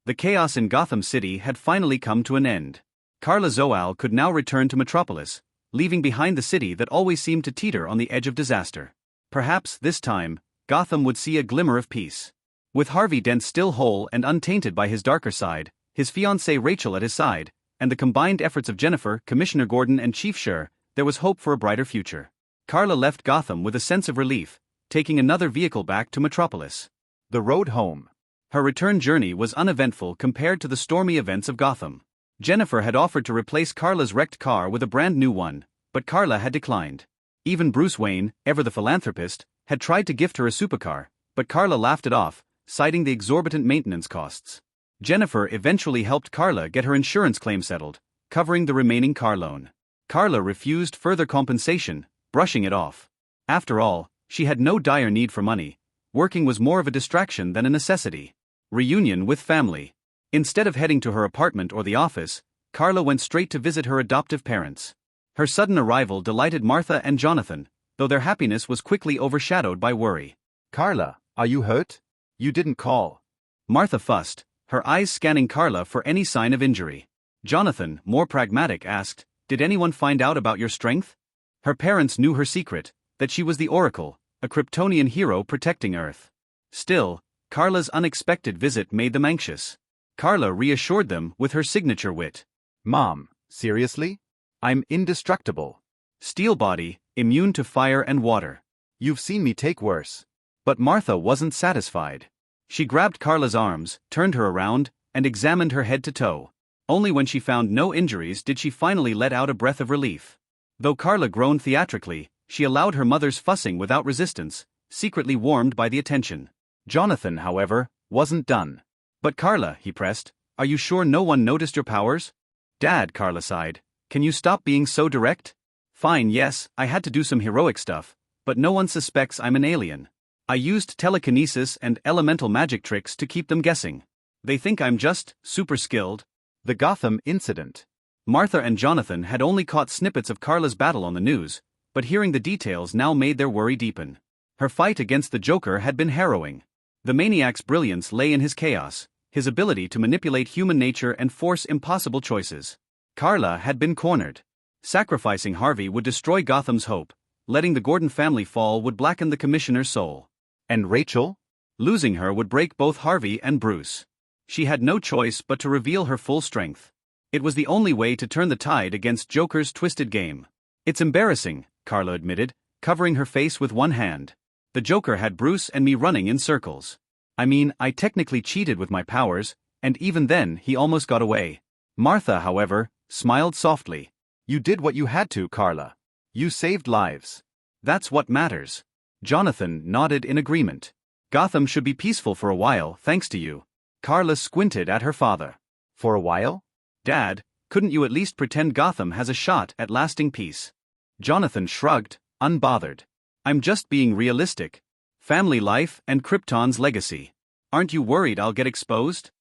The chaos in Gotham City had finally come to an end. Karla Zo-Al could now return to Metropolis, leaving behind the city that always seemed to teeter on the edge of disaster. Perhaps, this time, Gotham would see a glimmer of peace. With Harvey Dent still whole and untainted by his darker side, his fiancée Rachel at his side, and the combined efforts of Jennifer, Commissioner Gordon and Chief Jor-El, there was hope for a brighter future. Karla left Gotham with a sense of relief, taking another vehicle back to Metropolis. The road home. Her return journey was uneventful compared to the stormy events of Gotham. Jennifer had offered to replace Karla's wrecked car with a brand new one, but Karla had declined. Even Bruce Wayne, ever the philanthropist, had tried to gift her a supercar, but Karla laughed it off, citing the exorbitant maintenance costs. Jennifer eventually helped Karla get her insurance claim settled, covering the remaining car loan. Karla refused further compensation, brushing it off. After all, she had no dire need for money. Working was more of a distraction than a necessity. Reunion with family. Instead of heading to her apartment or the office, Karla went straight to visit her adoptive parents. Her sudden arrival delighted Martha and Jonathan, though their happiness was quickly overshadowed by worry. Karla, are you hurt? You didn't call. Martha fussed, her eyes scanning Karla for any sign of injury. Jonathan, more pragmatic, asked, "Did anyone find out about your strength?" Her parents knew her secret, that she was the Oracle, a Kryptonian hero protecting Earth. Still, Karla's unexpected visit made them anxious. Karla reassured them with her signature wit. Mom, seriously? I'm indestructible. Steel body, immune to fire and water. You've seen me take worse. But Martha wasn't satisfied. She grabbed Karla's arms, turned her around, and examined her head to toe. Only when she found no injuries did she finally let out a breath of relief. Though Karla groaned theatrically, she allowed her mother's fussing without resistance, secretly warmed by the attention. Jonathan, however, wasn't done. "But Karla," he pressed, "are you sure no one noticed your powers?" "Dad," Karla sighed, "can you stop being so direct?" "Fine, yes, I had to do some heroic stuff, but no one suspects I'm an alien. I used telekinesis and elemental magic tricks to keep them guessing. They think I'm just super skilled." The Gotham incident. Martha and Jonathan had only caught snippets of Karla's battle on the news, but hearing the details now made their worry deepen. Her fight against the Joker had been harrowing. The maniac's brilliance lay in his chaos, his ability to manipulate human nature and force impossible choices. Karla had been cornered. Sacrificing Harvey would destroy Gotham's hope. Letting the Gordon family fall would blacken the commissioner's soul. And Rachel? Losing her would break both Harvey and Bruce. She had no choice but to reveal her full strength. It was the only way to turn the tide against Joker's twisted game. "It's embarrassing," Karla admitted, covering her face with one hand. "The Joker had Bruce and me running in circles. I mean, I technically cheated with my powers, and even then he almost got away." Martha, however, smiled softly. "You did what you had to, Karla. You saved lives. That's what matters." Jonathan nodded in agreement. "Gotham should be peaceful for a while, thanks to you." Karla squinted at her father. "For a while?" "Dad, couldn't you at least pretend Gotham has a shot at lasting peace?" Jonathan shrugged, unbothered. "I'm just being realistic. Family life and Krypton's legacy. Aren't you worried I'll get exposed?"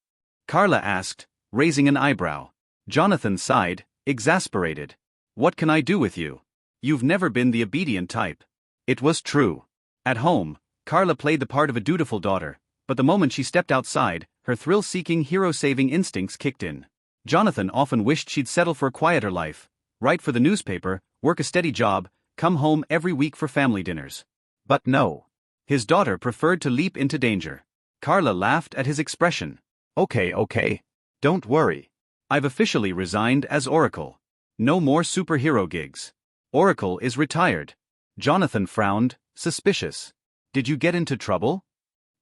Karla asked, raising an eyebrow. Jonathan sighed, exasperated. "What can I do with you? You've never been the obedient type." It was true. At home, Karla played the part of a dutiful daughter, but the moment she stepped outside, her thrill-seeking, hero-saving instincts kicked in. Jonathan often wished she'd settle for a quieter life, write for the newspaper, work a steady job, come home every week for family dinners. But no. His daughter preferred to leap into danger. Karla laughed at his expression. Okay. Don't worry. I've officially resigned as Oracle. No more superhero gigs. Oracle is retired." Jonathan frowned, suspicious. "Did you get into trouble?"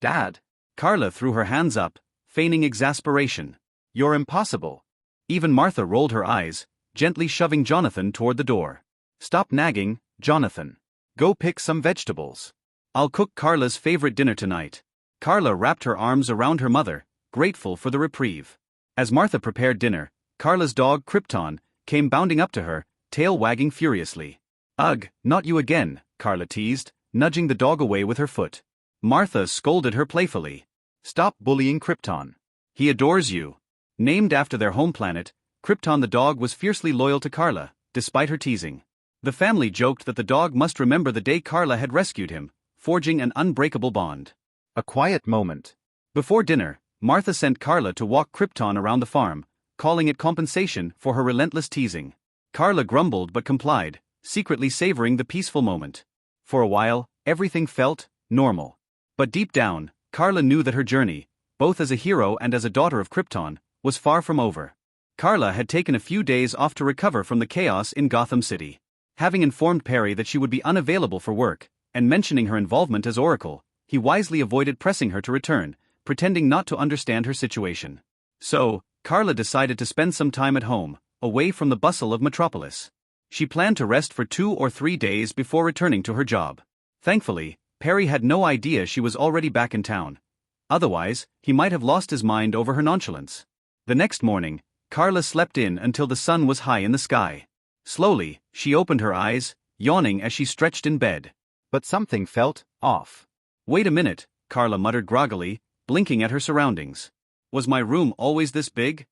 "Dad." Karla threw her hands up, feigning exasperation. "You're impossible." Even Martha rolled her eyes, gently shoving Jonathan toward the door. "Stop nagging, Jonathan. Go pick some vegetables. I'll cook Karla's favorite dinner tonight." Karla wrapped her arms around her mother, grateful for the reprieve. As Martha prepared dinner, Karla's dog Krypton came bounding up to her, tail wagging furiously. "Ugh, not you again," Karla teased, nudging the dog away with her foot. Martha scolded her playfully. "Stop bullying Krypton. He adores you." Named after their home planet, Krypton the dog was fiercely loyal to Karla, despite her teasing. The family joked that the dog must remember the day Karla had rescued him, forging an unbreakable bond. A quiet moment. Before dinner, Martha sent Karla to walk Krypton around the farm, calling it compensation for her relentless teasing. Karla grumbled but complied, secretly savoring the peaceful moment. For a while, everything felt normal. But deep down, Karla knew that her journey, both as a hero and as a daughter of Krypton, was far from over. Karla had taken a few days off to recover from the chaos in Gotham City. Having informed Perry that she would be unavailable for work, and mentioning her involvement as Oracle, he wisely avoided pressing her to return, pretending not to understand her situation. So, Karla decided to spend some time at home, away from the bustle of Metropolis. She planned to rest for 2 or 3 days before returning to her job. Thankfully, Perry had no idea she was already back in town. Otherwise, he might have lost his mind over her nonchalance. The next morning, Karla slept in until the sun was high in the sky. Slowly, she opened her eyes, yawning as she stretched in bed. But something felt off. Wait a minute, Karla muttered groggily, blinking at her surroundings. Was my room always this big?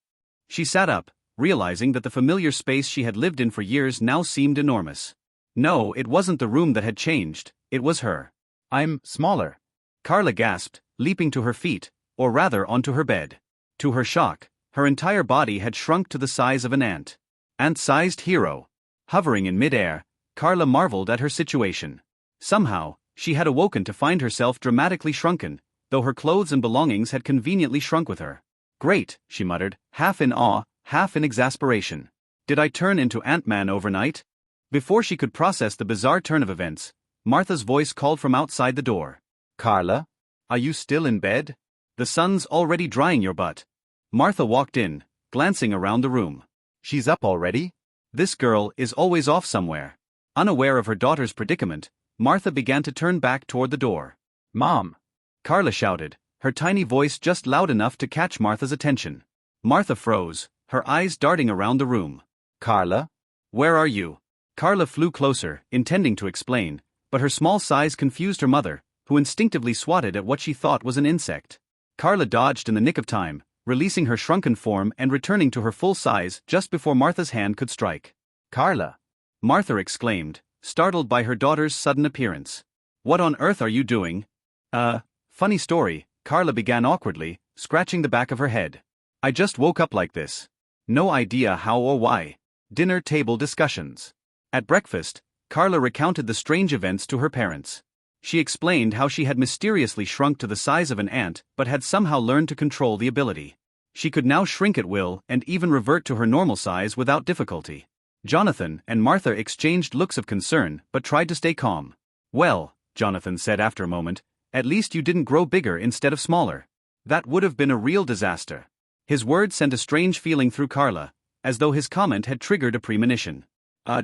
She sat up, realizing that the familiar space she had lived in for years now seemed enormous. No, it wasn't the room that had changed, it was her. I'm smaller. Karla gasped, leaping to her feet, or rather onto her bed. To her shock, her entire body had shrunk to the size of an ant. Ant-sized hero. Hovering in mid-air, Karla marveled at her situation. Somehow, she had awoken to find herself dramatically shrunken, though her clothes and belongings had conveniently shrunk with her. Great, she muttered, half in awe, half in exasperation. Did I turn into Ant-Man overnight? Before she could process the bizarre turn of events, Martha's voice called from outside the door. Karla? Are you still in bed? The sun's already drying your butt. Martha walked in, glancing around the room. She's up already? This girl is always off somewhere. Unaware of her daughter's predicament, Martha began to turn back toward the door. Mom! Karla shouted, her tiny voice just loud enough to catch Martha's attention. Martha froze, her eyes darting around the room. Karla? Where are you? Karla flew closer, intending to explain, but her small size confused her mother, who instinctively swatted at what she thought was an insect. Karla dodged in the nick of time, releasing her shrunken form and returning to her full size just before Martha's hand could strike. Karla! Martha exclaimed, startled by her daughter's sudden appearance. What on earth are you doing? Funny story, Karla began awkwardly, scratching the back of her head. I just woke up like this. No idea how or why. Dinner table discussions. At breakfast, Karla recounted the strange events to her parents. She explained how she had mysteriously shrunk to the size of an ant but had somehow learned to control the ability. She could now shrink at will and even revert to her normal size without difficulty. Jonathan and Martha exchanged looks of concern but tried to stay calm. Well, Jonathan said after a moment, at least you didn't grow bigger instead of smaller. That would have been a real disaster. His words sent a strange feeling through Karla, as though his comment had triggered a premonition.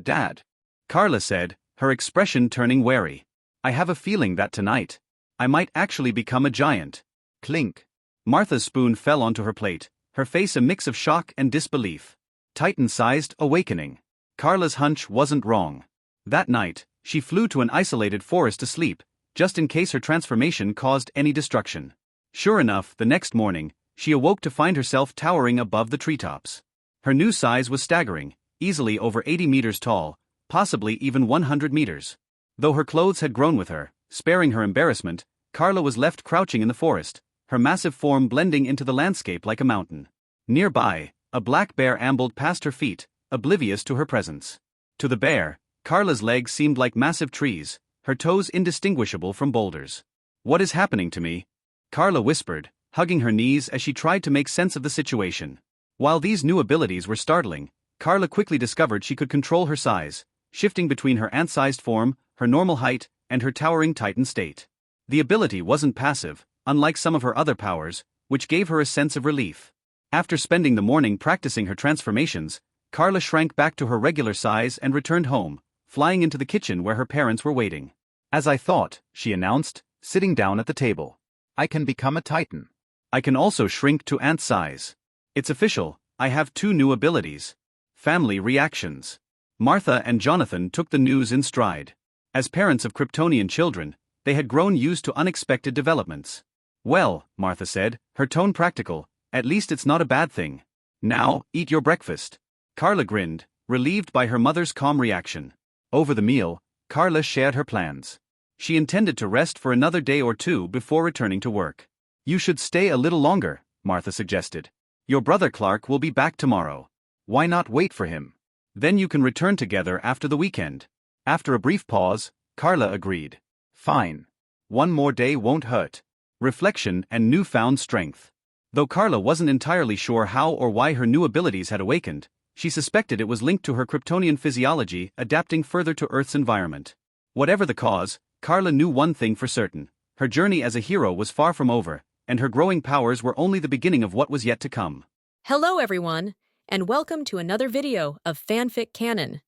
Dad. Karla said, her expression turning wary. I have a feeling that tonight, I might actually become a giant. Clink. Martha's spoon fell onto her plate, her face a mix of shock and disbelief. Titan-sized awakening. Karla's hunch wasn't wrong. That night, she flew to an isolated forest to sleep, just in case her transformation caused any destruction. Sure enough, the next morning, she awoke to find herself towering above the treetops. Her new size was staggering, easily over 80 meters tall, possibly even 100 meters. Though her clothes had grown with her, sparing her embarrassment, Karla was left crouching in the forest, her massive form blending into the landscape like a mountain. Nearby, a black bear ambled past her feet, oblivious to her presence. To the bear, Karla's legs seemed like massive trees, her toes indistinguishable from boulders. What is happening to me? Karla whispered, hugging her knees as she tried to make sense of the situation. While these new abilities were startling, Karla quickly discovered she could control her size, shifting between her ant-sized form, her normal height, and her towering Titan state. The ability wasn't passive, unlike some of her other powers, which gave her a sense of relief. After spending the morning practicing her transformations, Karla shrank back to her regular size and returned home, flying into the kitchen where her parents were waiting. As I thought, she announced, sitting down at the table. I can become a Titan. I can also shrink to ant size. It's official, I have 2 new abilities. Family reactions. Martha and Jonathan took the news in stride. As parents of Kryptonian children, they had grown used to unexpected developments. Well, Martha said, her tone practical, at least it's not a bad thing. Now, eat your breakfast. Karla grinned, relieved by her mother's calm reaction. Over the meal, Karla shared her plans. She intended to rest for another day or 2 before returning to work. You should stay a little longer, Martha suggested. Your brother Clark will be back tomorrow. Why not wait for him? Then you can return together after the weekend. After a brief pause, Karla agreed. Fine. One more day won't hurt. Reflection and newfound strength. Though Karla wasn't entirely sure how or why her new abilities had awakened, she suspected it was linked to her Kryptonian physiology adapting further to Earth's environment. Whatever the cause, Karla knew one thing for certain: her journey as a hero was far from over, and her growing powers were only the beginning of what was yet to come. Hello everyone, and welcome to another video of FanFic Canon.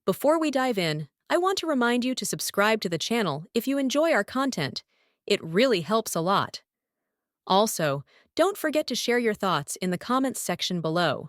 Before we dive in, I want to remind you to subscribe to the channel if you enjoy our content. It really helps a lot. Also, don't forget to share your thoughts in the comments section below.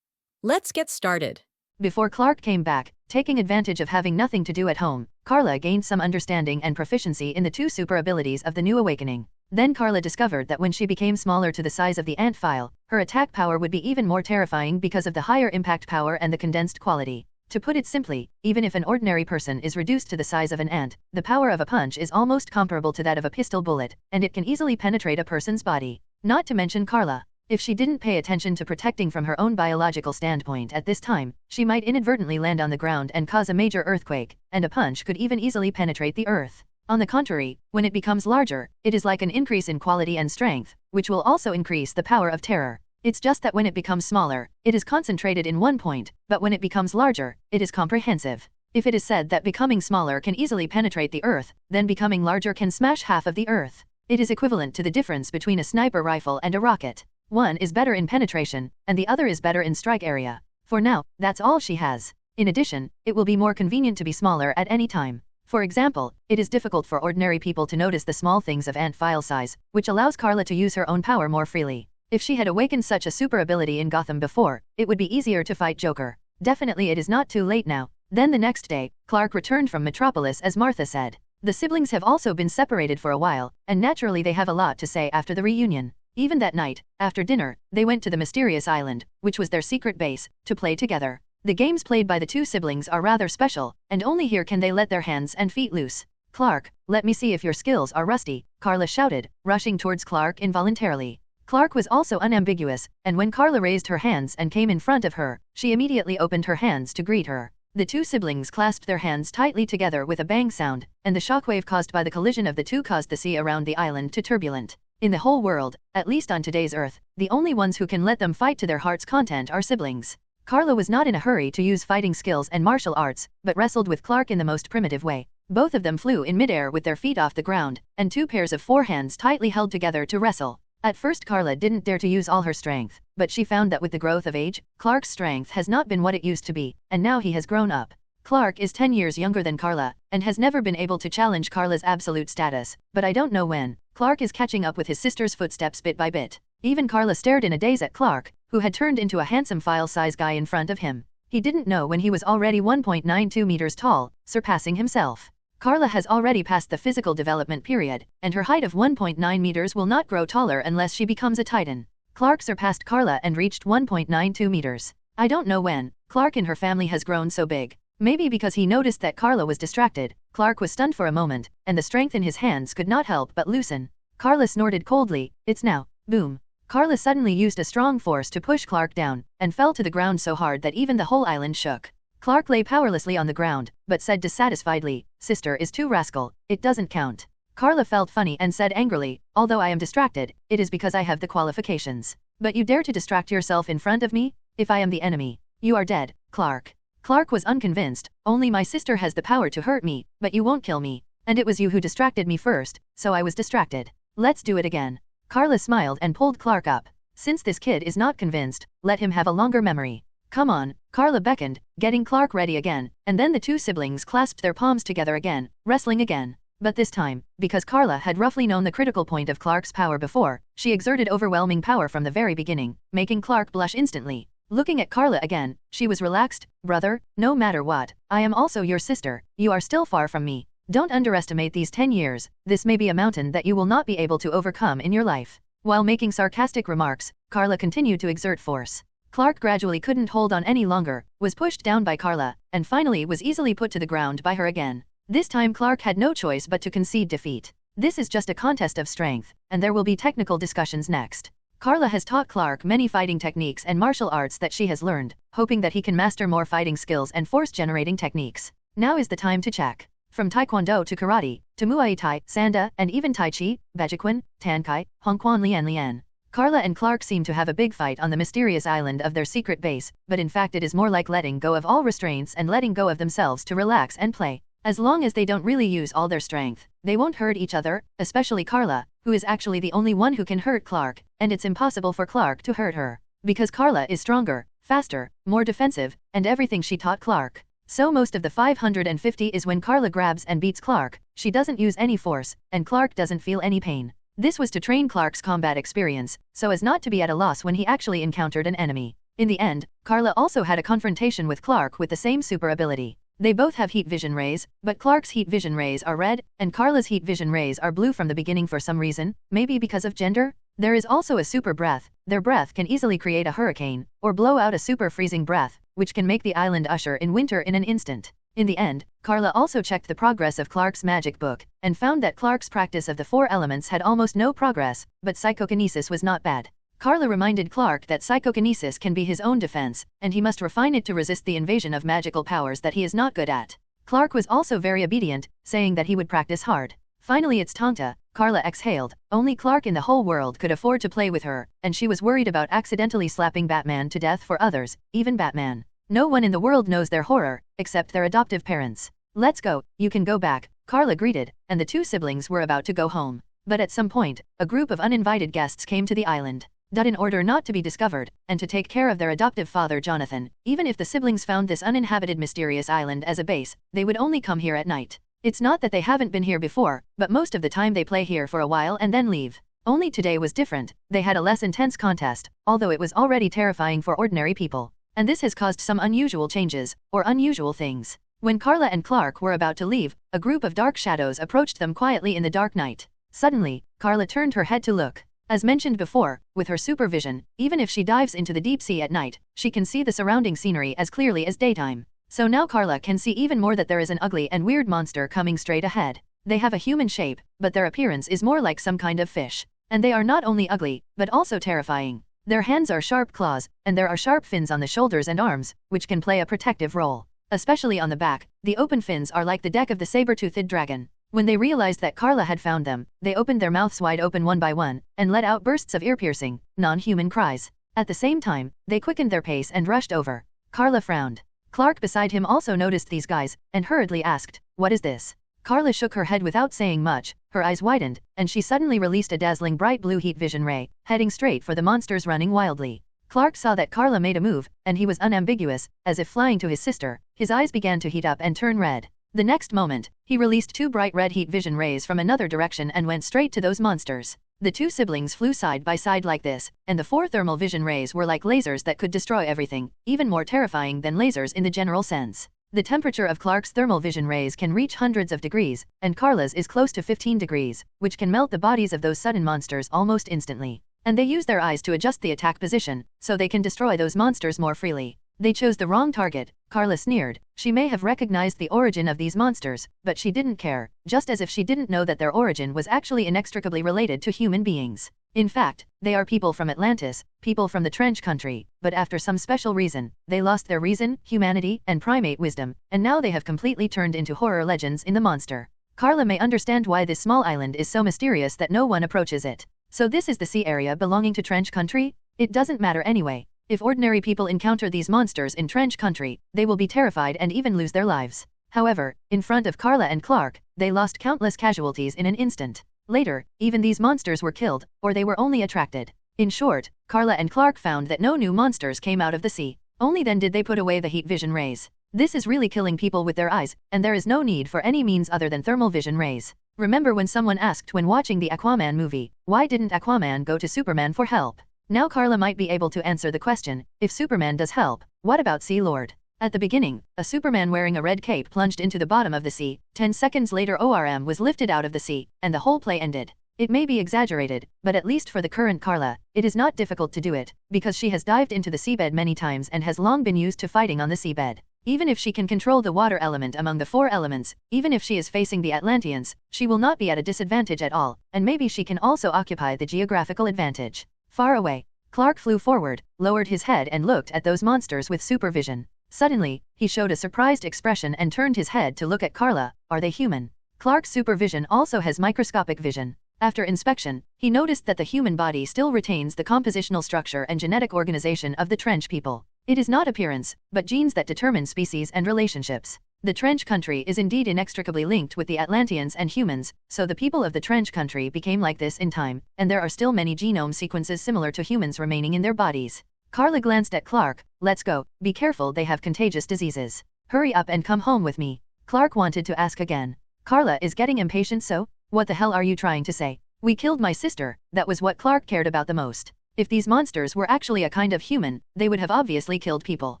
Let's get started. Before Clark came back, taking advantage of having nothing to do at home, Karla gained some understanding and proficiency in the two super abilities of the new awakening. Then Karla discovered that when she became smaller to the size of the ant file, her attack power would be even more terrifying because of the higher impact power and the condensed quality. To put it simply, even if an ordinary person is reduced to the size of an ant, the power of a punch is almost comparable to that of a pistol bullet, and it can easily penetrate a person's body. Not to mention Karla. If she didn't pay attention to protecting from her own biological standpoint at this time, she might inadvertently land on the ground and cause a major earthquake, and a punch could even easily penetrate the earth. On the contrary, when it becomes larger, it is like an increase in quality and strength, which will also increase the power of terror. It's just that when it becomes smaller, it is concentrated in one point, but when it becomes larger, it is comprehensive. If it is said that becoming smaller can easily penetrate the earth, then becoming larger can smash half of the earth. It is equivalent to the difference between a sniper rifle and a rocket. One is better in penetration, and the other is better in strike area. For now, that's all she has. In addition, it will be more convenient to be smaller at any time. For example, it is difficult for ordinary people to notice the small things of ant file size, which allows Karla to use her own power more freely. If she had awakened such a super ability in Gotham before, it would be easier to fight Joker. Definitely it is not too late now. Then the next day, Clark returned from Metropolis as Martha said. The siblings have also been separated for a while, and naturally they have a lot to say after the reunion. Even that night, after dinner, they went to the mysterious island, which was their secret base, to play together. The games played by the two siblings are rather special, and only here can they let their hands and feet loose. Clark, let me see if your skills are rusty, Karla shouted, rushing towards Clark involuntarily. Clark was also unambiguous, and when Karla raised her hands and came in front of her, she immediately opened her hands to greet her. The two siblings clasped their hands tightly together with a bang sound, and the shockwave caused by the collision of the two caused the sea around the island to turbulent. In the whole world, at least on today's Earth, the only ones who can let them fight to their heart's content are siblings. Karla was not in a hurry to use fighting skills and martial arts, but wrestled with Clark in the most primitive way. Both of them flew in midair with their feet off the ground, and two pairs of forehands tightly held together to wrestle. At first Karla didn't dare to use all her strength, but she found that with the growth of age, Clark's strength has not been what it used to be, and now he has grown up. Clark is 10 years younger than Karla, and has never been able to challenge Karla's absolute status, but I don't know when. Clark is catching up with his sister's footsteps bit by bit. Even Karla stared in a daze at Clark, who had turned into a handsome file-size guy in front of him. He didn't know when he was already 1.92 meters tall, surpassing himself. Karla has already passed the physical development period, and her height of 1.9 meters will not grow taller unless she becomes a titan. Clark surpassed Karla and reached 1.92 meters. I don't know when. Clark and her family has grown so big. Maybe because he noticed that Karla was distracted. Clark was stunned for a moment, and the strength in his hands could not help but loosen. Karla snorted coldly. It's now. Boom. Karla suddenly used a strong force to push Clark down, and fell to the ground so hard that even the whole island shook. Clark lay powerlessly on the ground, but said dissatisfiedly, "Sister is too rascal, it doesn't count." Karla felt funny and said angrily, "Although I am distracted, it is because I have the qualifications. But you dare to distract yourself in front of me? If I am the enemy, you are dead, Clark." Clark was unconvinced. "Only my sister has the power to hurt me, but you won't kill me. And it was you who distracted me first, so I was distracted. Let's do it again." Karla smiled and pulled Clark up. Since this kid is not convinced, let him have a longer memory. "Come on," Karla beckoned, getting Clark ready again, and then the two siblings clasped their palms together again, wrestling again. But this time, because Karla had roughly known the critical point of Clark's power before, she exerted overwhelming power from the very beginning, making Clark blush instantly. Looking at Karla again, she was relaxed. "Brother, no matter what, I am also your sister, you are still far from me. Don't underestimate these 10 years, this may be a mountain that you will not be able to overcome in your life." While making sarcastic remarks, Karla continued to exert force. Clark gradually couldn't hold on any longer, was pushed down by Karla, and finally was easily put to the ground by her again. This time Clark had no choice but to concede defeat. This is just a contest of strength, and there will be technical discussions next. Karla has taught Clark many fighting techniques and martial arts that she has learned, hoping that he can master more fighting skills and force-generating techniques. Now is the time to check. From Taekwondo to Karate, to Muay Thai, Sanda, and even Tai Chi, Bajikwan, Tankai, Hongquan Lian. Karla and Clark seem to have a big fight on the mysterious island of their secret base, but in fact it is more like letting go of all restraints and letting go of themselves to relax and play. As long as they don't really use all their strength, they won't hurt each other, especially Karla, who is actually the only one who can hurt Clark, and it's impossible for Clark to hurt her. Because Karla is stronger, faster, more defensive, and everything she taught Clark. So most of the 550 is when Karla grabs and beats Clark, she doesn't use any force, and Clark doesn't feel any pain. This was to train Clark's combat experience, so as not to be at a loss when he actually encountered an enemy. In the end, Karla also had a confrontation with Clark with the same super ability. They both have heat vision rays, but Clark's heat vision rays are red, and Karla's heat vision rays are blue from the beginning for some reason, maybe because of gender? There is also a super breath. Their breath can easily create a hurricane, or blow out a super freezing breath, which can make the island usher in winter in an instant. In the end, Karla also checked the progress of Clark's magic book, and found that Clark's practice of the 4 elements had almost no progress, but psychokinesis was not bad. Karla reminded Clark that psychokinesis can be his own defense, and he must refine it to resist the invasion of magical powers that he is not good at. Clark was also very obedient, saying that he would practice hard. Finally it's Tonta, Karla exhaled. Only Clark in the whole world could afford to play with her, and she was worried about accidentally slapping Batman to death for others, even Batman. No one in the world knows their horror, except their adoptive parents. Let's go, you can go back, Karla greeted, and the 2 siblings were about to go home. But at some point, a group of uninvited guests came to the island. In order not to be discovered, and to take care of their adoptive father Jonathan, even if the siblings found this uninhabited mysterious island as a base, they would only come here at night. It's not that they haven't been here before, but most of the time they play here for a while and then leave. Only today was different, they had a less intense contest, although it was already terrifying for ordinary people. And this has caused some unusual changes, or unusual things. When Karla and Clark were about to leave, a group of dark shadows approached them quietly in the dark night. Suddenly, Karla turned her head to look. As mentioned before, with her supervision, even if she dives into the deep sea at night, she can see the surrounding scenery as clearly as daytime. So now Karla can see even more that there is an ugly and weird monster coming straight ahead. They have a human shape, but their appearance is more like some kind of fish. And they are not only ugly, but also terrifying. Their hands are sharp claws, and there are sharp fins on the shoulders and arms, which can play a protective role. Especially on the back, the open fins are like the deck of the saber-toothed dragon. When they realized that Karla had found them, they opened their mouths wide open one by one, and let out bursts of ear-piercing, non-human cries. At the same time, they quickened their pace and rushed over. Karla frowned. Clark beside him also noticed these guys, and hurriedly asked, "What is this?" Karla shook her head without saying much, her eyes widened, and she suddenly released a dazzling bright blue heat vision ray, heading straight for the monsters running wildly. Clark saw that Karla made a move, and he was unambiguous, as if flying to his sister. His eyes began to heat up and turn red. The next moment, he released 2 bright red heat vision rays from another direction and went straight to those monsters. The 2 siblings flew side by side like this, and the 4 thermal vision rays were like lasers that could destroy everything, even more terrifying than lasers in the general sense. The temperature of Clark's thermal vision rays can reach hundreds of degrees, and Karla's is close to 15 degrees, which can melt the bodies of those sudden monsters almost instantly. And they use their eyes to adjust the attack position, so they can destroy those monsters more freely. They chose the wrong target, Karla sneered. She may have recognized the origin of these monsters, but she didn't care, just as if she didn't know that their origin was actually inextricably related to human beings. In fact, they are people from Atlantis, people from the Trench Country, but after some special reason, they lost their reason, humanity, and primate wisdom, and now they have completely turned into horror legends in the monster. Karla may understand why this small island is so mysterious that no one approaches it. So this is the sea area belonging to Trench Country? It doesn't matter anyway. If ordinary people encounter these monsters in Trench Country, they will be terrified and even lose their lives. However, in front of Karla and Clark, they lost countless casualties in an instant. Later, even these monsters were killed, or they were only attracted. In short, Karla and Clark found that no new monsters came out of the sea. Only then did they put away the heat vision rays. This is really killing people with their eyes, and there is no need for any means other than thermal vision rays. Remember when someone asked when watching the Aquaman movie, why didn't Aquaman go to Superman for help? Now Karla might be able to answer the question, if Superman does help, what about Sea Lord? At the beginning, a Superman wearing a red cape plunged into the bottom of the sea. 10 seconds later ORM was lifted out of the sea, and the whole play ended. It may be exaggerated, but at least for the current Karla, it is not difficult to do it, because she has dived into the seabed many times and has long been used to fighting on the seabed. Even if she can control the water element among the 4 elements, even if she is facing the Atlanteans, she will not be at a disadvantage at all, and maybe she can also occupy the geographical advantage. Far away. Clark flew forward, lowered his head and looked at those monsters with supervision. Suddenly, he showed a surprised expression and turned his head to look at Karla. Are they human? Clark's supervision also has microscopic vision. After inspection, he noticed that the human body still retains the compositional structure and genetic organization of the Trench people. It is not appearance, but genes that determine species and relationships. The Trench country is indeed inextricably linked with the Atlanteans and humans, so the people of the Trench country became like this in time, and there are still many genome sequences similar to humans remaining in their bodies. Karla glanced at Clark. Let's go, be careful, they have contagious diseases. Hurry up and come home with me. Clark wanted to ask again. Karla is getting impatient. So, what the hell are you trying to say? We killed my sister, that was what Clark cared about the most. If these monsters were actually a kind of human, they would have obviously killed people.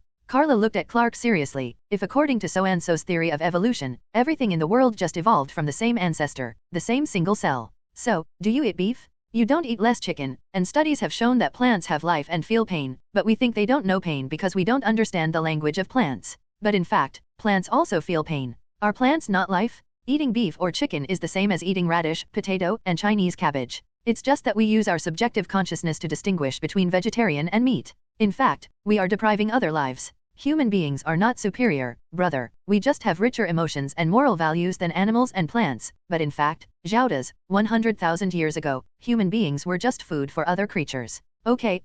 Karla looked at Clark seriously. If according to So-and-so's theory of evolution, everything in the world just evolved from the same ancestor, the same single cell. So, do you eat beef? You don't eat less chicken, and studies have shown that plants have life and feel pain, but we think they don't know pain because we don't understand the language of plants. But in fact, plants also feel pain. Are plants not life? Eating beef or chicken is the same as eating radish, potato, and Chinese cabbage. It's just that we use our subjective consciousness to distinguish between vegetarian and meat. In fact, we are depriving other lives. Human beings are not superior, brother. We just have richer emotions and moral values than animals and plants. But in fact, Zhaodas, 100,000 years ago, human beings were just food for other creatures. Okay,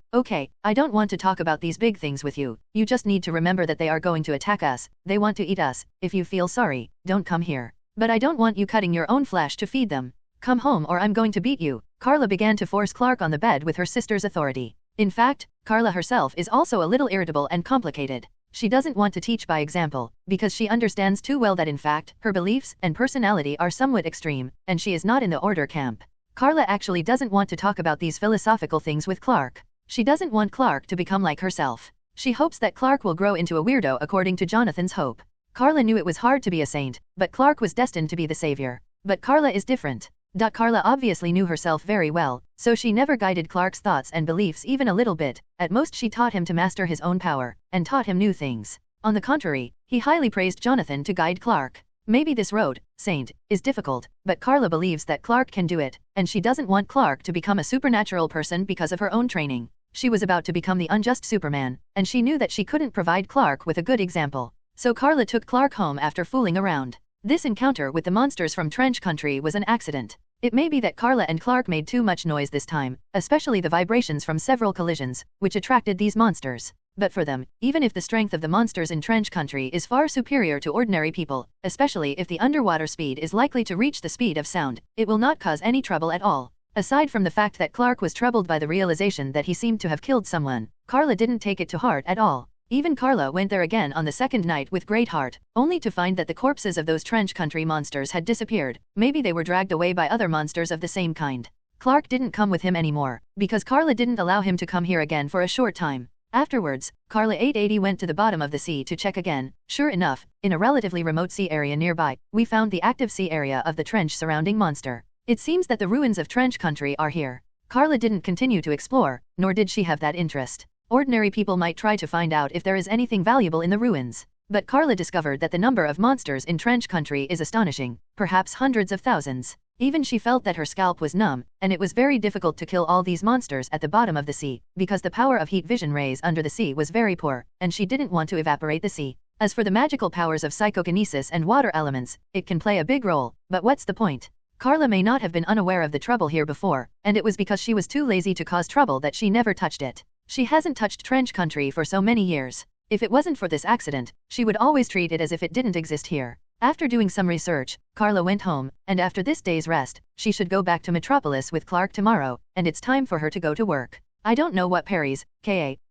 I don't want to talk about these big things with you. You just need to remember that they are going to attack us. They want to eat us. If you feel sorry, don't come here. But I don't want you cutting your own flesh to feed them. Come home or I'm going to beat you. Karla began to force Clark on the bed with her sister's authority. In fact, Karla herself is also a little irritable and complicated. She doesn't want to teach by example, because she understands too well that in fact, her beliefs and personality are somewhat extreme, and she is not in the order camp. Karla actually doesn't want to talk about these philosophical things with Clark. She doesn't want Clark to become like herself. She hopes that Clark will grow into a weirdo according to Jonathan's hope. Karla knew it was hard to be a saint, but Clark was destined to be the savior. But Karla is different. Karla obviously knew herself very well, so she never guided Clark's thoughts and beliefs even a little bit. At most she taught him to master his own power, and taught him new things. On the contrary, he highly praised Jonathan to guide Clark. Maybe this road, saint, is difficult, but Karla believes that Clark can do it, and she doesn't want Clark to become a supernatural person because of her own training. She was about to become the unjust Superman, and she knew that she couldn't provide Clark with a good example. So Karla took Clark home after fooling around. This encounter with the monsters from Trench country was an accident. It may be that Karla and Clark made too much noise this time, especially the vibrations from several collisions, which attracted these monsters. But for them, even if the strength of the monsters in Trench country is far superior to ordinary people, especially if the underwater speed is likely to reach the speed of sound, it will not cause any trouble at all. Aside from the fact that Clark was troubled by the realization that he seemed to have killed someone, Karla didn't take it to heart at all. Even Karla went there again on the second night with great heart, only to find that the corpses of those Trench country monsters had disappeared. Maybe they were dragged away by other monsters of the same kind. Clark didn't come with him anymore, because Karla didn't allow him to come here again for a short time. Afterwards, Karla 880 went to the bottom of the sea to check again. Sure enough, in a relatively remote sea area nearby, we found the active sea area of the trench surrounding monster. It seems that the ruins of Trench country are here. Karla didn't continue to explore, nor did she have that interest. Ordinary people might try to find out if there is anything valuable in the ruins. But Karla discovered that the number of monsters in Trench country is astonishing, perhaps hundreds of thousands. Even she felt that her scalp was numb, and it was very difficult to kill all these monsters at the bottom of the sea, because the power of heat vision rays under the sea was very poor, and she didn't want to evaporate the sea. As for the magical powers of psychokinesis and water elements, it can play a big role, but what's the point? Karla may not have been unaware of the trouble here before, and it was because she was too lazy to cause trouble that she never touched it. She hasn't touched Trench country for so many years. If it wasn't for this accident, she would always treat it as if it didn't exist here. After doing some research, Karla went home, and after this day's rest, she should go back to Metropolis with Clark tomorrow, and it's time for her to go to work. I don't know what Perry's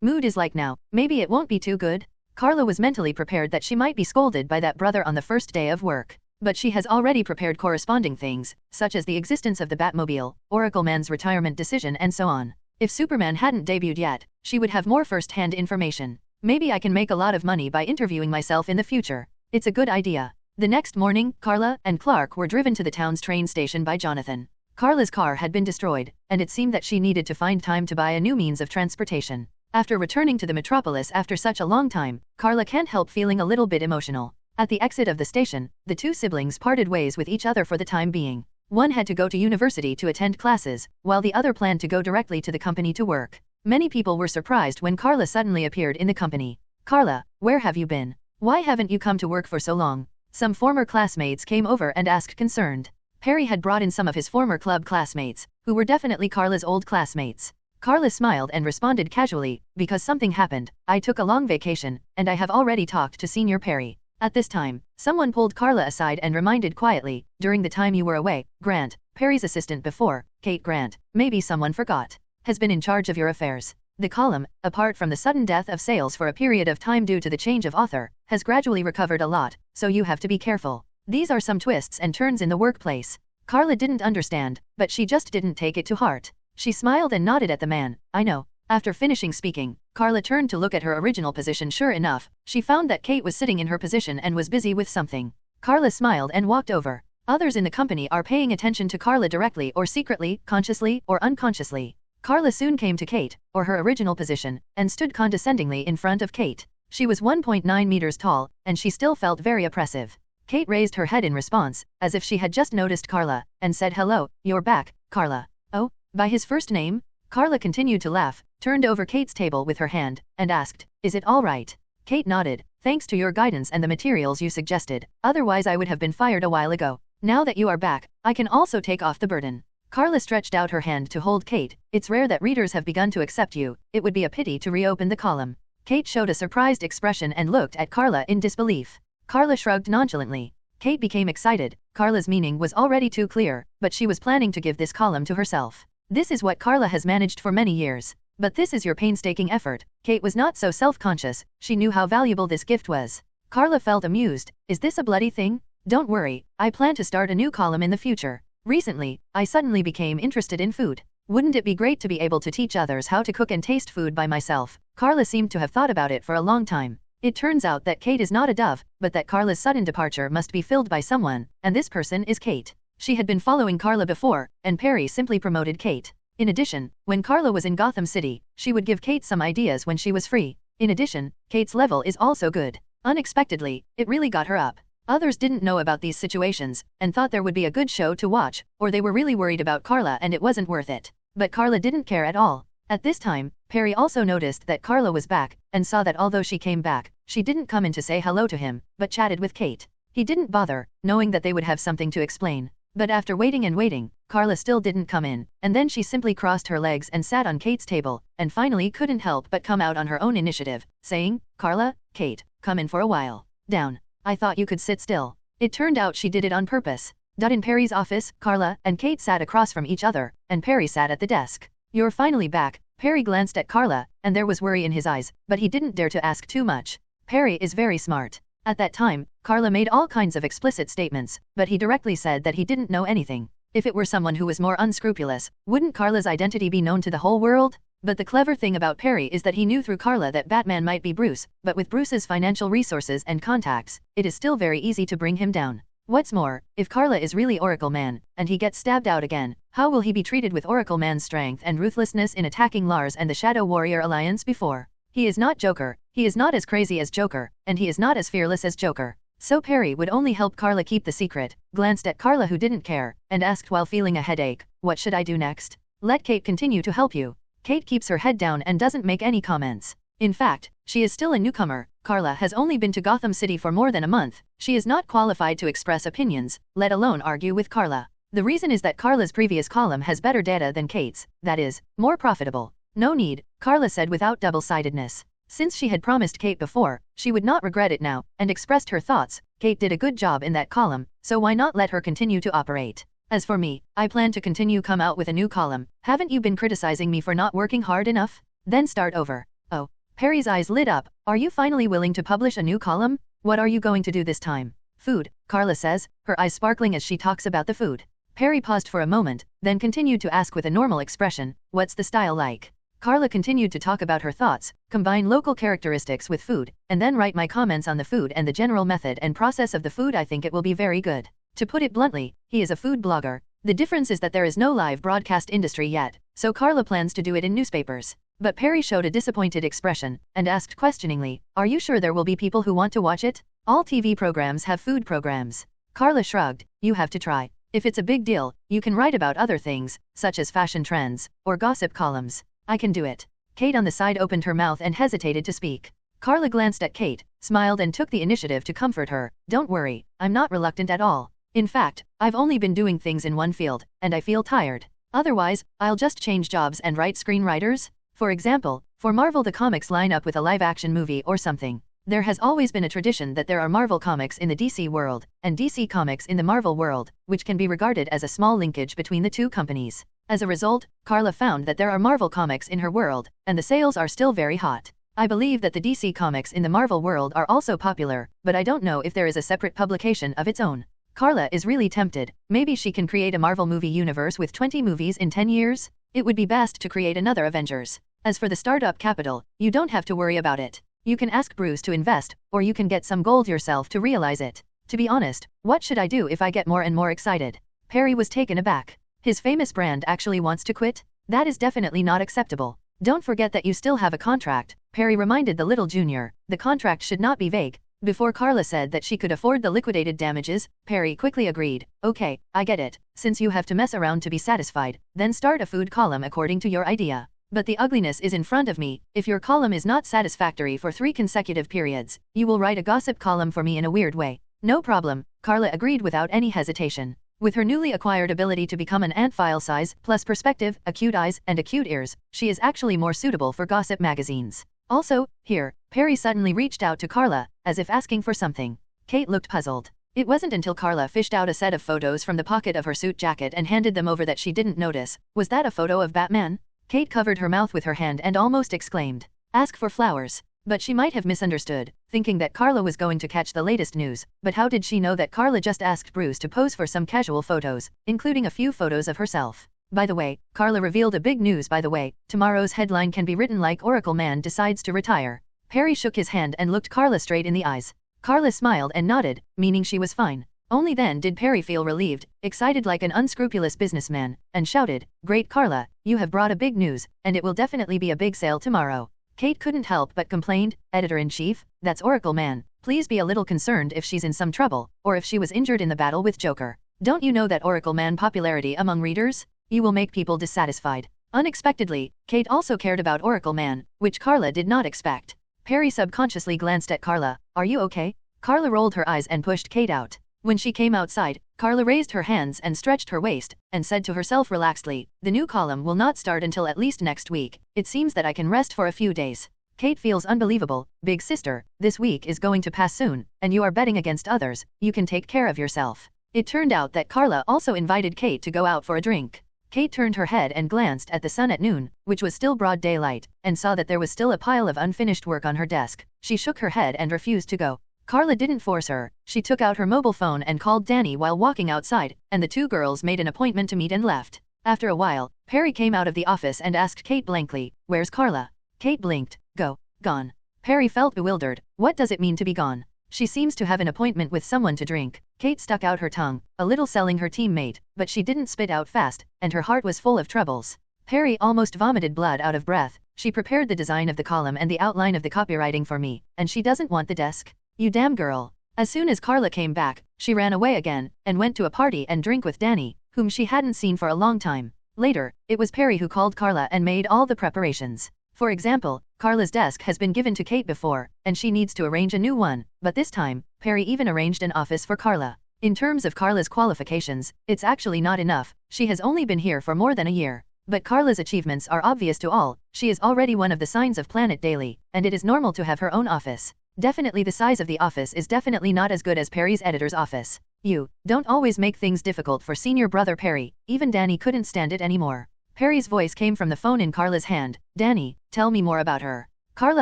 mood is like now. Maybe it won't be too good. Karla was mentally prepared that she might be scolded by that brother on the first day of work. But she has already prepared corresponding things, such as the existence of the Batmobile, Oracle Man's retirement decision and so on. If Superman hadn't debuted yet, she would have more first-hand information. Maybe I can make a lot of money by interviewing myself in the future. It's a good idea. The next morning, Karla and Clark were driven to the town's train station by Jonathan. Karla's car had been destroyed, and it seemed that she needed to find time to buy a new means of transportation. After returning to the metropolis after such a long time, Karla can't help feeling a little bit emotional. At the exit of the station, the two siblings parted ways with each other for the time being. One had to go to university to attend classes, while the other planned to go directly to the company to work. Many people were surprised when Karla suddenly appeared in the company. Karla, where have you been? Why haven't you come to work for so long? Some former classmates came over and asked concerned. Perry had brought in some of his former club classmates, who were definitely Karla's old classmates. Karla smiled and responded casually, because something happened. I took a long vacation, and I have already talked to Senior Perry. At this time, someone pulled Karla aside and reminded quietly, during the time you were away, Grant, Perry's assistant before, Kate Grant, maybe someone forgot, has been in charge of your affairs. The column, apart from the sudden death of sales for a period of time due to the change of author, has gradually recovered a lot, so you have to be careful. These are some twists and turns in the workplace. Karla didn't understand, but she just didn't take it to heart. She smiled and nodded at the man. I know. After finishing speaking, Karla turned to look at her original position. Sure enough, she found that Kate was sitting in her position and was busy with something. Karla smiled and walked over. Others in the company are paying attention to Karla directly or secretly, consciously or unconsciously. Karla soon came to Kate, or her original position, and stood condescendingly in front of Kate. She was 1.9 meters tall, and she still felt very oppressive. Kate raised her head in response, as if she had just noticed Karla, and said, hello, you're back, Karla. Oh, by his first name? Karla continued to laugh, turned over Kate's table with her hand, and asked, is it all right? Kate nodded, thanks to your guidance and the materials you suggested, otherwise I would have been fired a while ago. Now that you are back, I can also take off the burden. Karla stretched out her hand to hold Kate. It's rare that readers have begun to accept you, it would be a pity to reopen the column. Kate showed a surprised expression and looked at Karla in disbelief. Karla shrugged nonchalantly. Kate became excited. Karla's meaning was already too clear, but she was planning to give this column to herself. This is what Karla has managed for many years. But this is your painstaking effort. Kate was not so self-conscious, she knew how valuable this gift was. Karla felt amused. Is this a bloody thing? Don't worry, I plan to start a new column in the future. Recently, I suddenly became interested in food. Wouldn't it be great to be able to teach others how to cook and taste food by myself? Karla seemed to have thought about it for a long time. It turns out that Kate is not a dove, but that Karla's sudden departure must be filled by someone, and this person is Kate. She had been following Karla before, and Perry simply promoted Kate. In addition, when Karla was in Gotham City, she would give Kate some ideas when she was free. In addition, Kate's level is also good. Unexpectedly, it really got her up. Others didn't know about these situations, and thought there would be a good show to watch, or they were really worried about Karla and it wasn't worth it. But Karla didn't care at all. At this time, Perry also noticed that Karla was back, and saw that although she came back, she didn't come in to say hello to him, but chatted with Kate. He didn't bother, knowing that they would have something to explain. But after waiting and waiting, Karla still didn't come in, and then she simply crossed her legs and sat on Kate's table, and finally couldn't help but come out on her own initiative, saying, Karla, Kate, come in for a while. Down. I thought you could sit still. It turned out she did it on purpose. In Perry's office, Karla and Kate sat across from each other, and Perry sat at the desk. You're finally back. Perry glanced at Karla, and there was worry in his eyes, but he didn't dare to ask too much. Perry is very smart. At that time, Karla made all kinds of explicit statements, but he directly said that he didn't know anything. If it were someone who was more unscrupulous, wouldn't Karla's identity be known to the whole world? But the clever thing about Perry is that he knew through Karla that Batman might be Bruce, but with Bruce's financial resources and contacts, it is still very easy to bring him down. What's more, if Karla is really Oracle Man, and he gets stabbed out again, how will he be treated with Oracle Man's strength and ruthlessness in attacking Lars and the Shadow Warrior Alliance before? He is not Joker, he is not as crazy as Joker, and he is not as fearless as Joker. So Perry would only help Karla keep the secret, glanced at Karla who didn't care, and asked while feeling a headache, what should I do next? Let Kate continue to help you. Kate keeps her head down and doesn't make any comments. In fact, she is still a newcomer. Karla has only been to Gotham City for more than a month. She is not qualified to express opinions, let alone argue with Karla. The reason is that Karla's previous column has better data than Kate's, that is, more profitable. No need, Karla said without double-sidedness. Since she had promised Kate before, she would not regret it now, and expressed her thoughts. Kate did a good job in that column, so why not let her continue to operate? As for me, I plan to continue come out with a new column. Haven't you been criticizing me for not working hard enough? Then start over. Oh. Perry's eyes lit up. Are you finally willing to publish a new column? What are you going to do this time? Food, Karla says, her eyes sparkling as she talks about the food. Perry paused for a moment, then continued to ask with a normal expression, what's the style like? Karla continued to talk about her thoughts, combine local characteristics with food, and then write my comments on the food and the general method and process of the food. I think it will be very good. To put it bluntly, he is a food blogger. The difference is that there is no live broadcast industry yet, so Karla plans to do it in newspapers. But Perry showed a disappointed expression, and asked questioningly, are you sure there will be people who want to watch it? All TV programs have food programs. Karla shrugged, you have to try. If it's a big deal, you can write about other things, such as fashion trends, or gossip columns. I can do it. Kate on the side opened her mouth and hesitated to speak. Karla glanced at Kate, smiled and took the initiative to comfort her. Don't worry, I'm not reluctant at all. In fact, I've only been doing things in one field, and I feel tired. Otherwise, I'll just change jobs and write screenwriters. For example, for Marvel the comics line up with a live-action movie or something. There has always been a tradition that there are Marvel comics in the DC world, and DC comics in the Marvel world, which can be regarded as a small linkage between the two companies. As a result, Karla found that there are Marvel comics in her world, and the sales are still very hot. I believe that the DC comics in the Marvel world are also popular, but I don't know if there is a separate publication of its own. Karla is really tempted. Maybe she can create a Marvel movie universe with 20 movies in 10 years? It would be best to create another Avengers. As for the startup capital, you don't have to worry about it. You can ask Bruce to invest, or you can get some gold yourself to realize it. To be honest, what should I do if I get more and more excited? Perry was taken aback. His famous brand actually wants to quit? That is definitely not acceptable. Don't forget that you still have a contract, Perry reminded the little junior. The contract should not be vague. Before Karla said that she could afford the liquidated damages, Perry quickly agreed. Okay, I get it. Since you have to mess around to be satisfied, then start a food column according to your idea. But the ugliness is in front of me. If your column is not satisfactory for 3 consecutive periods, you will write a gossip column for me in a weird way. No problem, Karla agreed without any hesitation. With her newly acquired ability to become an ant file size, plus perspective, acute eyes, and acute ears, she is actually more suitable for gossip magazines. Also, here, Perry suddenly reached out to Karla, as if asking for something. Kate looked puzzled. It wasn't until Karla fished out a set of photos from the pocket of her suit jacket and handed them over that she didn't notice. Was that a photo of Batman? Kate covered her mouth with her hand and almost exclaimed, "Ask for flowers." But she might have misunderstood, thinking that Karla was going to catch the latest news. But how did she know that Karla just asked Bruce to pose for some casual photos, including a few photos of herself? By the way, Karla revealed a big news by the way. Tomorrow's headline can be written like Oracle Man decides to retire. Perry shook his hand and looked Karla straight in the eyes. Karla smiled and nodded, meaning she was fine. Only then did Perry feel relieved, excited like an unscrupulous businessman, and shouted, "Great Karla, you have brought a big news, and it will definitely be a big sale tomorrow." Kate couldn't help but complained, "Editor-in-chief, that's Oracle Man. Please be a little concerned if she's in some trouble, or if she was injured in the battle with Joker. Don't you know that Oracle Man popularity among readers? You will make people dissatisfied." Unexpectedly, Kate also cared about Oracle Man, which Karla did not expect. Perry subconsciously glanced at Karla. "Are you okay?" Karla rolled her eyes and pushed Kate out. When she came outside, Karla raised her hands and stretched her waist, and said to herself relaxedly, "The new column will not start until at least next week. It seems that I can rest for a few days." Kate feels unbelievable. "Big sister, this week is going to pass soon, and you are betting against others. You can take care of yourself." It turned out that Karla also invited Kate to go out for a drink. Kate turned her head and glanced at the sun at noon, which was still broad daylight, and saw that there was still a pile of unfinished work on her desk. She shook her head and refused to go. Karla didn't force her. She took out her mobile phone and called Danny while walking outside, and the two girls made an appointment to meet and left. After a while, Perry came out of the office and asked Kate blankly, "Where's Karla?" Kate blinked. Gone. Perry felt bewildered. What does it mean to be gone? She seems to have an appointment with someone to drink. Kate stuck out her tongue, a little selling her teammate, but she didn't spit out fast, and her heart was full of troubles. Perry almost vomited blood out of breath. "She prepared the design of the column and the outline of the copywriting for me, and she doesn't want the desk? You damn girl." As soon as Karla came back, she ran away again, and went to a party and drink with Danny, whom she hadn't seen for a long time. Later, it was Perry who called Karla and made all the preparations. For example, Karla's desk has been given to Kate before, and she needs to arrange a new one, but this time, Perry even arranged an office for Karla. In terms of Karla's qualifications, it's actually not enough. She has only been here for more than a year. But Karla's achievements are obvious to all. She is already one of the signs of Planet Daily, and it is normal to have her own office. Definitely the size of the office is definitely not as good as Perry's editor's office. "You don't always make things difficult for senior brother Perry." Even Danny couldn't stand it anymore. Perry's voice came from the phone in Karla's hand. "Danny, tell me more about her." Karla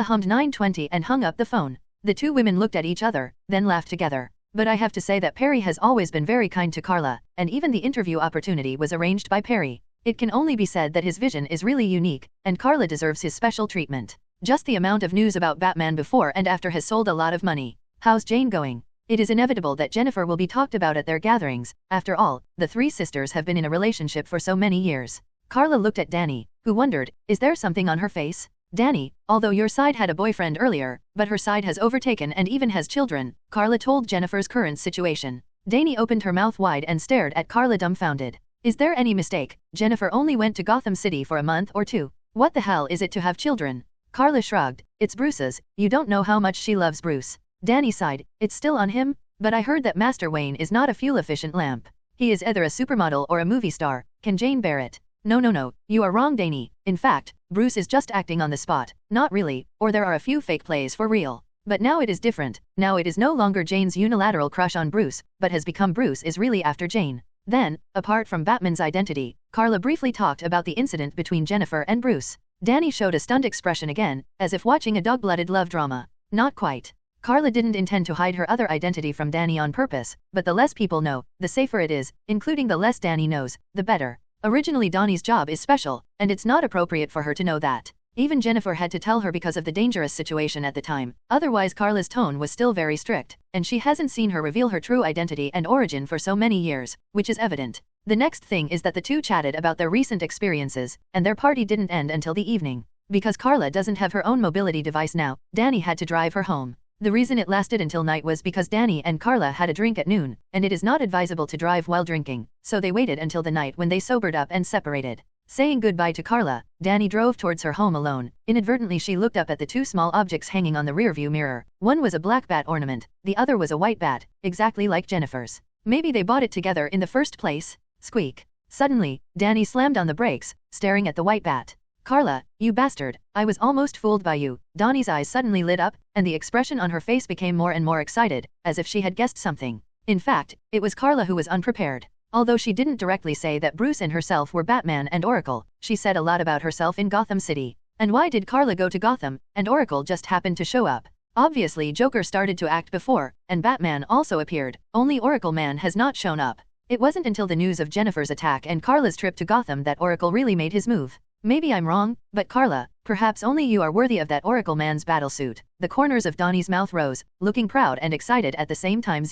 hummed 920 and hung up the phone. The two women looked at each other, then laughed together. "But I have to say that Perry has always been very kind to Karla, and even the interview opportunity was arranged by Perry. It can only be said that his vision is really unique, and Karla deserves his special treatment. Just the amount of news about Batman before and after has sold a lot of money. How's Jane going?" It is inevitable that Jennifer will be talked about at their gatherings. After all, the three sisters have been in a relationship for so many years. Karla looked at Danny, who wondered, is there something on her face? "Danny, although your side had a boyfriend earlier, but her side has overtaken and even has children," Karla told Jennifer's current situation. Danny opened her mouth wide and stared at Karla dumbfounded. Is there any mistake? Jennifer only went to Gotham City for a month or two. What the hell is it to have children? Karla shrugged. It's Bruce's. You don't know how much she loves Bruce. Danny sighed. It's still on him? But I heard that Master Wayne is not a fuel-efficient lamp. He is either a supermodel or a movie star. Can Jane bear it? No, you are wrong, Danny. In fact, Bruce is just acting on the spot. Not really, or there are a few fake plays for real. But now it is different. Now it is no longer Jane's unilateral crush on Bruce, but has become Bruce is really after Jane. Then, apart from Batman's identity, Karla briefly talked about the incident between Jennifer and Bruce. Danny showed a stunned expression again, as if watching a dog-blooded love drama. Not quite. Karla didn't intend to hide her other identity from Danny on purpose, but the less people know, the safer it is, including the less Danny knows, the better. Originally Donnie's job is special, and it's not appropriate for her to know that. Even Jennifer had to tell her because of the dangerous situation at the time, otherwise Karla's tone was still very strict, and she hasn't seen her reveal her true identity and origin for so many years, which is evident. The next thing is that the two chatted about their recent experiences, and their party didn't end until the evening. Because Karla doesn't have her own mobility device now, Danny had to drive her home. The reason it lasted until night was because Danny and Karla had a drink at noon, and it is not advisable to drive while drinking, so they waited until the night when they sobered up and separated. Saying goodbye to Karla, Danny drove towards her home alone. Inadvertently she looked up at the two small objects hanging on the rearview mirror. One was a black bat ornament, the other was a white bat, exactly like Jennifer's. Maybe they bought it together in the first place? Squeak. Suddenly, Danny slammed on the brakes, staring at the white bat. Karla, you bastard, I was almost fooled by you. Donnie's eyes suddenly lit up, and the expression on her face became more and more excited, as if she had guessed something. In fact, it was Karla who was unprepared. Although she didn't directly say that Bruce and herself were Batman and Oracle, she said a lot about herself in Gotham City. And why did Karla go to Gotham, and Oracle just happened to show up? Obviously Joker started to act before, and Batman also appeared, only Oracle Man has not shown up. It wasn't until the news of Jennifer's attack and Karla's trip to Gotham that Oracle really made his move. Maybe I'm wrong, but Karla, perhaps only you are worthy of that Oracle Man's battlesuit. The corners of Donnie's mouth rose, looking proud and excited at the same time.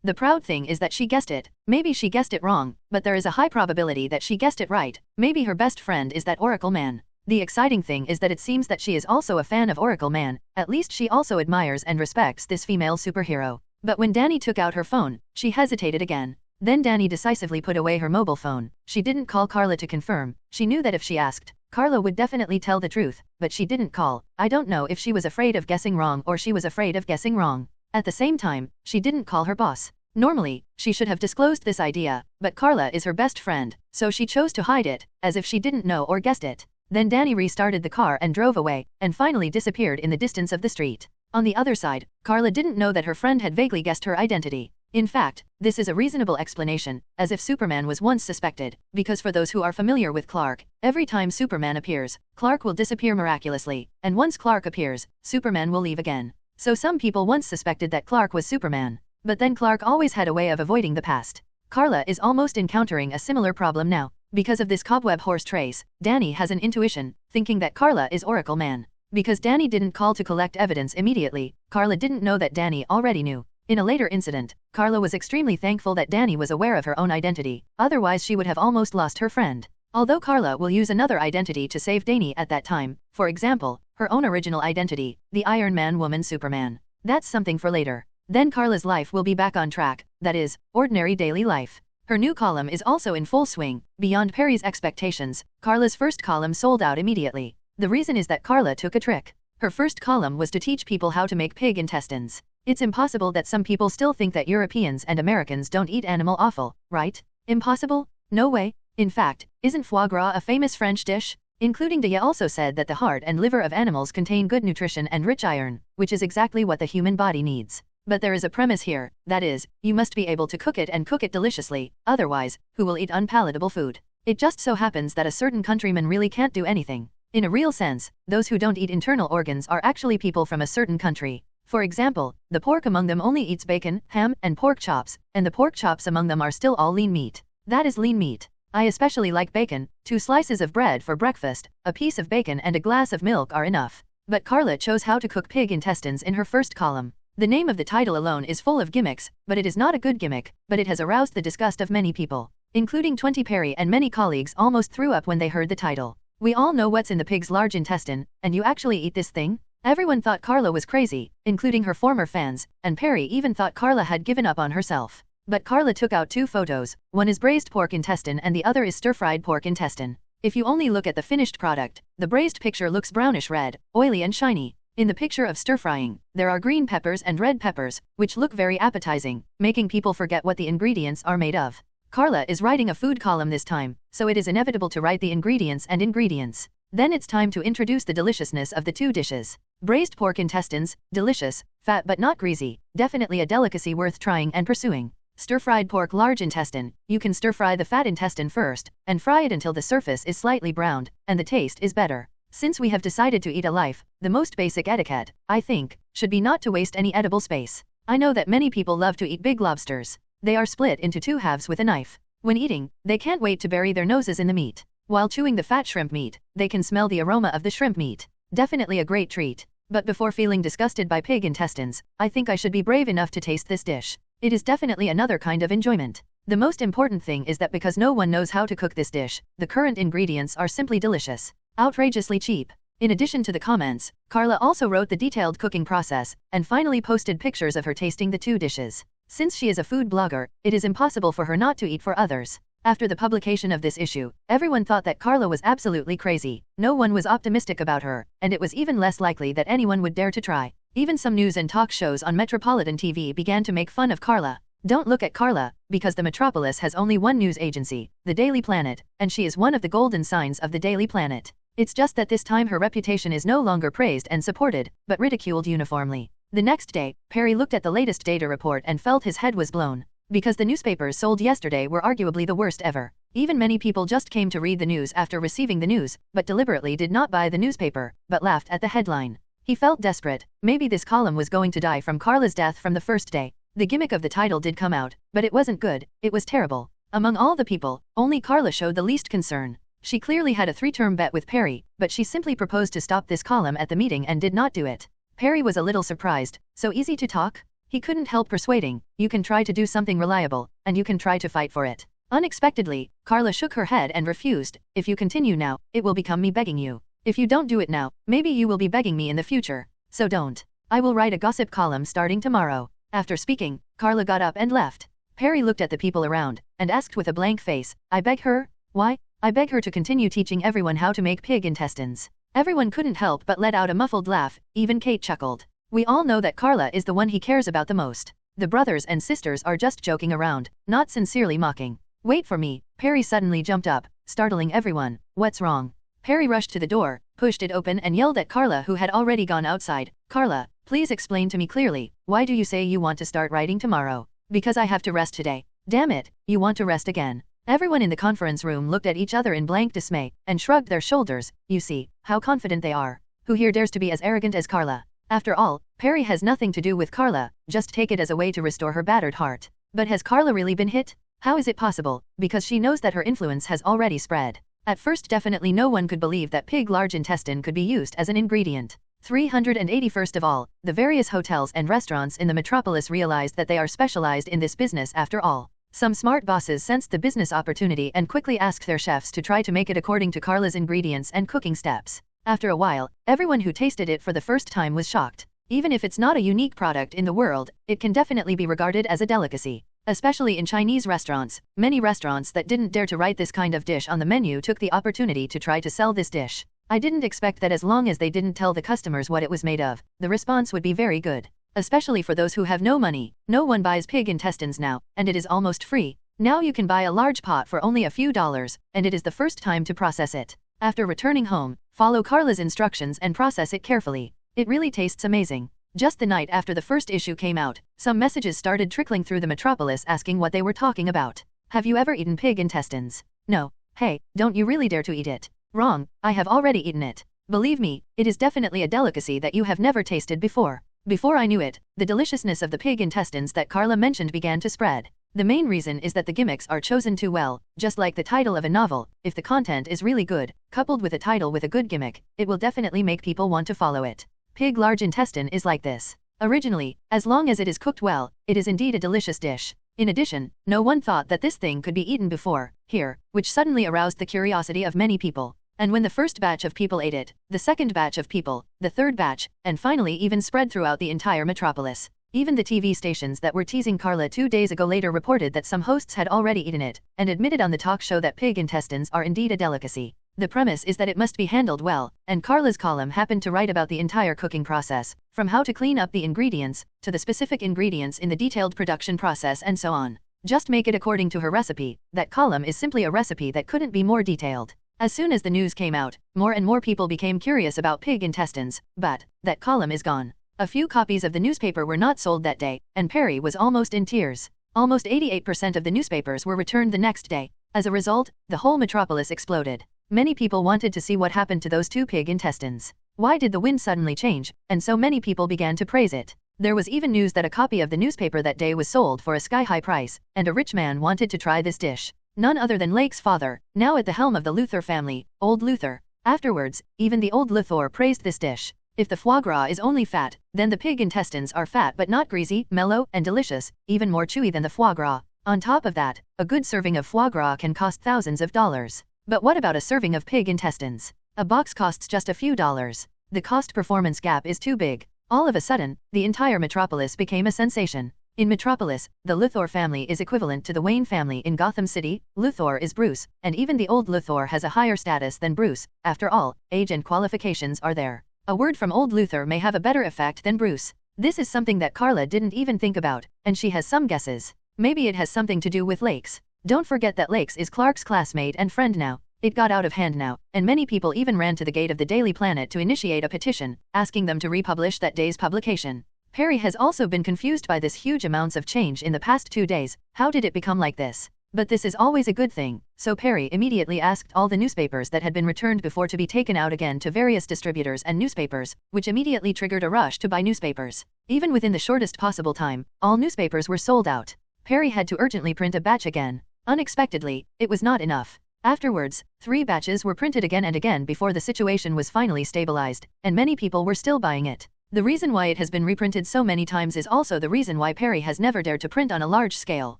The proud thing is that she guessed it. Maybe she guessed it wrong, but there is a high probability that she guessed it right. Maybe her best friend is that Oracle Man. The exciting thing is that it seems that she is also a fan of Oracle Man, at least she also admires and respects this female superhero. But when Danny took out her phone, she hesitated again. Then Danny decisively put away her mobile phone. She didn't call Karla to confirm. She knew that if she asked, Karla would definitely tell the truth, but she didn't call. I don't know if she was afraid of guessing wrong or she was afraid of guessing wrong. At the same time, she didn't call her boss. Normally, she should have disclosed this idea, but Karla is her best friend, so she chose to hide it, as if she didn't know or guessed it. Then Danny restarted the car and drove away, and finally disappeared in the distance of the street. On the other side, Karla didn't know that her friend had vaguely guessed her identity. In fact, this is a reasonable explanation, as if Superman was once suspected, because for those who are familiar with Clark, every time Superman appears, Clark will disappear miraculously, and once Clark appears, Superman will leave again. So some people once suspected that Clark was Superman. But then Clark always had a way of avoiding the past. Karla is almost encountering a similar problem now. Because of this cobweb horse trace, Danny has an intuition, thinking that Karla is Oracle Man. Because Danny didn't call to collect evidence immediately, Karla didn't know that Danny already knew. In a later incident, Karla was extremely thankful that Danny was aware of her own identity, otherwise she would have almost lost her friend. Although Karla will use another identity to save Danny at that time, for example, her own original identity, the Iron Man Woman Superman. That's something for later. Then Karla's life will be back on track, that is, ordinary daily life. Her new column is also in full swing. Beyond Perry's expectations, Karla's first column sold out immediately. The reason is that Karla took a trick. Her first column was to teach people how to make pig intestines. It's impossible that some people still think that Europeans and Americans don't eat animal offal, right? Impossible? No way. In fact, isn't foie gras a famous French dish? Including Dia also said that the heart and liver of animals contain good nutrition and rich iron, which is exactly what the human body needs. But there is a premise here, that is, you must be able to cook it and cook it deliciously, otherwise, who will eat unpalatable food? It just so happens that a certain countryman really can't do anything. In a real sense, those who don't eat internal organs are actually people from a certain country. For example, the pork among them only eats bacon, ham, and pork chops, and the pork chops among them are still all lean meat. That is lean meat. I especially like bacon. 2 slices of bread for breakfast, a piece of bacon and a glass of milk are enough. But Karla chose how to cook pig intestines in her first column. The name of the title alone is full of gimmicks, but it is not a good gimmick, but it has aroused the disgust of many people. Including 20 Perry and many colleagues almost threw up when they heard the title. We all know what's in the pig's large intestine, and you actually eat this thing? Everyone thought Karla was crazy, including her former fans, and Perry even thought Karla had given up on herself. But Karla took out 2 photos, one is braised pork intestine and the other is stir-fried pork intestine. If you only look at the finished product, the braised picture looks brownish-red, oily and shiny. In the picture of stir-frying, there are green peppers and red peppers, which look very appetizing, making people forget what the ingredients are made of. Karla is writing a food column this time, so it is inevitable to write the ingredients and ingredients. Then it's time to introduce the deliciousness of the 2 dishes. Braised pork intestines, delicious, fat but not greasy, definitely a delicacy worth trying and pursuing. Stir-fried pork large intestine, you can stir-fry the fat intestine first, and fry it until the surface is slightly browned, and the taste is better. Since we have decided to eat alive, the most basic etiquette, I think, should be not to waste any edible space. I know that many people love to eat big lobsters. They are split into 2 halves with a knife. When eating, they can't wait to bury their noses in the meat. While chewing the fat shrimp meat, they can smell the aroma of the shrimp meat. Definitely a great treat. But before feeling disgusted by pig intestines, I think I should be brave enough to taste this dish. It is definitely another kind of enjoyment. The most important thing is that because no one knows how to cook this dish, the current ingredients are simply delicious. Outrageously cheap. In addition to the comments, Karla also wrote the detailed cooking process, and finally posted pictures of her tasting the 2 dishes. Since she is a food blogger, it is impossible for her not to eat for others. After the publication of this issue, everyone thought that Karla was absolutely crazy. No one was optimistic about her, and it was even less likely that anyone would dare to try. Even some news and talk shows on Metropolitan TV began to make fun of Karla. Don't look at Karla, because the Metropolis has only one news agency, the Daily Planet, and she is one of the golden signs of the Daily Planet. It's just that this time her reputation is no longer praised and supported, but ridiculed uniformly. The next day, Perry looked at the latest data report and felt his head was blown. Because the newspapers sold yesterday were arguably the worst ever. Even many people just came to read the news after receiving the news, but deliberately did not buy the newspaper, but laughed at the headline. He felt desperate. Maybe this column was going to die from Karla's death from the first day. The gimmick of the title did come out, but it wasn't good, it was terrible. Among all the people, only Karla showed the least concern. She clearly had a 3-term bet with Perry, but she simply proposed to stop this column at the meeting and did not do it. Perry was a little surprised. So easy to talk? He couldn't help persuading. You can try to do something reliable, and you can try to fight for it. Unexpectedly, Karla shook her head and refused. If you continue now, it will become me begging you. If you don't do it now, maybe you will be begging me in the future. So don't. I will write a gossip column starting tomorrow. After speaking, Karla got up and left. Perry looked at the people around, and asked with a blank face, I beg her? Why? I beg her to continue teaching everyone how to make pig intestines. Everyone couldn't help but let out a muffled laugh, even Kate chuckled. We all know that Karla is the one he cares about the most. The brothers and sisters are just joking around, not sincerely mocking. Wait for me, Perry suddenly jumped up, startling everyone. What's wrong? Perry rushed to the door, pushed it open and yelled at Karla who had already gone outside. Karla, please explain to me clearly, why do you say you want to start writing tomorrow? Because I have to rest today. Damn it, you want to rest again. Everyone in the conference room looked at each other in blank dismay, and shrugged their shoulders. You see, how confident they are. Who here dares to be as arrogant as Karla? After all, Perry has nothing to do with Karla, just take it as a way to restore her battered heart. But has Karla really been hit? How is it possible? Because she knows that her influence has already spread. At first definitely no one could believe that pig large intestine could be used as an ingredient. 381st of all, the various hotels and restaurants in the metropolis realized that they are specialized in this business after all. Some smart bosses sensed the business opportunity and quickly asked their chefs to try to make it according to Karla's ingredients and cooking steps. After a while, everyone who tasted it for the first time was shocked. Even if it's not a unique product in the world, it can definitely be regarded as a delicacy. Especially in Chinese restaurants, many restaurants that didn't dare to write this kind of dish on the menu took the opportunity to try to sell this dish. I didn't expect that as long as they didn't tell the customers what it was made of, the response would be very good. Especially for those who have no money. No one buys pig intestines now, and it is almost free. Now you can buy a large pot for only a few dollars, and it is the first time to process it. After returning home, follow Karla's instructions and process it carefully. It really tastes amazing. Just the night after the first issue came out, some messages started trickling through the metropolis asking what they were talking about. Have you ever eaten pig intestines? No. Hey, don't you really dare to eat it? Wrong, I have already eaten it. Believe me, it is definitely a delicacy that you have never tasted before. Before I knew it, the deliciousness of the pig intestines that Karla mentioned began to spread. The main reason is that the gimmicks are chosen too well, just like the title of a novel. If the content is really good, coupled with a title with a good gimmick, it will definitely make people want to follow it. Pig large intestine is like this. Originally, as long as it is cooked well, it is indeed a delicious dish. In addition, no one thought that this thing could be eaten before, here, which suddenly aroused the curiosity of many people. And when the first batch of people ate it, the second batch of people, the third batch, and finally even spread throughout the entire metropolis. Even the TV stations that were teasing Karla 2 days ago later reported that some hosts had already eaten it, and admitted on the talk show that pig intestines are indeed a delicacy. The premise is that it must be handled well, and Karla's column happened to write about the entire cooking process, from how to clean up the ingredients, to the specific ingredients in the detailed production process and so on. Just make it according to her recipe. That column is simply a recipe that couldn't be more detailed. As soon as the news came out, more and more people became curious about pig intestines, but that column is gone. A few copies of the newspaper were not sold that day, and Perry was almost in tears. Almost 88% of the newspapers were returned the next day. As a result, the whole metropolis exploded. Many people wanted to see what happened to those 2 pig intestines. Why did the wind suddenly change, and so many people began to praise it? There was even news that a copy of the newspaper that day was sold for a sky-high price, and a rich man wanted to try this dish. None other than Lake's father, now at the helm of the Luthor family, old Luthor. Afterwards, even the old Luthor praised this dish. If the foie gras is only fat, then the pig intestines are fat but not greasy, mellow, and delicious, even more chewy than the foie gras. On top of that, a good serving of foie gras can cost thousands of dollars. But what about a serving of pig intestines? A box costs just a few dollars. The cost-performance gap is too big. All of a sudden, the entire metropolis became a sensation. In Metropolis, the Luthor family is equivalent to the Wayne family in Gotham City. Luthor is Bruce, and even the old Luthor has a higher status than Bruce. After all, age and qualifications are there. A word from old Luthor may have a better effect than Bruce. This is something that Karla didn't even think about, and she has some guesses. Maybe it has something to do with Lakes. Don't forget that Lakes is Clark's classmate and friend now. It got out of hand now, and many people even ran to the gate of the Daily Planet to initiate a petition, asking them to republish that day's publication. Perry has also been confused by this huge amounts of change in the past 2 days. How did it become like this? But this is always a good thing, so Perry immediately asked all the newspapers that had been returned before to be taken out again to various distributors and newspapers, which immediately triggered a rush to buy newspapers. Even within the shortest possible time, all newspapers were sold out. Perry had to urgently print a batch again. Unexpectedly, it was not enough. Afterwards, 3 batches were printed again and again before the situation was finally stabilized, and many people were still buying it. The reason why it has been reprinted so many times is also the reason why Perry has never dared to print on a large scale.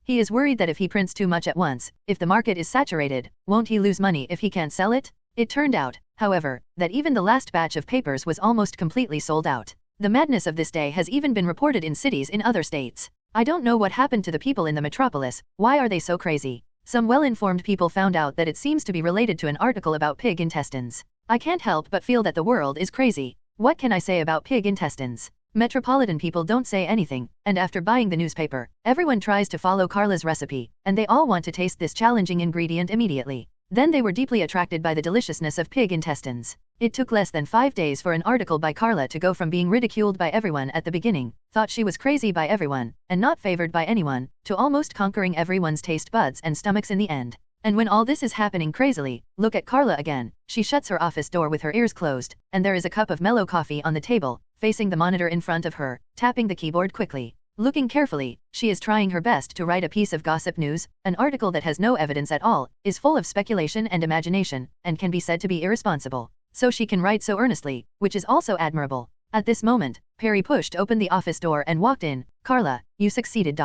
He is worried that if he prints too much at once, if the market is saturated, won't he lose money if he can't sell it? It turned out, however, that even the last batch of papers was almost completely sold out. The madness of this day has even been reported in cities in other states. I don't know what happened to the people in the metropolis. Why are they so crazy? Some well-informed people found out that it seems to be related to an article about pig intestines. I can't help but feel that the world is crazy. What can I say about pig intestines? Metropolitan people don't say anything, and after buying the newspaper, everyone tries to follow Karla's recipe, and they all want to taste this challenging ingredient immediately. Then they were deeply attracted by the deliciousness of pig intestines. It took less than 5 days for an article by Karla to go from being ridiculed by everyone at the beginning, thought she was crazy by everyone, and not favored by anyone, to almost conquering everyone's taste buds and stomachs in the end. And when all this is happening crazily, look at Karla again. She shuts her office door with her ears closed, and there is a cup of mellow coffee on the table, facing the monitor in front of her, tapping the keyboard quickly. Looking carefully, she is trying her best to write a piece of gossip news. An article that has no evidence at all, is full of speculation and imagination, and can be said to be irresponsible. So she can write so earnestly, which is also admirable. At this moment, Perry pushed open the office door and walked in. Karla, you succeeded.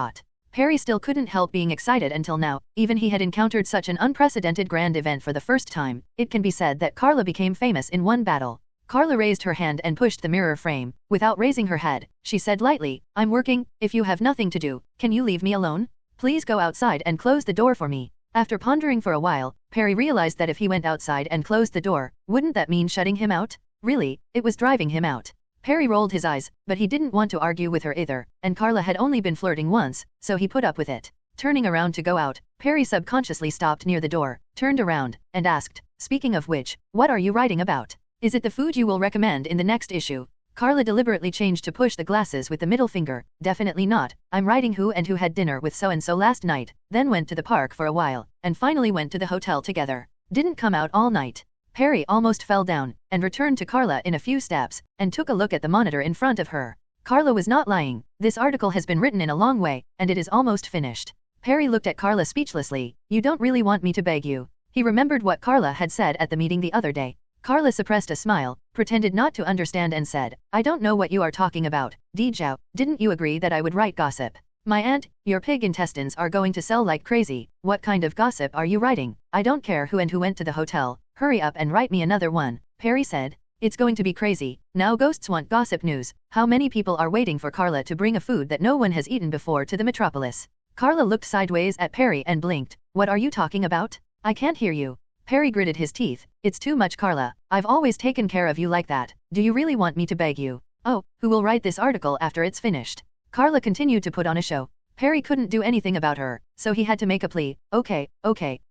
Perry still couldn't help being excited until now, even he had encountered such an unprecedented grand event for the first time. It can be said that Karla became famous in one battle. Karla raised her hand and pushed the mirror frame. Without raising her head, she said lightly, I'm working. If you have nothing to do, can you leave me alone? Please go outside and close the door for me. After pondering for a while, Perry realized that if he went outside and closed the door, wouldn't that mean shutting him out? Really, it was driving him out. Perry rolled his eyes, but he didn't want to argue with her either, and Karla had only been flirting once, so he put up with it. Turning around to go out, Perry subconsciously stopped near the door, turned around, and asked, speaking of which, what are you writing about? Is it the food you will recommend in the next issue? Karla deliberately changed to push the glasses with the middle finger. Definitely not. I'm writing who and who had dinner with so-and-so last night, then went to the park for a while, and finally went to the hotel together. Didn't come out all night. Perry almost fell down, and returned to Karla in a few steps, and took a look at the monitor in front of her. Karla was not lying. This article has been written in a long way, and it is almost finished. Perry looked at Karla speechlessly. You don't really want me to beg you. He remembered what Karla had said at the meeting the other day. Karla suppressed a smile, pretended not to understand and said, I don't know what you are talking about. Zhao, didn't you agree that I would write gossip? My aunt, your pig intestines are going to sell like crazy. What kind of gossip are you writing? I don't care who and who went to the hotel. Hurry up and write me another one, Perry said. It's going to be crazy. Now ghosts want gossip news. How many people are waiting for Karla to bring a food that no one has eaten before to the metropolis? Karla looked sideways at Perry and blinked. What are you talking about? I can't hear you. Perry gritted his teeth. It's too much, Karla. I've always taken care of you like that. Do you really want me to beg you? Oh, who will write this article after it's finished? Karla continued to put on a show. Perry couldn't do anything about her, so he had to make a plea. Okay,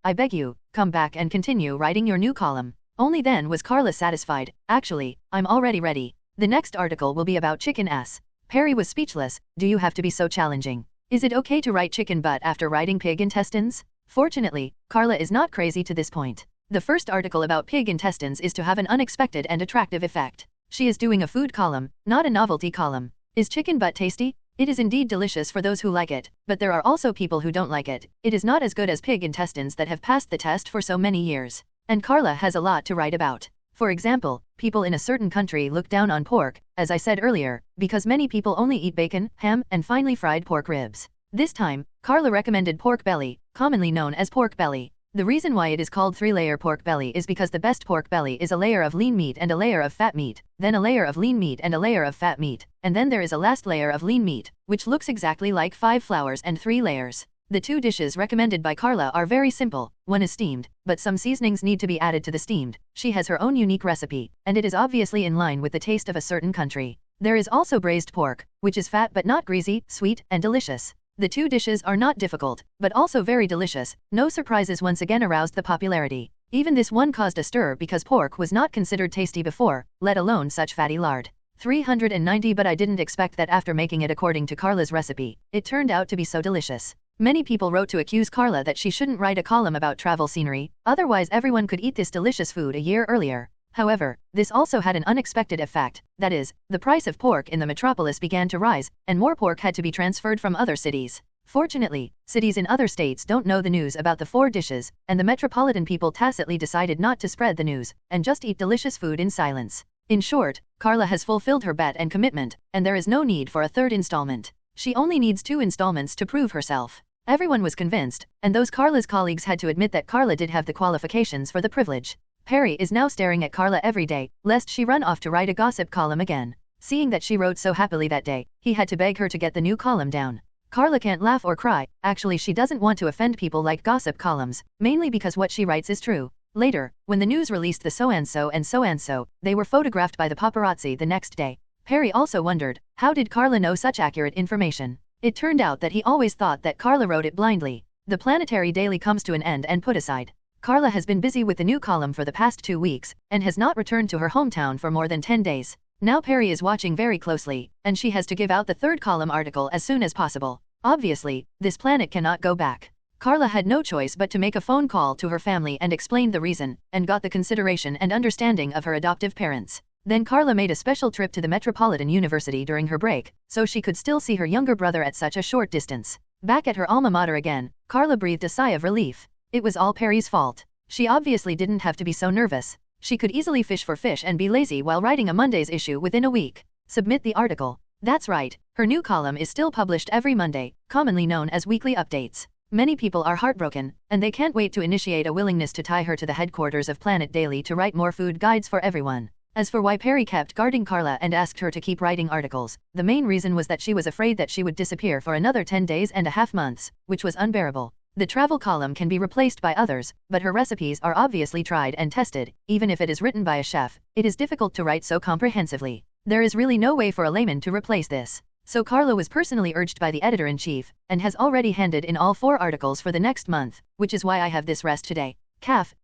I beg you, come back and continue writing your new column. Only then was Karla satisfied. Actually, I'm already ready. The next article will be about chicken ass. Perry was speechless. Do you have to be so challenging? Is it okay to write chicken butt after writing pig intestines? Fortunately, Karla is not crazy to this point. The first article about pig intestines is to have an unexpected and attractive effect. She is doing a food column, not a novelty column. Is chicken butt tasty? It is indeed delicious for those who like it, but there are also people who don't like it. It is not as good as pig intestines that have passed the test for so many years. And Karla has a lot to write about. For example, people in a certain country look down on pork, as I said earlier, because many people only eat bacon, ham, and finely fried pork ribs. This time, Karla recommended pork belly, commonly known as pork belly. The reason why it is called 3-layer pork belly is because the best pork belly is a layer of lean meat and a layer of fat meat, then a layer of lean meat and a layer of fat meat, and then there is a last layer of lean meat, which looks exactly like 5 flours and 3 layers. The 2 dishes recommended by Karla are very simple. One is steamed, but some seasonings need to be added to the steamed. She has her own unique recipe, and it is obviously in line with the taste of a certain country. There is also braised pork, which is fat but not greasy, sweet, and delicious. The 2 dishes are not difficult, but also very delicious. No surprises once again aroused the popularity. Even this one caused a stir because pork was not considered tasty before, let alone such fatty lard. 390 But I didn't expect that after making it according to Karla's recipe, it turned out to be so delicious. Many people wrote to accuse Karla that she shouldn't write a column about travel scenery, otherwise everyone could eat this delicious food a year earlier. However, this also had an unexpected effect, that is, the price of pork in the metropolis began to rise, and more pork had to be transferred from other cities. Fortunately, cities in other states don't know the news about the 4 dishes, and the metropolitan people tacitly decided not to spread the news, and just eat delicious food in silence. In short, Karla has fulfilled her bet and commitment, and there is no need for a 3rd installment. She only needs 2 installments to prove herself. Everyone was convinced, and those Karla's colleagues had to admit that Karla did have the qualifications for the privilege. Perry is now staring at Karla every day, lest she run off to write a gossip column again. Seeing that she wrote so happily that day, he had to beg her to get the new column down. Karla can't laugh or cry. Actually, she doesn't want to offend people like gossip columns, mainly because what she writes is true. Later, when the news released the so-and-so and so-and-so, they were photographed by the paparazzi the next day. Perry also wondered, how did Karla know such accurate information? It turned out that he always thought that Karla wrote it blindly. The planetary daily comes to an end and put aside. Karla has been busy with the new column for the past 2 weeks, and has not returned to her hometown for more than 10 days. Now Perry is watching very closely, and she has to give out the 3rd column article as soon as possible. Obviously, this planet cannot go back. Karla had no choice but to make a phone call to her family and explain the reason, and got the consideration and understanding of her adoptive parents. Then Karla made a special trip to the Metropolitan University during her break, so she could still see her younger brother at such a short distance. Back at her alma mater again, Karla breathed a sigh of relief. It was all Perry's fault. She obviously didn't have to be so nervous. She could easily fish for fish and be lazy while writing a Monday's issue within a week. Submit the article. That's right, her new column is still published every Monday, commonly known as weekly updates. Many people are heartbroken, and they can't wait to initiate a willingness to tie her to the headquarters of Planet Daily to write more food guides for everyone. As for why Perry kept guarding Karla and asked her to keep writing articles, the main reason was that she was afraid that she would disappear for another 10 days and a half months, which was unbearable. The travel column can be replaced by others, but her recipes are obviously tried and tested. Even if it is written by a chef, it is difficult to write so comprehensively. There is really no way for a layman to replace this. So Karla was personally urged by the editor-in-chief, and has already handed in all 4 articles for the next month, which is why I have this rest today.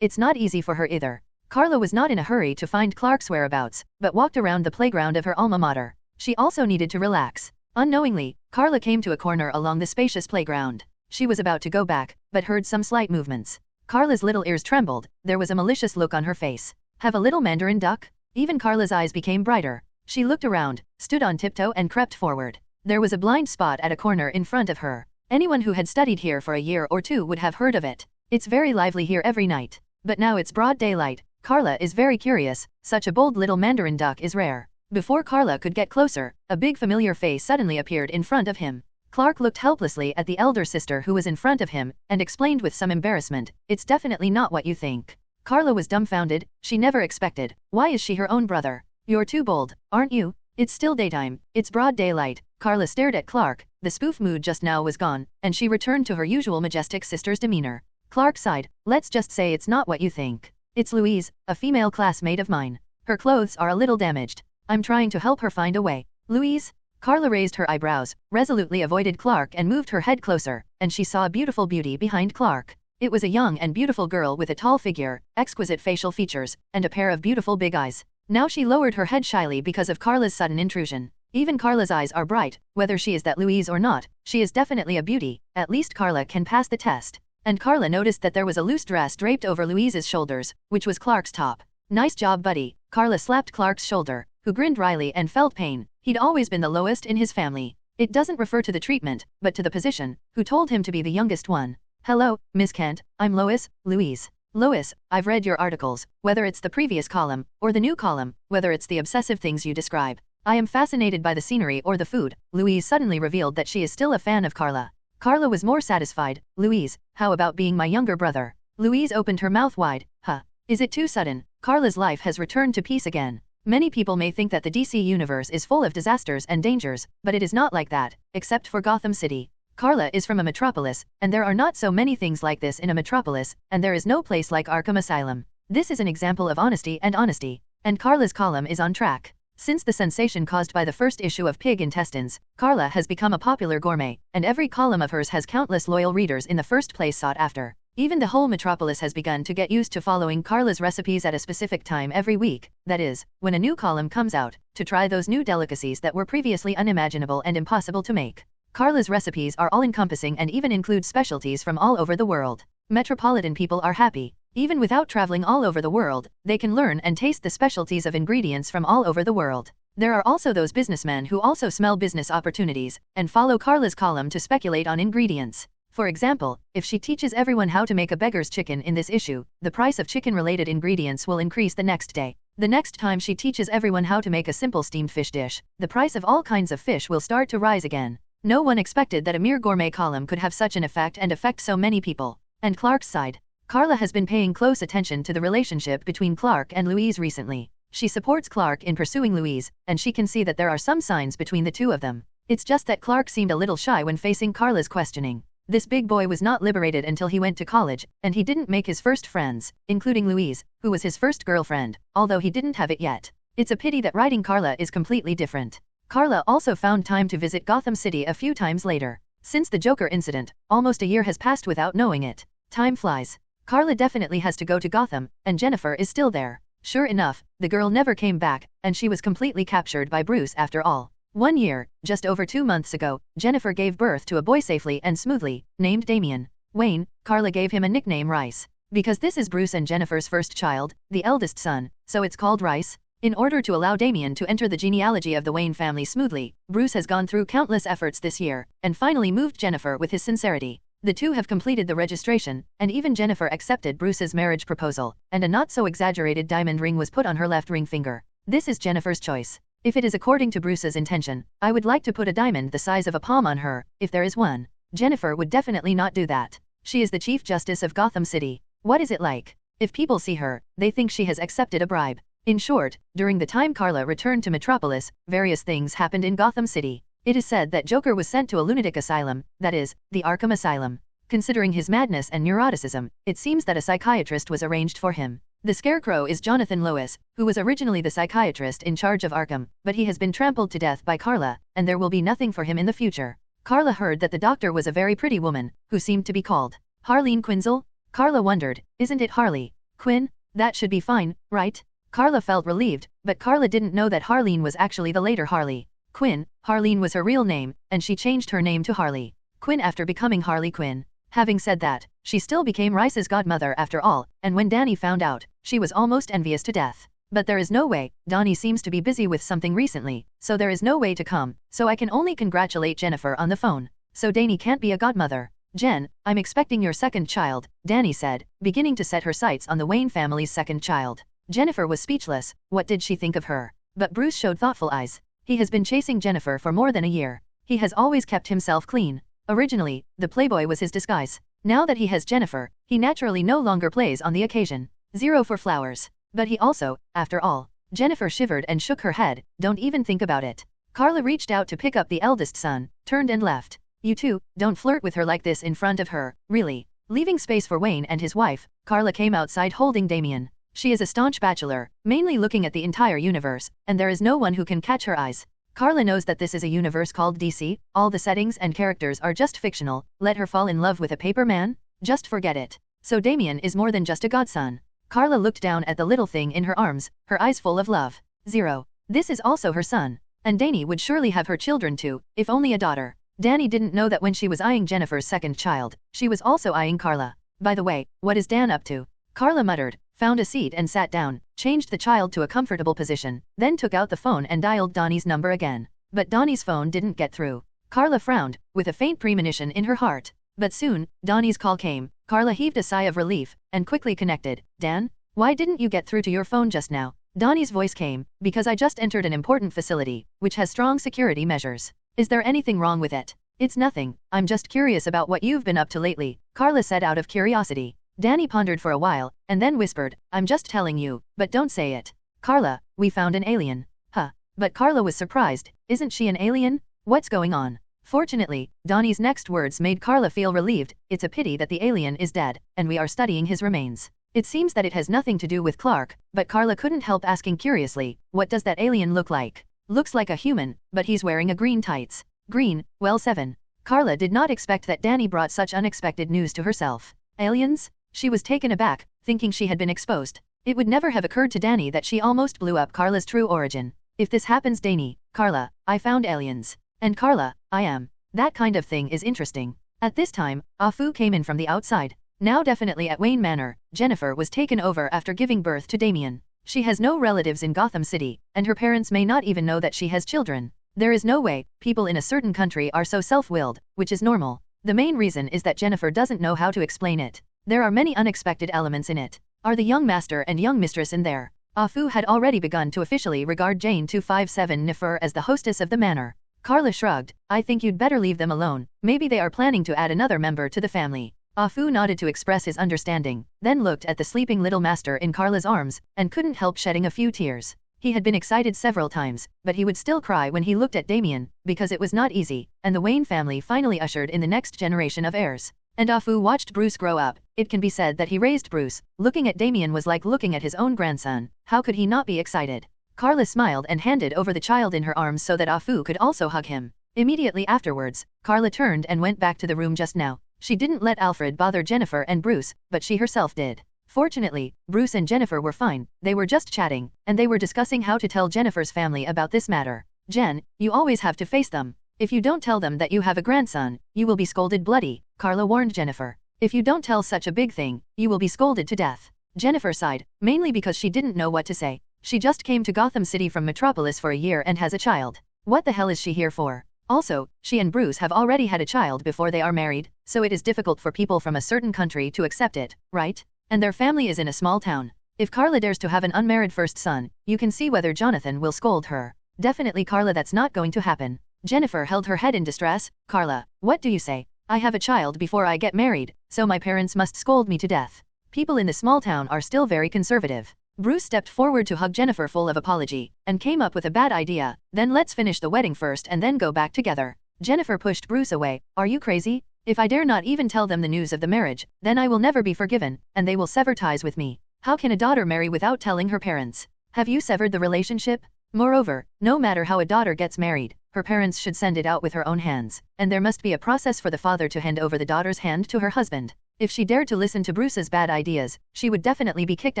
It's not easy for her either. Karla was not in a hurry to find Clark's whereabouts, but walked around the playground of her alma mater. She also needed to relax. Unknowingly, Karla came to a corner along the spacious playground. She was about to go back, but heard some slight movements. Karla's little ears trembled. There was a malicious look on her face. Have a little mandarin duck? Even Karla's eyes became brighter. She looked around, stood on tiptoe and crept forward. There was a blind spot at a corner in front of her. Anyone who had studied here for a year or 2 would have heard of it. It's very lively here every night. But now it's broad daylight. Karla is very curious. Such a bold little mandarin duck is rare. Before Karla could get closer, a big familiar face suddenly appeared in front of him. Clark looked helplessly at the elder sister who was in front of him, and explained with some embarrassment, "It's definitely not what you think." Karla was dumbfounded, she never expected. Why is she her own brother? You're too bold, aren't you? It's still daytime, it's broad daylight. Karla stared at Clark, the spoof mood just now was gone, and she returned to her usual majestic sister's demeanor. Clark sighed, let's just say it's not what you think. It's Louise, a female classmate of mine. Her clothes are a little damaged. I'm trying to help her find a way. Louise? Karla raised her eyebrows, resolutely avoided Clark and moved her head closer, and she saw a beautiful beauty behind Clark. It was a young and beautiful girl with a tall figure, exquisite facial features, and a pair of beautiful big eyes. Now she lowered her head shyly because of Karla's sudden intrusion. Even Karla's eyes are bright, whether she is that Louise or not, she is definitely a beauty, at least Karla can pass the test. And Karla noticed that there was a loose dress draped over Louise's shoulders, which was Clark's top. Nice job, buddy. Karla slapped Clark's shoulder, who grinned wryly and felt pain. He'd always been the lowest in his family. It doesn't refer to the treatment, but to the position, who told him to be the youngest one. Hello, Miss Kent, I'm Lois, Louise. Lois, I've read your articles, whether it's the previous column, or the new column, whether it's the obsessive things you describe. I am fascinated by the scenery or the food. Louise suddenly revealed that she is still a fan of Karla. Karla was more satisfied. Louise, how about being my younger brother? Louise opened her mouth wide. Huh. Is it too sudden? Karla's life has returned to peace again. Many people may think that the DC universe is full of disasters and dangers, but it is not like that, except for Gotham City. Karla is from a metropolis, and there are not so many things like this in a metropolis, and there is no place like Arkham Asylum. This is an example of honesty, and Karla's column is on track. Since the sensation caused by the first issue of Pig Intestines, Karla has become a popular gourmet, and every column of hers has countless loyal readers in the first place sought after. Even the whole metropolis has begun to get used to following Karla's recipes at a specific time every week, that is, when a new column comes out, to try those new delicacies that were previously unimaginable and impossible to make. Karla's recipes are all-encompassing and even include specialties from all over the world. Metropolitan people are happy. Even without traveling all over the world, they can learn and taste the specialties of ingredients from all over the world. There are also those businessmen who also smell business opportunities, and follow Karla's column to speculate on ingredients. For example, if she teaches everyone how to make a beggar's chicken in this issue, the price of chicken-related ingredients will increase the next day. The next time she teaches everyone how to make a simple steamed fish dish, the price of all kinds of fish will start to rise again. No one expected that a mere gourmet column could have such an effect and affect so many people. And Clark's side. Karla has been paying close attention to the relationship between Clark and Louise recently. She supports Clark in pursuing Louise, and she can see that there are some signs between the two of them. It's just that Clark seemed a little shy when facing Karla's questioning. This big boy was not liberated until he went to college, and he didn't make his first friends, including Louise, who was his first girlfriend, although he didn't have it yet. It's a pity that writing Karla is completely different. Karla also found time to visit Gotham City a few times later. Since the Joker incident, almost a year has passed without knowing it. Time flies. Karla definitely has to go to Gotham, and Jennifer is still there. Sure enough, the girl never came back, and she was completely captured by Bruce after all. 1 year, just over 2 months ago, Jennifer gave birth to a boy safely and smoothly, named Damien. Wayne, Karla gave him a nickname Rice. Because this is Bruce and Jennifer's first child, the eldest son, so it's called Rice. In order to allow Damien to enter the genealogy of the Wayne family smoothly, Bruce has gone through countless efforts this year, and finally moved Jennifer with his sincerity. The two have completed the registration, and even Jennifer accepted Bruce's marriage proposal, and a not-so-exaggerated diamond ring was put on her left ring finger. This is Jennifer's choice. If it is according to Bruce's intention, I would like to put a diamond the size of a palm on her, if there is one. Jennifer would definitely not do that. She is the Chief Justice of Gotham City. What is it like? If people see her, they think she has accepted a bribe. In short, during the time Karla returned to Metropolis, various things happened in Gotham City. It is said that Joker was sent to a lunatic asylum, that is, the Arkham Asylum. Considering his madness and neuroticism, it seems that a psychiatrist was arranged for him. The Scarecrow is Jonathan Lois, who was originally the psychiatrist in charge of Arkham, but he has been trampled to death by Karla, and there will be nothing for him in the future. Karla heard that the doctor was a very pretty woman, who seemed to be called Harleen Quinzel. Karla wondered, isn't it Harley Quinn? That should be fine, right? Karla felt relieved, but Karla didn't know that Harleen was actually the later Harley Quinn. Harleen was her real name, and she changed her name to Harley Quinn after becoming Harley Quinn. Having said that, she still became Rice's godmother after all, and when Danny found out, she was almost envious to death. But there is no way, Donnie seems to be busy with something recently, so there is no way to come, so I can only congratulate Jennifer on the phone. So Danny can't be a godmother. Jen, I'm expecting your second child, Danny said, beginning to set her sights on the Wayne family's second child. Jennifer was speechless. What did she think of her? But Bruce showed thoughtful eyes. He has been chasing Jennifer for more than a year. He has always kept himself clean. Originally, the playboy was his disguise. Now that he has Jennifer, he naturally no longer plays on the occasion. 0 for flowers. But he also, after all. Jennifer shivered and shook her head, don't even think about it. Karla reached out to pick up the eldest son, turned and left. You two, don't flirt with her like this in front of her, really. Leaving space for Wayne and his wife, Karla came outside holding Damien. She is a staunch bachelor, mainly looking at the entire universe, and there is no one who can catch her eyes. Karla knows that this is a universe called DC, all the settings and characters are just fictional, let her fall in love with a paper man? Just forget it. So Damien is more than just a godson. Karla looked down at the little thing in her arms, her eyes full of love. 0. This is also her son. And Dani would surely have her children too, if only a daughter. Dani didn't know that when she was eyeing Jennifer's second child, she was also eyeing Karla. By the way, what is Dan up to? Karla muttered, found a seat and sat down, changed the child to a comfortable position, then took out the phone and dialed Donnie's number again. But Donnie's phone didn't get through. Karla frowned, with a faint premonition in her heart. But soon, Donnie's call came. Karla heaved a sigh of relief, and quickly connected. Dan? Why didn't you get through to your phone just now? Donnie's voice came, because I just entered an important facility, which has strong security measures. Is there anything wrong with it? It's nothing, I'm just curious about what you've been up to lately, Karla said out of curiosity. Danny pondered for a while, and then whispered, I'm just telling you, but don't say it. Karla, we found an alien. Huh. But Karla was surprised, isn't she an alien? What's going on? Fortunately, Donnie's next words made Karla feel relieved. It's a pity that the alien is dead, and we are studying his remains. It seems that it has nothing to do with Clark, but Karla couldn't help asking curiously, what does that alien look like? Looks like a human, but he's wearing a green tights. Green, well 7. Karla did not expect that Danny brought such unexpected news to herself. Aliens? She was taken aback, thinking she had been exposed. It would never have occurred to Danny that she almost blew up Karla's true origin. If this happens Danny, Karla, I found aliens. And Karla, I am. That kind of thing is interesting. At this time, Afu came in from the outside. Now definitely at Wayne Manor, Jennifer was taken over after giving birth to Damien. She has no relatives in Gotham City, and her parents may not even know that she has children. There is no way, people in a certain country are so self-willed, which is normal. The main reason is that Jennifer doesn't know how to explain it. There are many unexpected elements in it. Are the young master and young mistress in there? Afu had already begun to officially regard Jane 257 Nefer as the hostess of the manor. Karla shrugged, I think you'd better leave them alone, maybe they are planning to add another member to the family. Afu nodded to express his understanding, then looked at the sleeping little master in Karla's arms, and couldn't help shedding a few tears. He had been excited several times, but he would still cry when he looked at Damien, because it was not easy, and the Wayne family finally ushered in the next generation of heirs. And Afu watched Bruce grow up. It can be said that he raised Bruce. Looking at Damien was like looking at his own grandson. How could he not be excited? Karla smiled and handed over the child in her arms so that Afu could also hug him. Immediately afterwards, Karla turned and went back to the room just now. She didn't let Alfred bother Jennifer and Bruce, but she herself did. Fortunately, Bruce and Jennifer were fine. They were just chatting, and they were discussing how to tell Jennifer's family about this matter. Jen, you always have to face them. If you don't tell them that you have a grandson, you will be scolded bloody, Karla warned Jennifer. If you don't tell such a big thing, you will be scolded to death. Jennifer sighed, mainly because she didn't know what to say. She just came to Gotham City from Metropolis for a year and has a child. What the hell is she here for? Also, she and Bruce have already had a child before they are married, so it is difficult for people from a certain country to accept it, right? And their family is in a small town. If Karla dares to have an unmarried first son, you can see whether Jonathan will scold her. Definitely Karla, that's not going to happen. Jennifer held her head in distress. Karla, what do you say? I have a child before I get married, so my parents must scold me to death. People in the small town are still very conservative. Bruce stepped forward to hug Jennifer full of apology, and came up with a bad idea. Then let's finish the wedding first and then go back together. Jennifer pushed Bruce away. Are you crazy? If I dare not even tell them the news of the marriage, then I will never be forgiven, and they will sever ties with me. How can a daughter marry without telling her parents? Have you severed the relationship? Moreover, no matter how a daughter gets married, her parents should send it out with her own hands, and there must be a process for the father to hand over the daughter's hand to her husband. If she dared to listen to Bruce's bad ideas, she would definitely be kicked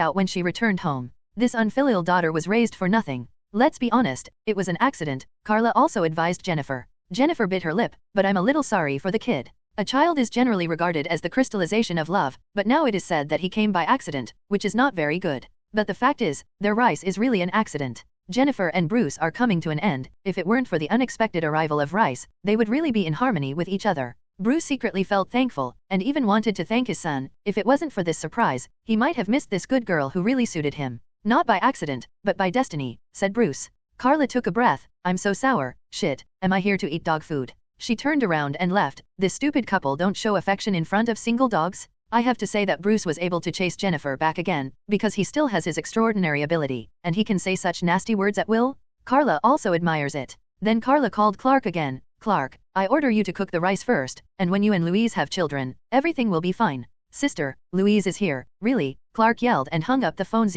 out when she returned home. This unfilial daughter was raised for nothing. Let's be honest, it was an accident, Karla also advised Jennifer. Jennifer bit her lip, but I'm a little sorry for the kid. A child is generally regarded as the crystallization of love, but now it is said that he came by accident, which is not very good. But the fact is, their Rice is really an accident. Jennifer and Bruce are coming to an end. If it weren't for the unexpected arrival of Rice, they would really be in harmony with each other. Bruce secretly felt thankful, and even wanted to thank his son. If it wasn't for this surprise, he might have missed this good girl who really suited him. Not by accident, but by destiny, said Bruce. Karla took a breath. I'm so sour. Shit, am I here to eat dog food? She turned around and left. This stupid couple don't show affection in front of single dogs? I have to say that Bruce was able to chase Jennifer back again, because he still has his extraordinary ability, and he can say such nasty words at will. Karla also admires it. Then Karla called Clark again. Clark, I order you to cook the rice first, and when you and Louise have children, everything will be fine. Sister, Louise is here. Really? Clark yelled and hung up the phone.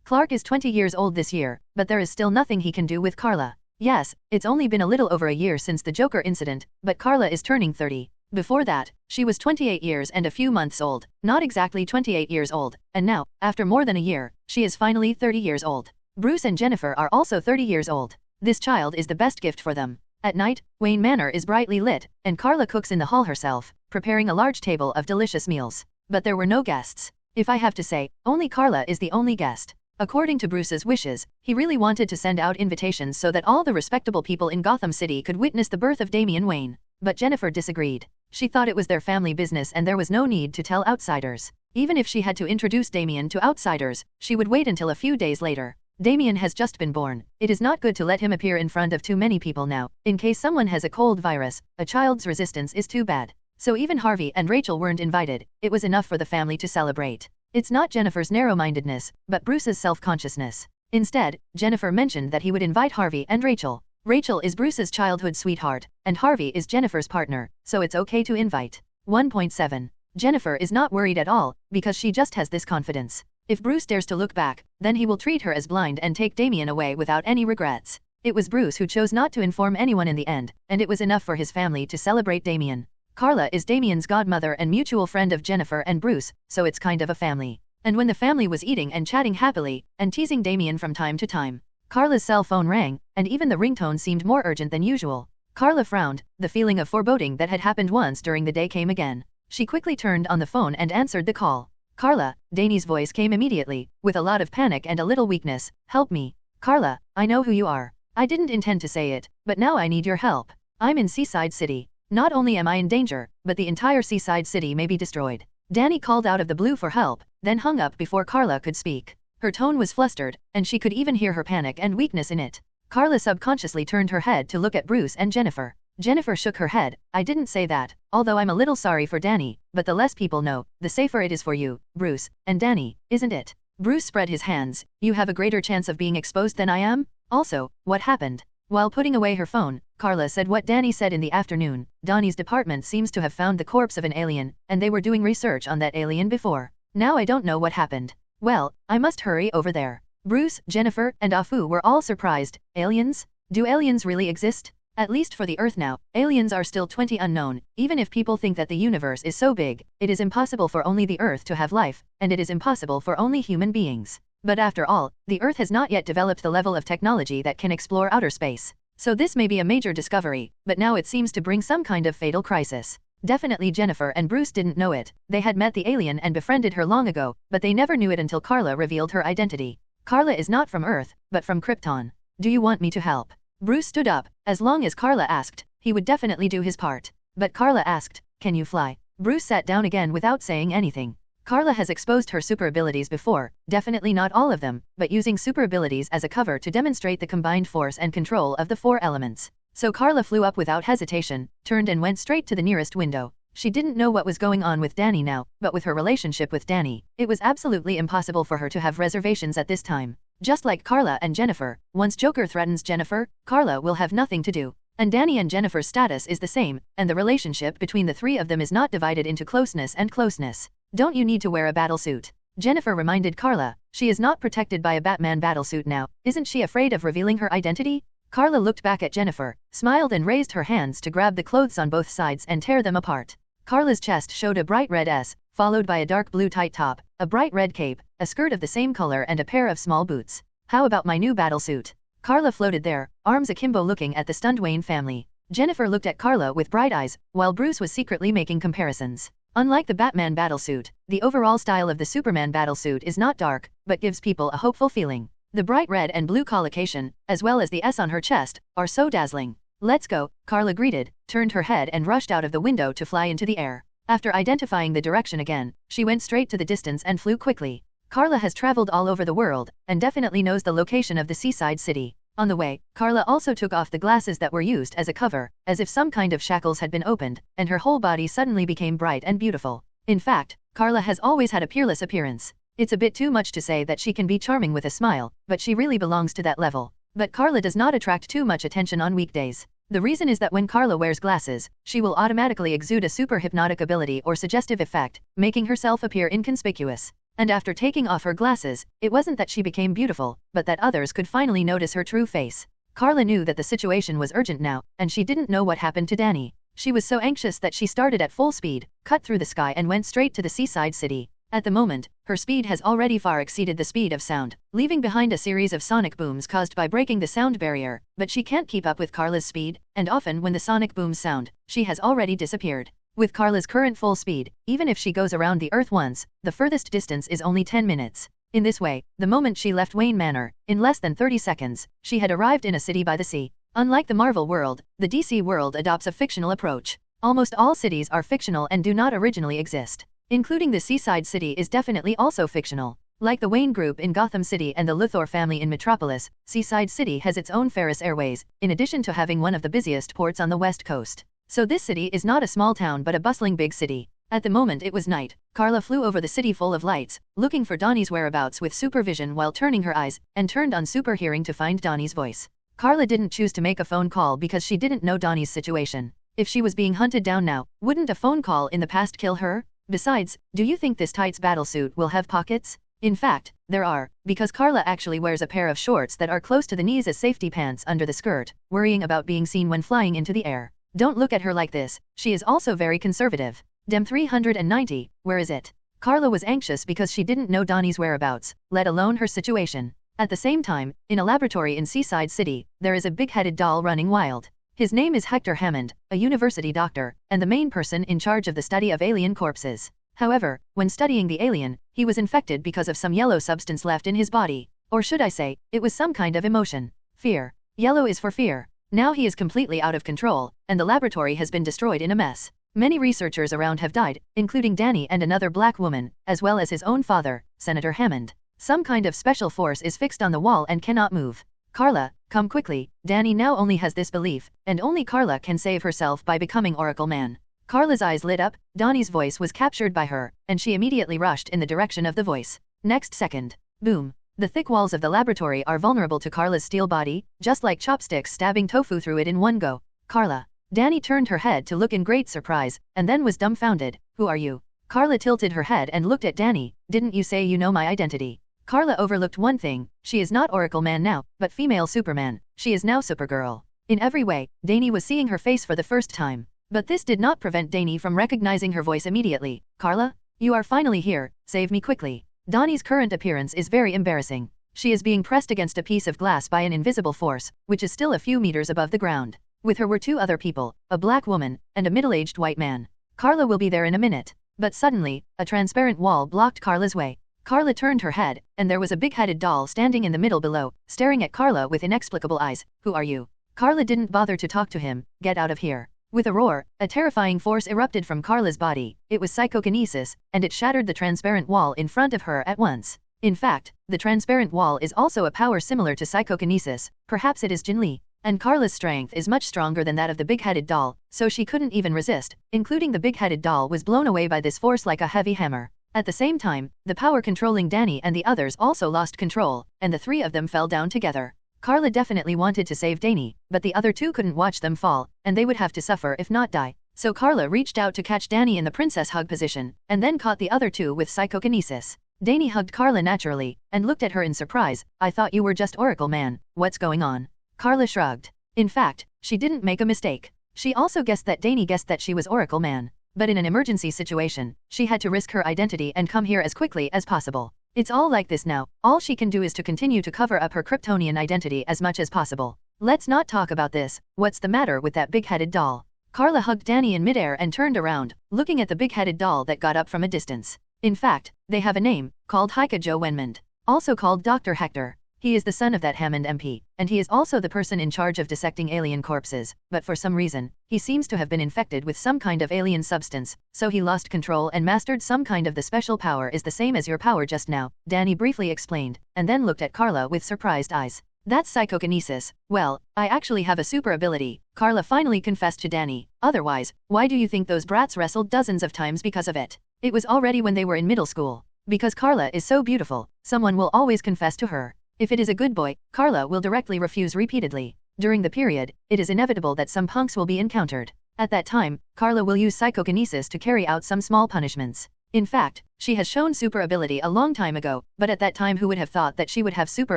Clark is 20 years old this year, but there is still nothing he can do with Karla. Yes, it's only been a little over a year since the Joker incident, but Karla is turning 30. Before that, she was 28 years and a few months old, not exactly 28 years old, and now, after more than a year, she is finally 30 years old. Bruce and Jennifer are also 30 years old. This child is the best gift for them. At night, Wayne Manor is brightly lit, and Karla cooks in the hall herself, preparing a large table of delicious meals. But there were no guests. If I have to say, only Karla is the only guest. According to Bruce's wishes, he really wanted to send out invitations so that all the respectable people in Gotham City could witness the birth of Damian Wayne. But Jennifer disagreed. She thought it was their family business and there was no need to tell outsiders. Even if she had to introduce Damian to outsiders, she would wait until a few days later. Damian has just been born. It is not good to let him appear in front of too many people now. In case someone has a cold virus, a child's resistance is too bad. So even Harvey and Rachel weren't invited. It was enough for the family to celebrate. It's not Jennifer's narrow-mindedness, but Bruce's self-consciousness. Instead, Jennifer mentioned that he would invite Harvey and Rachel. Rachel is Bruce's childhood sweetheart, and Harvey is Jennifer's partner, so it's okay to invite. 1.7. Jennifer is not worried at all, because she just has this confidence. If Bruce dares to look back, then he will treat her as blind and take Damian away without any regrets. It was Bruce who chose not to inform anyone in the end, and it was enough for his family to celebrate Damian. Karla is Damian's godmother and mutual friend of Jennifer and Bruce, so it's kind of a family. And when the family was eating and chatting happily, and teasing Damian from time to time, Karla's cell phone rang, and even the ringtone seemed more urgent than usual. Karla frowned. The feeling of foreboding that had happened once during the day came again. She quickly turned on the phone and answered the call. Karla, Danny's voice came immediately, with a lot of panic and a little weakness. Help me. Karla, I know who you are. I didn't intend to say it, but now I need your help. I'm in Seaside City. Not only am I in danger, but the entire Seaside City may be destroyed. Danny called out of the blue for help, then hung up before Karla could speak. Her tone was flustered, and she could even hear her panic and weakness in it. Karla subconsciously turned her head to look at Bruce and Jennifer. Jennifer shook her head. I didn't say that, although I'm a little sorry for Danny, but the less people know, the safer it is for you, Bruce, and Danny, isn't it? Bruce spread his hands. You have a greater chance of being exposed than I am? Also, what happened? While putting away her phone, Karla said what Danny said in the afternoon. Donnie's department seems to have found the corpse of an alien, and they were doing research on that alien before. Now I don't know what happened. Well, I must hurry over there. Bruce, Jennifer, and Afu were all surprised. Aliens? Do aliens really exist? At least for the Earth now, aliens are still 20 unknown. Even if people think that the universe is so big, it is impossible for only the Earth to have life, and it is impossible for only human beings. But after all, the Earth has not yet developed the level of technology that can explore outer space. So this may be a major discovery, but now it seems to bring some kind of fatal crisis. Definitely Jennifer and Bruce didn't know it. They had met the alien and befriended her long ago, but they never knew it until Karla revealed her identity. Karla is not from Earth, but from Krypton. Do you want me to help? Bruce stood up. As long as Karla asked, he would definitely do his part. But Karla asked, can you fly? Bruce sat down again without saying anything. Karla has exposed her super abilities before, definitely not all of them, but using super abilities as a cover to demonstrate the combined force and control of the 4 elements. So Karla flew up without hesitation, turned and went straight to the nearest window. She didn't know what was going on with Danny now, but with her relationship with Danny, it was absolutely impossible for her to have reservations at this time. Just like Karla and Jennifer, once Joker threatens Jennifer, Karla will have nothing to do. And Danny and Jennifer's status is the same, and the relationship between the 3 of them is not divided into closeness and closeness. Don't you need to wear a battlesuit? Jennifer reminded Karla. She is not protected by a Batman battlesuit now. Isn't she afraid of revealing her identity? Karla looked back at Jennifer, smiled and raised her hands to grab the clothes on both sides and tear them apart. Karla's chest showed a bright red S, followed by a dark blue tight top, a bright red cape, a skirt of the same color and a pair of small boots. How about my new battlesuit? Karla floated there, arms akimbo looking at the stunned Wayne family. Jennifer looked at Karla with bright eyes, while Bruce was secretly making comparisons. Unlike the Batman battlesuit, the overall style of the Superman battlesuit is not dark, but gives people a hopeful feeling. The bright red and blue collocation, as well as the S on her chest, are so dazzling. Let's go, Karla greeted, turned her head and rushed out of the window to fly into the air. After identifying the direction again, she went straight to the distance and flew quickly. Karla has traveled all over the world, and definitely knows the location of the Seaside City. On the way, Karla also took off the glasses that were used as a cover, as if some kind of shackles had been opened, and her whole body suddenly became bright and beautiful. In fact, Karla has always had a peerless appearance. It's a bit too much to say that she can be charming with a smile, but she really belongs to that level. But Karla does not attract too much attention on weekdays. The reason is that when Karla wears glasses, she will automatically exude a super hypnotic ability or suggestive effect, making herself appear inconspicuous. And after taking off her glasses, it wasn't that she became beautiful, but that others could finally notice her true face. Karla knew that the situation was urgent now, and she didn't know what happened to Danny. She was so anxious that she started at full speed, cut through the sky and went straight to the seaside city. At the moment, her speed has already far exceeded the speed of sound, leaving behind a series of sonic booms caused by breaking the sound barrier, but she can't keep up with Karla's speed, and often when the sonic booms sound, she has already disappeared. With Karla's current full speed, even if she goes around the Earth once, the furthest distance is only 10 minutes. In this way, the moment she left Wayne Manor, in less than 30 seconds, she had arrived in a city by the sea. Unlike the Marvel world, the DC world adopts a fictional approach. Almost all cities are fictional and do not originally exist. Including the seaside city is definitely also fictional. Like the Wayne Group in Gotham City and the Luthor family in Metropolis, Seaside City has its own Ferris Airways, in addition to having one of the busiest ports on the West Coast. So this city is not a small town but a bustling big city. At the moment it was night. Karla flew over the city full of lights, looking for Donnie's whereabouts with supervision while turning her eyes, and turned on super hearing to find Donnie's voice. Karla didn't choose to make a phone call because she didn't know Donnie's situation. If she was being hunted down now, wouldn't a phone call in the past kill her? Besides, do you think this Tights battlesuit will have pockets? In fact, there are, because Karla actually wears a pair of shorts that are close to the knees as safety pants under the skirt, worrying about being seen when flying into the air. Don't look at her like this, she is also very conservative. Dem 390, where is it? Karla was anxious because she didn't know Donnie's whereabouts, let alone her situation. At the same time, in a laboratory in Seaside City, there is a big-headed doll running wild. His name is Hector Hammond, a university doctor, and the main person in charge of the study of alien corpses. However, when studying the alien, he was infected because of some yellow substance left in his body. Or should I say, it was some kind of emotion. Fear. Yellow is for fear. Now he is completely out of control, and the laboratory has been destroyed in a mess. Many researchers around have died, including Danny and another black woman, as well as his own father, Senator Hammond. Some kind of special force is fixed on the wall and cannot move. Karla, come quickly. Danny now only has this belief, and only Karla can save herself by becoming Oracle Man. Karla's eyes lit up, Donnie's voice was captured by her, and she immediately rushed in the direction of the voice. Next second. Boom. The thick walls of the laboratory are vulnerable to Karla's steel body, just like chopsticks stabbing tofu through it in one go. Karla. Danny turned her head to look in great surprise, and then was dumbfounded. Who are you? Karla tilted her head and looked at Danny. Didn't you say you know my identity? Karla overlooked one thing, she is not Oracle Man now, but female Superman. She is now Supergirl. In every way, Danny was seeing her face for the first time. But this did not prevent Danny from recognizing her voice immediately. Karla? You are finally here, save me quickly. Donnie's current appearance is very embarrassing. She is being pressed against a piece of glass by an invisible force, which is still a few meters above the ground. With her were two other people, a black woman, and a middle-aged white man. Karla will be there in a minute. But suddenly, a transparent wall blocked Karla's way. Karla turned her head, and there was a big-headed doll standing in the middle below, staring at Karla with inexplicable eyes. Who are you? Karla didn't bother to talk to him. Get out of here. With a roar, a terrifying force erupted from Karla's body. It was psychokinesis, and it shattered the transparent wall in front of her at once. In fact, the transparent wall is also a power similar to psychokinesis, perhaps it is Jinli. And Karla's strength is much stronger than that of the big-headed doll, so she couldn't even resist, including the big-headed doll was blown away by this force like a heavy hammer. At the same time, the power controlling Danny and the others also lost control, and the three of them fell down together. Karla definitely wanted to save Danny, but the other two couldn't watch them fall, and they would have to suffer if not die. So Karla reached out to catch Danny in the princess hug position, and then caught the other two with psychokinesis. Danny hugged Karla naturally, and looked at her in surprise. I thought you were just Oracle Man, what's going on? Karla shrugged. In fact, she didn't make a mistake. She also guessed that Danny guessed that she was Oracle Man. But in an emergency situation, she had to risk her identity and come here as quickly as possible. It's all like this now, all she can do is to continue to cover up her Kryptonian identity as much as possible. Let's not talk about this, what's the matter with that big-headed doll? Karla hugged Danny in midair and turned around, looking at the big-headed doll that got up from a distance. In fact, they have a name, called Heike Joe Wenmund, also called Dr. Hector. He is the son of that Hammond MP, and he is also the person in charge of dissecting alien corpses, but for some reason, he seems to have been infected with some kind of alien substance, so he lost control and mastered some kind of the special power is the same as your power just now, Danny briefly explained, and then looked at Karla with surprised eyes. That's psychokinesis. Well, I actually have a super ability, Karla finally confessed to Danny. Otherwise, why do you think those brats wrestled dozens of times because of it? It was already when they were in middle school. Because Karla is so beautiful, someone will always confess to her. If it is a good boy, Karla will directly refuse repeatedly. During the period, it is inevitable that some punks will be encountered. At that time, Karla will use psychokinesis to carry out some small punishments. In fact, she has shown super ability a long time ago, but at that time who would have thought that she would have super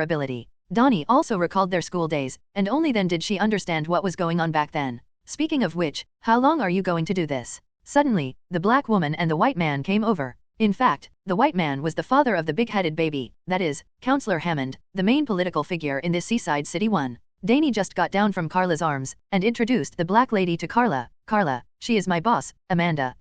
ability? Donnie also recalled their school days, and only then did she understand what was going on back then. Speaking of which, how long are you going to do this? Suddenly, the black woman and the white man came over. In fact, the white man was the father of the big-headed baby, that is, Counselor Hammond, the main political figure in this seaside city. Danny just got down from Karla's arms, and introduced the black lady to Karla. Karla, she is my boss, Amanda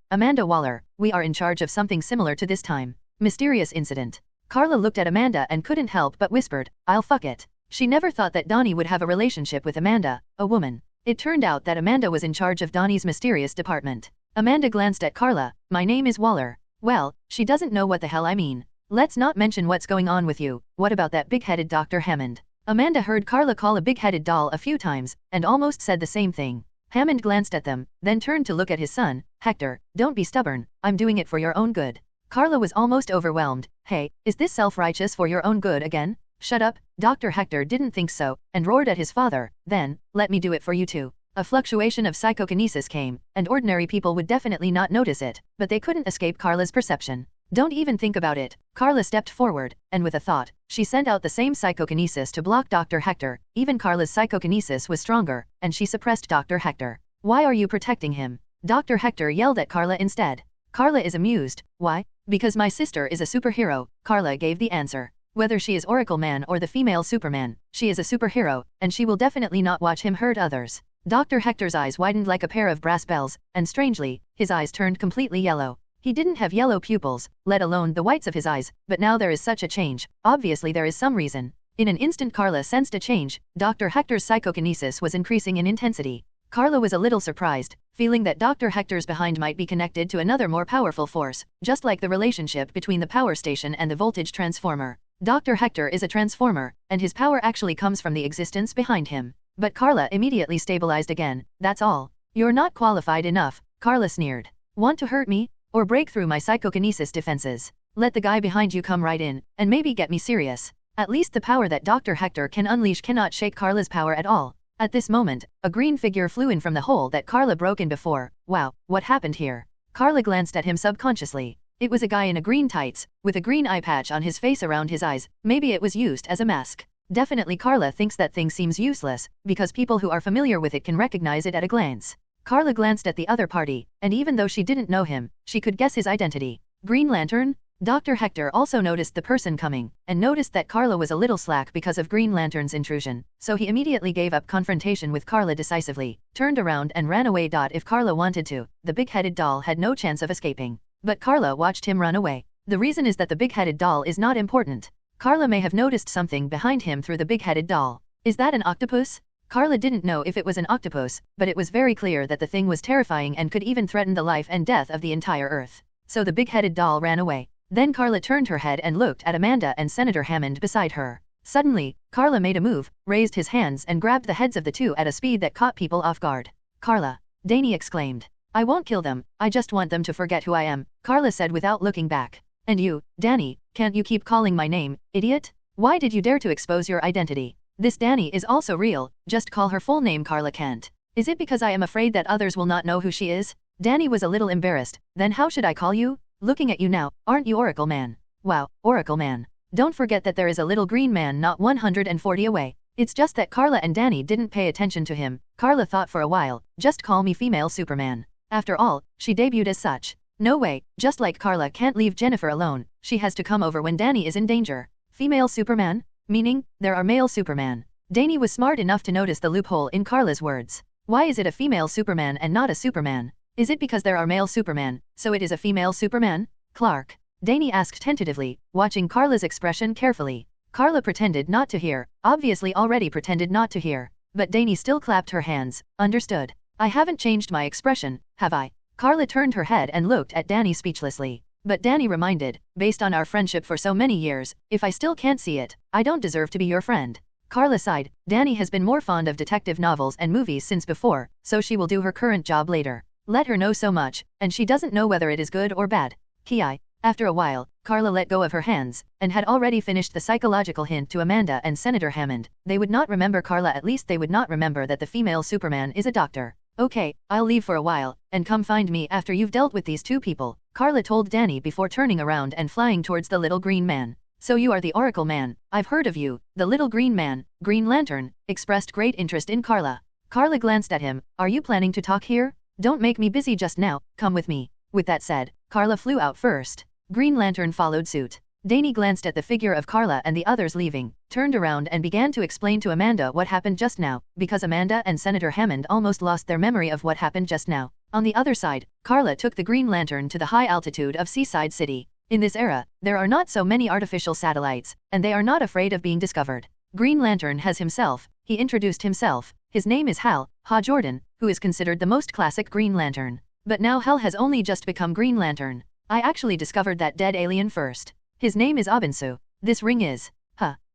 Waller, we are in charge of something similar to this time. Mysterious incident. Karla looked at Amanda and couldn't help but whispered, I'll fuck it. She never thought that Donnie would have a relationship with Amanda, a woman. It turned out that Amanda was in charge of Donnie's mysterious department. Amanda glanced at Karla, my name is Waller. Well, she doesn't know what the hell I mean. Let's not mention what's going on with you, what about that big-headed Dr. Hammond? Amanda heard Karla call a big-headed doll a few times, and almost said the same thing. Hammond glanced at them, then turned to look at his son. Hector, don't be stubborn, I'm doing it for your own good. Karla was almost overwhelmed. Hey, is this self-righteous for your own good again? Shut up, Dr. Hector didn't think so, and roared at his father. Then, let me do it for you too. A fluctuation of psychokinesis came, and ordinary people would definitely not notice it, but they couldn't escape Karla's perception. Don't even think about it. Karla stepped forward, and with a thought, she sent out the same psychokinesis to block Dr. Hector. Even Karla's psychokinesis was stronger, and she suppressed Dr. Hector. Why are you protecting him? Dr. Hector yelled at Karla instead. Karla is amused. Why? Because my sister is a superhero, Karla gave the answer. Whether she is Oracle Man or the female Superman, she is a superhero, and she will definitely not watch him hurt others. Dr. Hector's eyes widened like a pair of brass bells, and strangely, his eyes turned completely yellow. He didn't have yellow pupils, let alone the whites of his eyes, but now there is such a change. Obviously there is some reason. In an instant Karla sensed a change. Dr. Hector's psychokinesis was increasing in intensity. Karla was a little surprised, feeling that Dr. Hector's behind might be connected to another more powerful force, just like the relationship between the power station and the voltage transformer. Dr. Hector is a transformer, and his power actually comes from the existence behind him. But Karla immediately stabilized again. That's all. You're not qualified enough, Karla sneered. Want to hurt me? Or break through my psychokinesis defenses? Let the guy behind you come right in, and maybe get me serious. At least the power that Dr. Hector can unleash cannot shake Karla's power at all. At this moment, a green figure flew in from the hole that Karla broke in before. Wow, what happened here? Karla glanced at him subconsciously. It was a guy in a green tights, with a green eye patch on his face around his eyes. Maybe it was used as a mask. Definitely Karla thinks that thing seems useless, because people who are familiar with it can recognize it at a glance. Karla glanced at the other party, and even though she didn't know him, she could guess his identity. Green Lantern? Dr. Hector also noticed the person coming, and noticed that Karla was a little slack because of Green Lantern's intrusion, so he immediately gave up confrontation with Karla decisively, turned around and ran away. If Karla wanted to, the big-headed doll had no chance of escaping. But Karla watched him run away. The reason is that the big-headed doll is not important. Karla may have noticed something behind him through the big-headed doll. Is that an octopus? Karla didn't know if it was an octopus, but it was very clear that the thing was terrifying and could even threaten the life and death of the entire Earth. So the big-headed doll ran away. Then Karla turned her head and looked at Amanda and Senator Hammond beside her. Suddenly, Karla made a move, raised his hands and grabbed the heads of the two at a speed that caught people off guard. Karla! Danny exclaimed. I won't kill them, I just want them to forget who I am, Karla said without looking back. And you, Danny, can't you keep calling my name, idiot? Why did you dare to expose your identity? This Danny is also real, just call her full name. Karla can't. Is it because I am afraid that others will not know who she is? Danny was a little embarrassed. Then how should I call you? Looking at you now, aren't you Oracle Man? Wow, Oracle Man. Don't forget that there is a little green man not 140 away. It's just that Karla and Danny didn't pay attention to him. Karla thought for a while, just call me female Superman. After all, she debuted as such. No way, just like Karla can't leave Jennifer alone, she has to come over when Danny is in danger. Female Superman? Meaning, there are male Superman. Danny was smart enough to notice the loophole in Karla's words. Why is it a female Superman and not a Superman? Is it because there are male Superman, so it is a female Superman? Clark. Danny asked tentatively, watching Karla's expression carefully. Karla pretended not to hear, obviously already pretended not to hear. But Danny still clapped her hands. Understood. I haven't changed my expression, have I? Karla turned her head and looked at Danny speechlessly. But Danny reminded, based on our friendship for so many years, if I still can't see it, I don't deserve to be your friend. Karla sighed. Danny has been more fond of detective novels and movies since before, so she will do her current job later. Let her know so much, and she doesn't know whether it is good or bad. Ki. After a while, Karla let go of her hands, and had already finished the psychological hint to Amanda and Senator Hammond. They would not remember Karla, at least they would not remember that the female Superman is a doctor. Okay, I'll leave for a while, and come find me after you've dealt with these two people, Karla told Danny before turning around and flying towards the little green man. So you are the Oracle Man, I've heard of you. The little green man, Green Lantern, expressed great interest in Karla. Karla glanced at him. Are you planning to talk here? Don't make me busy just now, come with me. With that said, Karla flew out first. Green Lantern followed suit. Danny glanced at the figure of Karla and the others leaving, turned around and began to explain to Amanda what happened just now, because Amanda and Senator Hammond almost lost their memory of what happened just now. On the other side, Karla took the Green Lantern to the high altitude of Seaside City. In this era, there are not so many artificial satellites, and they are not afraid of being discovered. Green Lantern has himself, he introduced himself. His name is Hal Jordan, who is considered the most classic Green Lantern. But now Hal has only just become Green Lantern. I actually discovered that dead alien first. His name is Abinsu. This ring is,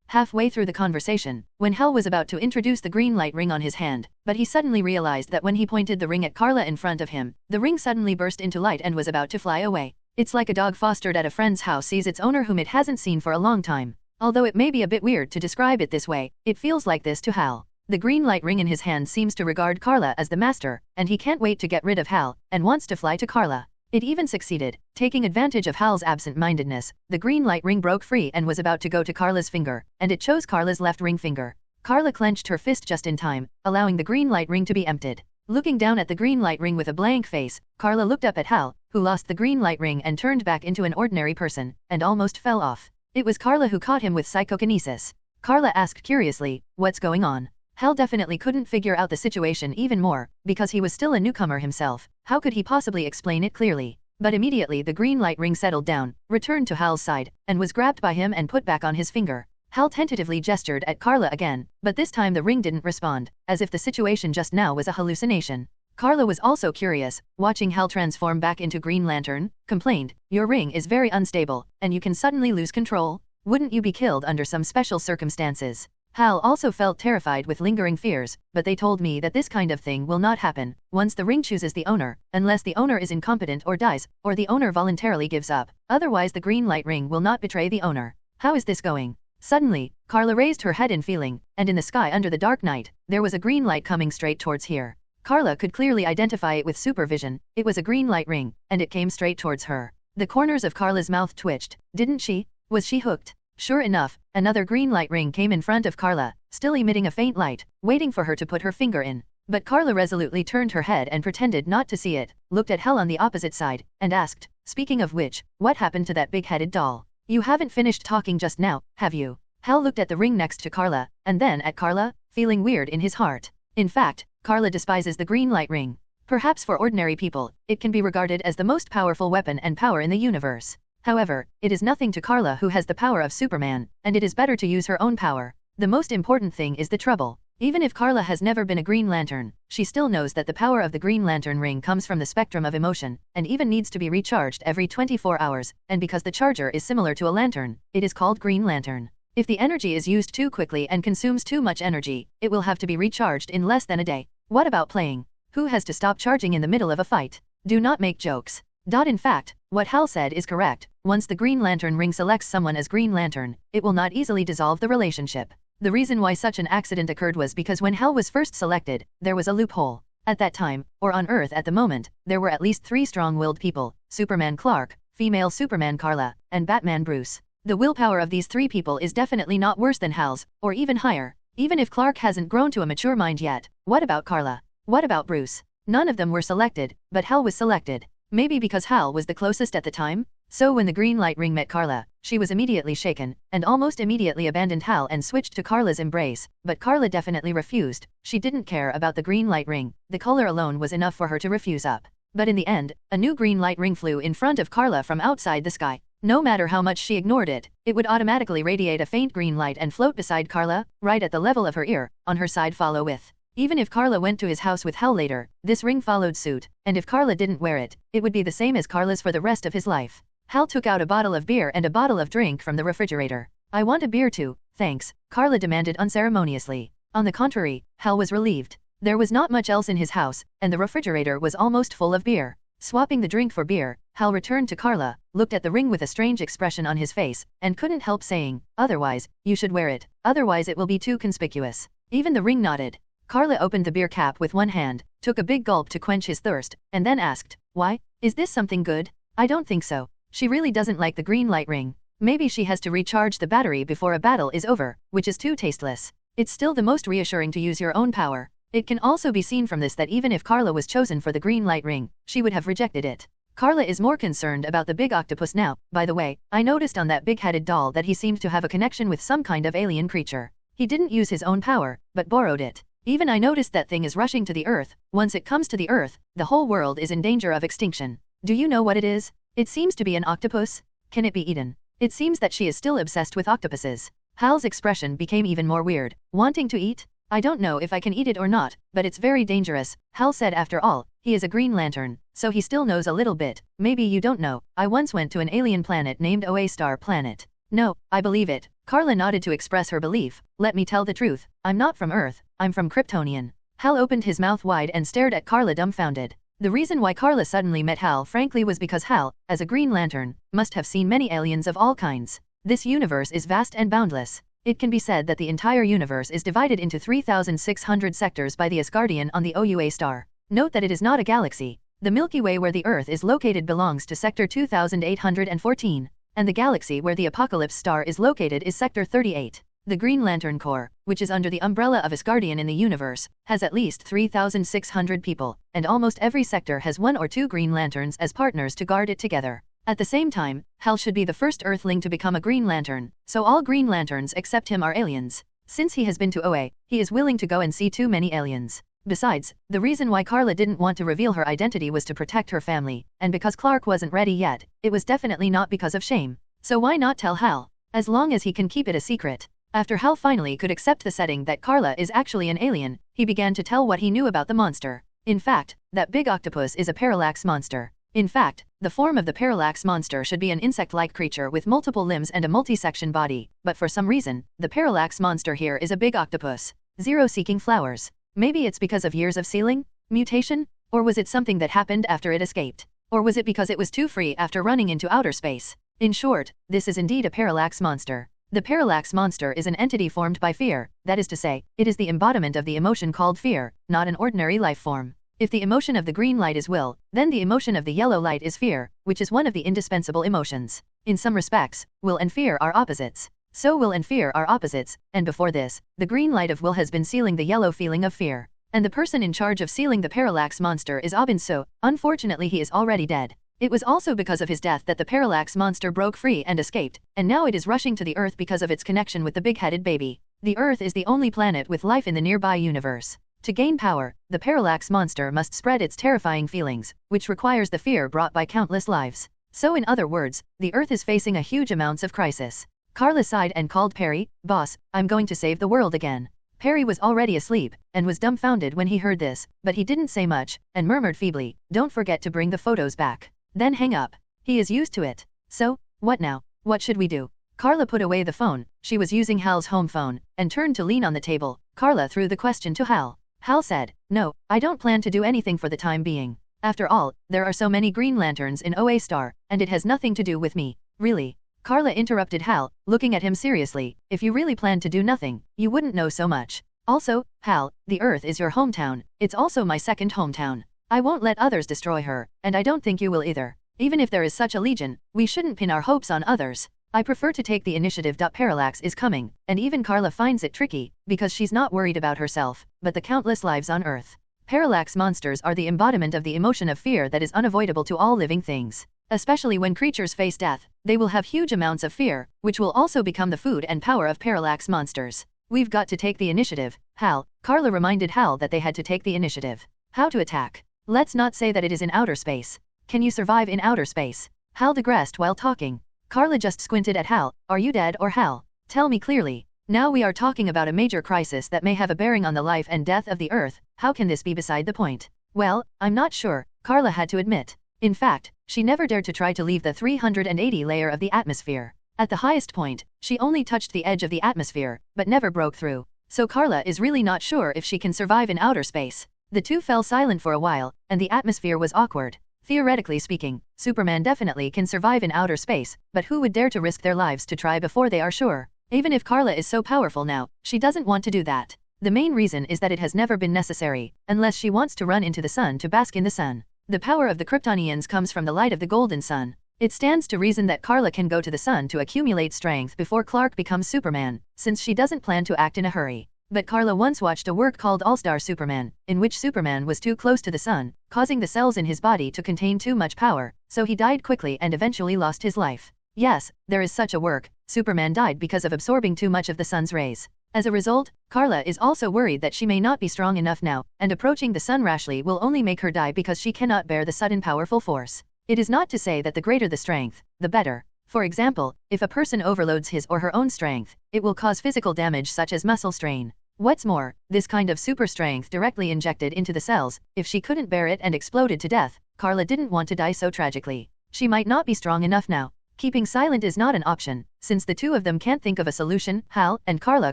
halfway through the conversation, when Hal was about to introduce the green light ring on his hand, but he suddenly realized that when he pointed the ring at Karla in front of him, the ring suddenly burst into light and was about to fly away. It's like a dog fostered at a friend's house sees its owner whom it hasn't seen for a long time. Although it may be a bit weird to describe it this way, it feels like this to Hal. The green light ring in his hand seems to regard Karla as the master, and he can't wait to get rid of Hal, and wants to fly to Karla. It even succeeded. Taking advantage of Hal's absent-mindedness, the green light ring broke free and was about to go to Karla's finger, and it chose Karla's left ring finger. Karla clenched her fist just in time, allowing the green light ring to be emptied. Looking down at the green light ring with a blank face, Karla looked up at Hal, who lost the green light ring and turned back into an ordinary person, and almost fell off. It was Karla who caught him with psychokinesis. Karla asked curiously, "What's going on?" Hal definitely couldn't figure out the situation even more, because he was still a newcomer himself. How could he possibly explain it clearly? But immediately the green light ring settled down, returned to Hal's side, and was grabbed by him and put back on his finger. Hal tentatively gestured at Karla again, but this time the ring didn't respond, as if the situation just now was a hallucination. Karla was also curious, watching Hal transform back into Green Lantern, complained, "Your ring is very unstable, and you can suddenly lose control. Wouldn't you be killed under some special circumstances?" Hal also felt terrified with lingering fears, but they told me that this kind of thing will not happen once the ring chooses the owner, unless the owner is incompetent or dies, or the owner voluntarily gives up. Otherwise the green light ring will not betray the owner. How is this going? Suddenly, Karla raised her head in feeling, and in the sky under the dark night, there was a green light coming straight towards here. Karla could clearly identify it with supervision. It was a green light ring, and it came straight towards her. The corners of Karla's mouth twitched. Didn't she? Was she hooked? Sure enough, another green light ring came in front of Karla, still emitting a faint light, waiting for her to put her finger in. But Karla resolutely turned her head and pretended not to see it, looked at Hal on the opposite side, and asked, "Speaking of which, what happened to that big-headed doll? You haven't finished talking just now, have you?" Hal looked at the ring next to Karla, and then at Karla, feeling weird in his heart. In fact, Karla despises the green light ring. Perhaps for ordinary people, it can be regarded as the most powerful weapon and power in the universe. However, it is nothing to Karla who has the power of Superman, and it is better to use her own power. The most important thing is the trouble. Even if Karla has never been a Green Lantern, she still knows that the power of the Green Lantern ring comes from the spectrum of emotion, and even needs to be recharged every 24 hours, and because the charger is similar to a lantern, it is called Green Lantern. If the energy is used too quickly and consumes too much energy, it will have to be recharged in less than a day. What about playing? Who has to stop charging in the middle of a fight? Do not make jokes. In fact, what Hal said is correct. Once the Green Lantern ring selects someone as Green Lantern, it will not easily dissolve the relationship. The reason why such an accident occurred was because when Hal was first selected, there was a loophole. At that time, or on Earth at the moment, there were at least 3 strong-willed people: Superman Clark, female Superman Karla, and Batman Bruce. The willpower of these 3 people is definitely not worse than Hal's, or even higher. Even if Clark hasn't grown to a mature mind yet, what about Karla? What about Bruce? None of them were selected, but Hal was selected. Maybe because Hal was the closest at the time? So when the green light ring met Karla, she was immediately shaken, and almost immediately abandoned Hal and switched to Karla's embrace, but Karla definitely refused. She didn't care about the green light ring, the color alone was enough for her to refuse up. But in the end, a new green light ring flew in front of Karla from outside the sky. No matter how much she ignored it, it would automatically radiate a faint green light and float beside Karla, right at the level of her ear, on her side follow with. Even if Karla went to his house with Hal later, this ring followed suit, and if Karla didn't wear it, it would be the same as Karla's for the rest of his life. Hal took out a bottle of beer and a bottle of drink from the refrigerator. "I want a beer too, thanks," Karla demanded unceremoniously. On the contrary, Hal was relieved. There was not much else in his house, and the refrigerator was almost full of beer. Swapping the drink for beer, Hal returned to Karla, looked at the ring with a strange expression on his face, and couldn't help saying, "Otherwise, you should wear it, otherwise it will be too conspicuous." Even the ring nodded. Karla opened the beer cap with one hand, took a big gulp to quench his thirst, and then asked, "Why? Is this something good?" "I don't think so. She really doesn't like the green light ring. Maybe she has to recharge the battery before a battle is over, which is too tasteless. It's still the most reassuring to use your own power." It can also be seen from this that even if Karla was chosen for the green light ring, she would have rejected it. Karla is more concerned about the big octopus now. "By the way, I noticed on that big-headed doll that he seemed to have a connection with some kind of alien creature. He didn't use his own power, but borrowed it. Even I noticed that thing is rushing to the Earth. Once it comes to the Earth, the whole world is in danger of extinction. Do you know what it is? It seems to be an octopus. Can it be eaten?" It seems that she is still obsessed with octopuses. Hal's expression became even more weird. "Wanting to eat? I don't know if I can eat it or not, but it's very dangerous," Hal said. After all, he is a Green Lantern, so he still knows a little bit. "Maybe you don't know, I once went to an alien planet named Oa Star Planet." "No, I believe it." Karla nodded to express her belief. "Let me tell the truth, I'm not from Earth, I'm from Kryptonian." Hal opened his mouth wide and stared at Karla dumbfounded. The reason why Karla suddenly met Hal frankly was because Hal, as a Green Lantern, must have seen many aliens of all kinds. This universe is vast and boundless. It can be said that the entire universe is divided into 3,600 sectors by the Asgardian on the Oua star. Note that it is not a galaxy. The Milky Way where the Earth is located belongs to Sector 2814, and the galaxy where the Apocalypse star is located is Sector 38. The Green Lantern Corps, which is under the umbrella of Asgardian in the universe, has at least 3,600 people, and almost every sector has one or two Green Lanterns as partners to guard it together. At the same time, Hal should be the first Earthling to become a Green Lantern, so all Green Lanterns except him are aliens. Since he has been to Oa, he is willing to go and see too many aliens. Besides, the reason why Karla didn't want to reveal her identity was to protect her family, and because Clark wasn't ready yet, it was definitely not because of shame. So why not tell Hal? As long as he can keep it a secret. After Hal finally could accept the setting that Karla is actually an alien, he began to tell what he knew about the monster. In fact, that big octopus is a parallax monster. In fact, the form of the parallax monster should be an insect-like creature with multiple limbs and a multi-section body, but for some reason, the parallax monster here is a big octopus. Zero seeking flowers. Maybe it's because of years of sealing? Mutation? Or was it something that happened after it escaped? Or was it because it was too free after running into outer space? In short, this is indeed a parallax monster. The parallax monster is an entity formed by fear, that is to say, it is the embodiment of the emotion called fear, not an ordinary life form. If the emotion of the green light is will, then the emotion of the yellow light is fear, which is one of the indispensable emotions. In some respects, will and fear are opposites. So will and fear are opposites, and before this, the green light of will has been sealing the yellow feeling of fear. And the person in charge of sealing the parallax monster is Abin So. Unfortunately he is already dead. It was also because of his death that the parallax monster broke free and escaped, and now it is rushing to the Earth because of its connection with the big-headed baby. The Earth is the only planet with life in the nearby universe. To gain power, the parallax monster must spread its terrifying feelings, which requires the fear brought by countless lives. So in other words, the Earth is facing a huge amounts of crisis. Karla sighed and called Perry. "Boss, I'm going to save the world again." Perry was already asleep, and was dumbfounded when he heard this, but he didn't say much, and murmured feebly, "Don't forget to bring the photos back." Then hang up. He is used to it. "So, what now? What should we do?" Karla put away the phone, she was using Hal's home phone, and turned to lean on the table. Karla threw the question to Hal. Hal said, "No, I don't plan to do anything for the time being. After all, there are so many Green Lanterns in Oa Star, and it has nothing to do with me." "Really?" Karla interrupted Hal, looking at him seriously. "If you really planned to do nothing, you wouldn't know so much. Also, Hal, the Earth is your hometown, it's also my second hometown. I won't let others destroy her, and I don't think you will either. Even if there is such a legion, we shouldn't pin our hopes on others. I prefer to take the initiative. Parallax is coming, and even Karla finds it tricky, because she's not worried about herself, but the countless lives on Earth. Parallax monsters are the embodiment of the emotion of fear that is unavoidable to all living things. Especially when creatures face death, they will have huge amounts of fear, which will also become the food and power of parallax monsters. We've got to take the initiative, Hal. Karla reminded Hal that they had to take the initiative. How to attack? Let's not say that it is in outer space. Can you survive in outer space? Hal digressed while talking. Karla just squinted at Hal. Are you dead or Hal? Tell me clearly. Now we are talking about a major crisis that may have a bearing on the life and death of the Earth. How can this be beside the point? Well, I'm not sure, Karla had to admit. In fact, she never dared to try to leave the 380 layer of the atmosphere. At the highest point, she only touched the edge of the atmosphere, but never broke through. So Karla is really not sure if she can survive in outer space. The two fell silent for a while, and the atmosphere was awkward. Theoretically speaking, Superman definitely can survive in outer space, but who would dare to risk their lives to try before they are sure? Even if Karla is so powerful now, she doesn't want to do that. The main reason is that it has never been necessary, unless she wants to run into the sun to bask in the sun. The power of the Kryptonians comes from the light of the golden sun. It stands to reason that Karla can go to the sun to accumulate strength before Clark becomes Superman, since she doesn't plan to act in a hurry. But Karla once watched a work called All-Star Superman, in which Superman was too close to the sun, causing the cells in his body to contain too much power, so he died quickly and eventually lost his life. Yes, there is such a work. Superman died because of absorbing too much of the sun's rays. As a result, Karla is also worried that she may not be strong enough now, and approaching the sun rashly will only make her die because she cannot bear the sudden powerful force. It is not to say that the greater the strength, the better. For example, if a person overloads his or her own strength, it will cause physical damage such as muscle strain. What's more, this kind of super strength directly injected into the cells, if she couldn't bear it and exploded to death, Karla didn't want to die so tragically. She might not be strong enough now. Keeping silent is not an option, since the two of them can't think of a solution. Hal and Karla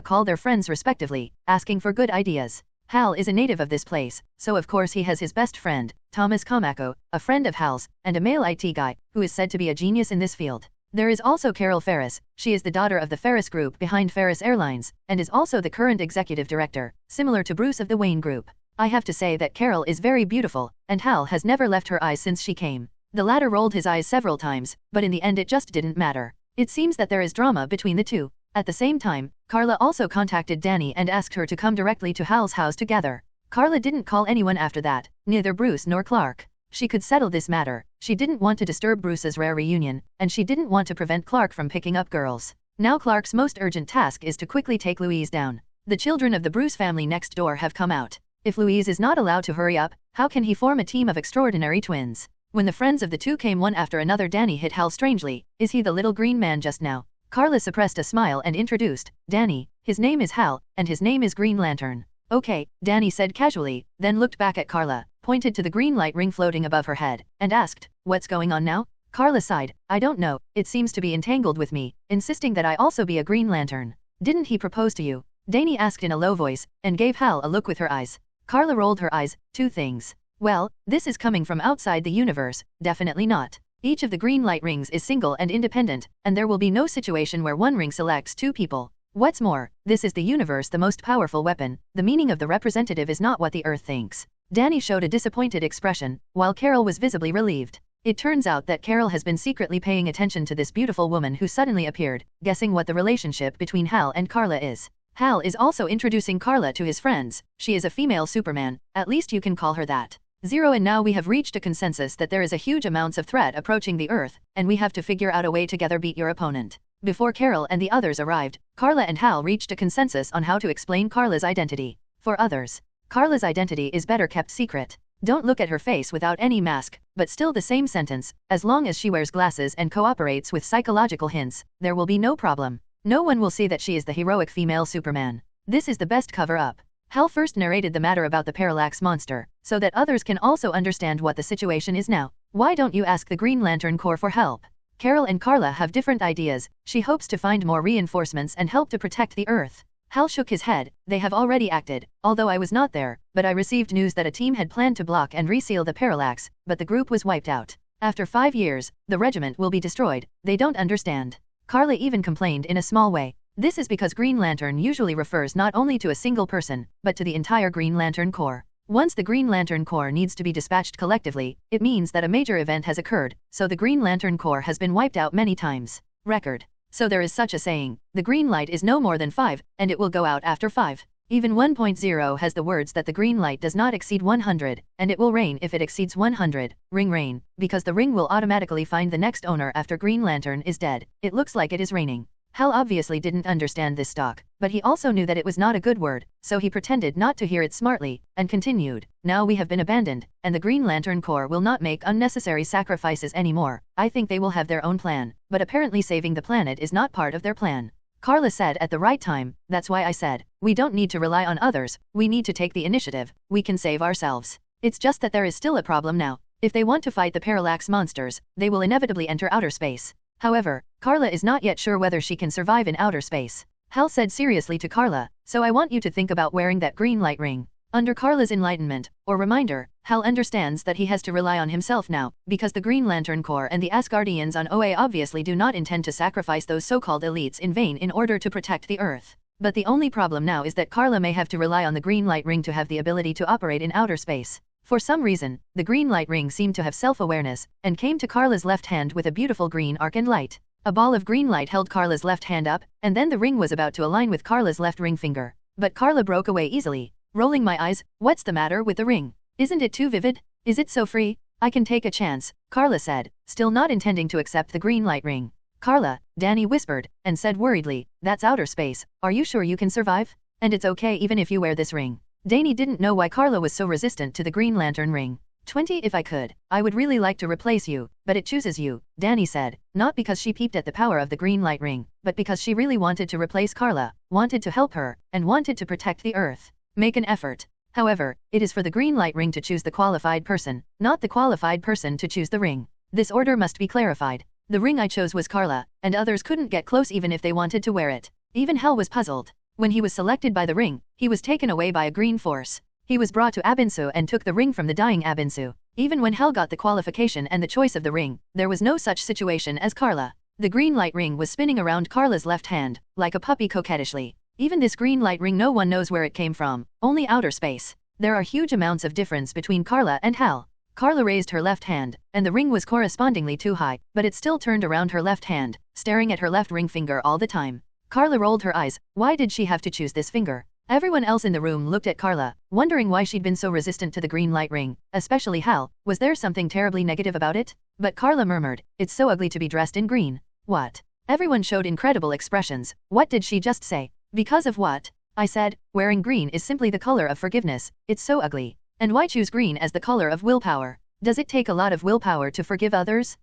call their friends respectively, asking for good ideas. Hal is a native of this place, so of course he has his best friend, Thomas Komako, a friend of Hal's, and a male IT guy, who is said to be a genius in this field. There is also Carol Ferris. She is the daughter of the Ferris Group behind Ferris Airlines, and is also the current executive director, similar to Bruce of the Wayne Group. I have to say that Carol is very beautiful, and Hal has never left her eyes since she came. The latter rolled his eyes several times, but in the end it just didn't matter. It seems that there is drama between the two. At the same time, Karla also contacted Danny and asked her to come directly to Hal's house together. Karla didn't call anyone after that, neither Bruce nor Clark. She could settle this matter. She didn't want to disturb Bruce's rare reunion, and she didn't want to prevent Clark from picking up girls. Now Clark's most urgent task is to quickly take Louise down. The children of the Bruce family next door have come out. If Louise is not allowed to hurry up, how can he form a team of extraordinary twins? When the friends of the two came one after another, Danny hit Hal strangely. Is he the little green man just now? Karla suppressed a smile and introduced Danny. His name is Hal, and his name is Green Lantern. Okay, Danny said casually, then looked back at Karla, pointed to the green light ring floating above her head, and asked, "What's going on now?" Karla sighed. "I don't know, it seems to be entangled with me, insisting that I also be a Green Lantern." "Didn't he propose to you?" Danny asked in a low voice, and gave Hal a look with her eyes. Karla rolled her eyes. "Two things. Well, this is coming from outside the universe, definitely not. Each of the green light rings is single and independent, and there will be no situation where one ring selects two people. What's more, this is the universe, the most powerful weapon. The meaning of the representative is not what the Earth thinks." Danny showed a disappointed expression, while Carol was visibly relieved. It turns out that Carol has been secretly paying attention to this beautiful woman who suddenly appeared, guessing what the relationship between Hal and Karla is. Hal is also introducing Karla to his friends. She is a female Superman, at least you can call her that. Zero, and now we have reached a consensus that there is a huge amounts of threat approaching the Earth, and we have to figure out a way together beat your opponent. Before Carol and the others arrived, Karla and Hal reached a consensus on how to explain Karla's identity. For others, Karla's identity is better kept secret. Don't look at her face without any mask, but still the same sentence. As long as she wears glasses and cooperates with psychological hints, there will be no problem. No one will see that she is the heroic female Superman. This is the best cover-up. Hal first narrated the matter about the parallax monster, so that others can also understand what the situation is now. Why don't you ask the Green Lantern Corps for help? Carol and Karla have different ideas. She hopes to find more reinforcements and help to protect the Earth. Hal shook his head. They have already acted, although I was not there, but I received news that a team had planned to block and reseal the parallax, but the group was wiped out. After 5 years, the regiment will be destroyed. They don't understand. Karla even complained in a small way. This is because Green Lantern usually refers not only to a single person, but to the entire Green Lantern Corps. Once the Green Lantern Corps needs to be dispatched collectively, it means that a major event has occurred, so the Green Lantern Corps has been wiped out many times. Record. So there is such a saying, the green light is no more than 5, and it will go out after 5. Even 1.0 has the words that the green light does not exceed 100, and it will rain if it exceeds 100, ring rain, because the ring will automatically find the next owner after Green Lantern is dead. It looks like it is raining. Hal obviously didn't understand this talk, but he also knew that it was not a good word, so he pretended not to hear it smartly, and continued, "Now we have been abandoned, and the Green Lantern Corps will not make unnecessary sacrifices anymore. I think they will have their own plan, but apparently saving the planet is not part of their plan." Karla said at the right time, "That's why I said, we don't need to rely on others, we need to take the initiative, we can save ourselves. It's just that there is still a problem now. If they want to fight the parallax monsters, they will inevitably enter outer space. However, Karla is not yet sure whether she can survive in outer space." Hal said seriously to Karla, "So I want you to think about wearing that green light ring. Under Karla's enlightenment, or reminder, Hal understands that he has to rely on himself now, because the Green Lantern Corps and the Asgardians on OA obviously do not intend to sacrifice those so-called elites in vain in order to protect the Earth. But the only problem now is that Karla may have to rely on the Green Light Ring to have the ability to operate in outer space. For some reason, the Green Light Ring seemed to have self-awareness, and came to Karla's left hand with a beautiful green arc and light. A ball of green light held Karla's left hand up, and then the ring was about to align with Karla's left ring finger. But Karla broke away easily. Rolling my eyes, what's the matter with the ring? Isn't it too vivid? Is it so free? I can take a chance, Karla said, still not intending to accept the green light ring. Karla, Danny whispered, and said worriedly, that's outer space, are you sure you can survive? And it's okay even if you wear this ring. Danny didn't know why Karla was so resistant to the Green Lantern ring. 20 if I could, I would really like to replace you, but it chooses you, Danny said, not because she peeped at the power of the green light ring, but because she really wanted to replace Karla, wanted to help her, and wanted to protect the Earth. Make an effort. However, it is for the green light ring to choose the qualified person, not the qualified person to choose the ring. This order must be clarified. The ring I chose was Karla, and others couldn't get close even if they wanted to wear it. Even Hal was puzzled. When he was selected by the ring, he was taken away by a green force. He was brought to Abinsu and took the ring from the dying Abinsu. Even when Hal got the qualification and the choice of the ring, there was no such situation as Karla. The green light ring was spinning around Karla's left hand, like a puppy coquettishly. Even this green light ring no one knows where it came from, only outer space. There are huge amounts of difference between Karla and Hal. Karla raised her left hand, and the ring was correspondingly too high, but it still turned around her left hand, staring at her left ring finger all the time. Karla rolled her eyes. Why did she have to choose this finger? Everyone else in the room looked at Karla, wondering why she'd been so resistant to the green light ring, especially Hal. Was there something terribly negative about it? But Karla murmured, it's so ugly to be dressed in green. What? Everyone showed incredible expressions. What did she just say? Because of what? I said, wearing green is simply the color of forgiveness. It's so ugly. And why choose green as the color of willpower? Does it take a lot of willpower to forgive others?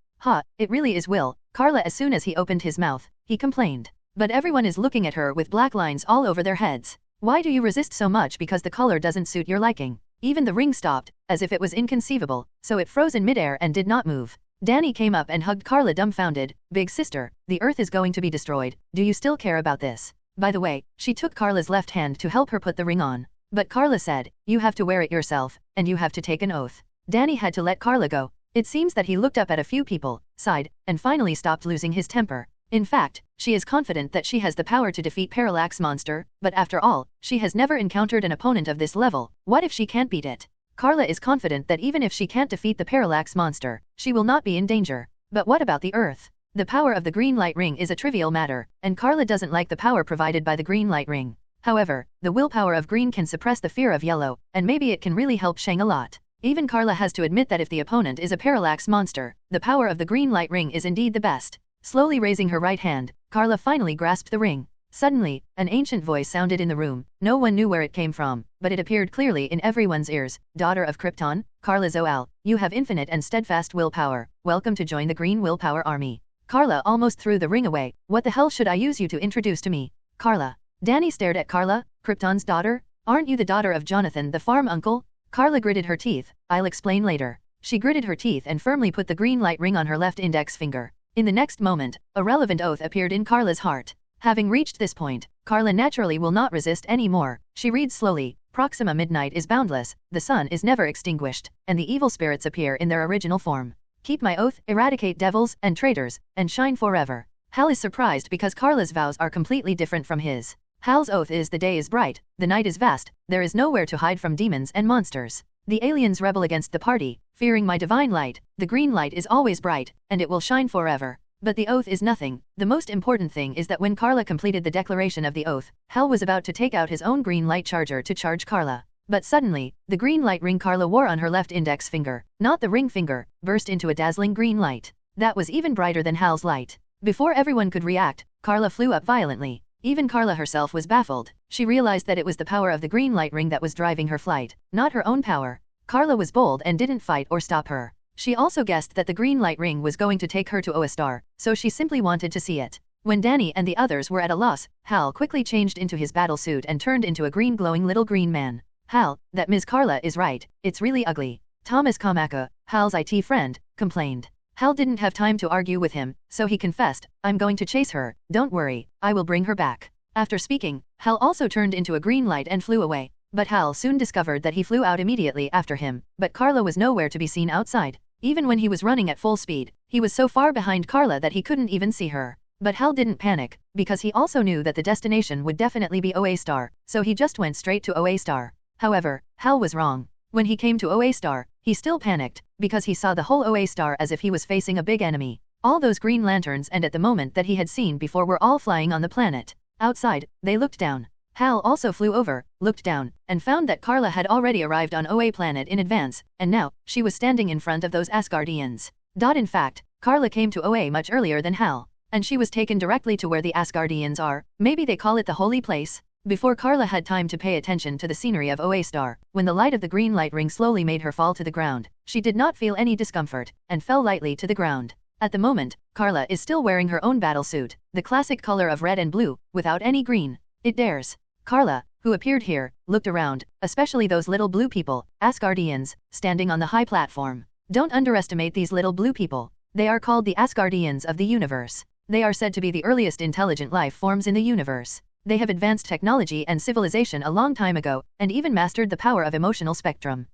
It really is will. Karla, as soon as he opened his mouth, he complained. But everyone is looking at her with black lines all over their heads. Why do you resist so much? Because the color doesn't suit your liking. Even the ring stopped, as if it was inconceivable, so it froze in midair and did not move. Danny came up and hugged Karla dumbfounded. Big sister, the Earth is going to be destroyed. Do you still care about this? By the way, she took Karla's left hand to help her put the ring on. But Karla said, you have to wear it yourself, and you have to take an oath. Danny had to let Karla go. It seems that he looked up at a few people, sighed, and finally stopped losing his temper. In fact, she is confident that she has the power to defeat Parallax Monster, but after all, she has never encountered an opponent of this level. What if she can't beat it? Karla is confident that even if she can't defeat the Parallax Monster, she will not be in danger. But what about the Earth? The power of the green light ring is a trivial matter, and Karla doesn't like the power provided by the green light ring. However, the willpower of green can suppress the fear of yellow, and maybe it can really help Shang a lot. Even Karla has to admit that if the opponent is a Parallax Monster, the power of the green light ring is indeed the best. Slowly raising her right hand, Karla finally grasped the ring. Suddenly, an ancient voice sounded in the room. No one knew where it came from, but it appeared clearly in everyone's ears. Daughter of Krypton, Karla Zo-Al, you have infinite and steadfast willpower. Welcome to join the Green Willpower Army. Karla almost threw the ring away. What the hell should I use you to introduce to me? Karla. Danny stared at Karla. Krypton's daughter? Aren't you the daughter of Jonathan the farm uncle? Karla gritted her teeth. I'll explain later. She gritted her teeth and firmly put the green light ring on her left index finger. In the next moment, a relevant oath appeared in Karla's heart. Having reached this point, Karla naturally will not resist any more. She reads slowly, Proxima Midnight is boundless, the sun is never extinguished, and the evil spirits appear in their original form. Keep my oath, eradicate devils and traitors, and shine forever. Hal is surprised because Karla's vows are completely different from his. Hal's oath is the day is bright, the night is vast, there is nowhere to hide from demons and monsters. The aliens rebel against the party, fearing my divine light. The green light is always bright, and it will shine forever. But the oath is nothing. The most important thing is that when Karla completed the declaration of the oath, Hal was about to take out his own green light charger to charge Karla. But suddenly, the green light ring Karla wore on her left index finger, not the ring finger, burst into a dazzling green light. That was even brighter than Hal's light. Before everyone could react, Karla flew up violently. Even Karla herself was baffled. She realized that it was the power of the green light ring that was driving her flight, not her own power. Karla was bold and didn't fight or stop her. She also guessed that the green light ring was going to take her to a star, so she simply wanted to see it. When Danny and the others were at a loss, Hal quickly changed into his battle suit and turned into a green glowing little green man. Hal, that Ms. Karla is right, it's really ugly. Thomas Kamaka, Hal's IT friend, complained. Hal didn't have time to argue with him, so he confessed, I'm going to chase her, don't worry, I will bring her back. After speaking, Hal also turned into a green light and flew away. But Hal soon discovered that he flew out immediately after him, but Karla was nowhere to be seen outside. Even when he was running at full speed, he was so far behind Karla that he couldn't even see her. But Hal didn't panic, because he also knew that the destination would definitely be OA Star, so he just went straight to OA Star. However, Hal was wrong. When he came to OA Star, he still panicked, because he saw the whole OA Star as if he was facing a big enemy. All those green lanterns and at the moment that he had seen before were all flying on the planet. Outside, they looked down. Hal also flew over, looked down, and found that Karla had already arrived on OA planet in advance, and now, she was standing in front of those Asgardians. In fact, Karla came to OA much earlier than Hal, and she was taken directly to where the Asgardians are, maybe they call it the holy place. Before Karla had time to pay attention to the scenery of OA Star, when the light of the green light ring slowly made her fall to the ground, she did not feel any discomfort, and fell lightly to the ground. At the moment, Karla is still wearing her own battle suit, the classic color of red and blue, without any green. It dares. Karla, who appeared here, looked around, especially those little blue people, Asgardians, standing on the high platform. Don't underestimate these little blue people. They are called the Asgardians of the universe. They are said to be the earliest intelligent life forms in the universe. They have advanced technology and civilization a long time ago, and even mastered the power of emotional spectrum.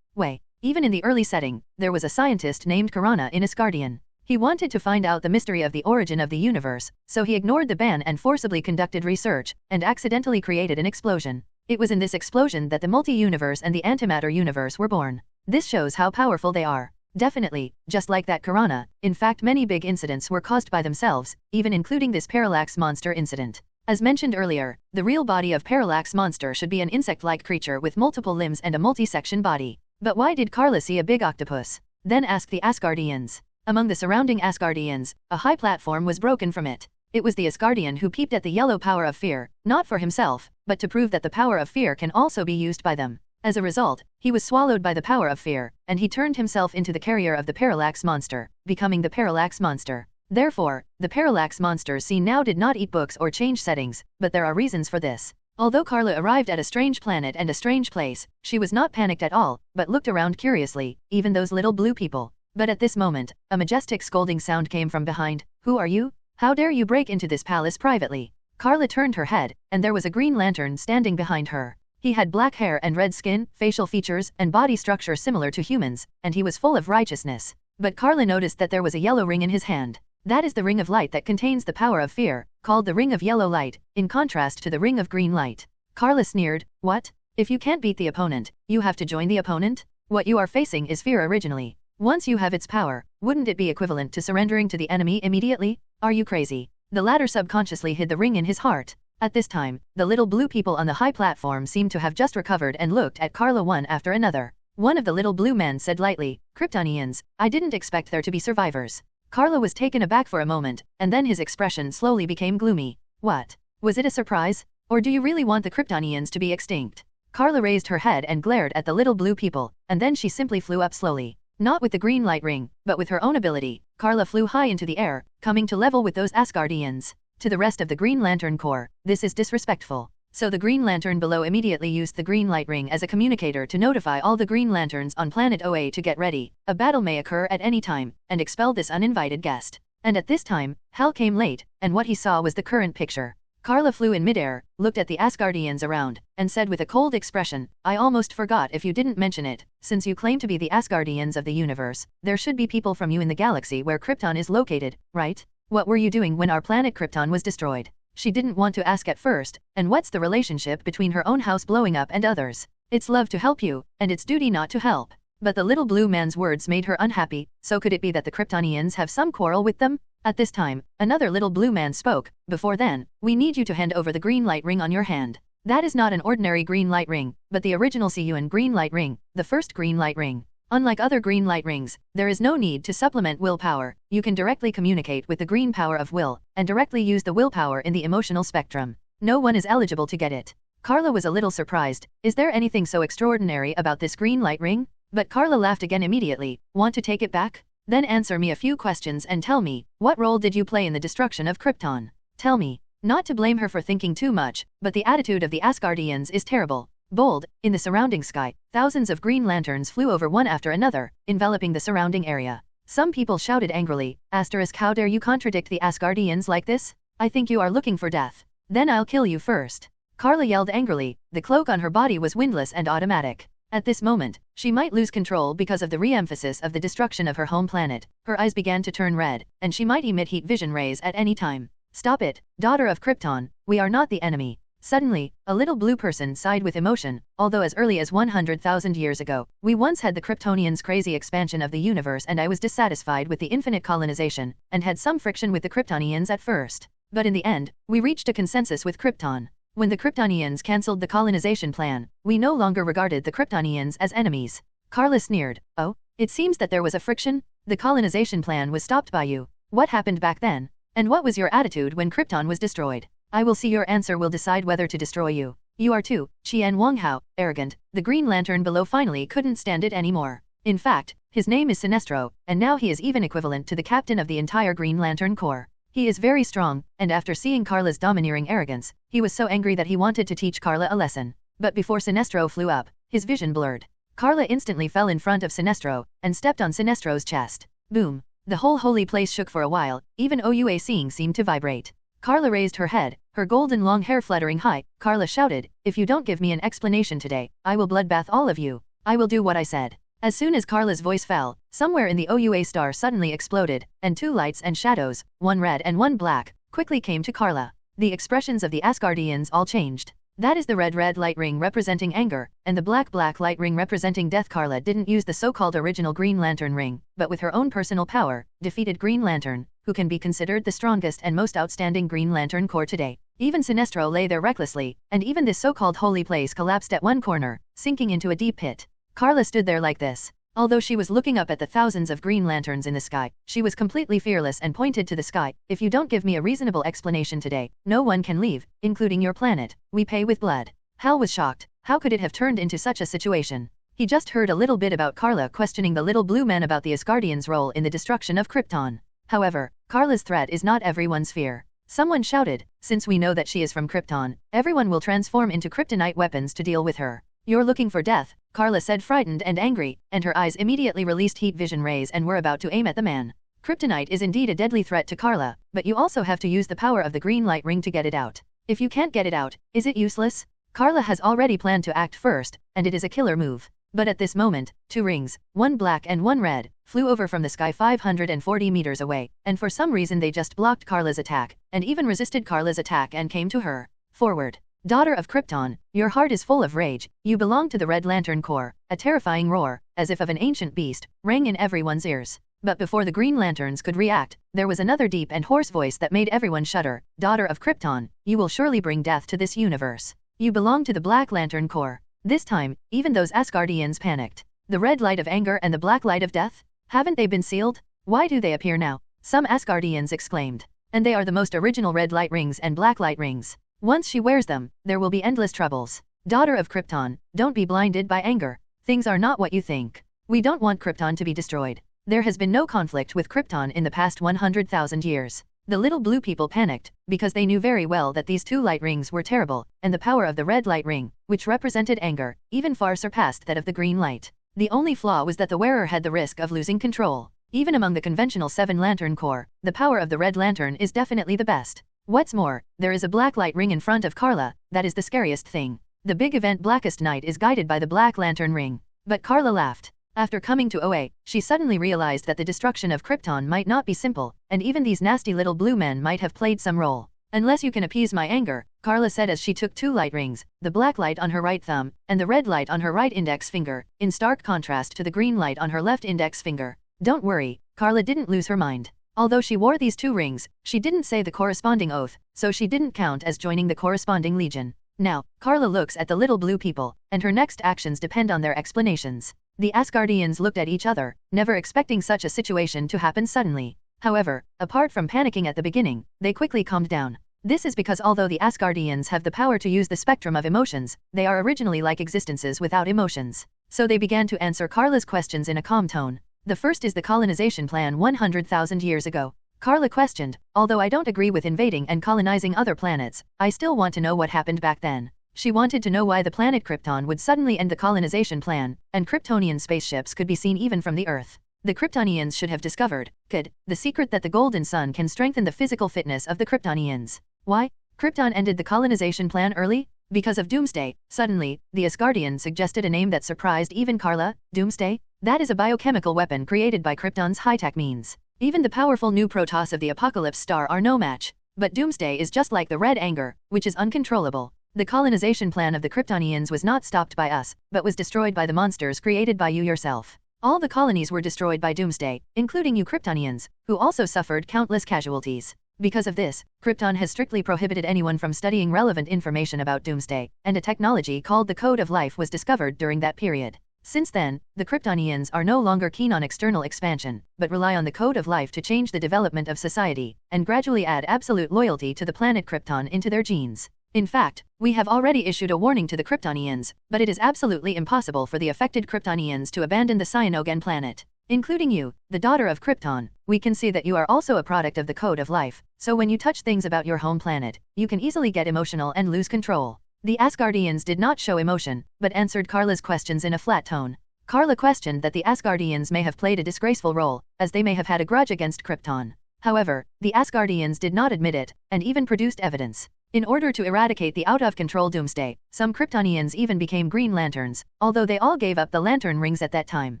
Even in the early setting, there was a scientist named Karana in Asgardian. He wanted to find out the mystery of the origin of the universe, so he ignored the ban and forcibly conducted research, and accidentally created an explosion. It was in this explosion that the multi-universe and the antimatter universe were born. This shows how powerful they are. Definitely, just like that Karana, in fact many big incidents were caused by themselves, even including this parallax monster incident. As mentioned earlier, the real body of parallax monster should be an insect-like creature with multiple limbs and a multi-section body. But why did Karla see a big octopus? Then asked the Asgardians. Among the surrounding Asgardians, a high platform was broken from it. It was the Asgardian who peeped at the yellow power of fear, not for himself, but to prove that the power of fear can also be used by them. As a result, he was swallowed by the power of fear, and he turned himself into the carrier of the parallax monster, becoming the parallax monster. Therefore, the parallax monsters seen now did not eat books or change settings, but there are reasons for this. Although Karla arrived at a strange planet and a strange place, she was not panicked at all, but looked around curiously, even those little blue people. But at this moment, a majestic scolding sound came from behind. Who are you? How dare you break into this palace privately? Karla turned her head, and there was a green lantern standing behind her. He had black hair and red skin, facial features, and body structure similar to humans, and he was full of righteousness. But Karla noticed that there was a yellow ring in his hand. That is the ring of light that contains the power of fear, called the ring of yellow light, in contrast to the ring of green light. Karla sneered. What? If you can't beat the opponent, you have to join the opponent? What you are facing is fear originally. Once you have its power, wouldn't it be equivalent to surrendering to the enemy immediately? Are you crazy? The latter subconsciously hid the ring in his heart. At this time, the little blue people on the high platform seemed to have just recovered and looked at Karla one after another. One of the little blue men said lightly, Kryptonians, I didn't expect there to be survivors. Karla was taken aback for a moment, and then his expression slowly became gloomy. What? Was it a surprise? Or do you really want the Kryptonians to be extinct? Karla raised her head and glared at the little blue people, and then she simply flew up slowly. Not with the green light ring, but with her own ability, Karla flew high into the air, coming to level with those Asgardians. To the rest of the Green Lantern Corps, this is disrespectful. So the Green Lantern below immediately used the green light ring as a communicator to notify all the Green Lanterns on planet OA to get ready. A battle may occur at any time, and expel this uninvited guest. And at this time, Hal came late, and what he saw was the current picture. Karla flew in midair, looked at the Asgardians around, and said with a cold expression, I almost forgot if you didn't mention it. Since you claim to be the Asgardians of the universe, there should be people from you in the galaxy where Krypton is located, right? What were you doing when our planet Krypton was destroyed? She didn't want to ask at first, and what's the relationship between her own house blowing up and others? It's love to help you, and it's duty not to help. But the little blue man's words made her unhappy, so could it be that the Kryptonians have some quarrel with them? At this time, another little blue man spoke. Before then, we need you to hand over the green light ring on your hand. That is not an ordinary green light ring, but the original CUN green light ring, the first green light ring. Unlike other green light rings, there is no need to supplement willpower. You can directly communicate with the green power of will, and directly use the willpower in the emotional spectrum. No one is eligible to get it. Karla was a little surprised. Is there anything so extraordinary about this green light ring? But Karla laughed again immediately. Want to take it back? Then answer me a few questions and tell me, what role did you play in the destruction of Krypton? Tell me. Not to blame her for thinking too much, but the attitude of the Asgardians is terrible. Bold, in the surrounding sky, thousands of green lanterns flew over one after another, enveloping the surrounding area. Some people shouted angrily, how dare you contradict the Asgardians like this? I think you are looking for death. Then I'll kill you first. Karla yelled angrily. The cloak on her body was windless and automatic. At this moment, she might lose control because of the re-emphasis of the destruction of her home planet. Her eyes began to turn red, and she might emit heat vision rays at any time. Stop it, daughter of Krypton, we are not the enemy. Suddenly, a little blue person sighed with emotion, although as early as 100,000 years ago, we once had the Kryptonians' crazy expansion of the universe and I was dissatisfied with the infinite colonization, and had some friction with the Kryptonians at first. But in the end, we reached a consensus with Krypton. When the Kryptonians cancelled the colonization plan, we no longer regarded the Kryptonians as enemies. Karla sneered. Oh, it seems that there was a friction? The colonization plan was stopped by you. What happened back then? And what was your attitude when Krypton was destroyed? I will see your answer will decide whether to destroy you. You are too, Qian Wanghao, arrogant. The Green Lantern below finally couldn't stand it anymore. In fact, his name is Sinestro, and now he is even equivalent to the captain of the entire Green Lantern Corps. He is very strong, and after seeing Karla's domineering arrogance, he was so angry that he wanted to teach Karla a lesson. But before Sinestro flew up, his vision blurred. Karla instantly fell in front of Sinestro, and stepped on Sinestro's chest. Boom! The whole holy place shook for a while, even Oua seeing seemed to vibrate. Karla raised her head, her golden long hair fluttering high. Karla shouted, if you don't give me an explanation today, I will bloodbath all of you. I will do what I said. As soon as Karla's voice fell, somewhere in the Oua star suddenly exploded, and two lights and shadows, one red and one black, quickly came to Karla. The expressions of the Asgardians all changed. That is the red light ring representing anger, and the black light ring representing death. Karla didn't use the so-called original Green Lantern ring, but with her own personal power, defeated Green Lantern, who can be considered the strongest and most outstanding Green Lantern Corps today. Even Sinestro lay there recklessly, and even this so-called holy place collapsed at one corner, sinking into a deep pit. Karla stood there like this. Although she was looking up at the thousands of Green Lanterns in the sky, she was completely fearless and pointed to the sky. If you don't give me a reasonable explanation today, no one can leave, including your planet. We pay with blood. Hal was shocked. How could it have turned into such a situation? He just heard a little bit about Karla questioning the little blue man about the Asgardians' role in the destruction of Krypton. However, Karla's threat is not everyone's fear. Someone shouted, since we know that she is from Krypton, everyone will transform into kryptonite weapons to deal with her. You're looking for death, Karla said, frightened and angry, and her eyes immediately released heat vision rays and were about to aim at the man. Kryptonite is indeed a deadly threat to Karla, but you also have to use the power of the green light ring to get it out. If you can't get it out, is it useless? Karla has already planned to act first, and it is a killer move. But at this moment, two rings, one black and one red, flew over from the sky 540 meters away, and for some reason they just blocked Karla's attack, and even resisted Karla's attack and came to her. Forward. Daughter of Krypton, your heart is full of rage. You belong to the Red Lantern Corps. A terrifying roar, as if of an ancient beast, rang in everyone's ears. But before the Green Lanterns could react, there was another deep and hoarse voice that made everyone shudder. Daughter of Krypton, you will surely bring death to this universe. You belong to the Black Lantern Corps. This time, even those Asgardians panicked. The red light of anger and the black light of death? Haven't they been sealed? Why do they appear now? Some Asgardians exclaimed. And they are the most original red light rings and black light rings. Once she wears them, there will be endless troubles. Daughter of Krypton, don't be blinded by anger. Things are not what you think. We don't want Krypton to be destroyed. There has been no conflict with Krypton in the past 100,000 years. The little blue people panicked, because they knew very well that these two light rings were terrible, and the power of the red light ring, which represented anger, even far surpassed that of the green light. The only flaw was that the wearer had the risk of losing control. Even among the conventional 7-lantern corps, the power of the red lantern is definitely the best. What's more, there is a black light ring in front of Karla. That is the scariest thing. The big event Blackest Night is guided by the Black Lantern ring. But Karla laughed. After coming to OA, she suddenly realized that the destruction of Krypton might not be simple, and even these nasty little blue men might have played some role. Unless you can appease my anger, Karla said as she took two light rings, the black light on her right thumb, and the red light on her right index finger, in stark contrast to the green light on her left index finger. Don't worry, Karla didn't lose her mind. Although she wore these two rings, she didn't say the corresponding oath, so she didn't count as joining the corresponding legion. Now, Karla looks at the little blue people, and her next actions depend on their explanations. The Asgardians looked at each other, never expecting such a situation to happen suddenly. However, apart from panicking at the beginning, they quickly calmed down. This is because although the Asgardians have the power to use the spectrum of emotions, they are originally like existences without emotions. So they began to answer Karla's questions in a calm tone. The first is the colonization plan 100,000 years ago. Karla questioned, although I don't agree with invading and colonizing other planets, I still want to know what happened back then. She wanted to know why the planet Krypton would suddenly end the colonization plan, and Kryptonian spaceships could be seen even from the Earth. The Kryptonians should have discovered, the secret that the Golden Sun can strengthen the physical fitness of the Kryptonians. Why? Krypton ended the colonization plan early? Because of Doomsday, suddenly, the Asgardian suggested a name that surprised even Karla. Doomsday? That is a biochemical weapon created by Krypton's high-tech means. Even the powerful new Protoss of the Apocalypse Star are no match. But Doomsday is just like the Red Anger, which is uncontrollable. The colonization plan of the Kryptonians was not stopped by us, but was destroyed by the monsters created by you yourself. All the colonies were destroyed by Doomsday, including you Kryptonians, who also suffered countless casualties. Because of this, Krypton has strictly prohibited anyone from studying relevant information about Doomsday, and a technology called the Code of Life was discovered during that period. Since then, the Kryptonians are no longer keen on external expansion, but rely on the Code of Life to change the development of society, and gradually add absolute loyalty to the planet Krypton into their genes. In fact, we have already issued a warning to the Kryptonians, but it is absolutely impossible for the affected Kryptonians to abandon the Cyanogen planet. Including you, the daughter of Krypton, we can see that you are also a product of the Code of Life, so when you touch things about your home planet, you can easily get emotional and lose control. The Asgardians did not show emotion, but answered Karla's questions in a flat tone. Karla questioned that the Asgardians may have played a disgraceful role, as they may have had a grudge against Krypton. However, the Asgardians did not admit it, and even produced evidence. In order to eradicate the out-of-control Doomsday, some Kryptonians even became Green Lanterns, although they all gave up the lantern rings at that time.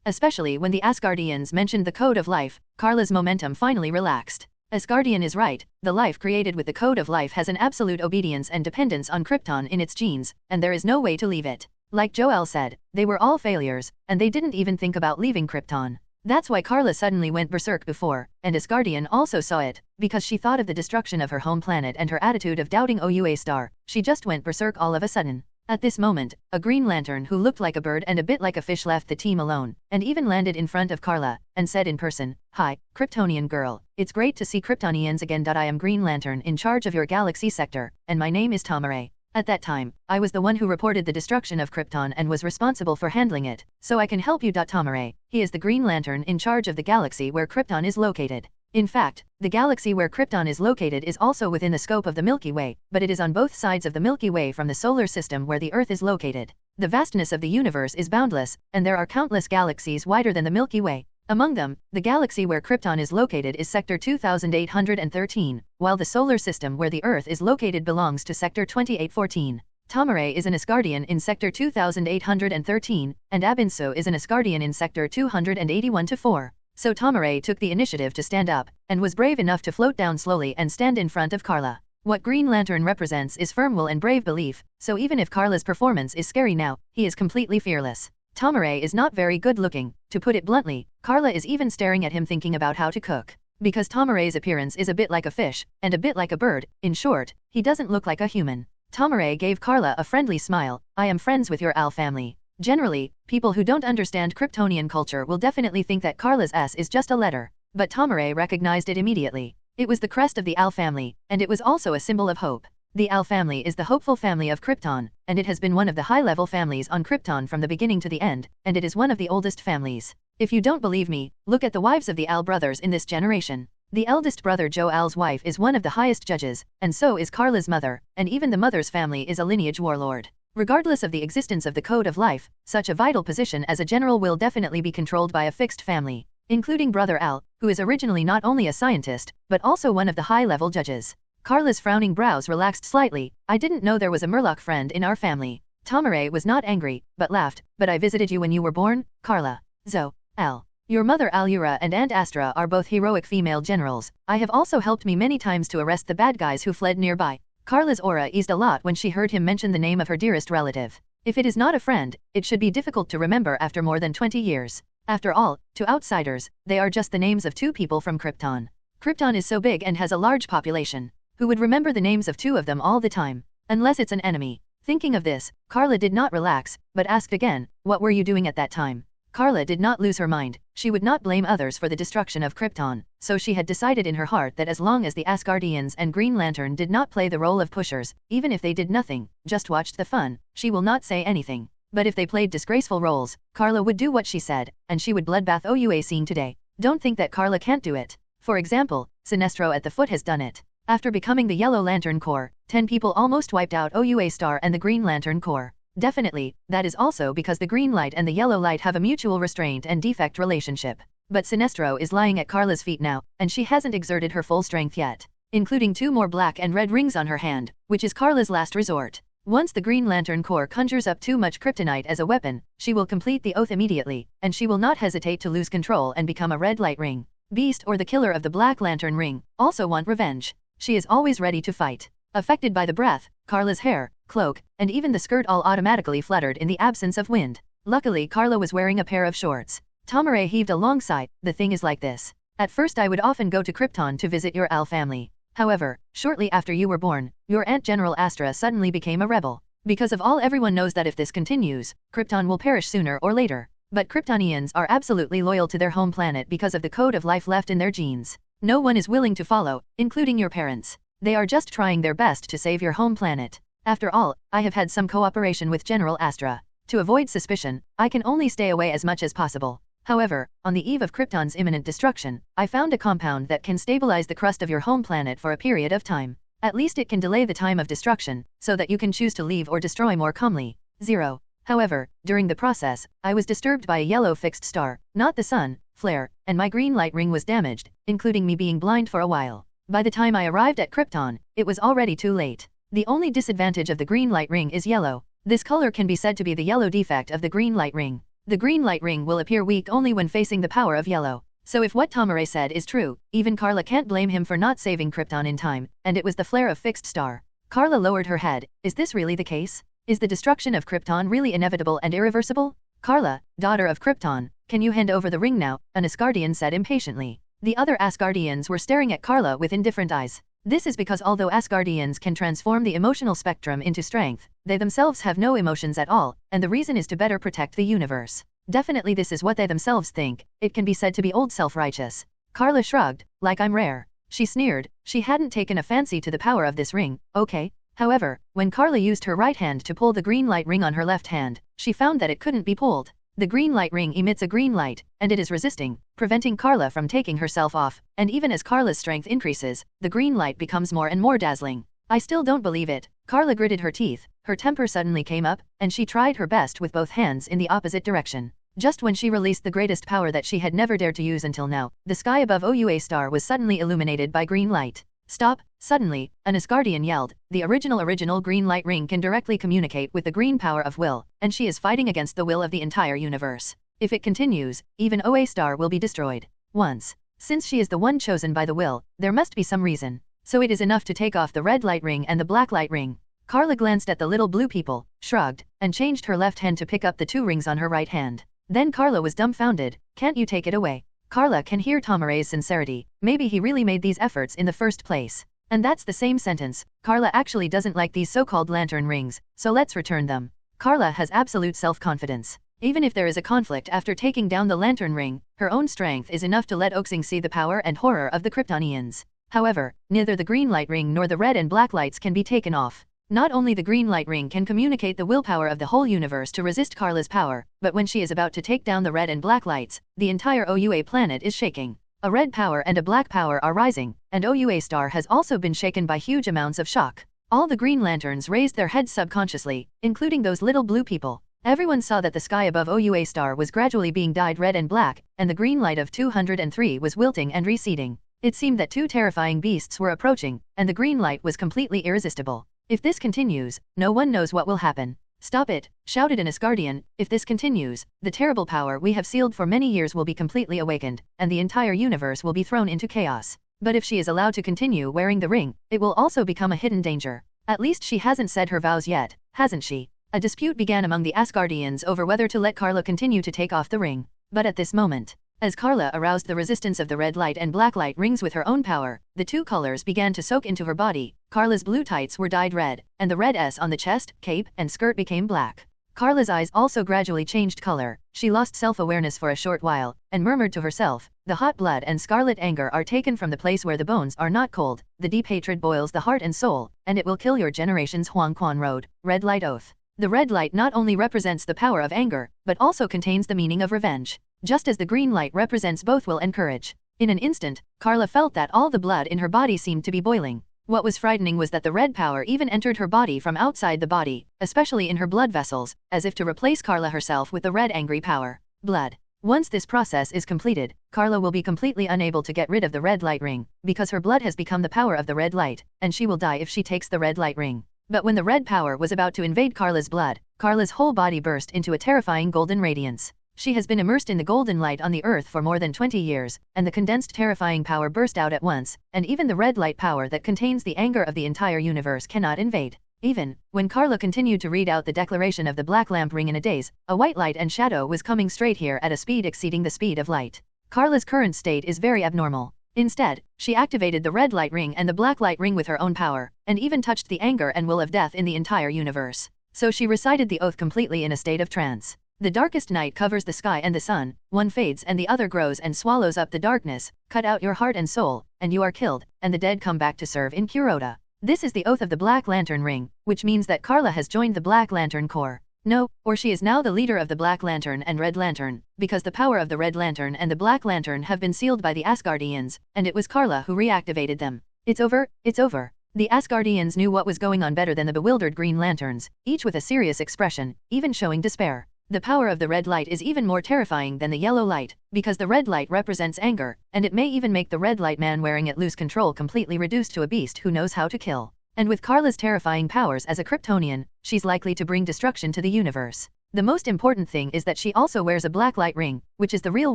Especially when the Asgardians mentioned the Code of Life, Karla's momentum finally relaxed. Asgardian is right, the life created with the Code of Life has an absolute obedience and dependence on Krypton in its genes, and there is no way to leave it. Like Jor-El said, they were all failures, and they didn't even think about leaving Krypton. That's why Karla suddenly went berserk before, and Asgardian also saw it, because she thought of the destruction of her home planet and her attitude of doubting OUA Star, she just went berserk all of a sudden. At this moment, a Green Lantern who looked like a bird and a bit like a fish left the team alone, and even landed in front of Karla, and said in person, "Hi, Kryptonian girl, it's great to see Kryptonians again. I am Green Lantern in charge of your galaxy sector, and my name is Tamare. At that time, I was the one who reported the destruction of Krypton and was responsible for handling it, so I can help you. Tamare, he is the Green Lantern in charge of the galaxy where Krypton is located. In fact, the galaxy where Krypton is located is also within the scope of the Milky Way, but it is on both sides of the Milky Way from the solar system where the Earth is located. The vastness of the universe is boundless, and there are countless galaxies wider than the Milky Way. Among them, the galaxy where Krypton is located is Sector 2813, while the solar system where the Earth is located belongs to Sector 2814. Tamare is an Asgardian in Sector 2813, and Abinso is an Asgardian in Sector 281-4. So Tamare took the initiative to stand up, and was brave enough to float down slowly and stand in front of Karla. What Green Lantern represents is firm will and brave belief, so even if Karla's performance is scary now, he is completely fearless. Tamare is not very good looking, to put it bluntly. Karla is even staring at him thinking about how to cook. Because Tamare's appearance is a bit like a fish, and a bit like a bird, in short, he doesn't look like a human. Tamare gave Karla a friendly smile. "I am friends with your Al family." Generally, people who don't understand Kryptonian culture will definitely think that Karla's S is just a letter. But Tamare recognized it immediately. It was the crest of the Al family, and it was also a symbol of hope. The Al family is the hopeful family of Krypton, and it has been one of the high-level families on Krypton from the beginning to the end, and it is one of the oldest families. If you don't believe me, look at the wives of the Al brothers in this generation. The eldest brother Jor-El's wife is one of the highest judges, and so is Karla's mother, and even the mother's family is a lineage warlord. Regardless of the existence of the Code of Life, such a vital position as a general will definitely be controlled by a fixed family, including Brother Al, who is originally not only a scientist, but also one of the high-level judges. Karla's frowning brows relaxed slightly. "I didn't know there was a Murloc friend in our family." Tamare was not angry, but laughed. "But I visited you when you were born, Karla Zo-Al. Your mother Alura and Aunt Astra are both heroic female generals. I have also helped me many times to arrest the bad guys who fled nearby." Karla's aura eased a lot when she heard him mention the name of her dearest relative. If it is not a friend, it should be difficult to remember after more than 20 years. After all, to outsiders, they are just the names of two people from Krypton. Krypton is so big and has a large population. Who would remember the names of two of them all the time? Unless it's an enemy. Thinking of this, Karla did not relax, but asked again, "What were you doing at that time?" Karla did not lose her mind. She would not blame others for the destruction of Krypton, so she had decided in her heart that as long as the Asgardians and Green Lantern did not play the role of pushers, even if they did nothing, just watched the fun, she will not say anything. But if they played disgraceful roles, Karla would do what she said, and she would bloodbath OUA scene today. Don't think that Karla can't do it. For example, Sinestro at the foot has done it. After becoming the Yellow Lantern Corps, 10 people almost wiped out OUA Star and the Green Lantern Corps. Definitely, that is also because the green light and the yellow light have a mutual restraint and defect relationship. But Sinestro is lying at Karla's feet now, and she hasn't exerted her full strength yet, including 2 more black and red rings on her hand, which is Karla's last resort. Once the Green Lantern Corps conjures up too much kryptonite as a weapon, she will complete the oath immediately, and she will not hesitate to lose control and become a red light ring. Beast or the killer of the Black Lantern ring also want revenge. She is always ready to fight. Affected by the breath, Karla's hair, cloak, and even the skirt all automatically fluttered in the absence of wind. Luckily Karla was wearing a pair of shorts. Tomare heaved a long sigh. The thing is like this. At first I would often go to Krypton to visit Jor-El family. However, shortly after you were born, your Aunt General Astra suddenly became a rebel. Because of all, everyone knows that if this continues, Krypton will perish sooner or later. But Kryptonians are absolutely loyal to their home planet because of the code of life left in their genes. No one is willing to follow, including your parents. They are just trying their best to save your home planet. After all, I have had some cooperation with General Astra. To avoid suspicion, I can only stay away as much as possible. However, on the eve of Krypton's imminent destruction, I found a compound that can stabilize the crust of your home planet for a period of time. At least it can delay the time of destruction, so that you can choose to leave or destroy more calmly. 0. However, during the process, I was disturbed by a yellow fixed star, not the sun, flare, and my green light ring was damaged, including me being blind for a while. By the time I arrived at Krypton, it was already too late. The only disadvantage of the green light ring is yellow. This color can be said to be the yellow defect of the green light ring. The green light ring will appear weak only when facing the power of yellow. So if what Tomare said is true, even Karla can't blame him for not saving Krypton in time, and it was the flare of fixed star. Karla lowered her head. Is this really the case? Is the destruction of Krypton really inevitable and irreversible? Karla, daughter of Krypton, can you hand over the ring now? An Asgardian said impatiently. The other Asgardians were staring at Karla with indifferent eyes. This is because although Asgardians can transform the emotional spectrum into strength, they themselves have no emotions at all, and the reason is to better protect the universe. Definitely this is what they themselves think. It can be said to be old self-righteous. Karla shrugged, like I'm rare. She sneered. She hadn't taken a fancy to the power of this ring, okay? However, when Karla used her right hand to pull the green light ring on her left hand, she found that it couldn't be pulled. The green light ring emits a green light, and it is resisting, preventing Karla from taking herself off, and even as Karla's strength increases, the green light becomes more and more dazzling. I still don't believe it. Karla gritted her teeth, her temper suddenly came up, and she tried her best with both hands in the opposite direction. Just when she released the greatest power that she had never dared to use until now, the sky above Oua star was suddenly illuminated by green light. Stop! Suddenly, an Asgardian yelled, the original green light ring can directly communicate with the green power of will, and she is fighting against the will of the entire universe. If it continues, even Oa star will be destroyed. Once. Since she is the one chosen by the will, there must be some reason. So it is enough to take off the red light ring and the black light ring. Karla glanced at the little blue people, shrugged, and changed her left hand to pick up the 2 rings on her right hand. Then Karla was dumbfounded. Can't you take it away? Karla can hear Tomare's sincerity. Maybe he really made these efforts in the first place. And that's the same sentence. Karla actually doesn't like these so-called lantern rings, so let's return them. Karla has absolute self-confidence. Even if there is a conflict after taking down the lantern ring, her own strength is enough to let Oxing see the power and horror of the Kryptonians. However, neither the green light ring nor the red and black lights can be taken off. Not only the green light ring can communicate the willpower of the whole universe to resist Karla's power, but when she is about to take down the red and black lights, the entire Oua planet is shaking. A red power and a black power are rising, and Oua star has also been shaken by huge amounts of shock. All the Green Lanterns raised their heads subconsciously, including those little blue people. Everyone saw that the sky above Oua star was gradually being dyed red and black, and the green light of 203 was wilting and receding. It seemed that 2 terrifying beasts were approaching, and the green light was completely irresistible. If this continues, no one knows what will happen. Stop it, shouted an Asgardian. If this continues, the terrible power we have sealed for many years will be completely awakened, and the entire universe will be thrown into chaos. But if she is allowed to continue wearing the ring, it will also become a hidden danger. At least she hasn't said her vows yet, hasn't she? A dispute began among the Asgardians over whether to let Karla continue to take off the ring. But at this moment, as Karla aroused the resistance of the red light and black light rings with her own power, the 2 colors began to soak into her body. Karla's blue tights were dyed red, and the red S on the chest, cape, and skirt became black. Karla's eyes also gradually changed color. She lost self-awareness for a short while, and murmured to herself, the hot blood and scarlet anger are taken from the place where the bones are not cold, the deep hatred boils the heart and soul, and it will kill your generation's Huang Quan Road, red light oath. The red light not only represents the power of anger, but also contains the meaning of revenge. Just as the green light represents both will and courage. In an instant, Karla felt that all the blood in her body seemed to be boiling. What was frightening was that the red power even entered her body from outside the body, especially in her blood vessels, as if to replace Karla herself with the red angry power. Blood. Once this process is completed, Karla will be completely unable to get rid of the red light ring, because her blood has become the power of the red light, and she will die if she takes the red light ring. But when the red power was about to invade Karla's blood, Karla's whole body burst into a terrifying golden radiance. She has been immersed in the golden light on the earth for more than 20 years, and the condensed terrifying power burst out at once, and even the red light power that contains the anger of the entire universe cannot invade. Even when Karla continued to read out the declaration of the black lamp ring in a daze, a white light and shadow was coming straight here at a speed exceeding the speed of light. Karla's current state is very abnormal. Instead, she activated the red light ring and the black light ring with her own power, and even touched the anger and will of death in the entire universe. So she recited the oath completely in a state of trance. The darkest night covers the sky and the sun, one fades and the other grows and swallows up the darkness, cut out your heart and soul, and you are killed, and the dead come back to serve in Kuroda. This is the oath of the Black Lantern Ring, which means that Karla has joined the Black Lantern Corps. No, or she is now the leader of the Black Lantern and Red Lantern, because the power of the Red Lantern and the Black Lantern have been sealed by the Asgardians, and it was Karla who reactivated them. It's over, it's over. The Asgardians knew what was going on better than the bewildered Green Lanterns, each with a serious expression, even showing despair. The power of the red light is even more terrifying than the yellow light, because the red light represents anger, and it may even make the red light man wearing it lose control, completely reduced to a beast who knows how to kill. And with Karla's terrifying powers as a Kryptonian, she's likely to bring destruction to the universe. The most important thing is that she also wears a black light ring, which is the real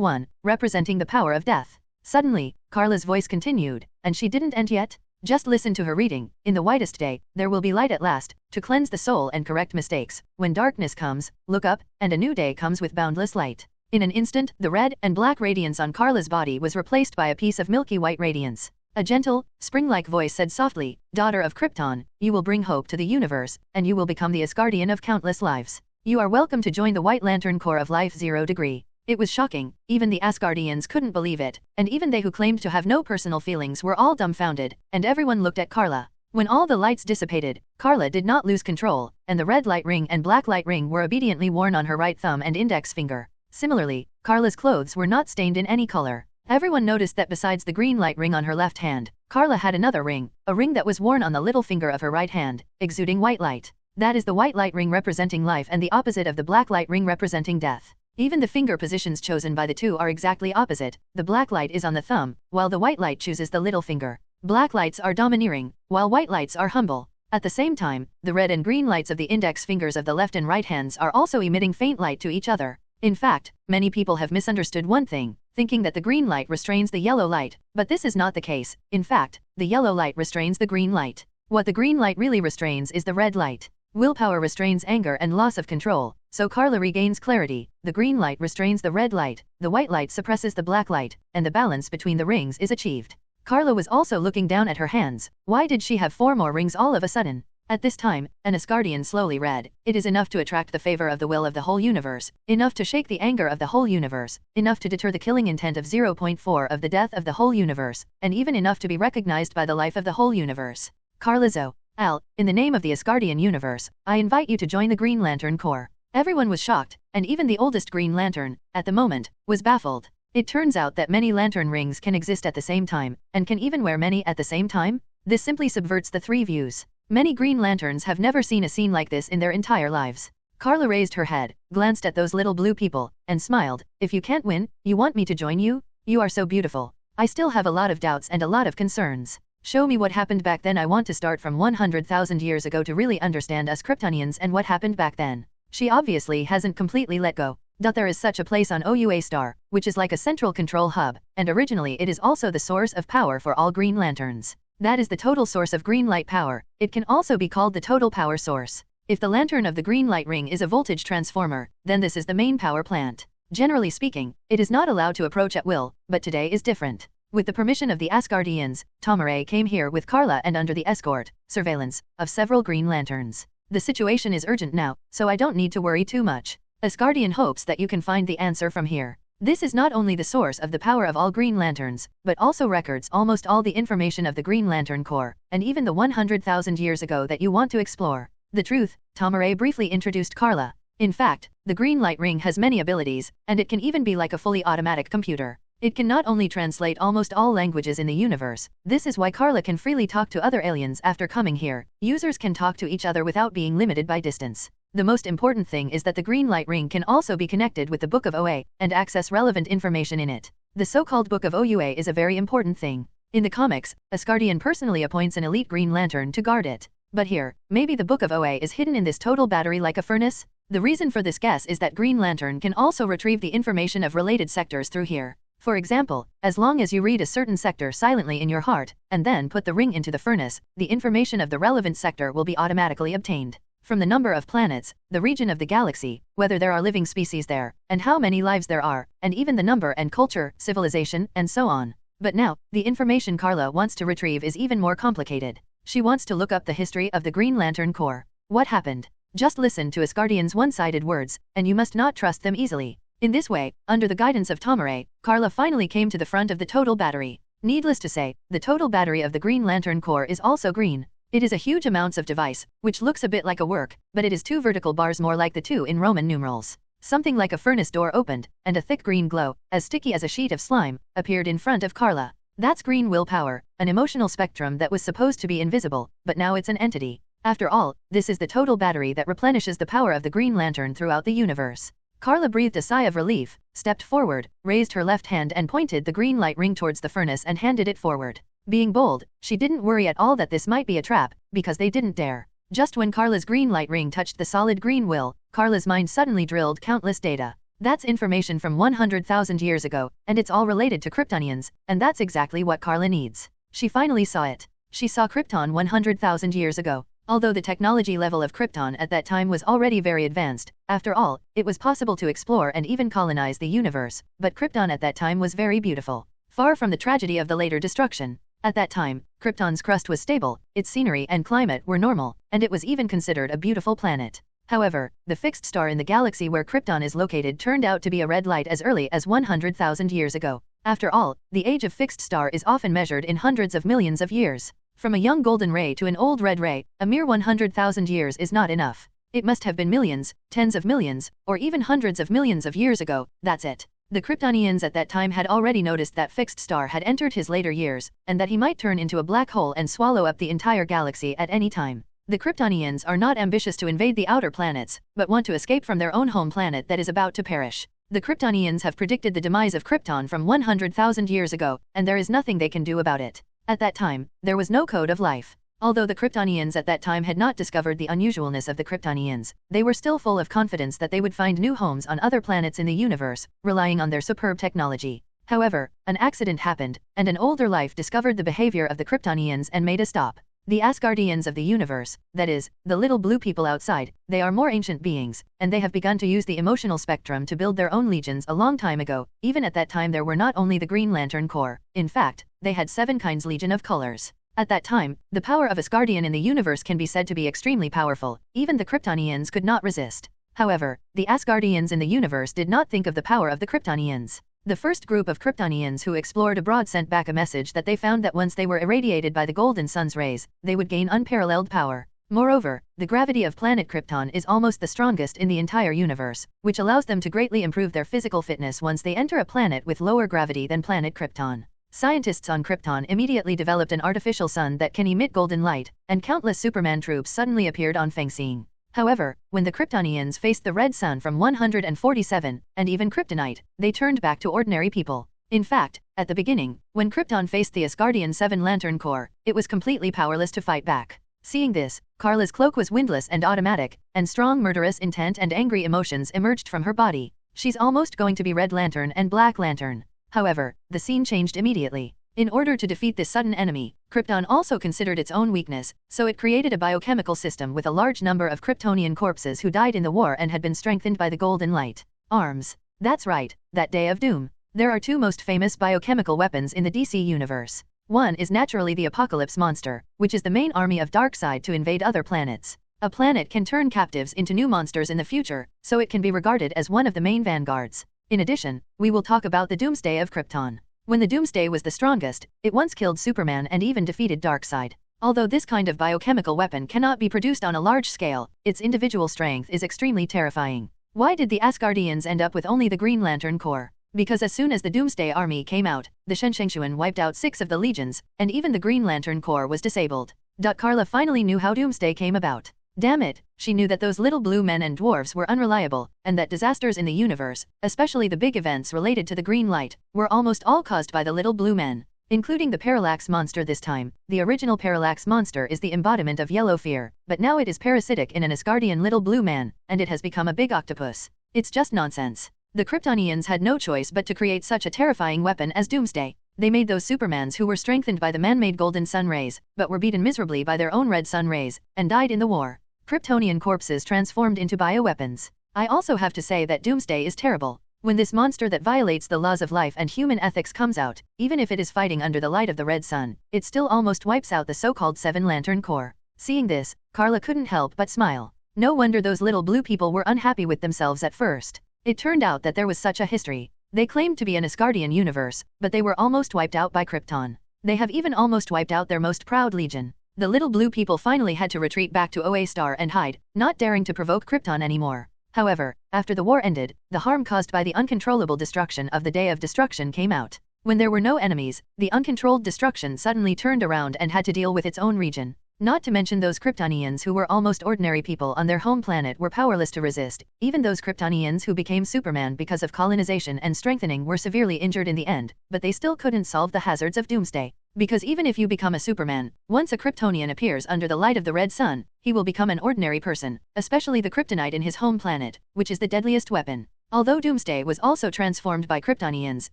one, representing the power of death. Suddenly, Karla's voice continued, and she didn't end yet. Just listen to her reading. In the whitest day, there will be light at last, to cleanse the soul and correct mistakes. When darkness comes, look up, and a new day comes with boundless light. In an instant, the red and black radiance on Karla's body was replaced by a piece of milky white radiance. A gentle, spring-like voice said softly, "Daughter of Krypton, you will bring hope to the universe, and you will become the Asgardian of countless lives. You are welcome to join the White Lantern Corps of Life 0 degree." It was shocking, even the Asgardians couldn't believe it, and even they who claimed to have no personal feelings were all dumbfounded, and everyone looked at Karla. When all the lights dissipated, Karla did not lose control, and the red light ring and black light ring were obediently worn on her right thumb and index finger. Similarly, Karla's clothes were not stained in any color. Everyone noticed that besides the green light ring on her left hand, Karla had another ring, a ring that was worn on the little finger of her right hand, exuding white light. That is the white light ring representing life and the opposite of the black light ring representing death. Even the finger positions chosen by the two are exactly opposite. The black light is on the thumb, while the white light chooses the little finger. Black lights are domineering, while white lights are humble. At the same time, the red and green lights of the index fingers of the left and right hands are also emitting faint light to each other. In fact, many people have misunderstood one thing, thinking that the green light restrains the yellow light, but this is not the case. In fact, the yellow light restrains the green light. What the green light really restrains is the red light. Willpower restrains anger and loss of control, so Karla regains clarity. The green light restrains the red light, the white light suppresses the black light, and the balance between the rings is achieved. Karla was also looking down at her hands. Why did she have 4 more rings all of a sudden? At this time, an Asgardian slowly read, "It is enough to attract the favor of the will of the whole universe, enough to shake the anger of the whole universe, enough to deter the killing intent of 0.4 of the death of the whole universe, and even enough to be recognized by the life of the whole universe. Karla Zo-Al, in the name of the Asgardian universe, I invite you to join the Green Lantern Corps." Everyone was shocked, and even the oldest Green Lantern, at the moment, was baffled. It turns out that many lantern rings can exist at the same time, and can even wear many at the same time. This simply subverts the 3 views. Many Green Lanterns have never seen a scene like this in their entire lives. Karla raised her head, glanced at those little blue people, and smiled. "If you can't win, you want me to join you? You are so beautiful. I still have a lot of doubts and a lot of concerns. Show me what happened back then. I want to start from 100,000 years ago to really understand us Kryptonians and what happened back then." She obviously hasn't completely let go. There is such a place on Oua Star, which is like a central control hub, and originally it is also the source of power for all Green Lanterns. That is the total source of green light power. It can also be called the total power source. If the lantern of the green light ring is a voltage transformer, then this is the main power plant. Generally speaking, it is not allowed to approach at will, but today is different. With the permission of the Asgardians, Tomare came here with Karla and under the escort, surveillance, of several Green Lanterns. The situation is urgent now, so I don't need to worry too much. Asgardian hopes that you can find the answer from here. This is not only the source of the power of all Green Lanterns, but also records almost all the information of the Green Lantern Corps, and even the 100,000 years ago that you want to explore. The truth, Tomare briefly introduced Karla. In fact, the green light ring has many abilities, and it can even be like a fully automatic computer. It can not only translate almost all languages in the universe. This is why Karla can freely talk to other aliens after coming here. Users can talk to each other without being limited by distance. The most important thing is that the green light ring can also be connected with the Book of Oua, and access relevant information in it. The so-called Book of Oua is a very important thing. In the comics, Asgardian personally appoints an elite Green Lantern to guard it. But here, maybe the Book of OA is hidden in this total battery like a furnace? The reason for this guess is that Green Lantern can also retrieve the information of related sectors through here. For example, as long as you read a certain sector silently in your heart, and then put the ring into the furnace, the information of the relevant sector will be automatically obtained. From the number of planets, the region of the galaxy, whether there are living species there, and how many lives there are, and even the number and culture, civilization, and so on. But now, the information Karla wants to retrieve is even more complicated. She wants to look up the history of the Green Lantern Corps. What happened? Just listen to Asgardian's one-sided words, and you must not trust them easily. In this way, under the guidance of Tomare, Karla finally came to the front of the total battery. Needless to say, the total battery of the Green Lantern Corps is also green. It is a huge amounts of device, which looks a bit like a work, but it is two vertical bars more like the two in Roman numerals. Something like a furnace door opened, and a thick green glow, as sticky as a sheet of slime, appeared in front of Karla. That's green willpower, an emotional spectrum that was supposed to be invisible, but now it's an entity. After all, this is the total battery that replenishes the power of the Green Lantern throughout the universe. Karla breathed a sigh of relief, stepped forward, raised her left hand and pointed the green light ring towards the furnace and handed it forward. Being bold, she didn't worry at all that this might be a trap, because they didn't dare. Just when Karla's green light ring touched the solid green will, Karla's mind suddenly drilled countless data. That's information from 100,000 years ago, and it's all related to Kryptonians, and that's exactly what Karla needs. She finally saw it. She saw Krypton 100,000 years ago. Although the technology level of Krypton at that time was already very advanced, after all, it was possible to explore and even colonize the universe, but Krypton at that time was very beautiful. Far from the tragedy of the later destruction. At that time, Krypton's crust was stable, its scenery and climate were normal, and it was even considered a beautiful planet. However, the fixed star in the galaxy where Krypton is located turned out to be a red light as early as 100,000 years ago. After all, the age of fixed star is often measured in hundreds of millions of years. From a young golden ray to an old red ray, a mere 100,000 years is not enough. It must have been millions, tens of millions, or even hundreds of millions of years ago, that's it. The Kryptonians at that time had already noticed that fixed star had entered his later years, and that he might turn into a black hole and swallow up the entire galaxy at any time. The Kryptonians are not ambitious to invade the outer planets, but want to escape from their own home planet that is about to perish. The Kryptonians have predicted the demise of Krypton from 100,000 years ago, and there is nothing they can do about it. At that time, there was no code of life. Although the Kryptonians at that time had not discovered the unusualness of the Kryptonians, they were still full of confidence that they would find new homes on other planets in the universe, relying on their superb technology. However, an accident happened, and an older life discovered the behavior of the Kryptonians and made a stop. The Asgardians of the universe, that is, the little blue people outside, they are more ancient beings, and they have begun to use the emotional spectrum to build their own legions a long time ago. Even at that time there were not only the Green Lantern Corps, in fact, they had 7 kinds Legion of Colors. At that time, the power of Asgardian in the universe can be said to be extremely powerful, even the Kryptonians could not resist. However, the Asgardians in the universe did not think of the power of the Kryptonians. The first group of Kryptonians who explored abroad sent back a message that they found that once they were irradiated by the golden sun's rays, they would gain unparalleled power. Moreover, the gravity of planet Krypton is almost the strongest in the entire universe, which allows them to greatly improve their physical fitness once they enter a planet with lower gravity than planet Krypton. Scientists on Krypton immediately developed an artificial sun that can emit golden light, and countless Superman troops suddenly appeared on Fengxing. However, when the Kryptonians faced the red sun from 147, and even kryptonite, they turned back to ordinary people. In fact, at the beginning, when Krypton faced the Asgardian 7 Lantern Corps, it was completely powerless to fight back. Seeing this, Karla's cloak was windless and automatic, and strong murderous intent and angry emotions emerged from her body. She's almost going to be Red Lantern and Black Lantern. However, the scene changed immediately. In order to defeat this sudden enemy, Krypton also considered its own weakness, so it created a biochemical system with a large number of Kryptonian corpses who died in the war and had been strengthened by the golden light. Arms. That's right, that Day of Doom. There are 2 most famous biochemical weapons in the DC universe. One is naturally the Apocalypse Monster, which is the main army of Darkseid to invade other planets. A planet can turn captives into new monsters in the future, so it can be regarded as one of the main vanguards. In addition, we will talk about the Doomsday of Krypton. When the Doomsday was the strongest, it once killed Superman and even defeated Darkseid. Although this kind of biochemical weapon cannot be produced on a large scale, its individual strength is extremely terrifying. Why did the Asgardians end up with only the Green Lantern Corps? Because as soon as the Doomsday Army came out, the Shenshengshuan wiped out 6 of the legions, and even the Green Lantern Corps was disabled. Karla finally knew how Doomsday came about. Damn it, she knew that those little blue men and dwarves were unreliable, and that disasters in the universe, especially the big events related to the green light, were almost all caused by the little blue men. including the parallax monster this time. The original parallax monster is the embodiment of yellow fear, but now it is parasitic in an Asgardian little blue man, and it has become a big octopus. It's just nonsense. The Kryptonians had no choice but to create such a terrifying weapon as Doomsday. They made those Supermans who were strengthened by the man-made golden sun rays, but were beaten miserably by their own red sun rays, and died in the war. Kryptonian corpses transformed into bioweapons. I also have to say that Doomsday is terrible. When this monster that violates the laws of life and human ethics comes out, even if it is fighting under the light of the red sun, it still almost wipes out the so-called Seven Lantern Corps. Seeing this, Karla couldn't help but smile. No wonder those little blue people were unhappy with themselves at first. It turned out that there was such a history. They claimed to be an Asgardian universe, but they were almost wiped out by Krypton. They have even almost wiped out their most proud legion. The little blue people finally had to retreat back to OA Star and hide, not daring to provoke Krypton anymore. However, after the war ended, the harm caused by the uncontrollable destruction of the Day of Destruction came out. When there were no enemies, the uncontrolled destruction suddenly turned around and had to deal with its own region. Not to mention those Kryptonians who were almost ordinary people on their home planet were powerless to resist. Even those Kryptonians who became Superman because of colonization and strengthening were severely injured in the end, but they still couldn't solve the hazards of Doomsday. Because even if you become a Superman, once a Kryptonian appears under the light of the red sun, he will become an ordinary person, especially the kryptonite in his home planet, which is the deadliest weapon. Although Doomsday was also transformed by Kryptonians,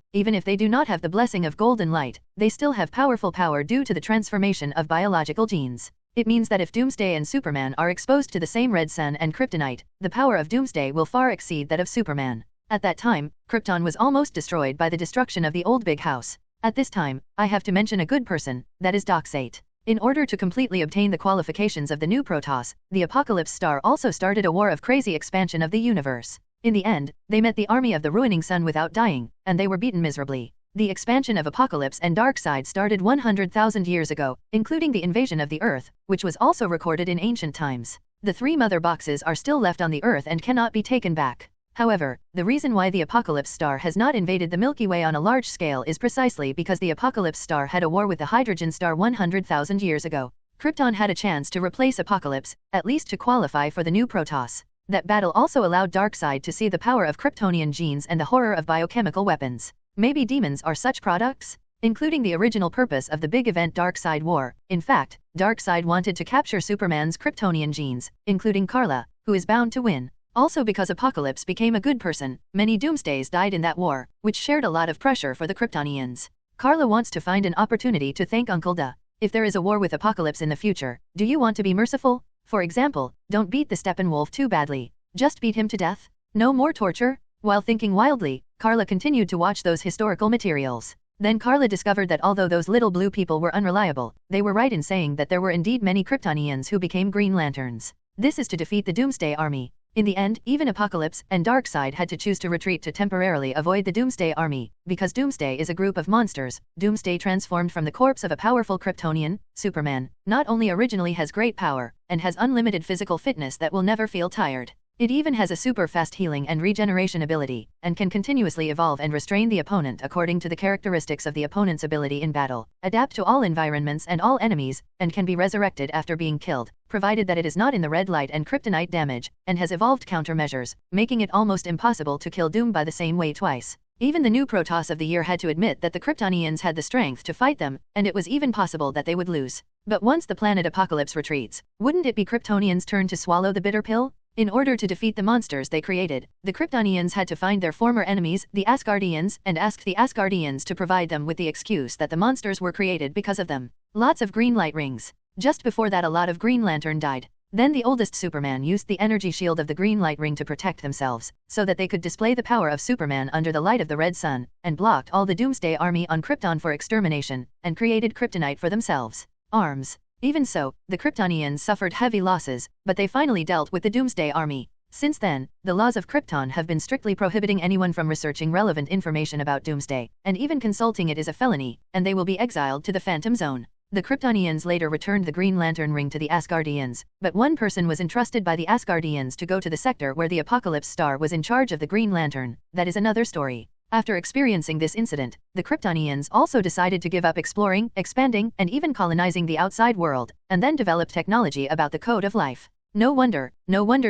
even if they do not have the blessing of golden light, they still have powerful power due to the transformation of biological genes. It means that if Doomsday and Superman are exposed to the same red sun and kryptonite, the power of Doomsday will far exceed that of Superman. At that time, Krypton was almost destroyed by the destruction of the old big house. At this time, I have to mention a good person, that is Darkseid. In order to completely obtain the qualifications of the new Protoss, the Apocalypse Star also started a war of crazy expansion of the universe. In the end, they met the army of the ruining sun without dying, and they were beaten miserably. The expansion of Apocalypse and Darkseid started 100,000 years ago, including the invasion of the Earth, which was also recorded in ancient times. The 3 mother boxes are still left on the Earth and cannot be taken back. However, the reason why the Apocalypse Star has not invaded the Milky Way on a large scale is precisely because the Apocalypse Star had a war with the Hydrogen Star 100,000 years ago. Krypton had a chance to replace Apocalypse, at least to qualify for the new Protoss. That battle also allowed Darkseid to see the power of Kryptonian genes and the horror of biochemical weapons. Maybe demons are such products? Including the original purpose of the big event Darkseid War. In fact, Darkseid wanted to capture Superman's Kryptonian genes, including Karla, who is bound to win. Also because Apocalypse became a good person, many Doomsdays died in that war, which shared a lot of pressure for the Kryptonians. Karla wants to find an opportunity to thank Uncle Da. If there is a war with Apocalypse in the future, do you want to be merciful? For example, don't beat the Steppenwolf too badly. Just beat him to death? No more torture? While thinking wildly, Karla continued to watch those historical materials. Then Karla discovered that although those little blue people were unreliable, they were right in saying that there were indeed many Kryptonians who became Green Lanterns. This is to defeat the Doomsday army. In the end, even Apocalypse and Darkseid had to choose to retreat to temporarily avoid the Doomsday army, because Doomsday is a group of monsters. Doomsday transformed from the corpse of a powerful Kryptonian, Superman, not only originally has great power, and has unlimited physical fitness that will never feel tired. It even has a super fast healing and regeneration ability, and can continuously evolve and restrain the opponent according to the characteristics of the opponent's ability in battle, adapt to all environments and all enemies, and can be resurrected after being killed, provided that it is not in the red light and kryptonite damage, and has evolved countermeasures, making it almost impossible to kill Doom by the same way twice. Even the new Protoss of the year had to admit that the Kryptonians had the strength to fight them, and it was even possible that they would lose. But once the planet Apocalypse retreats, wouldn't it be Kryptonians' turn to swallow the bitter pill? In order to defeat the monsters they created, the Kryptonians had to find their former enemies, the Asgardians, and ask the Asgardians to provide them with the excuse that the monsters were created because of them. Lots of green light rings. Just before that a lot of Green Lantern died. Then the oldest Superman used the energy shield of the green light ring to protect themselves, so that they could display the power of Superman under the light of the red sun, and blocked all the Doomsday army on Krypton for extermination, and created kryptonite for themselves. Arms. Even so, the Kryptonians suffered heavy losses, but they finally dealt with the Doomsday army. Since then, the laws of Krypton have been strictly prohibiting anyone from researching relevant information about Doomsday, and even consulting it is a felony, and they will be exiled to the Phantom Zone. The Kryptonians later returned the Green Lantern ring to the Asgardians, but one person was entrusted by the Asgardians to go to the sector where the Apocalypse Star was in charge of the Green Lantern. That is another story. After experiencing this incident, the Kryptonians also decided to give up exploring, expanding, and even colonizing the outside world, and then developed technology about the code of life. No wonder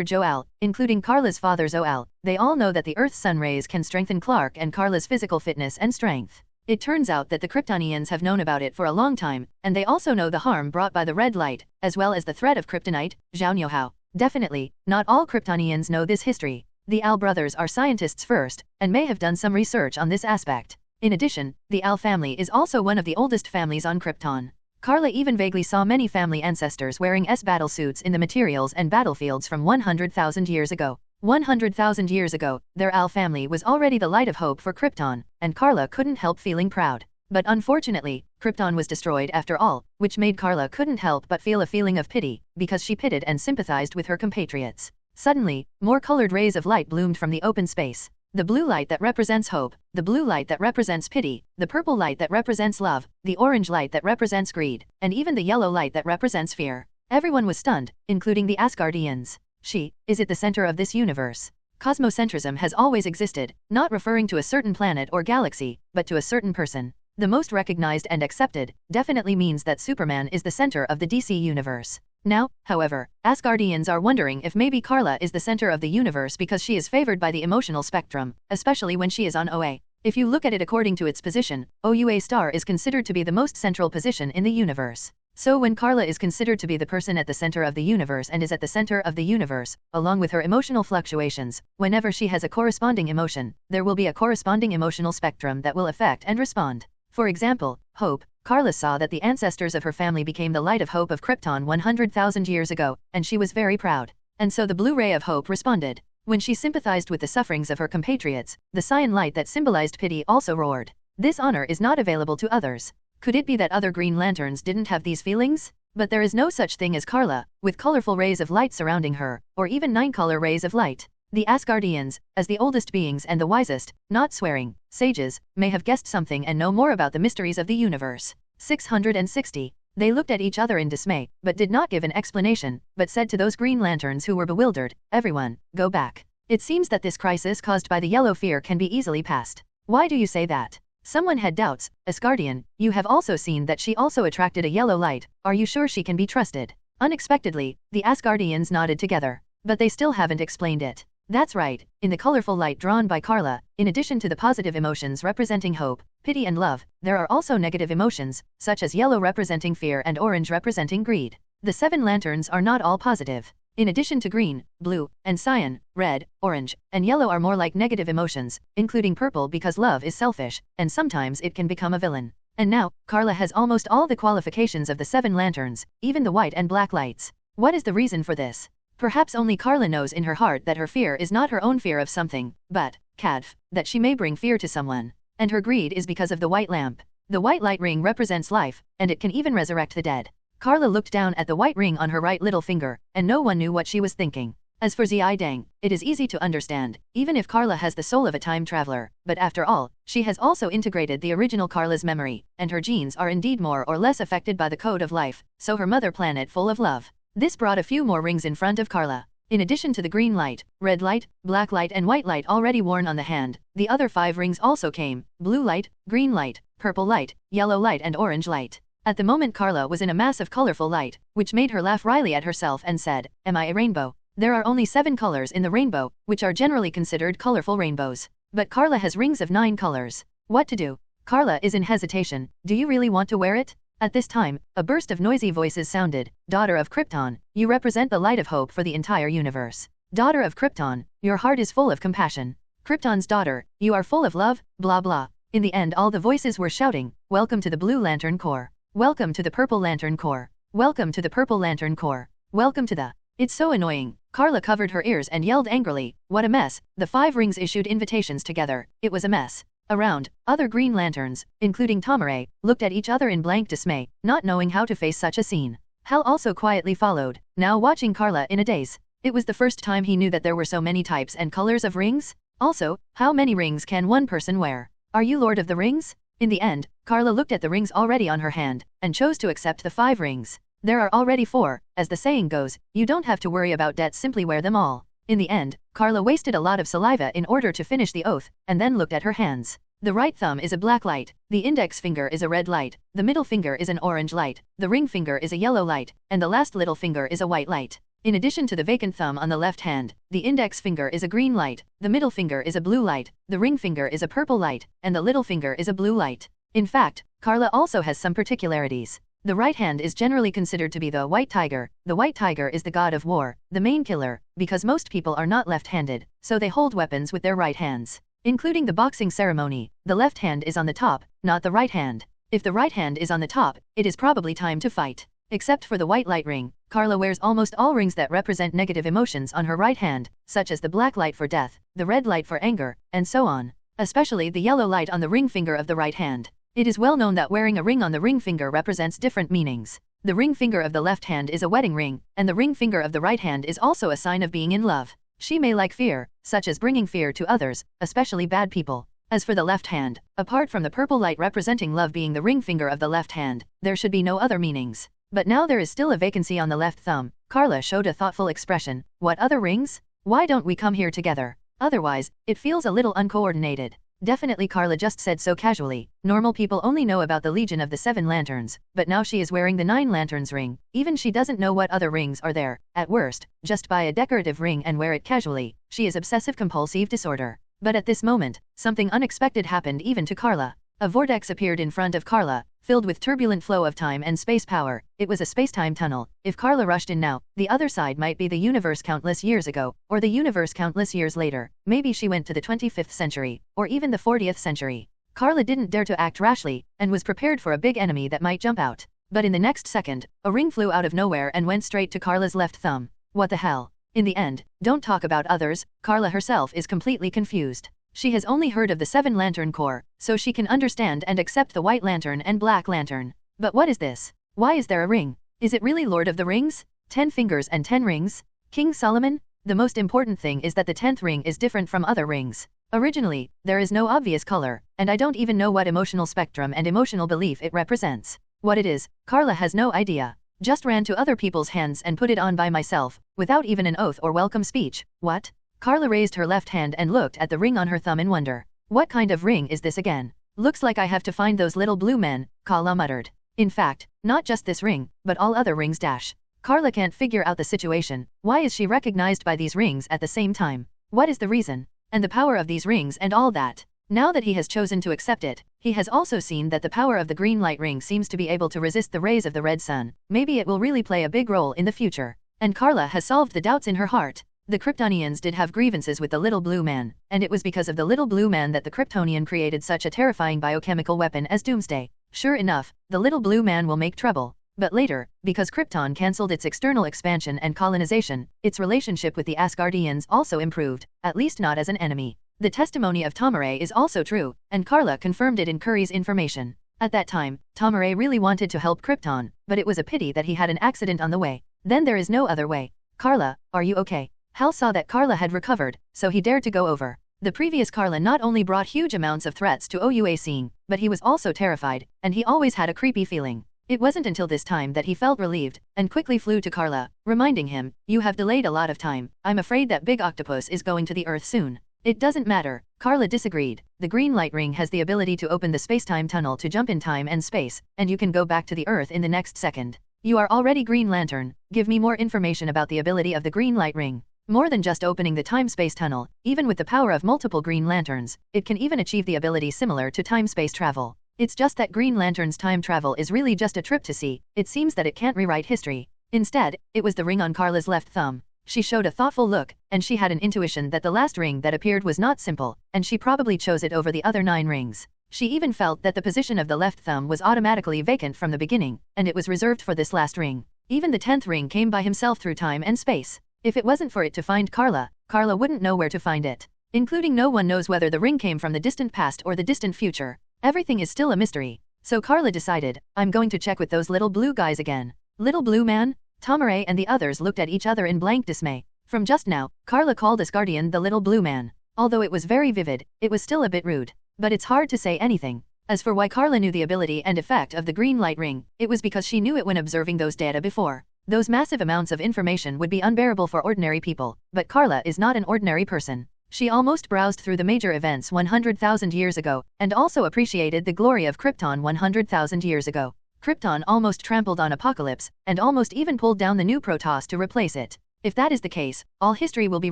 Jor-El, including Karla's father Zo-Al, they all know that the Earth's sun rays can strengthen Clark and Karla's physical fitness and strength. It turns out that the Kryptonians have known about it for a long time, and they also know the harm brought by the red light, as well as the threat of kryptonite. Zhao Niuhao. Definitely, not all Kryptonians know this history. The Al brothers are scientists first, and may have done some research on this aspect. In addition, the Al family is also one of the oldest families on Krypton. Karla even vaguely saw many family ancestors wearing battle suits in the materials and battlefields from 100,000 years ago. 100,000 years ago, their Al family was already the light of hope for Krypton, and Karla couldn't help feeling proud. But unfortunately, Krypton was destroyed after all, which made Karla couldn't help but feel a feeling of pity, because she pitied and sympathized with her compatriots. Suddenly, more colored rays of light bloomed from the open space. The blue light that represents hope, the blue light that represents pity, the purple light that represents love, the orange light that represents greed, and even the yellow light that represents fear. Everyone was stunned, including the Asgardians. She is at the center of this universe. Cosmocentrism has always existed, not referring to a certain planet or galaxy, but to a certain person. The most recognized and accepted definitely means that Superman is the center of the DC universe. Now, however, Asgardians are wondering if maybe Karla is the center of the universe because she is favored by the emotional spectrum, especially when she is on OA. If you look at it according to its position, OUA star is considered to be the most central position in the universe. So when Karla is considered to be the person at the center of the universe and is at the center of the universe, along with her emotional fluctuations, whenever she has a corresponding emotion, there will be a corresponding emotional spectrum that will affect and respond. For example, hope. Karla saw that the ancestors of her family became the light of hope of Krypton 100,000 years ago, and she was very proud. And so the blue ray of hope responded. When she sympathized with the sufferings of her compatriots, the cyan light that symbolized pity also roared. This honor is not available to others. Could it be that other Green Lanterns didn't have these feelings? But there is no such thing as Karla, with colorful rays of light surrounding her, or even 9-color rays of light. The Asgardians, as the oldest beings and the wisest, not swearing, sages, may have guessed something and know more about the mysteries of the universe. 660. They looked at each other in dismay, but did not give an explanation, but said to those Green Lanterns who were bewildered, "Everyone, go back. It seems that this crisis caused by the yellow fear can be easily passed." "Why do you say that?" Someone had doubts. "Asgardian, you have also seen that she also attracted a yellow light. Are you sure she can be trusted?" Unexpectedly, the Asgardians nodded together. But they still haven't explained it. That's right, in the colorful light drawn by Karla, in addition to the positive emotions representing hope, pity and love, there are also negative emotions, such as yellow representing fear and orange representing greed. The 7 lanterns are not all positive. In addition to green, blue, and cyan, red, orange, and yellow are more like negative emotions, including purple because love is selfish, and sometimes it can become a villain. And now, Karla has almost all the qualifications of the 7 lanterns, even the white and black lights. What is the reason for this? Perhaps only Karla knows in her heart that her fear is not her own fear of something, but, kadf, that she may bring fear to someone. And her greed is because of the white lamp. The white light ring represents life, and it can even resurrect the dead. Karla looked down at the white ring on her right little finger, and no one knew what she was thinking. As for Zidang, it is easy to understand, even if Karla has the soul of a time traveler, but after all, she has also integrated the original Karla's memory, and her genes are indeed more or less affected by the code of life, so her mother planet full of love. This brought a few more rings in front of Karla. In addition to the green light, red light, black light and white light already worn on the hand, the other 5 rings also came: blue light, green light, purple light, yellow light and orange light. At the moment Karla was in a mass of colorful light, which made her laugh wryly at herself and said, "Am I a rainbow?" There are only 7 colors in the rainbow, which are generally considered colorful rainbows. But Karla has rings of 9 colors. What to do? Karla is in hesitation. Do you really want to wear it? At this time, a burst of noisy voices sounded. "Daughter of Krypton, you represent the light of hope for the entire universe. Daughter of Krypton, your heart is full of compassion. Krypton's daughter, you are full of love, blah blah." In the end all the voices were shouting, "Welcome to the Blue Lantern Corps. Welcome to the Purple Lantern Corps. Welcome to the Purple Lantern Corps. Welcome to the..." It's so annoying. Karla covered her ears and yelled angrily, "What a mess." The 5 rings issued invitations together. It was a mess. Around, other Green Lanterns, including Tomare, looked at each other in blank dismay, not knowing how to face such a scene. Hal also quietly followed, now watching Karla in a daze. It was the first time he knew that there were so many types and colors of rings. Also, how many rings can one person wear? Are you Lord of the Rings? In the end, Karla looked at the rings already on her hand, and chose to accept the 5 rings. There are already 4, as the saying goes, you don't have to worry about debts, simply wear them all. In the end, Karla wasted a lot of saliva in order to finish the oath, and then looked at her hands. The right thumb is a black light, the index finger is a red light, the middle finger is an orange light, the ring finger is a yellow light, and the last little finger is a white light. In addition to the vacant thumb on the left hand, the index finger is a green light, the middle finger is a blue light, the ring finger is a purple light, and the little finger is a blue light. In fact, Karla also has some particularities. The right hand is generally considered to be the white tiger. The white tiger is the god of war, the main killer, because most people are not left-handed, so they hold weapons with their right hands. Including the boxing ceremony, the left hand is on the top, not the right hand. If the right hand is on the top, it is probably time to fight. Except for the white light ring, Karla wears almost all rings that represent negative emotions on her right hand, such as the black light for death, the red light for anger, and so on. Especially the yellow light on the ring finger of the right hand. It is well known that wearing a ring on the ring finger represents different meanings. The ring finger of the left hand is a wedding ring, and the ring finger of the right hand is also a sign of being in love. She may like fear, such as bringing fear to others, especially bad people. As for the left hand, apart from the purple light representing love being the ring finger of the left hand, there should be no other meanings. But now there is still a vacancy on the left thumb. Karla showed a thoughtful expression. What other rings? Why don't we come here together? Otherwise, it feels a little uncoordinated. Definitely, Karla just said so casually. Normal people only know about the Legion of the 7 Lanterns, but now she is wearing the 9 Lanterns ring. Even she doesn't know what other rings are there. At worst, just buy a decorative ring and wear it casually. She is obsessive-compulsive disorder. But at this moment, something unexpected happened even to Karla. A vortex appeared in front of Karla, filled with turbulent flow of time and space power. It was a space-time tunnel. If Karla rushed in now, the other side might be the universe countless years ago, or the universe countless years later. Maybe she went to the 25th century, or even the 40th century. Karla didn't dare to act rashly, and was prepared for a big enemy that might jump out. But in the next second, a ring flew out of nowhere and went straight to Karla's left thumb. What the hell? In the end, don't talk about others, Karla herself is completely confused. She has only heard of the 7 Lantern Corps, so she can understand and accept the White Lantern and Black Lantern. But what is this? Why is there a ring? Is it really Lord of the Rings? 10 fingers and 10 rings? King Solomon? The most important thing is that the 10th ring is different from other rings. Originally, there is no obvious color, and I don't even know what emotional spectrum and emotional belief it represents. What it is, Karla has no idea. Just ran to other people's hands and put it on by myself, without even an oath or welcome speech. What? Karla raised her left hand and looked at the ring on her thumb in wonder. What kind of ring is this again? Looks like I have to find those little blue men, Karla muttered. In fact, not just this ring, but all other rings dash. Karla can't figure out the situation. Why is she recognized by these rings at the same time? What is the reason? And the power of these rings and all that. Now that he has chosen to accept it, he has also seen that the power of the green light ring seems to be able to resist the rays of the red sun. Maybe it will really play a big role in the future. And Karla has solved the doubts in her heart. The Kryptonians did have grievances with the little blue man, and it was because of the little blue man that the Kryptonian created such a terrifying biochemical weapon as Doomsday. Sure enough, the little blue man will make trouble. But later, because Krypton cancelled its external expansion and colonization, its relationship with the Asgardians also improved, at least not as an enemy. The testimony of Tomare is also true, and Karla confirmed it in Curry's information. At that time, Tomare really wanted to help Krypton, but it was a pity that he had an accident on the way. Then there is no other way. Karla, are you okay? Hal saw that Karla had recovered, so he dared to go over. The previous Karla not only brought huge amounts of threats to Oua seeing, but he was also terrified, and he always had a creepy feeling. It wasn't until this time that he felt relieved, and quickly flew to Karla, reminding him, "You have delayed a lot of time. I'm afraid that big octopus is going to the Earth soon." It doesn't matter, Karla disagreed. The green light ring has the ability to open the space-time tunnel to jump in time and space, and you can go back to the Earth in the next second. You are already Green Lantern, give me more information about the ability of the green light ring. More than just opening the time-space tunnel, even with the power of multiple Green Lanterns, it can even achieve the ability similar to time-space travel. It's just that Green Lantern's time travel is really just a trip to see. It seems that it can't rewrite history. Instead, it was the ring on Karla's left thumb. She showed a thoughtful look, and she had an intuition that the last ring that appeared was not simple, and she probably chose it over the other 9 rings. She even felt that the position of the left thumb was automatically vacant from the beginning, and it was reserved for this last ring. Even the 10th ring came by himself through time and space. If it wasn't for it to find Karla, Karla wouldn't know where to find it. Including no one knows whether the ring came from the distant past or the distant future. Everything is still a mystery. So Karla decided, I'm going to check with those little blue guys again. Little blue man? Tomare and the others looked at each other in blank dismay. From just now, Karla called Asgardian the little blue man. Although it was very vivid, it was still a bit rude. But it's hard to say anything. As for why Karla knew the ability and effect of the green light ring, it was because she knew it when observing those data before. Those massive amounts of information would be unbearable for ordinary people, but Karla is not an ordinary person. She almost browsed through the major events 100,000 years ago, and also appreciated the glory of Krypton 100,000 years ago. Krypton almost trampled on Apocalypse, and almost even pulled down the new Protoss to replace it. If that is the case, all history will be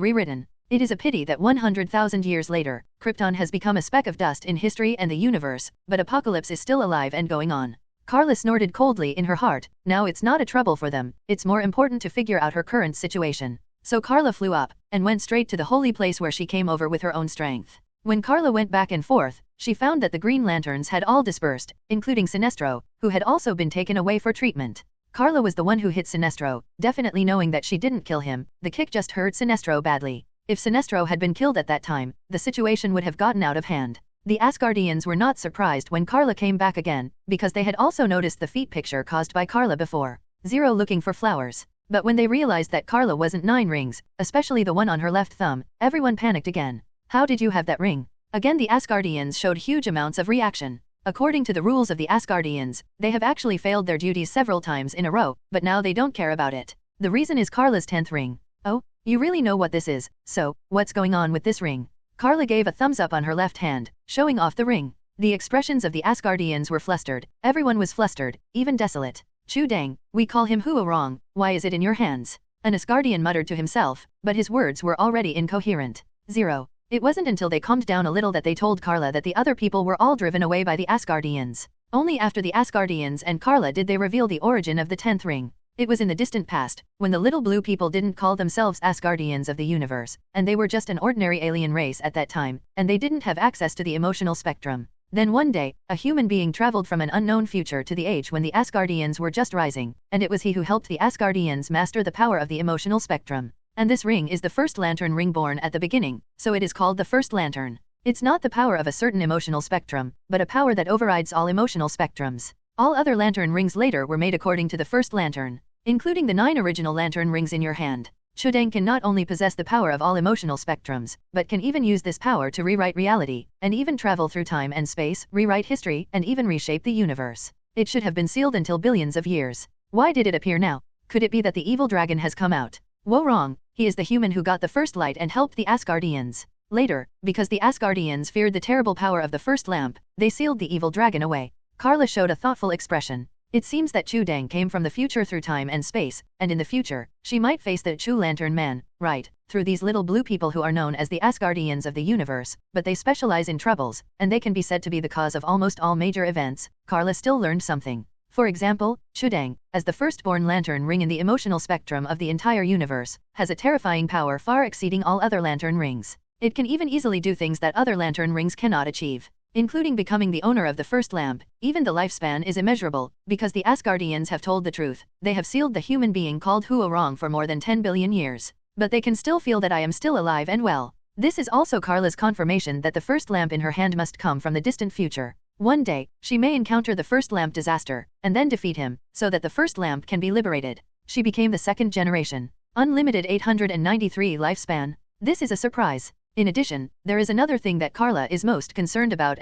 rewritten. It is a pity that 100,000 years later, Krypton has become a speck of dust in history and the universe, but Apocalypse is still alive and going on. Karla snorted coldly in her heart. Now it's not a trouble for them, it's more important to figure out her current situation. So Karla flew up, and went straight to the holy place where she came over with her own strength. When Karla went back and forth, she found that the Green Lanterns had all dispersed, including Sinestro, who had also been taken away for treatment. Karla was the one who hit Sinestro, definitely knowing that she didn't kill him, the kick just hurt Sinestro badly. If Sinestro had been killed at that time, the situation would have gotten out of hand. The Asgardians were not surprised when Karla came back again, because they had also noticed the feet picture caused by Karla before. Zero looking for flowers. But when they realized that Karla wasn't 9 rings, especially the one on her left thumb, everyone panicked again. How did you have that ring? Again the Asgardians showed huge amounts of reaction. According to the rules of the Asgardians, they have actually failed their duties several times in a row, but now they don't care about it. The reason is Karla's 10th ring. Oh? You really know what this is, so, what's going on with this ring? Karla gave a thumbs up on her left hand, showing off the ring. The expressions of the Asgardians were flustered, everyone was flustered, even desolate. Chu Dang, we call him Huo wrong, why is it in your hands? An Asgardian muttered to himself, but his words were already incoherent. 0. It wasn't until they calmed down a little that they told Karla that the other people were all driven away by the Asgardians. Only after the Asgardians and Karla did they reveal the origin of the 10th ring. It was in the distant past, when the little blue people didn't call themselves Asgardians of the universe, and they were just an ordinary alien race at that time, and they didn't have access to the emotional spectrum. Then one day, a human being traveled from an unknown future to the age when the Asgardians were just rising, and it was he who helped the Asgardians master the power of the emotional spectrum. And this ring is the first lantern ring born at the beginning, so it is called the first lantern. It's not the power of a certain emotional spectrum, but a power that overrides all emotional spectrums. All other lantern rings later were made according to the first lantern, including the 9 original lantern rings in your hand. Chudang can not only possess the power of all emotional spectrums, but can even use this power to rewrite reality, and even travel through time and space, rewrite history, and even reshape the universe. It should have been sealed until billions of years. Why did it appear now? Could it be that the evil dragon has come out? Whoa, wrong, he is the human who got the first light and helped the Asgardians. Later, because the Asgardians feared the terrible power of the first lamp, they sealed the evil dragon away. Karla showed a thoughtful expression. It seems that Chu Dang came from the future through time and space, and in the future, she might face the Chu Lantern Man, right, through these little blue people who are known as the Asgardians of the universe, but they specialize in troubles, and they can be said to be the cause of almost all major events. Karla still learned something. For example, Chu Dang, as the firstborn lantern ring in the emotional spectrum of the entire universe, has a terrifying power far exceeding all other lantern rings. It can even easily do things that other lantern rings cannot achieve, including becoming the owner of the first lamp. Even the lifespan is immeasurable, because the Asgardians have told the truth. They have sealed the human being called Huo wrong for more than 10 billion years. But they can still feel that I am still alive and well. This is also Karla's confirmation that the first lamp in her hand must come from the distant future. One day, she may encounter the first lamp disaster, and then defeat him, so that the first lamp can be liberated. She became the second generation. Unlimited 893 lifespan. This is a surprise. In addition, there is another thing that Karla is most concerned about,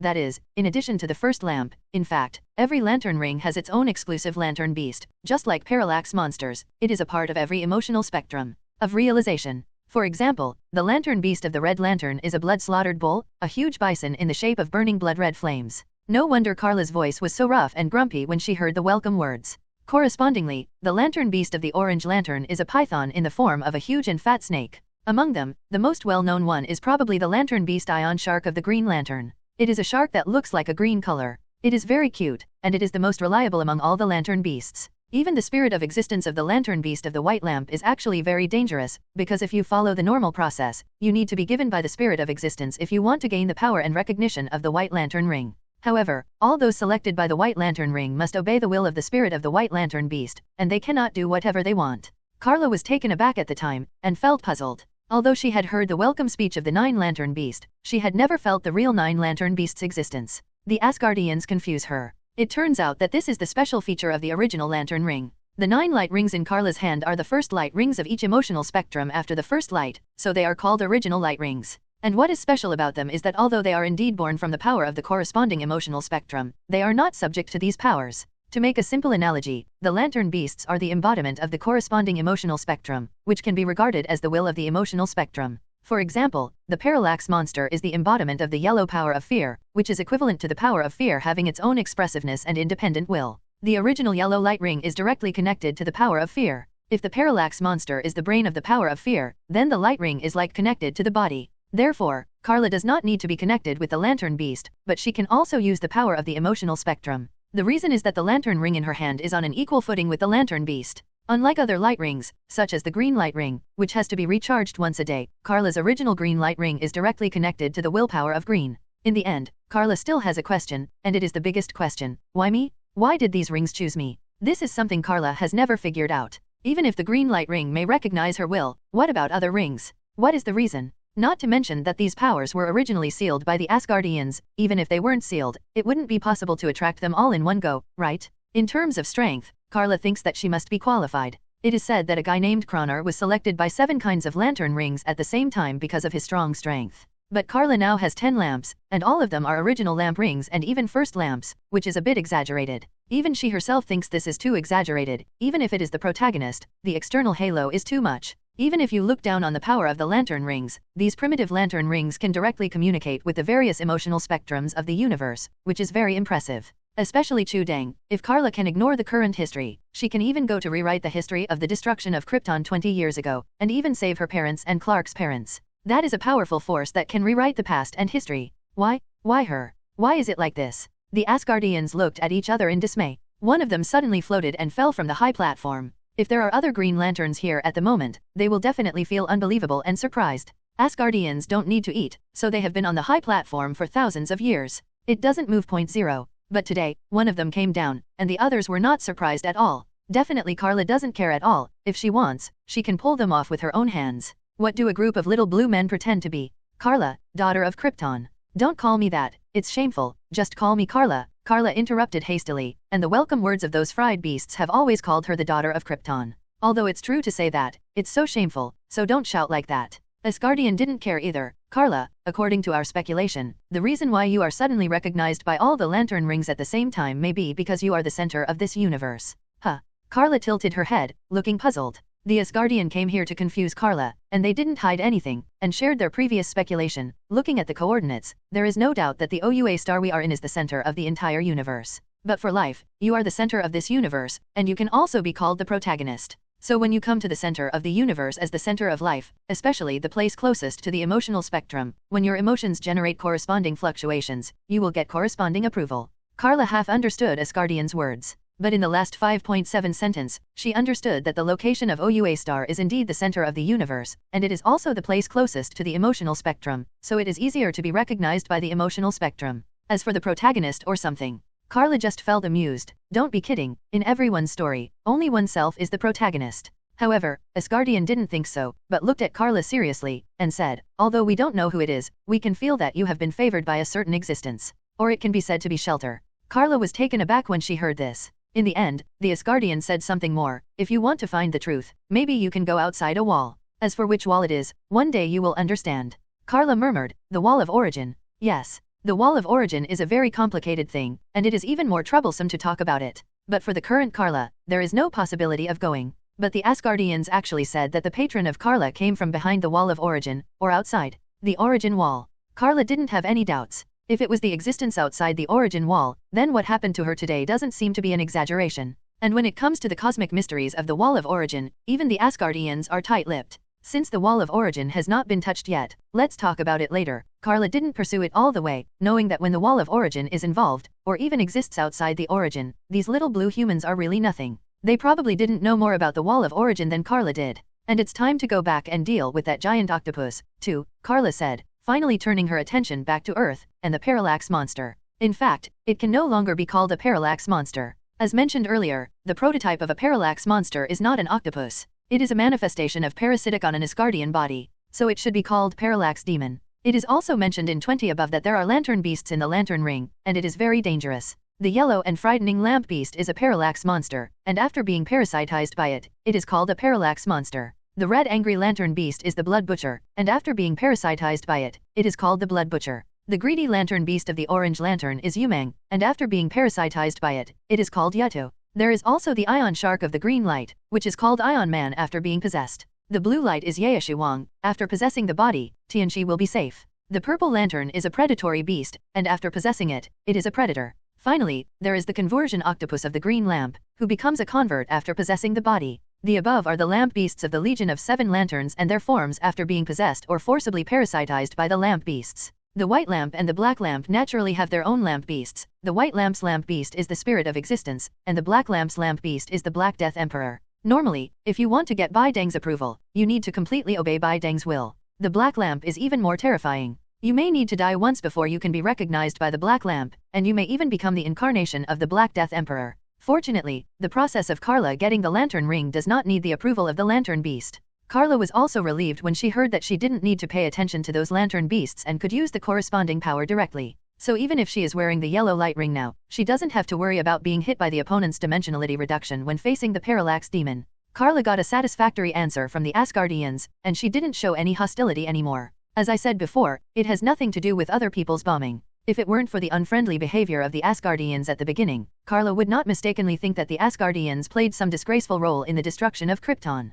that is, in addition to the first lamp, in fact, every lantern ring has its own exclusive lantern beast. Just like parallax monsters, it is a part of every emotional spectrum of realization. For example, the lantern beast of the red lantern is a blood-slaughtered bull, a huge bison in the shape of burning blood-red flames. No wonder Karla's voice was so rough and grumpy when she heard the welcome words. Correspondingly, the lantern beast of the orange lantern is a python in the form of a huge and fat snake. Among them, the most well-known one is probably the lantern beast ion shark of the green lantern. It is a shark that looks like a green color. It is very cute, and it is the most reliable among all the lantern beasts. Even the spirit of existence of the lantern beast of the white lamp is actually very dangerous, because if you follow the normal process, you need to be given by the spirit of existence if you want to gain the power and recognition of the white lantern ring. However, all those selected by the white lantern ring must obey the will of the spirit of the white lantern beast, and they cannot do whatever they want. Karla was taken aback at the time, and felt puzzled. Although she had heard the welcome speech of the 9 lantern beast, she had never felt the real 9 lantern beast's existence. The Asgardians confuse her. It turns out that this is the special feature of the original lantern ring. The 9 light rings in Karla's hand are the first light rings of each emotional spectrum after the first light, so they are called original light rings. And what is special about them is that although they are indeed born from the power of the corresponding emotional spectrum, they are not subject to these powers. To make a simple analogy, the lantern beasts are the embodiment of the corresponding emotional spectrum, which can be regarded as the will of the emotional spectrum. For example, the parallax monster is the embodiment of the yellow power of fear, which is equivalent to the power of fear having its own expressiveness and independent will. The original yellow light ring is directly connected to the power of fear. If the parallax monster is the brain of the power of fear, then the light ring is like connected to the body. Therefore, Karla does not need to be connected with the lantern beast, but she can also use the power of the emotional spectrum. The reason is that the lantern ring in her hand is on an equal footing with the lantern beast. Unlike other light rings, such as the green light ring, which has to be recharged once a day, Karla's original green light ring is directly connected to the willpower of green. In the end, Karla still has a question, and it is the biggest question. Why me? Why did these rings choose me? This is something Karla has never figured out. Even if the green light ring may recognize her will, what about other rings? What is the reason? Not to mention that these powers were originally sealed by the Asgardians. Even if they weren't sealed, it wouldn't be possible to attract them all in one go, right? In terms of strength, Karla thinks that she must be qualified. It is said that a guy named Kroner was selected by 7 kinds of lantern rings at the same time because of his strong strength. But Karla now has 10 lamps, and all of them are original lamp rings and even first lamps, which is a bit exaggerated. Even she herself thinks this is too exaggerated. Even if it is the protagonist, the external halo is too much. Even if you look down on the power of the lantern rings, these primitive lantern rings can directly communicate with the various emotional spectrums of the universe, which is very impressive. Especially Chu Deng. If Karla can ignore the current history, she can even go to rewrite the history of the destruction of Krypton 20 years ago, and even save her parents and Clark's parents. That is a powerful force that can rewrite the past and history. Why? Why her? Why is it like this? The Asgardians looked at each other in dismay. One of them suddenly floated and fell from the high platform. If there are other green lanterns here at the moment, they will definitely feel unbelievable and surprised. Asgardians don't need to eat, so they have been on the high platform for thousands of years. It doesn't move. 0. But today, one of them came down, and the others were not surprised at all. Definitely Karla doesn't care at all. If she wants, she can pull them off with her own hands. What do a group of little blue men pretend to be? Karla, daughter of Krypton. Don't call me that, it's shameful, just call me Karla. Karla interrupted hastily, and the welcome words of those fried beasts have always called her the daughter of Krypton. Although it's true to say that, it's so shameful, so don't shout like that. Asgardian didn't care either. Karla, according to our speculation, the reason why you are suddenly recognized by all the lantern rings at the same time may be because you are the center of this universe. Huh. Karla tilted her head, looking puzzled. The Asgardian came here to confuse Karla, and they didn't hide anything, and shared their previous speculation. Looking at the coordinates, there is no doubt that the OUA star we are in is the center of the entire universe. But for life, you are the center of this universe, and you can also be called the protagonist. So when you come to the center of the universe as the center of life, especially the place closest to the emotional spectrum, when your emotions generate corresponding fluctuations, you will get corresponding approval. Karla half understood Asgardian's words. But in the last 5.7 sentence, she understood that the location of OUA star is indeed the center of the universe, and it is also the place closest to the emotional spectrum, so it is easier to be recognized by the emotional spectrum. As for the protagonist or something, Karla just felt amused. Don't be kidding, in everyone's story, only oneself is the protagonist. However, Asgardian didn't think so, but looked at Karla seriously, and said, although we don't know who it is, we can feel that you have been favored by a certain existence. Or it can be said to be shelter. Karla was taken aback when she heard this. In the end, the Asgardian said something more. If you want to find the truth, maybe you can go outside a wall. As for which wall it is, one day you will understand. Karla murmured, the wall of origin. Yes. The wall of origin is a very complicated thing, and it is even more troublesome to talk about it. But for the current Karla, there is no possibility of going. But the Asgardians actually said that the patron of Karla came from behind the wall of origin, or outside the origin wall. Karla didn't have any doubts. If it was the existence outside the origin wall, then what happened to her today doesn't seem to be an exaggeration. And when it comes to the cosmic mysteries of the wall of origin, even the Asgardians are tight-lipped. Since the wall of origin has not been touched yet, let's talk about it later. Karla didn't pursue it all the way, knowing that when the wall of origin is involved, or even exists outside the origin, these little blue humans are really nothing. They probably didn't know more about the wall of origin than Karla did. And it's time to go back and deal with that giant octopus, too, Karla said, finally turning her attention back to Earth, and the parallax monster. In fact, it can no longer be called a parallax monster. As mentioned earlier, the prototype of a parallax monster is not an octopus. It is a manifestation of parasitic on an Asgardian body, so it should be called parallax demon. It is also mentioned in 20 above that there are lantern beasts in the lantern ring, and it is very dangerous. The yellow and frightening lamp beast is a parallax monster, and after being parasitized by it, it is called a parallax monster. The red angry lantern beast is the blood butcher, and after being parasitized by it, it is called the blood butcher. The greedy lantern beast of the orange lantern is Yumang, and after being parasitized by it, it is called Yato. There is also the ion shark of the green light, which is called Ion Man after being possessed. The blue light is Yaeshiwang. After possessing the body, Tianxi will be safe. The purple lantern is a predatory beast, and after possessing it, it is a predator. Finally, there is the conversion octopus of the green lamp, who becomes a convert after possessing the body. The above are the lamp beasts of the Legion of Seven Lanterns and their forms after being possessed or forcibly parasitized by the lamp beasts. The white lamp and the black lamp naturally have their own lamp beasts. The white lamp's lamp beast is the spirit of existence, and the black lamp's lamp beast is the Black Death Emperor. Normally, if you want to get Bai Deng's approval, you need to completely obey Bai Deng's will. The black lamp is even more terrifying. You may need to die once before you can be recognized by the black lamp, and you may even become the incarnation of the Black Death Emperor. Fortunately, the process of Karla getting the lantern ring does not need the approval of the lantern beast. Karla was also relieved when she heard that she didn't need to pay attention to those lantern beasts and could use the corresponding power directly. So even if she is wearing the yellow light ring now, she doesn't have to worry about being hit by the opponent's dimensionality reduction when facing the Parallax Demon. Karla got a satisfactory answer from the Asgardians, and she didn't show any hostility anymore. As I said before, it has nothing to do with other people's bombing. If it weren't for the unfriendly behavior of the Asgardians at the beginning, Karla would not mistakenly think that the Asgardians played some disgraceful role in the destruction of Krypton.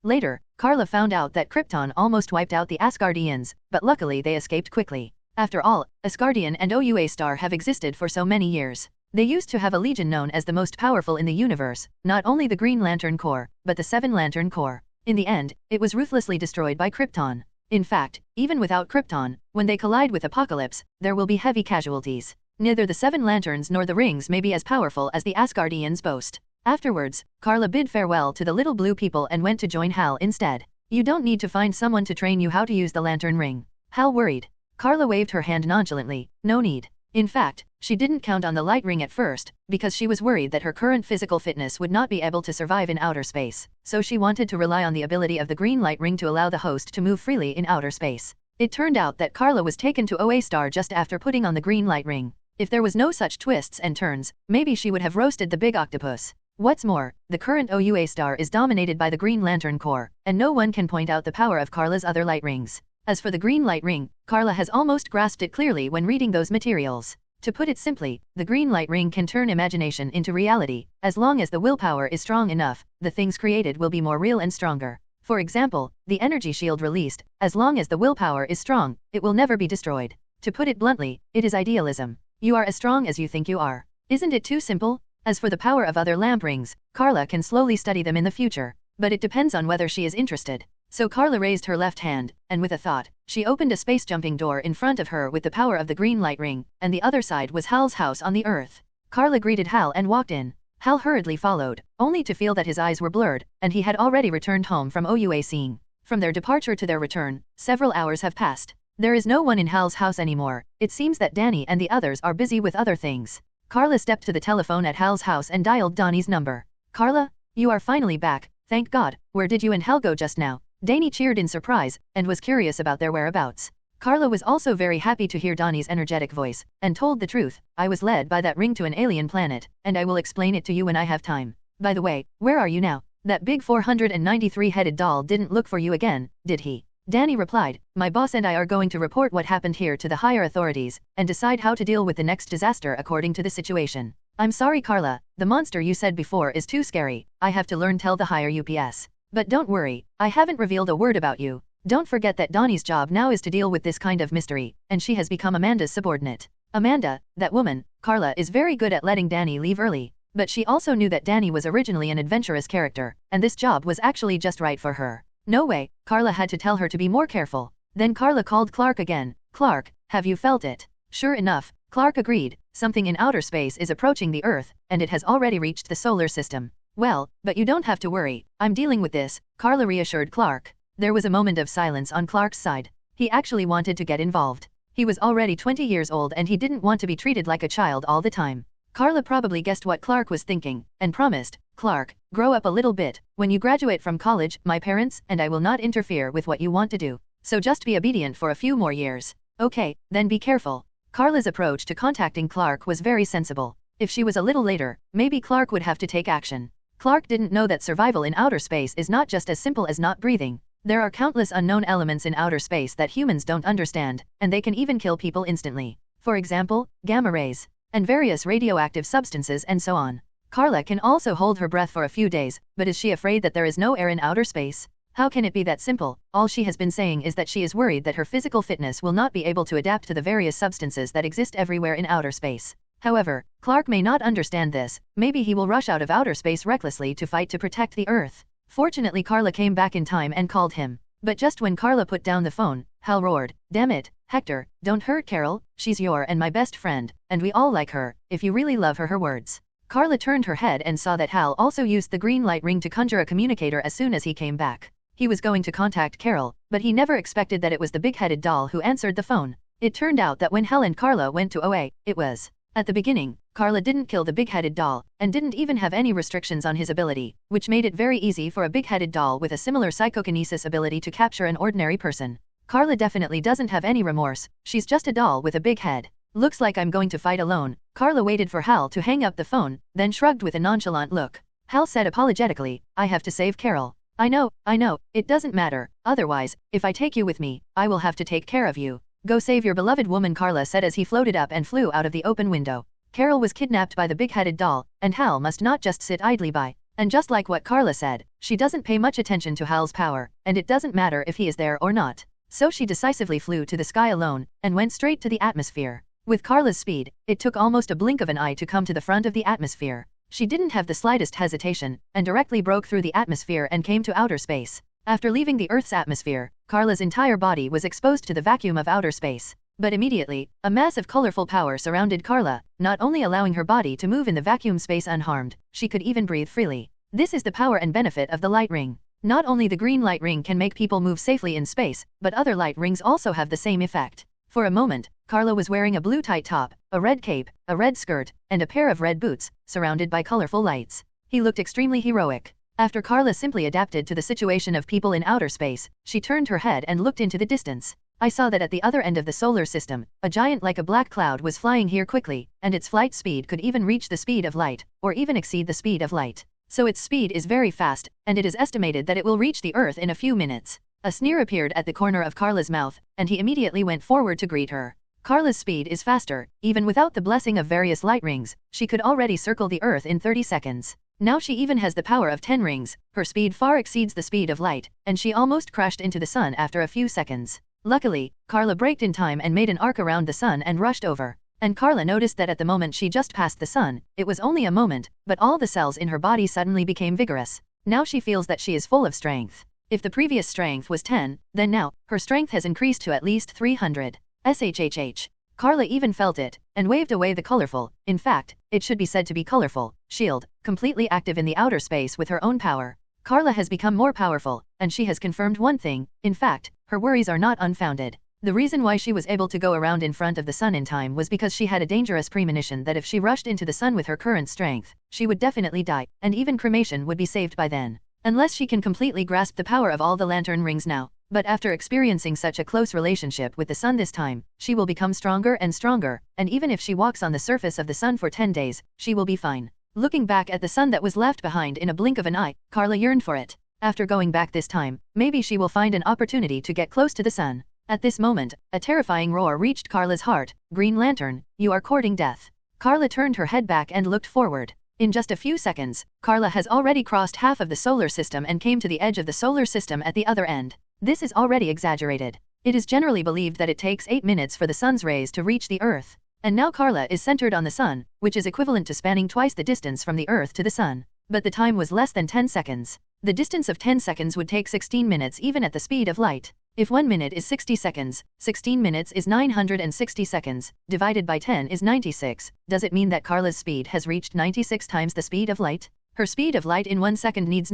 Later, Karla found out that Krypton almost wiped out the Asgardians, but luckily they escaped quickly. After all, Asgardian and OUA Star have existed for so many years. They used to have a legion known as the most powerful in the universe, not only the Green Lantern Corps, but the Seven Lantern Corps. In the end, it was ruthlessly destroyed by Krypton. In fact, even without Krypton, when they collide with Apocalypse, there will be heavy casualties. Neither the Seven Lanterns nor the rings may be as powerful as the Asgardians boast. Afterwards, Karla bid farewell to the little blue people and went to join Hal instead. You don't need to find someone to train you how to use the lantern ring. Hal worried. Karla waved her hand nonchalantly. No need. In fact, she didn't count on the light ring at first, because she was worried that her current physical fitness would not be able to survive in outer space, so she wanted to rely on the ability of the green light ring to allow the host to move freely in outer space. It turned out that Karla was taken to OA Star just after putting on the green light ring. If there was no such twists and turns, maybe she would have roasted the big octopus. What's more, the current OUA Star is dominated by the Green Lantern Corps, and no one can point out the power of Karla's other light rings. As for the green light ring, Karla has almost grasped it clearly when reading those materials. To put it simply, the green light ring can turn imagination into reality. As long as the willpower is strong enough, the things created will be more real and stronger. For example, the energy shield released, as long as the willpower is strong, it will never be destroyed. To put it bluntly, it is idealism. You are as strong as you think you are. Isn't it too simple? As for the power of other lamp rings, Karla can slowly study them in the future, but it depends on whether she is interested. So Karla raised her left hand, and with a thought, she opened a space-jumping door in front of her with the power of the green light ring, and the other side was Hal's house on the Earth. Karla greeted Hal and walked in. Hal hurriedly followed, only to feel that his eyes were blurred, and he had already returned home from OUA Seeing. From their departure to their return, several hours have passed. There is no one in Hal's house anymore. It seems that Danny and the others are busy with other things. Karla stepped to the telephone at Hal's house and dialed Donnie's number. Karla, you are finally back, thank God. Where did you and Hal go just now? Danny cheered in surprise, and was curious about their whereabouts. Karla was also very happy to hear Donnie's energetic voice, and told the truth. I was led by that ring to an alien planet, and I will explain it to you when I have time. By the way, where are you now? That big 493-headed doll didn't look for you again, did he? Danny replied, my boss and I are going to report what happened here to the higher authorities, and decide how to deal with the next disaster according to the situation. I'm sorry Karla, the monster you said before is too scary. I have to learn tell the higher UPS. But don't worry, I haven't revealed a word about you. Don't forget that Donnie's job now is to deal with this kind of mystery, and she has become Amanda's subordinate. Amanda, that woman, Karla is very good at letting Danny leave early, but she also knew that Danny was originally an adventurous character, and this job was actually just right for her. No way, Karla had to tell her to be more careful. Then Karla called Clark again. Clark, have you felt it? Sure enough, Clark agreed, something in outer space is approaching the Earth, and it has already reached the solar system. Well, but you don't have to worry, I'm dealing with this, Karla reassured Clark. There was a moment of silence on Clark's side. He actually wanted to get involved. He was already 20 years old and he didn't want to be treated like a child all the time. Karla probably guessed what Clark was thinking, and promised, Clark, grow up a little bit. When you graduate from college, my parents and I will not interfere with what you want to do. So just be obedient for a few more years. Okay, then be careful. Karla's approach to contacting Clark was very sensible. If she was a little later, maybe Clark would have to take action. Clark didn't know that survival in outer space is not just as simple as not breathing. There are countless unknown elements in outer space that humans don't understand, and they can even kill people instantly. For example, gamma rays, and various radioactive substances and so on. Karla can also hold her breath for a few days, but is she afraid that there is no air in outer space? How can it be that simple? All she has been saying is that she is worried that her physical fitness will not be able to adapt to the various substances that exist everywhere in outer space. However, Clark may not understand this. Maybe he will rush out of outer space recklessly to fight to protect the Earth. Fortunately, Karla came back in time and called him. But just when Karla put down the phone, Hal roared, "Damn it, Hector, don't hurt Carol, she's your and my best friend, and we all like her, if you really love her." Her words. Karla turned her head and saw that Hal also used the green light ring to conjure a communicator as soon as he came back. He was going to contact Carol, but he never expected that it was the big-headed doll who answered the phone. It turned out that when Hal and Karla went to OA, it was. At the beginning, Karla didn't kill the big-headed doll, and didn't even have any restrictions on his ability, which made it very easy for a big-headed doll with a similar psychokinesis ability to capture an ordinary person. Karla definitely doesn't have any remorse, she's just a doll with a big head. "Looks like I'm going to fight alone." Karla waited for Hal to hang up the phone, then shrugged with a nonchalant look. Hal said apologetically, "I have to save Carol." I know, it doesn't matter, otherwise, if I take you with me, I will have to take care of you. "Go save your beloved woman," Karla said as he floated up and flew out of the open window. Carol was kidnapped by the big-headed doll, and Hal must not just sit idly by. And just like what Karla said, she doesn't pay much attention to Hal's power, and it doesn't matter if he is there or not. So she decisively flew to the sky alone, and went straight to the atmosphere. With Karla's speed, it took almost a blink of an eye to come to the front of the atmosphere. She didn't have the slightest hesitation, and directly broke through the atmosphere and came to outer space. After leaving the Earth's atmosphere, Karla's entire body was exposed to the vacuum of outer space. But immediately, a mass of colorful power surrounded Karla, not only allowing her body to move in the vacuum space unharmed, she could even breathe freely. This is the power and benefit of the light ring. Not only the green light ring can make people move safely in space, but other light rings also have the same effect. For a moment, Karla was wearing a blue tight top, a red cape, a red skirt, and a pair of red boots, surrounded by colorful lights. He looked extremely heroic. After Karla simply adapted to the situation of people in outer space, she turned her head and looked into the distance. "I saw that at the other end of the solar system, a giant like a black cloud was flying here quickly, and its flight speed could even reach the speed of light, or even exceed the speed of light. So its speed is very fast, and it is estimated that it will reach the Earth in a few minutes." A sneer appeared at the corner of Karla's mouth, and he immediately went forward to greet her. Karla's speed is faster. Even without the blessing of various light rings, she could already circle the Earth in 30 seconds. Now she even has the power of 10 rings, her speed far exceeds the speed of light, and she almost crashed into the sun after a few seconds. Luckily, Karla braked in time and made an arc around the sun and rushed over. And Karla noticed that at the moment she just passed the sun, it was only a moment, but all the cells in her body suddenly became vigorous. Now she feels that she is full of strength. If the previous strength was 10, then now, her strength has increased to at least 300. SHHH. Karla even felt it, and waved away the colorful, in fact, it should be said to be colorful, shield, completely active in the outer space with her own power. Karla has become more powerful, and she has confirmed one thing, in fact, her worries are not unfounded. The reason why she was able to go around in front of the sun in time was because she had a dangerous premonition that if she rushed into the sun with her current strength, she would definitely die, and even cremation would be saved by then. Unless she can completely grasp the power of all the lantern rings now. But after experiencing such a close relationship with the sun this time, she will become stronger and stronger, and even if she walks on the surface of the sun for 10 days, she will be fine. Looking back at the sun that was left behind in a blink of an eye, Karla yearned for it. After going back this time, maybe she will find an opportunity to get close to the sun. At this moment, a terrifying roar reached Karla's heart. "Green Lantern, you are courting death." Karla turned her head back and looked forward. In just a few seconds, Karla has already crossed half of the solar system and came to the edge of the solar system at the other end. This is already exaggerated. It is generally believed that it takes 8 minutes for the sun's rays to reach the Earth. And now Karla is centered on the sun, which is equivalent to spanning twice the distance from the Earth to the sun. But the time was less than 10 seconds. The distance of 10 seconds would take 16 minutes even at the speed of light. If 1 minute is 60 seconds, 16 minutes is 960 seconds, divided by 10 is 96. Does it mean that Karla's speed has reached 96 times the speed of light? Her speed of light in 1 second needs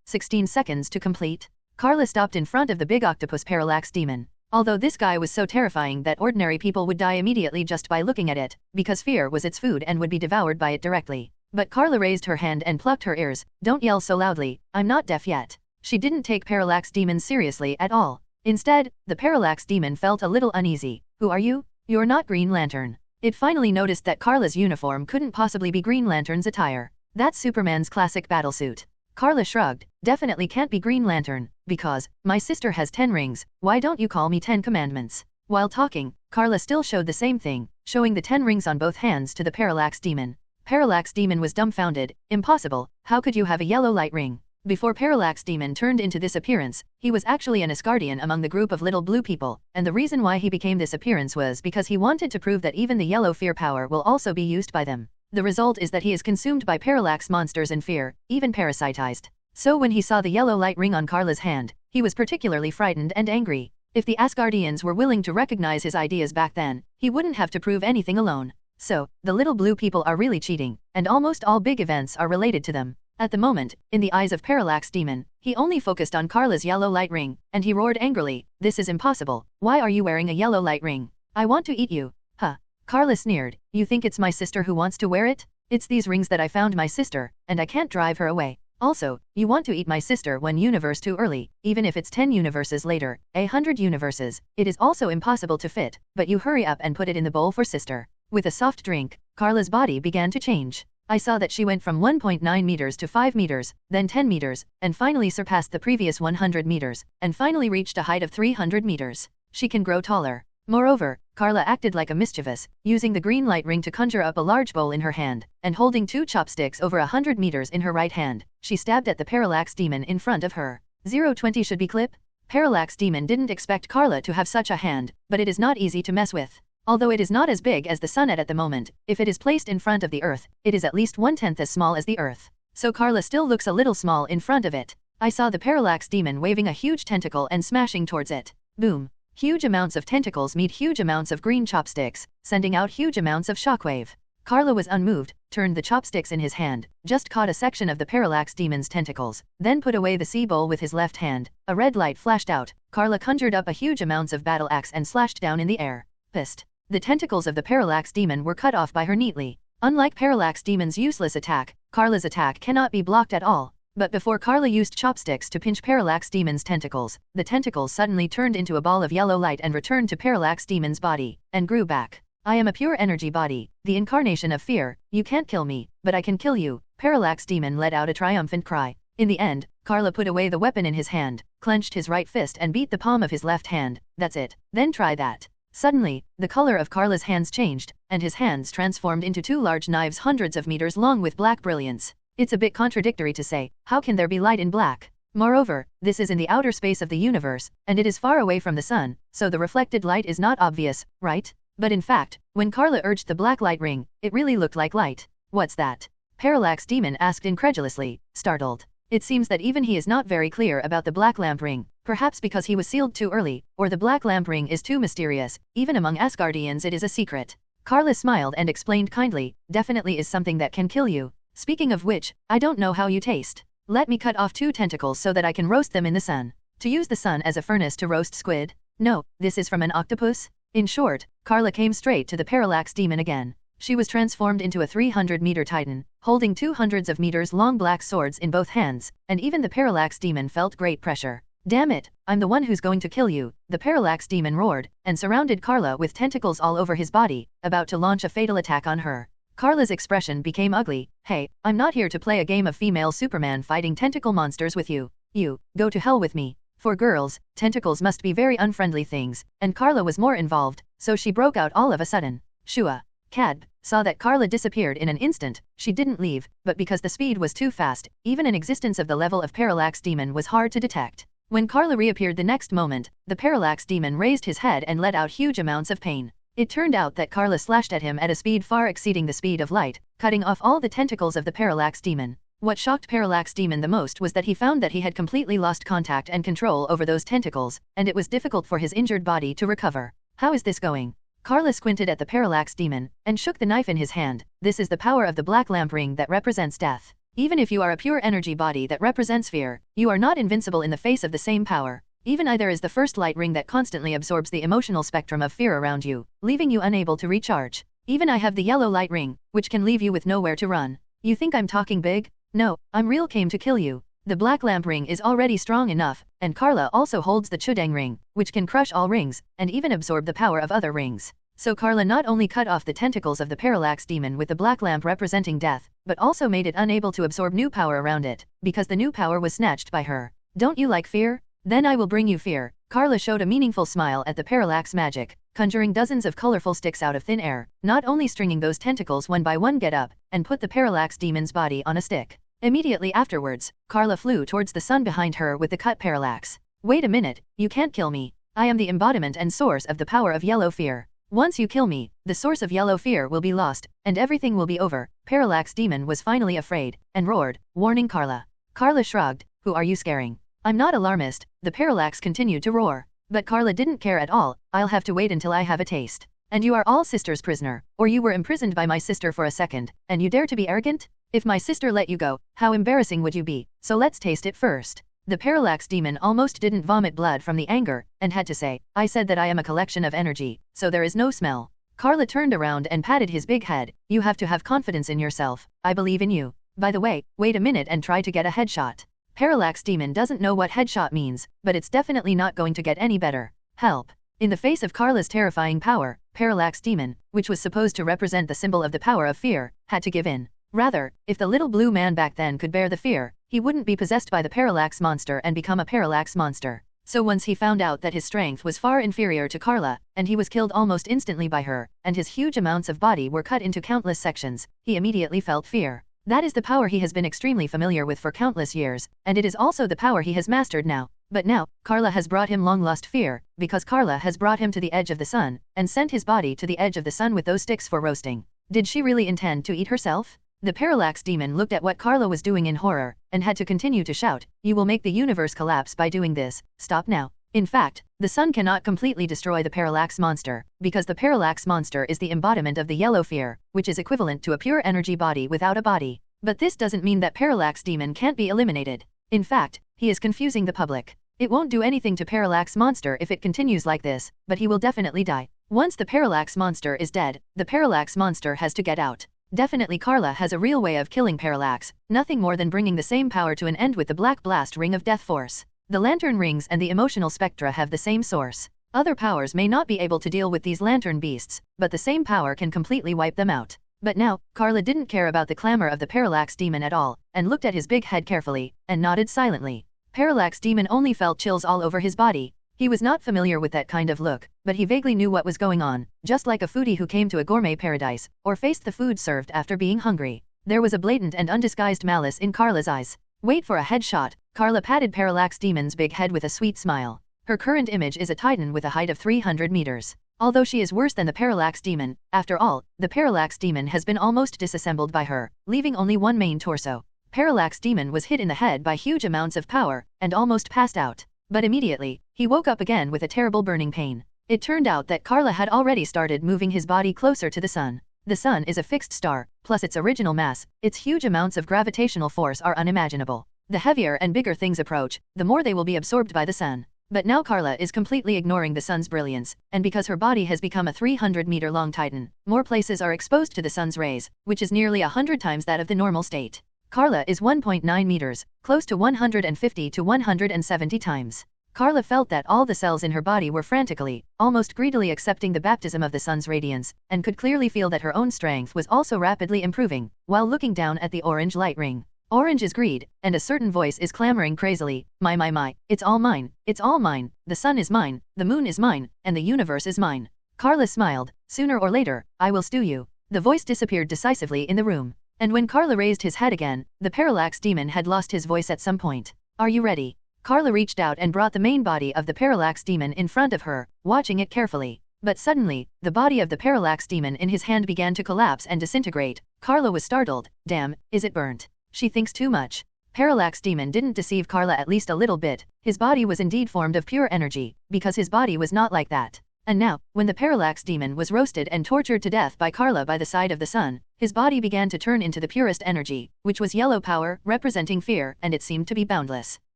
16 seconds to complete. Karla stopped in front of the big octopus parallax demon. Although this guy was so terrifying that ordinary people would die immediately just by looking at it, because fear was its food and would be devoured by it directly. But Karla raised her hand and plucked her ears. "Don't yell so loudly, I'm not deaf yet." She didn't take parallax demon seriously at all. Instead, the parallax demon felt a little uneasy. "Who are you? You're not Green Lantern." It finally noticed that Karla's uniform couldn't possibly be Green Lantern's attire. That's Superman's classic battlesuit. Karla shrugged. "Definitely can't be Green Lantern, because my sister has 10 rings, why don't you call me 10 Commandments?" While talking, Karla still showed the same thing, showing the 10 rings on both hands to the parallax demon. Parallax demon was dumbfounded. "Impossible, how could you have a yellow light ring?" Before Parallax Demon turned into this appearance, he was actually an Asgardian among the group of little blue people, and the reason why he became this appearance was because he wanted to prove that even the yellow fear power will also be used by them. The result is that he is consumed by parallax monsters and fear, even parasitized. So when he saw the yellow light ring on Karla's hand, he was particularly frightened and angry. If the Asgardians were willing to recognize his ideas back then, he wouldn't have to prove anything alone. So, the little blue people are really cheating, and almost all big events are related to them. At the moment, in the eyes of Parallax Demon, he only focused on Karla's yellow light ring, and he roared angrily, "This is impossible. Why are you wearing a yellow light ring? I want to eat you." Huh. Karla sneered, "You think it's my sister who wants to wear it? It's these rings that I found my sister, and I can't drive her away. Also, you want to eat my sister 1 universe too early, even if it's 10 universes later, 100 universes, it is also impossible to fit, but you hurry up and put it in the bowl for sister." With a soft drink, Karla's body began to change. I saw that she went from 1.9 meters to 5 meters, then 10 meters, and finally surpassed the previous 100 meters, and finally reached a height of 300 meters. She can grow taller. Moreover, Karla acted like a mischievous, using the green light ring to conjure up a large bowl in her hand, and holding 2 chopsticks over 100 meters in her right hand, she stabbed at the Parallax Demon in front of her. 020 should be clip? Parallax Demon didn't expect Karla to have such a hand, but it is not easy to mess with. Although it is not as big as the sun at the moment, if it is placed in front of the Earth, it is at least 1/10 as small as the Earth. So Karla still looks a little small in front of it. I saw the Parallax Demon waving a huge tentacle and smashing towards it. Boom. Huge amounts of tentacles meet huge amounts of green chopsticks, sending out huge amounts of shockwave. Karla was unmoved, turned the chopsticks in his hand, just caught a section of the Parallax Demon's tentacles, then put away the sea bowl with his left hand. A red light flashed out. Karla conjured up a huge amounts of battle axe and slashed down in the air. Pissed. The tentacles of the Parallax Demon were cut off by her neatly. Unlike Parallax Demon's useless attack, Karla's attack cannot be blocked at all. But before Karla used chopsticks to pinch Parallax Demon's tentacles, the tentacles suddenly turned into a ball of yellow light and returned to Parallax Demon's body, and grew back. "I am a pure energy body, the incarnation of fear. You can't kill me, but I can kill you." Parallax Demon let out a triumphant cry. In the end, Karla put away the weapon in his hand, clenched his right fist and beat the palm of his left hand. "That's it. Then try that." Suddenly, the color of Karla's hands changed, and his hands transformed into 2 large knives hundreds of meters long with black brilliance. It's a bit contradictory to say, how can there be light in black? Moreover, this is in the outer space of the universe, and it is far away from the sun, so the reflected light is not obvious, right? But in fact, when Karla urged the black light ring, it really looked like light. "What's that?" Parallax Demon asked incredulously, startled. It seems that even he is not very clear about the black lamp ring, perhaps because he was sealed too early, or the black lamp ring is too mysterious, even among Asgardians it is a secret. Karla smiled and explained kindly, "Definitely is something that can kill you. Speaking of which, I don't know how you taste. Let me cut off 2 tentacles so that I can roast them in the sun." To use the sun as a furnace to roast squid? No, this is from an octopus? In short, Karla came straight to the Parallax Demon again. She was transformed into a 300-meter titan, holding 200 of meters long black swords in both hands, and even the Parallax Demon felt great pressure. "Damn it, I'm the one who's going to kill you," the Parallax Demon roared, and surrounded Karla with tentacles all over his body, about to launch a fatal attack on her. Karla's expression became ugly. "Hey, I'm not here to play a game of female Superman fighting tentacle monsters with you. You, go to hell with me." For girls, tentacles must be very unfriendly things, and Karla was more involved, so she broke out all of a sudden. Shua. Cadb saw that Karla disappeared in an instant. She didn't leave, but because the speed was too fast, even an existence of the level of Parallax Demon was hard to detect. When Karla reappeared the next moment, the Parallax Demon raised his head and let out huge amounts of pain. It turned out that Karla slashed at him at a speed far exceeding the speed of light, cutting off all the tentacles of the Parallax Demon. What shocked Parallax Demon the most was that he found that he had completely lost contact and control over those tentacles, and it was difficult for his injured body to recover. "How is this going?" Karla squinted at the Parallax Demon, and shook the knife in his hand. "This is the power of the black lamp ring that represents death. Even if you are a pure energy body that represents fear, you are not invincible in the face of the same power. Even either is the first light ring that constantly absorbs the emotional spectrum of fear around you, leaving you unable to recharge. Even I have the yellow light ring, which can leave you with nowhere to run. You think I'm talking big? No, I'm real came to kill you." The black lamp ring is already strong enough, and Karla also holds the Chudang ring, which can crush all rings, and even absorb the power of other rings. So Karla not only cut off the tentacles of the Parallax Demon with the black lamp representing death, but also made it unable to absorb new power around it, because the new power was snatched by her. "Don't you like fear? Then I will bring you fear." Karla showed a meaningful smile at the Parallax magic, conjuring dozens of colorful sticks out of thin air, not only stringing those tentacles one by one get up, and put the Parallax Demon's body on a stick. Immediately afterwards, Karla flew towards the sun behind her with the cut parallax. Wait a minute, you can't kill me. I am the embodiment and source of the power of yellow fear. Once you kill me, the source of yellow fear will be lost, and everything will be over. Parallax Demon was finally afraid, and roared, warning Karla. Karla shrugged, who are you scaring? I'm not alarmist, the parallax continued to roar. But Karla didn't care at all. I'll have to wait until I have a taste. And you are all sister's prisoner, or you were imprisoned by my sister for a second, and you dare to be arrogant? If my sister let you go, how embarrassing would you be? So let's taste it first. The parallax demon almost didn't vomit blood from the anger, and had to say, I said that I am a collection of energy, so there is no smell. Karla turned around and patted his big head. You have to have confidence in yourself. I believe in you. By the way, wait a minute and try to get a headshot. Parallax demon doesn't know what headshot means, but it's definitely not going to get any better. Help. In the face of Karla's terrifying power, Parallax Demon, which was supposed to represent the symbol of the power of fear, had to give in. Rather, if the little blue man back then could bear the fear, he wouldn't be possessed by the Parallax monster and become a Parallax monster. So once he found out that his strength was far inferior to Karla, and he was killed almost instantly by her, and his huge amounts of body were cut into countless sections, he immediately felt fear. That is the power he has been extremely familiar with for countless years, and it is also the power he has mastered now. But now, Karla has brought him long-lost fear, because Karla has brought him to the edge of the sun, and sent his body to the edge of the sun with those sticks for roasting. Did she really intend to eat herself? The Parallax Demon looked at what Karla was doing in horror, and had to continue to shout, you will make the universe collapse by doing this, stop now. In fact, the sun cannot completely destroy the Parallax monster, because the Parallax monster is the embodiment of the yellow fear, which is equivalent to a pure energy body without a body. But this doesn't mean that Parallax Demon can't be eliminated. In fact, he is confusing the public. It won't do anything to Parallax monster if it continues like this, but he will definitely die. Once the Parallax monster is dead, the Parallax monster has to get out. Definitely Karla has a real way of killing Parallax, nothing more than bringing the same power to an end with the Black Blast Ring of Death Force. The lantern rings and the emotional spectra have the same source. Other powers may not be able to deal with these lantern beasts, but the same power can completely wipe them out. But now, Karla didn't care about the clamor of the Parallax Demon at all, and looked at his big head carefully, and nodded silently. Parallax Demon only felt chills all over his body. He was not familiar with that kind of look, but he vaguely knew what was going on, just like a foodie who came to a gourmet paradise, or faced the food served after being hungry. There was a blatant and undisguised malice in Karla's eyes. Wait for a headshot. Karla patted Parallax Demon's big head with a sweet smile. Her current image is a titan with a height of 300 meters. Although she is worse than the Parallax Demon, after all, the Parallax Demon has been almost disassembled by her, leaving only one main torso. Parallax Demon was hit in the head by huge amounts of power, and almost passed out. But immediately, he woke up again with a terrible burning pain. It turned out that Karla had already started moving his body closer to the sun. The sun is a fixed star, plus its original mass, its huge amounts of gravitational force are unimaginable. The heavier and bigger things approach, the more they will be absorbed by the sun. But now Karla is completely ignoring the sun's brilliance, and because her body has become a 300-meter-long titan, more places are exposed to the sun's rays, which is nearly 100 times that of the normal state. Karla is 1.9 meters, close to 150 to 170 times. Karla felt that all the cells in her body were frantically, almost greedily accepting the baptism of the sun's radiance, and could clearly feel that her own strength was also rapidly improving, while looking down at the orange light ring. Orange is greed, and a certain voice is clamoring crazily, my, it's all mine, the sun is mine, the moon is mine, and the universe is mine. Karla smiled, sooner or later, I will stew you. The voice disappeared decisively in the room. And when Karla raised his head again, the Parallax Demon had lost his voice at some point. Are you ready? Karla reached out and brought the main body of the Parallax Demon in front of her, watching it carefully. But suddenly, the body of the Parallax Demon in his hand began to collapse and disintegrate. Karla was startled. Damn, is it burnt? She thinks too much. Parallax Demon didn't deceive Karla at least a little bit. His body was indeed formed of pure energy, because his body was not like that. And now, when the Parallax Demon was roasted and tortured to death by Karla by the side of the sun, his body began to turn into the purest energy, which was yellow power, representing fear, and it seemed to be boundless.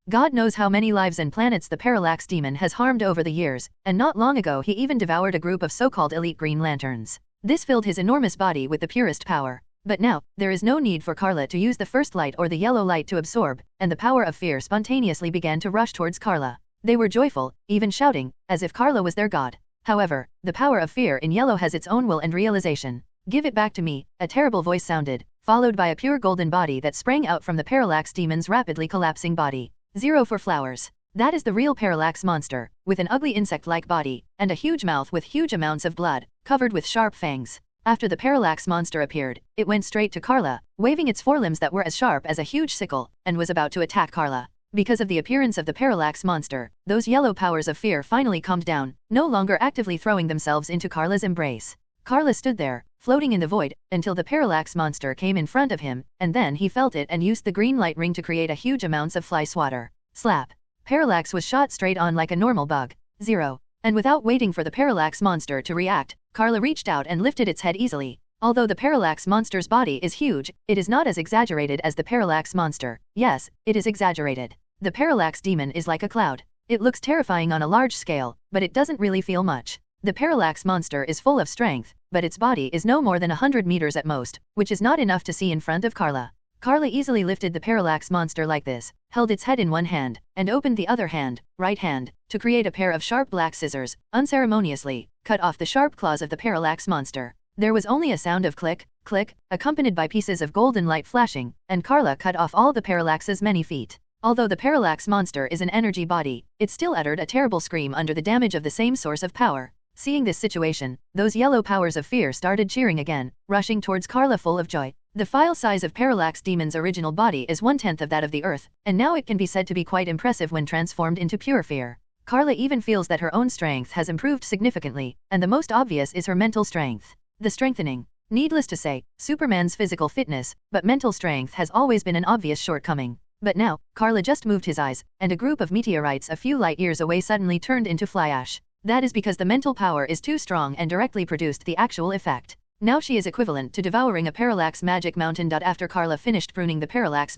God knows how many lives and planets the Parallax Demon has harmed over the years, and not long ago he even devoured a group of so-called elite Green Lanterns. This filled his enormous body with the purest power. But now, there is no need for Karla to use the first light or the yellow light to absorb, and the power of fear spontaneously began to rush towards Karla. They were joyful, even shouting, as if Karla was their god. However, the power of fear in yellow has its own will and realization. Give it back to me, a terrible voice sounded, followed by a pure golden body that sprang out from the Parallax Demon's rapidly collapsing body. 0 for flowers. That is the real Parallax monster, with an ugly insect-like body, and a huge mouth with huge amounts of blood, covered with sharp fangs. After the parallax monster appeared, it went straight to Karla, waving its forelimbs that were as sharp as a huge sickle, and was about to attack Karla. Because of the appearance of the parallax monster, those yellow powers of fear finally calmed down, no longer actively throwing themselves into Karla's embrace. Karla stood there, floating in the void, until the parallax monster came in front of him, and then he felt it and used the green light ring to create a huge amounts of fly swatter. Slap. Parallax was shot straight on like a normal bug. 0. And without waiting for the parallax monster to react, Karla reached out and lifted its head easily. Although the parallax monster's body is huge, it is not as exaggerated as the parallax monster. Yes, it is exaggerated. The parallax demon is like a cloud. It looks terrifying on a large scale, but it doesn't really feel much. The parallax monster is full of strength, but its body is no more than 100 meters at most, which is not enough to see in front of Karla. Karla easily lifted the parallax monster like this, held its head in one hand, and opened the other hand, right hand, to create a pair of sharp black scissors, unceremoniously, cut off the sharp claws of the parallax monster. There was only a sound of click, click, accompanied by pieces of golden light flashing, and Karla cut off all the parallax's many feet. Although the parallax monster is an energy body, it still uttered a terrible scream under the damage of the same source of power. Seeing this situation, those yellow powers of fear started cheering again, rushing towards Karla full of joy. The file size of Parallax Demon's original body is 1/10 of that of the Earth, and now it can be said to be quite impressive when transformed into pure fear. Karla even feels that her own strength has improved significantly, and the most obvious is her mental strength. The strengthening. Needless to say, Superman's physical fitness, but mental strength has always been an obvious shortcoming. But now, Karla just moved his eyes, and a group of meteorites a few light years away suddenly turned into fly ash. That is because the mental power is too strong and directly produced the actual effect. Now she is equivalent to devouring a parallax magic mountain. After Karla finished pruning the parallax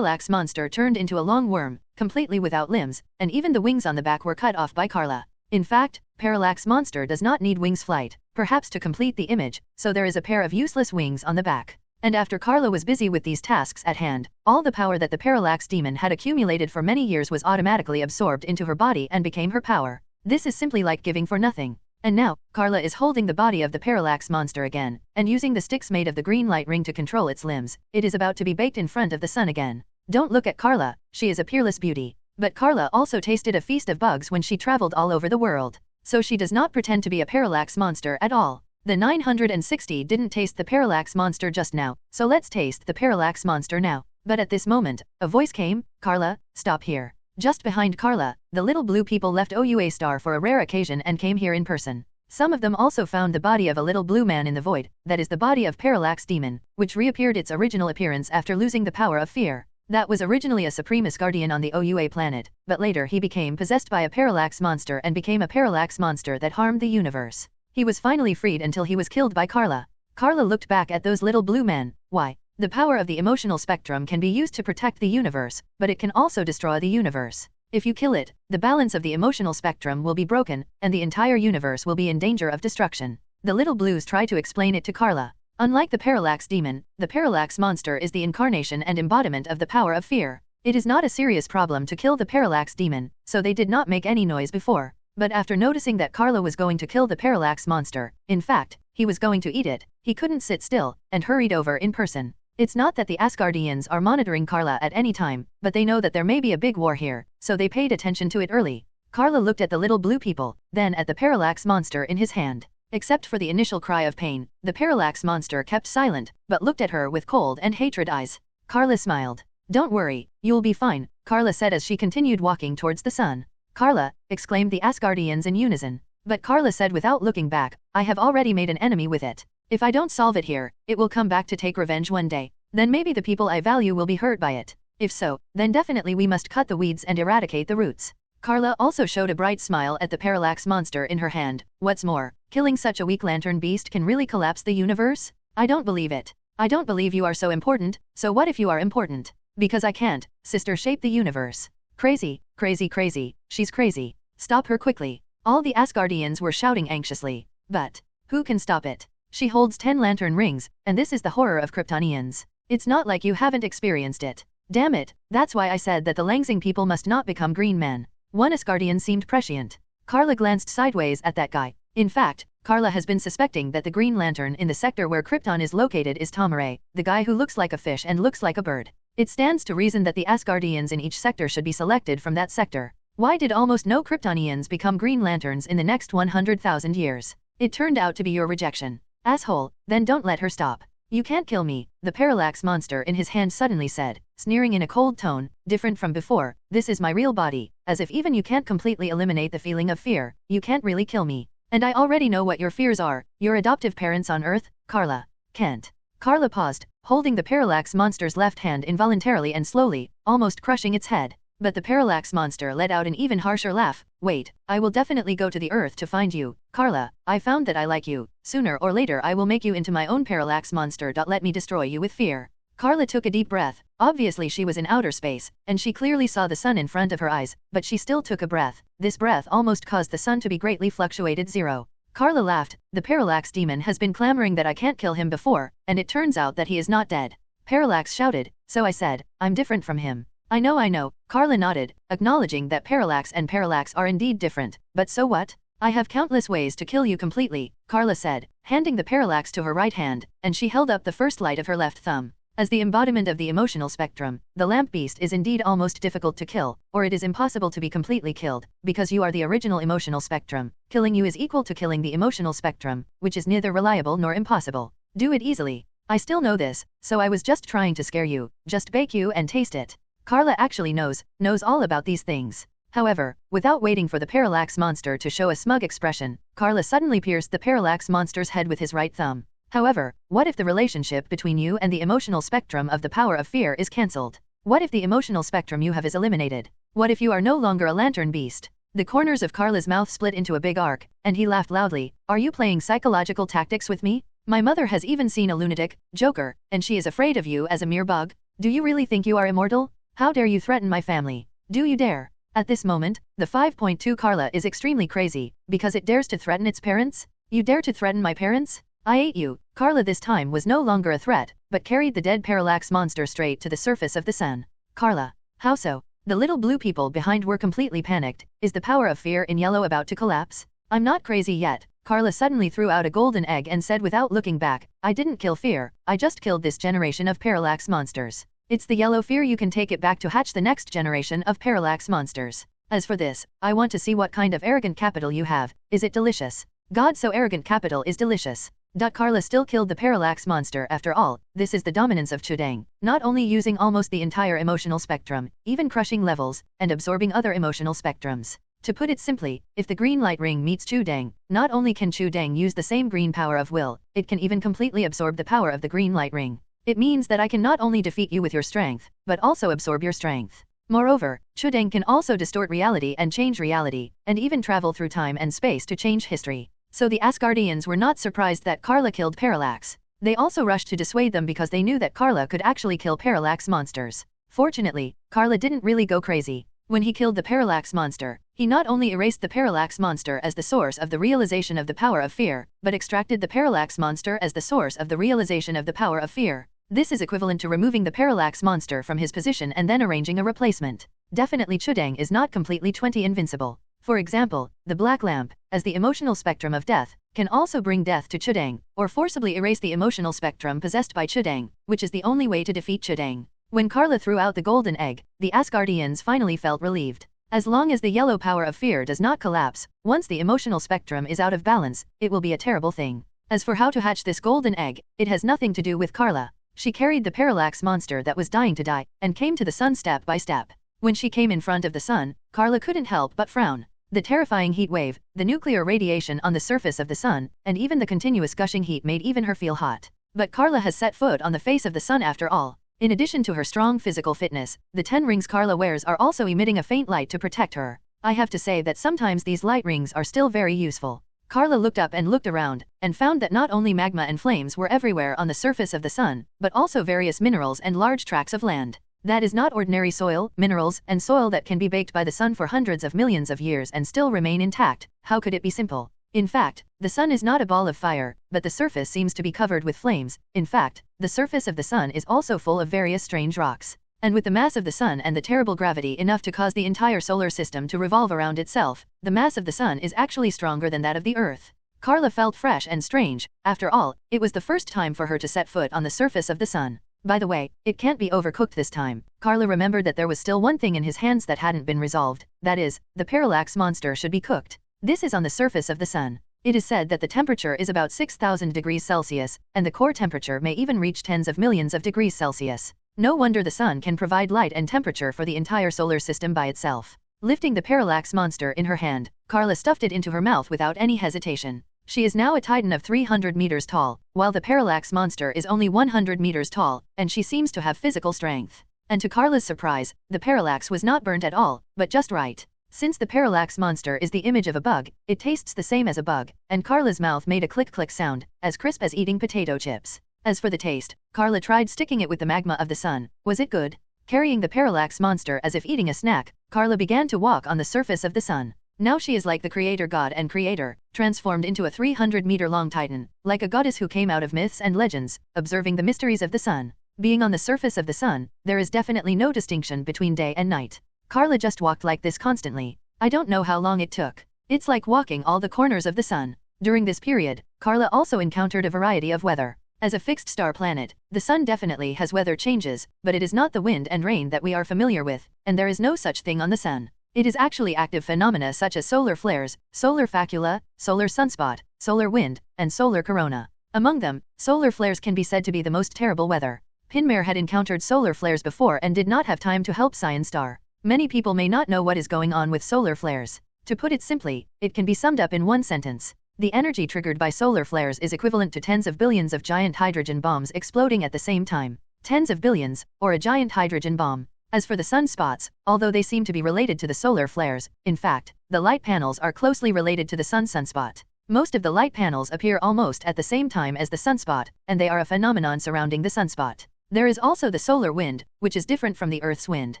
monster turned into a long worm, completely without limbs, and even the wings on the back were cut off by Karla. In fact, parallax monster does not need wings flight, perhaps to complete the image, so there is a pair of useless wings on the back. And after Karla was busy with these tasks at hand, all the power that the parallax demon had accumulated for many years was automatically absorbed into her body and became her power. This is simply like giving for nothing. And now, Karla is holding the body of the parallax monster again, and using the sticks made of the green light ring to control its limbs. It is about to be baked in front of the sun again. Don't look at Karla, she is a peerless beauty. But Karla also tasted a feast of bugs when she traveled all over the world. So she does not pretend to be a parallax monster at all. The 960 didn't taste the parallax monster just now, so let's taste the parallax monster now. But at this moment, a voice came, Karla, stop here. Just behind Karla, the little blue people left OUA Star for a rare occasion and came here in person. Some of them also found the body of a little blue man in the void, that is the body of Parallax Demon, which reappeared its original appearance after losing the power of fear. That was originally a supreme guardian on the OUA planet, but later he became possessed by a parallax monster and became a parallax monster that harmed the universe. He was finally freed until he was killed by Karla. Karla looked back at those little blue men. Why? The power of the emotional spectrum can be used to protect the universe, but it can also destroy the universe. If you kill it, the balance of the emotional spectrum will be broken, and the entire universe will be in danger of destruction. The little blues try to explain it to Karla. Unlike the parallax demon, the parallax monster is the incarnation and embodiment of the power of fear. It is not a serious problem to kill the parallax demon, so they did not make any noise before. But after noticing that Karla was going to kill the parallax monster, in fact, he was going to eat it, he couldn't sit still, and hurried over in person. It's not that the Asgardians are monitoring Karla at any time, but they know that there may be a big war here, so they paid attention to it early. Karla looked at the little blue people, then at the parallax monster in his hand. Except for the initial cry of pain, the parallax monster kept silent, but looked at her with cold and hatred eyes. Karla smiled. Don't worry, you'll be fine, Karla said as she continued walking towards the sun. Karla, exclaimed the Asgardians in unison. But Karla said without looking back, I have already made an enemy with it. If I don't solve it here, it will come back to take revenge one day. Then maybe the people I value will be hurt by it. If so, then definitely we must cut the weeds and eradicate the roots. Karla also showed a bright smile at the parallax monster in her hand. What's more, killing such a weak lantern beast can really collapse the universe? I don't believe it. I don't believe you are so important, so what if you are important? Because I can't, sister, shape the universe. Crazy, crazy, crazy, she's crazy. Stop her quickly. All the Asgardians were shouting anxiously. But who can stop it? She holds 10 lantern rings, and this is the horror of Kryptonians. It's not like you haven't experienced it. Damn it, that's why I said that the Langsing people must not become green men. One Asgardian seemed prescient. Karla glanced sideways at that guy. In fact, Karla has been suspecting that the Green Lantern in the sector where Krypton is located is Tomare, the guy who looks like a fish and looks like a bird. It stands to reason that the Asgardians in each sector should be selected from that sector. Why did almost no Kryptonians become Green Lanterns in the next 100,000 years? It turned out to be your rejection. Asshole, then don't let her stop. You can't kill me, the parallax monster in his hand suddenly said, sneering in a cold tone, different from before. This is my real body, as if even you can't completely eliminate the feeling of fear, you can't really kill me. And I already know what your fears are, your adoptive parents on Earth, Karla. Can't. Karla paused, holding the parallax monster's left hand involuntarily and slowly, almost crushing its head. But the parallax monster let out an even harsher laugh. Wait, I will definitely go to the Earth to find you, Karla. I found that I like you. Sooner or later I will make you into my own parallax monster. Let me destroy you with fear. Karla took a deep breath. Obviously she was in outer space, and she clearly saw the sun in front of her eyes, but she still took a breath. This breath almost caused the sun to be greatly fluctuated. Zero. Karla laughed. The parallax demon has been clamoring that I can't kill him before, and it turns out that he is not dead. Parallax shouted. So I said, I'm different from him. I know, Karla nodded, acknowledging that parallax and parallax are indeed different, but so what? I have countless ways to kill you completely, Karla said, handing the parallax to her right hand, and she held up the first light of her left thumb. As the embodiment of the emotional spectrum, the lamp beast is indeed almost difficult to kill, or it is impossible to be completely killed, because you are the original emotional spectrum. Killing you is equal to killing the emotional spectrum, which is neither reliable nor impossible. Do it easily. I still know this, so I was just trying to scare you, just bake you and taste it. Karla actually knows all about these things. However, without waiting for the parallax monster to show a smug expression, Karla suddenly pierced the parallax monster's head with his right thumb. However, what if the relationship between you and the emotional spectrum of the power of fear is cancelled? What if the emotional spectrum you have is eliminated? What if you are no longer a lantern beast? The corners of Karla's mouth split into a big arc, and he laughed loudly. Are you playing psychological tactics with me? My mother has even seen a lunatic, Joker, and she is afraid of you as a mere bug? Do you really think you are immortal? How dare you threaten my family? Do you dare? At this moment, the 5.2 Karla is extremely crazy, because it dares to threaten its parents? You dare to threaten my parents? I ate you. Karla this time was no longer a threat, but carried the dead parallax monster straight to the surface of the sun. Karla. How so? The little blue people behind were completely panicked. Is the power of fear in yellow about to collapse? I'm not crazy yet. Karla suddenly threw out a golden egg and said without looking back, I didn't kill fear, I just killed this generation of parallax monsters. It's the yellow fear, you can take it back to hatch the next generation of parallax monsters. As for this, I want to see what kind of arrogant capital you have. Is it delicious? God, so arrogant capital is delicious. Karla still killed the parallax monster after all. This is the dominance of Chudang, not only using almost the entire emotional spectrum, even crushing levels, and absorbing other emotional spectrums. To put it simply, if the green light ring meets Chudang, not only can Chudang use the same green power of will, it can even completely absorb the power of the green light ring. It means that I can not only defeat you with your strength, but also absorb your strength. Moreover, Chudang can also distort reality and change reality, and even travel through time and space to change history. So the Asgardians were not surprised that Karla killed Parallax. They also rushed to dissuade them because they knew that Karla could actually kill Parallax monsters. Fortunately, Karla didn't really go crazy. When he killed the Parallax monster, he not only erased the Parallax monster as the source of the realization of the power of fear, but extracted the Parallax monster as the source of the realization of the power of fear. This is equivalent to removing the Parallax monster from his position and then arranging a replacement. Definitely Chudang is not completely 20 invincible. For example, the black lamp, as the emotional spectrum of death, can also bring death to Chudang, or forcibly erase the emotional spectrum possessed by Chudang, which is the only way to defeat Chudang. When Karla threw out the golden egg, the Asgardians finally felt relieved. As long as the yellow power of fear does not collapse, once the emotional spectrum is out of balance, it will be a terrible thing. As for how to hatch this golden egg, it has nothing to do with Karla. She carried the Parallax monster that was dying to die, and came to the sun step by step. When she came in front of the sun, Karla couldn't help but frown. The terrifying heat wave, the nuclear radiation on the surface of the sun, and even the continuous gushing heat made even her feel hot. But Karla has set foot on the face of the sun after all. In addition to her strong physical fitness, the 10 rings Karla wears are also emitting a faint light to protect her. I have to say that sometimes these light rings are still very useful. Karla looked up and looked around, and found that not only magma and flames were everywhere on the surface of the sun, but also various minerals and large tracts of land. That is not ordinary soil, minerals, and soil that can be baked by the sun for hundreds of millions of years and still remain intact. How could it be simple? In fact, the sun is not a ball of fire, but the surface seems to be covered with flames. In fact, the surface of the sun is also full of various strange rocks. And with the mass of the sun and the terrible gravity enough to cause the entire solar system to revolve around itself, the mass of the sun is actually stronger than that of the earth. Karla felt fresh and strange. After all, it was the first time for her to set foot on the surface of the sun. By the way, it can't be overcooked this time. Karla remembered that there was still one thing in his hands that hadn't been resolved. That is, the Parallax monster should be cooked. This is on the surface of the sun. It is said that the temperature is about 6,000 degrees Celsius, and the core temperature may even reach tens of millions of degrees Celsius. No wonder the sun can provide light and temperature for the entire solar system by itself. Lifting the parallax monster in her hand, Karla stuffed it into her mouth without any hesitation. She is now a titan of 300 meters tall, while the parallax monster is only 100 meters tall, and she seems to have physical strength. And to Karla's surprise, the parallax was not burnt at all, but just right. Since the parallax monster is the image of a bug, it tastes the same as a bug, and Karla's mouth made a click-click sound, as crisp as eating potato chips. As for the taste, Karla tried sticking it with the magma of the sun. Was it good? Carrying the parallax monster as if eating a snack, Karla began to walk on the surface of the sun. Now she is like the creator god and creator, transformed into a 300-meter-long titan, like a goddess who came out of myths and legends, observing the mysteries of the sun. Being on the surface of the sun, there is definitely no distinction between day and night. Karla just walked like this constantly. I don't know how long it took. It's like walking all the corners of the sun. During this period, Karla also encountered a variety of weather. As a fixed star planet, the sun definitely has weather changes, but it is not the wind and rain that we are familiar with, and there is no such thing on the sun. It is actually active phenomena such as solar flares, solar facula, solar sunspot, solar wind, and solar corona. Among them, solar flares can be said to be the most terrible weather. Pinmare had encountered solar flares before and did not have time to help Science Star. Many people may not know what is going on with solar flares. To put it simply, it can be summed up in one sentence. The energy triggered by solar flares is equivalent to tens of billions of giant hydrogen bombs exploding at the same time. Tens of billions, or a giant hydrogen bomb. As for the sunspots, although they seem to be related to the solar flares, in fact, the light panels are closely related to the sun's sunspot. Most of the light panels appear almost at the same time as the sunspot, and they are a phenomenon surrounding the sunspot. There is also the solar wind, which is different from the Earth's wind.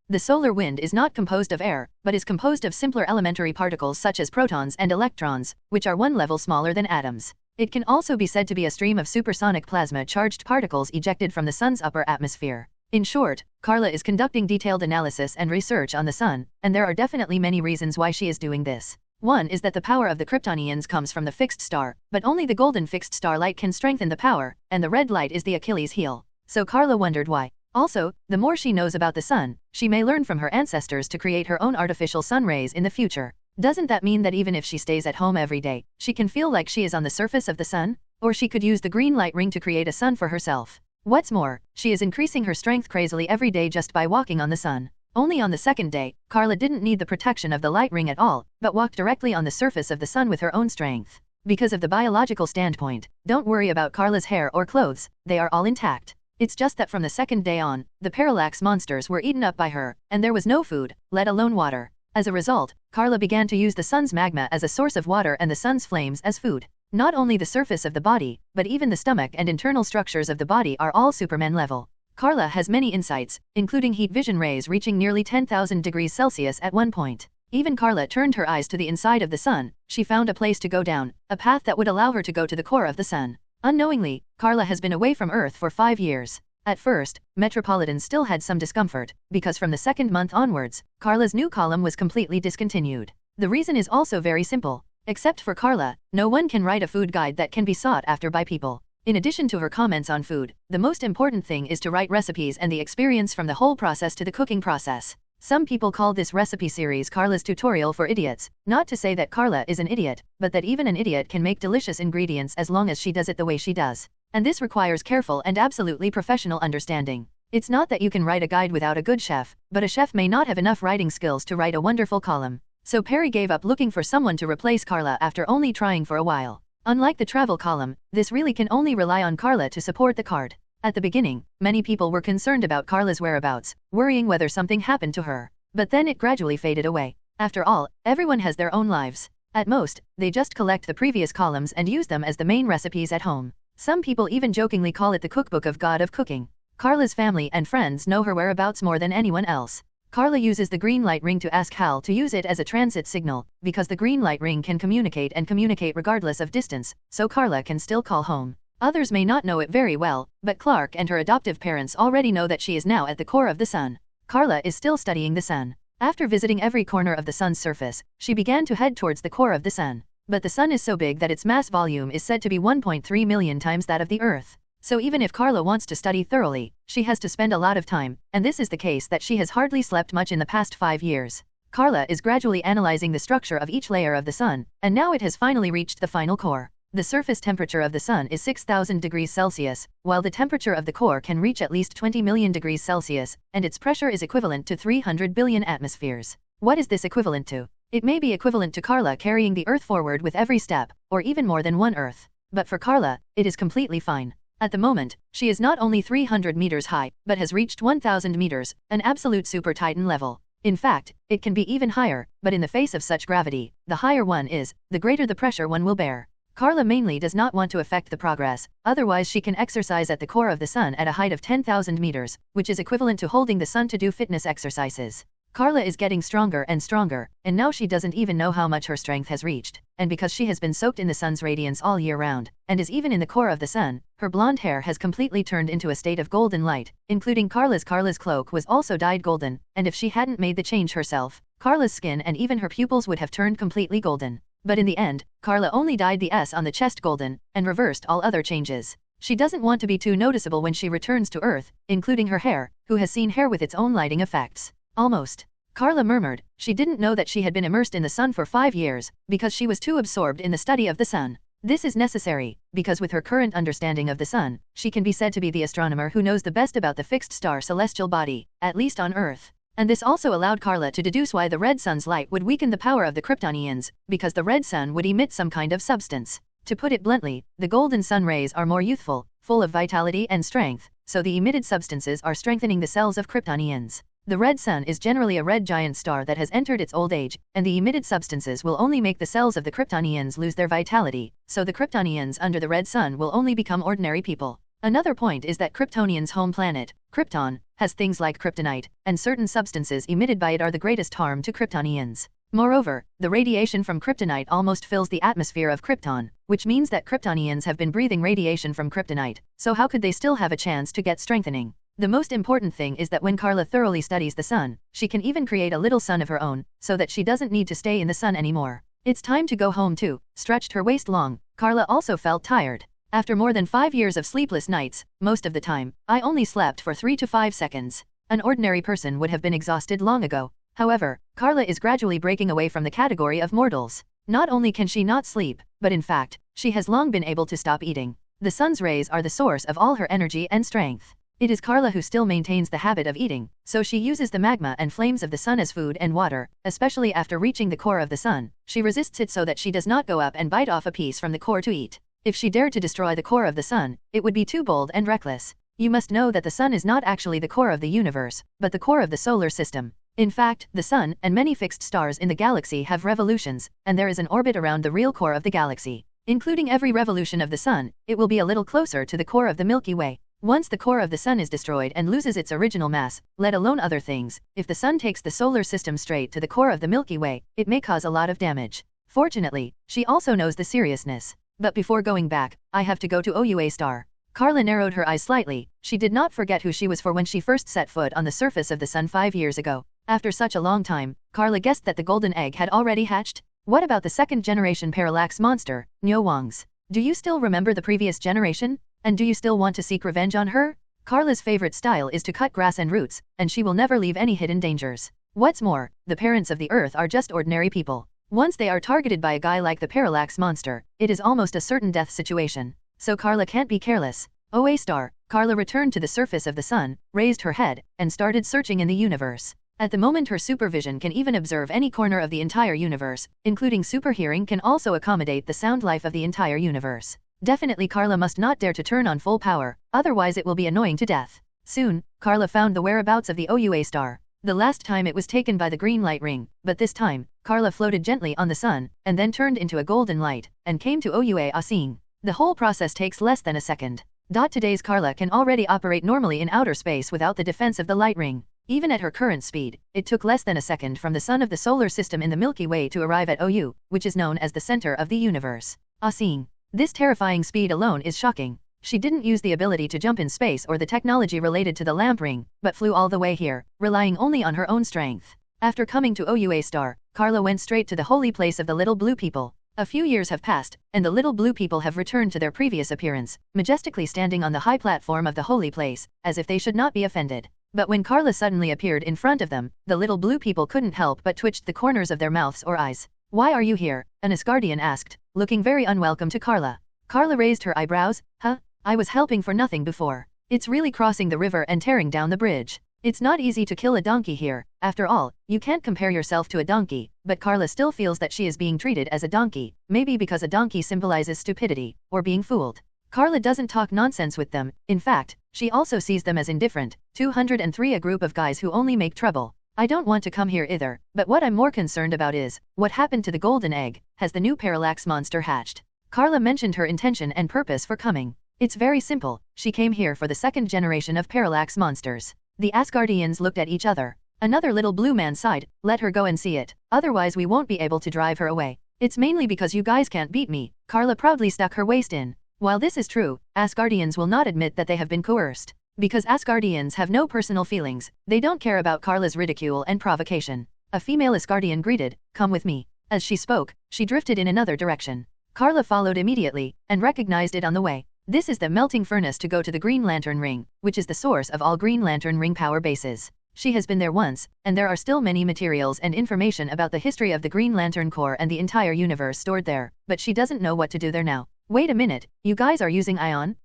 The solar wind is not composed of air, but is composed of simpler elementary particles such as protons and electrons, which are one level smaller than atoms. It can also be said to be a stream of supersonic plasma-charged particles ejected from the sun's upper atmosphere. In short, Karla is conducting detailed analysis and research on the sun, and there are definitely many reasons why she is doing this. One is that the power of the Kryptonians comes from the fixed star, but only the golden fixed star light can strengthen the power, and the red light is the Achilles heel. So Karla wondered why. Also, the more she knows about the sun, she may learn from her ancestors to create her own artificial sun rays in the future. Doesn't that mean that even if she stays at home every day, she can feel like she is on the surface of the sun? Or she could use the green light ring to create a sun for herself. What's more, she is increasing her strength crazily every day just by walking on the sun. Only on the second day, Karla didn't need the protection of the light ring at all, but walked directly on the surface of the sun with her own strength. Because of the biological standpoint, don't worry about Karla's hair or clothes, they are all intact. It's just that from the second day on, the parallax monsters were eaten up by her, and there was no food, let alone water. As a result, Karla began to use the sun's magma as a source of water and the sun's flames as food. Not only the surface of the body, but even the stomach and internal structures of the body are all Superman level. Karla has many insights, including heat vision rays reaching nearly 10,000 degrees Celsius at one point. Even Karla turned her eyes to the inside of the sun. She found a place to go down, a path that would allow her to go to the core of the sun. Unknowingly, Karla has been away from Earth for 5 years. At first, Metropolitan still had some discomfort, because from the second month onwards, Karla's new column was completely discontinued. The reason is also very simple. Except for Karla, no one can write a food guide that can be sought after by people. In addition to her comments on food, the most important thing is to write recipes and the experience from the whole process to the cooking process. Some people call this recipe series Karla's tutorial for idiots, not to say that Karla is an idiot, but that even an idiot can make delicious ingredients as long as she does it the way she does. And this requires careful and absolutely professional understanding. It's not that you can write a guide without a good chef, but a chef may not have enough writing skills to write a wonderful column. So Perry gave up looking for someone to replace Karla after only trying for a while. Unlike the travel column, this really can only rely on Karla to support the card. At the beginning, many people were concerned about Karla's whereabouts, worrying whether something happened to her. But then it gradually faded away. After all, everyone has their own lives. At most, they just collect the previous columns and use them as the main recipes at home. Some people even jokingly call it the cookbook of God of Cooking. Karla's family and friends know her whereabouts more than anyone else. Karla uses the green light ring to ask Hal to use it as a transit signal, because the green light ring can communicate regardless of distance, so Karla can still call home. Others may not know it very well, but Clark and her adoptive parents already know that she is now at the core of the sun. Karla is still studying the sun. After visiting every corner of the sun's surface, she began to head towards the core of the sun. But the sun is so big that its mass volume is said to be 1.3 million times that of the Earth. So even if Karla wants to study thoroughly, she has to spend a lot of time, and this is the case that she has hardly slept much in the past 5 years. Karla is gradually analyzing the structure of each layer of the sun, and now it has finally reached the final core. The surface temperature of the sun is 6,000 degrees Celsius, while the temperature of the core can reach at least 20 million degrees Celsius, and its pressure is equivalent to 300 billion atmospheres. What is this equivalent to? It may be equivalent to Karla carrying the Earth forward with every step, or even more than one Earth. But for Karla, it is completely fine. At the moment, she is not only 300 meters high, but has reached 1,000 meters, an absolute super titan level. In fact, it can be even higher, but in the face of such gravity, the higher one is, the greater the pressure one will bear. Karla mainly does not want to affect the progress, otherwise she can exercise at the core of the sun at a height of 10,000 meters, which is equivalent to holding the sun to do fitness exercises. Karla is getting stronger and stronger, and now she doesn't even know how much her strength has reached, and because she has been soaked in the sun's radiance all year round, and is even in the core of the sun, her blonde hair has completely turned into a state of golden light, including Karla's cloak was also dyed golden, and if she hadn't made the change herself, Karla's skin and even her pupils would have turned completely golden. But in the end, Karla only dyed the S on the chest golden, and reversed all other changes. She doesn't want to be too noticeable when she returns to Earth, including her hair, who has seen hair with its own lighting effects. Almost. Karla murmured, she didn't know that she had been immersed in the sun for 5 years, because she was too absorbed in the study of the sun. This is necessary, because with her current understanding of the sun, she can be said to be the astronomer who knows the best about the fixed star celestial body, at least on Earth. And this also allowed Karla to deduce why the red sun's light would weaken the power of the Kryptonians, because the red sun would emit some kind of substance. To put it bluntly, the golden sun rays are more youthful, full of vitality and strength, so the emitted substances are strengthening the cells of Kryptonians. The red sun is generally a red giant star that has entered its old age, and the emitted substances will only make the cells of the Kryptonians lose their vitality, so the Kryptonians under the red sun will only become ordinary people. Another point is that Kryptonians' home planet, Krypton, has things like kryptonite, and certain substances emitted by it are the greatest harm to Kryptonians. Moreover, the radiation from kryptonite almost fills the atmosphere of Krypton, which means that Kryptonians have been breathing radiation from kryptonite, so how could they still have a chance to get strengthening? The most important thing is that when Karla thoroughly studies the sun, she can even create a little sun of her own, so that she doesn't need to stay in the sun anymore. It's time to go home too. Stretched her waist long, Karla also felt tired. After more than 5 years of sleepless nights, most of the time, I only slept for 3 to 5 seconds. An ordinary person would have been exhausted long ago. However, Karla is gradually breaking away from the category of mortals. Not only can she not sleep, but in fact, she has long been able to stop eating. The sun's rays are the source of all her energy and strength. It is Karla who still maintains the habit of eating, so she uses the magma and flames of the sun as food and water, especially after reaching the core of the sun. She resists it so that she does not go up and bite off a piece from the core to eat. If she dared to destroy the core of the sun, it would be too bold and reckless. You must know that the sun is not actually the core of the universe, but the core of the solar system. In fact, the sun and many fixed stars in the galaxy have revolutions, and there is an orbit around the real core of the galaxy. Including every revolution of the sun, it will be a little closer to the core of the Milky Way. Once the core of the sun is destroyed and loses its original mass, let alone other things, if the sun takes the solar system straight to the core of the Milky Way, it may cause a lot of damage. Fortunately, she also knows the seriousness. But before going back, I have to go to OUA star. Karla narrowed her eyes slightly. She did not forget who she was for when she first set foot on the surface of the sun 5 years ago. After such a long time, Karla guessed that the golden egg had already hatched. What about the second generation parallax monster, Nyo Wang's? Do you still remember the previous generation? And do you still want to seek revenge on her? Karla's favorite style is to cut grass and roots, and she will never leave any hidden dangers. What's more, the parents of the Earth are just ordinary people. Once they are targeted by a guy like the parallax monster, it is almost a certain death situation. So Karla can't be careless. OA star, Karla returned to the surface of the sun, raised her head, and started searching in the universe. At the moment her supervision can even observe any corner of the entire universe, including superhearing can also accommodate the sound life of the entire universe. Definitely Karla must not dare to turn on full power, otherwise it will be annoying to death. Soon, Karla found the whereabouts of the OUA star. The last time it was taken by the green light ring, but this time, Karla floated gently on the sun, and then turned into a golden light, and came to OUA Asing. The whole process takes less than a second. Today's Karla can already operate normally in outer space without the defense of the light ring. Even at her current speed, it took less than a second from the sun of the solar system in the Milky Way to arrive at OU, which is known as the center of the universe. Asing. This terrifying speed alone is shocking. She didn't use the ability to jump in space or the technology related to the lamp ring, but flew all the way here, relying only on her own strength. After coming to OUA star, Karla went straight to the holy place of the little blue people. A few years have passed, and the little blue people have returned to their previous appearance, majestically standing on the high platform of the holy place, as if they should not be offended. But when Karla suddenly appeared in front of them, the little blue people couldn't help but twitched the corners of their mouths or eyes. "Why are you here?" an Asgardian asked, looking very unwelcome to Karla. Karla raised her eyebrows. "Huh? I was helping for nothing before. It's really crossing the river and tearing down the bridge. It's not easy to kill a donkey here. After all, you can't compare yourself to a donkey." But Karla still feels that she is being treated as a donkey, maybe because a donkey symbolizes stupidity, or being fooled. Karla doesn't talk nonsense with them. In fact, she also sees them as indifferent. 203, a group of guys who only make trouble. "I don't want to come here either, but what I'm more concerned about is, what happened to the golden egg? Has the new parallax monster hatched?" Karla mentioned her intention and purpose for coming. It's very simple, she came here for the second generation of parallax monsters. The Asgardians looked at each other. Another little blue man sighed. "Let her go and see it, otherwise we won't be able to drive her away." "It's mainly because you guys can't beat me," Karla proudly stuck her waist in. While this is true, Asgardians will not admit that they have been coerced. Because Asgardians have no personal feelings, they don't care about Karla's ridicule and provocation. A female Asgardian greeted, "Come with me." As she spoke, she drifted in another direction. Karla followed immediately, and recognized it on the way. This is the melting furnace to go to the Green Lantern Ring, which is the source of all Green Lantern Ring power bases. She has been there once, and there are still many materials and information about the history of the Green Lantern Corps and the entire universe stored there, but she doesn't know what to do there now. "Wait a minute, you guys are using ion,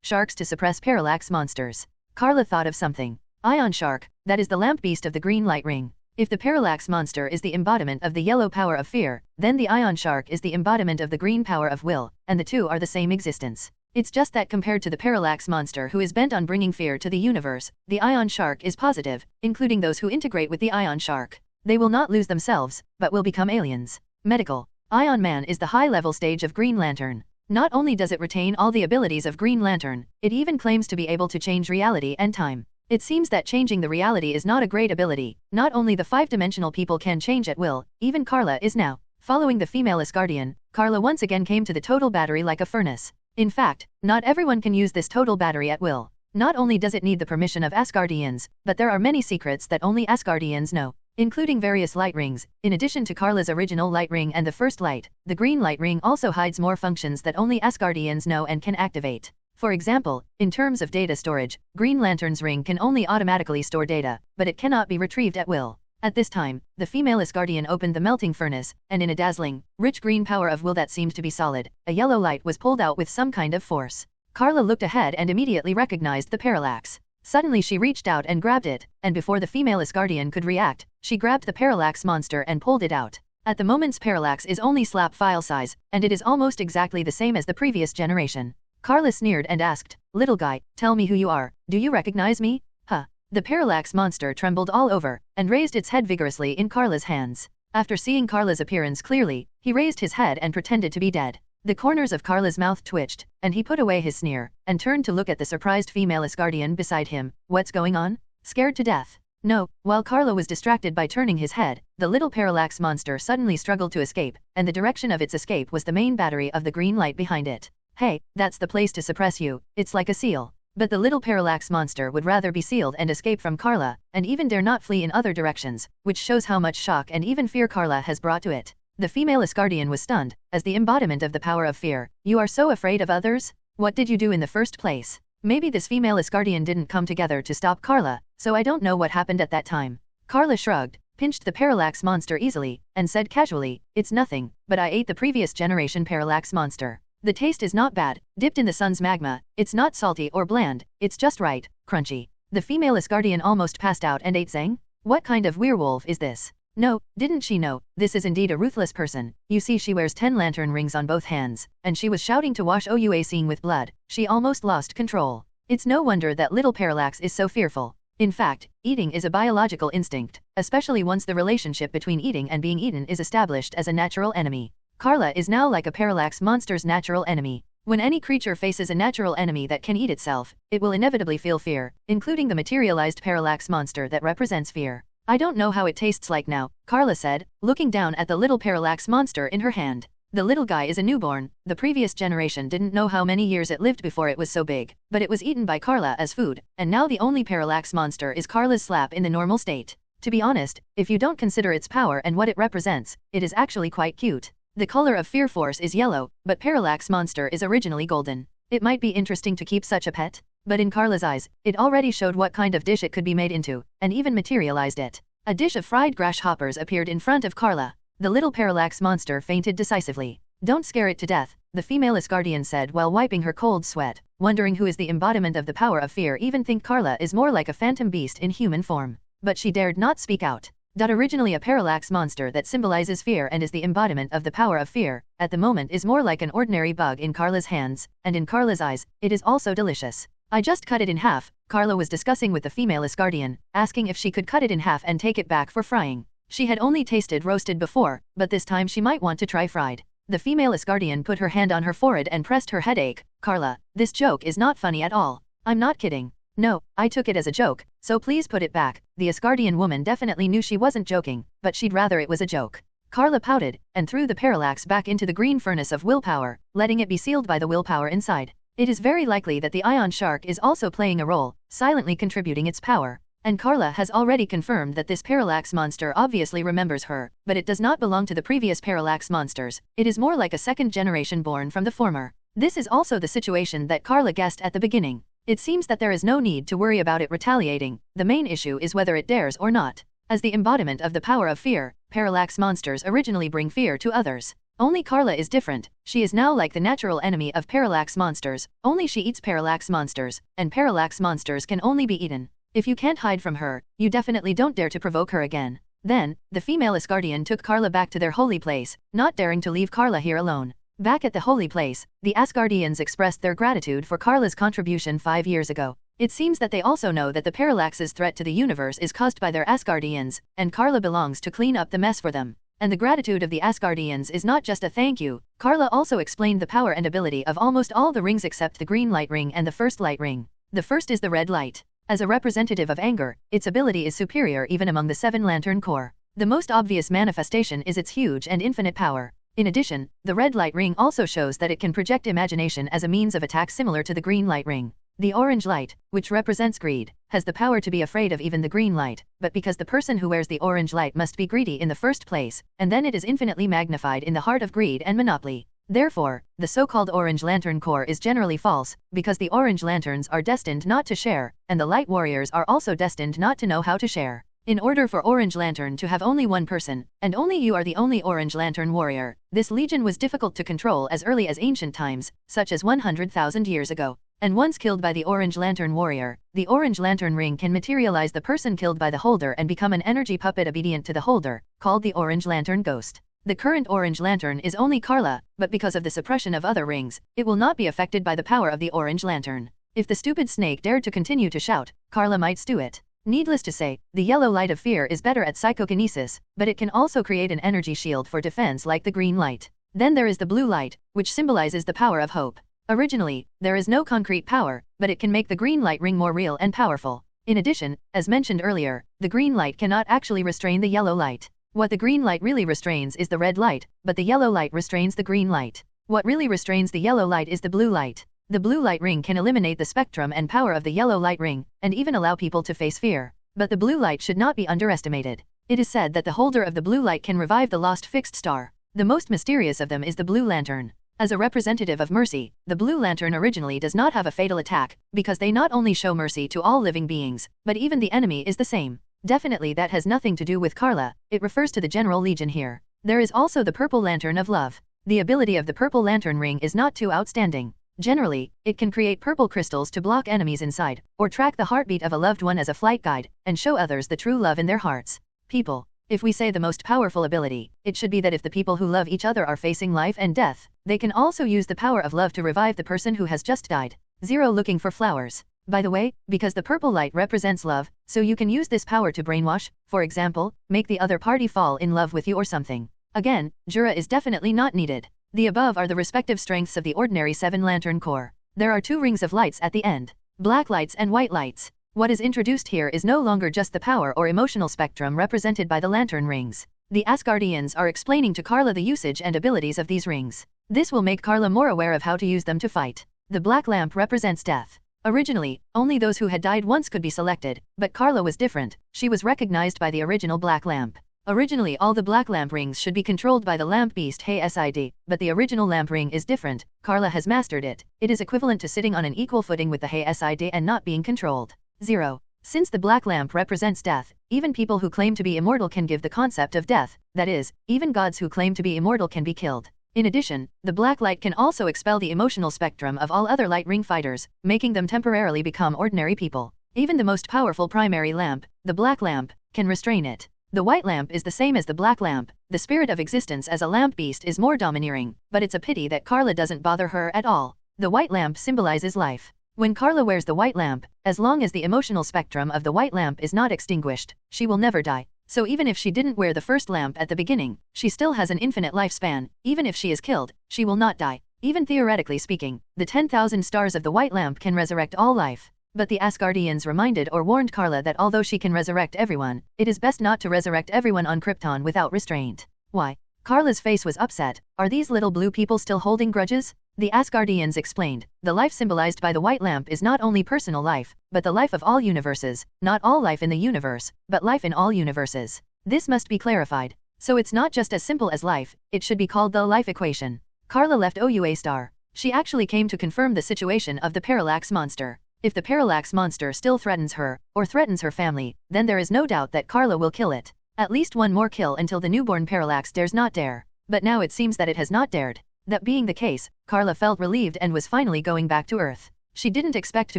sharks to suppress parallax monsters." Karla thought of something. Ion shark, that is the lamp beast of the green light ring. If the parallax monster is the embodiment of the yellow power of fear, then the ion shark is the embodiment of the green power of will, and the two are the same existence. It's just that compared to the parallax monster who is bent on bringing fear to the universe, the ion shark is positive, including those who integrate with the ion shark. They will not lose themselves, but will become aliens. Medical. Ion Man is the high-level stage of Green Lantern. Not only does it retain all the abilities of Green Lantern, it even claims to be able to change reality and time. It seems that changing the reality is not a great ability. Not only the five-dimensional people can change at will, even Karla is now. Following the female Asgardian, Karla once again came to the total battery like a furnace. In fact, not everyone can use this total battery at will. Not only does it need the permission of Asgardians, but there are many secrets that only Asgardians know, including various light rings. In addition to Karla's original light ring and the first light, the green light ring also hides more functions that only Asgardians know and can activate. For example, in terms of data storage, Green Lantern's ring can only automatically store data, but it cannot be retrieved at will. At this time, the female Asgardian opened the melting furnace, and in a dazzling, rich green power of will that seemed to be solid, a yellow light was pulled out with some kind of force. Karla looked ahead and immediately recognized the parallax. Suddenly she reached out and grabbed it, and before the female Asgardian could react, she grabbed the parallax monster and pulled it out. At the moment's parallax is only slap file size, and it is almost exactly the same as the previous generation. Karla sneered and asked, "Little guy, tell me who you are, do you recognize me?" "Huh." The parallax monster trembled all over, and raised its head vigorously in Karla's hands. After seeing Karla's appearance clearly, he raised his head and pretended to be dead. The corners of Karla's mouth twitched, and he put away his sneer, and turned to look at the surprised female Asgardian beside him. "What's going on? Scared to death?" "No." While Karla was distracted by turning his head, the little parallax monster suddenly struggled to escape, and the direction of its escape was the main battery of the green light behind it. "Hey, that's the place to suppress you, it's like a seal." But the little parallax monster would rather be sealed and escape from Karla, and even dare not flee in other directions, which shows how much shock and even fear Karla has brought to it. The female Asgardian was stunned, as the embodiment of the power of fear. "You are so afraid of others? What did you do in the first place?" Maybe this female Asgardian didn't come together to stop Karla, so I don't know what happened at that time. Karla shrugged, pinched the parallax monster easily, and said casually, "It's nothing, but I ate the previous generation parallax monster. The taste is not bad, dipped in the sun's magma, it's not salty or bland, it's just right, crunchy." The female Asgardian almost passed out and ate Zang? What kind of werewolf is this? No, didn't she know, this is indeed a ruthless person. You see, she wears 10 lantern rings on both hands, and she was shouting to wash Oua Sing with blood. She almost lost control. It's no wonder that little parallax is so fearful. In fact, eating is a biological instinct, especially once the relationship between eating and being eaten is established as a natural enemy. Karla is now like a parallax monster's natural enemy. When any creature faces a natural enemy that can eat itself, it will inevitably feel fear, including the materialized parallax monster that represents fear. "I don't know how it tastes like now," Karla said, looking down at the little parallax monster in her hand. The little guy is a newborn. The previous generation didn't know how many years it lived before it was so big, but it was eaten by Karla as food, and now the only parallax monster is Karla's slap in the normal state. To be honest, if you don't consider its power and what it represents, it is actually quite cute. The color of Fear Force is yellow, but Parallax Monster is originally golden. It might be interesting to keep such a pet. But in Karla's eyes, it already showed what kind of dish it could be made into, and even materialized it. A dish of fried grasshoppers appeared in front of Karla. The little parallax monster fainted decisively. "Don't scare it to death," the female Asgardian said while wiping her cold sweat, wondering who is the embodiment of the power of fear. Even think Karla is more like a phantom beast in human form. But she dared not speak out. Originally a parallax monster that symbolizes fear and is the embodiment of the power of fear, at the moment is more like an ordinary bug in Karla's hands, and in Karla's eyes, it is also delicious. "I just cut it in half," Karla was discussing with the female Asgardian, asking if she could cut it in half and take it back for frying. She had only tasted roasted before, but this time she might want to try fried. The female Asgardian put her hand on her forehead and pressed her headache. "Karla, this joke is not funny at all. I'm not kidding. No, I took it as a joke, so please put it back." The Asgardian woman definitely knew she wasn't joking, but she'd rather it was a joke. Karla pouted, and threw the parallax back into the green furnace of willpower, letting it be sealed by the willpower inside. It is very likely that the ion shark is also playing a role, silently contributing its power. And Karla has already confirmed that this parallax monster obviously remembers her, but it does not belong to the previous parallax monsters. It is more like a second generation born from the former. This is also the situation that Karla guessed at the beginning. It seems that there is no need to worry about it retaliating. The main issue is whether it dares or not. As the embodiment of the power of fear, parallax monsters originally bring fear to others. Only Karla is different. She is now like the natural enemy of parallax monsters, only she eats parallax monsters, and parallax monsters can only be eaten. If you can't hide from her, you definitely don't dare to provoke her again. Then, the female Asgardian took Karla back to their holy place, not daring to leave Karla here alone. Back at the holy place, the Asgardians expressed their gratitude for Karla's contribution 5 years ago. It seems that they also know that the parallax's threat to the universe is caused by their Asgardians, and Karla belongs to clean up the mess for them. And the gratitude of the Asgardians is not just a thank you. Karla also explained the power and ability of almost all the rings except the green light ring and the first light ring. The first is the red light. As a representative of anger, its ability is superior even among the 7 Lantern Corps. The most obvious manifestation is its huge and infinite power. In addition, the red light ring also shows that it can project imagination as a means of attack similar to the green light ring. The orange light, which represents greed, has the power to be afraid of even the green light, but because the person who wears the orange light must be greedy in the first place, and then it is infinitely magnified in the heart of greed and monopoly. Therefore, the so-called Orange Lantern Corps is generally false, because the Orange Lanterns are destined not to share, and the Light Warriors are also destined not to know how to share. In order for Orange Lantern to have only one person, and only you are the only Orange Lantern warrior, this legion was difficult to control as early as ancient times, such as 100,000 years ago. And once killed by the Orange Lantern warrior, the Orange Lantern ring can materialize the person killed by the holder and become an energy puppet obedient to the holder, called the Orange Lantern Ghost. The current Orange Lantern is only Karla, but because of the suppression of other rings, it will not be affected by the power of the Orange Lantern. If the stupid snake dared to continue to shout, Karla might stew it. Needless to say, the yellow light of fear is better at psychokinesis, but it can also create an energy shield for defense like the green light. Then there is the blue light, which symbolizes the power of hope. Originally, there is no concrete power, but it can make the green light ring more real and powerful. In addition, as mentioned earlier, the green light cannot actually restrain the yellow light. What the green light really restrains is the red light, but the yellow light restrains the green light. What really restrains the yellow light is the blue light. The blue light ring can eliminate the spectrum and power of the yellow light ring, and even allow people to face fear. But the blue light should not be underestimated. It is said that the holder of the blue light can revive the lost fixed star. The most mysterious of them is the Blue Lantern. As a representative of mercy, the Blue Lantern originally does not have a fatal attack, because they not only show mercy to all living beings, but even the enemy is the same. Definitely that has nothing to do with Karla, it refers to the General Legion here. There is also the Purple Lantern of Love. The ability of the Purple Lantern ring is not too outstanding. Generally, it can create purple crystals to block enemies inside, or track the heartbeat of a loved one as a flight guide, and show others the true love in their hearts. People. If we say the most powerful ability, it should be that if the people who love each other are facing life and death, they can also use the power of love to revive the person who has just died. 0 Looking for flowers. By the way, because the purple light represents love, so you can use this power to brainwash, for example, make the other party fall in love with you or something. Again, Jor-El is definitely not needed. The above are the respective strengths of the ordinary 7 Lantern Corps. There are 2 rings of lights at the end. Black lights and white lights. What is introduced here is no longer just the power or emotional spectrum represented by the lantern rings. The Asgardians are explaining to Karla the usage and abilities of these rings. This will make Karla more aware of how to use them to fight. The black lamp represents death. Originally, only those who had died once could be selected, but Karla was different. She was recognized by the original black lamp. Originally all the black lamp rings should be controlled by the lamp beast Hay-Sid, but the original lamp ring is different. Karla has mastered it. It is equivalent to sitting on an equal footing with the Hay-Sid and not being controlled. 0. Since the black lamp represents death, even people who claim to be immortal can give the concept of death, that is, even gods who claim to be immortal can be killed. In addition, the black light can also expel the emotional spectrum of all other light ring fighters, making them temporarily become ordinary people. Even the most powerful primary lamp, the black lamp, can restrain it. The white lamp is the same as the black lamp. The spirit of existence as a lamp beast is more domineering, but it's a pity that Karla doesn't bother her at all. The white lamp symbolizes life. When Karla wears the white lamp, as long as the emotional spectrum of the white lamp is not extinguished, she will never die. So even if she didn't wear the first lamp at the beginning, she still has an infinite lifespan. Even if she is killed, she will not die. Even theoretically speaking, the 10,000 stars of the white lamp can resurrect all life. But the Asgardians reminded or warned Karla that although she can resurrect everyone, it is best not to resurrect everyone on Krypton without restraint. Why? Karla's face was upset. Are these little blue people still holding grudges? The Asgardians explained, the life symbolized by the white lamp is not only personal life, but the life of all universes, not all life in the universe, but life in all universes. This must be clarified. So it's not just as simple as life, it should be called the life equation. Karla left OUA star. She actually came to confirm the situation of the parallax monster. If the parallax monster still threatens her, or threatens her family, then there is no doubt that Karla will kill it. At least one more kill until the newborn parallax dares not dare. But now it seems that it has not dared. That being the case, Karla felt relieved and was finally going back to Earth. She didn't expect to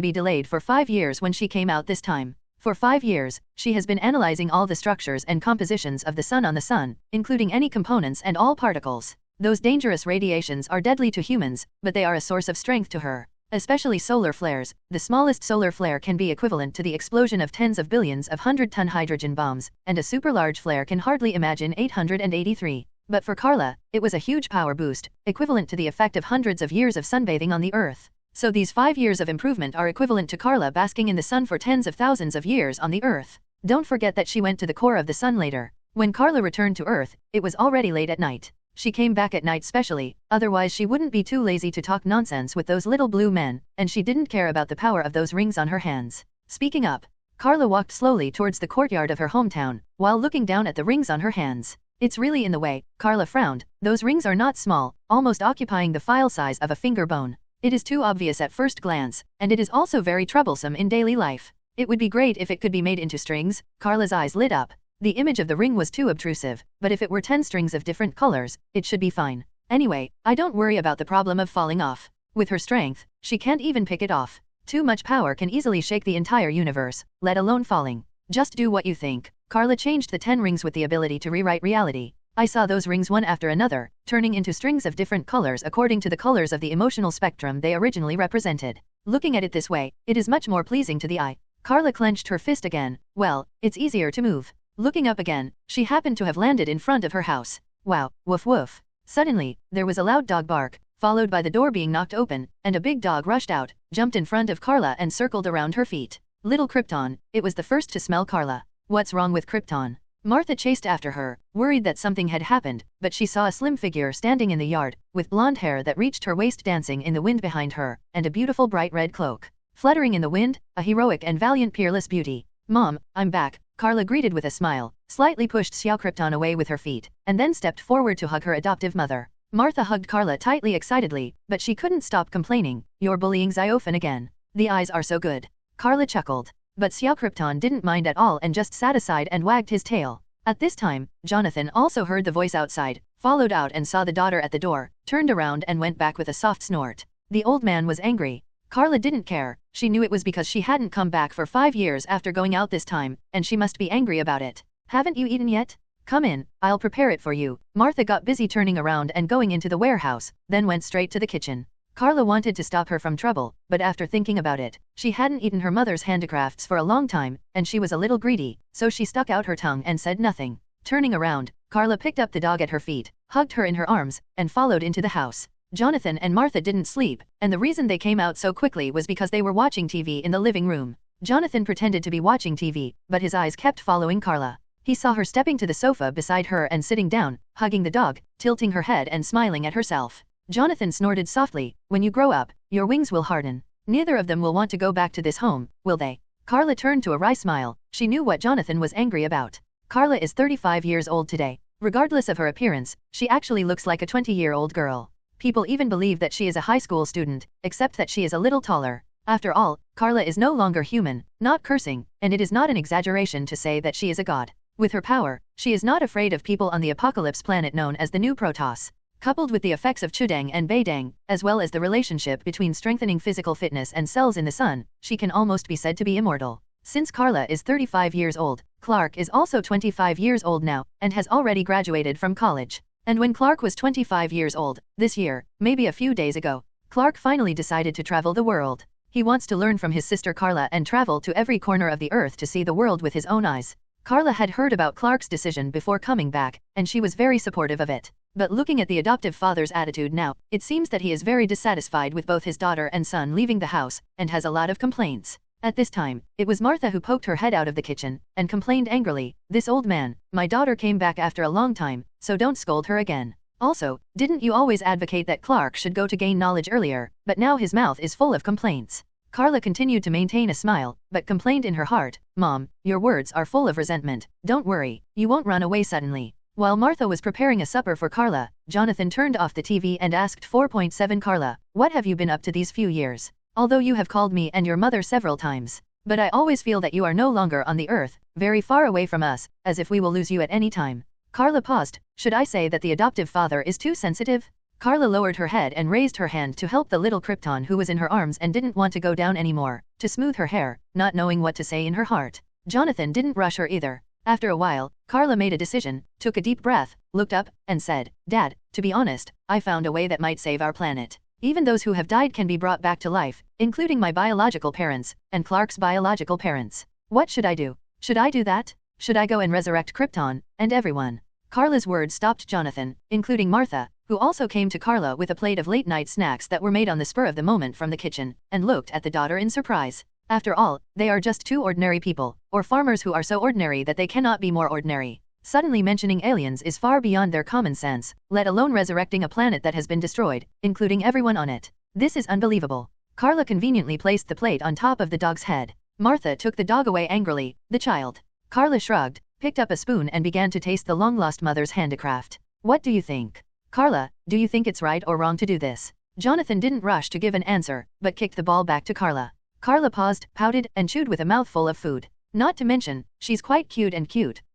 be delayed for 5 years when she came out this time. For 5 years, she has been analyzing all the structures and compositions of the sun on the sun, including any components and all particles. Those dangerous radiations are deadly to humans, but they are a source of strength to her. Especially solar flares. The smallest solar flare can be equivalent to the explosion of tens of billions of 100-ton hydrogen bombs, and a super-large flare can hardly imagine 883. But for Karla, it was a huge power boost, equivalent to the effect of hundreds of years of sunbathing on the Earth. So these 5 years of improvement are equivalent to Karla basking in the sun for tens of thousands of years on the Earth. Don't forget that she went to the core of the sun later. When Karla returned to Earth, it was already late at night. She came back at night specially, otherwise she wouldn't be too lazy to talk nonsense with those little blue men, and she didn't care about the power of those rings on her hands. Speaking up, Karla walked slowly towards the courtyard of her hometown, while looking down at the rings on her hands. It's really in the way. Karla frowned. Those rings are not small, almost occupying the file size of a finger bone. It is too obvious at first glance, and it is also very troublesome in daily life. It would be great if it could be made into strings. Karla's eyes lit up. The image of the ring was too obtrusive, but if it were 10 strings of different colors, it should be fine. Anyway, I don't worry about the problem of falling off. With her strength, she can't even pick it off. Too much power can easily shake the entire universe, let alone falling. Just do what you think. Karla changed the 10 rings with the ability to rewrite reality. I saw those rings one after another, turning into strings of different colors according to the colors of the emotional spectrum they originally represented. Looking at it this way, it is much more pleasing to the eye. Karla clenched her fist again. Well, it's easier to move. Looking up again, she happened to have landed in front of her house. Wow, woof woof. Suddenly, there was a loud dog bark, followed by the door being knocked open, and a big dog rushed out, jumped in front of Karla and circled around her feet. Little Krypton. It was the first to smell Karla. What's wrong with Krypton? Martha chased after her, worried that something had happened, but she saw a slim figure standing in the yard, with blonde hair that reached her waist dancing in the wind behind her, and a beautiful bright red cloak. Fluttering in the wind, a heroic and valiant peerless beauty. Mom, I'm back. Karla greeted with a smile, slightly pushed Xiao Krypton away with her feet, and then stepped forward to hug her adoptive mother. Martha hugged Karla tightly excitedly, but she couldn't stop complaining. You're bullying Xiofen again. The eyes are so good. Karla chuckled. But Xiao Krypton didn't mind at all and just sat aside and wagged his tail. At this time, Jonathan also heard the voice outside, followed out and saw the daughter at the door, turned around and went back with a soft snort. The old man was angry. Karla didn't care. She knew it was because she hadn't come back for 5 years after going out this time, and she must be angry about it. Haven't you eaten yet? Come in, I'll prepare it for you. Martha got busy turning around and going into the warehouse, then went straight to the kitchen. Karla wanted to stop her from trouble, but after thinking about it, she hadn't eaten her mother's handicrafts for a long time, and she was a little greedy, so she stuck out her tongue and said nothing. Turning around, Karla picked up the dog at her feet, hugged her in her arms, and followed into the house. Jonathan and Martha didn't sleep, and the reason they came out so quickly was because they were watching TV in the living room. Jonathan pretended to be watching TV, but his eyes kept following Karla. He saw her stepping to the sofa beside her and sitting down, hugging the dog, tilting her head and smiling at herself. Jonathan snorted softly, when you grow up, your wings will harden. Neither of them will want to go back to this home, will they? Karla turned to a wry smile. She knew what Jonathan was angry about. Karla is 35 years old today. Regardless of her appearance, she actually looks like a 20-year-old girl. People even believe that she is a high school student, except that she is a little taller. After all, Karla is no longer human, not cursing, and it is not an exaggeration to say that she is a god. With her power, she is not afraid of people on the apocalypse planet known as the New Protoss. Coupled with the effects of Chudang and Beidang, as well as the relationship between strengthening physical fitness and cells in the sun, she can almost be said to be immortal. Since Karla is 35 years old, Clark is also 25 years old now, and has already graduated from college. And when Clark was 25 years old, this year, maybe a few days ago, Clark finally decided to travel the world. He wants to learn from his sister Karla and travel to every corner of the earth to see the world with his own eyes. Karla had heard about Clark's decision before coming back, and she was very supportive of it. But looking at the adoptive father's attitude now, it seems that he is very dissatisfied with both his daughter and son leaving the house, and has a lot of complaints. At this time, it was Martha who poked her head out of the kitchen, and complained angrily, "This old man, my daughter came back after a long time, so don't scold her again. Also, didn't you always advocate that Clark should go to gain knowledge earlier, but now his mouth is full of complaints?" Karla continued to maintain a smile, but complained in her heart, "Mom, your words are full of resentment. Don't worry, you won't run away suddenly." While Martha was preparing a supper for Karla, Jonathan turned off the TV and asked 4.7 Karla, "What have you been up to these few years? Although you have called me and your mother several times. But I always feel that you are no longer on the earth, very far away from us, as if we will lose you at any time." Karla paused. Should I say that the adoptive father is too sensitive? Karla lowered her head and raised her hand to help the little Krypton who was in her arms and didn't want to go down anymore, to smooth her hair, not knowing what to say in her heart. Jonathan didn't rush her either. After a while, Karla made a decision, took a deep breath, looked up, and said, "Dad, to be honest, I found a way that might save our planet. Even those who have died can be brought back to life, including my biological parents, and Clark's biological parents. What should I do? Should I do that? Should I go and resurrect Krypton, and everyone?" Karla's words stopped Jonathan, including Martha, who also came to Karla with a plate of late-night snacks that were made on the spur of the moment from the kitchen, and looked at the daughter in surprise. After all, they are just two ordinary people, or farmers who are so ordinary that they cannot be more ordinary. Suddenly mentioning aliens is far beyond their common sense, let alone resurrecting a planet that has been destroyed, including everyone on it. This is unbelievable. Karla conveniently placed the plate on top of the dog's head. Martha took the dog away angrily, "The child." Karla shrugged, picked up a spoon and began to taste the long-lost mother's handicraft. "What do you think? Karla, do you think it's right or wrong to do this?" Jonathan didn't rush to give an answer, but kicked the ball back to Karla. Karla paused, pouted, and chewed with a mouthful of food. Not to mention, she's quite cute,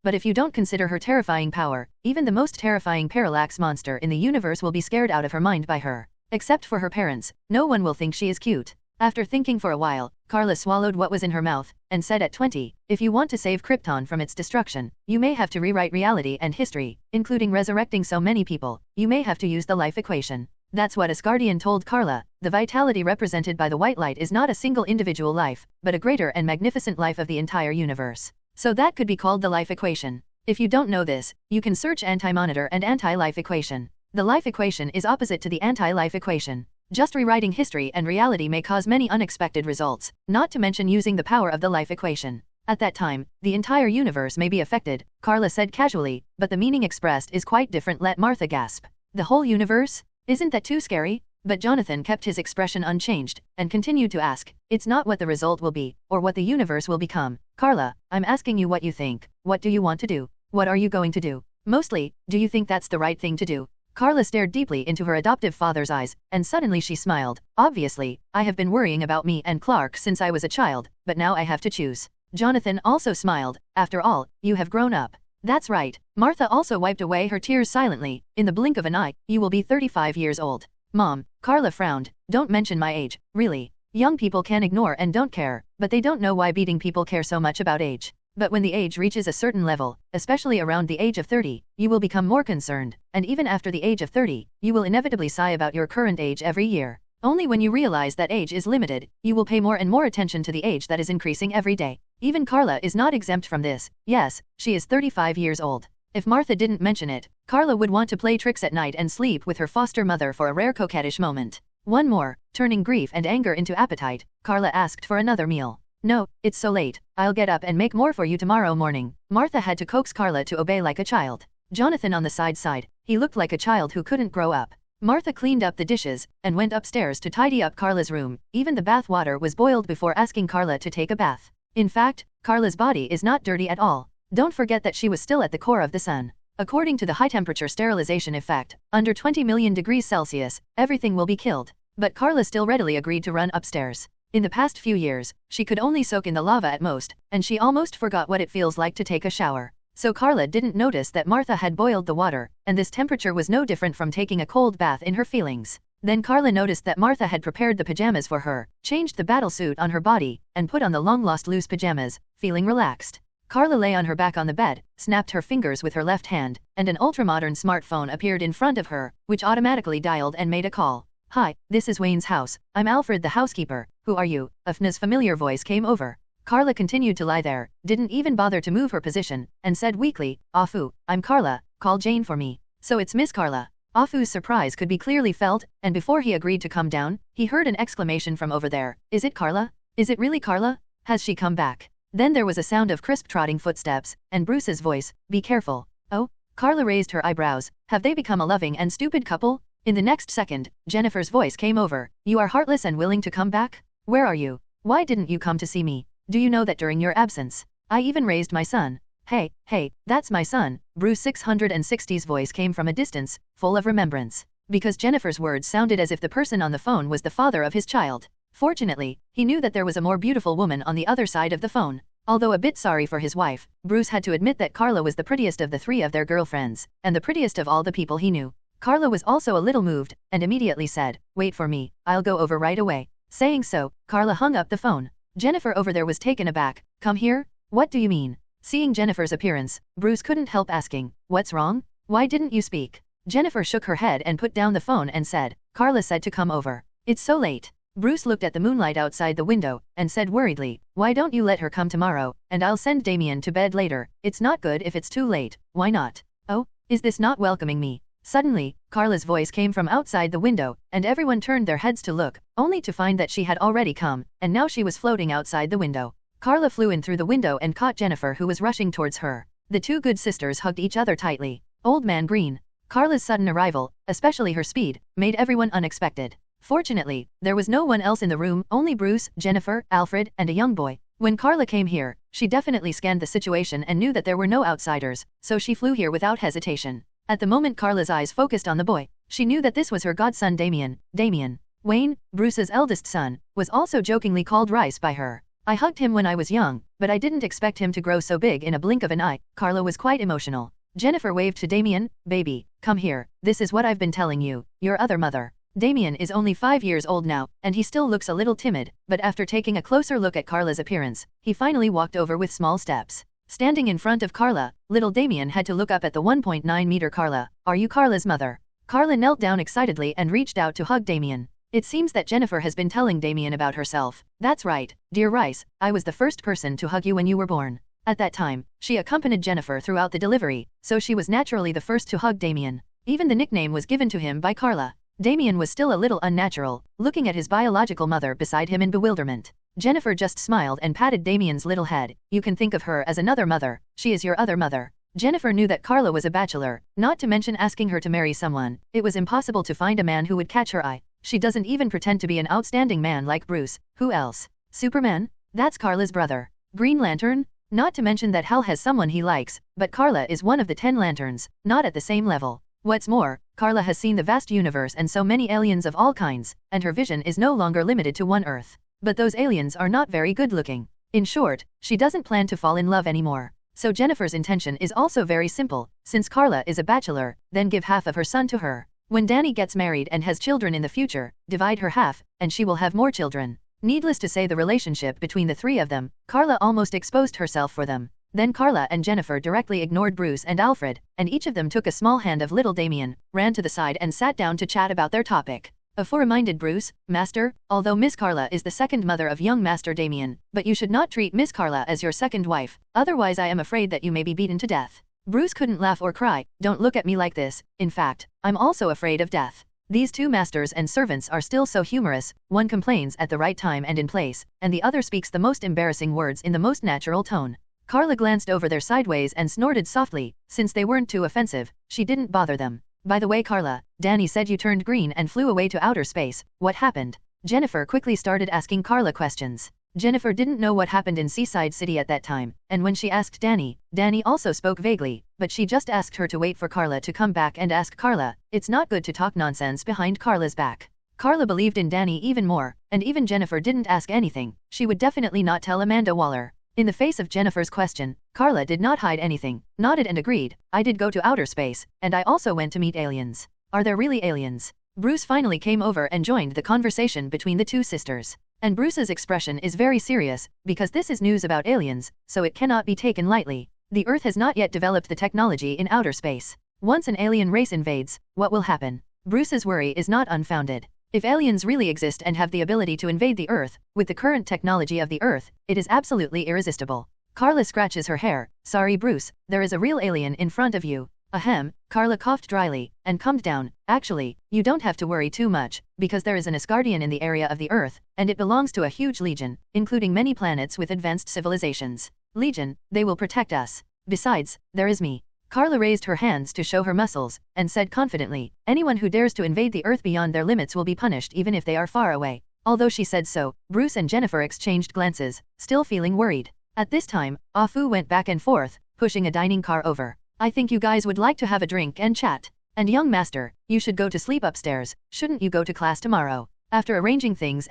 but if you don't consider her terrifying power, even the most terrifying parallax monster in the universe will be scared out of her mind by her. Except for her parents, no one will think she is cute. After thinking for a while, Karla swallowed what was in her mouth, and said at 20, "If you want to save Krypton from its destruction, you may have to rewrite reality and history, including resurrecting so many people. You may have to use the life equation." That's what Asgardian told Karla. The vitality represented by the white light is not a single individual life, but a greater and magnificent life of the entire universe. So that could be called the life equation. If you don't know this, you can search anti-monitor and anti-life equation. The life equation is opposite to the anti-life equation. Just rewriting history and reality may cause many unexpected results, not to mention using the power of the life equation. At that time, the entire universe may be affected, Karla said casually, but the meaning expressed is quite different. Let Martha gasp. The whole universe? Isn't that too scary? But Jonathan kept his expression unchanged, and continued to ask, "It's not what the result will be, or what the universe will become. Karla, I'm asking you what you think. What do you want to do? What are you going to do? Mostly, do you think that's the right thing to do?" Karla stared deeply into her adoptive father's eyes, and suddenly she smiled. "Obviously, I have been worrying about me and Clark since I was a child, but now I have to choose." Jonathan also smiled. "After all, you have grown up." "That's right." Martha also wiped away her tears silently. "In the blink of an eye, you will be 35 years old." "Mom," Karla frowned, "don't mention my age, really. Young people can ignore and don't care, but they don't know why beating people care so much about age. But when the age reaches a certain level, especially around the age of 30, you will become more concerned, and even after the age of 30, you will inevitably sigh about your current age every year. Only when you realize that age is limited, you will pay more and more attention to the age that is increasing every day. Even Karla is not exempt from this. Yes, she is 35 years old. If Martha didn't mention it, Karla would want to play tricks at night and sleep with her foster mother for a rare coquettish moment. One more, turning grief and anger into appetite, Karla asked for another meal. "No, it's so late. I'll get up and make more for you tomorrow morning." Martha had to coax Karla to obey like a child. Jonathan on the side, he looked like a child who couldn't grow up. Martha cleaned up the dishes, and went upstairs to tidy up Karla's room. Even the bath water was boiled before asking Karla to take a bath. In fact, Karla's body is not dirty at all. Don't forget that she was still at the core of the sun. According to the high-temperature sterilization effect, under 20 million degrees Celsius, everything will be killed. But Karla still readily agreed to run upstairs. In the past few years, she could only soak in the lava at most, and she almost forgot what it feels like to take a shower. So Karla didn't notice that Martha had boiled the water, and this temperature was no different from taking a cold bath in her feelings. Then Karla noticed that Martha had prepared the pajamas for her, changed the battle suit on her body, and put on the long-lost loose pajamas, feeling relaxed. Karla lay on her back on the bed, snapped her fingers with her left hand, and an ultramodern smartphone appeared in front of her, which automatically dialed and made a call. "Hi, this is Wayne's house. I'm Alfred the housekeeper. Who are you?" Afna's familiar voice came over. Karla continued to lie there, didn't even bother to move her position, and said weakly, "Afu, I'm Karla, call Jane for me." "So it's Miss Karla." Afu's surprise could be clearly felt, and before he agreed to come down, he heard an exclamation from over there. "Is it Karla? Is it really Karla? Has she come back?" Then there was a sound of crisp trotting footsteps, and Bruce's voice, "Be careful." "Oh?" Karla raised her eyebrows. "Have they become a loving and stupid couple?" In the next second, Jennifer's voice came over. "You are heartless and willing to come back? Where are you? Why didn't you come to see me? Do you know that during your absence, I even raised my son?" Hey, that's my son." Bruce 660's voice came from a distance, full of remembrance. Because Jennifer's words sounded as if the person on the phone was the father of his child. Fortunately, he knew that there was a more beautiful woman on the other side of the phone. Although a bit sorry for his wife, Bruce had to admit that Karla was the prettiest of the three of their girlfriends, and the prettiest of all the people he knew. Karla was also a little moved, and immediately said, "Wait for me, I'll go over right away." Saying so, Karla hung up the phone. Jennifer over there was taken aback. "Come here? What do you mean?" Seeing Jennifer's appearance, Bruce couldn't help asking, "What's wrong? Why didn't you speak?" Jennifer shook her head and put down the phone and said, "Karla said to come over. It's so late." Bruce looked at the moonlight outside the window, and said worriedly, "Why don't you let her come tomorrow, and I'll send Damien to bed later. It's not good if it's too late, why not?" "Oh, is this not welcoming me?" Suddenly, Karla's voice came from outside the window, and everyone turned their heads to look, only to find that she had already come, and now she was floating outside the window. Karla flew in through the window and caught Jennifer, who was rushing towards her. The two good sisters hugged each other tightly. Old Man Green. Karla's sudden arrival, especially her speed, made everyone unexpected. Fortunately, there was no one else in the room, only Bruce, Jennifer, Alfred, and a young boy. When Karla came here, she definitely scanned the situation and knew that there were no outsiders, so she flew here without hesitation. At the moment Karla's eyes focused on the boy, she knew that this was her godson Damien. Damien, Wayne, Bruce's eldest son, was also jokingly called Rice by her. "I hugged him when I was young, but I didn't expect him to grow so big in a blink of an eye." Karla was quite emotional. Jennifer waved to Damien, "Baby, come here, this is what I've been telling you, your other mother." Damien is only 5 years old now, and he still looks a little timid, but after taking a closer look at Karla's appearance, he finally walked over with small steps. Standing in front of Karla, little Damien had to look up at the 1.9-meter Karla. "Are you Karla's mother?" Karla knelt down excitedly and reached out to hug Damien. It seems that Jennifer has been telling Damien about herself. "That's right, dear Rice, I was the first person to hug you when you were born." At that time, she accompanied Jennifer throughout the delivery, so she was naturally the first to hug Damien. Even the nickname was given to him by Karla. Damien was still a little unnatural, looking at his biological mother beside him in bewilderment. Jennifer just smiled and patted Damien's little head. "You can think of her as another mother, she is your other mother." Jennifer knew that Karla was a bachelor, not to mention asking her to marry someone. It was impossible to find a man who would catch her eye. She doesn't even pretend to be an outstanding man like Bruce. Who else? Superman? That's Karla's brother. Green Lantern? Not to mention that Hal has someone he likes, but Karla is one of the 10 lanterns, not at the same level. What's more, Karla has seen the vast universe and so many aliens of all kinds, and her vision is no longer limited to one Earth. But those aliens are not very good looking. In short, she doesn't plan to fall in love anymore. So Jennifer's intention is also very simple. Since Karla is a bachelor, then give half of her son to her. When Danny gets married and has children in the future, divide her half, and she will have more children. Needless to say, the relationship between the three of them, Karla almost exposed herself for them. Then Karla and Jennifer directly ignored Bruce and Alfred, and each of them took a small hand of little Damien, ran to the side and sat down to chat about their topic. Afu reminded Bruce, "Master, although Miss Karla is the second mother of young Master Damien, but you should not treat Miss Karla as your second wife, otherwise I am afraid that you may be beaten to death." Bruce couldn't laugh or cry. "Don't look at me like this, in fact, I'm also afraid of death." These two masters and servants are still so humorous, one complains at the right time and in place, and the other speaks the most embarrassing words in the most natural tone. Karla glanced over there sideways and snorted softly. Since they weren't too offensive, she didn't bother them. "By the way, Karla, Danny said you turned green and flew away to outer space. What happened?" Jennifer quickly started asking Karla questions. Jennifer didn't know what happened in Seaside City at that time, and when she asked Danny, Danny also spoke vaguely, but she just asked her to wait for Karla to come back and ask Karla. It's not good to talk nonsense behind Karla's back. Karla believed in Danny even more, and even Jennifer didn't ask anything. She would definitely not tell Amanda Waller. In the face of Jennifer's question, Karla did not hide anything, nodded and agreed. I did go to outer space, and I also went to meet aliens. Are there really aliens? Bruce finally came over and joined the conversation between the two sisters. And Bruce's expression is very serious, because this is news about aliens, so it cannot be taken lightly. The Earth has not yet developed the technology in outer space. Once an alien race invades, what will happen? Bruce's worry is not unfounded. If aliens really exist and have the ability to invade the Earth, with the current technology of the Earth, it is absolutely irresistible. Karla scratches her hair. Sorry Bruce, there is a real alien in front of you. Ahem, Karla coughed dryly, and calmed down. Actually, you don't have to worry too much, because there is an Asgardian in the area of the Earth, and it belongs to a huge legion, including many planets with advanced civilizations. Legion, they will protect us. Besides, there is me. Karla raised her hands to show her muscles, and said confidently, anyone who dares to invade the Earth beyond their limits will be punished even if they are far away. Although she said so, Bruce and Jennifer exchanged glances, still feeling worried. At this time, Afu went back and forth, pushing a dining car over. I think you guys would like to have a drink and chat. And young master, you should go to sleep upstairs, shouldn't you go to class tomorrow? After arranging things,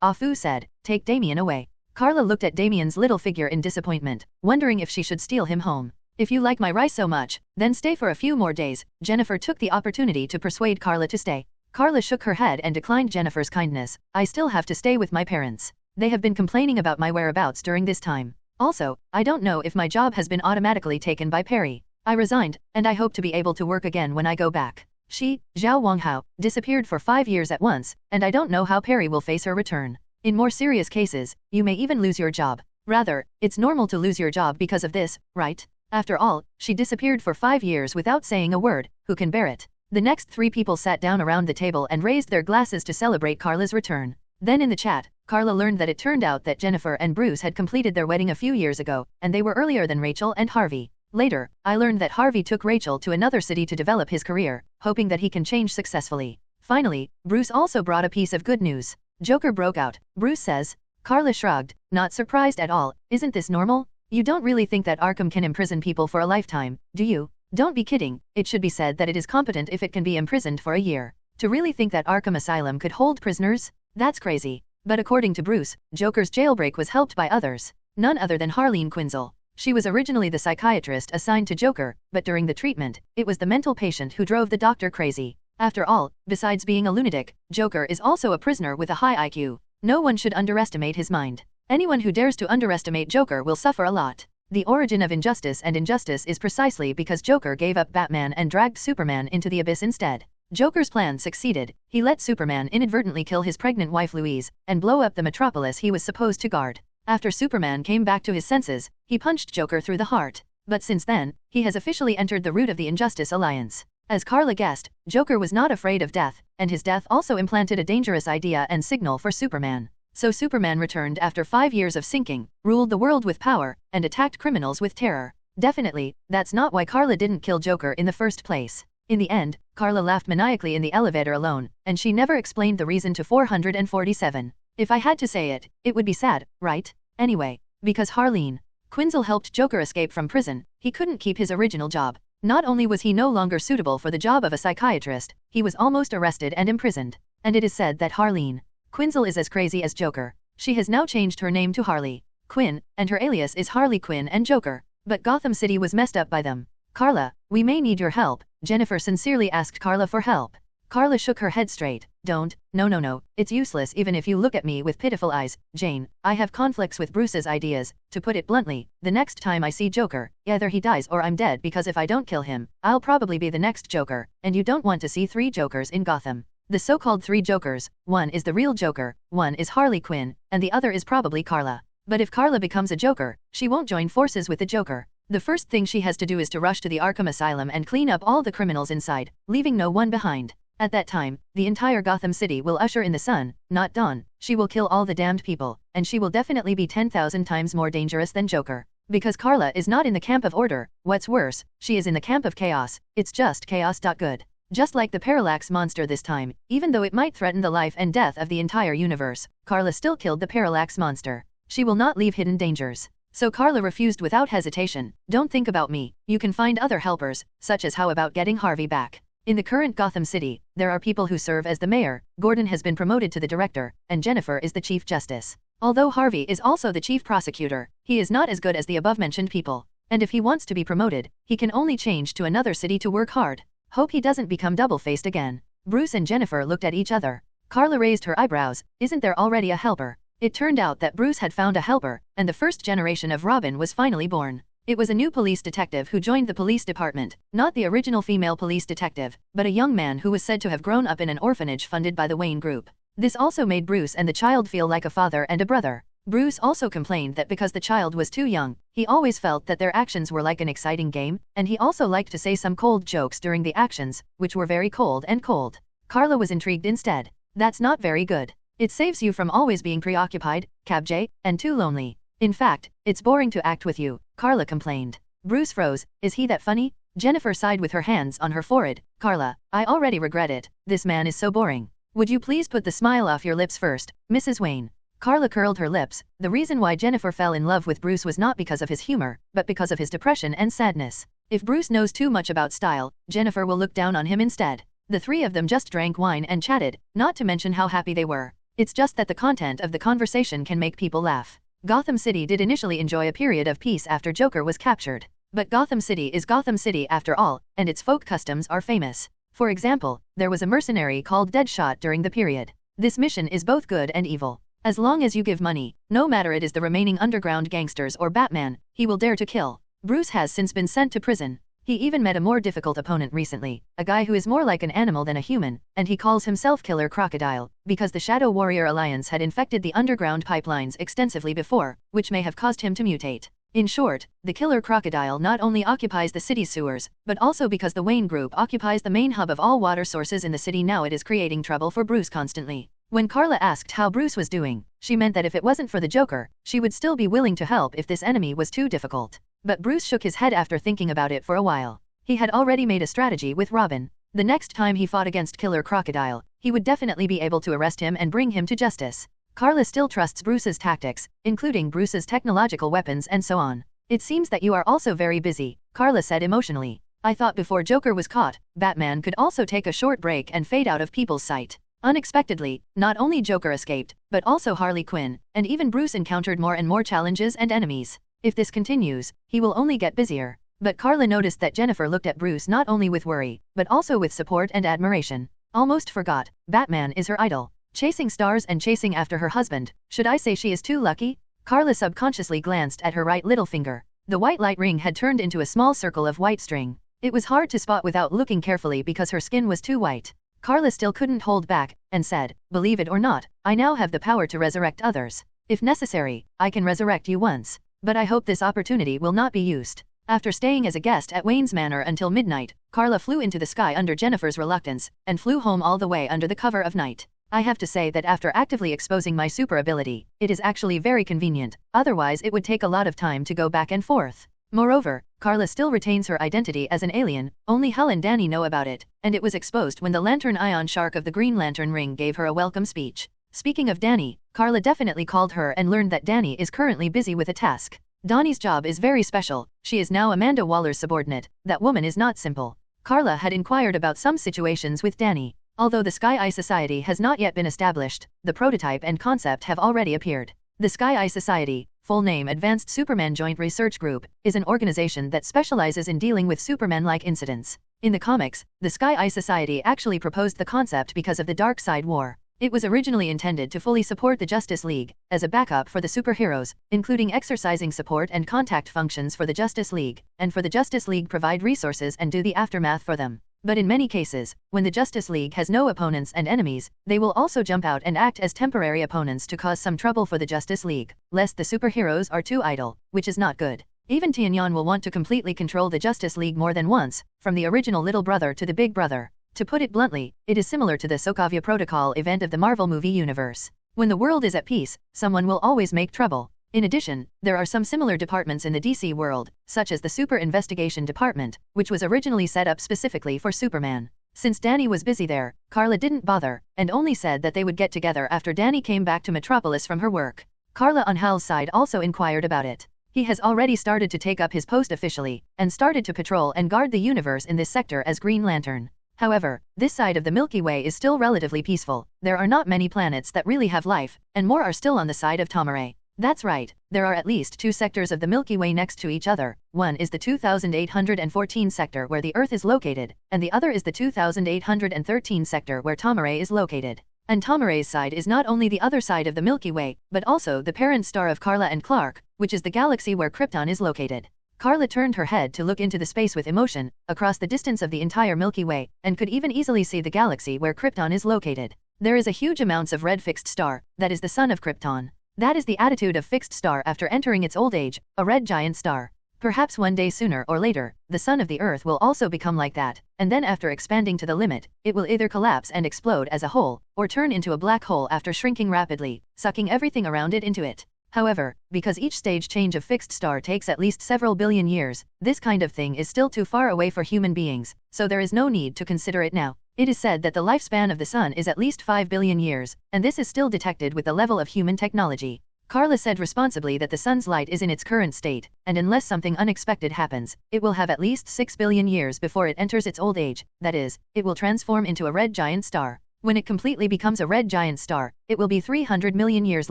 Afu said, take Damien away. Karla looked at Damien's little figure in disappointment, wondering if she should steal him home. If you like my rice so much, then stay for a few more days. Jennifer took the opportunity to persuade Karla to stay. Karla shook her head and declined Jennifer's kindness. I still have to stay with my parents. They have been complaining about my whereabouts during this time. Also, I don't know if my job has been automatically taken by Perry. I resigned, and I hope to be able to work again when I go back. She, Zhao Wanghao, disappeared for 5 years at once, and I don't know how Perry will face her return. In more serious cases, you may even lose your job. Rather, it's normal to lose your job because of this, right? After all, she disappeared for 5 years without saying a word. Who can bear it? The next 3 people sat down around the table and raised their glasses to celebrate Karla's return. Then in the chat, Karla learned that it turned out that Jennifer and Bruce had completed their wedding a few years ago, and they were earlier than Rachel and Harvey. Later, I learned that Harvey took Rachel to another city to develop his career, hoping that he can change successfully. Finally, Bruce also brought a piece of good news. Joker broke out. Bruce says. Karla shrugged, not surprised at all. Isn't this normal? You don't really think that Arkham can imprison people for a lifetime, do you? Don't be kidding. It should be said that it is competent if it can be imprisoned for a year. To really think that Arkham Asylum could hold prisoners? That's crazy. But according to Bruce, Joker's jailbreak was helped by others. None other than Harleen Quinzel. She was originally the psychiatrist assigned to Joker, but during the treatment, it was the mental patient who drove the doctor crazy. After all, besides being a lunatic, Joker is also a prisoner with a high IQ. No one should underestimate his mind. Anyone who dares to underestimate Joker will suffer a lot. The origin of injustice and injustice is precisely because Joker gave up Batman and dragged Superman into the abyss instead. Joker's plan succeeded. He let Superman inadvertently kill his pregnant wife Louise, and blow up the metropolis he was supposed to guard. After Superman came back to his senses, he punched Joker through the heart. But since then, he has officially entered the root of the Injustice Alliance. As Karla guessed, Joker was not afraid of death, and his death also implanted a dangerous idea and signal for Superman. So Superman returned after 5 years of sinking, ruled the world with power, and attacked criminals with terror. Definitely, that's not why Karla didn't kill Joker in the first place. In the end, Karla laughed maniacally in the elevator alone, and she never explained the reason to 447. If I had to say it, it would be sad, right? Anyway, because Harleen Quinzel helped Joker escape from prison, he couldn't keep his original job. Not only was he no longer suitable for the job of a psychiatrist, he was almost arrested and imprisoned. And it is said that Harleen Quinzel is as crazy as Joker. She has now changed her name to Harley Quinn, and her alias is Harley Quinn and Joker. But Gotham City was messed up by them. Karla, we may need your help. Jennifer sincerely asked Karla for help. Karla shook her head straight. Don't, no, it's useless even if you look at me with pitiful eyes, Jane. I have conflicts with Bruce's ideas. To put it bluntly, the next time I see Joker, either he dies or I'm dead, because if I don't kill him, I'll probably be the next Joker, and you don't want to see 3 Jokers in Gotham. The so-called 3 Jokers, one is the real Joker, one is Harley Quinn, and the other is probably Karla. But if Karla becomes a Joker, she won't join forces with the Joker. The first thing she has to do is to rush to the Arkham Asylum and clean up all the criminals inside, leaving no one behind. At that time, the entire Gotham City will usher in the sun, not dawn. She will kill all the damned people, and she will definitely be 10,000 times more dangerous than Joker. Because Karla is not in the camp of order, what's worse, she is in the camp of chaos. It's just chaos. Good. Just like the Parallax monster this time, even though it might threaten the life and death of the entire universe, Karla still killed the Parallax monster. She will not leave hidden dangers. So Karla refused without hesitation. Don't think about me, you can find other helpers, such as how about getting Harvey back. In the current Gotham City, there are people who serve as the mayor, Gordon has been promoted to the director, and Jennifer is the chief justice. Although Harvey is also the chief prosecutor, he is not as good as the above-mentioned people. And if he wants to be promoted, he can only change to another city to work hard. Hope he doesn't become double-faced again. Bruce and Jennifer looked at each other. Karla raised her eyebrows. Isn't there already a helper? It turned out that Bruce had found a helper, and the first generation of Robin was finally born. It was a new police detective who joined the police department, not the original female police detective, but a young man who was said to have grown up in an orphanage funded by the Wayne Group. This also made Bruce and the child feel like a father and a brother. Bruce also complained that because the child was too young, he always felt that their actions were like an exciting game, and he also liked to say some cold jokes during the actions, which were very cold and cold. Karla was intrigued instead. That's not very good. It saves you from always being preoccupied, Cabj, and too lonely. In fact, it's boring to act with you, Karla complained. Bruce froze. Is he that funny? Jennifer sighed with her hands on her forehead. Karla, I already regret it. This man is so boring. Would you please put the smile off your lips first, Mrs. Wayne? Karla curled her lips. The reason why Jennifer fell in love with Bruce was not because of his humor, but because of his depression and sadness. If Bruce knows too much about style, Jennifer will look down on him instead. The three of them just drank wine and chatted, not to mention how happy they were. It's just that the content of the conversation can make people laugh. Gotham City did initially enjoy a period of peace after Joker was captured. But Gotham City is Gotham City after all, and its folk customs are famous. For example, there was a mercenary called Deadshot during the period. This mission is both good and evil. As long as you give money, no matter it is the remaining underground gangsters or Batman, he will dare to kill. Bruce has since been sent to prison. He even met a more difficult opponent recently, a guy who is more like an animal than a human, and he calls himself Killer Crocodile, because the Shadow Warrior Alliance had infected the underground pipelines extensively before, which may have caused him to mutate. In short, the Killer Crocodile not only occupies the city's sewers, but also because the Wayne Group occupies the main hub of all water sources in the city now it is creating trouble for Bruce constantly. When Karla asked how Bruce was doing, she meant that if it wasn't for the Joker, she would still be willing to help if this enemy was too difficult. But Bruce shook his head after thinking about it for a while. He had already made a strategy with Robin. The next time he fought against Killer Crocodile, he would definitely be able to arrest him and bring him to justice. Karla still trusts Bruce's tactics, including Bruce's technological weapons and so on. It seems that you are also very busy, Karla said emotionally. I thought before Joker was caught, Batman could also take a short break and fade out of people's sight. Unexpectedly, not only Joker escaped, but also Harley Quinn, and even Bruce encountered more and more challenges and enemies. If this continues, he will only get busier. But Karla noticed that Jennifer looked at Bruce not only with worry, but also with support and admiration. Almost forgot, Batman is her idol. Chasing stars and chasing after her husband, should I say she is too lucky? Karla subconsciously glanced at her right little finger. The white light ring had turned into a small circle of white string. It was hard to spot without looking carefully because her skin was too white. Karla still couldn't hold back, and said, believe it or not, I now have the power to resurrect others. If necessary, I can resurrect you once. But I hope this opportunity will not be used. After staying as a guest at Wayne's Manor until midnight, Karla flew into the sky under Jennifer's reluctance, and flew home all the way under the cover of night. I have to say that after actively exposing my super ability, it is actually very convenient, otherwise it would take a lot of time to go back and forth. Moreover, Karla still retains her identity as an alien, only Hal and Danny know about it, and it was exposed when the Lantern Ion Shark of the Green Lantern Ring gave her a welcome speech. Speaking of Danny, Karla definitely called her and learned that Danny is currently busy with a task. Donnie's job is very special, she is now Amanda Waller's subordinate, that woman is not simple. Karla had inquired about some situations with Danny. Although the Sky Eye Society has not yet been established, the prototype and concept have already appeared. The Sky Eye Society, full name Advanced Superman Joint Research Group, is an organization that specializes in dealing with Superman-like incidents. In the comics, the Sky Eye Society actually proposed the concept because of the Dark Side War. It was originally intended to fully support the Justice League, as a backup for the superheroes, including exercising support and contact functions for the Justice League, and for the Justice League provide resources and do the aftermath for them. But in many cases, when the Justice League has no opponents and enemies, they will also jump out and act as temporary opponents to cause some trouble for the Justice League, lest the superheroes are too idle, which is not good. Even Tianyan will want to completely control the Justice League more than once, from the original little brother to the big brother. To put it bluntly, it is similar to the Sokovia Protocol event of the Marvel movie universe. When the world is at peace, someone will always make trouble. In addition, there are some similar departments in the DC world, such as the Super Investigation Department, which was originally set up specifically for Superman. Since Danny was busy there, Karla didn't bother, and only said that they would get together after Danny came back to Metropolis from her work. Karla on Hal's side also inquired about it. He has already started to take up his post officially, and started to patrol and guard the universe in this sector as Green Lantern. However, this side of the Milky Way is still relatively peaceful. There are not many planets that really have life, and more are still on the side of Tomare. That's right, there are at least 2 sectors of the Milky Way next to each other. One is the 2814 sector where the Earth is located, and the other is the 2813 sector where Tomare is located. And Tomare's side is not only the other side of the Milky Way, but also the parent star of Karla and Clark, which is the galaxy where Krypton is located. Karla turned her head to look into the space with emotion, across the distance of the entire Milky Way, and could even easily see the galaxy where Krypton is located. There is a huge amounts of red fixed star, that is the sun of Krypton. That is the attitude of fixed star after entering its old age, a red giant star. Perhaps one day sooner or later, the sun of the Earth will also become like that, and then after expanding to the limit, it will either collapse and explode as a whole, or turn into a black hole after shrinking rapidly, sucking everything around it into it. However, because each stage change of fixed star takes at least several billion years, this kind of thing is still too far away for human beings, so there is no need to consider it now. It is said that the lifespan of the sun is at least 5 billion years, and this is still detected with the level of human technology. Karla said responsibly that the sun's light is in its current state, and unless something unexpected happens, it will have at least 6 billion years before it enters its old age, that is, it will transform into a red giant star. When it completely becomes a red giant star, it will be 300 million years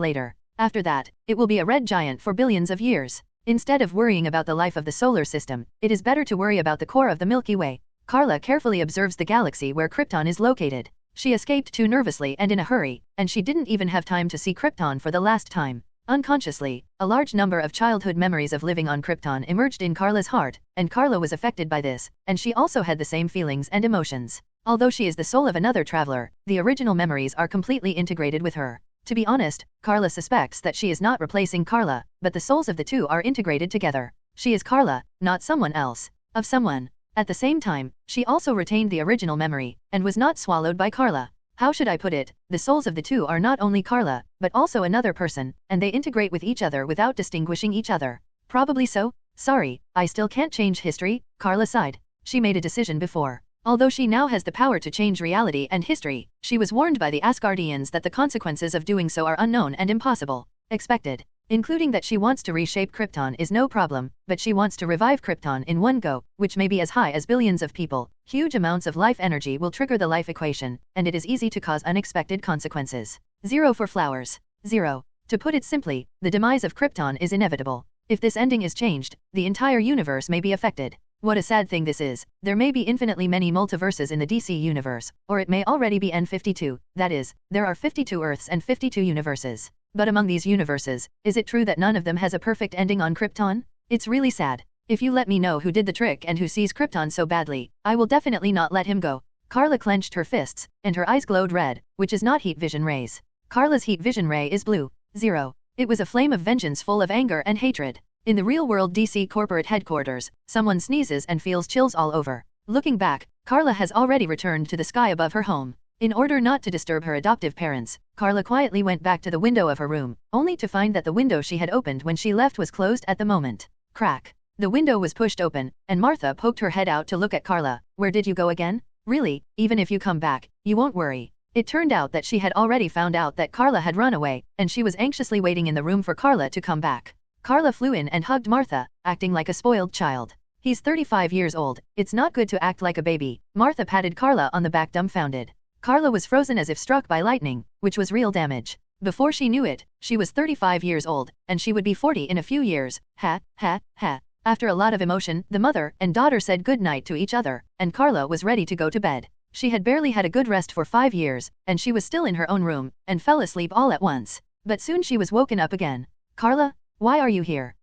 later. After that, it will be a red giant for billions of years. Instead of worrying about the life of the solar system, it is better to worry about the core of the Milky Way. Karla carefully observes the galaxy where Krypton is located. She escaped too nervously and in a hurry, and she didn't even have time to see Krypton for the last time. Unconsciously, a large number of childhood memories of living on Krypton emerged in Karla's heart, and Karla was affected by this, and she also had the same feelings and emotions. Although she is the soul of another traveler, the original memories are completely integrated with her. To be honest, Karla suspects that she is not replacing Karla, but the souls of the two are integrated together. She is Karla, not someone else. Of someone. At the same time, she also retained the original memory, and was not swallowed by Karla. How should I put it? The souls of the two are not only Karla, but also another person, and they integrate with each other without distinguishing each other. Probably so. Sorry, I still can't change history, Karla sighed. She made a decision before. Although she now has the power to change reality and history, she was warned by the Asgardians that the consequences of doing so are unknown and impossible. Expected. Including that she wants to reshape Krypton is no problem, but she wants to revive Krypton in one go, which may be as high as billions of people. Huge amounts of life energy will trigger the life equation, and it is easy to cause unexpected consequences. 0 for flowers. 0. To put it simply, the demise of Krypton is inevitable. If this ending is changed, the entire universe may be affected. What a sad thing this is. There may be infinitely many multiverses in the DC universe, or it may already be N52, that is, there are 52 Earths and 52 universes. But among these universes, is it true that none of them has a perfect ending on Krypton? It's really sad. If you let me know who did the trick and who sees Krypton so badly, I will definitely not let him go. Karla clenched her fists, and her eyes glowed red, which is not heat vision rays. Karla's heat vision ray is blue. 0. It was a flame of vengeance full of anger and hatred. In the real-world DC corporate headquarters, someone sneezes and feels chills all over. Looking back, Karla has already returned to the sky above her home. In order not to disturb her adoptive parents, Karla quietly went back to the window of her room, only to find that the window she had opened when she left was closed at the moment. Crack. The window was pushed open, and Martha poked her head out to look at Karla. Where did you go again? Really, even if you come back, you won't worry. It turned out that she had already found out that Karla had run away, and she was anxiously waiting in the room for Karla to come back. Karla flew in and hugged Martha, acting like a spoiled child. He's 35 years old, it's not good to act like a baby. Martha patted Karla on the back dumbfounded. Karla was frozen as if struck by lightning, which was real damage. Before she knew it, she was 35 years old, and she would be 40 in a few years. Ha, ha, ha. After a lot of emotion, the mother and daughter said good night to each other, and Karla was ready to go to bed. She had barely had a good rest for 5 years, and she was still in her own room, and fell asleep all at once. But soon she was woken up again. Karla, why are you here?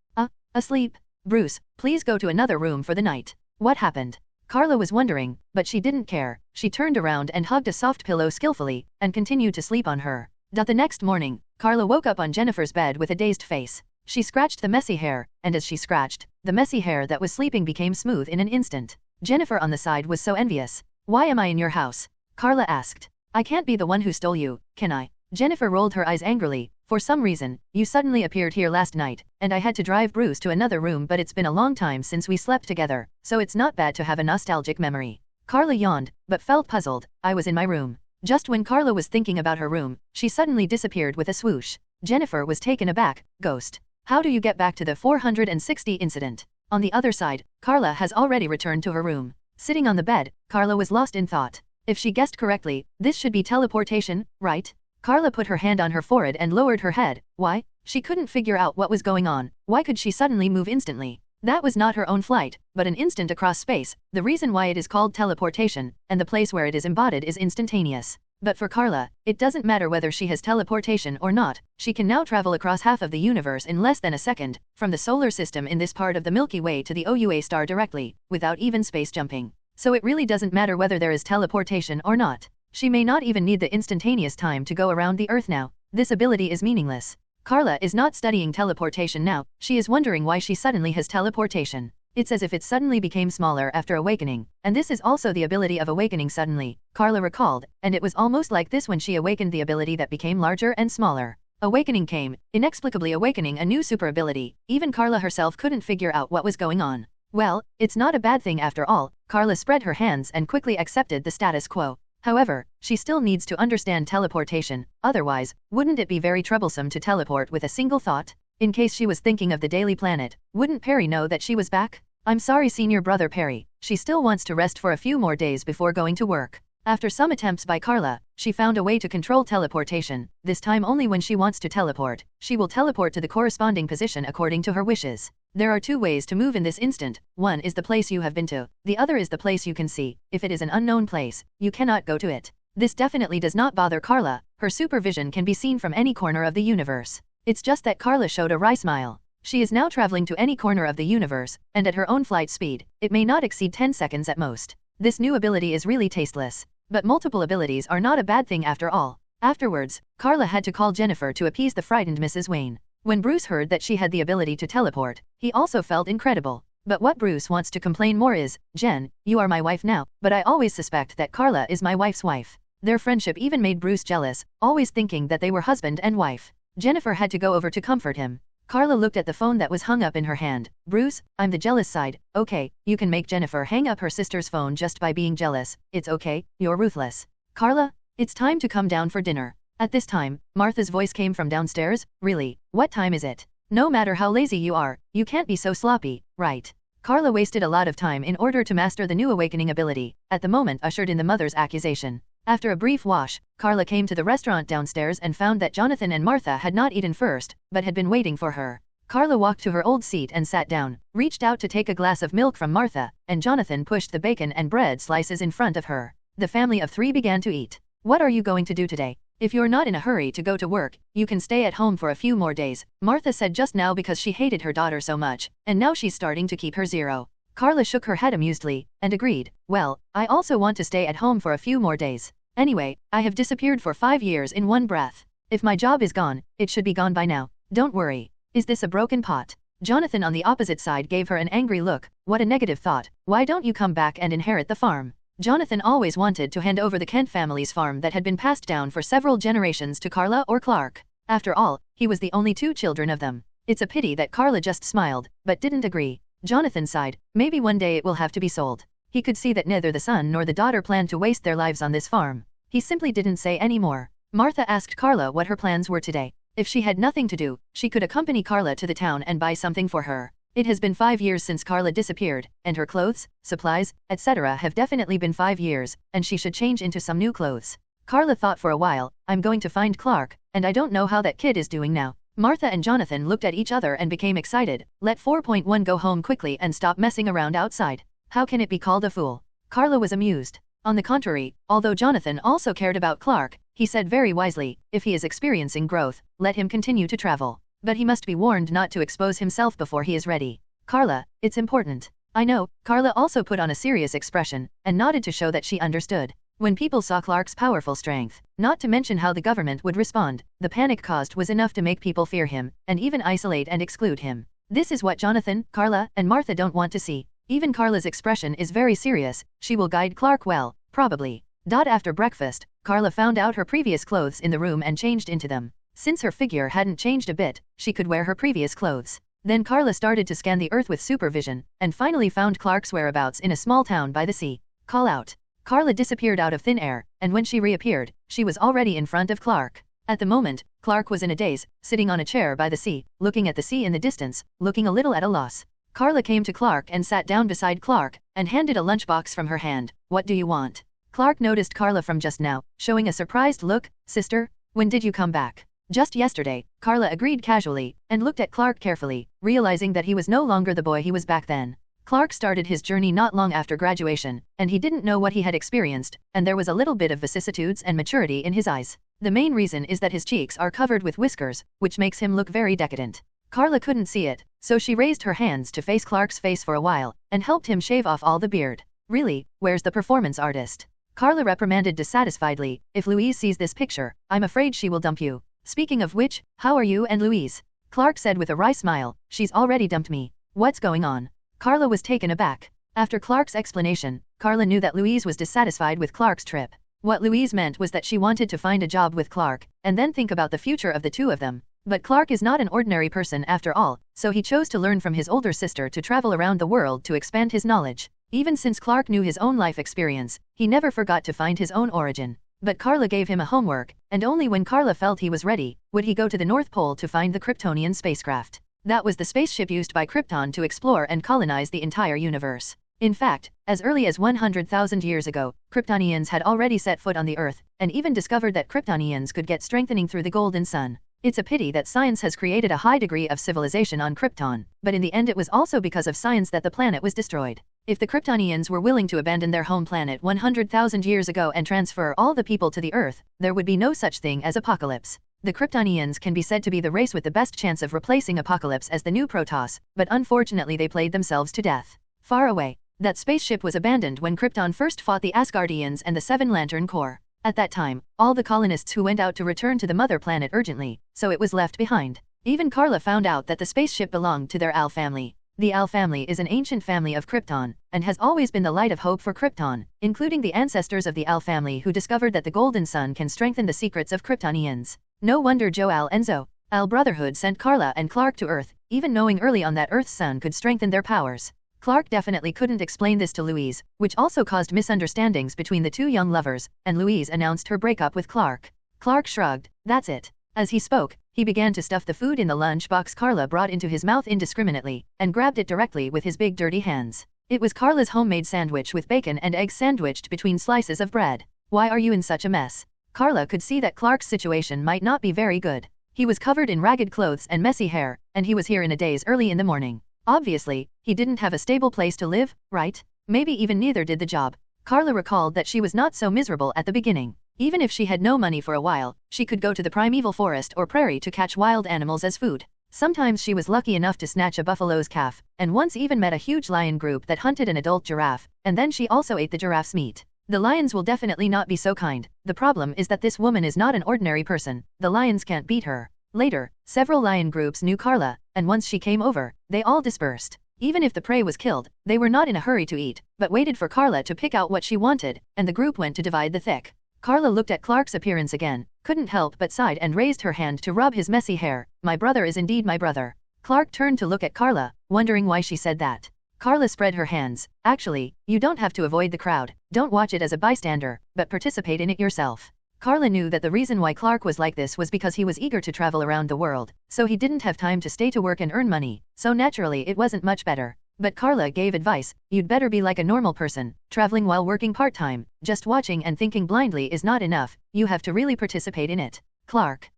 Asleep? Bruce, please go to another room for the night. What happened? Karla was wondering, but she didn't care. She turned around and hugged a soft pillow skillfully, and continued to sleep on her. The next morning, Karla woke up on Jennifer's bed with a dazed face. She scratched the messy hair, and as she scratched, the messy hair that was sleeping became smooth in an instant. Jennifer on the side was so envious. Why am I in your house? Karla asked. I can't be the one who stole you, can I? Jennifer rolled her eyes angrily. For some reason, you suddenly appeared here last night, and I had to drive Bruce to another room, but it's been a long time since we slept together, so it's not bad to have a nostalgic memory. Karla yawned, but felt puzzled. I was in my room. Just when Karla was thinking about her room, she suddenly disappeared with a swoosh. Jennifer was taken aback. Ghost. How do you get back to the 460 incident? On the other side, Karla has already returned to her room. Sitting on the bed, Karla was lost in thought. If she guessed correctly, this should be teleportation, right? Karla put her hand on her forehead and lowered her head. Why? She couldn't figure out what was going on. Why could she suddenly move instantly? That was not her own flight, but an instant across space. The reason why it is called teleportation, and the place where it is embodied is instantaneous. But for Karla, it doesn't matter whether she has teleportation or not. She can now travel across half of the universe in less than a second, from the solar system in this part of the Milky Way to the OUA star directly, without even space jumping. So it really doesn't matter whether there is teleportation or not. She may not even need the instantaneous time to go around the Earth now. This ability is meaningless. Karla is not studying teleportation now. She is wondering why she suddenly has teleportation. It's as if it suddenly became smaller after awakening, and this is also the ability of awakening suddenly, Karla recalled, and it was almost like this when she awakened the ability that became larger and smaller. Awakening came, inexplicably awakening a new super ability. Even Karla herself couldn't figure out what was going on. Well, it's not a bad thing after all. Karla spread her hands and quickly accepted the status quo. However, she still needs to understand teleportation, otherwise, wouldn't it be very troublesome to teleport with a single thought? In case she was thinking of the Daily Planet, wouldn't Perry know that she was back? I'm sorry, senior brother Perry. She still wants to rest for a few more days before going to work. After some attempts by Karla, she found a way to control teleportation, this time only when she wants to teleport. She will teleport to the corresponding position according to her wishes. There are two ways to move in this instant. One is the place you have been to, the other is the place you can see. If it is an unknown place, you cannot go to it. This definitely does not bother Karla. Her supervision can be seen from any corner of the universe. It's just that Karla showed a wry smile. She is now traveling to any corner of the universe, and at her own flight speed, it may not exceed 10 seconds at most. This new ability is really tasteless. But multiple abilities are not a bad thing after all. Afterwards, Karla had to call Jennifer to appease the frightened Mrs. Wayne. When Bruce heard that she had the ability to teleport, he also felt incredible. But what Bruce wants to complain more is, Jen, you are my wife now, but I always suspect that Karla is my wife's wife. Their friendship even made Bruce jealous, always thinking that they were husband and wife. Jennifer had to go over to comfort him. Karla looked at the phone that was hung up in her hand. Bruce, I'm the jealous side. Okay, you can make Jennifer hang up her sister's phone just by being jealous. It's okay, you're ruthless. Karla, it's time to come down for dinner. At this time, Martha's voice came from downstairs. Really, what time is it? No matter how lazy you are, you can't be so sloppy, right? Karla wasted a lot of time in order to master the new awakening ability, at the moment ushered in the mother's accusation. After a brief wash, Karla came to the restaurant downstairs and found that Jonathan and Martha had not eaten first, but had been waiting for her. Karla walked to her old seat and sat down, reached out to take a glass of milk from Martha, and Jonathan pushed the bacon and bread slices in front of her. The family of three began to eat. What are you going to do today? If you're not in a hurry to go to work, you can stay at home for a few more days, Martha said just now because she hated her daughter so much, and now she's starting to keep her zero. Karla shook her head amusedly, and agreed, well, I also want to stay at home for a few more days. Anyway, I have disappeared for 5 years in one breath. If my job is gone, it should be gone by now. Don't worry. Is this a broken pot? Jonathan on the opposite side gave her an angry look. What a negative thought. Why don't you come back and inherit the farm? Jonathan always wanted to hand over the Kent family's farm that had been passed down for several generations to Karla or Clark. After all, he was the only two children of them. It's a pity that Karla just smiled, but didn't agree. Jonathan sighed. Maybe one day it will have to be sold. He could see that neither the son nor the daughter planned to waste their lives on this farm. He simply didn't say any more. Martha asked Karla what her plans were today. If she had nothing to do, she could accompany Karla to the town and buy something for her. It has been 5 years since Karla disappeared, and her clothes, supplies, etc. have definitely been 5 years, and she should change into some new clothes. Karla thought for a while, I'm going to find Clark, and I don't know how that kid is doing now. Martha and Jonathan looked at each other and became excited. Let 4.1 go home quickly and stop messing around outside. How can it be called a fool? Karla was amused. On the contrary, although Jonathan also cared about Clark, he said very wisely, if he is experiencing growth, let him continue to travel. But he must be warned not to expose himself before he is ready. Karla, it's important. I know. Karla also put on a serious expression, and nodded to show that she understood. When people saw Clark's powerful strength, not to mention how the government would respond, the panic caused was enough to make people fear him, and even isolate and exclude him. This is what Jonathan, Karla, and Martha don't want to see. Even Karla's expression is very serious. She will guide Clark well, probably. After breakfast, Karla found out her previous clothes in the room and changed into them. Since her figure hadn't changed a bit, she could wear her previous clothes. Then Karla started to scan the earth with supervision, and finally found Clark's whereabouts in a small town by the sea. Call out. Karla disappeared out of thin air, and when she reappeared, she was already in front of Clark. At the moment, Clark was in a daze, sitting on a chair by the sea, looking at the sea in the distance, looking a little at a loss. Karla came to Clark and sat down beside Clark, and handed a lunchbox from her hand. What do you want? Clark noticed Karla from just now, showing a surprised look. Sister, when did you come back? Just yesterday, Karla agreed casually, and looked at Clark carefully, realizing that he was no longer the boy he was back then. Clark started his journey not long after graduation, and he didn't know what he had experienced, and there was a little bit of vicissitudes and maturity in his eyes. The main reason is that his cheeks are covered with whiskers, which makes him look very decadent. Karla couldn't see it, so she raised her hands to face Clark's face for a while, and helped him shave off all the beard. Really, where's the performance artist? Karla reprimanded dissatisfiedly. If Louise sees this picture, I'm afraid she will dump you. Speaking of which, how are you and Louise? Clark said with a wry smile. She's already dumped me. What's going on? Karla was taken aback. After Clark's explanation, Karla knew that Louise was dissatisfied with Clark's trip. What Louise meant was that she wanted to find a job with Clark, and then think about the future of the two of them. But Clark is not an ordinary person after all, so he chose to learn from his older sister to travel around the world to expand his knowledge. Even since Clark knew his own life experience, he never forgot to find his own origin. But Karla gave him a homework, and only when Karla felt he was ready, would he go to the North Pole to find the Kryptonian spacecraft. That was the spaceship used by Krypton to explore and colonize the entire universe. In fact, as early as 100,000 years ago, Kryptonians had already set foot on the Earth, and even discovered that Kryptonians could get strengthening through the golden sun. It's a pity that science has created a high degree of civilization on Krypton, but in the end it was also because of science that the planet was destroyed. If the Kryptonians were willing to abandon their home planet 100,000 years ago and transfer all the people to the Earth, there would be no such thing as apocalypse. The Kryptonians can be said to be the race with the best chance of replacing Apocalypse as the new Protoss, but unfortunately they played themselves to death. Far away, that spaceship was abandoned when Krypton first fought the Asgardians and the Seven Lantern Corps. At that time, all the colonists who went out to return to the mother planet urgently, so it was left behind. Even Karla found out that the spaceship belonged to their Al family. The Al family is an ancient family of Krypton, and has always been the light of hope for Krypton, including the ancestors of the Al family who discovered that the Golden Sun can strengthen the secrets of Kryptonians. No wonder Jor-El and Zo-Al Brotherhood sent Karla and Clark to Earth, even knowing early on that Earth's sun could strengthen their powers. Clark definitely couldn't explain this to Louise, which also caused misunderstandings between the two young lovers, and Louise announced her breakup with Clark. Clark shrugged. That's it. As he spoke, he began to stuff the food in the lunchbox Karla brought into his mouth indiscriminately, and grabbed it directly with his big dirty hands. It was Karla's homemade sandwich with bacon and eggs sandwiched between slices of bread. Why are you in such a mess? Karla could see that Clark's situation might not be very good. He was covered in ragged clothes and messy hair, and he was here in a daze early in the morning. Obviously, he didn't have a stable place to live, right? Maybe even neither did the job. Karla recalled that she was not so miserable at the beginning. Even if she had no money for a while, she could go to the primeval forest or prairie to catch wild animals as food. Sometimes she was lucky enough to snatch a buffalo's calf, and once even met a huge lion group that hunted an adult giraffe, and then she also ate the giraffe's meat. The lions will definitely not be so kind. The problem is that this woman is not an ordinary person. The lions can't beat her. Later, several lion groups knew Karla, and once she came over, they all dispersed. Even if the prey was killed, they were not in a hurry to eat, but waited for Karla to pick out what she wanted, and the group went to divide the thick. Karla looked at Clark's appearance again, couldn't help but sighed and raised her hand to rub his messy hair. My brother is indeed my brother. Clark turned to look at Karla, wondering why she said that. Karla spread her hands. Actually, you don't have to avoid the crowd. Don't watch it as a bystander, but participate in it yourself. Karla knew that the reason why Clark was like this was because he was eager to travel around the world, so he didn't have time to stay to work and earn money, so naturally it wasn't much better. But Karla gave advice. You'd better be like a normal person, traveling while working part-time. Just watching and thinking blindly is not enough, you have to really participate in it. Clark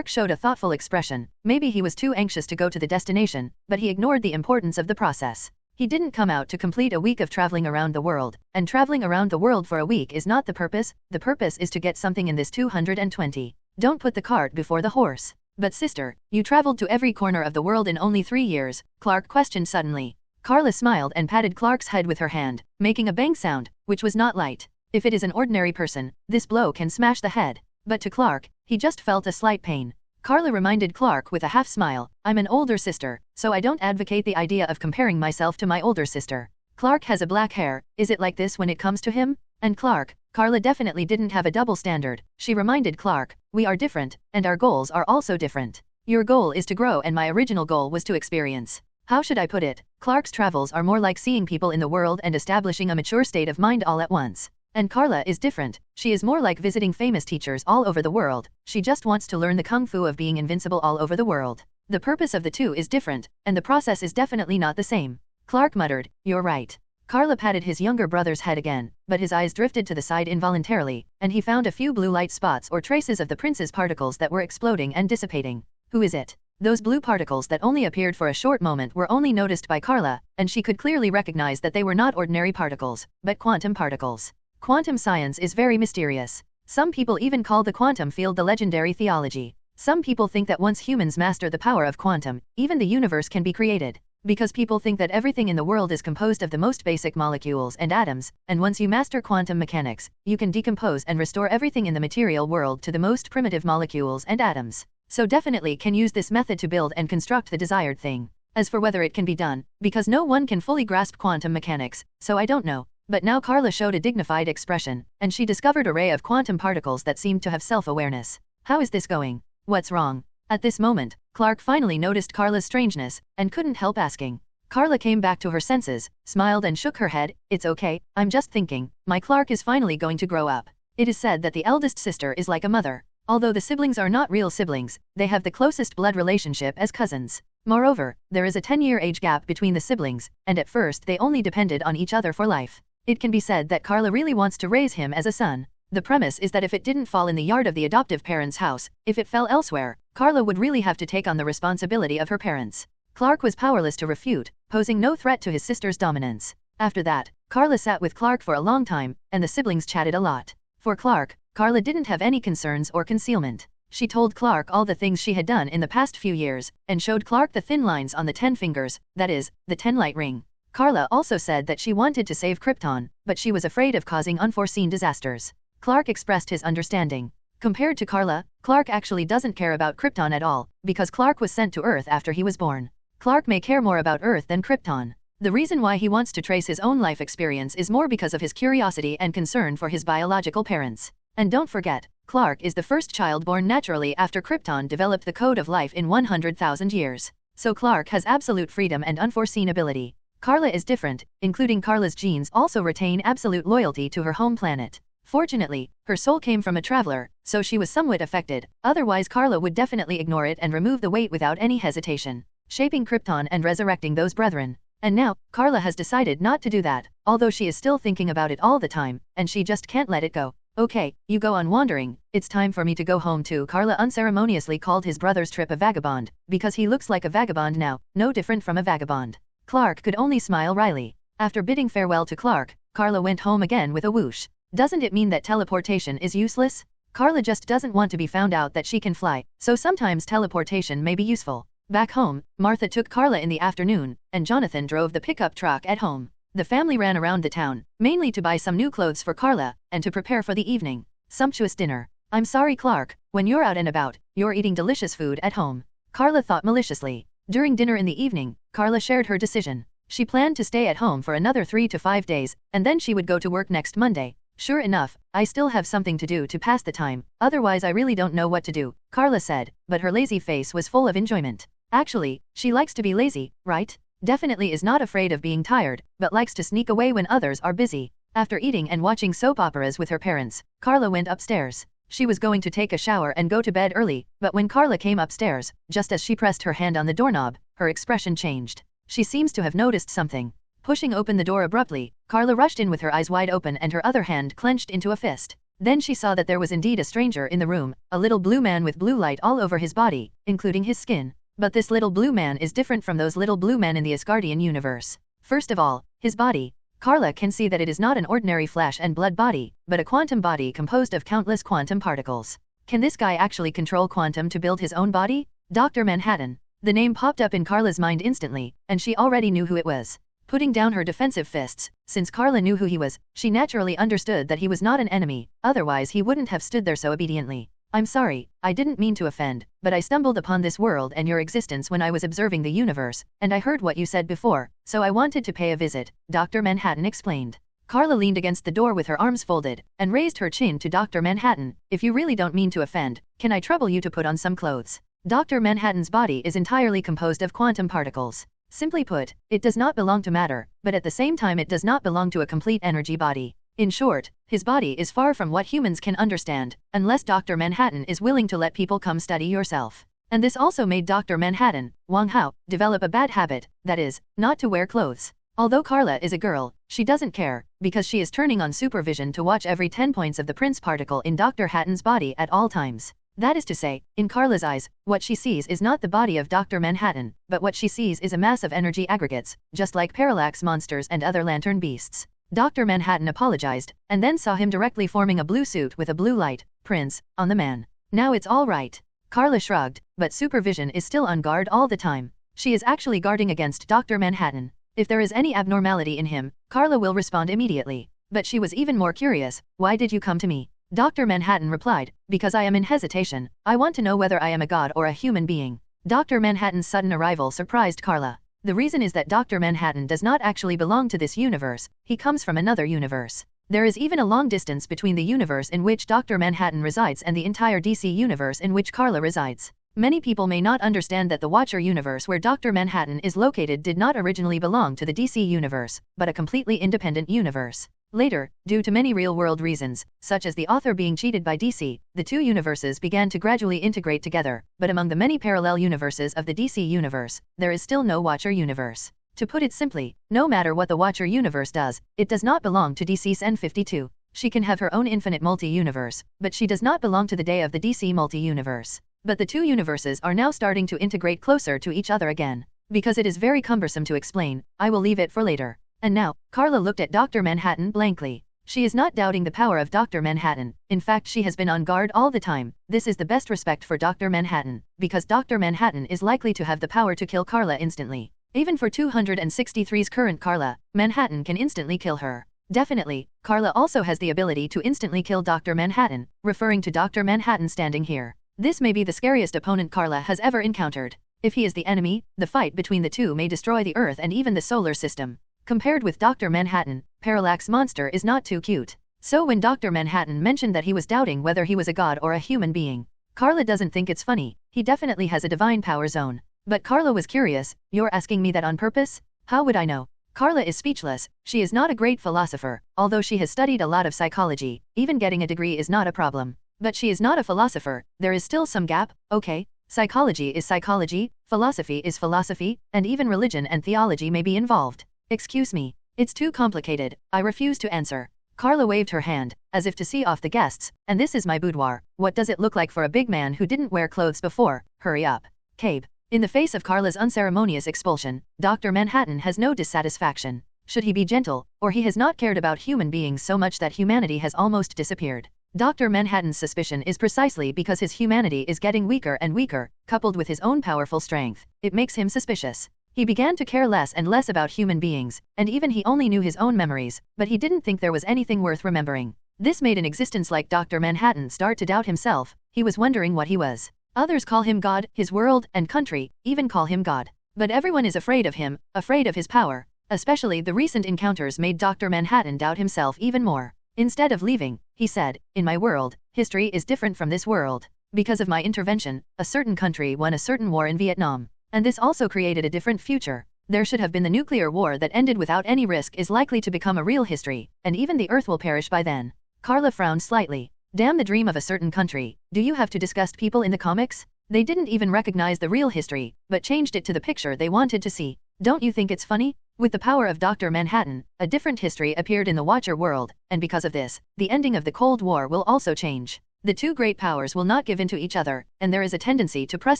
showed a thoughtful expression. Maybe he was too anxious to go to the destination, but he ignored the importance of the process. He didn't come out to complete a week of traveling around the world, and traveling around the world for a week is not the purpose is to get something in this 220. Don't put the cart before the horse. But sister, you traveled to every corner of the world in only 3 years, Clark questioned suddenly. Karla smiled and patted Clark's head with her hand, making a bang sound, which was not light. If it is an ordinary person, this blow can smash the head. But to Clark, he just felt a slight pain. Karla reminded Clark with a half smile, I'm an older sister, so I don't advocate the idea of comparing myself to my older sister. Clark has a black hair, is it like this when it comes to him? And Karla definitely didn't have a double standard. She reminded Clark, we are different, and our goals are also different. Your goal is to grow and my original goal was to experience. How should I put it? Clark's travels are more like seeing people in the world and establishing a mature state of mind all at once. And Karla is different. She is more like visiting famous teachers all over the world. She just wants to learn the kung fu of being invincible all over the world. The purpose of the two is different, and the process is definitely not the same. Clark muttered, "You're right." Karla patted his younger brother's head again, but his eyes drifted to the side involuntarily, and he found a few blue light spots or traces of the prince's particles that were exploding and dissipating. Who is it? Those blue particles that only appeared for a short moment were only noticed by Karla, and she could clearly recognize that they were not ordinary particles, but quantum particles. Quantum science is very mysterious. Some people even call the quantum field the legendary theology. Some people think that once humans master the power of quantum, even the universe can be created. Because people think that everything in the world is composed of the most basic molecules and atoms, and once you master quantum mechanics, you can decompose and restore everything in the material world to the most primitive molecules and atoms. So definitely can use this method to build and construct the desired thing. As for whether it can be done, because no one can fully grasp quantum mechanics, so I don't know. But now Karla showed a dignified expression, and she discovered an array of quantum particles that seemed to have self-awareness. How is this going? What's wrong? At this moment, Clark finally noticed Karla's strangeness, and couldn't help asking. Karla came back to her senses, smiled and shook her head. "It's okay, I'm just thinking, my Clark is finally going to grow up. It is said that the eldest sister is like a mother. Although the siblings are not real siblings, they have the closest blood relationship as cousins. Moreover, there is a 10-year age gap between the siblings, and at first they only depended on each other for life. It can be said that Karla really wants to raise him as a son. The premise is that if it didn't fall in the yard of the adoptive parents' house, if it fell elsewhere, Karla would really have to take on the responsibility of her parents." Clark was powerless to refute, posing no threat to his sister's dominance. After that, Karla sat with Clark for a long time, and the siblings chatted a lot. For Clark, Karla didn't have any concerns or concealment. She told Clark all the things she had done in the past few years, and showed Clark the thin lines on the 10 fingers, that is, the 10-light ring. Karla also said that she wanted to save Krypton, but she was afraid of causing unforeseen disasters. Clark expressed his understanding. Compared to Karla, Clark actually doesn't care about Krypton at all, because Clark was sent to Earth after he was born. Clark may care more about Earth than Krypton. The reason why he wants to trace his own life experience is more because of his curiosity and concern for his biological parents. And don't forget, Clark is the first child born naturally after Krypton developed the code of life in 100,000 years. So Clark has absolute freedom and unforeseen ability. Karla is different, including Karla's genes also retain absolute loyalty to her home planet. Fortunately, her soul came from a traveler, so she was somewhat affected, otherwise Karla would definitely ignore it and remove the weight without any hesitation, shaping Krypton and resurrecting those brethren. And now, Karla has decided not to do that, although she is still thinking about it all the time, and she just can't let it go. "Okay, you go on wandering, it's time for me to go home too." Karla unceremoniously called his brother's trip a vagabond, because he looks like a vagabond now, no different from a vagabond. Clark could only smile wryly. After bidding farewell to Clark, Karla went home again with a whoosh. Doesn't it mean that teleportation is useless? Karla just doesn't want to be found out that she can fly, so sometimes teleportation may be useful. Back home, Martha took Karla in the afternoon, and Jonathan drove the pickup truck at home. The family ran around the town, mainly to buy some new clothes for Karla, and to prepare for the evening sumptuous dinner. "I'm sorry, Clark, when you're out and about, you're eating delicious food at home," Karla thought maliciously. During dinner in the evening, Karla shared her decision. She planned to stay at home for another 3 to 5 days, and then she would go to work next Monday. "Sure enough, I still have something to do to pass the time, otherwise I really don't know what to do," Karla said, but her lazy face was full of enjoyment. Actually, she likes to be lazy, right? Definitely is not afraid of being tired, but likes to sneak away when others are busy. After eating and watching soap operas with her parents, Karla went upstairs. She was going to take a shower and go to bed early, but when Karla came upstairs, just as she pressed her hand on the doorknob, her expression changed. She seems to have noticed something. Pushing open the door abruptly, Karla rushed in with her eyes wide open and her other hand clenched into a fist. Then she saw that there was indeed a stranger in the room, a little blue man with blue light all over his body, including his skin. But this little blue man is different from those little blue men in the Asgardian universe. First of all, his body. Karla can see that it is not an ordinary flesh and blood body, but a quantum body composed of countless quantum particles. Can this guy actually control quantum to build his own body? Dr. Manhattan. The name popped up in Karla's mind instantly, and she already knew who it was. Putting down her defensive fists, since Karla knew who he was, she naturally understood that he was not an enemy, otherwise he wouldn't have stood there so obediently. "I'm sorry, I didn't mean to offend, but I stumbled upon this world and your existence when I was observing the universe, and I heard what you said before, so I wanted to pay a visit," Dr. Manhattan explained. Karla leaned against the door with her arms folded, and raised her chin to Dr. Manhattan. "If you really don't mean to offend, can I trouble you to put on some clothes?" Dr. Manhattan's body is entirely composed of quantum particles. Simply put, it does not belong to matter, but at the same time it does not belong to a complete energy body. In short, his body is far from what humans can understand, unless Dr. Manhattan is willing to let people come study yourself. And this also made Dr. Manhattan, Wang Hao, develop a bad habit, that is, not to wear clothes. Although Karla is a girl, she doesn't care, because she is turning on supervision to watch every 10 points of the Prince particle in Dr. Hatton's body at all times. That is to say, in Karla's eyes, what she sees is not the body of Dr. Manhattan, but what she sees is a mass of energy aggregates, just like parallax monsters and other lantern beasts. Dr. Manhattan apologized, and then saw him directly forming a blue suit with a blue light, Prince, on the man. Now it's all right. Karla shrugged, but supervision is still on guard all the time. She is actually guarding against Dr. Manhattan. If there is any abnormality in him, Karla will respond immediately. But she was even more curious. Why did you come to me? Dr. Manhattan replied, because I am in hesitation. I want to know whether I am a god or a human being. Dr. Manhattan's sudden arrival surprised Karla. The reason is that Dr. Manhattan does not actually belong to this universe, he comes from another universe. There is even a long distance between the universe in which Dr. Manhattan resides and the entire DC universe in which Karla resides. Many people may not understand that the Watcher universe where Dr. Manhattan is located did not originally belong to the DC universe, but a completely independent universe. Later, due to many real-world reasons, such as the author being cheated by DC, the two universes began to gradually integrate together, but among the many parallel universes of the DC universe, there is still no Watcher universe. To put it simply, no matter what the Watcher universe does, it does not belong to DC's N52. She can have her own infinite multi-universe, but she does not belong to the day of the DC multi-universe. But the two universes are now starting to integrate closer to each other again. Because it is very cumbersome to explain, I will leave it for later. And now, Karla looked at Dr. Manhattan blankly. She is not doubting the power of Dr. Manhattan, in fact she has been on guard all the time. This is the best respect for Dr. Manhattan, because Dr. Manhattan is likely to have the power to kill Karla instantly. Even for 263's current Karla, Manhattan can instantly kill her. Definitely, Karla also has the ability to instantly kill Dr. Manhattan, referring to Dr. Manhattan standing here. This may be the scariest opponent Karla has ever encountered. If he is the enemy, the fight between the two may destroy the Earth and even the solar system. Compared with Dr. Manhattan, Parallax Monster is not too cute. So when Dr. Manhattan mentioned that he was doubting whether he was a god or a human being, Karla doesn't think it's funny. He definitely has a divine power zone. But Karla was curious. You're asking me that on purpose? How would I know? Karla is speechless. She is not a great philosopher, although she has studied a lot of psychology. Even getting a degree is not a problem. But she is not a philosopher. There is still some gap, okay? Psychology is psychology, philosophy is philosophy, and even religion and theology may be involved. Excuse me. It's too complicated. I refuse to answer. Karla waved her hand, as if to see off the guests, and this is my boudoir. What does it look like for a big man who didn't wear clothes before? Hurry up. Cabe. In the face of Karla's unceremonious expulsion, Dr. Manhattan has no dissatisfaction. Should he be gentle, or he has not cared about human beings so much that humanity has almost disappeared. Dr. Manhattan's suspicion is precisely because his humanity is getting weaker and weaker, coupled with his own powerful strength. It makes him suspicious. He began to care less and less about human beings, and even he only knew his own memories, but he didn't think there was anything worth remembering. This made an existence like Dr. Manhattan start to doubt himself. He was wondering what he was. Others call him God, his world and country, even call him God. But everyone is afraid of him, afraid of his power. Especially the recent encounters made Dr. Manhattan doubt himself even more. Instead of leaving, he said, in my world, history is different from this world. Because of my intervention, a certain country won a certain war in Vietnam. And this also created a different future. There should have been the nuclear war that ended without any risk is likely to become a real history, and even the Earth will perish by then. Karla frowned slightly. Damn the dream of a certain country. Do you have to disgust people in the comics? They didn't even recognize the real history, but changed it to the picture they wanted to see. Don't you think it's funny? With the power of Dr. Manhattan, a different history appeared in the Watcher world, and because of this, the ending of the Cold War will also change. The two great powers will not give in to each other, and there is a tendency to press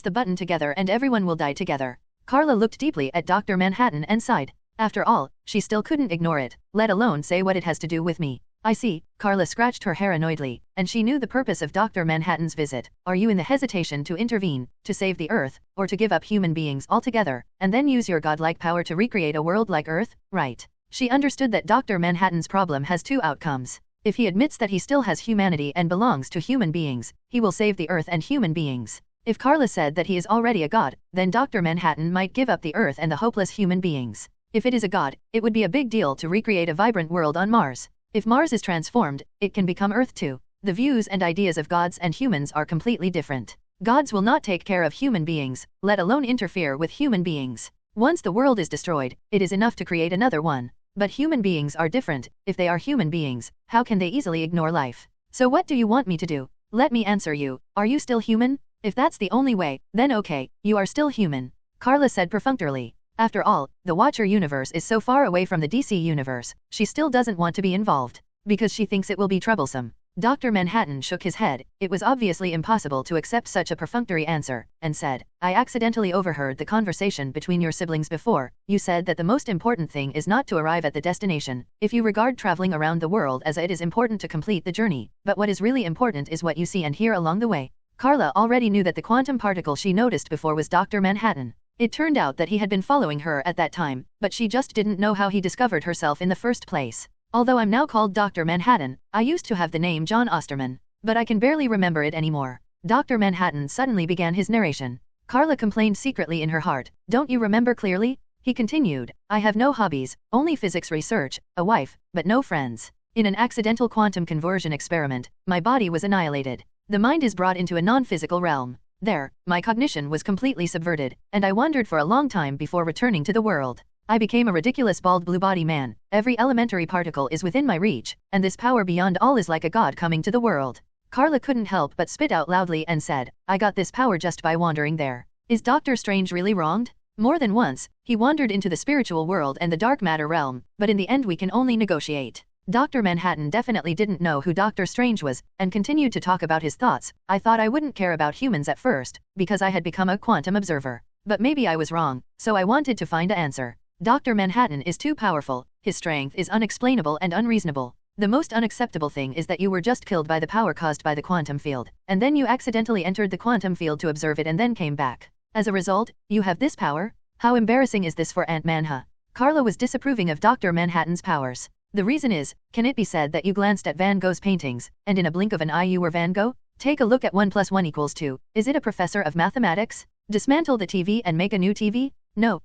the button together and everyone will die together. Karla looked deeply at Dr. Manhattan and sighed. After all, she still couldn't ignore it, let alone say what it has to do with me. I see. Karla scratched her hair annoyedly, and she knew the purpose of Dr. Manhattan's visit. Are you in the hesitation to intervene, to save the Earth, or to give up human beings altogether, and then use your godlike power to recreate a world like Earth? Right. She understood that Dr. Manhattan's problem has two outcomes. If he admits that he still has humanity and belongs to human beings, he will save the Earth and human beings. If Karla said that he is already a god, then Dr. Manhattan might give up the Earth and the hopeless human beings. If it is a god, it would be a big deal to recreate a vibrant world on Mars. If Mars is transformed, it can become Earth too. The views and ideas of gods and humans are completely different. Gods will not take care of human beings, let alone interfere with human beings. Once the world is destroyed, it is enough to create another one. But human beings are different. If they are human beings, how can they easily ignore life? So what do you want me to do? Let me answer you. Are you still human? If that's the only way, then okay, you are still human. Karla said perfunctorily. After all, the Watcher universe is so far away from the DC universe, she still doesn't want to be involved. Because she thinks it will be troublesome. Dr. Manhattan shook his head. It was obviously impossible to accept such a perfunctory answer, and said, I accidentally overheard the conversation between your siblings before. You said that the most important thing is not to arrive at the destination, if you regard traveling around the world as it is important to complete the journey, but what is really important is what you see and hear along the way. Karla already knew that the quantum particle she noticed before was Dr. Manhattan. It turned out that he had been following her at that time, but she just didn't know how he discovered herself in the first place. Although I'm now called Dr. Manhattan, I used to have the name John Osterman, but I can barely remember it anymore. Dr. Manhattan suddenly began his narration. Karla complained secretly in her heart, don't you remember clearly? He continued, I have no hobbies, only physics research, a wife, but no friends. In an accidental quantum conversion experiment, my body was annihilated. The mind is brought into a non-physical realm. There, my cognition was completely subverted, and I wandered for a long time before returning to the world. I became a ridiculous bald blue body man. Every elementary particle is within my reach, and this power beyond all is like a god coming to the world. Karla couldn't help but spit out loudly and said, I got this power just by wandering there. Is Doctor Strange really wronged? More than once, he wandered into the spiritual world and the dark matter realm, but in the end we can only negotiate. Dr. Manhattan definitely didn't know who Doctor Strange was, and continued to talk about his thoughts. I thought I wouldn't care about humans at first, because I had become a quantum observer. But maybe I was wrong, so I wanted to find an answer. Dr. Manhattan is too powerful, his strength is unexplainable and unreasonable. The most unacceptable thing is that you were just killed by the power caused by the quantum field, and then you accidentally entered the quantum field to observe it and then came back. As a result, you have this power? How embarrassing is this for Ant-Man, huh? Karla was disapproving of Dr. Manhattan's powers. The reason is, can it be said that you glanced at Van Gogh's paintings, and in a blink of an eye you were Van Gogh? Take a look at 1 + 1 = 2. Is it a professor of mathematics? Dismantle the TV and make a new TV? No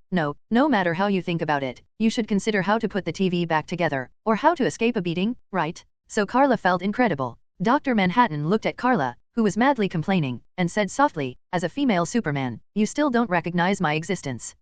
matter how you think about it, you should consider how to put the TV back together, or how to escape a beating, right? So Karla felt incredible. Dr. Manhattan looked at Karla, who was madly complaining, and said softly, as a female Superman, you still don't recognize my existence.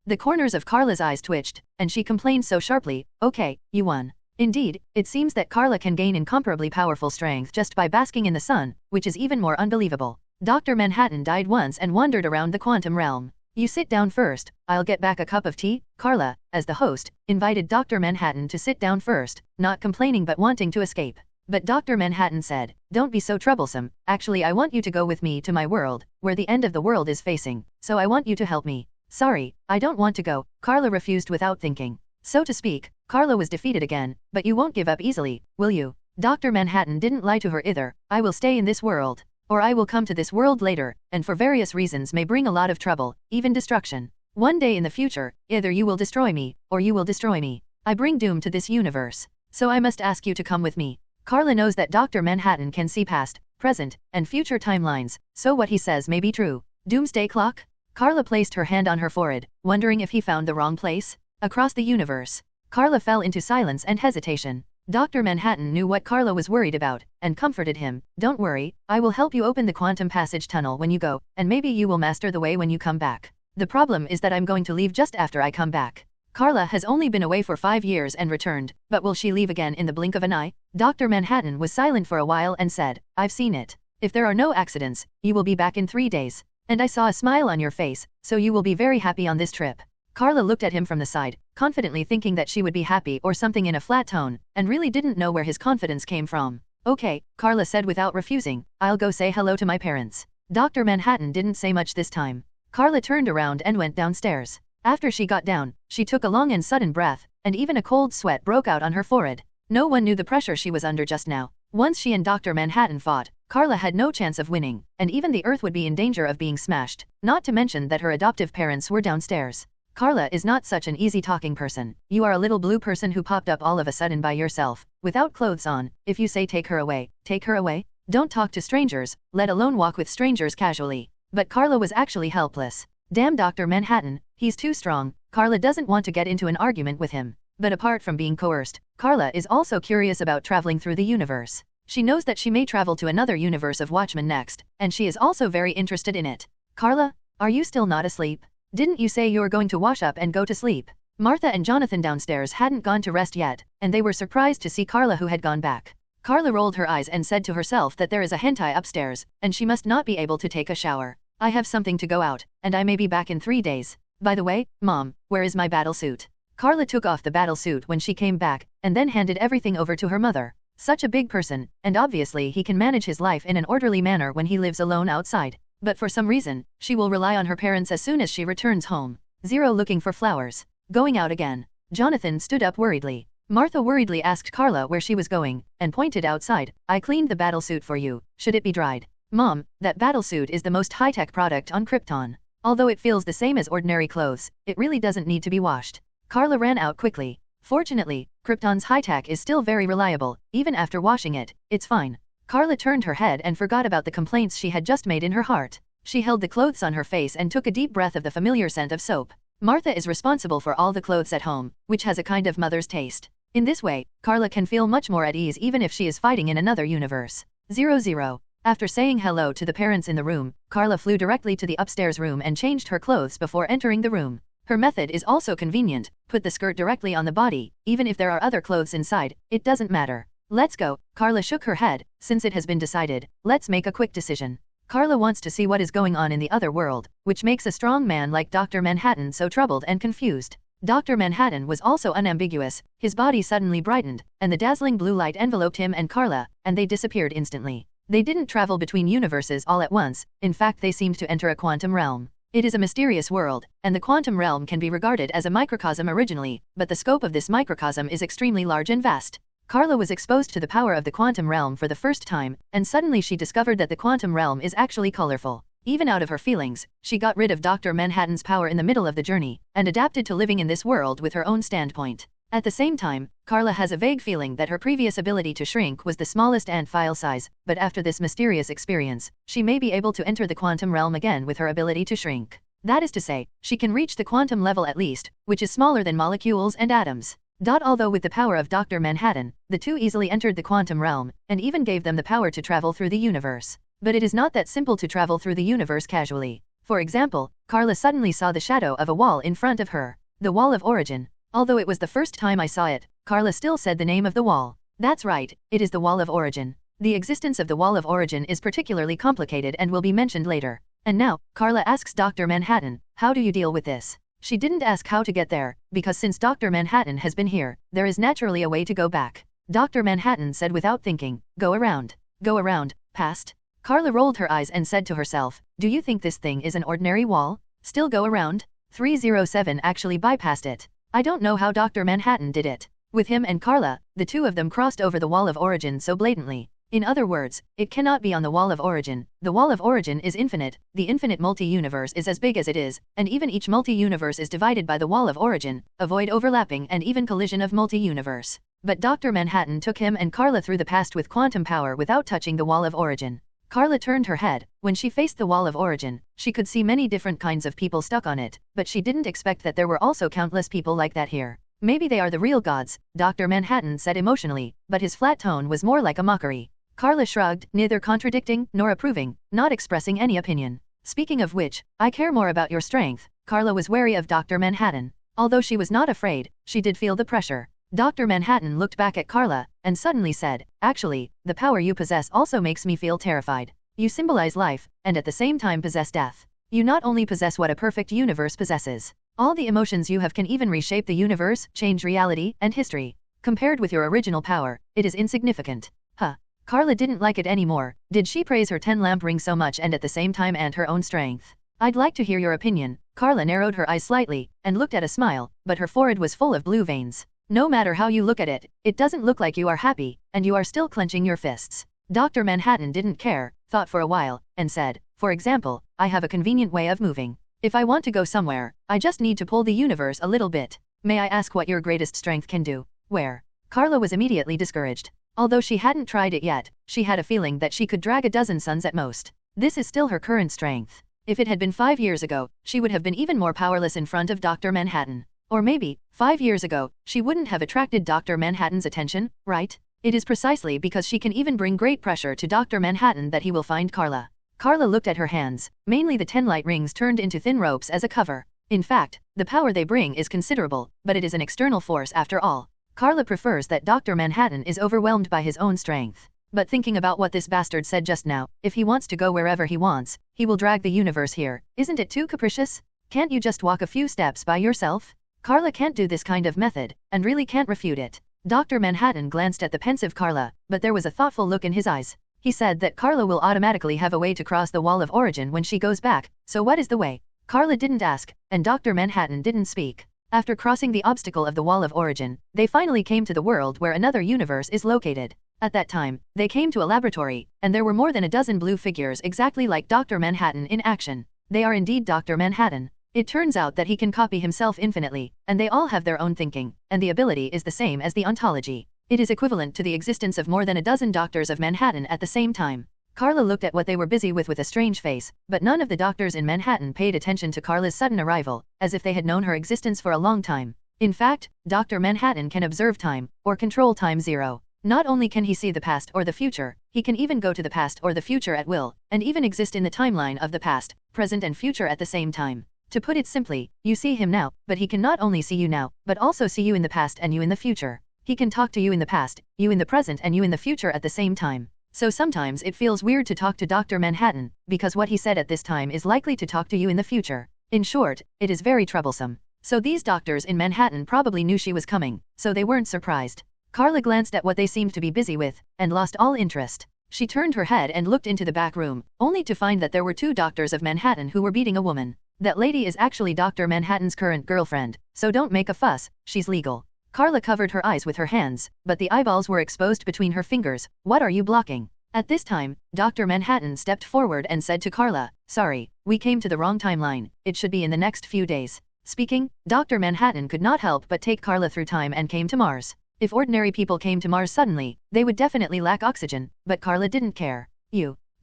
The corners of Karla's eyes twitched, and she complained so sharply, okay, you won. Indeed, it seems that Karla can gain incomparably powerful strength just by basking in the sun, which is even more unbelievable. Dr. Manhattan died once and wandered around the quantum realm. You sit down first, I'll get back a cup of tea. Karla, as the host, invited Dr. Manhattan to sit down first, not complaining but wanting to escape. But Dr. Manhattan said, don't be so troublesome, actually I want you to go with me to my world, where the end of the world is facing, so I want you to help me. Sorry, I don't want to go, Karla refused without thinking. So to speak, Karla was defeated again, but you won't give up easily, will you? Dr. Manhattan didn't lie to her either, I will stay in this world. Or I will come to this world later, and for various reasons may bring a lot of trouble, even destruction. One day in the future, either you will destroy me, or you will destroy me. I bring doom to this universe. So I must ask you to come with me. Karla knows that Dr. Manhattan can see past, present, and future timelines, so what he says may be true. Doomsday clock? Karla placed her hand on her forehead, wondering if he found the wrong place. Across the universe, Karla fell into silence and hesitation. Dr. Manhattan knew what Karla was worried about, and comforted him. Don't worry, I will help you open the quantum passage tunnel when you go, and maybe you will master the way when you come back. The problem is that I'm going to leave just after I come back. Karla has only been away for 5 years and returned, but will she leave again in the blink of an eye? Dr. Manhattan was silent for a while and said, I've seen it. If there are no accidents, you will be back in 3 days. And I saw a smile on your face, so you will be very happy on this trip. Karla looked at him from the side, confidently thinking that she would be happy or something in a flat tone, and really didn't know where his confidence came from. Okay, Karla said without refusing, I'll go say hello to my parents. Dr. Manhattan didn't say much this time. Karla turned around and went downstairs. After she got down, she took a long and sudden breath, and even a cold sweat broke out on her forehead. No one knew the pressure she was under just now. Once she and Dr. Manhattan fought, Karla had no chance of winning, and even the earth would be in danger of being smashed, not to mention that her adoptive parents were downstairs. Karla is not such an easy-talking person. You are a little blue person who popped up all of a sudden by yourself, without clothes on. If you say take her away, take her away. Don't talk to strangers, let alone walk with strangers casually. But Karla was actually helpless. Damn Dr. Manhattan, he's too strong. Karla doesn't want to get into an argument with him. But apart from being coerced, Karla is also curious about traveling through the universe. She knows that she may travel to another universe of Watchmen next, and she is also very interested in it. Karla, are you still not asleep? Didn't you say you were going to wash up and go to sleep? Martha and Jonathan downstairs hadn't gone to rest yet, and they were surprised to see Karla, who had gone back. Karla rolled her eyes and said to herself that there is a hentai upstairs, and she must not be able to take a shower. I have something to go out, and I may be back in 3 days. By the way, Mom, where is my battle suit? Karla took off the battle suit when she came back, and then handed everything over to her mother. Such a big person, and obviously he can manage his life in an orderly manner when he lives alone outside. But for some reason, she will rely on her parents as soon as she returns home. 0 looking for flowers. Going out again. Jonathan stood up worriedly. Martha worriedly asked Karla where she was going, and pointed outside. I cleaned the battlesuit for you. Should it be dried? Mom, that battlesuit is the most high-tech product on Krypton. Although it feels the same as ordinary clothes, it really doesn't need to be washed. Karla ran out quickly. Fortunately, Krypton's high-tech is still very reliable. Even after washing it, it's fine. Karla turned her head and forgot about the complaints she had just made in her heart. She held the clothes on her face and took a deep breath of the familiar scent of soap. Martha is responsible for all the clothes at home, which has a kind of mother's taste. In this way, Karla can feel much more at ease even if she is fighting in another universe. 0. After saying hello to the parents in the room, Karla flew directly to the upstairs room and changed her clothes before entering the room. Her method is also convenient. Put the skirt directly on the body, even if there are other clothes inside, it doesn't matter. Let's go. Karla shook her head. Since it has been decided, let's make a quick decision. Karla wants to see what is going on in the other world, which makes a strong man like Dr. Manhattan so troubled and confused. Dr. Manhattan was also unambiguous. His body suddenly brightened, and the dazzling blue light enveloped him and Karla, and they disappeared instantly. They didn't travel between universes all at once. In fact, they seemed to enter a quantum realm. It is a mysterious world, and the quantum realm can be regarded as a microcosm originally, but the scope of this microcosm is extremely large and vast. Karla was exposed to the power of the quantum realm for the first time, and suddenly she discovered that the quantum realm is actually colorful. Even out of her feelings, she got rid of Dr. Manhattan's power in the middle of the journey, and adapted to living in this world with her own standpoint. At the same time, Karla has a vague feeling that her previous ability to shrink was the smallest ant file size, but after this mysterious experience, she may be able to enter the quantum realm again with her ability to shrink. That is to say, she can reach the quantum level at least, which is smaller than molecules and atoms. Although with the power of Dr. Manhattan, the two easily entered the quantum realm, and even gave them the power to travel through the universe. But it is not that simple to travel through the universe casually. For example, Karla suddenly saw the shadow of a wall in front of her. The Wall of Origin. Although it was the first time I saw it, Karla still said the name of the wall. That's right, it is the Wall of Origin. The existence of the Wall of Origin is particularly complicated and will be mentioned later. And now, Karla asks Dr. Manhattan, how do you deal with this? She didn't ask how to get there, because since Dr. Manhattan has been here, there is naturally a way to go back. Dr. Manhattan said without thinking, go around. Go around, past. Karla rolled her eyes and said to herself, do you think this thing is an ordinary wall? Still go around? 307 actually bypassed it. I don't know how Dr. Manhattan did it. With him and Karla, the two of them crossed over the Wall of Origin so blatantly. In other words, it cannot be on the Wall of Origin. The Wall of Origin is infinite, the infinite multi-universe is as big as it is, and even each multi-universe is divided by the Wall of Origin, avoid overlapping and even collision of multi-universe. But Dr. Manhattan took him and Karla through the past with quantum power without touching the Wall of Origin. Karla turned her head. When she faced the Wall of Origin, she could see many different kinds of people stuck on it, but she didn't expect that there were also countless people like that here. Maybe they are the real gods, Dr. Manhattan said emotionally, but his flat tone was more like a mockery. Karla shrugged, neither contradicting nor approving, not expressing any opinion. Speaking of which, I care more about your strength. Karla was wary of Dr. Manhattan. Although she was not afraid, she did feel the pressure. Dr. Manhattan looked back at Karla, and suddenly said, actually, the power you possess also makes me feel terrified. You symbolize life, and at the same time possess death. You not only possess what a perfect universe possesses. All the emotions you have can even reshape the universe, change reality, and history. Compared with your original power, it is insignificant. Huh. Karla didn't like it anymore. Did she praise her 10-lamp ring so much and at the same time and her own strength? I'd like to hear your opinion. Karla narrowed her eyes slightly, and looked at a smile, but her forehead was full of blue veins. No matter how you look at it, it doesn't look like you are happy, and you are still clenching your fists. Dr. Manhattan didn't care, thought for a while, and said, for example, I have a convenient way of moving. If I want to go somewhere, I just need to pull the universe a little bit. May I ask what your greatest strength can do? Where? Karla was immediately discouraged. Although she hadn't tried it yet, she had a feeling that she could drag a dozen suns at most. This is still her current strength. If it had been 5 years ago, she would have been even more powerless in front of Dr. Manhattan. Or maybe, 5 years ago, she wouldn't have attracted Dr. Manhattan's attention, right? It is precisely because she can even bring great pressure to Dr. Manhattan that he will find Karla. Karla looked at her hands. Mainly the 10 light rings turned into thin ropes as a cover. In fact, the power they bring is considerable, but it is an external force after all. Karla prefers that Dr. Manhattan is overwhelmed by his own strength. But thinking about what this bastard said just now, if he wants to go wherever he wants, he will drag the universe here. Isn't it too capricious? Can't you just walk a few steps by yourself? Karla can't do this kind of method, and really can't refute it. Dr. Manhattan glanced at the pensive Karla, but there was a thoughtful look in his eyes. He said that Karla will automatically have a way to cross the wall of origin when she goes back, so what is the way? Karla didn't ask, and Dr. Manhattan didn't speak. After crossing the obstacle of the wall of origin, they finally came to the world where another universe is located. At that time, they came to a laboratory, and there were more than a dozen blue figures exactly like Dr. Manhattan in action. They are indeed Dr. Manhattan. It turns out that he can copy himself infinitely, and they all have their own thinking, and the ability is the same as the ontology. It is equivalent to the existence of more than a dozen doctors of Manhattan at the same time. Karla looked at what they were busy with a strange face, but none of the doctors in Manhattan paid attention to Karla's sudden arrival, as if they had known her existence for a long time. In fact, Dr. Manhattan can observe time, or control time zero. Not only can he see the past or the future, he can even go to the past or the future at will, and even exist in the timeline of the past, present and future at the same time. To put it simply, you see him now, but he can not only see you now, but also see you in the past and you in the future. He can talk to you in the past, you in the present and you in the future at the same time. So sometimes it feels weird to talk to Dr. Manhattan, because what he said at this time is likely to talk to you in the future. In short, it is very troublesome. So these doctors in Manhattan probably knew she was coming, so they weren't surprised. Karla glanced at what they seemed to be busy with, and lost all interest. She turned her head and looked into the back room, only to find that there were two doctors of Manhattan who were beating a woman. That lady is actually Dr. Manhattan's current girlfriend, so don't make a fuss, she's legal. Karla covered her eyes with her hands, but the eyeballs were exposed between her fingers. What are you blocking? At this time, Dr. Manhattan stepped forward and said to Karla, sorry, we came to the wrong timeline, it should be in the next few days. Speaking, Dr. Manhattan could not help but take Karla through time and came to Mars. If ordinary people came to Mars suddenly, they would definitely lack oxygen, but Karla didn't care.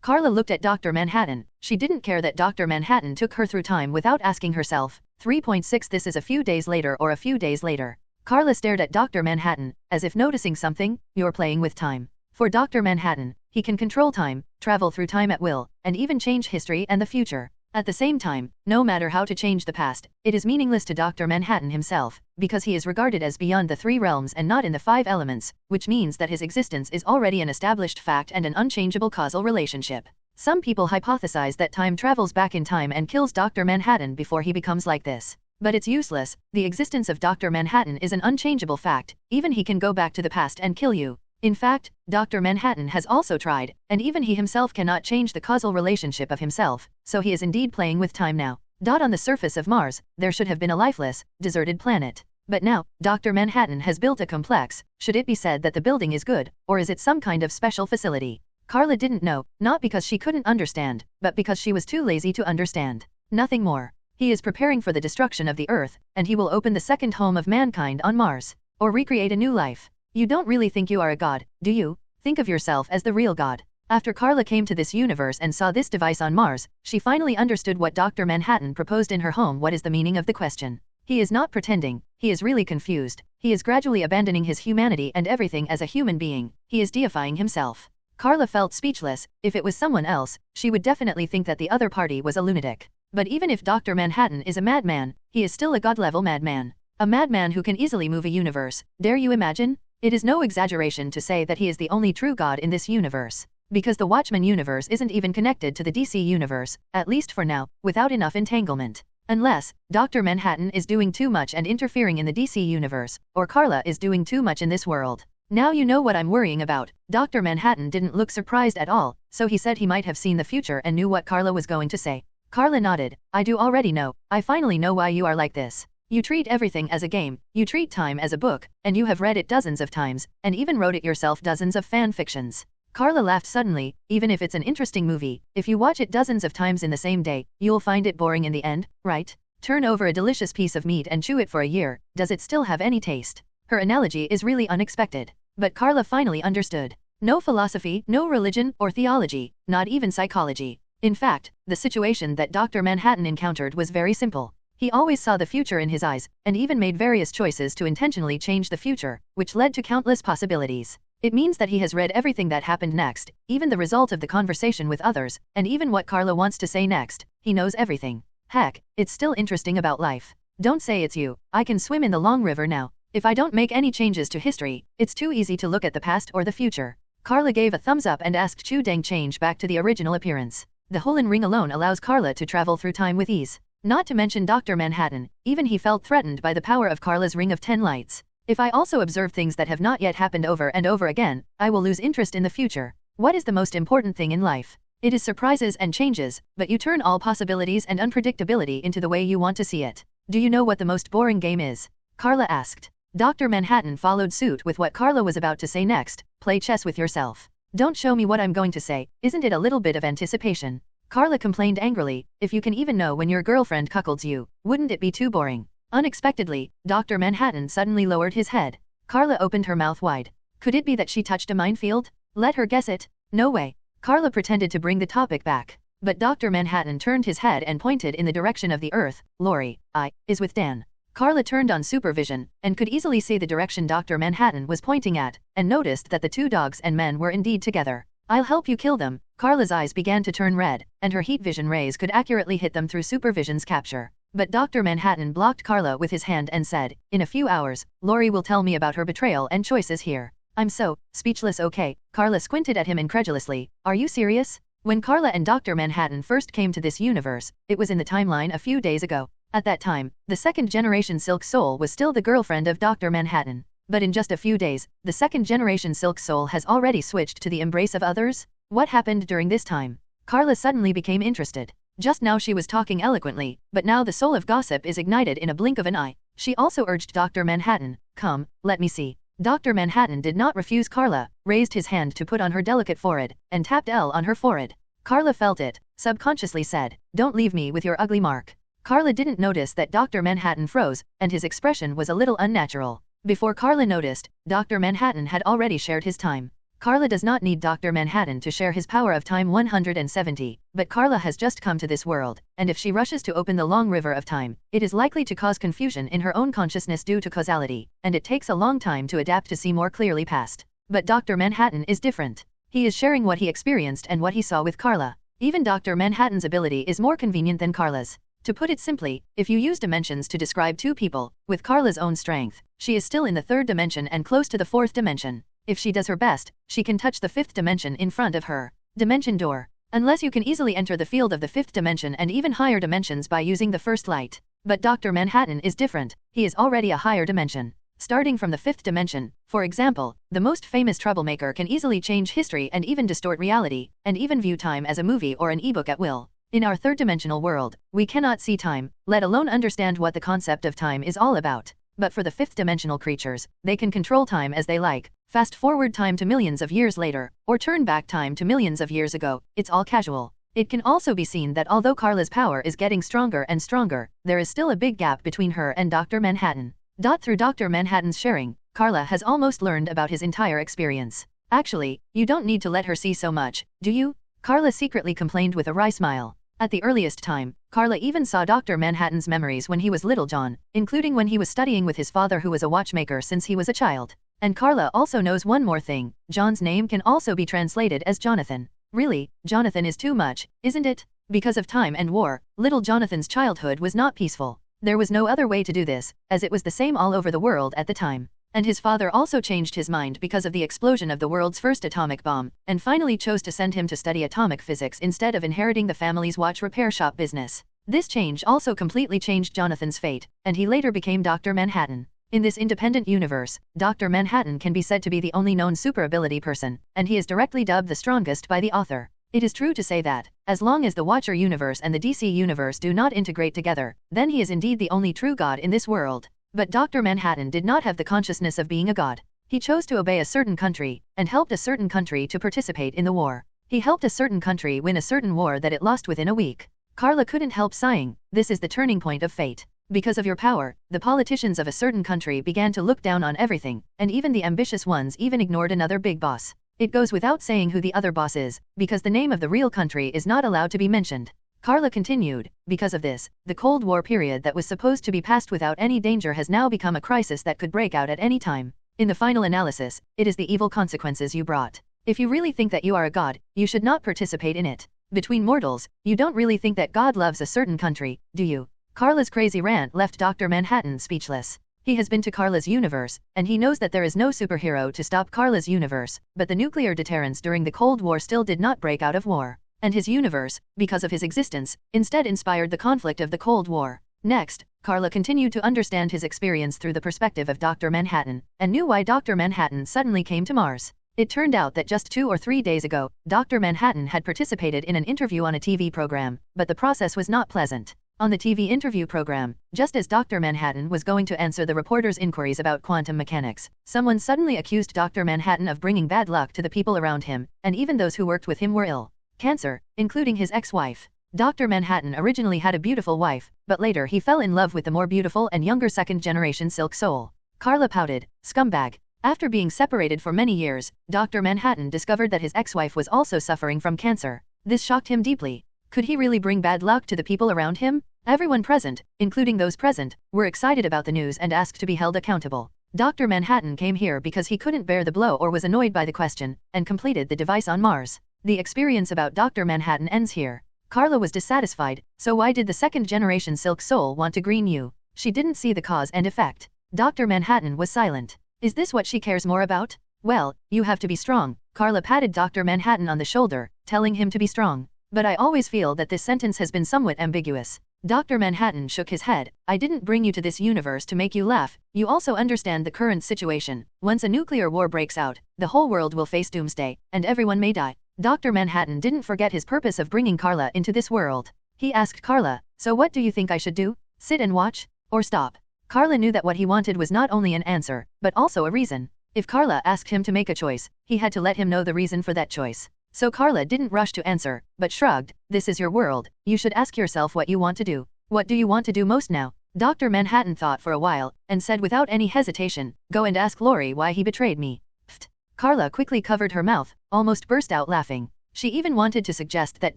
Karla looked at Dr. Manhattan. She didn't care that Dr. Manhattan took her through time without asking herself, 3.6 this is a few days later or a few days later. Karla stared at Dr. Manhattan, as if noticing something. You're playing with time. For Dr. Manhattan, he can control time, travel through time at will, and even change history and the future. At the same time, no matter how to change the past, it is meaningless to Dr. Manhattan himself, because he is regarded as beyond the three realms and not in the five elements, which means that his existence is already an established fact and an unchangeable causal relationship. Some people hypothesize that time travels back in time and kills Dr. Manhattan before he becomes like this. But it's useless. The existence of Dr. Manhattan is an unchangeable fact. Even he can go back to the past and kill you. In fact, Dr. Manhattan has also tried, and even he himself cannot change the causal relationship of himself, so he is indeed playing with time now. On the surface of Mars, there should have been a lifeless, deserted planet. But now, Dr. Manhattan has built a complex. Should it be said that the building is good, or is it some kind of special facility? Karla didn't know, not because she couldn't understand, but because she was too lazy to understand. Nothing more. He is preparing for the destruction of the Earth, and he will open the second home of mankind on Mars, or recreate a new life. You don't really think you are a god, do you? Think of yourself as the real god. After Karla came to this universe and saw this device on Mars, she finally understood what Dr. Manhattan proposed in her home. What is the meaning of the question? He is not pretending, he is really confused. He is gradually abandoning his humanity and everything as a human being. He is deifying himself. Karla felt speechless. If it was someone else, she would definitely think that the other party was a lunatic. But even if Dr. Manhattan is a madman, he is still a god-level madman. A madman who can easily move a universe. Dare you imagine? It is no exaggeration to say that he is the only true god in this universe. Because the Watchmen universe isn't even connected to the DC universe, at least for now, without enough entanglement. Unless, Dr. Manhattan is doing too much and interfering in the DC universe, or Karla is doing too much in this world. Now you know what I'm worrying about. Dr. Manhattan didn't look surprised at all, so he said he might have seen the future and knew what Karla was going to say. Karla nodded. I do already know. I finally know why you are like this. You treat everything as a game, you treat time as a book, and you have read it dozens of times, and even wrote it yourself dozens of fan fictions. Karla laughed suddenly. Even if it's an interesting movie, if you watch it dozens of times in the same day, you'll find it boring in the end, right? Turn over a delicious piece of meat and chew it for a year, does it still have any taste? Her analogy is really unexpected. But Karla finally understood. No philosophy, no religion or theology, not even psychology. In fact, the situation that Dr. Manhattan encountered was very simple. He always saw the future in his eyes, and even made various choices to intentionally change the future, which led to countless possibilities. It means that he has read everything that happened next, even the result of the conversation with others, and even what Karla wants to say next. He knows everything. Heck, it's still interesting about life. Don't say it's you. I can swim in the long river now. If I don't make any changes to history, it's too easy to look at the past or the future. Karla gave a thumbs up and asked Chu Deng change back to the original appearance. The hole in ring alone allows Karla to travel through time with ease. Not to mention Dr. Manhattan, even he felt threatened by the power of Karla's ring of 10 lights. If I also observe things that have not yet happened over and over again, I will lose interest in the future. What is the most important thing in life? It is surprises and changes, but you turn all possibilities and unpredictability into the way you want to see it. Do you know what the most boring game is? Karla asked. Dr. Manhattan followed suit with what Karla was about to say next. Play chess with yourself. Don't show me what I'm going to say, isn't it a little bit of anticipation? Karla complained angrily, if you can even know when your girlfriend cuckolds you, wouldn't it be too boring? Unexpectedly, Dr. Manhattan suddenly lowered his head. Karla opened her mouth wide. Could it be that she touched a minefield? Let her guess it. No way. Karla pretended to bring the topic back. But Dr. Manhattan turned his head and pointed in the direction of the Earth. Lori, is with Dan. Karla turned on supervision, and could easily see the direction Dr. Manhattan was pointing at, and noticed that the two dogs and men were indeed together. I'll help you kill them. Karla's eyes began to turn red, and her heat vision rays could accurately hit them through supervision's capture. But Dr. Manhattan blocked Karla with his hand and said, in a few hours, Lori will tell me about her betrayal and choices here. I'm so speechless. Okay. Karla squinted at him incredulously. Are you serious? When Karla and Dr. Manhattan first came to this universe, it was in the timeline a few days ago. At that time, the second-generation Silk Soul was still the girlfriend of Dr. Manhattan. But in just a few days, the second-generation Silk Soul has already switched to the embrace of others? What happened during this time? Karla suddenly became interested. Just now she was talking eloquently, but now the soul of gossip is ignited in a blink of an eye. She also urged Dr. Manhattan, come, let me see. Dr. Manhattan did not refuse Karla, raised his hand to put on her delicate forehead, and tapped L on her forehead. Karla felt it, subconsciously said, don't leave me with your ugly mark. Karla didn't notice that Dr. Manhattan froze, and his expression was a little unnatural. Before Karla noticed, Dr. Manhattan had already shared his time. Karla does not need Dr. Manhattan to share his power of time 170, but Karla has just come to this world, and if she rushes to open the long river of time, it is likely to cause confusion in her own consciousness due to causality, and it takes a long time to adapt to see more clearly past. But Dr. Manhattan is different. He is sharing what he experienced and what he saw with Karla. Even Dr. Manhattan's ability is more convenient than Karla's. To put it simply, if you use dimensions to describe two people, with Karla's own strength, she is still in the third dimension and close to the fourth dimension. If she does her best, she can touch the fifth dimension in front of her. Dimension door. Unless you can easily enter the field of the fifth dimension and even higher dimensions by using the first light. But Dr. Manhattan is different. He is already a higher dimension. Starting from the fifth dimension, for example, the most famous troublemaker can easily change history and even distort reality, and even view time as a movie or an ebook at will. In our third-dimensional world, we cannot see time, let alone understand what the concept of time is all about. But for the fifth-dimensional creatures, they can control time as they like, fast forward time to millions of years later, or turn back time to millions of years ago. It's all casual. It can also be seen that although Karla's power is getting stronger and stronger, there is still a big gap between her and Dr. Manhattan. Through Dr. Manhattan's sharing, Karla has almost learned about his entire experience. Actually, you don't need to let her see so much, do you? Karla secretly complained with a wry smile. At the earliest time, Karla even saw Dr. Manhattan's memories when he was little John, including when he was studying with his father who was a watchmaker since he was a child. And Karla also knows one more thing, John's name can also be translated as Jonathan. Really, Jonathan is too much, isn't it? Because of time and war, little Jonathan's childhood was not peaceful. There was no other way to do this, as it was the same all over the world at the time. And his father also changed his mind because of the explosion of the world's first atomic bomb, and finally chose to send him to study atomic physics instead of inheriting the family's watch repair shop business. This change also completely changed Jonathan's fate, and he later became Dr. Manhattan. In this independent universe, Dr. Manhattan can be said to be the only known super ability person, and he is directly dubbed the strongest by the author. It is true to say that, as long as the Watcher universe and the DC universe do not integrate together, then he is indeed the only true god in this world. But Dr. Manhattan did not have the consciousness of being a god. He chose to obey a certain country, and helped a certain country to participate in the war. He helped a certain country win a certain war that it lost within a week. Karla couldn't help sighing, this is the turning point of fate. Because of your power, the politicians of a certain country began to look down on everything, and even the ambitious ones even ignored another big boss. It goes without saying who the other boss is, because the name of the real country is not allowed to be mentioned. Karla continued, because of this, the Cold War period that was supposed to be passed without any danger has now become a crisis that could break out at any time. In the final analysis, it is the evil consequences you brought. If you really think that you are a god, you should not participate in it. Between mortals, you don't really think that God loves a certain country, do you? Karla's crazy rant left Dr. Manhattan speechless. He has been to Karla's universe, and he knows that there is no superhero to stop Karla's universe, but the nuclear deterrence during the Cold War still did not break out of war. And his universe, because of his existence, instead inspired the conflict of the Cold War. Next, Karla continued to understand his experience through the perspective of Dr. Manhattan, and knew why Dr. Manhattan suddenly came to Mars. It turned out that just 2 or 3 days ago, Dr. Manhattan had participated in an interview on a TV program, but the process was not pleasant. On the TV interview program, just as Dr. Manhattan was going to answer the reporter's inquiries about quantum mechanics, someone suddenly accused Dr. Manhattan of bringing bad luck to the people around him, and even those who worked with him were ill. Cancer, including his ex-wife. Dr. Manhattan originally had a beautiful wife, but later he fell in love with the more beautiful and younger second-generation Silk Soul. Karla pouted, "Scumbag." After being separated for many years, Dr. Manhattan discovered that his ex-wife was also suffering from cancer. This shocked him deeply. Could he really bring bad luck to the people around him? Everyone present, including those present, were excited about the news and asked to be held accountable. Dr. Manhattan came here because he couldn't bear the blow or was annoyed by the question, and completed the device on Mars. The experience about Dr. Manhattan ends here. Karla was dissatisfied, so why did the second-generation Silk Soul want to green you? She didn't see the cause and effect. Dr. Manhattan was silent. Is this what she cares more about? Well, you have to be strong. Karla patted Dr. Manhattan on the shoulder, telling him to be strong. But I always feel that this sentence has been somewhat ambiguous. Dr. Manhattan shook his head. I didn't bring you to this universe to make you laugh. You also understand the current situation. Once a nuclear war breaks out, the whole world will face doomsday, and everyone may die. Dr. Manhattan didn't forget his purpose of bringing Karla into this world. He asked Karla, "So what do you think I should do? Sit and watch? Or stop?" Karla knew that what he wanted was not only an answer, but also a reason. If Karla asked him to make a choice, he had to let him know the reason for that choice. So Karla didn't rush to answer, but shrugged. "This is your world. You should ask yourself what you want to do. What do you want to do most now?" Dr. Manhattan thought for a while, and said without any hesitation, "Go and ask Lori why he betrayed me." Pfft. Karla quickly covered her mouth, almost burst out laughing. She even wanted to suggest that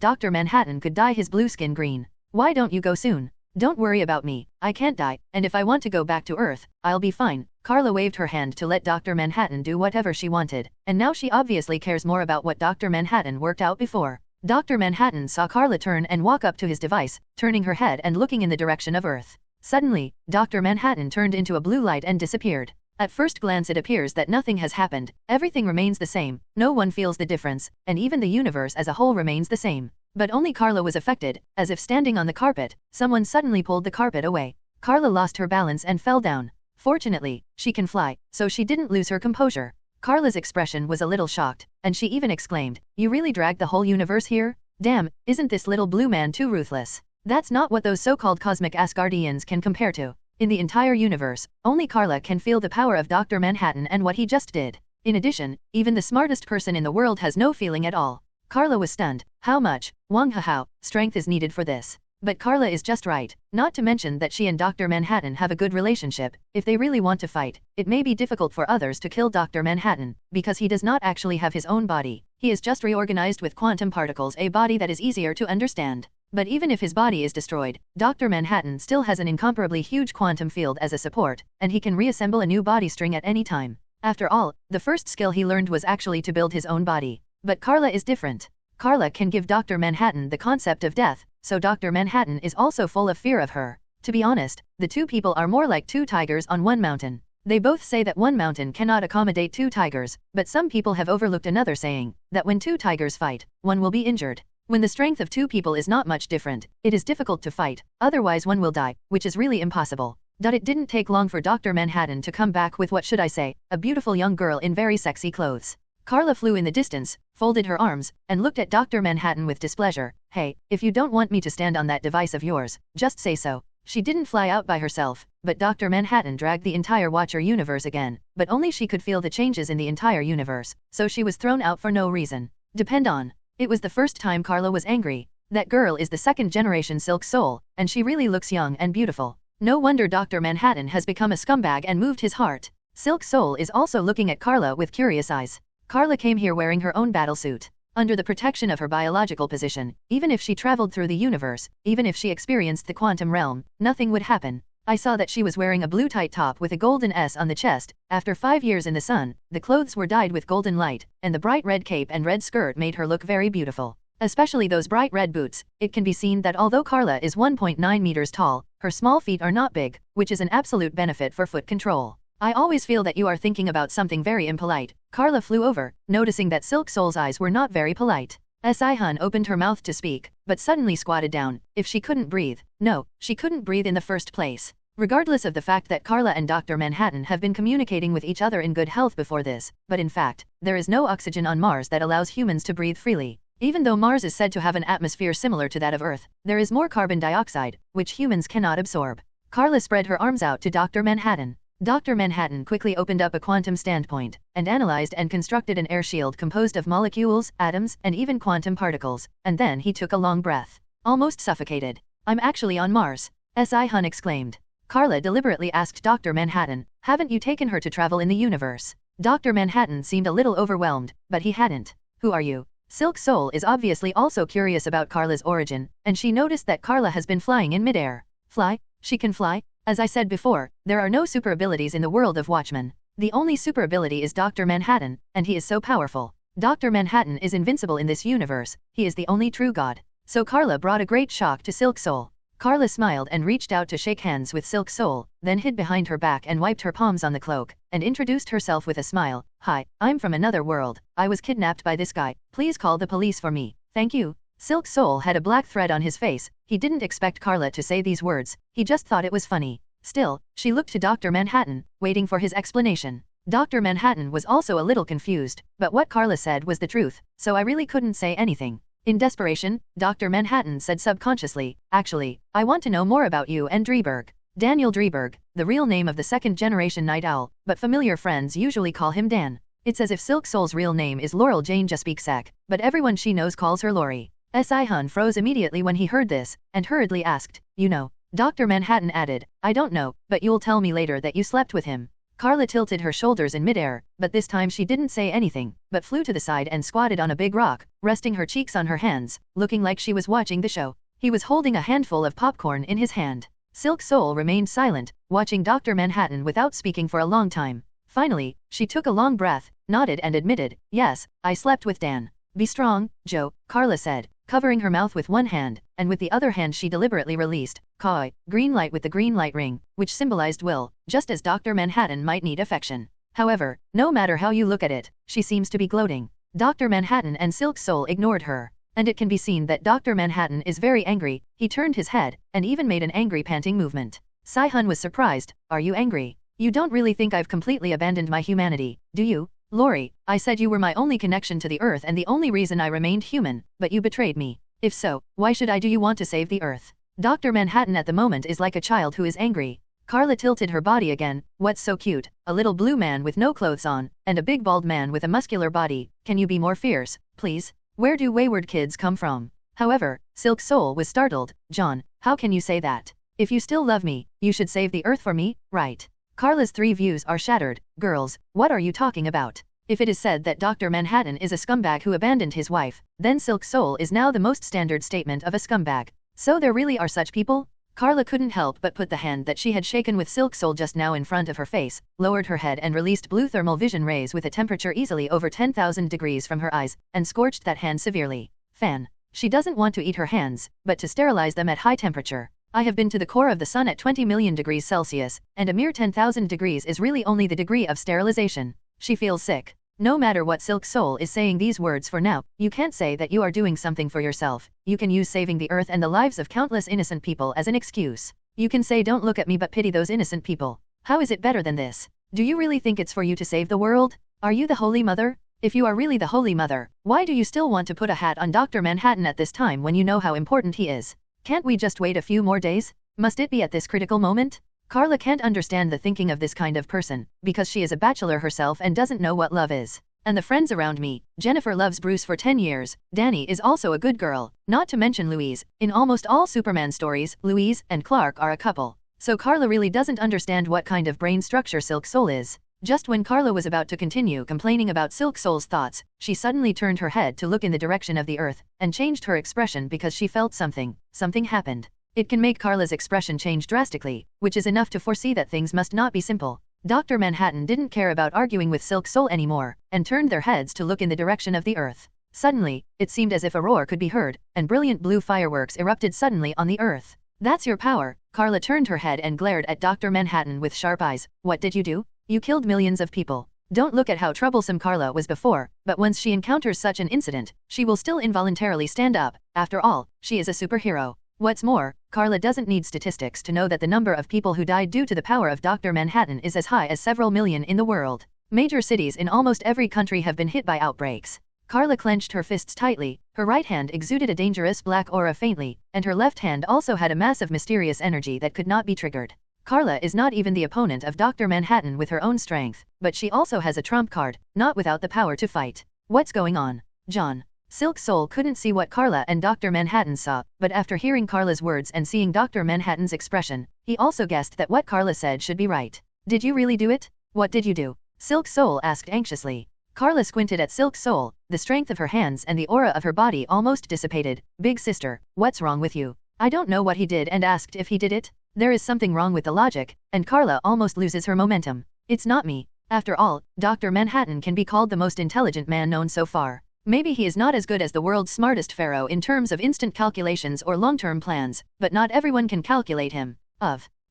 Dr. Manhattan could dye his blue skin green. "Why don't you go soon? Don't worry about me. I can't die, and if I want to go back to Earth, I'll be fine." Karla waved her hand to let Dr. Manhattan do whatever she wanted, and now she obviously cares more about what Dr. Manhattan worked out before. Dr. Manhattan saw Karla turn and walk up to his device, turning her head and looking in the direction of Earth. Suddenly, Dr. Manhattan turned into a blue light and disappeared. At first glance it appears that nothing has happened, everything remains the same, no one feels the difference, and even the universe as a whole remains the same. But only Karla was affected, as if standing on the carpet, someone suddenly pulled the carpet away. Karla lost her balance and fell down. Fortunately, she can fly, so she didn't lose her composure. Karla's expression was a little shocked, and she even exclaimed, "You really dragged the whole universe here? Damn, isn't this little blue man too ruthless?" That's not what those so-called cosmic Asgardians can compare to. In the entire universe, only Karla can feel the power of Dr. Manhattan and what he just did. In addition, even the smartest person in the world has no feeling at all. Karla was stunned. How much, Wang Hao, strength is needed for this? But Karla is just right, not to mention that she and Dr. Manhattan have a good relationship. If they really want to fight, it may be difficult for others to kill Dr. Manhattan, because he does not actually have his own body. He is just reorganized with quantum particles, a body that is easier to understand. But even if his body is destroyed, Dr. Manhattan still has an incomparably huge quantum field as a support, and he can reassemble a new body string at any time. After all, the first skill he learned was actually to build his own body. But Karla is different. Karla can give Dr. Manhattan the concept of death, so Dr. Manhattan is also full of fear of her. To be honest, the two people are more like two tigers on one mountain. They both say that one mountain cannot accommodate two tigers, but some people have overlooked another saying, that when two tigers fight, one will be injured. When the strength of two people is not much different, it is difficult to fight, otherwise one will die, which is really impossible. It didn't take long for Dr. Manhattan to come back with what should I say, a beautiful young girl in very sexy clothes. Karla flew in the distance, folded her arms, and looked at Dr. Manhattan with displeasure. "Hey, if you don't want me to stand on that device of yours, just say so." She didn't fly out by herself, but Dr. Manhattan dragged the entire Watcher universe again, but only she could feel the changes in the entire universe, so she was thrown out for no reason. Depend on. It was the first time Karla was angry. That girl is the second-generation Silk Soul, and she really looks young and beautiful. No wonder Dr. Manhattan has become a scumbag and moved his heart. Silk Soul is also looking at Karla with curious eyes. Karla came here wearing her own battlesuit. Under the protection of her biological position, even if she traveled through the universe, even if she experienced the quantum realm, nothing would happen. I saw that she was wearing a blue tight top with a golden S on the chest. After 5 years in the sun, the clothes were dyed with golden light, and the bright red cape and red skirt made her look very beautiful. Especially those bright red boots. It can be seen that although Karla is 1.9 meters tall, her small feet are not big, which is an absolute benefit for foot control. I always feel that you are thinking about something very impolite. Karla flew over, noticing that Silk Soul's eyes were not very polite. Si-hun opened her mouth to speak, but suddenly squatted down. If she couldn't breathe. No, she couldn't breathe in the first place. Regardless of the fact that Karla and Dr. Manhattan have been communicating with each other in good health before this, but in fact, there is no oxygen on Mars that allows humans to breathe freely. Even though Mars is said to have an atmosphere similar to that of Earth, there is more carbon dioxide, which humans cannot absorb. Karla spread her arms out to Dr. Manhattan. Dr. Manhattan quickly opened up a quantum standpoint, and analyzed and constructed an air shield composed of molecules, atoms, and even quantum particles, and then he took a long breath. Almost suffocated. I'm actually on Mars, Si-hun exclaimed. Karla deliberately asked Dr. Manhattan, haven't you taken her to travel in the universe? Dr. Manhattan seemed a little overwhelmed, but he hadn't. Who are you? Silk Soul is obviously also curious about Karla's origin, and she noticed that Karla has been flying in midair. Fly? She can fly? As I said before, there are no super abilities in the world of Watchmen. The only super ability is Dr. Manhattan, and he is so powerful. Dr. Manhattan is invincible in this universe, he is the only true god. So Karla brought a great shock to Silk Soul. Karla smiled and reached out to shake hands with Silk Soul, then hid behind her back and wiped her palms on the cloak, and introduced herself with a smile. Hi, I'm from another world. I was kidnapped by this guy. Please call the police for me. Thank you. Silk Soul had a black thread on his face. He didn't expect Karla to say these words. He just thought it was funny. Still, she looked to Dr. Manhattan, waiting for his explanation. Dr. Manhattan was also a little confused, but what Karla said was the truth, so I really couldn't say anything. In desperation, Dr. Manhattan said subconsciously, actually, I want to know more about you and Dreiberg. Daniel Dreiberg, the real name of the second-generation Night Owl, but familiar friends usually call him Dan. It's as if Silk Soul's real name is Laurel Jane Jaspiksak, but everyone she knows calls her Lori. Si-hun froze immediately when he heard this, and hurriedly asked, you know. Dr. Manhattan added, I don't know, but you'll tell me later that you slept with him. Karla tilted her shoulders in midair, but this time she didn't say anything, but flew to the side and squatted on a big rock, resting her cheeks on her hands, looking like she was watching the show. He was holding a handful of popcorn in his hand. Silk Soul remained silent, watching Dr. Manhattan without speaking for a long time. Finally, she took a long breath, nodded and admitted, yes, I slept with Dan. Be strong, Joe, Karla said, covering her mouth with one hand, and with the other hand she deliberately released, Kai, green light with the green light ring, which symbolized will, just as Dr. Manhattan might need affection. However, no matter how you look at it, she seems to be gloating. Dr. Manhattan and Silk Soul ignored her, and it can be seen that Dr. Manhattan is very angry. He turned his head, and even made an angry panting movement. Si-hun was surprised, are you angry? You don't really think I've completely abandoned my humanity, do you? Lori, I said you were my only connection to the Earth and the only reason I remained human, but you betrayed me. If so, why should I do you want to save the Earth? Dr. Manhattan at the moment is like a child who is angry. Karla tilted her body again. What's so cute? A little blue man with no clothes on, and a big bald man with a muscular body. Can you be more fierce, please? Where do wayward kids come from? However, Silk Soul was startled. John, how can you say that? If you still love me, you should save the Earth for me, right? Karla's three views are shattered. Girls, what are you talking about? If it is said that Dr. Manhattan is a scumbag who abandoned his wife, then Silk Soul is now the most standard statement of a scumbag. So there really are such people? Karla couldn't help but put the hand that she had shaken with Silk Soul just now in front of her face, lowered her head and released blue thermal vision rays with a temperature easily over 10,000 degrees from her eyes, and scorched that hand severely. Fan. She doesn't want to eat her hands, but to sterilize them at high temperature. I have been to the core of the sun at 20 million degrees Celsius, and a mere 10,000 degrees is really only the degree of sterilization. She feels sick. No matter what Silk Soul is saying these words for now, you can't say that you are doing something for yourself. You can use saving the Earth and the lives of countless innocent people as an excuse. You can say don't look at me but pity those innocent people. How is it better than this? Do you really think it's for you to save the world? Are you the Holy Mother? If you are really the Holy Mother, why do you still want to put a hat on Dr. Manhattan at this time when you know how important he is? Can't we just wait a few more days? Must it be at this critical moment? Karla can't understand the thinking of this kind of person, because she is a bachelor herself and doesn't know what love is. And the friends around me, Jennifer loves Bruce for 10 years, Danny is also a good girl, not to mention Louise. In almost all Superman stories, Louise and Clark are a couple. So Karla really doesn't understand what kind of brain structure Silk Soul is. Just when Karla was about to continue complaining about Silk Soul's thoughts, she suddenly turned her head to look in the direction of the Earth, and changed her expression because she felt something. Something happened. It can make Karla's expression change drastically, which is enough to foresee that things must not be simple. Dr. Manhattan didn't care about arguing with Silk Soul anymore, and turned their heads to look in the direction of the Earth. Suddenly, it seemed as if a roar could be heard, and brilliant blue fireworks erupted suddenly on the earth. That's your power. Karla turned her head and glared at Dr. Manhattan with sharp eyes. What did you do? You killed millions of people. Don't look at how troublesome Karla was before, but once she encounters such an incident, she will still involuntarily stand up. After all, she is a superhero. What's more, Karla doesn't need statistics to know that the number of people who died due to the power of Dr. Manhattan is as high as several million in the world. Major cities in almost every country have been hit by outbreaks. Karla clenched her fists tightly, her right hand exuded a dangerous black aura faintly, and her left hand also had a massive mysterious energy that could not be triggered. Karla is not even the opponent of Dr. Manhattan with her own strength, but she also has a trump card, not without the power to fight. What's going on? John. Silk Soul couldn't see what Karla and Dr. Manhattan saw, but after hearing Karla's words and seeing Dr. Manhattan's expression, he also guessed that what Karla said should be right. Did you really do it? What did you do? Silk Soul asked anxiously. Karla squinted at Silk Soul, the strength of her hands and the aura of her body almost dissipated. Big sister, what's wrong with you? I don't know what he did and asked if he did it. There is something wrong with the logic, and Karla almost loses her momentum. It's not me. After all, Dr. Manhattan can be called the most intelligent man known so far. Maybe he is not as good as the world's smartest pharaoh in terms of instant calculations or long-term plans, but not everyone can calculate him.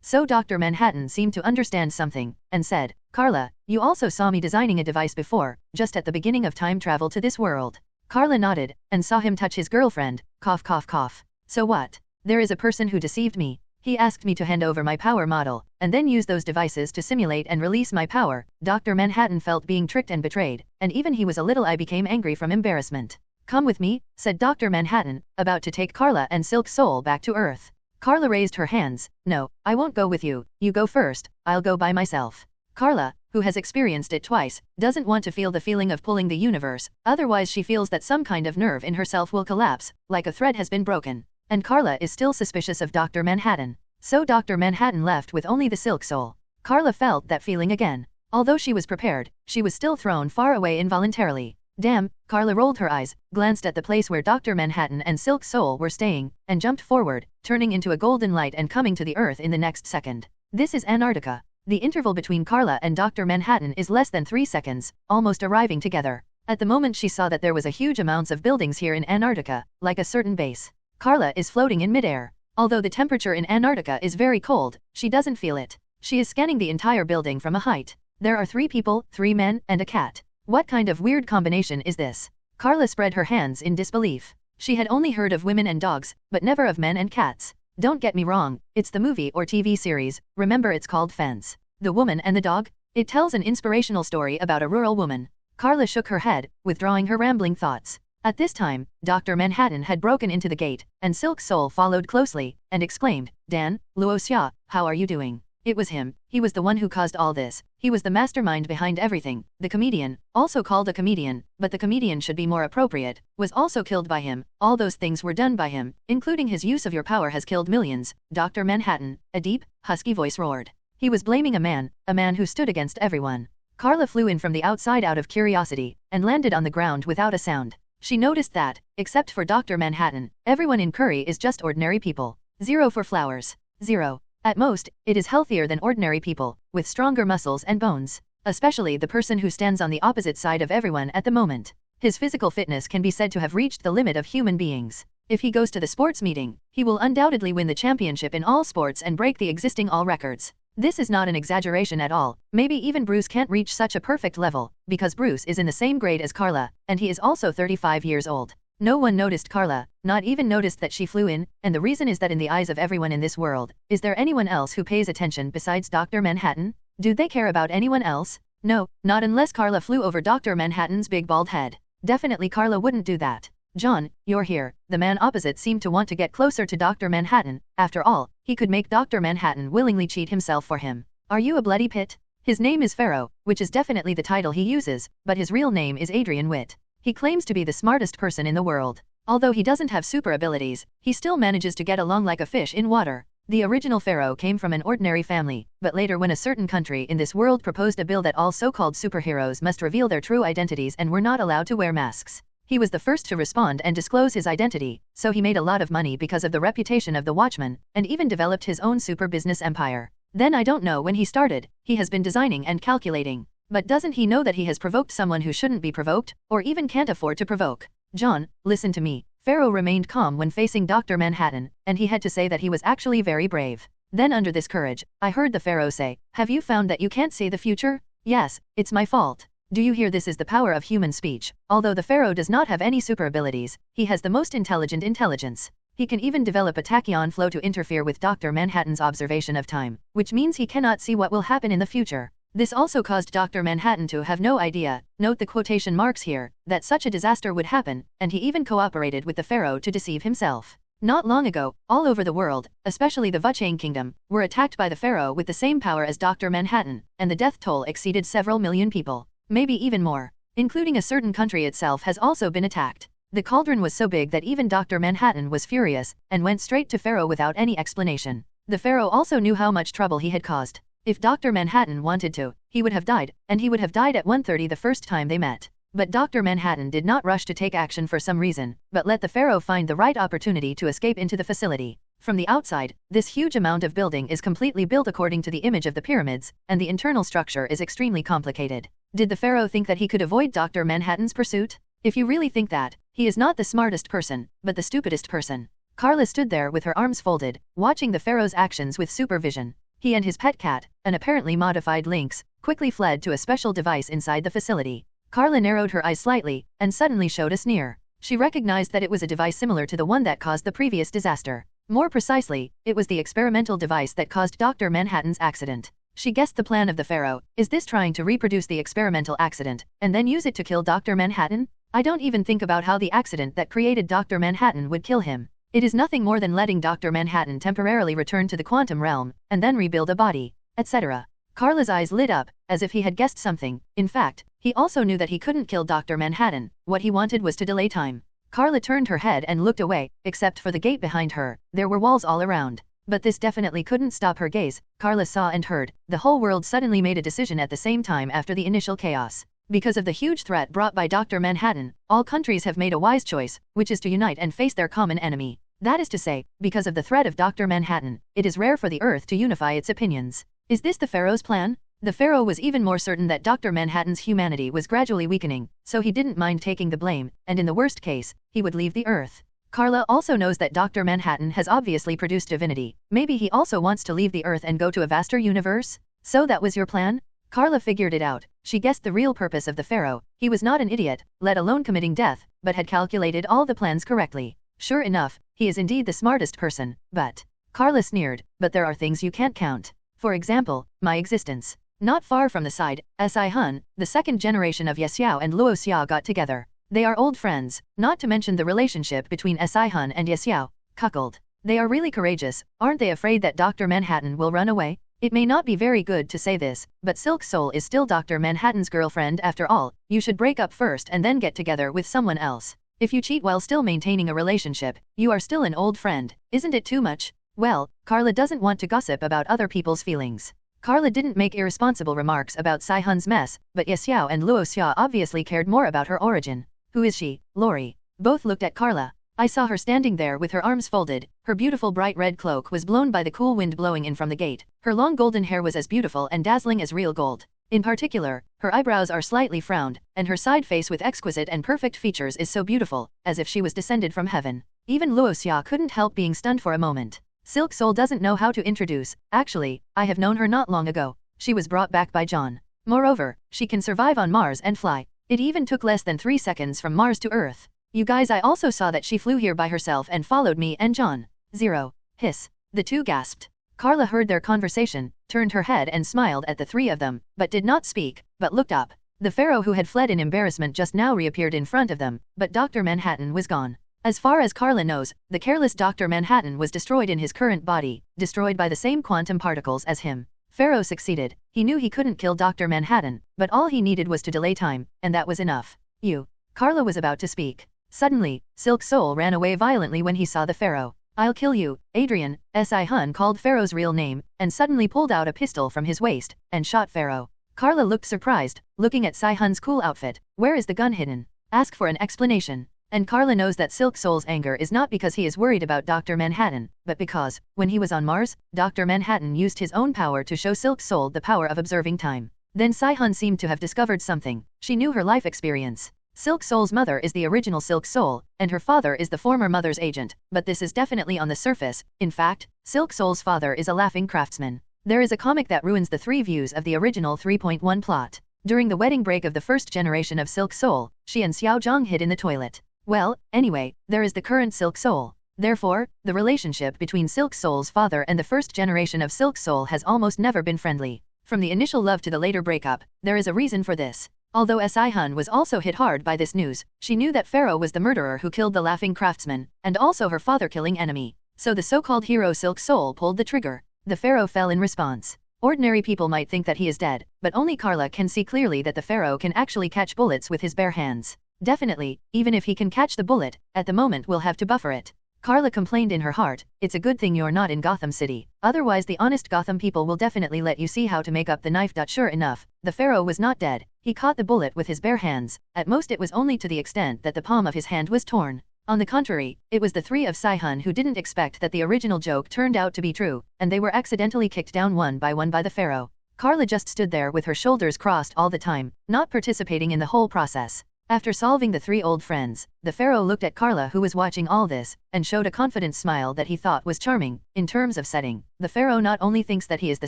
So Dr. Manhattan seemed to understand something, and said, Karla, you also saw me designing a device before, just at the beginning of time travel to this world. Karla nodded, and saw him touch his girlfriend, cough cough cough. So what? There is a person who deceived me. He asked me to hand over my power model, and then use those devices to simulate and release my power. Dr. Manhattan felt being tricked and betrayed, and even he was a little I became angry from embarrassment. Come with me, said Dr. Manhattan, about to take Karla and Silk Soul back to Earth. Karla raised her hands. No, I won't go with you. You go first, I'll go by myself. Karla, who has experienced it twice, doesn't want to feel the feeling of pulling the universe, otherwise she feels that some kind of nerve in herself will collapse, like a thread has been broken. And Karla is still suspicious of Dr. Manhattan. So Dr. Manhattan left with only the Silk Soul. Karla felt that feeling again. Although she was prepared, she was still thrown far away involuntarily. Damn, Karla rolled her eyes, glanced at the place where Dr. Manhattan and Silk Soul were staying, and jumped forward, turning into a golden light and coming to the Earth in the next second. This is Antarctica. The interval between Karla and Dr. Manhattan is less than 3 seconds, almost arriving together. At the moment she saw that there was a huge amounts of buildings here in Antarctica, like a certain base. Karla is floating in midair. Although the temperature in Antarctica is very cold, she doesn't feel it. She is scanning the entire building from a height. There are 3 people, 3 men, and a cat. What kind of weird combination is this? Karla spread her hands in disbelief. She had only heard of women and dogs, but never of men and cats. Don't get me wrong, it's the movie or TV series, remember it's called Fence. The Woman and the Dog? It tells an inspirational story about a rural woman. Karla shook her head, withdrawing her rambling thoughts. At this time, Dr. Manhattan had broken into the gate, and Silk Soul followed closely, and exclaimed, Dan, Luoxia, how are you doing? It was him. He was the one who caused all this. He was the mastermind behind everything. The comedian, also called a comedian, but the comedian should be more appropriate, was also killed by him. All those things were done by him, including his use of your power has killed millions. Dr. Manhattan, a deep, husky voice roared. He was blaming a man who stood against everyone. Karla flew in from the outside out of curiosity, and landed on the ground without a sound. She noticed that, except for Dr. Manhattan, everyone in Curry is just ordinary people. 0 for flowers. 0. At most, it is healthier than ordinary people, with stronger muscles and bones. Especially the person who stands on the opposite side of everyone at the moment. His physical fitness can be said to have reached the limit of human beings. If he goes to the sports meeting, he will undoubtedly win the championship in all sports and break the existing all records. This is not an exaggeration at all. Maybe even Bruce can't reach such a perfect level, because Bruce is in the same grade as Karla, and he is also 35 years old. No one noticed Karla, not even noticed that she flew in, and the reason is that in the eyes of everyone in this world, is there anyone else who pays attention besides Dr. Manhattan? Do they care about anyone else? No, not unless Karla flew over Dr. Manhattan's big bald head. Definitely Karla wouldn't do that. John, you're here. The man opposite seemed to want to get closer to Dr. Manhattan. After all, he could make Dr. Manhattan willingly cheat himself for him. Are you a bloody pit? His name is Pharaoh, which is definitely the title he uses, but his real name is Adrian Witt. He claims to be the smartest person in the world. Although he doesn't have super abilities, he still manages to get along like a fish in water. The original Pharaoh came from an ordinary family, but later when a certain country in this world proposed a bill that all so-called superheroes must reveal their true identities and were not allowed to wear masks. He was the first to respond and disclose his identity, so he made a lot of money because of the reputation of the Watchman, and even developed his own super business empire. Then I don't know when he started, he has been designing and calculating. But doesn't he know that he has provoked someone who shouldn't be provoked, or even can't afford to provoke? John, listen to me. Pharaoh remained calm when facing Dr. Manhattan, and he had to say that he was actually very brave. Then under this courage, I heard the Pharaoh say, "Have you found that you can't see the future? Yes, it's my fault. Do you hear? This is the power of human speech. Although the Pharaoh does not have any super abilities, he has the most intelligent intelligence. He can even develop a tachyon flow to interfere with Dr. Manhattan's observation of time, which means he cannot see what will happen in the future. This also caused Dr. Manhattan to have no idea, note the quotation marks here, that such a disaster would happen, and he even cooperated with the Pharaoh to deceive himself. Not long ago, all over the world, especially the Vuchang Kingdom, were attacked by the Pharaoh with the same power as Dr. Manhattan, and the death toll exceeded several million people. Maybe even more. Including a certain country itself has also been attacked. The cauldron was so big that even Dr. Manhattan was furious, and went straight to Pharaoh without any explanation. The Pharaoh also knew how much trouble he had caused. If Dr. Manhattan wanted to, he would have died, and he would have died at 1:30 the first time they met. But Dr. Manhattan did not rush to take action for some reason, but let the Pharaoh find the right opportunity to escape into the facility. From the outside, this huge amount of building is completely built according to the image of the pyramids, and the internal structure is extremely complicated. Did the Pharaoh think that he could avoid Dr. Manhattan's pursuit? If you really think that, he is not the smartest person, but the stupidest person. Karla stood there with her arms folded, watching the Pharaoh's actions with supervision. He and his pet cat, an apparently modified lynx, quickly fled to a special device inside the facility. Karla narrowed her eyes slightly, and suddenly showed a sneer. She recognized that it was a device similar to the one that caused the previous disaster. More precisely, it was the experimental device that caused Dr. Manhattan's accident. She guessed the plan of the Pharaoh. Is this trying to reproduce the experimental accident, and then use it to kill Dr. Manhattan? I don't even think about how the accident that created Dr. Manhattan would kill him. It is nothing more than letting Dr. Manhattan temporarily return to the quantum realm, and then rebuild a body, etc. Karla's eyes lit up, as if he had guessed something. In fact, he also knew that he couldn't kill Dr. Manhattan. What he wanted was to delay time. Karla turned her head and looked away, except for the gate behind her. There were walls all around. But this definitely couldn't stop her gaze. Karla saw and heard. The whole world suddenly made a decision at the same time after the initial chaos. Because of the huge threat brought by Dr. Manhattan, all countries have made a wise choice, which is to unite and face their common enemy. That is to say, because of the threat of Dr. Manhattan, it is rare for the Earth to unify its opinions. Is this the Pharaoh's plan? The Pharaoh was even more certain that Dr. Manhattan's humanity was gradually weakening, so he didn't mind taking the blame, and in the worst case, he would leave the Earth. Karla also knows that Dr. Manhattan has obviously produced divinity. Maybe he also wants to leave the Earth and go to a vaster universe? So that was your plan? Karla figured it out. She guessed the real purpose of the Pharaoh. He was not an idiot, let alone committing death, but had calculated all the plans correctly. Sure enough, he is indeed the smartest person, but... Karla sneered, but there are things you can't count. For example, my existence. Not far from the side, Si Hun, the second generation of Yexiao and Luo Xia got together. They are old friends, not to mention the relationship between Si Hun and Yexiao, cuckold. They are really courageous, aren't they afraid that Dr. Manhattan will run away? It may not be very good to say this, but Silk Soul is still Dr. Manhattan's girlfriend after all. You should break up first and then get together with someone else. If you cheat while still maintaining a relationship, you are still an old friend. Isn't it too much? Well, Karla doesn't want to gossip about other people's feelings. Karla didn't make irresponsible remarks about Si Hun's mess, but Yexiao and Luo Xia obviously cared more about her origin. Who is she, Lori? Both looked at Karla. I saw her standing there with her arms folded. Her beautiful bright red cloak was blown by the cool wind blowing in from the gate. Her long golden hair was as beautiful and dazzling as real gold. In particular, her eyebrows are slightly frowned, and her side face with exquisite and perfect features is so beautiful, as if she was descended from heaven. Even Luo Xia couldn't help being stunned for a moment. Silk Soul doesn't know how to introduce. Actually, I have known her not long ago. She was brought back by John. Moreover, she can survive on Mars and fly. It even took less than 3 seconds from Mars to Earth. You guys, I also saw that she flew here by herself and followed me and John. 0. Hiss. The two gasped. Karla heard their conversation, turned her head and smiled at the three of them, but did not speak, but looked up. The Pharaoh who had fled in embarrassment just now reappeared in front of them, but Dr. Manhattan was gone. As far as Karla knows, the careless Dr. Manhattan was destroyed in his current body, destroyed by the same quantum particles as him. Pharaoh succeeded. He knew he couldn't kill Dr. Manhattan, but all he needed was to delay time, and that was enough. You. Karla was about to speak. Suddenly, Silk Soul ran away violently when he saw the Pharaoh. I'll kill you, Adrian. Si Hun called Pharaoh's real name, and suddenly pulled out a pistol from his waist, and shot Pharaoh. Karla looked surprised, looking at Si Hun's cool outfit. Where is the gun hidden? Ask for an explanation. And Karla knows that Silk Soul's anger is not because he is worried about Dr. Manhattan, but because, when he was on Mars, Dr. Manhattan used his own power to show Silk Soul the power of observing time. Then Si Hun seemed to have discovered something. She knew her life experience. Silk Soul's mother is the original Silk Soul, and her father is the former mother's agent, but this is definitely on the surface. In fact, Silk Soul's father is a laughing craftsman. There is a comic that ruins the three views of the original 3.1 plot. During the wedding break of the first generation of Silk Soul, she and Xiao Zhang hid in the toilet. Well, anyway, there is the current Silk Soul. Therefore, the relationship between Silk Soul's father and the first generation of Silk Soul has almost never been friendly. From the initial love to the later breakup, there is a reason for this. Although Si-hun was also hit hard by this news, she knew that Pharaoh was the murderer who killed the laughing craftsman, and also her father-killing enemy. So the so-called hero Silk Soul pulled the trigger. The Pharaoh fell in response. Ordinary people might think that he is dead, but only Karla can see clearly that the Pharaoh can actually catch bullets with his bare hands. Definitely, even if he can catch the bullet, at the moment we'll have to buffer it. Karla complained in her heart, it's a good thing you're not in Gotham City, otherwise the honest Gotham people will definitely let you see how to make up the knife. Sure enough, the Pharaoh was not dead, he caught the bullet with his bare hands, at most it was only to the extent that the palm of his hand was torn. On the contrary, it was the three of Si-hun who didn't expect that the original joke turned out to be true, and they were accidentally kicked down one by the Pharaoh. Karla just stood there with her shoulders crossed all the time, not participating in the whole process. After solving the three old friends, the Pharaoh looked at Karla who was watching all this, and showed a confident smile that he thought was charming. In terms of setting, the Pharaoh not only thinks that he is the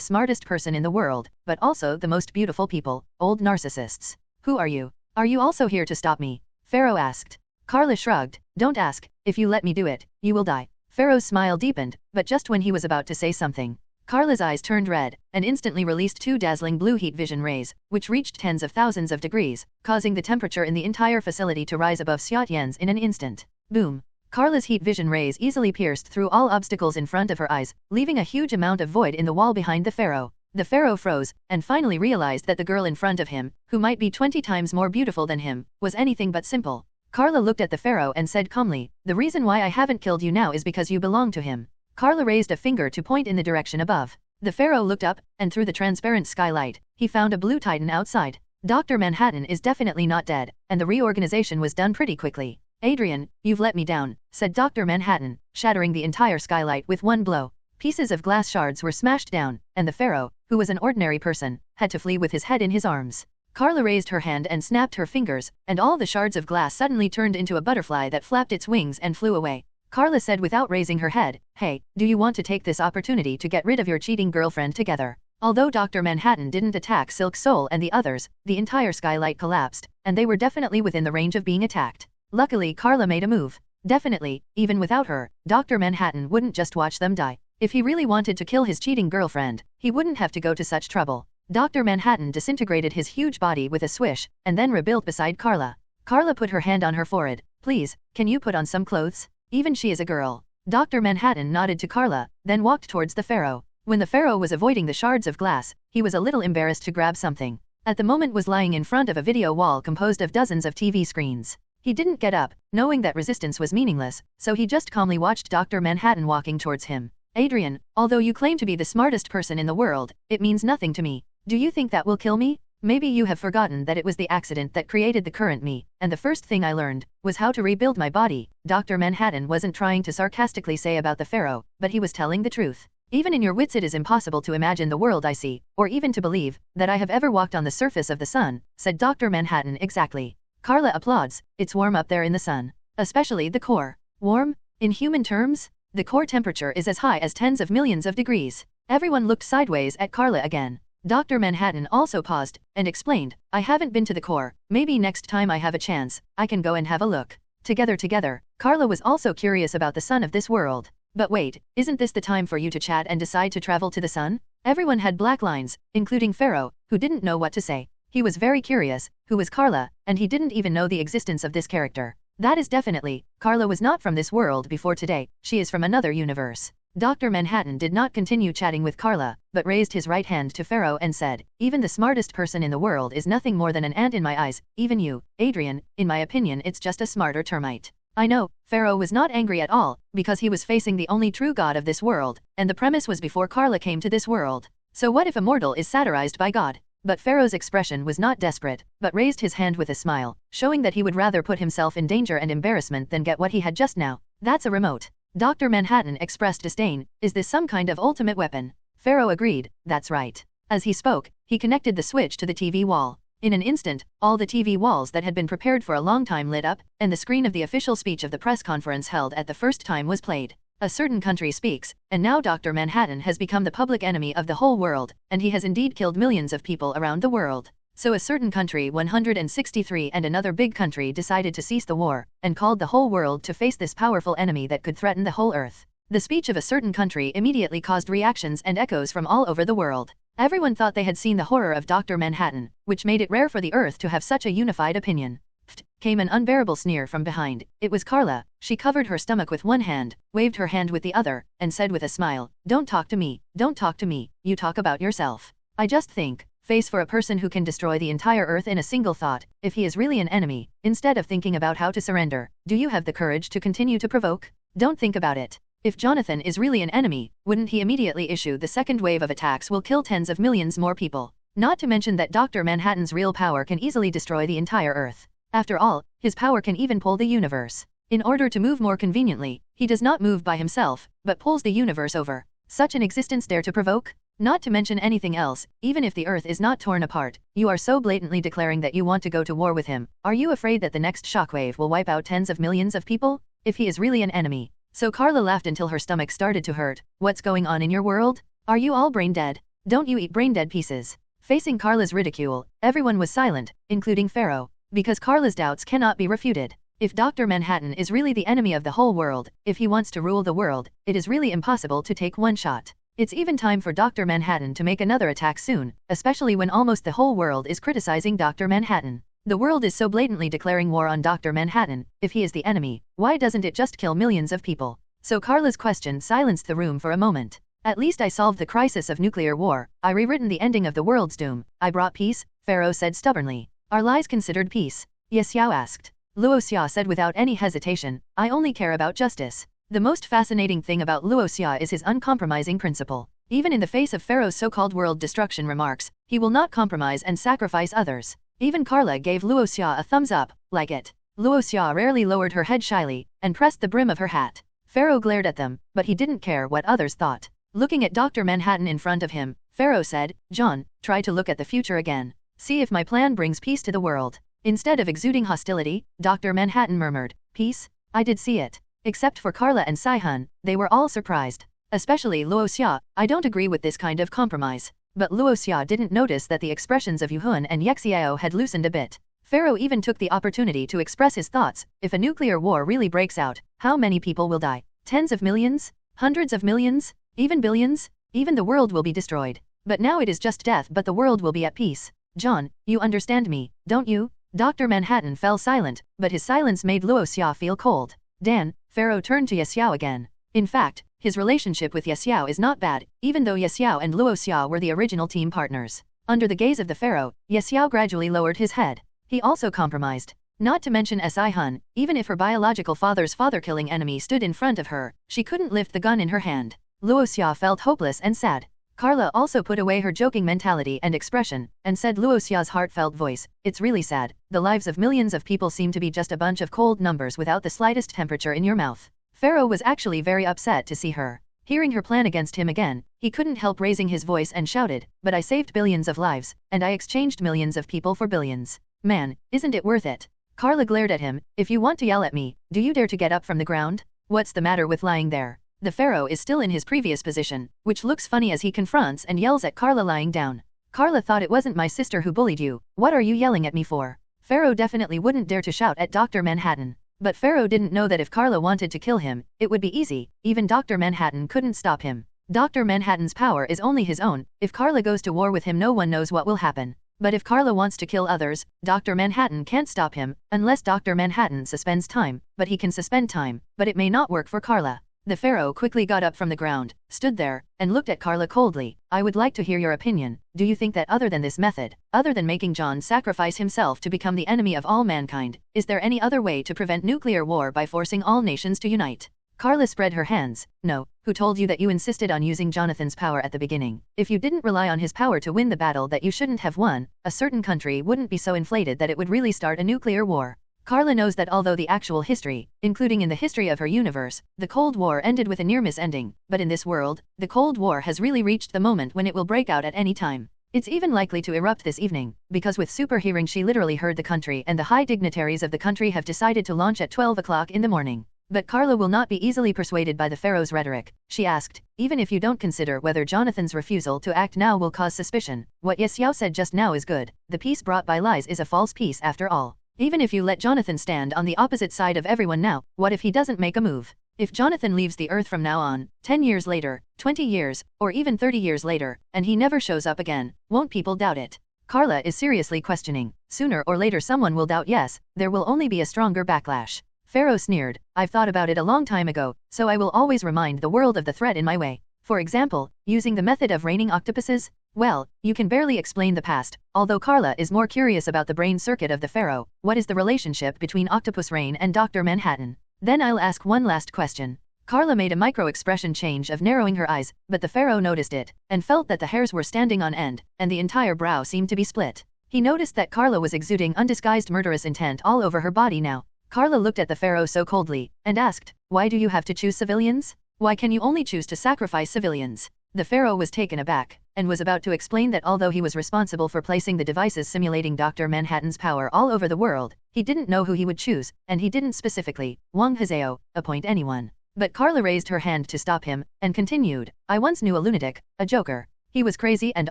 smartest person in the world, but also the most beautiful people, old narcissists. Who are you? Are you also here to stop me? Pharaoh asked. Karla shrugged, don't ask, if you let me do it, you will die. Pharaoh's smile deepened, but just when he was about to say something, Karla's eyes turned red, and instantly released two dazzling blue heat vision rays, which reached tens of thousands of degrees, causing the temperature in the entire facility to rise above Xiaotian's in an instant. Boom! Karla's heat vision rays easily pierced through all obstacles in front of her eyes, leaving a huge amount of void in the wall behind the Pharaoh. The Pharaoh froze, and finally realized that the girl in front of him, who might be 20 times more beautiful than him, was anything but simple. Karla looked at the Pharaoh and said calmly, the reason why I haven't killed you now is because you belong to him. Karla raised a finger to point in the direction above. The Pharaoh looked up, and through the transparent skylight, he found a blue titan outside. Dr. Manhattan is definitely not dead, and the reorganization was done pretty quickly. Adrian, you've let me down, said Dr. Manhattan, shattering the entire skylight with one blow. Pieces of glass shards were smashed down, and the Pharaoh, who was an ordinary person, had to flee with his head in his arms. Karla raised her hand and snapped her fingers, and all the shards of glass suddenly turned into a butterfly that flapped its wings and flew away. Karla said without raising her head, hey, do you want to take this opportunity to get rid of your cheating girlfriend together? Although Dr. Manhattan didn't attack Silk Soul and the others, the entire skylight collapsed, and they were definitely within the range of being attacked. Luckily Karla made a move. Definitely, even without her, Dr. Manhattan wouldn't just watch them die. If he really wanted to kill his cheating girlfriend, he wouldn't have to go to such trouble. Dr. Manhattan disintegrated his huge body with a swish, and then rebuilt beside Karla. Karla put her hand on her forehead. Please, can you put on some clothes? Even she is a girl. Dr. Manhattan nodded to Karla, then walked towards the Pharaoh. When the Pharaoh was avoiding the shards of glass, he was a little embarrassed to grab something. At the moment was lying in front of a video wall composed of dozens of TV screens. He didn't get up, knowing that resistance was meaningless, so he just calmly watched Dr. Manhattan walking towards him. Adrian, although you claim to be the smartest person in the world, it means nothing to me. Do you think that will kill me? Maybe you have forgotten that it was the accident that created the current me, and the first thing I learned was how to rebuild my body. Dr. Manhattan wasn't trying to sarcastically say about the Pharaoh, but he was telling the truth. Even in your wits it is impossible to imagine the world I see, or even to believe that I have ever walked on the surface of the sun, said Dr. Manhattan exactly. Karla applauds, it's warm up there in the sun. Especially the core. Warm? In human terms? The core temperature is as high as tens of millions of degrees. Everyone looked sideways at Karla again. Dr. Manhattan also paused, and explained, I haven't been to the core, maybe next time I have a chance, I can go and have a look. Together, Karla was also curious about the sun of this world. But wait, isn't this the time for you to chat and decide to travel to the sun? Everyone had black lines, including Pharaoh, who didn't know what to say. He was very curious, who was Karla, and he didn't even know the existence of this character. That is definitely, Karla was not from this world before today, she is from another universe. Dr. Manhattan did not continue chatting with Karla, but raised his right hand to Pharaoh and said, even the smartest person in the world is nothing more than an ant in my eyes, even you, Adrian, in my opinion it's just a smarter termite. I know, Pharaoh was not angry at all, because he was facing the only true god of this world, and the premise was before Karla came to this world. So what if a mortal is satirized by God? But Pharaoh's expression was not desperate, but raised his hand with a smile, showing that he would rather put himself in danger and embarrassment than get what he had just now. That's a remote. Dr. Manhattan expressed disdain, is this some kind of ultimate weapon? Pharaoh agreed, that's right. As he spoke, he connected the switch to the TV wall. In an instant, all the TV walls that had been prepared for a long time lit up, and the screen of the official speech of the press conference held at the first time was played. A certain country speaks, and now Dr. Manhattan has become the public enemy of the whole world, and he has indeed killed millions of people around the world. So a certain country 163 and another big country decided to cease the war, and called the whole world to face this powerful enemy that could threaten the whole earth. The speech of a certain country immediately caused reactions and echoes from all over the world. Everyone thought they had seen the horror of Dr. Manhattan, which made it rare for the earth to have such a unified opinion. Pfft, came an unbearable sneer from behind. It was Karla. She covered her stomach with one hand, waved her hand with the other, and said with a smile, "Don't talk to me, don't talk to me, you talk about yourself. I just think, face for a person who can destroy the entire earth in a single thought, if he is really an enemy, instead of thinking about how to surrender. Do you have the courage to continue to provoke? Don't think about it. If Jonathan is really an enemy, wouldn't he immediately issue the second wave of attacks will kill tens of millions more people? Not to mention that Dr. Manhattan's real power can easily destroy the entire Earth. After all, his power can even pull the universe. In order to move more conveniently, he does not move by himself, but pulls the universe over. Such an existence dare to provoke? Not to mention anything else, even if the Earth is not torn apart, you are so blatantly declaring that you want to go to war with him. Are you afraid that the next shockwave will wipe out tens of millions of people? If he is really an enemy. So Karla laughed until her stomach started to hurt. What's going on in your world? Are you all brain dead? Don't you eat brain dead pieces? Facing Karla's ridicule, everyone was silent, including Pharaoh, because Karla's doubts cannot be refuted. If Dr. Manhattan is really the enemy of the whole world, if he wants to rule the world, it is really impossible to take one shot. It's even time for Dr. Manhattan to make another attack soon, especially when almost the whole world is criticizing Dr. Manhattan. The world is so blatantly declaring war on Dr. Manhattan. If he is the enemy, why doesn't it just kill millions of people? So Karla's question silenced the room for a moment. At least I solved the crisis of nuclear war. I rewritten the ending of the world's doom. I brought peace, Pharaoh said stubbornly. Are lies considered peace? Xiao asked. Luo Xia said without any hesitation, I only care about justice. The most fascinating thing about Luo Xia is his uncompromising principle. Even in the face of Pharaoh's so-called world destruction remarks, he will not compromise and sacrifice others. Even Karla gave Luo Xia a thumbs up, like it. Luo Xia rarely lowered her head shyly, and pressed the brim of her hat. Pharaoh glared at them, but he didn't care what others thought. Looking at Dr. Manhattan in front of him, Pharaoh said, John, try to look at the future again. See if my plan brings peace to the world. Instead of exuding hostility, Dr. Manhattan murmured, peace? I did see it. Except for Karla and Sai-hun, they were all surprised. Especially Luo Xia. I don't agree with this kind of compromise. But Luo Xia didn't notice that the expressions of Yuhun and Yexiao had loosened a bit. Pharaoh even took the opportunity to express his thoughts. If a nuclear war really breaks out, how many people will die? Tens of millions? Hundreds of millions? Even billions? Even the world will be destroyed. But now it is just death, but the world will be at peace. John, you understand me, don't you? Dr. Manhattan fell silent, but his silence made Luo Xia feel cold. Dan, Pharaoh turned to Yexiao again. In fact, his relationship with Yexiao is not bad, even though Yexiao and Luo Xia were the original team partners. Under the gaze of the Pharaoh, Yexiao gradually lowered his head. He also compromised. Not to mention Sai-hun, even if her biological father's father-killing enemy stood in front of her, she couldn't lift the gun in her hand. Luo Xia felt hopeless and sad. Karla also put away her joking mentality and expression, and said Luo Xia's heartfelt voice, it's really sad. The lives of millions of people seem to be just a bunch of cold numbers without the slightest temperature in your mouth. Pharaoh was actually very upset to see her. Hearing her plan against him again, he couldn't help raising his voice and shouted, but I saved billions of lives, and I exchanged millions of people for billions. Man, isn't it worth it? Karla glared at him, if you want to yell at me, do you dare to get up from the ground? What's the matter with lying there? The Pharaoh is still in his previous position, which looks funny as he confronts and yells at Karla lying down. Karla thought it wasn't my sister who bullied you, what are you yelling at me for? Pharaoh definitely wouldn't dare to shout at Dr. Manhattan. But Pharaoh didn't know that if Karla wanted to kill him, it would be easy, even Dr. Manhattan couldn't stop him. Dr. Manhattan's power is only his own, if Karla goes to war with him no one knows what will happen. But if Karla wants to kill others, Dr. Manhattan can't stop him, unless Dr. Manhattan suspends time, but he can suspend time, but it may not work for Karla. The Pharaoh quickly got up from the ground, stood there, and looked at Karla coldly. I would like to hear your opinion. Do you think that other than this method, other than making John sacrifice himself to become the enemy of all mankind, is there any other way to prevent nuclear war by forcing all nations to unite? Karla spread her hands. No, who told you that you insisted on using Jonathan's power at the beginning? If you didn't rely on his power to win the battle that you shouldn't have won, a certain country wouldn't be so inflated that it would really start a nuclear war. Karla knows that although the actual history, including in the history of her universe, the Cold War ended with a near-miss ending, but in this world, the Cold War has really reached the moment when it will break out at any time. It's even likely to erupt this evening, because with super hearing she literally heard the country and the high dignitaries of the country have decided to launch at 12 o'clock in the morning. But Karla will not be easily persuaded by the pharaoh's rhetoric. She asked, even if you don't consider whether Jonathan's refusal to act now will cause suspicion, what Xiao said just now is good. The peace brought by lies is a false peace after all. Even if you let Jonathan stand on the opposite side of everyone now, what if he doesn't make a move? If Jonathan leaves the earth from now on, 10 years later, 20 years, or even 30 years later, and he never shows up again, won't people doubt it? Karla is seriously questioning. Sooner or later someone will doubt. Yes, there will only be a stronger backlash. Pharaoh sneered, I've thought about it a long time ago, so I will always remind the world of the threat in my way. For example, using the method of raining octopuses? Well, you can barely explain the past, although Karla is more curious about the brain circuit of the pharaoh. What is the relationship between octopus rain and Dr. Manhattan? Then I'll ask one last question. Karla made a micro-expression change of narrowing her eyes, but the pharaoh noticed it, and felt that the hairs were standing on end, and the entire brow seemed to be split. He noticed that Karla was exuding undisguised murderous intent all over her body now. Karla looked at the pharaoh so coldly, and asked, why do you have to choose civilians? Why can you only choose to sacrifice civilians? The pharaoh was taken aback, and was about to explain that although he was responsible for placing the devices simulating Dr. Manhattan's power all over the world, he didn't know who he would choose, and he didn't specifically, Wang Hazeo, appoint anyone. But Karla raised her hand to stop him, and continued, I once knew a lunatic, a joker. He was crazy and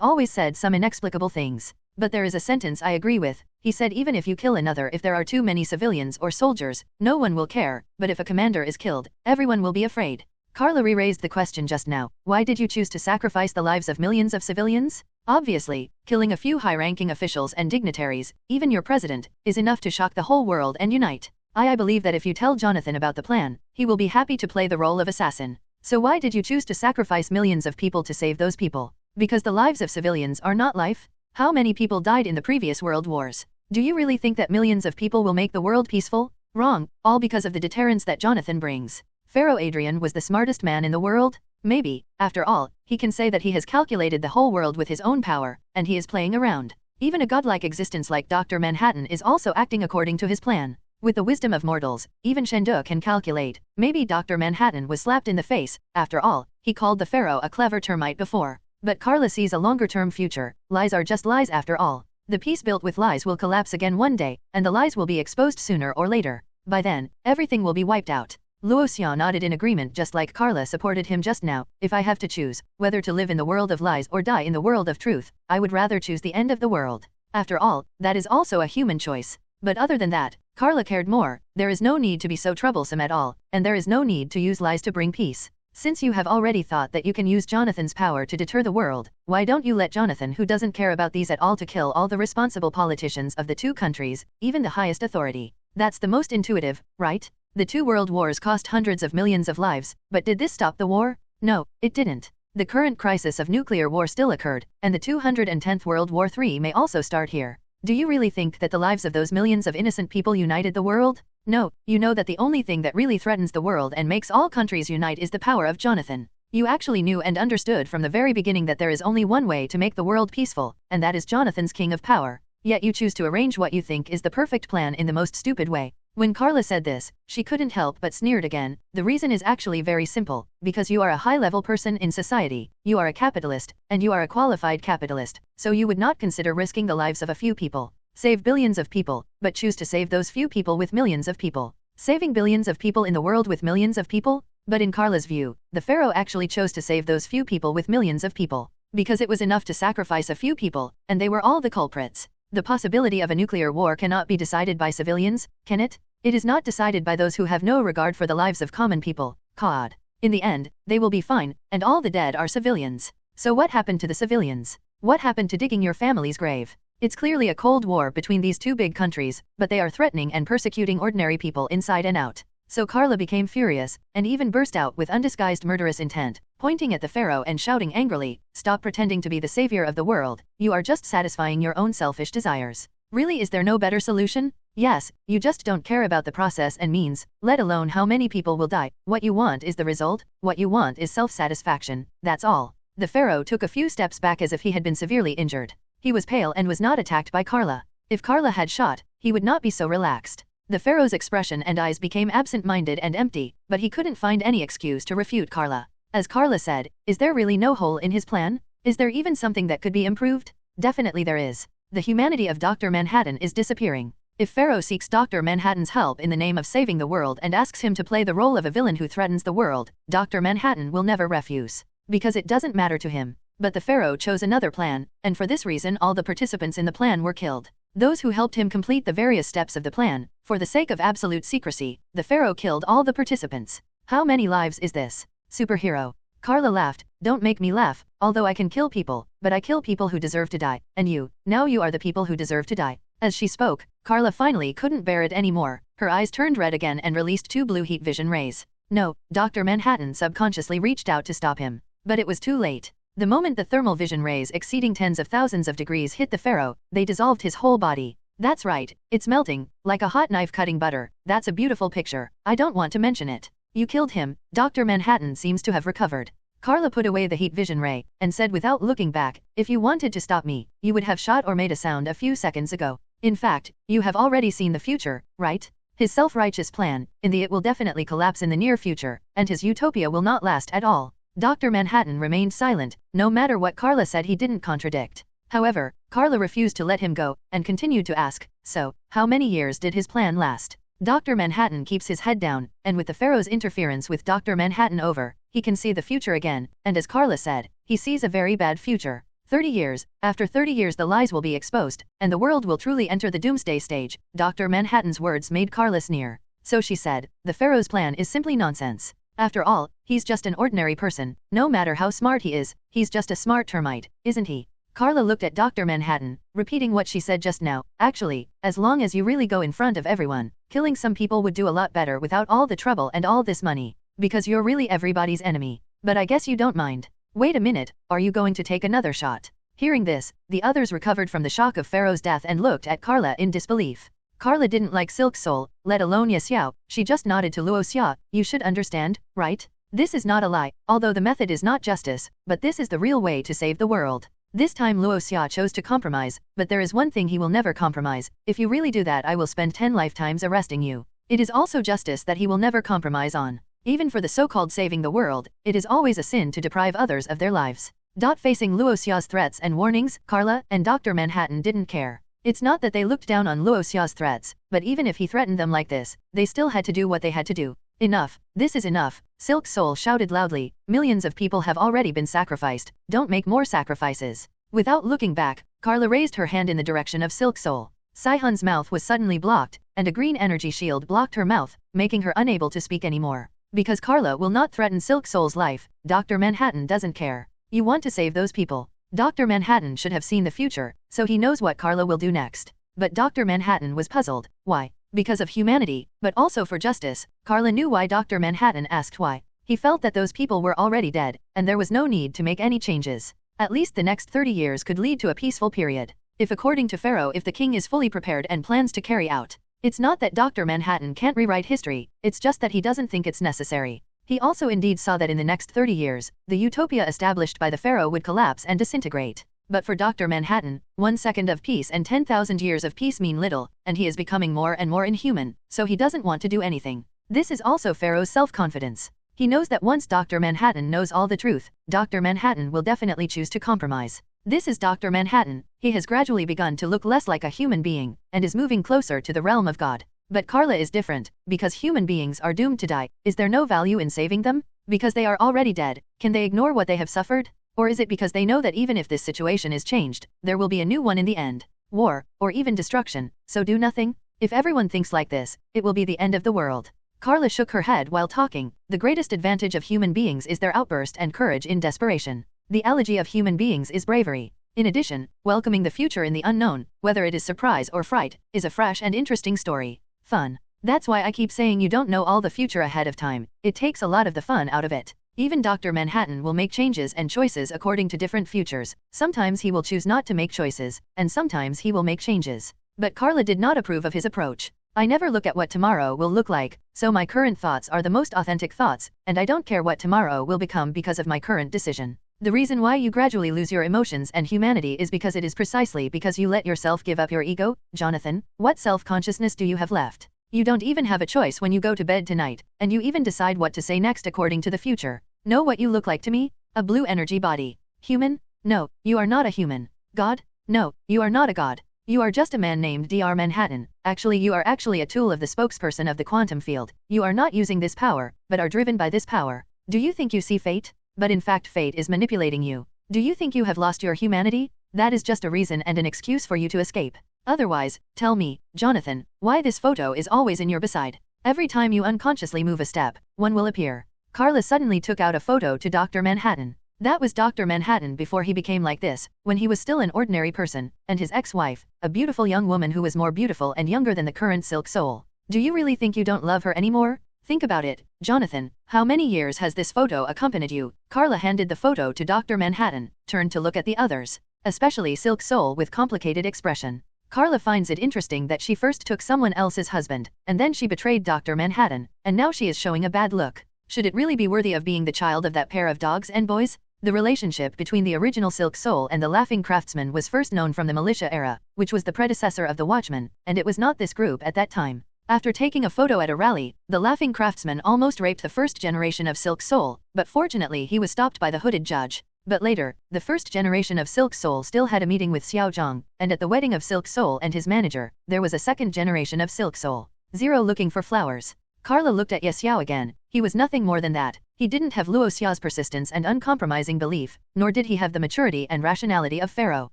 always said some inexplicable things. But there is a sentence I agree with. He said even if you kill another, if there are too many civilians or soldiers, no one will care, but if a commander is killed, everyone will be afraid. Karla re-raised the question just now, why did you choose to sacrifice the lives of millions of civilians? Obviously, killing a few high-ranking officials and dignitaries, even your president, is enough to shock the whole world and unite. I believe that if you tell Jonathan about the plan, he will be happy to play the role of assassin. So why did you choose to sacrifice millions of people to save those people? Because the lives of civilians are not life? How many people died in the previous world wars? Do you really think that millions of people will make the world peaceful? Wrong, all because of the deterrence that Jonathan brings. Pharaoh Adrian was the smartest man in the world? Maybe, after all, he can say that he has calculated the whole world with his own power, and he is playing around. Even a godlike existence like Dr. Manhattan is also acting according to his plan. With the wisdom of mortals, even Shendu can calculate. Maybe Dr. Manhattan was slapped in the face. After all, he called the pharaoh a clever termite before. But Karla sees a longer-term future. Lies are just lies after all. The peace built with lies will collapse again one day, and the lies will be exposed sooner or later. By then, everything will be wiped out. Luo Xiao nodded in agreement just like Karla supported him just now. If I have to choose, whether to live in the world of lies or die in the world of truth, I would rather choose the end of the world. After all, that is also a human choice. But other than that, Karla cared more. There is no need to be so troublesome at all, and there is no need to use lies to bring peace. Since you have already thought that you can use Jonathan's power to deter the world, why don't you let Jonathan, who doesn't care about these at all, to kill all the responsible politicians of the two countries, even the highest authority? That's the most intuitive, right? The two world wars cost hundreds of millions of lives, but did this stop the war? No, it didn't. The current crisis of nuclear war still occurred, and the 210th World War III may also start here. Do you really think that the lives of those millions of innocent people united the world? No, you know that the only thing that really threatens the world and makes all countries unite is the power of Jonathan. You actually knew and understood from the very beginning that there is only one way to make the world peaceful, and that is Jonathan's king of power. Yet you choose to arrange what you think is the perfect plan in the most stupid way. When Karla said this, she couldn't help but sneered again. The reason is actually very simple, because you are a high-level person in society, you are a capitalist, and you are a qualified capitalist, so you would not consider risking the lives of a few people. Save billions of people, but choose to save those few people with millions of people. Saving billions of people in the world with millions of people? But in Karla's view, the pharaoh actually chose to save those few people with millions of people. Because it was enough to sacrifice a few people, and they were all the culprits. The possibility of a nuclear war cannot be decided by civilians, can it? It is not decided by those who have no regard for the lives of common people. God. In the end, they will be fine, and all the dead are civilians. So what happened to the civilians? What happened to digging your family's grave? It's clearly a cold war between these two big countries, but they are threatening and persecuting ordinary people inside and out. So Karla became furious, and even burst out with undisguised murderous intent, pointing at the pharaoh and shouting angrily, "Stop pretending to be the savior of the world, you are just satisfying your own selfish desires. Really, is there no better solution? Yes, you just don't care about the process and means, let alone how many people will die. What you want is the result, what you want is self-satisfaction, that's all." The pharaoh took a few steps back as if he had been severely injured. He was pale and was not attacked by Karla. If Karla had shot, he would not be so relaxed. The pharaoh's expression and eyes became absent-minded and empty, but he couldn't find any excuse to refute Karla. As Karla said, is there really no hole in his plan? Is there even something that could be improved? Definitely there is. The humanity of Dr. Manhattan is disappearing. If Pharaoh seeks Dr. Manhattan's help in the name of saving the world and asks him to play the role of a villain who threatens the world, Dr. Manhattan will never refuse. Because it doesn't matter to him. But the Pharaoh chose another plan, and for this reason all the participants in the plan were killed. Those who helped him complete the various steps of the plan, for the sake of absolute secrecy, the Pharaoh killed all the participants. How many lives is this? Superhero. Karla laughed. Don't make me laugh, although I can kill people, but I kill people who deserve to die, and now you are the people who deserve to die. As she spoke, Karla finally couldn't bear it anymore. Her eyes turned red again and released 2 blue heat vision rays. No, Dr. Manhattan subconsciously reached out to stop him. But it was too late. The moment the thermal vision rays exceeding tens of thousands of degrees hit the Pharaoh, they dissolved his whole body. That's right, it's melting, like a hot knife cutting butter. That's a beautiful picture. I don't want to mention it. You killed him. Dr. Manhattan seems to have recovered. Karla put away the heat vision ray, and said without looking back, if you wanted to stop me, you would have shot or made a sound a few seconds ago. In fact, you have already seen the future, right? His self-righteous plan, it will definitely collapse in the near future, and his utopia will not last at all. Dr. Manhattan remained silent. No matter what Karla said, he didn't contradict. However, Karla refused to let him go, and continued to ask, so, how many years did his plan last? Dr. Manhattan keeps his head down, and with the Pharaoh's interference with Dr. Manhattan over, he can see the future again, and as Karla said, he sees a very bad future. 30 years, after 30 years the lies will be exposed, and the world will truly enter the doomsday stage. Dr. Manhattan's words made Karla sneer. So she said, the Pharaoh's plan is simply nonsense. After all, he's just an ordinary person. No matter how smart he is, he's just a smart termite, isn't he? Karla looked at Dr. Manhattan, repeating what she said just now. Actually, as long as you really go in front of everyone, killing some people would do a lot better without all the trouble and all this money. Because you're really everybody's enemy. But I guess you don't mind. Wait a minute, are you going to take another shot? Hearing this, the others recovered from the shock of Pharaoh's death and looked at Karla in disbelief. Karla didn't like Silk Soul, let alone Ye Xiao. She just nodded to Luo Xia. You should understand, right? This is not a lie, although the method is not justice, but this is the real way to save the world. This time Luo Xia chose to compromise, but there is one thing he will never compromise. If you really do that, I will spend 10 lifetimes arresting you. It is also justice that he will never compromise on. Even for the so-called saving the world, it is always a sin to deprive others of their lives. Facing Luo Xia's threats and warnings, Karla and Dr. Manhattan didn't care. It's not that they looked down on Luo Xia's threats, but even if he threatened them like this, they still had to do what they had to do. Enough, this is enough, Silk Soul shouted loudly. Millions of people have already been sacrificed, don't make more sacrifices. Without looking back, Karla raised her hand in the direction of Silk Soul. Sai-Hun's mouth was suddenly blocked, and a green energy shield blocked her mouth, making her unable to speak anymore. Because Karla will not threaten Silk Soul's life, Dr. Manhattan doesn't care. You want to save those people. Dr. Manhattan should have seen the future, so he knows what Karla will do next. But Dr. Manhattan was puzzled. Why? Because of humanity, but also for justice. Karla knew why Dr. Manhattan asked why. He felt that those people were already dead, and there was no need to make any changes. At least the next 30 years could lead to a peaceful period. If according to Pharaoh, if the king is fully prepared and plans to carry out. It's not that Dr. Manhattan can't rewrite history, it's just that he doesn't think it's necessary. He also indeed saw that in the next 30 years, the utopia established by the Pharaoh would collapse and disintegrate. But for Dr. Manhattan, 1 second of peace and 10,000 years of peace mean little, and he is becoming more and more inhuman, so he doesn't want to do anything. This is also Pharaoh's self-confidence. He knows that once Dr. Manhattan knows all the truth, Dr. Manhattan will definitely choose to compromise. This is Dr. Manhattan. He has gradually begun to look less like a human being, and is moving closer to the realm of God. But Karla is different, because human beings are doomed to die. Is there no value in saving them? Because they are already dead, can they ignore what they have suffered? Or is it because they know that even if this situation is changed, there will be a new one in the end? War, or even destruction, so do nothing? If everyone thinks like this, it will be the end of the world. Karla shook her head while talking. The greatest advantage of human beings is their outburst and courage in desperation. The elegy of human beings is bravery. In addition, welcoming the future in the unknown, whether it is surprise or fright, is a fresh and interesting story. Fun. That's why I keep saying you don't know all the future ahead of time. It takes a lot of the fun out of it. Even Dr. Manhattan will make changes and choices according to different futures. Sometimes he will choose not to make choices, and sometimes he will make changes. But Karla did not approve of his approach. I never look at what tomorrow will look like, so my current thoughts are the most authentic thoughts, and I don't care what tomorrow will become because of my current decision. The reason why you gradually lose your emotions and humanity is because it is precisely because you let yourself give up your ego. Jonathan, what self-consciousness do you have left? You don't even have a choice when you go to bed tonight, and you even decide what to say next according to the future. Know what you look like to me? A blue energy body. Human? No, you are not a human. God? No, you are not a god. You are just a man named Dr. Manhattan. Actually, you are actually a tool of the spokesperson of the quantum field. You are not using this power, but are driven by this power. Do you think you see fate? But in fact fate is manipulating you. Do you think you have lost your humanity? That is just a reason and an excuse for you to escape. Otherwise, tell me, Jonathan, why this photo is always in your beside. Every time you unconsciously move a step, one will appear. Karla suddenly took out a photo to Dr. Manhattan. That was Dr. Manhattan before he became like this, when he was still an ordinary person, and his ex-wife, a beautiful young woman who was more beautiful and younger than the current Silk Soul. Do you really think you don't love her anymore? Think about it, Jonathan. How many years has this photo accompanied you? Karla handed the photo to Dr. Manhattan, turned to look at the others, especially Silk Soul with complicated expression. Karla finds it interesting that she first took someone else's husband, and then she betrayed Dr. Manhattan, and now she is showing a bad look. Should it really be worthy of being the child of that pair of dogs and boys? The relationship between the original Silk Soul and the Laughing Craftsman was first known from the Militia era, which was the predecessor of the Watchmen, and it was not this group at that time. After taking a photo at a rally, the Laughing Craftsman almost raped the first generation of Silk Soul, but fortunately he was stopped by the hooded judge. But later, the first generation of Silk Soul still had a meeting with Xiao Zhang, and at the wedding of Silk Soul and his manager, there was a second generation of Silk Soul. Zero looking for flowers. Karla looked at Ye Xiao again. He was nothing more than that. He didn't have Luo Xiao's persistence and uncompromising belief, nor did he have the maturity and rationality of Pharaoh.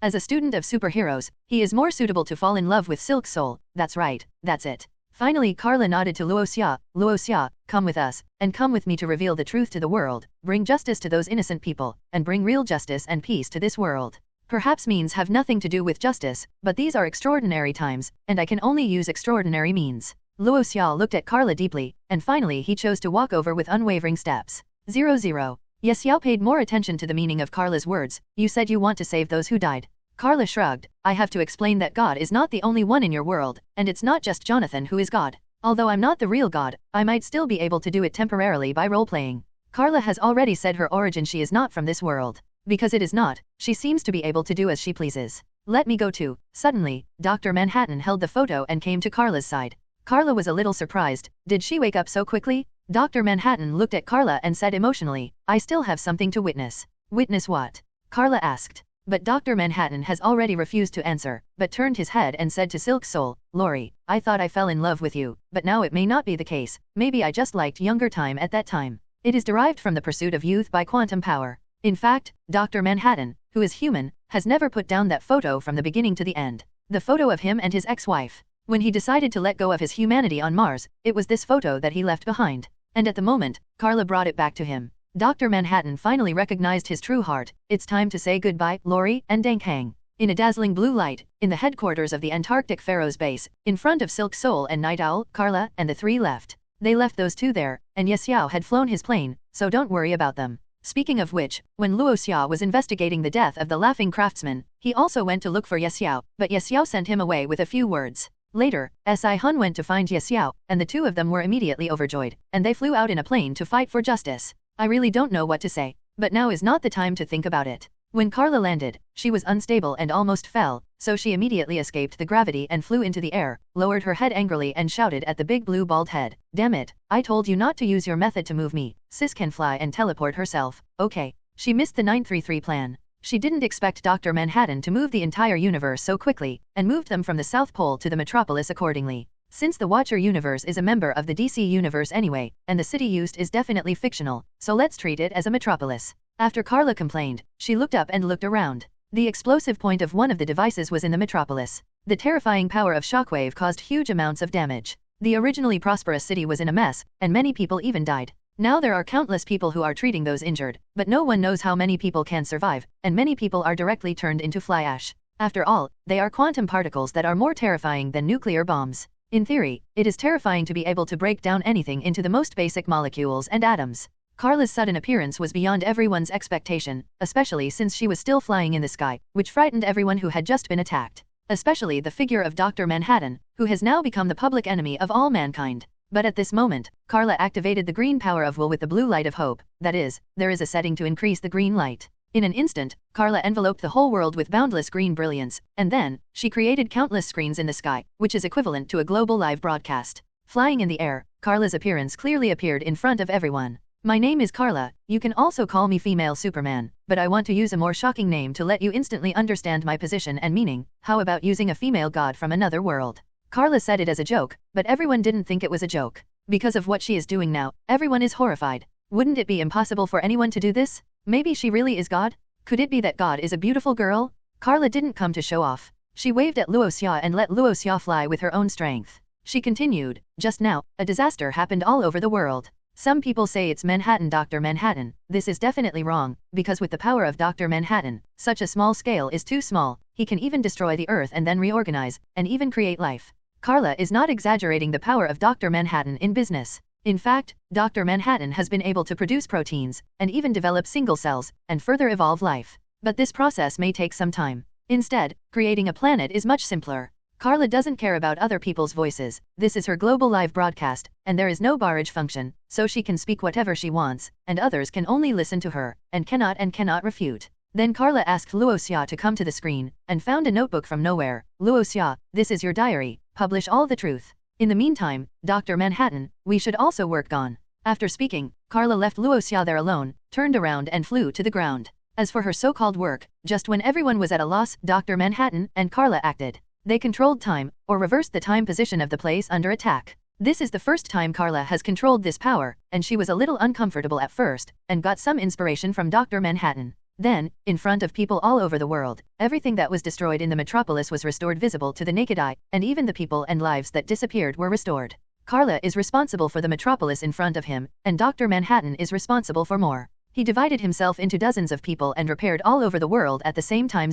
As a student of superheroes, he is more suitable to fall in love with Silk Soul. That's right, that's it. Finally Karla nodded to Luo Xia. Luo Xia, come with us, and come with me to reveal the truth to the world, bring justice to those innocent people, and bring real justice and peace to this world. Perhaps means have nothing to do with justice, but these are extraordinary times, and I can only use extraordinary means. Luo Xia looked at Karla deeply, and finally he chose to walk over with unwavering steps. 00. Ye Xiao paid more attention to the meaning of Karla's words. You said you want to save those who died. Karla shrugged. I have to explain that God is not the only one in your world, and it's not just Jonathan who is God. Although I'm not the real God, I might still be able to do it temporarily by role-playing. Karla has already said her origin she is not from this world. Because it is not, she seems to be able to do as she pleases. Let me go too. Suddenly, Dr. Manhattan held the photo and came to Karla's side. Karla was a little surprised. Did she wake up so quickly? Dr. Manhattan looked at Karla and said emotionally, I still have something to witness. Witness what? Karla asked. But Dr. Manhattan has already refused to answer, but turned his head and said to Silk Soul, Lori, I thought I fell in love with you, but now it may not be the case. Maybe I just liked younger time at that time. It is derived from the pursuit of youth by quantum power. In fact, Dr. Manhattan, who is human, has never put down that photo from the beginning to the end. The photo of him and his ex-wife. When he decided to let go of his humanity on Mars, it was this photo that he left behind. And at the moment, Karla brought it back to him. Dr. Manhattan finally recognized his true heart. It's time to say goodbye, Lori and Dank Hang. In a dazzling blue light, in the headquarters of the Antarctic Pharaoh's base, in front of Silk Soul and Night Owl, Karla and the three left. They left those two there, and Ye Xiao had flown his plane, so don't worry about them. Speaking of which, when Luo Xia was investigating the death of the Laughing Craftsman, he also went to look for Ye Xiao, but Ye Xiao sent him away with a few words. Later, Si Hun went to find Ye Xiao, and the two of them were immediately overjoyed, and they flew out in a plane to fight for justice. I really don't know what to say, but now is not the time to think about it. When Karla landed, she was unstable and almost fell, so she immediately escaped the gravity and flew into the air, lowered her head angrily and shouted at the big blue bald head. Damn it, I told you not to use your method to move me. Sis can fly and teleport herself. Okay. She missed the 933 plan. She didn't expect Dr. Manhattan to move the entire universe so quickly, and moved them from the South Pole to the metropolis accordingly. Since the Watcher universe is a member of the DC universe anyway, and the city used is definitely fictional, so let's treat it as a metropolis. After Karla complained, she looked up and looked around. The explosive point of one of the devices was in the metropolis. The terrifying power of shockwave caused huge amounts of damage. The originally prosperous city was in a mess, and many people even died. Now there are countless people who are treating those injured, but no one knows how many people can survive, and many people are directly turned into fly ash. After all, they are quantum particles that are more terrifying than nuclear bombs. In theory, it is terrifying to be able to break down anything into the most basic molecules and atoms. Karla's sudden appearance was beyond everyone's expectation, especially since she was still flying in the sky, which frightened everyone who had just been attacked. Especially the figure of Dr. Manhattan, who has now become the public enemy of all mankind. But at this moment, Karla activated the green power of will with the blue light of hope. That is, there is a setting to increase the green light. In an instant, Karla enveloped the whole world with boundless green brilliance, and then, she created countless screens in the sky, which is equivalent to a global live broadcast. Flying in the air, Karla's appearance clearly appeared in front of everyone. My name is Karla, you can also call me female Superman, but I want to use a more shocking name to let you instantly understand my position and meaning. How about using a female god from another world? Karla said it as a joke, but everyone didn't think it was a joke. Because of what she is doing now, everyone is horrified. Wouldn't it be impossible for anyone to do this? Maybe she really is God? Could it be that God is a beautiful girl? Karla didn't come to show off. She waved at Luo Xia and let Luo Xia fly with her own strength. She continued, just now, a disaster happened all over the world. Some people say it's Manhattan, Dr. Manhattan. This is definitely wrong, because with the power of Dr. Manhattan, such a small scale is too small. He can even destroy the Earth and then reorganize, and even create life. Karla is not exaggerating the power of Dr. Manhattan in business. In fact, Dr. Manhattan has been able to produce proteins, and even develop single cells, and further evolve life. But this process may take some time. Instead, creating a planet is much simpler. Karla doesn't care about other people's voices. This is her global live broadcast, and there is no barrage function, so she can speak whatever she wants, and others can only listen to her, and cannot refute. Then Karla asked Luo Xia to come to the screen, and found a notebook from nowhere. Luo Xia, this is your diary, publish all the truth. In the meantime, Dr. Manhattan, we should also work on. After speaking, Karla left Luo Xia there alone, turned around and flew to the ground. As for her so-called work, just when everyone was at a loss, Dr. Manhattan and Karla acted. They controlled time, or reversed the time position of the place under attack. This is the first time Karla has controlled this power, and she was a little uncomfortable at first, and got some inspiration from Dr. Manhattan. Then, in front of people all over the world, everything that was destroyed in the metropolis was restored visible to the naked eye, and even the people and lives that disappeared were restored. Karla is responsible for the metropolis in front of him, and Dr. Manhattan is responsible for more. He divided himself into dozens of people and repaired all over the world at the same time.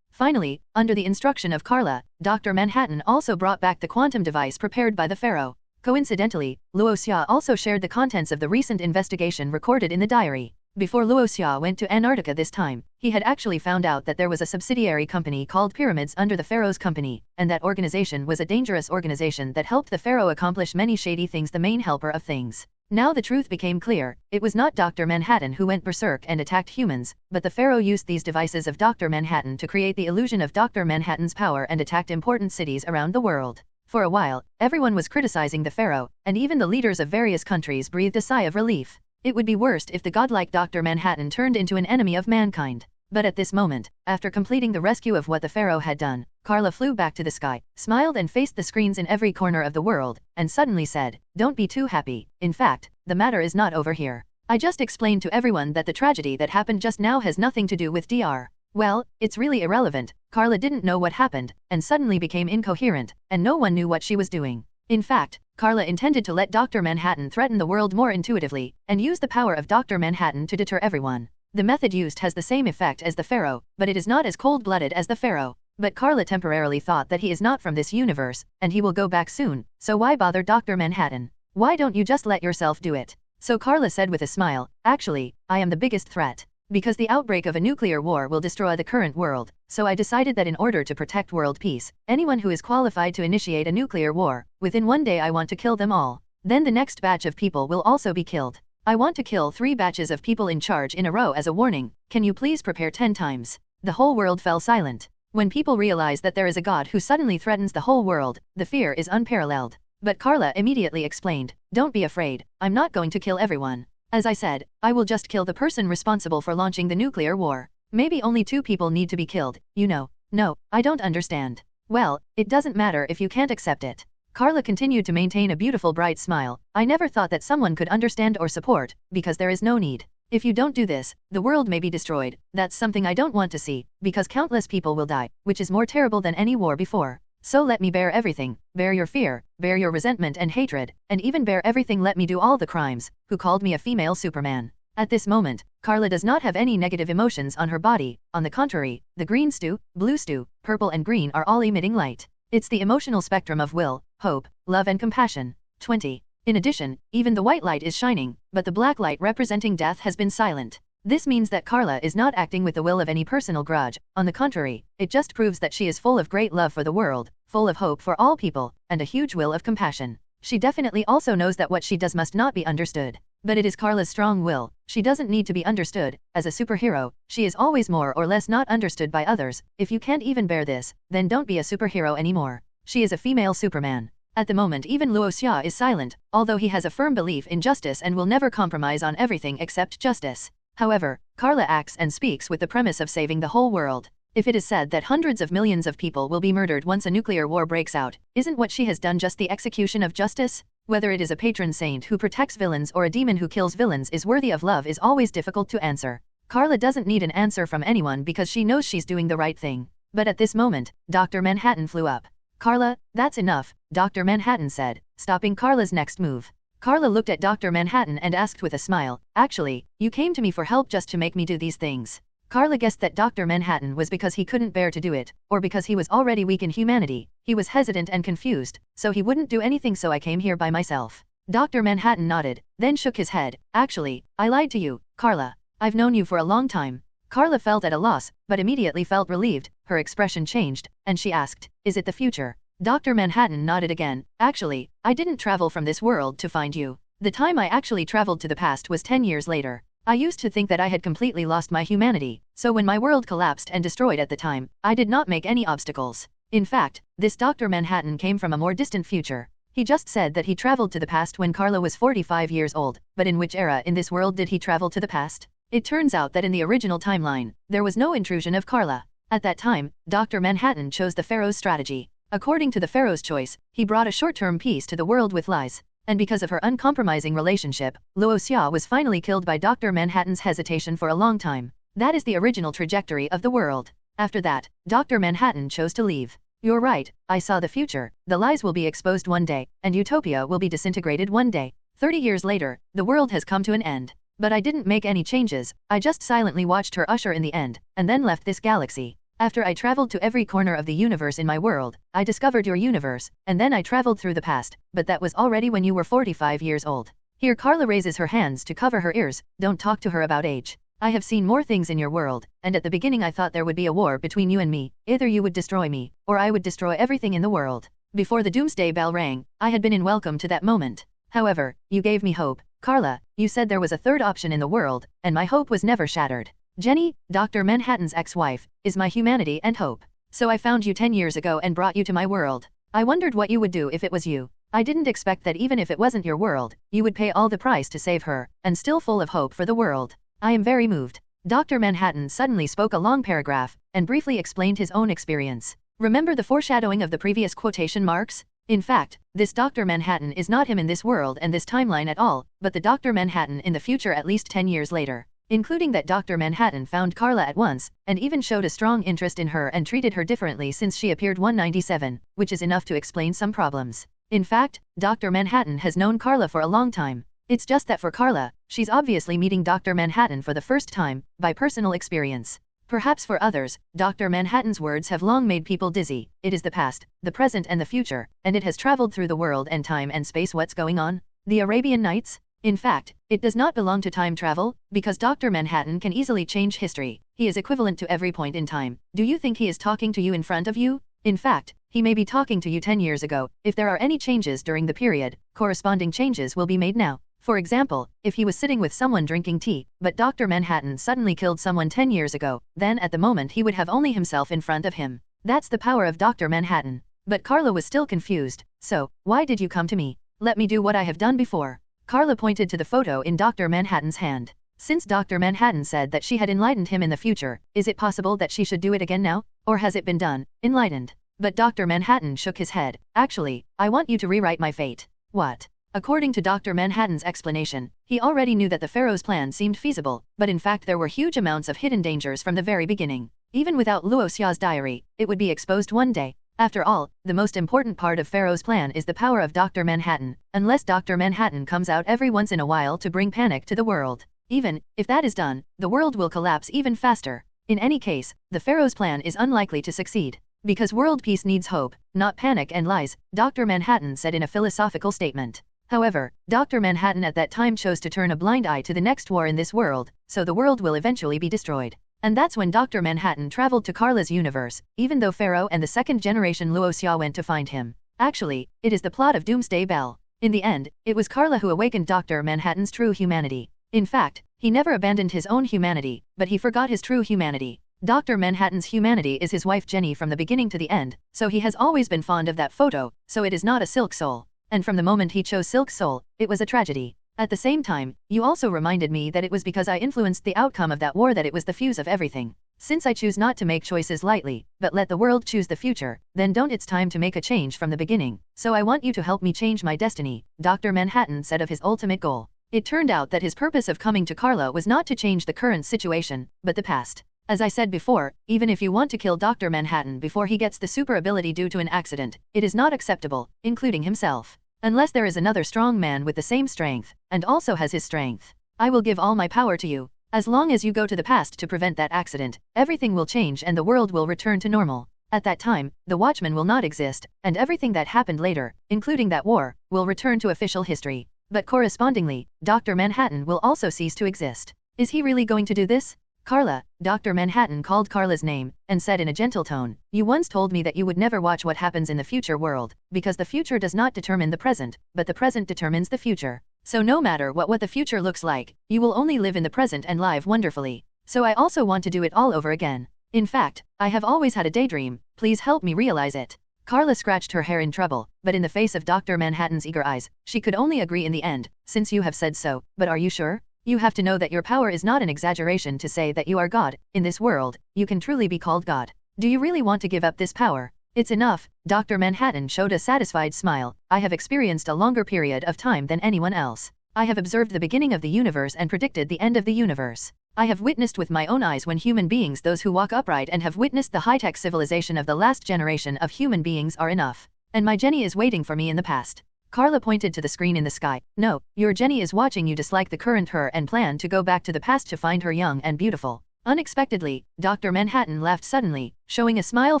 Finally, under the instruction of Karla, Dr. Manhattan also brought back the quantum device prepared by the pharaoh. Coincidentally, Luo Xia also shared the contents of the recent investigation recorded in the diary. Before Luo Xia went to Antarctica this time, he had actually found out that there was a subsidiary company called Pyramids under the pharaoh's company, and that organization was a dangerous organization that helped the pharaoh accomplish many shady things, the main helper of things. Now the truth became clear. It was not Dr. Manhattan who went berserk and attacked humans, but the pharaoh used these devices of Dr. Manhattan to create the illusion of Dr. Manhattan's power and attacked important cities around the world. For a while, everyone was criticizing the pharaoh, and even the leaders of various countries breathed a sigh of relief. It would be worst if the godlike Dr. Manhattan turned into an enemy of mankind. But at this moment, after completing the rescue of what the pharaoh had done, Karla flew back to the sky, smiled and faced the screens in every corner of the world, and suddenly said, "Don't be too happy. In fact, the matter is not over here. I just explained to everyone that the tragedy that happened just now has nothing to do with Dr. Well, it's really irrelevant." Karla didn't know what happened, and suddenly became incoherent, and no one knew what she was doing. In fact, Karla intended to let Dr. Manhattan threaten the world more intuitively, and use the power of Dr. Manhattan to deter everyone. The method used has the same effect as the pharaoh, but it is not as cold-blooded as the pharaoh. But Karla temporarily thought that he is not from this universe, and he will go back soon, so why bother Dr. Manhattan? Why don't you just let yourself do it? So Karla said with a smile, actually, I am the biggest threat. Because the outbreak of a nuclear war will destroy the current world, so I decided that in order to protect world peace, anyone who is qualified to initiate a nuclear war, within one day I want to kill them all. Then the next batch of people will also be killed. I want to kill 3 batches of people in charge in a row as a warning. Can you please prepare 10 times? The whole world fell silent. When people realize that there is a god who suddenly threatens the whole world, the fear is unparalleled. But Karla immediately explained, don't be afraid, I'm not going to kill everyone. As I said, I will just kill the person responsible for launching the nuclear war. Maybe only 2 people need to be killed, you know. No, I don't understand. Well, it doesn't matter if you can't accept it. Karla continued to maintain a beautiful bright smile. I never thought that someone could understand or support, because there is no need. If you don't do this, the world may be destroyed. That's something I don't want to see, because countless people will die, which is more terrible than any war before. So let me bear everything, bear your fear, bear your resentment and hatred, and even bear everything. Let me do all the crimes. Who called me a female Superman? At this moment, Karla does not have any negative emotions on her body. On the contrary, the green stew, blue stew, purple and green are all emitting light. It's the emotional spectrum of will, hope, love and compassion. 20. In addition, even the white light is shining, but the black light representing death has been silent. This means that Karla is not acting with the will of any personal grudge. On the contrary, it just proves that she is full of great love for the world, full of hope for all people, and a huge will of compassion. She definitely also knows that what she does must not be understood. But it is Karla's strong will. She doesn't need to be understood. As a superhero, she is always more or less not understood by others. If you can't even bear this, then don't be a superhero anymore. She is a female Superman. At the moment even Luo Xia is silent, although he has a firm belief in justice and will never compromise on everything except justice. However, Karla acts and speaks with the premise of saving the whole world. If it is said that hundreds of millions of people will be murdered once a nuclear war breaks out, isn't what she has done just the execution of justice? Whether it is a patron saint who protects villains or a demon who kills villains is worthy of love is always difficult to answer. Karla doesn't need an answer from anyone because she knows she's doing the right thing. But at this moment, Dr. Manhattan flew up. "Karla, that's enough," Dr. Manhattan said, stopping Karla's next move. Karla looked at Dr. Manhattan and asked with a smile, "Actually, you came to me for help just to make me do these things." Karla guessed that Dr. Manhattan was because he couldn't bear to do it, or because he was already weak in humanity. He was hesitant and confused, so he wouldn't do anything, so I came here by myself. Dr. Manhattan nodded, then shook his head. "Actually, I lied to you, Karla. I've known you for a long time." Karla felt at a loss, but immediately felt relieved. Her expression changed, and she asked, "Is it the future?" Dr. Manhattan nodded again. "Actually, I didn't travel from this world to find you. The time I actually traveled to the past was 10 years later. I used to think that I had completely lost my humanity, so when my world collapsed and destroyed at the time, I did not make any obstacles. In fact, this Dr. Manhattan came from a more distant future. He just said that he traveled to the past when Karla was 45 years old, but in which era in this world did he travel to the past? It turns out that in the original timeline, there was no intrusion of Karla. At that time, Dr. Manhattan chose the Pharaoh's strategy. According to the Pharaoh's choice, he brought a short-term peace to the world with lies. And because of her uncompromising relationship, Luo Xia was finally killed by Dr. Manhattan's hesitation for a long time. That is the original trajectory of the world. After that, Dr. Manhattan chose to leave. You're right, I saw the future. The lies will be exposed one day, and utopia will be disintegrated one day. 30 years later, the world has come to an end. But I didn't make any changes, I just silently watched her usher in the end, and then left this galaxy. After I traveled to every corner of the universe in my world, I discovered your universe, and then I traveled through the past, but that was already when you were 45 years old." Here Karla raises her hands to cover her ears. "Don't talk to her about age. I have seen more things in your world, and at the beginning I thought there would be a war between you and me. Either you would destroy me, or I would destroy everything in the world. Before the doomsday bell rang, I had been in welcome to that moment. However, you gave me hope. Karla, you said there was a third option in the world, and my hope was never shattered. Jenny, Dr. Manhattan's ex-wife, is my humanity and hope. So I found you 10 years ago and brought you to my world. I wondered what you would do if it was you. I didn't expect that even if it wasn't your world, you would pay all the price to save her, and still full of hope for the world. I am very moved." Dr. Manhattan suddenly spoke a long paragraph, and briefly explained his own experience. Remember the foreshadowing of the previous quotation marks? In fact, this Dr. Manhattan is not him in this world and this timeline at all, but the Dr. Manhattan in the future at least 10 years later. Including that Dr. Manhattan found Karla at once, and even showed a strong interest in her and treated her differently since she appeared 197, which is enough to explain some problems. In fact, Dr. Manhattan has known Karla for a long time. It's just that for Karla, she's obviously meeting Dr. Manhattan for the first time, by personal experience. Perhaps for others, Dr. Manhattan's words have long made people dizzy. It is the past, the present and the future, and it has traveled through the world and time and space. What's going on? The Arabian Nights? In fact, it does not belong to time travel, because Dr. Manhattan can easily change history. He is equivalent to every point in time. Do you think he is talking to you in front of you? In fact, he may be talking to you 10 years ago. If there are any changes during the period, corresponding changes will be made now. For example, if he was sitting with someone drinking tea, but Dr. Manhattan suddenly killed someone 10 years ago, then at the moment he would have only himself in front of him. That's the power of Dr. Manhattan. But Karla was still confused. "So, why did you come to me? Let me do what I have done before." Karla pointed to the photo in Dr. Manhattan's hand. Since Dr. Manhattan said that she had enlightened him in the future, is it possible that she should do it again now? Or has it been done, enlightened? But Dr. Manhattan shook his head. "Actually, I want you to rewrite my fate." "What?" According to Dr. Manhattan's explanation, he already knew that the Pharaoh's plan seemed feasible, but in fact there were huge amounts of hidden dangers from the very beginning. Even without Luo Xia's diary, it would be exposed one day. After all, the most important part of Pharaoh's plan is the power of Dr. Manhattan, unless Dr. Manhattan comes out every once in a while to bring panic to the world. Even if that is done, the world will collapse even faster. In any case, the Pharaoh's plan is unlikely to succeed. Because world peace needs hope, not panic and lies, Dr. Manhattan said in a philosophical statement. However, Dr. Manhattan at that time chose to turn a blind eye to the next war in this world, so the world will eventually be destroyed. And that's when Dr. Manhattan traveled to Karla's universe, even though Pharaoh and the second generation Luo Xia went to find him. Actually, it is the plot of Doomsday Bell. In the end, it was Karla who awakened Dr. Manhattan's true humanity. In fact, he never abandoned his own humanity, but he forgot his true humanity. Dr. Manhattan's humanity is his wife Jenny from the beginning to the end, so he has always been fond of that photo, so it is not a Silk Soul. And from the moment he chose Silk Soul, it was a tragedy. At the same time, you also reminded me that it was because I influenced the outcome of that war that it was the fuse of everything. Since I choose not to make choices lightly, but let the world choose the future, then don't it's time to make a change from the beginning. So I want you to help me change my destiny, Dr. Manhattan said of his ultimate goal. It turned out that his purpose of coming to Karla was not to change the current situation, but the past. As I said before, even if you want to kill Dr. Manhattan before he gets the super ability due to an accident, it is not acceptable, including himself. Unless there is another strong man with the same strength, and also has his strength. I will give all my power to you. As long as you go to the past to prevent that accident, everything will change and the world will return to normal. At that time, the Watchmen will not exist, and everything that happened later, including that war, will return to official history. But correspondingly, Dr. Manhattan will also cease to exist. Is he really going to do this? Karla, Dr. Manhattan called Karla's name, and said in a gentle tone, you once told me that you would never watch what happens in the future world, because the future does not determine the present, but the present determines the future. So no matter what the future looks like, you will only live in the present and live wonderfully. So I also want to do it all over again. In fact, I have always had a daydream, please help me realize it. Karla scratched her hair in trouble, but in the face of Dr. Manhattan's eager eyes, she could only agree in the end, since you have said so, but are you sure? You have to know that your power is not an exaggeration to say that you are God. In this world, you can truly be called God. Do you really want to give up this power? It's enough, Dr. Manhattan showed a satisfied smile. I have experienced a longer period of time than anyone else. I have observed the beginning of the universe and predicted the end of the universe. I have witnessed with my own eyes when human beings, those who walk upright and have witnessed the high-tech civilization of the last generation of human beings are enough. And my Jenny is waiting for me in the past. Karla pointed to the screen in the sky. No, your Jenny is watching you dislike the current her and plan to go back to the past to find her young and beautiful. Unexpectedly, Dr. Manhattan laughed suddenly, showing a smile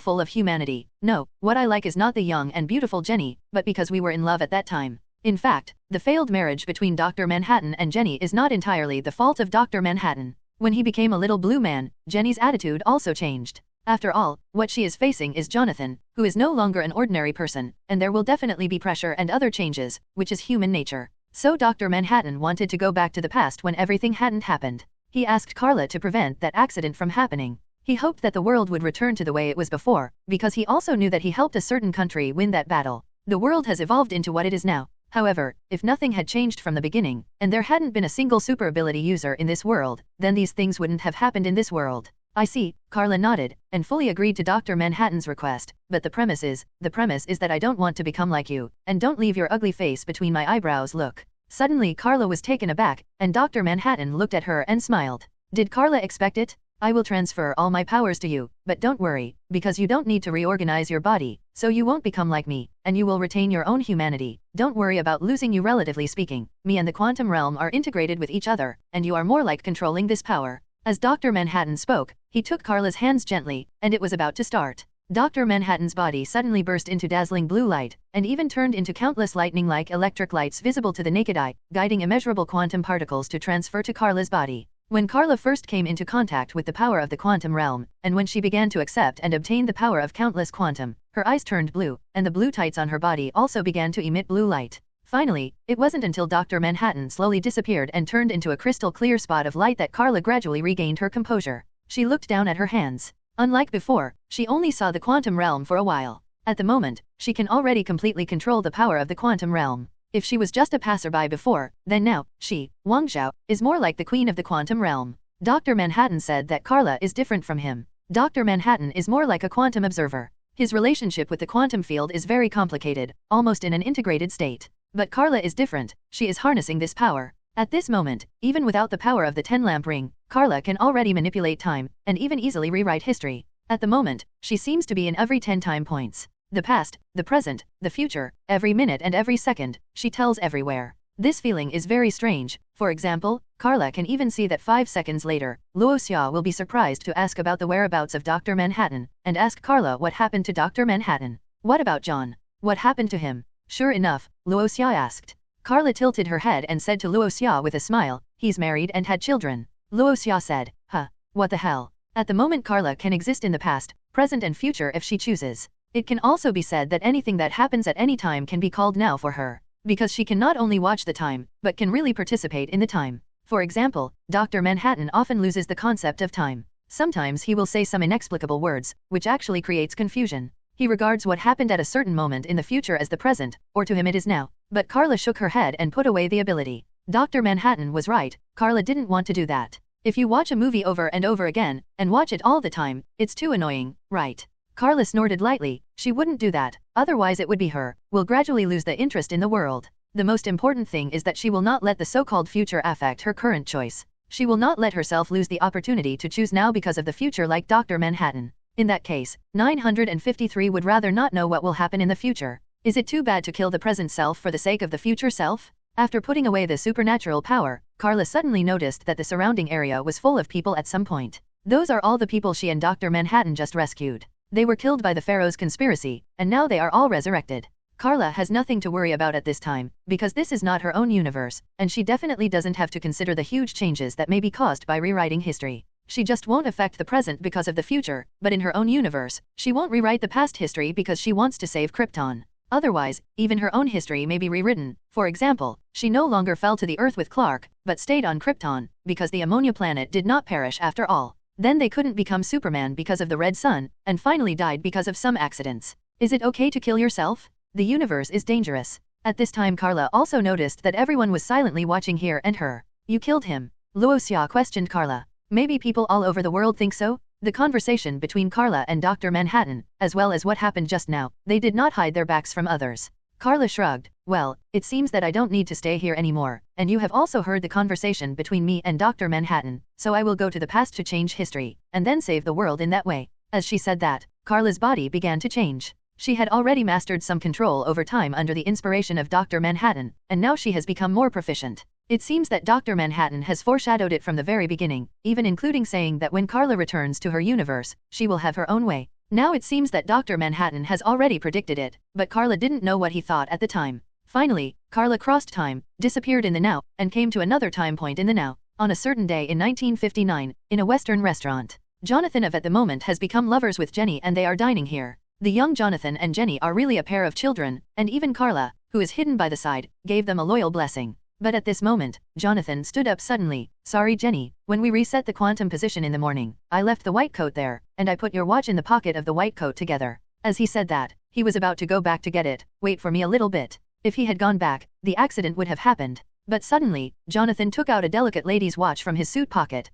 full of humanity. No, what I like is not the young and beautiful Jenny, but because we were in love at that time. In fact, the failed marriage between Dr. Manhattan and Jenny is not entirely the fault of Dr. Manhattan. When he became a little blue man, Jenny's attitude also changed. After all, what she is facing is Jonathan, who is no longer an ordinary person, and there will definitely be pressure and other changes, which is human nature. So Dr. Manhattan wanted to go back to the past when everything hadn't happened. He asked Karla to prevent that accident from happening. He hoped that the world would return to the way it was before, because he also knew that he helped a certain country win that battle. The world has evolved into what it is now. However, if nothing had changed from the beginning, and there hadn't been a single super ability user in this world, then these things wouldn't have happened in this world. I see, Karla nodded, and fully agreed to Dr. Manhattan's request, but the premise is that I don't want to become like you, and don't leave your ugly face between my eyebrows. Look. Suddenly Karla was taken aback, and Dr. Manhattan looked at her and smiled. Did Karla expect it? I will transfer all my powers to you, but don't worry, because you don't need to reorganize your body, so you won't become like me, and you will retain your own humanity. Don't worry about losing you. Relatively speaking, me and the quantum realm are integrated with each other, and you are more like controlling this power. As Dr. Manhattan spoke, he took Karla's hands gently, and it was about to start. Dr. Manhattan's body suddenly burst into dazzling blue light, and even turned into countless lightning-like electric lights visible to the naked eye, guiding immeasurable quantum particles to transfer to Karla's body. When Karla first came into contact with the power of the quantum realm, and when she began to accept and obtain the power of countless quantum, her eyes turned blue, and the blue tights on her body also began to emit blue light. Finally, it wasn't until Dr. Manhattan slowly disappeared and turned into a crystal-clear spot of light that Karla gradually regained her composure. She looked down at her hands. Unlike before, she only saw the quantum realm for a while. At the moment, she can already completely control the power of the quantum realm. If she was just a passerby before, then now, she, Wang Zhao, is more like the queen of the quantum realm. Dr. Manhattan said that Karla is different from him. Dr. Manhattan is more like a quantum observer. His relationship with the quantum field is very complicated, almost in an integrated state. But Karla is different, she is harnessing this power. At this moment, even without the power of the 10-lamp ring, Karla can already manipulate time, and even easily rewrite history. At the moment, she seems to be in every 10 time points. The past, the present, the future, every minute and every second, she tells everywhere. This feeling is very strange. For example, Karla can even see that 5 seconds later, Luo Xia will be surprised to ask about the whereabouts of Dr. Manhattan, and ask Karla what happened to Dr. Manhattan. What about John? What happened to him? Sure enough, Luo Xia asked. Karla tilted her head and said to Luo Xia with a smile, he's married and had children. Luo Xia said, huh, what the hell? At the moment Karla can exist in the past, present and future if she chooses. It can also be said that anything that happens at any time can be called now for her, because she can not only watch the time, but can really participate in the time. For example, Dr. Manhattan often loses the concept of time. Sometimes he will say some inexplicable words, which actually creates confusion. He regards what happened at a certain moment in the future as the present, or to him it is now. But Karla shook her head and put away the ability. Dr. Manhattan was right, Karla didn't want to do that. If you watch a movie over and over again, and watch it all the time, it's too annoying, right? Karla snorted lightly. She wouldn't do that, otherwise it would be her, will gradually lose the interest in the world. The most important thing is that she will not let the so-called future affect her current choice. She will not let herself lose the opportunity to choose now because of the future like Dr. Manhattan. In that case, 953 would rather not know what will happen in the future. Is it too bad to kill the present self for the sake of the future self? After putting away the supernatural power, Karla suddenly noticed that the surrounding area was full of people at some point. Those are all the people she and Dr. Manhattan just rescued. They were killed by the Pharaoh's conspiracy, and now they are all resurrected. Karla has nothing to worry about at this time, because this is not her own universe, and she definitely doesn't have to consider the huge changes that may be caused by rewriting history. She just won't affect the present because of the future, but in her own universe, she won't rewrite the past history because she wants to save Krypton. Otherwise, even her own history may be rewritten. For example, she no longer fell to the Earth with Clark, but stayed on Krypton, because the ammonia planet did not perish after all. Then they couldn't become Superman because of the red sun, and finally died because of some accidents. Is it okay to kill yourself? The universe is dangerous. At this time Karla also noticed that everyone was silently watching here and her. You killed him? Luo Xia questioned Karla. Maybe people all over the world think so? The conversation between Karla and Dr. Manhattan, as well as what happened just now, they did not hide their backs from others. Karla shrugged. Well, it seems that I don't need to stay here anymore, and you have also heard the conversation between me and Dr. Manhattan, so I will go to the past to change history, and then save the world in that way. As she said that, Karla's body began to change. She had already mastered some control over time under the inspiration of Dr. Manhattan, and now she has become more proficient. It seems that Dr. Manhattan has foreshadowed it from the very beginning, even including saying that when Karla returns to her universe, she will have her own way. Now it seems that Dr. Manhattan has already predicted it, but Karla didn't know what he thought at the time. Finally, Karla crossed time, disappeared in the now, and came to another time point in the now. On a certain day in 1959, in a Western restaurant, Jonathan at the moment has become lovers with Jenny and they are dining here. The young Jonathan and Jenny are really a pair of children, and even Karla, who is hidden by the side, gave them a loyal blessing. But at this moment, Jonathan stood up suddenly. Sorry Jenny, when we reset the quantum position in the morning, I left the white coat there, and I put your watch in the pocket of the white coat together. As he said that, he was about to go back to get it. Wait for me a little bit. If he had gone back, the accident would have happened. But suddenly, Jonathan took out a delicate lady's watch from his suit pocket,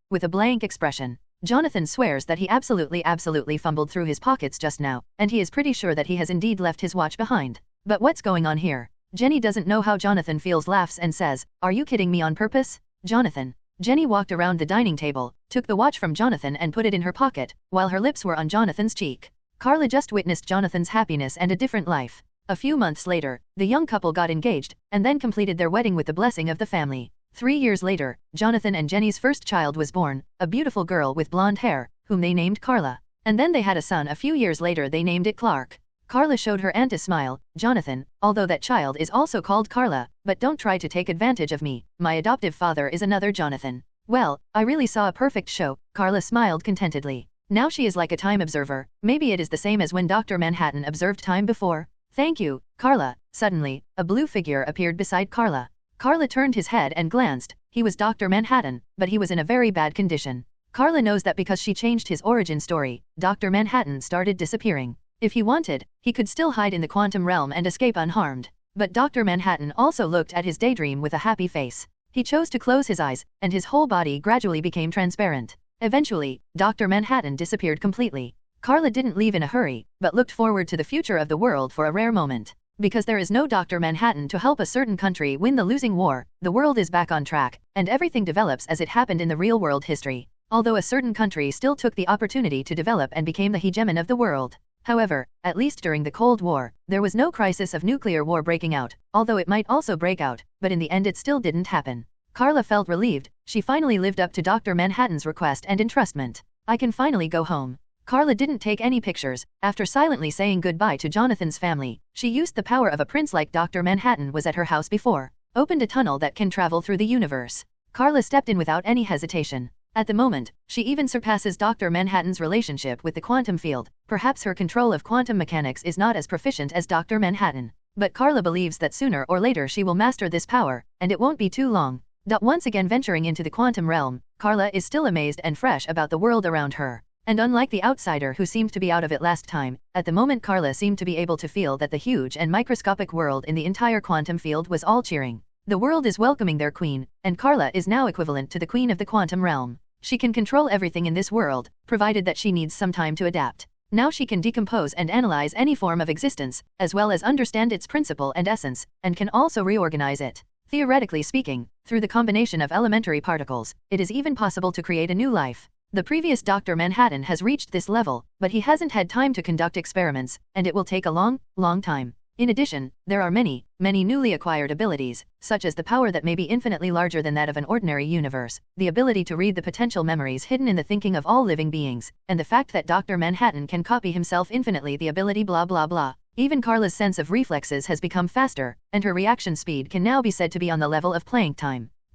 with a blank expression. Jonathan swears that he absolutely fumbled through his pockets just now, and he is pretty sure that he has indeed left his watch behind. But what's going on here? Jenny doesn't know how Jonathan feels, laughs and says, are you kidding me on purpose? Jonathan. Jenny walked around the dining table, took the watch from Jonathan and put it in her pocket, while her lips were on Jonathan's cheek. Karla just witnessed Jonathan's happiness and a different life. A few months later, the young couple got engaged, and then completed their wedding with the blessing of the family. 3 years later, Jonathan and Jenny's first child was born, a beautiful girl with blonde hair, whom they named Karla. And then they had a son a few years later, they named it Clark. Karla showed her aunt a smile. Jonathan, although that child is also called Karla, but don't try to take advantage of me, my adoptive father is another Jonathan. Well, I really saw a perfect show, Karla smiled contentedly. Now she is like a time observer, maybe it is the same as when Dr. Manhattan observed time before. Thank you, Karla. Suddenly, a blue figure appeared beside Karla. Karla turned his head and glanced. He was Dr. Manhattan, but he was in a very bad condition. Karla knows that because she changed his origin story, Dr. Manhattan started disappearing. If he wanted, he could still hide in the quantum realm and escape unharmed. But Dr. Manhattan also looked at his daydream with a happy face. He chose to close his eyes, and his whole body gradually became transparent. Eventually, Dr. Manhattan disappeared completely. Karla didn't leave in a hurry, but looked forward to the future of the world for a rare moment. Because there is no Dr. Manhattan to help a certain country win the losing war, the world is back on track, and everything develops as it happened in the real world history. Although a certain country still took the opportunity to develop and became the hegemon of the world. However, at least during the Cold War, there was no crisis of nuclear war breaking out, although it might also break out, but in the end it still didn't happen. Karla felt relieved. She finally lived up to Dr. Manhattan's request and entrustment. I can finally go home. Karla didn't take any pictures. After silently saying goodbye to Jonathan's family, she used the power of a prince like Dr. Manhattan was at her house before. Opened a tunnel that can travel through the universe. Karla stepped in without any hesitation. At the moment, she even surpasses Dr. Manhattan's relationship with the quantum field. Perhaps her control of quantum mechanics is not as proficient as Dr. Manhattan. But Karla believes that sooner or later she will master this power, and it won't be too long. Once again venturing into the quantum realm, Karla is still amazed and fresh about the world around her. And unlike the outsider who seemed to be out of it last time, at the moment Karla seemed to be able to feel that the huge and microscopic world in the entire quantum field was all cheering. The world is welcoming their queen, and Karla is now equivalent to the queen of the quantum realm. She can control everything in this world, provided that she needs some time to adapt. Now she can decompose and analyze any form of existence, as well as understand its principle and essence, and can also reorganize it. Theoretically speaking, through the combination of elementary particles, it is even possible to create a new life. The previous Dr. Manhattan has reached this level, but he hasn't had time to conduct experiments, and it will take a long time. In addition, there are many newly acquired abilities, such as the power that may be infinitely larger than that of an ordinary universe, the ability to read the potential memories hidden in the thinking of all living beings, and the fact that Dr. Manhattan can copy himself infinitely, the ability blah blah blah. Even Karla's sense of reflexes has become faster, and her reaction speed can now be said to be on the level of Planck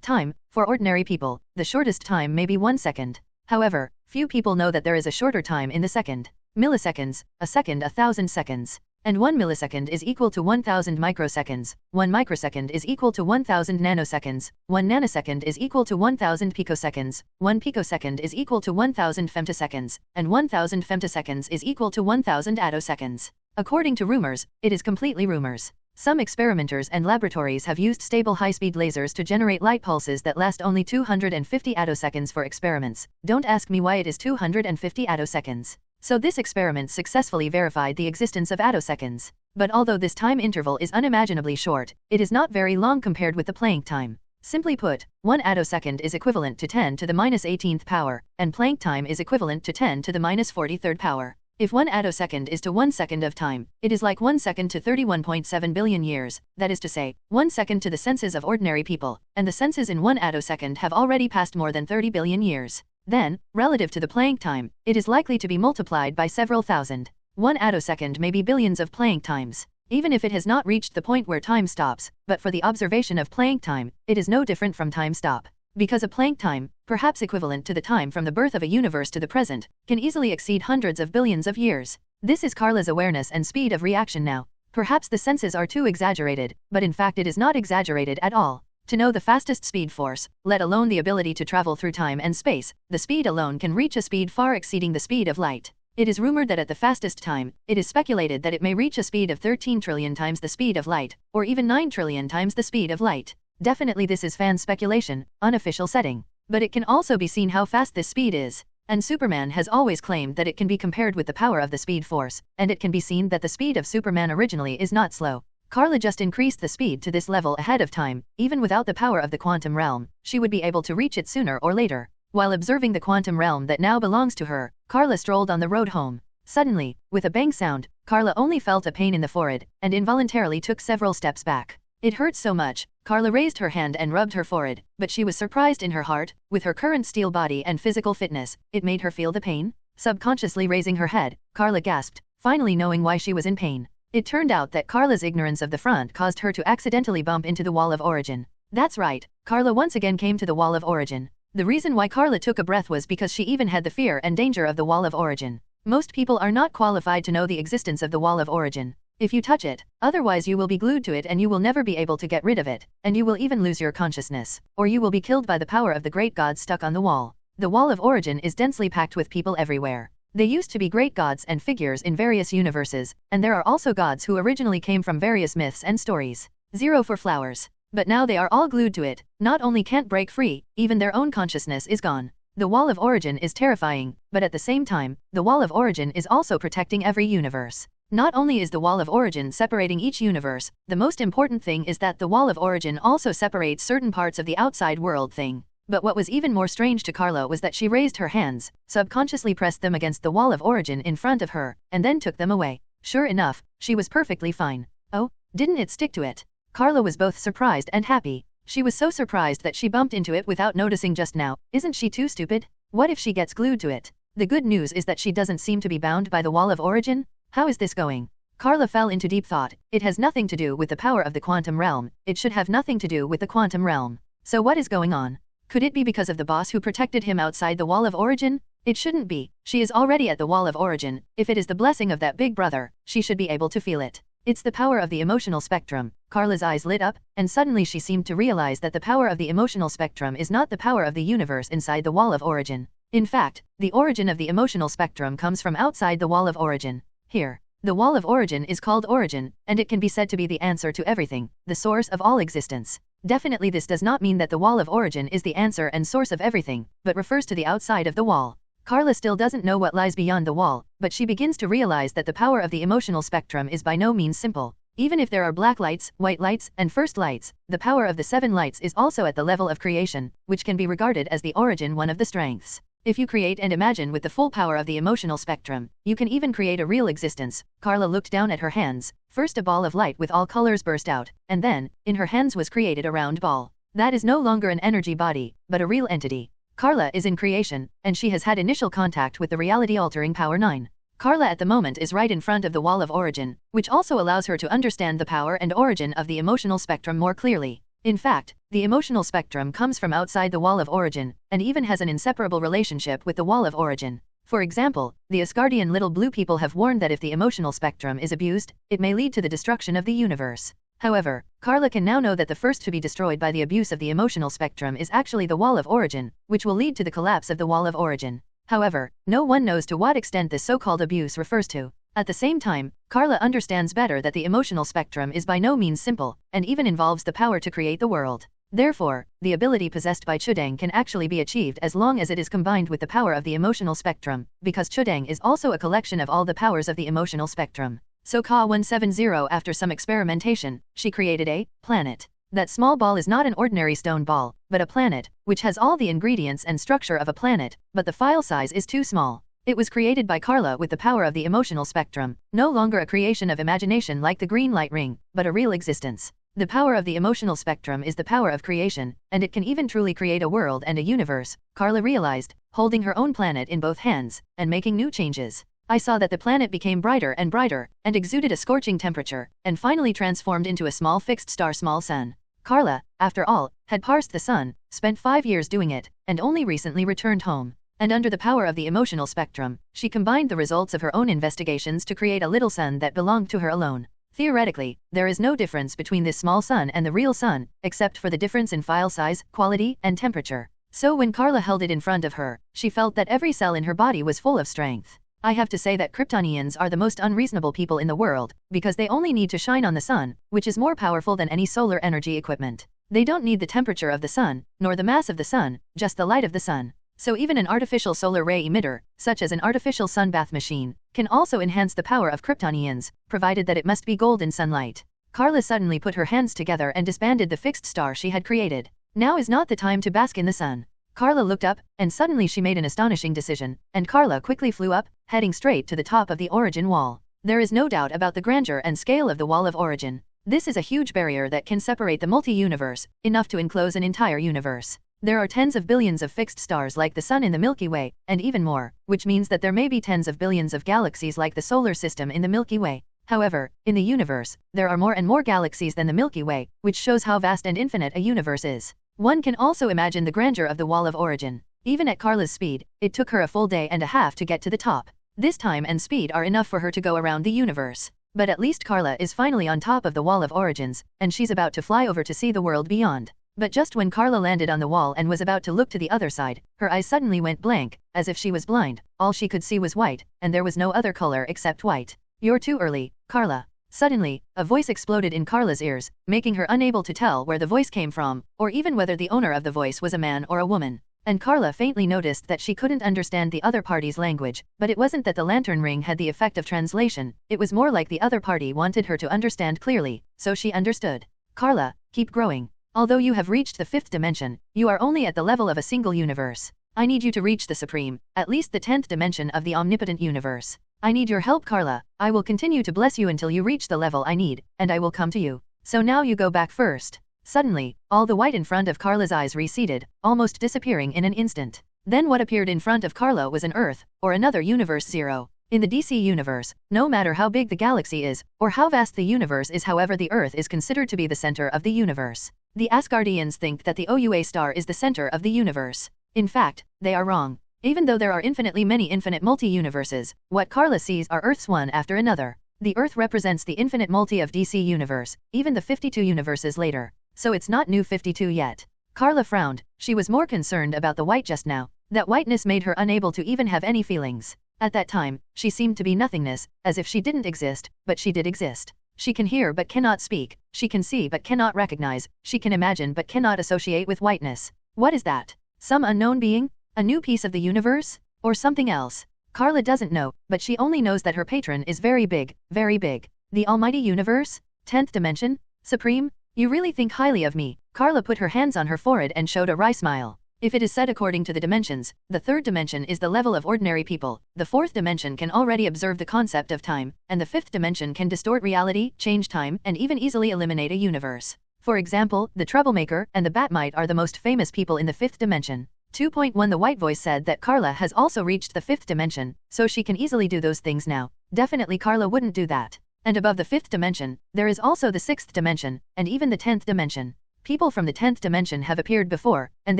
time. For ordinary people, the shortest time may be 1 second. However, few people know that there is a shorter time in the second. Milliseconds, a second 1,000 seconds. And 1 millisecond is equal to 1,000 microseconds, 1 microsecond is equal to 1,000 nanoseconds, 1 nanosecond is equal to 1,000 picoseconds, 1 picosecond is equal to 1,000 femtoseconds, and 1,000 femtoseconds is equal to 1,000 attoseconds. According to rumors, it is completely rumors. Some experimenters and laboratories have used stable high-speed lasers to generate light pulses that last only 250 attoseconds for experiments. Don't ask me why it is 250 attoseconds. So this experiment successfully verified the existence of attoseconds. But although this time interval is unimaginably short, it is not very long compared with the Planck time. Simply put, 1 attosecond is equivalent to 10 to the minus 18th power, and Planck time is equivalent to 10 to the minus 43rd power. If 1 attosecond is to 1 second of time, it is like 1 second to 31.7 billion years, that is to say, 1 second to the senses of ordinary people, and the senses in 1 attosecond have already passed more than 30 billion years. Then, relative to the Planck time, it is likely to be multiplied by several thousand. 1 attosecond may be billions of Planck times. Even if it has not reached the point where time stops, but for the observation of Planck time, it is no different from time stop. Because a Planck time, perhaps equivalent to the time from the birth of a universe to the present, can easily exceed hundreds of billions of years. This is Karla's awareness and speed of reaction now. Perhaps the senses are too exaggerated, but in fact it is not exaggerated at all. To know the fastest speed force, let alone the ability to travel through time and space, the speed alone can reach a speed far exceeding the speed of light. It is rumored that at the fastest time, it is speculated that it may reach a speed of 13 trillion times the speed of light, or even 9 trillion times the speed of light. Definitely this is fan speculation, unofficial setting. But it can also be seen how fast this speed is. And Superman has always claimed that it can be compared with the power of the speed force, and it can be seen that the speed of Superman originally is not slow. Karla just increased the speed to this level ahead of time. Even without the power of the quantum realm, she would be able to reach it sooner or later. While observing the quantum realm that now belongs to her, Karla strolled on the road home. Suddenly, with a bang sound, Karla only felt a pain in the forehead, and involuntarily took several steps back. It hurt so much, Karla raised her hand and rubbed her forehead, but she was surprised in her heart. With her current steel body and physical fitness, it made her feel the pain. Subconsciously raising her head, Karla gasped, finally knowing why she was in pain. It turned out that Karla's ignorance of the front caused her to accidentally bump into the wall of origin. That's right, Karla once again came to the wall of origin. The reason why Karla took a breath was because she even had the fear and danger of the wall of origin. Most people are not qualified to know the existence of the wall of origin. If you touch it, otherwise you will be glued to it and you will never be able to get rid of it, and you will even lose your consciousness, or you will be killed by the power of the great gods stuck on the wall. The wall of origin is densely packed with people everywhere. They used to be great gods and figures in various universes, and there are also gods who originally came from various myths and stories. 0 for flowers. But now they are all glued to it, not only can't break free, even their own consciousness is gone. The wall of origin is terrifying, but at the same time, the wall of origin is also protecting every universe. Not only is the wall of origin separating each universe, the most important thing is that the wall of origin also separates certain parts of the outside world thing. But what was even more strange to Karla was that she raised her hands, subconsciously pressed them against the wall of origin in front of her, and then took them away. Sure enough, she was perfectly fine. Oh, didn't it stick to it? Karla was both surprised and happy. She was so surprised that she bumped into it without noticing just now. Isn't she too stupid? What if she gets glued to it? The good news is that she doesn't seem to be bound by the wall of origin. How is this going? Karla fell into deep thought. It has nothing to do with the power of the quantum realm. It should have nothing to do with the quantum realm. So what is going on? Could it be because of the boss who protected him outside the wall of origin? It shouldn't be. She is already at the wall of origin. If it is the blessing of that big brother, she should be able to feel it. It's the power of the emotional spectrum. Karla's eyes lit up, and suddenly she seemed to realize that the power of the emotional spectrum is not the power of the universe inside the wall of origin. In fact, the origin of the emotional spectrum comes from outside the wall of origin. Here, the wall of origin is called origin, and it can be said to be the answer to everything, the source of all existence. Definitely this does not mean that the wall of origin is the answer and source of everything, but refers to the outside of the wall. Karla still doesn't know what lies beyond the wall, but she begins to realize that the power of the emotional spectrum is by no means simple. Even if there are black lights, white lights, and first lights, the power of the 7 lights is also at the level of creation, which can be regarded as the origin one of the strengths. If you create and imagine with the full power of the emotional spectrum, you can even create a real existence. Karla looked down at her hands. First a ball of light with all colors burst out, and then, in her hands was created a round ball. That is no longer an energy body, but a real entity. Karla is in creation, and she has had initial contact with the reality-altering power 9. Karla at the moment is right in front of the wall of origin, which also allows her to understand the power and origin of the emotional spectrum more clearly. In fact, the emotional spectrum comes from outside the wall of origin, and even has an inseparable relationship with the wall of origin. For example, the Asgardian little blue people have warned that if the emotional spectrum is abused, it may lead to the destruction of the universe. However, Karla can now know that the first to be destroyed by the abuse of the emotional spectrum is actually the wall of origin, which will lead to the collapse of the wall of origin. However, no one knows to what extent this so-called abuse refers to. At the same time, Karla understands better that the emotional spectrum is by no means simple, and even involves the power to create the world. Therefore, the ability possessed by Chudang can actually be achieved as long as it is combined with the power of the emotional spectrum, because Chudang is also a collection of all the powers of the emotional spectrum. So Ka-170 after some experimentation, she created a planet. That small ball is not an ordinary stone ball, but a planet, which has all the ingredients and structure of a planet, but the file size is too small. It was created by Karla with the power of the emotional spectrum, no longer a creation of imagination like the green light ring, but a real existence. The power of the emotional spectrum is the power of creation, and it can even truly create a world and a universe, Karla realized, holding her own planet in both hands, and making new changes. I saw that the planet became brighter, and exuded a scorching temperature, and finally transformed into a small fixed star small sun. Karla, after all, had parsed the sun, spent 5 years doing it, and only recently returned home. And under the power of the emotional spectrum, she combined the results of her own investigations to create a little sun that belonged to her alone. Theoretically, there is no difference between this small sun and the real sun, except for the difference in file size, quality, and temperature. So when Karla held it in front of her, she felt that every cell in her body was full of strength. I have to say that Kryptonians are the most unreasonable people in the world, because they only need to shine on the sun, which is more powerful than any solar energy equipment. They don't need the temperature of the sun, nor the mass of the sun, just the light of the sun. So even an artificial solar ray emitter, such as an artificial sun bath machine, can also enhance the power of Kryptonians, provided that it must be golden sunlight. Karla suddenly put her hands together and disbanded the fixed star she had created. Now is not the time to bask in the sun. Karla looked up, and suddenly she made an astonishing decision, and Karla quickly flew up, heading straight to the top of the origin wall. There is no doubt about the grandeur and scale of the wall of origin. This is a huge barrier that can separate the multi-universe, enough to enclose an entire universe. There are tens of billions of fixed stars like the Sun in the Milky Way, and even more, which means that there may be tens of billions of galaxies like the Solar System in the Milky Way. However, in the universe, there are more and more galaxies than the Milky Way, which shows how vast and infinite a universe is. One can also imagine the grandeur of the wall of origin. Even at Karla's speed, it took her a full day and a half to get to the top. This time and speed are enough for her to go around the universe. But at least Karla is finally on top of the wall of origins, and she's about to fly over to see the world beyond. But just when Karla landed on the wall and was about to look to the other side, her eyes suddenly went blank, as if she was blind. All she could see was white, and there was no other color except white. You're too early, Karla. Suddenly, a voice exploded in Karla's ears, making her unable to tell where the voice came from, or even whether the owner of the voice was a man or a woman. And Karla faintly noticed that she couldn't understand the other party's language, but it wasn't that the lantern ring had the effect of translation, it was more like the other party wanted her to understand clearly, so she understood. Karla, keep growing. Although you have reached the 5th dimension, you are only at the level of a single universe. I need you to reach the supreme, at least the 10th dimension of the omnipotent universe. I need your help, Karla. I will continue to bless you until you reach the level I need, and I will come to you. So now you go back first. Suddenly, all the white in front of Karla's eyes receded, almost disappearing in an instant. Then what appeared in front of Karla was an Earth, or another universe 0. In the DC universe, no matter how big the galaxy is, or how vast the universe is, however, the Earth is considered to be the center of the universe. The Asgardians think that the OUA star is the center of the universe. In fact, they are wrong. Even though there are infinitely many infinite multi-universes, what Karla sees are Earths one after another. The Earth represents the infinite multi of DC universe, even the 52 universes later. So it's not new 52 yet. Karla frowned. She was more concerned about the white just now. That whiteness made her unable to even have any feelings. At that time, she seemed to be nothingness, as if she didn't exist, but she did exist. She can hear but cannot speak, she can see but cannot recognize, she can imagine but cannot associate with whiteness. What is that? Some unknown being? A new piece of the universe? Or something else? Karla doesn't know, but she only knows that her patron is very big, very big. The almighty universe? 10th dimension? Supreme? You really think highly of me? Karla put her hands on her forehead and showed a wry smile. If it is said according to the dimensions, the third dimension is the level of ordinary people, the fourth dimension can already observe the concept of time, and the fifth dimension can distort reality, change time, and even easily eliminate a universe. For example, the Troublemaker and the Batmite are the most famous people in the fifth dimension. 2.1 The white voice said that Karla has also reached the fifth dimension, so she can easily do those things now. Definitely Karla wouldn't do that. And above the fifth dimension, there is also the sixth dimension, and even the 10th dimension. People from the 10th dimension have appeared before, and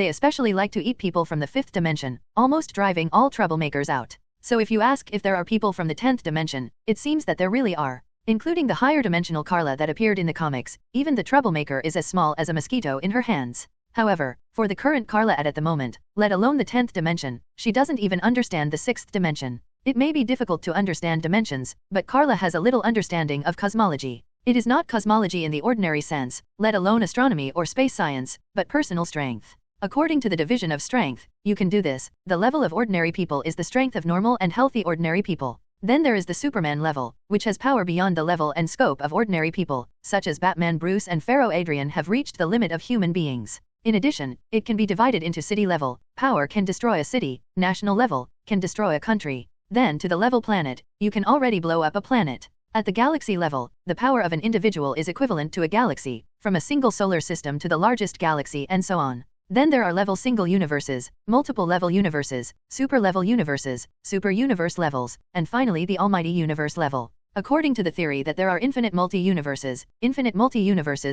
they especially like to eat people from the 5th dimension, almost driving all troublemakers out. So if you ask if there are people from the 10th dimension, it seems that there really are. Including the higher dimensional Karla that appeared in the comics, even the troublemaker is as small as a mosquito in her hands. However, for the current Karla at the moment, let alone the 10th dimension, she doesn't even understand the 6th dimension. It may be difficult to understand dimensions, but Karla has a little understanding of cosmology. It is not cosmology in the ordinary sense, let alone astronomy or space science, but personal strength. According to the division of strength, you can do this. The level of ordinary people is the strength of normal and healthy ordinary people. Then there is the Superman level, which has power beyond the level and scope of ordinary people, such as Batman Bruce and Pharaoh Adrian have reached the limit of human beings. In addition, it can be divided into city level, power can destroy a city, national level, can destroy a country. Then to the level planet, you can already blow up a planet. At the galaxy level, the power of an individual is equivalent to a galaxy, from a single solar system to the largest galaxy and so on. Then there are level single universes, multiple level universes, super level universes, super universe levels, and finally the almighty universe level. According to the theory that there are infinite multi-universes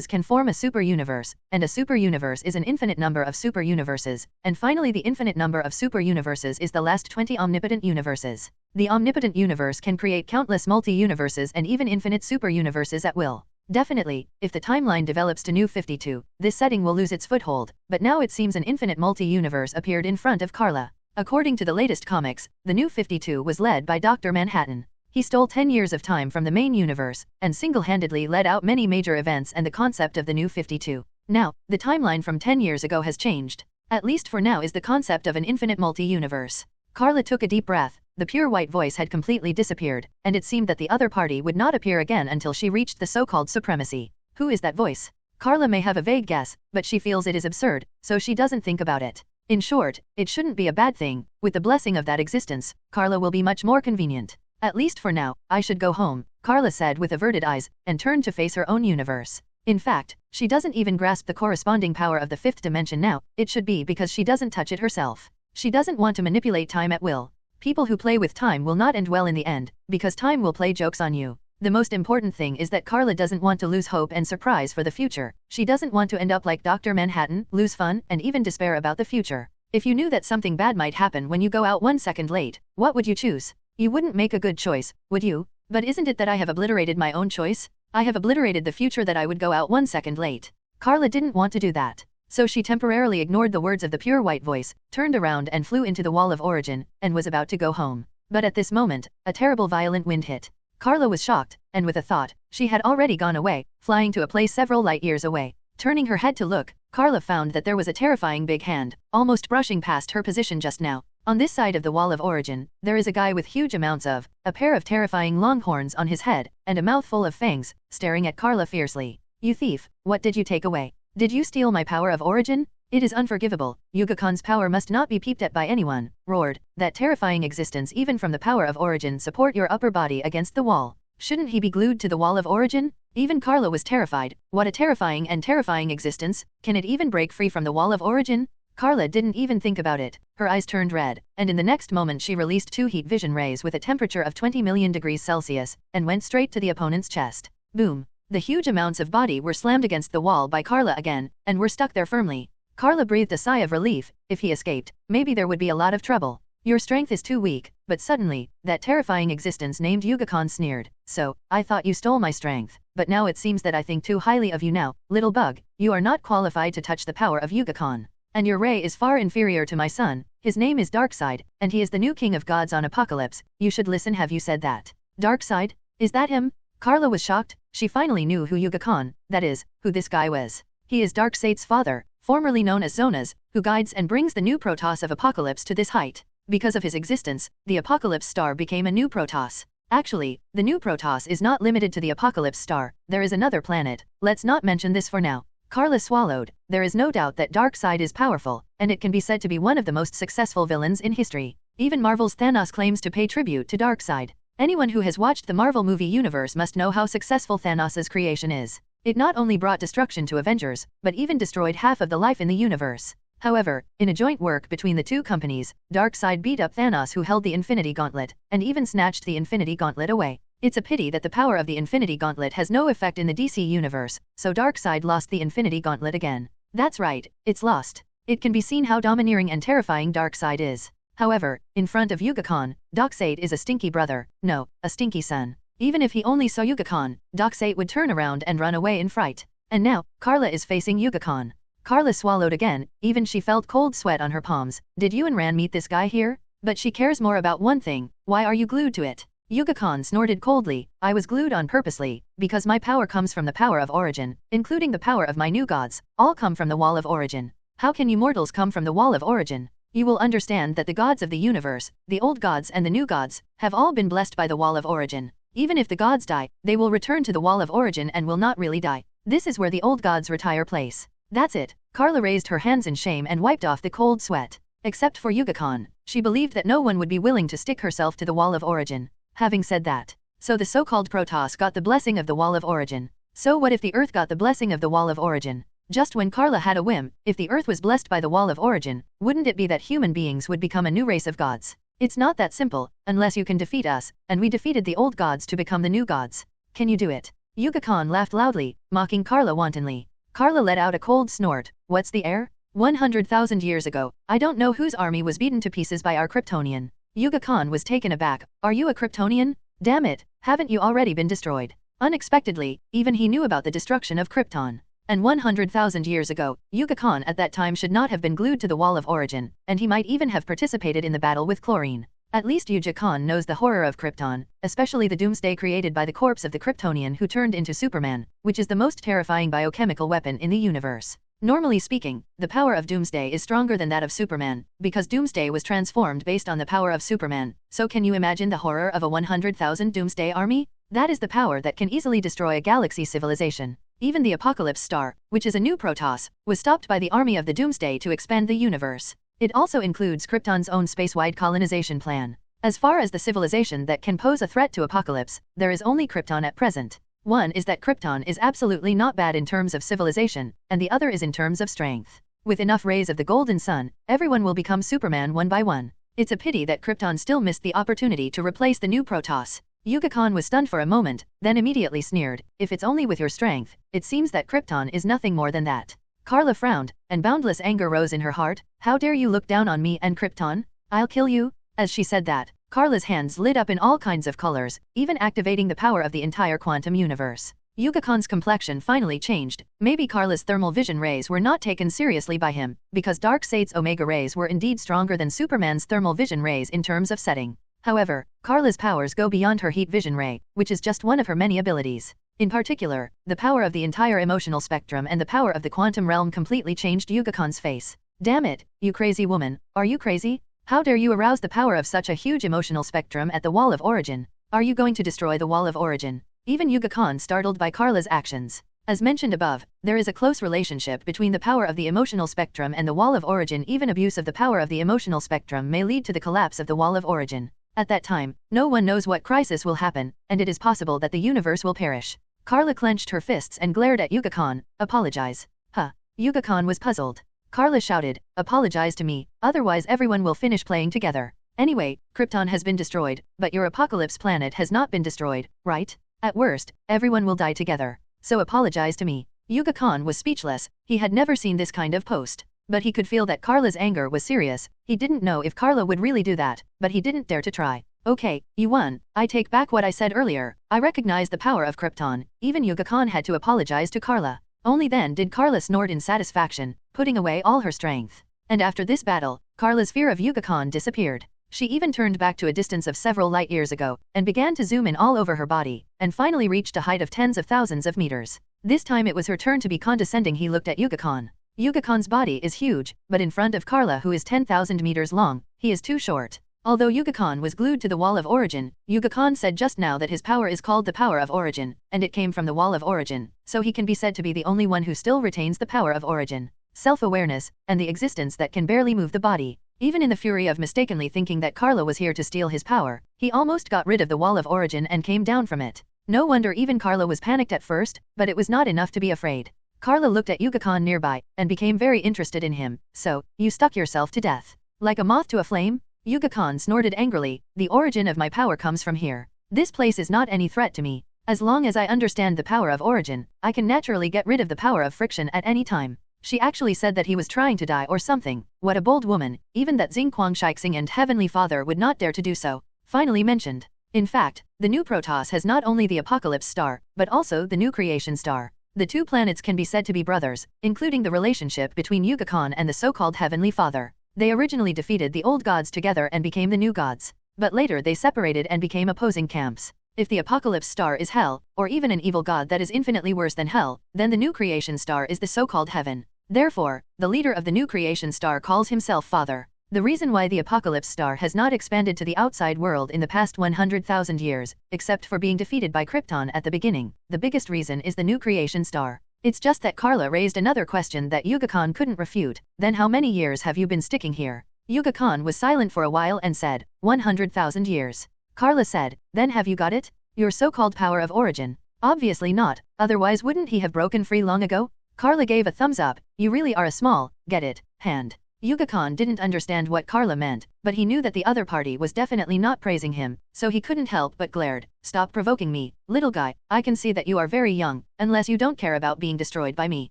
can form a super universe, and a super universe is an infinite number of super universes, and finally the infinite number of super universes is the last 20 omnipotent universes. The omnipotent universe can create countless multi-universes and even infinite super universes at will. Definitely, if the timeline develops to New 52, this setting will lose its foothold, but now it seems an infinite multi-universe appeared in front of Karla. According to the latest comics, the New 52 was led by Dr. Manhattan. He stole 10 years of time from the main universe, and single-handedly led out many major events and the concept of the New 52. Now, the timeline from 10 years ago has changed. At least for now is the concept of an infinite multi-universe. Karla took a deep breath. The pure white voice had completely disappeared, and it seemed that the other party would not appear again until she reached the so-called supremacy. Who is that voice? Karla may have a vague guess, but she feels it is absurd, so she doesn't think about it. In short, it shouldn't be a bad thing. With the blessing of that existence, Karla will be much more convenient. At least for now, I should go home, Karla said with averted eyes, and turned to face her own universe. In fact, she doesn't even grasp the corresponding power of the fifth dimension now. It should be because she doesn't touch it herself. She doesn't want to manipulate time at will. People who play with time will not end well in the end, because time will play jokes on you. The most important thing is that Karla doesn't want to lose hope and surprise for the future. She doesn't want to end up like Dr. Manhattan, lose fun, and even despair about the future. If you knew that something bad might happen when you go out 1 second late, what would you choose? You wouldn't make a good choice, would you? But isn't it that I have obliterated my own choice? I have obliterated the future that I would go out 1 second late. Karla didn't want to do that. So she temporarily ignored the words of the pure white voice, turned around and flew into the wall of origin, and was about to go home. But at this moment, a terrible violent wind hit. Karla was shocked, and with a thought, she had already gone away, flying to a place several light years away. Turning her head to look, Karla found that there was a terrifying big hand, almost brushing past her position just now. On this side of the wall of origin, there is a guy with huge amounts of, a pair of terrifying long horns on his head, and a mouth full of fangs, staring at Karla fiercely. You thief, what did you take away? Did you steal my power of origin? It is unforgivable. Yuga-Khan's power must not be peeped at by anyone, roared. That terrifying existence even from the power of origin support your upper body against the wall. Shouldn't he be glued to the wall of origin? Even Karla was terrified. What a terrifying existence. Can it even break free from the wall of origin? Karla didn't even think about it. Her eyes turned red, and in the next moment she released 2 heat vision rays with a temperature of 20 million degrees Celsius, and went straight to the opponent's chest. Boom. The huge amounts of body were slammed against the wall by Karla again, and were stuck there firmly. Karla breathed a sigh of relief. If he escaped, maybe there would be a lot of trouble. Your strength is too weak, but suddenly, that terrifying existence named Yuga-Khan sneered. So, I thought you stole my strength, but now it seems that I think too highly of you now, little bug, you are not qualified to touch the power of Yuga-Khan. And your ray is far inferior to my son, his name is Darkseid, and he is the new king of gods on Apocalypse, you should listen. Have you said that? Darkseid? Is that him? Karla was shocked, she finally knew who Yuga-Khan, that is, who this guy was. He is Darkseid's father, formerly known as Zonas, who guides and brings the new Protoss of Apocalypse to this height. Because of his existence, the Apocalypse star became a new Protoss. Actually, the new Protoss is not limited to the Apocalypse star, there is another planet, let's not mention this for now. Karla swallowed, there is no doubt that Darkseid is powerful, and it can be said to be one of the most successful villains in history. Even Marvel's Thanos claims to pay tribute to Darkseid. Anyone who has watched the Marvel movie universe must know how successful Thanos' creation is. It not only brought destruction to Avengers, but even destroyed half of the life in the universe. However, in a joint work between the two companies, Darkseid beat up Thanos, who held the Infinity Gauntlet, and even snatched the Infinity Gauntlet away. It's a pity that the power of the Infinity Gauntlet has no effect in the DC universe, so Darkseid lost the Infinity Gauntlet again. That's right, it's lost. It can be seen how domineering and terrifying Darkseid is. However, in front of Yuga-Khan, Darkseid is a stinky brother, no, a stinky son. Even if he only saw Yuga-Khan, Darkseid would turn around and run away in fright. And now, Karla is facing Yuga-Khan. Karla swallowed again, even she felt cold sweat on her palms. Did you and Ran meet this guy here? But she cares more about one thing, why are you glued to it? Yuga-Khan snorted coldly, I was glued on purposely, because my power comes from the power of origin, including the power of my new gods, all come from the wall of origin. How can you mortals come from the wall of origin? You will understand that the gods of the universe, the old gods and the new gods, have all been blessed by the wall of origin. Even if the gods die, they will return to the wall of origin and will not really die. This is where the old gods retire place. That's it. Karla raised her hands in shame and wiped off the cold sweat. Except for Yuga-Khan, she believed that no one would be willing to stick herself to the wall of origin. Having said that, so the so-called Protoss got the blessing of the wall of origin. So what if the Earth got the blessing of the wall of origin? Just when Karla had a whim, if the Earth was blessed by the wall of origin, wouldn't it be that human beings would become a new race of gods? It's not that simple, unless you can defeat us, and we defeated the old gods to become the new gods. Can you do it? Yuga-Khan laughed loudly, mocking Karla wantonly. Karla let out a cold snort. What's the air? 100,000 years ago, I don't know whose army was beaten to pieces by our Kryptonian. Yuga-Khan was taken aback. Are you a Kryptonian? Damn it, haven't you already been destroyed? Unexpectedly, even he knew about the destruction of Krypton. And 100,000 years ago, Yuga-Khan at that time should not have been glued to the wall of origin, and he might even have participated in the battle with chlorine. At least Yuga-Khan knows the horror of Krypton, especially the doomsday created by the corpse of the Kryptonian who turned into Superman, which is the most terrifying biochemical weapon in the universe. Normally speaking, the power of Doomsday is stronger than that of Superman, because Doomsday was transformed based on the power of Superman, so can you imagine the horror of a 100,000 Doomsday army? That is the power that can easily destroy a galaxy civilization. Even the Apocalypse Star, which is a new Protoss, was stopped by the army of the Doomsday to expand the universe. It also includes Krypton's own space-wide colonization plan. As far as the civilization that can pose a threat to Apocalypse, there is only Krypton at present. One is that Krypton is absolutely not bad in terms of civilization, and the other is in terms of strength. With enough rays of the golden sun, everyone will become Superman one by one. It's a pity that Krypton still missed the opportunity to replace the new Protoss. Yuga-Khan was stunned for a moment, then immediately sneered, if it's only with your strength, it seems that Krypton is nothing more than that. Karla frowned, and boundless anger rose in her heart. How dare you look down on me and Krypton? I'll kill you. As she said that, Karla's hands lit up in all kinds of colors, even activating the power of the entire quantum universe. Yuga-Khan's complexion finally changed. Maybe Karla's thermal vision rays were not taken seriously by him, because Darkseid's Omega rays were indeed stronger than Superman's thermal vision rays in terms of setting. However, Karla's powers go beyond her heat vision ray, which is just one of her many abilities. In particular, the power of the entire emotional spectrum and the power of the quantum realm completely changed Yuga-Khan's face. Damn it, you crazy woman, are you crazy? How dare you arouse the power of such a huge emotional spectrum at the wall of origin? Are you going to destroy the wall of origin? Even Yuga-Khan startled by Karla's actions. As mentioned above, there is a close relationship between the power of the emotional spectrum and the wall of origin. Even abuse of the power of the emotional spectrum may lead to the collapse of the wall of origin. At that time, no one knows what crisis will happen, and it is possible that the universe will perish. Karla clenched her fists and glared at Yuga-Khan. Apologize. Huh. Yuga-Khan was puzzled. Karla shouted, apologize to me, otherwise everyone will finish playing together. Anyway, Krypton has been destroyed, but your Apocalypse planet has not been destroyed, right? At worst, everyone will die together. So apologize to me. Yuga-Khan was speechless, he had never seen this kind of post. But he could feel that Karla's anger was serious. He didn't know if Karla would really do that, but he didn't dare to try. Okay, you won. I take back what I said earlier. I recognize the power of Krypton. Even Yuga-Khan had to apologize to Karla. Only then did Karla snort in satisfaction, putting away all her strength. And after this battle, Karla's fear of Yuga-Khan disappeared. She even turned back to a distance of several light years ago, and began to zoom in all over her body, and finally reached a height of tens of thousands of meters. This time it was her turn to be condescending. He looked at Yuga-Khan. Yuga-Khan's body is huge, but in front of Karla, who is 10,000 meters long, he is too short. Although Yuga-Khan was glued to the wall of origin, Yuga-Khan said just now that his power is called the power of origin, and it came from the wall of origin, so he can be said to be the only one who still retains the power of origin, self-awareness, and the existence that can barely move the body. Even in the fury of mistakenly thinking that Karla was here to steal his power, he almost got rid of the wall of origin and came down from it. No wonder even Karla was panicked at first, but it was not enough to be afraid. Karla looked at Yuga-Khan nearby, and became very interested in him. So, you stuck yourself to death. Like a moth to a flame? Yuga-Khan snorted angrily. The origin of my power comes from here. This place is not any threat to me. As long as I understand the power of origin, I can naturally get rid of the power of friction at any time. She actually said that he was trying to die or something. What a bold woman. Even that Xingquang Shixing and Heavenly Father would not dare to do so. Finally mentioned. In fact, the new Protoss has not only the Apocalypse Star, but also the new Creation Star. The two planets can be said to be brothers, including the relationship between Yuga-Khan and the so-called Heavenly Father. They originally defeated the old gods together and became the new gods. But later they separated and became opposing camps. If the Apocalypse Star is hell, or even an evil god that is infinitely worse than hell, then the new Creation Star is the so-called heaven. Therefore, the leader of the new Creation Star calls himself Father. The reason why the Apocalypse Star has not expanded to the outside world in the past 100,000 years, except for being defeated by Krypton at the beginning, the biggest reason is the new Creation Star. It's just that Karla raised another question that Yuga-Khan couldn't refute. Then how many years have you been sticking here? Yuga-Khan was silent for a while and said, 100,000 years. Karla said, then have you got it? Your so-called power of origin? Obviously not, otherwise wouldn't he have broken free long ago? Karla gave a thumbs up. You really are a small, get it, hand. Yuga-Khan didn't understand what Karla meant, but he knew that the other party was definitely not praising him, so he couldn't help but glared. Stop provoking me, little guy. I can see that you are very young, unless you don't care about being destroyed by me.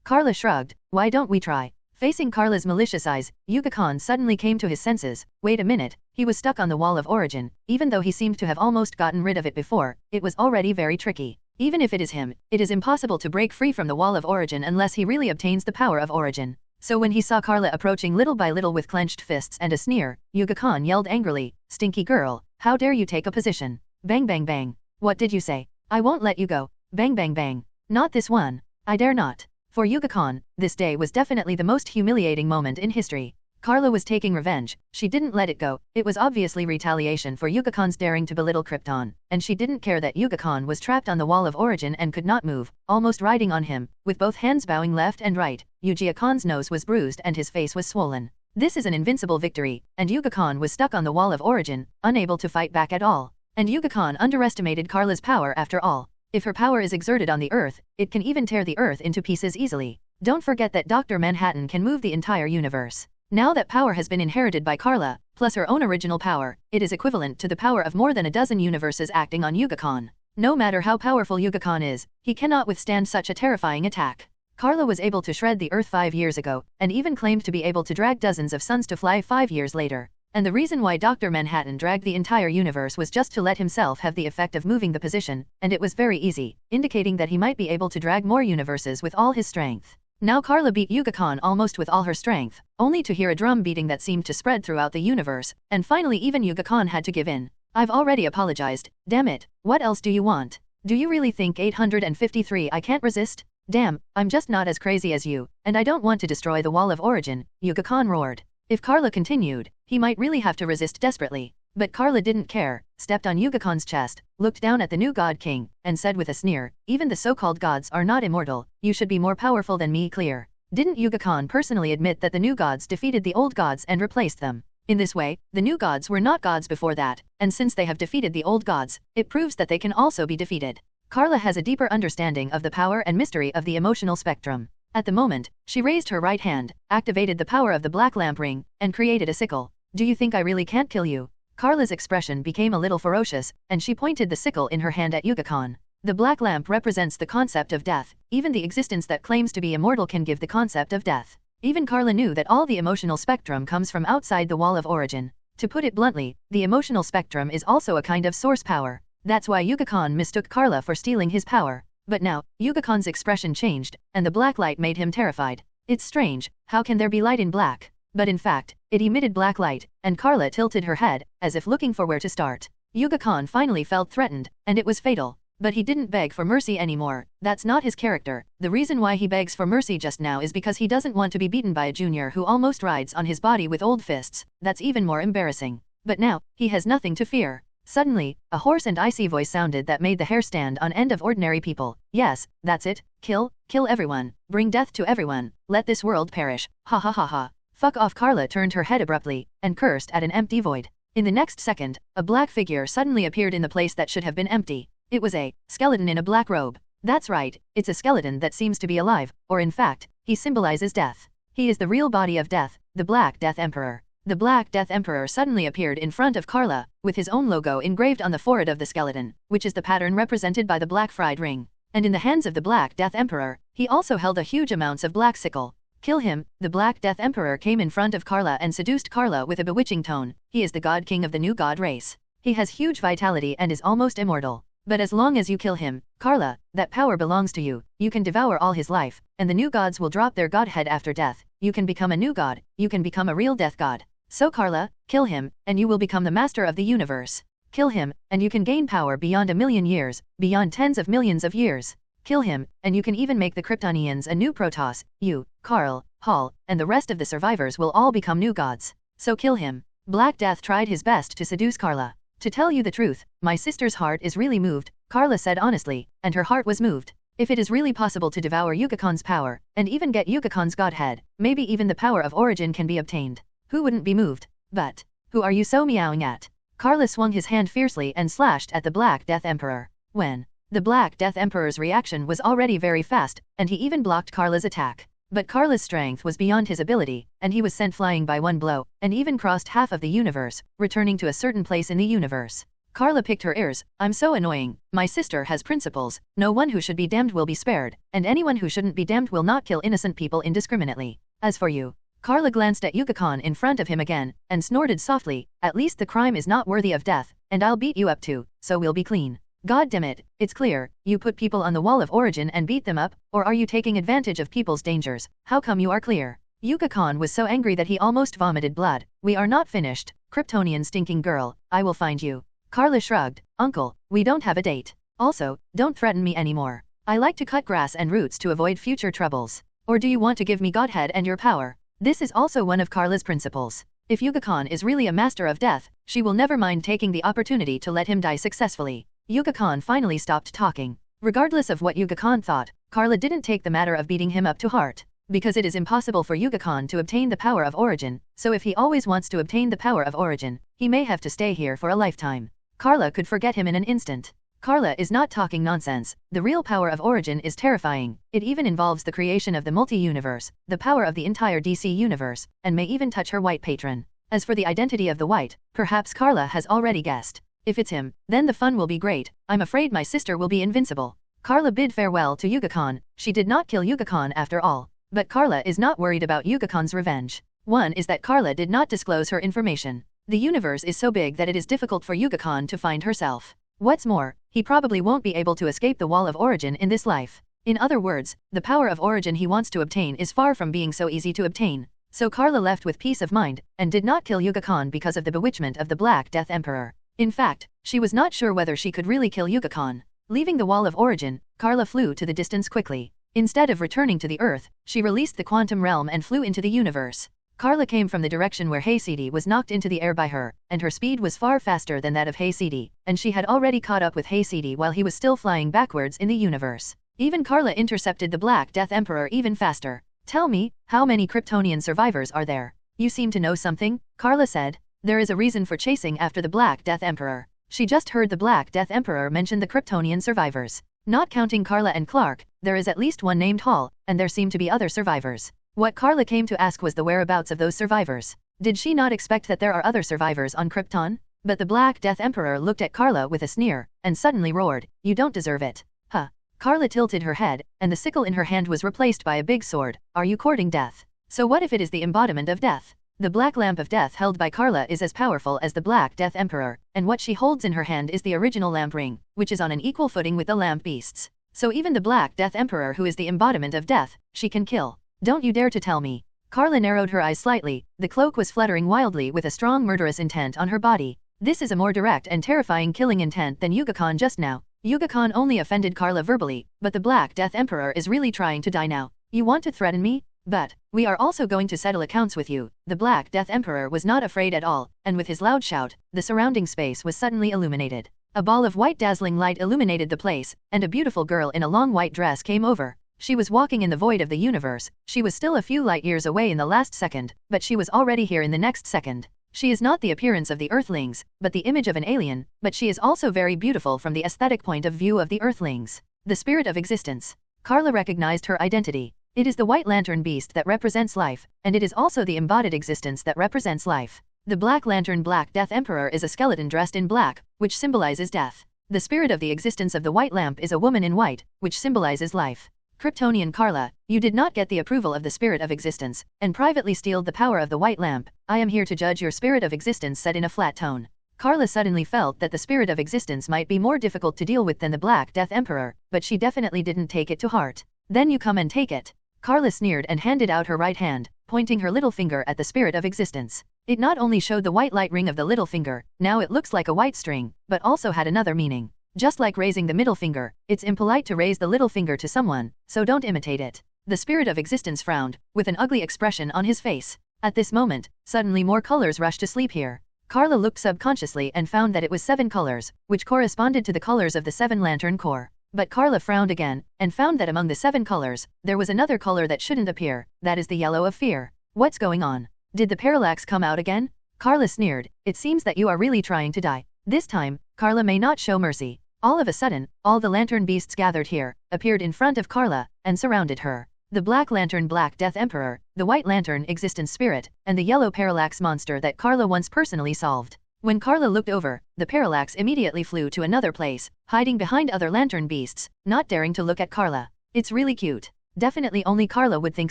Karla shrugged. Why don't we try? Facing Karla's malicious eyes, Yuga-Khan suddenly came to his senses. Wait a minute, he was stuck on the wall of origin. Even though he seemed to have almost gotten rid of it before, it was already very tricky. Even if it is him, it is impossible to break free from the wall of origin unless he really obtains the power of origin. So when he saw Karla approaching little by little with clenched fists and a sneer, Yuga-Khan yelled angrily, "Stinky girl, how dare you take a position? Bang bang bang. What did you say? I won't let you go. Bang bang bang. Not this one. I dare not." For Yuga-Khan, this day was definitely the most humiliating moment in history. Karla was taking revenge. She didn't let it go. It was obviously retaliation for Yuga-Khan's daring to belittle Krypton, and she didn't care that Yuga-Khan was trapped on the wall of origin and could not move, almost riding on him, with both hands bowing left and right. Yuga-Khan's nose was bruised and his face was swollen. This is an invincible victory, and Yuga-Khan was stuck on the wall of origin, unable to fight back at all. And Yuga-Khan underestimated Karla's power after all. If her power is exerted on the Earth, it can even tear the Earth into pieces easily. Don't forget that Dr. Manhattan can move the entire universe. Now that power has been inherited by Karla, plus her own original power, it is equivalent to the power of more than a dozen universes acting on Yuga-Khan. No matter how powerful Yuga-Khan is, he cannot withstand such a terrifying attack. Karla was able to shred the Earth 5 years ago, and even claimed to be able to drag dozens of suns to fly 5 years later. And the reason why Dr. Manhattan dragged the entire universe was just to let himself have the effect of moving the position, and it was very easy, indicating that he might be able to drag more universes with all his strength. Now Karla beat Yuga-Khan almost with all her strength, only to hear a drum beating that seemed to spread throughout the universe, and finally even Yuga-Khan had to give in. I've already apologized, damn it, what else do you want? Do you really think 853 I can't resist? Damn, I'm just not as crazy as you, and I don't want to destroy the wall of origin, Yuga-Khan roared. If Karla continued, he might really have to resist desperately. But Karla didn't care, stepped on Yuga-Khan's chest, looked down at the new God King, and said with a sneer, even the so-called gods are not immortal, you should be more powerful than me, clear. Didn't Yuga-Khan personally admit that the new gods defeated the old gods and replaced them? In this way, the new gods were not gods before that, and since they have defeated the old gods, it proves that they can also be defeated. Karla has a deeper understanding of the power and mystery of the emotional spectrum. At the moment, she raised her right hand, activated the power of the black lamp ring, and created a sickle. Do you think I really can't kill you? Karla's expression became a little ferocious, and she pointed the sickle in her hand at Yuga-Khan. The black lamp represents the concept of death. Even the existence that claims to be immortal can give the concept of death. Even Karla knew that all the emotional spectrum comes from outside the wall of origin. To put it bluntly, the emotional spectrum is also a kind of source power. That's why Yuga-Khan mistook Karla for stealing his power. But now, Yuga-Khan's expression changed, and the black light made him terrified. It's strange, how can there be light in black? But in fact, it emitted black light, and Karla tilted her head, as if looking for where to start. Yuga-Khan finally felt threatened, and it was fatal. But he didn't beg for mercy anymore. That's not his character. The reason why he begs for mercy just now is because he doesn't want to be beaten by a junior who almost rides on his body with old fists. That's even more embarrassing. But now, he has nothing to fear. Suddenly, a hoarse and icy voice sounded that made the hair stand on end of ordinary people. Yes, that's it. Kill everyone. Bring death to everyone. Let this world perish. Ha ha ha ha. Fuck off. Karla turned her head abruptly, and cursed at an empty void. In the next second, a black figure suddenly appeared in the place that should have been empty. It was a skeleton in a black robe. That's right, it's a skeleton that seems to be alive, or in fact, he symbolizes death. He is the real body of death, the Black Death Emperor. The Black Death Emperor suddenly appeared in front of Karla, with his own logo engraved on the forehead of the skeleton, which is the pattern represented by the black fried ring. And in the hands of the Black Death Emperor, he also held a huge amounts of black sickle. Kill him. The Black Death Emperor came in front of Karla and seduced Karla with a bewitching tone. He is the God King of the new God race. He has huge vitality and is almost immortal. But as long as you kill him, Karla, that power belongs to you. You can devour all his life, and the new gods will drop their godhead after death. You can become a new god. You can become a real death god. So Karla, kill him, and you will become the master of the universe. Kill him, and you can gain power beyond 1,000,000 years, beyond tens of millions of years. Kill him, and you can even make the Kryptonians a new Protoss. You, Kal-El, and the rest of the survivors will all become new gods. So kill him. Black Death tried his best to seduce Karla. To tell you the truth, my sister's heart is really moved, Karla said honestly, and her heart was moved. If it is really possible to devour Yuga-Khan's power, and even get Yuga-Khan's godhead, maybe even the power of origin can be obtained. Who wouldn't be moved? But, who are you so meowing at? Karla swung his hand fiercely and slashed at the Black Death Emperor. When? The Black Death Emperor's reaction was already very fast, and he even blocked Karla's attack. But Karla's strength was beyond his ability, and he was sent flying by one blow, and even crossed half of the universe, returning to a certain place in the universe. Karla picked her ears. I'm so annoying. My sister has principles. No one who should be damned will be spared, and anyone who shouldn't be damned will not kill innocent people indiscriminately. As for you, Karla glanced at Yuga-Khan in front of him again, and snorted softly, at least the crime is not worthy of death, and I'll beat you up too, so we'll be clean. God damn it, it's clear, you put people on the wall of origin and beat them up, or are you taking advantage of people's dangers? How come you are clear? Yuga-Khan was so angry that he almost vomited blood. We are not finished, Kryptonian stinking girl, I will find you. Karla shrugged. Uncle, we don't have a date. Also, don't threaten me anymore. I like to cut grass and roots to avoid future troubles. Or do you want to give me godhead and your power? This is also one of Karla's principles. If Yuga-Khan is really a master of death, she will never mind taking the opportunity to let him die successfully. Yuga-Khan finally stopped talking. Regardless of what Yuga-Khan thought, Karla didn't take the matter of beating him up to heart. Because it is impossible for Yuga-Khan to obtain the power of origin, so if he always wants to obtain the power of origin, he may have to stay here for a lifetime. Karla could forget him in an instant. Karla is not talking nonsense. The real power of origin is terrifying. It even involves the creation of the multi-universe, the power of the entire DC universe, and may even touch her white patron. As for the identity of the white, perhaps Karla has already guessed. If it's him, then the fun will be great. I'm afraid my sister will be invincible. Karla bid farewell to Yuga-Khan. She did not kill Yuga-Khan after all. But Karla is not worried about Yuga-Khan's revenge. One is that Karla did not disclose her information. The universe is so big that it is difficult for Yuga-Khan to find herself. What's more, he probably won't be able to escape the wall of origin in this life. In other words, the power of origin he wants to obtain is far from being so easy to obtain. So Karla left with peace of mind, and did not kill Yuga-Khan because of the bewitchment of the Black Death Emperor. In fact, she was not sure whether she could really kill Yuga-Khan. Leaving the wall of origin, Karla flew to the distance quickly. Instead of returning to the Earth, she released the quantum realm and flew into the universe. Karla came from the direction where Hayseedi was knocked into the air by her, and her speed was far faster than that of Hayseedi, and she had already caught up with Hayseedi while he was still flying backwards in the universe. Even Karla intercepted the Black Death Emperor even faster. Tell me, how many Kryptonian survivors are there? You seem to know something, Karla said. There is a reason for chasing after the Black Death Emperor. She just heard the Black Death Emperor mention the Kryptonian survivors. Not counting Karla and Clark, there is at least one named Hall, and there seem to be other survivors. What Karla came to ask was the whereabouts of those survivors. Did she not expect that there are other survivors on Krypton? But the Black Death Emperor looked at Karla with a sneer, and suddenly roared, "You don't deserve it." Huh. Karla tilted her head, and the sickle in her hand was replaced by a big sword. Are you courting death? So what if it is the embodiment of death? The black lamp of death held by Karla is as powerful as the Black Death Emperor, and what she holds in her hand is the original lamp ring, which is on an equal footing with the lamp beasts. So even the Black Death Emperor, who is the embodiment of death, she can kill. Don't you dare to tell me. Karla narrowed her eyes slightly, the cloak was fluttering wildly with a strong murderous intent on her body. This is a more direct and terrifying killing intent than Yuga-Khan just now. Yuga-Khan only offended Karla verbally, but the Black Death Emperor is really trying to die now. You want to threaten me? But we are also going to settle accounts with you. The Black Death Emperor was not afraid at all, and with his loud shout, the surrounding space was suddenly illuminated. A ball of white dazzling light illuminated the place, and a beautiful girl in a long white dress came over. She was walking in the void of the universe. She was still a few light years away in the last second, but she was already here in the next second. She is not the appearance of the Earthlings, but the image of an alien, but she is also very beautiful from the aesthetic point of view of the Earthlings. The spirit of existence. Karla recognized her identity. It is the white lantern beast that represents life, and it is also the embodied existence that represents life. The Black Lantern Black Death Emperor is a skeleton dressed in black, which symbolizes death. The spirit of the existence of the white lamp is a woman in white, which symbolizes life. Kryptonian Karla, you did not get the approval of the spirit of existence, and privately stealed the power of the white lamp. I am here to judge your spirit of existence, said in a flat tone. Karla suddenly felt that the spirit of existence might be more difficult to deal with than the Black Death Emperor, but she definitely didn't take it to heart. Then you come and take it. Karla sneered and handed out her right hand, pointing her little finger at the spirit of existence. It not only showed the white light ring of the little finger, now it looks like a white string, but also had another meaning. Just like raising the middle finger, it's impolite to raise the little finger to someone, so don't imitate it. The spirit of existence frowned, with an ugly expression on his face. At this moment, suddenly more colors rushed to sleep here. Karla looked subconsciously and found that it was 7 colors, which corresponded to the colors of the 7 Lantern Corps. But Karla frowned again, and found that among the 7 colors, there was another color that shouldn't appear, that is the yellow of fear. What's going on? Did the parallax come out again? Karla sneered, it seems that you are really trying to die. This time, Karla may not show mercy. All of a sudden, all the lantern beasts gathered here, appeared in front of Karla, and surrounded her. The Black Lantern Black Death Emperor, the White Lantern Existence Spirit, and the Yellow Parallax Monster that Karla once personally solved. When Karla looked over, the parallax immediately flew to another place, hiding behind other lantern beasts, not daring to look at Karla. It's really cute. Definitely only Karla would think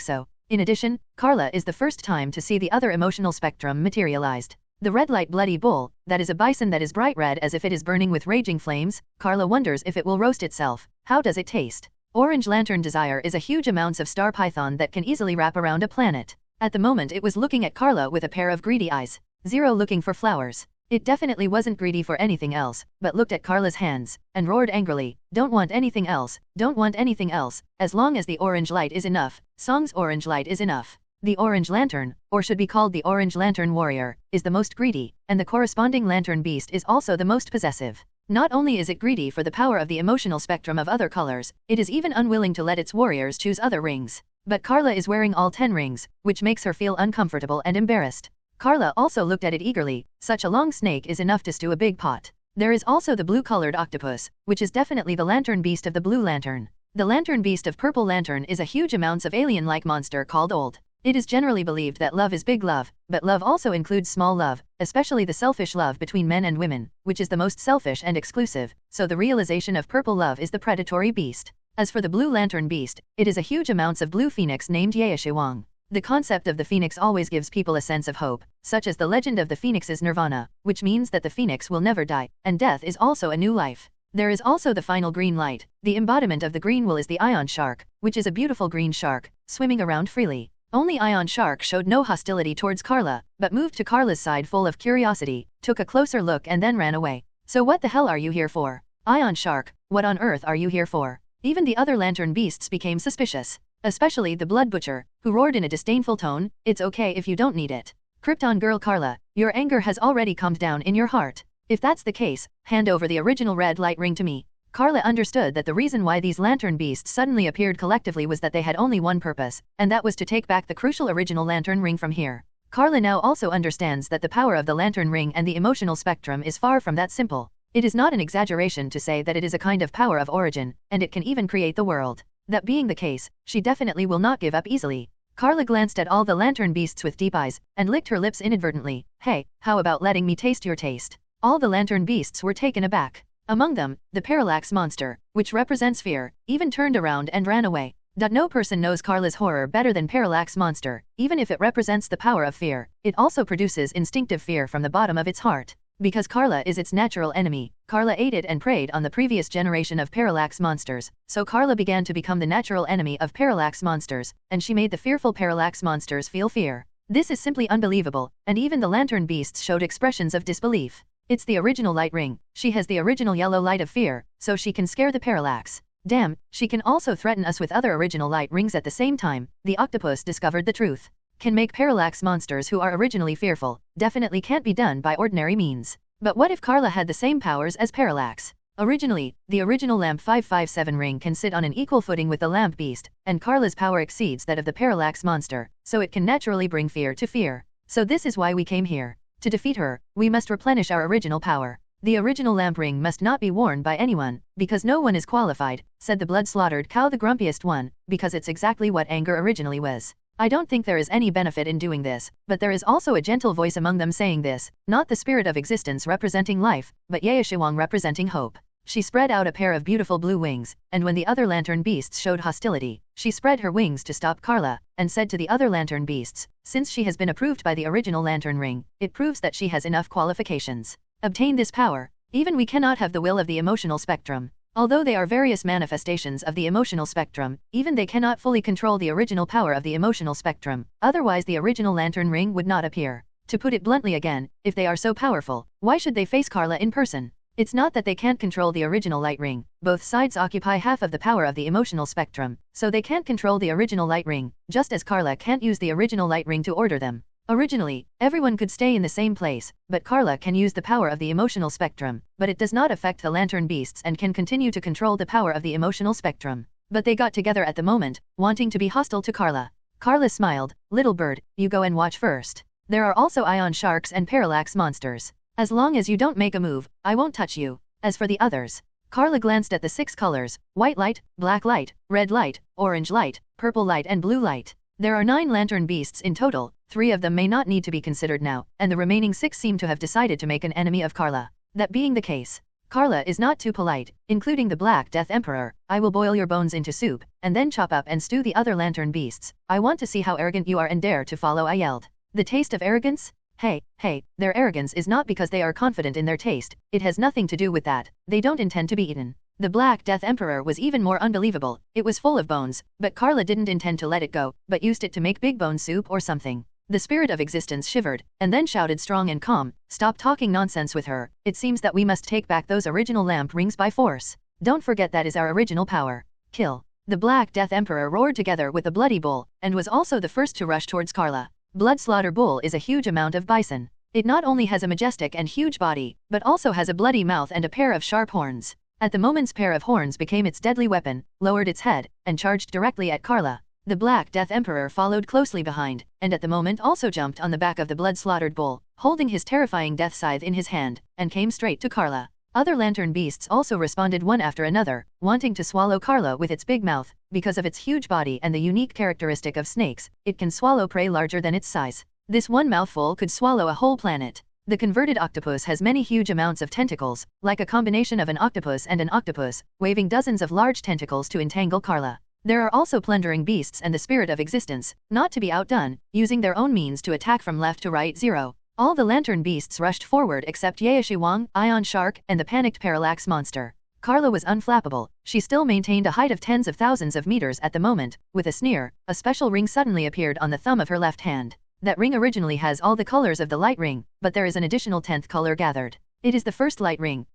so. In addition, Karla is the first time to see the other emotional spectrum materialized. The red light bloody bull, that is a bison that is bright red as if it is burning with raging flames. Karla wonders if it will roast itself. How does it taste? Orange lantern desire is a huge amounts of star python that can easily wrap around a planet. At the moment it was looking at Karla with a pair of greedy eyes. Zero looking for flowers. It definitely wasn't greedy for anything else, but looked at Karla's hands, and roared angrily, don't want anything else, don't want anything else, as long as the orange light is enough. Song's orange light is enough. The orange lantern, or should be called the orange lantern warrior, is the most greedy, and the corresponding lantern beast is also the most possessive. Not only is it greedy for the power of the emotional spectrum of other colors, it is even unwilling to let its warriors choose other rings. But Karla is wearing all 10 rings, which makes her feel uncomfortable and embarrassed. Karla also looked at it eagerly. Such a long snake is enough to stew a big pot. There is also the blue-colored octopus, which is definitely the lantern beast of the blue lantern. The lantern beast of purple lantern is a huge amounts of alien-like monster called old. It is generally believed that love is big love, but love also includes small love, especially the selfish love between men and women, which is the most selfish and exclusive, so the realization of purple love is the predatory beast. As for the blue lantern beast, it is a huge amounts of blue phoenix named Yaeshiwang. The concept of the phoenix always gives people a sense of hope, such as the legend of the phoenix's nirvana, which means that the phoenix will never die, and death is also a new life. There is also the final green light. The embodiment of the green will is the ion shark, which is a beautiful green shark, swimming around freely. Only Ion Shark showed no hostility towards Karla, but moved to Karla's side full of curiosity, took a closer look and then ran away. So what the hell are you here for? Ion Shark, what on earth are you here for? Even the other lantern beasts became suspicious. Especially the Blood Butcher, who roared in a disdainful tone, it's okay if you don't need it. Krypton girl Karla, your anger has already calmed down in your heart. If that's the case, hand over the original red light ring to me. Karla understood that the reason why these lantern beasts suddenly appeared collectively was that they had only one purpose, and that was to take back the crucial original lantern ring from here. Karla now also understands that the power of the lantern ring and the emotional spectrum is far from that simple. It is not an exaggeration to say that it is a kind of power of origin, and it can even create the world. That being the case, she definitely will not give up easily. Karla glanced at all the lantern beasts with deep eyes, and licked her lips inadvertently. Hey, how about letting me taste your taste? All the lantern beasts were taken aback. Among them, the parallax monster, which represents fear, even turned around and ran away. No person knows Karla's horror better than Parallax Monster. Even if it represents the power of fear, it also produces instinctive fear from the bottom of its heart. Because Karla is its natural enemy, Karla aided and preyed on the previous generation of Parallax Monsters, so Karla began to become the natural enemy of Parallax Monsters, and she made the fearful Parallax Monsters feel fear. This is simply unbelievable, and even the lantern beasts showed expressions of disbelief. It's the original light ring. She has the original yellow light of fear, so she can scare the Parallax. Damn, she can also threaten us with other original light rings at the same time. The octopus discovered the truth. Can make Parallax Monsters who are originally fearful. Definitely can't be done by ordinary means. But what if Karla had the same powers as Parallax? Originally, the original Lamp 557 ring can sit on an equal footing with the Lamp Beast, and Karla's power exceeds that of the Parallax Monster, so it can naturally bring fear to fear. So this is why we came here. To defeat her, we must replenish our original power. The original lamp ring must not be worn by anyone, because no one is qualified, said the blood-slaughtered cow, the grumpiest one, because it's exactly what anger originally was. I don't think there is any benefit in doing this, but there is also a gentle voice among them saying this, not the spirit of existence representing life, but Yaeshiwang representing hope. She spread out a pair of beautiful blue wings, and when the other lantern beasts showed hostility, she spread her wings to stop Karla, and said to the other lantern beasts, since she has been approved by the original lantern ring, it proves that she has enough qualifications. Obtain this power. Even we cannot have the will of the emotional spectrum. Although they are various manifestations of the emotional spectrum, even they cannot fully control the original power of the emotional spectrum, otherwise the original lantern ring would not appear. To put it bluntly again, if they are so powerful, why should they face Karla in person? It's not that they can't control the original light ring, both sides occupy half of the power of the emotional spectrum, so they can't control the original light ring, just as Karla can't use the original light ring to order them. Originally, everyone could stay in the same place, but Karla can use the power of the emotional spectrum, but it does not affect the lantern beasts and can continue to control the power of the emotional spectrum. But they got together at the moment, wanting to be hostile to Karla. Karla smiled, little bird, you go and watch first. There are also ion sharks and parallax monsters. As long as you don't make a move, I won't touch you. As for the others, Karla glanced at the 6 colors, white light, black light, red light, orange light, purple light and blue light. There are 9 lantern beasts in total, 3 of them may not need to be considered now, and the remaining 6 seem to have decided to make an enemy of Karla. That being the case, Karla is not too polite, including the Black Death Emperor. I will boil your bones into soup, and then chop up and stew the other lantern beasts. I want to see how arrogant you are and dare to follow, I yelled. The taste of arrogance? Hey, their arrogance is not because they are confident in their taste, it has nothing to do with that, they don't intend to be eaten. The Black Death Emperor was even more unbelievable, it was full of bones, but Karla didn't intend to let it go, but used it to make big bone soup or something. The spirit of existence shivered, and then shouted strong and calm, stop talking nonsense with her, it seems that we must take back those original lamp rings by force. Don't forget that is our original power. Kill. The Black Death Emperor roared together with a bloody bull, and was also the first to rush towards Karla. Blood Slaughter Bull is a huge amount of bison. It not only has a majestic and huge body, but also has a bloody mouth and a pair of sharp horns. At the moment's pair of horns became its deadly weapon, lowered its head, and charged directly at Karla. The Black Death Emperor followed closely behind, and at the moment also jumped on the back of the blood-slaughtered bull, holding his terrifying death scythe in his hand, and came straight to Karla. Other lantern beasts also responded one after another, wanting to swallow Karla with its big mouth. Because of its huge body and the unique characteristic of snakes, it can swallow prey larger than its size. This one mouthful could swallow a whole planet. The converted octopus has many huge amounts of tentacles, like a combination of an octopus and an octopus, waving dozens of large tentacles to entangle Karla. There are also plundering beasts and the spirit of existence, not to be outdone, using their own means to attack from left to right. 0. All the lantern beasts rushed forward except Yaeshi Wang, Ion Shark, and the panicked parallax monster. Karla was unflappable, she still maintained a height of tens of thousands of meters at the moment. With a sneer, a special ring suddenly appeared on the thumb of her left hand. That ring originally has all the colors of the light ring, but there is an additional 10th color gathered. It is the first light ring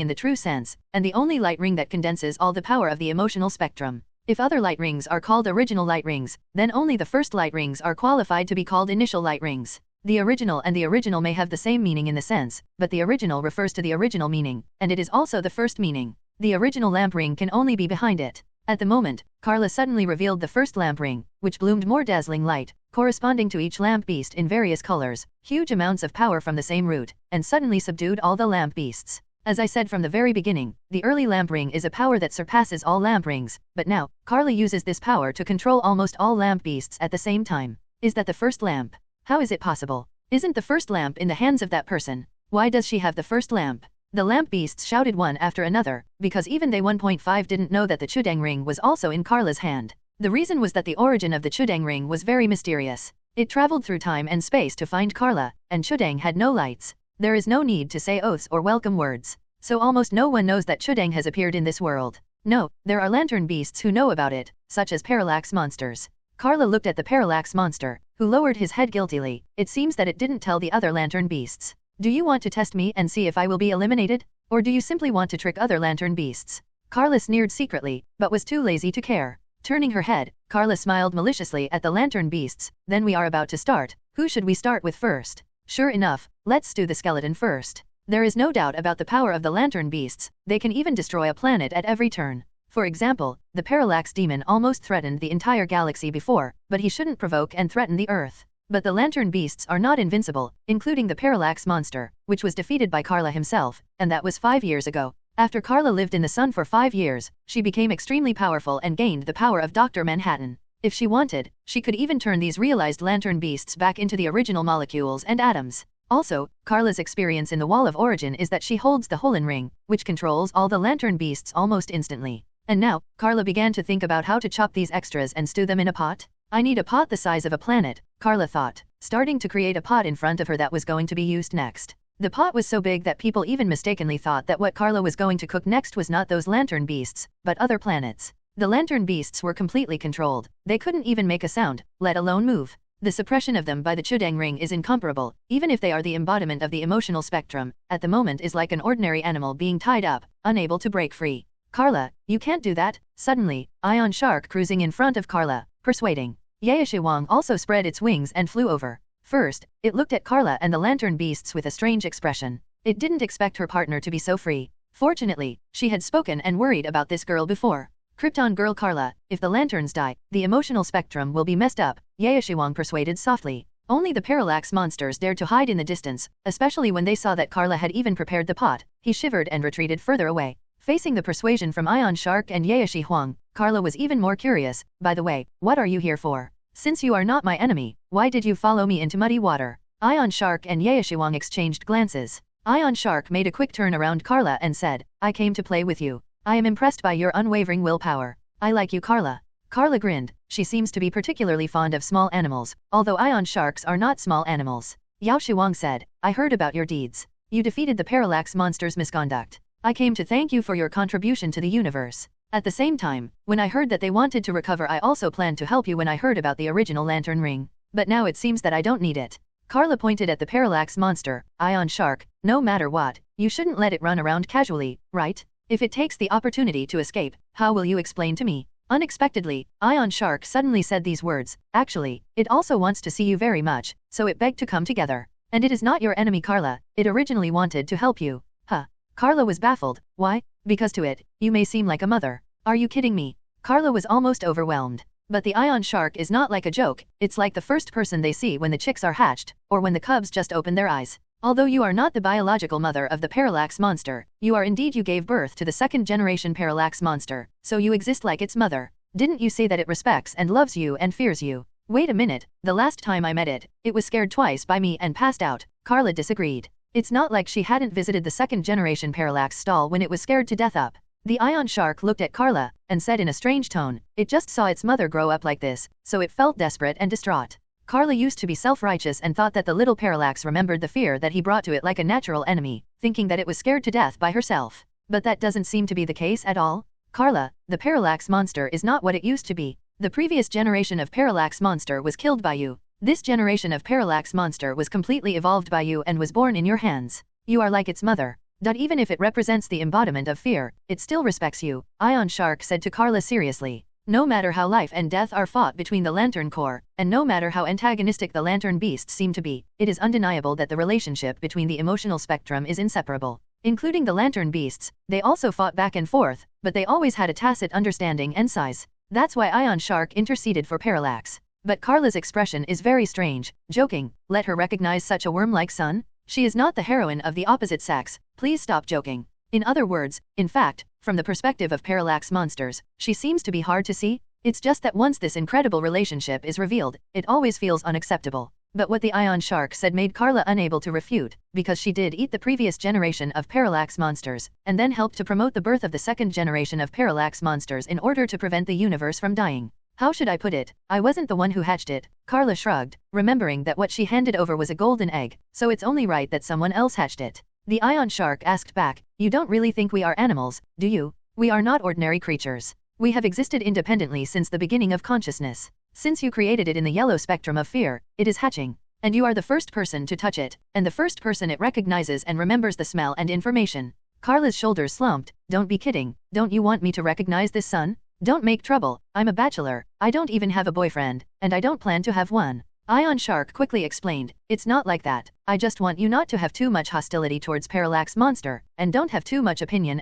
in the true sense, and the only light ring that condenses all the power of the emotional spectrum. If other light rings are called original light rings, then only the first light rings are qualified to be called initial light rings. The original and the original may have the same meaning in the sense, but the original refers to the original meaning, and it is also the first meaning. The original lamp ring can only be behind it. At the moment, Karla suddenly revealed the first lamp ring, which bloomed more dazzling light, corresponding to each lamp beast in various colors, huge amounts of power from the same root, and suddenly subdued all the lamp beasts. As I said from the very beginning, the early lamp ring is a power that surpasses all lamp rings, but now, Karla uses this power to control almost all lamp beasts at the same time. Is that the first lamp? How is it possible? Isn't the first lamp in the hands of that person? Why does she have the first lamp? The lamp beasts shouted one after another, because even they 1.5 didn't know that the Chudang ring was also in Karla's hand. The reason was that the origin of the Chudang ring was very mysterious. It traveled through time and space to find Karla, and Chudang had no lights. There is no need to say oaths or welcome words. So almost no one knows that Chudang has appeared in this world. No, there are lantern beasts who know about it, such as parallax monsters. Karla looked at the parallax monster, who lowered his head guiltily. It seems that it didn't tell the other lantern beasts. Do you want to test me and see if I will be eliminated? Or do you simply want to trick other lantern beasts? Karla sneered secretly, but was too lazy to care. Turning her head, Karla smiled maliciously at the lantern beasts. Then we are about to start. Who should we start with first? Sure enough, let's stew the skeleton first. There is no doubt about the power of the lantern beasts. They can even destroy a planet at every turn. For example, the parallax demon almost threatened the entire galaxy before, but he shouldn't provoke and threaten the Earth. But the lantern beasts are not invincible, including the parallax monster, which was defeated by Karla himself, and that was 5 years ago. After Karla lived in the sun for 5 years, she became extremely powerful and gained the power of Dr. Manhattan. If she wanted, she could even turn these realized lantern beasts back into the original molecules and atoms. Also, Karla's experience in the Wall of Origin is that she holds the Holen Ring, which controls all the lantern beasts almost instantly. And now, Karla began to think about how to chop these extras and stew them in a pot. I need a pot the size of a planet, Karla thought, starting to create a pot in front of her that was going to be used next. The pot was so big that people even mistakenly thought that what Karla was going to cook next was not those lantern beasts, but other planets. The lantern beasts were completely controlled. They couldn't even make a sound, let alone move. The suppression of them by the Chudang ring is incomparable, even if they are the embodiment of the emotional spectrum. At the moment is like an ordinary animal being tied up, unable to break free. Karla, you can't do that. Suddenly, Ion Shark cruising in front of Karla, persuading. Yaeshiwang also spread its wings and flew over. First, it looked at Karla and the lantern beasts with a strange expression. It didn't expect her partner to be so free. Fortunately, she had spoken and worried about this girl before. Krypton girl Karla, if the lanterns die, the emotional spectrum will be messed up, Yaeshiwang persuaded softly. Only the parallax monsters dared to hide in the distance, especially when they saw that Karla had even prepared the pot. He shivered and retreated further away. Facing the persuasion from Ion Shark and Yaeshiwang, Karla was even more curious. By the way, what are you here for? Since you are not my enemy, why did you follow me into muddy water? Ion Shark and Yaeshiwang exchanged glances. Ion Shark made a quick turn around Karla and said, I came to play with you. I am impressed by your unwavering willpower. I like you, Karla. Karla grinned. She seems to be particularly fond of small animals, although Ion Sharks are not small animals. Yaoshiwang said, I heard about your deeds. You defeated the parallax monster's misconduct. I came to thank you for your contribution to the universe. At the same time, when I heard that they wanted to recover, I also planned to help you when I heard about the original lantern ring. But now it seems that I don't need it. Karla pointed at the parallax monster. Ion Shark, no matter what, you shouldn't let it run around casually, right? If it takes the opportunity to escape, how will you explain to me? Unexpectedly, Ion Shark suddenly said these words. Actually, it also wants to see you very much, so it begged to come together. And it is not your enemy, Karla. It originally wanted to help you. Huh. Karla was baffled. Why? Because to it, you may seem like a mother. Are you kidding me? Karla was almost overwhelmed. But the Ion Shark is not like a joke. It's like the first person they see when the chicks are hatched, or when the cubs just open their eyes. Although you are not the biological mother of the parallax monster, you are indeed. You gave birth to the second-generation parallax monster, so you exist like its mother. Didn't you say that it respects and loves you and fears you? Wait a minute, the last time I met it, it was scared twice by me and passed out. Karla disagreed. It's not like she hadn't visited the second-generation parallax stall when it was scared to death up. The Ion Shark looked at Karla, and said in a strange tone, it just saw its mother grow up like this, so it felt desperate and distraught. Karla used to be self-righteous and thought that the little parallax remembered the fear that he brought to it like a natural enemy, thinking that it was scared to death by herself. But that doesn't seem to be the case at all. Karla, the parallax monster is not what it used to be. The previous generation of parallax monster was killed by you. This generation of parallax monster was completely evolved by you and was born in your hands. You are like its mother. Even if it represents the embodiment of fear, it still respects you, Ion Shark said to Karla seriously. No matter how life and death are fought between the Lantern Corps, and no matter how antagonistic the Lantern Beasts seem to be, it is undeniable that the relationship between the emotional spectrum is inseparable. Including the Lantern Beasts, they also fought back and forth, but they always had a tacit understanding and size. That's why Ion Shark interceded for Parallax. But Karla's expression is very strange, joking, let her recognize such a worm-like son? She is not the heroine of the opposite sex, please stop joking. In other words, in fact, from the perspective of parallax monsters, she seems to be hard to see. It's just that once this incredible relationship is revealed, it always feels unacceptable. But what the ion shark said made Karla unable to refute, because she did eat the previous generation of parallax monsters, and then helped to promote the birth of the second generation of parallax monsters in order to prevent the universe from dying. How should I put it? I wasn't the one who hatched it, Karla shrugged, remembering that what she handed over was a golden egg, so it's only right that someone else hatched it. The ion shark asked back, you don't really think we are animals, do you? We are not ordinary creatures. We have existed independently since the beginning of consciousness. Since you created it in the yellow spectrum of fear, it is hatching. And you are the first person to touch it, and the first person it recognizes and remembers the smell and information. Karla's shoulders slumped. Don't be kidding. Don't you want me to recognize this son? Don't make trouble. I'm a bachelor. I don't even have a boyfriend, and I don't plan to have one. Ion Shark quickly explained, it's not like that. I just want you not to have too much hostility towards Parallax Monster, and don't have too much opinion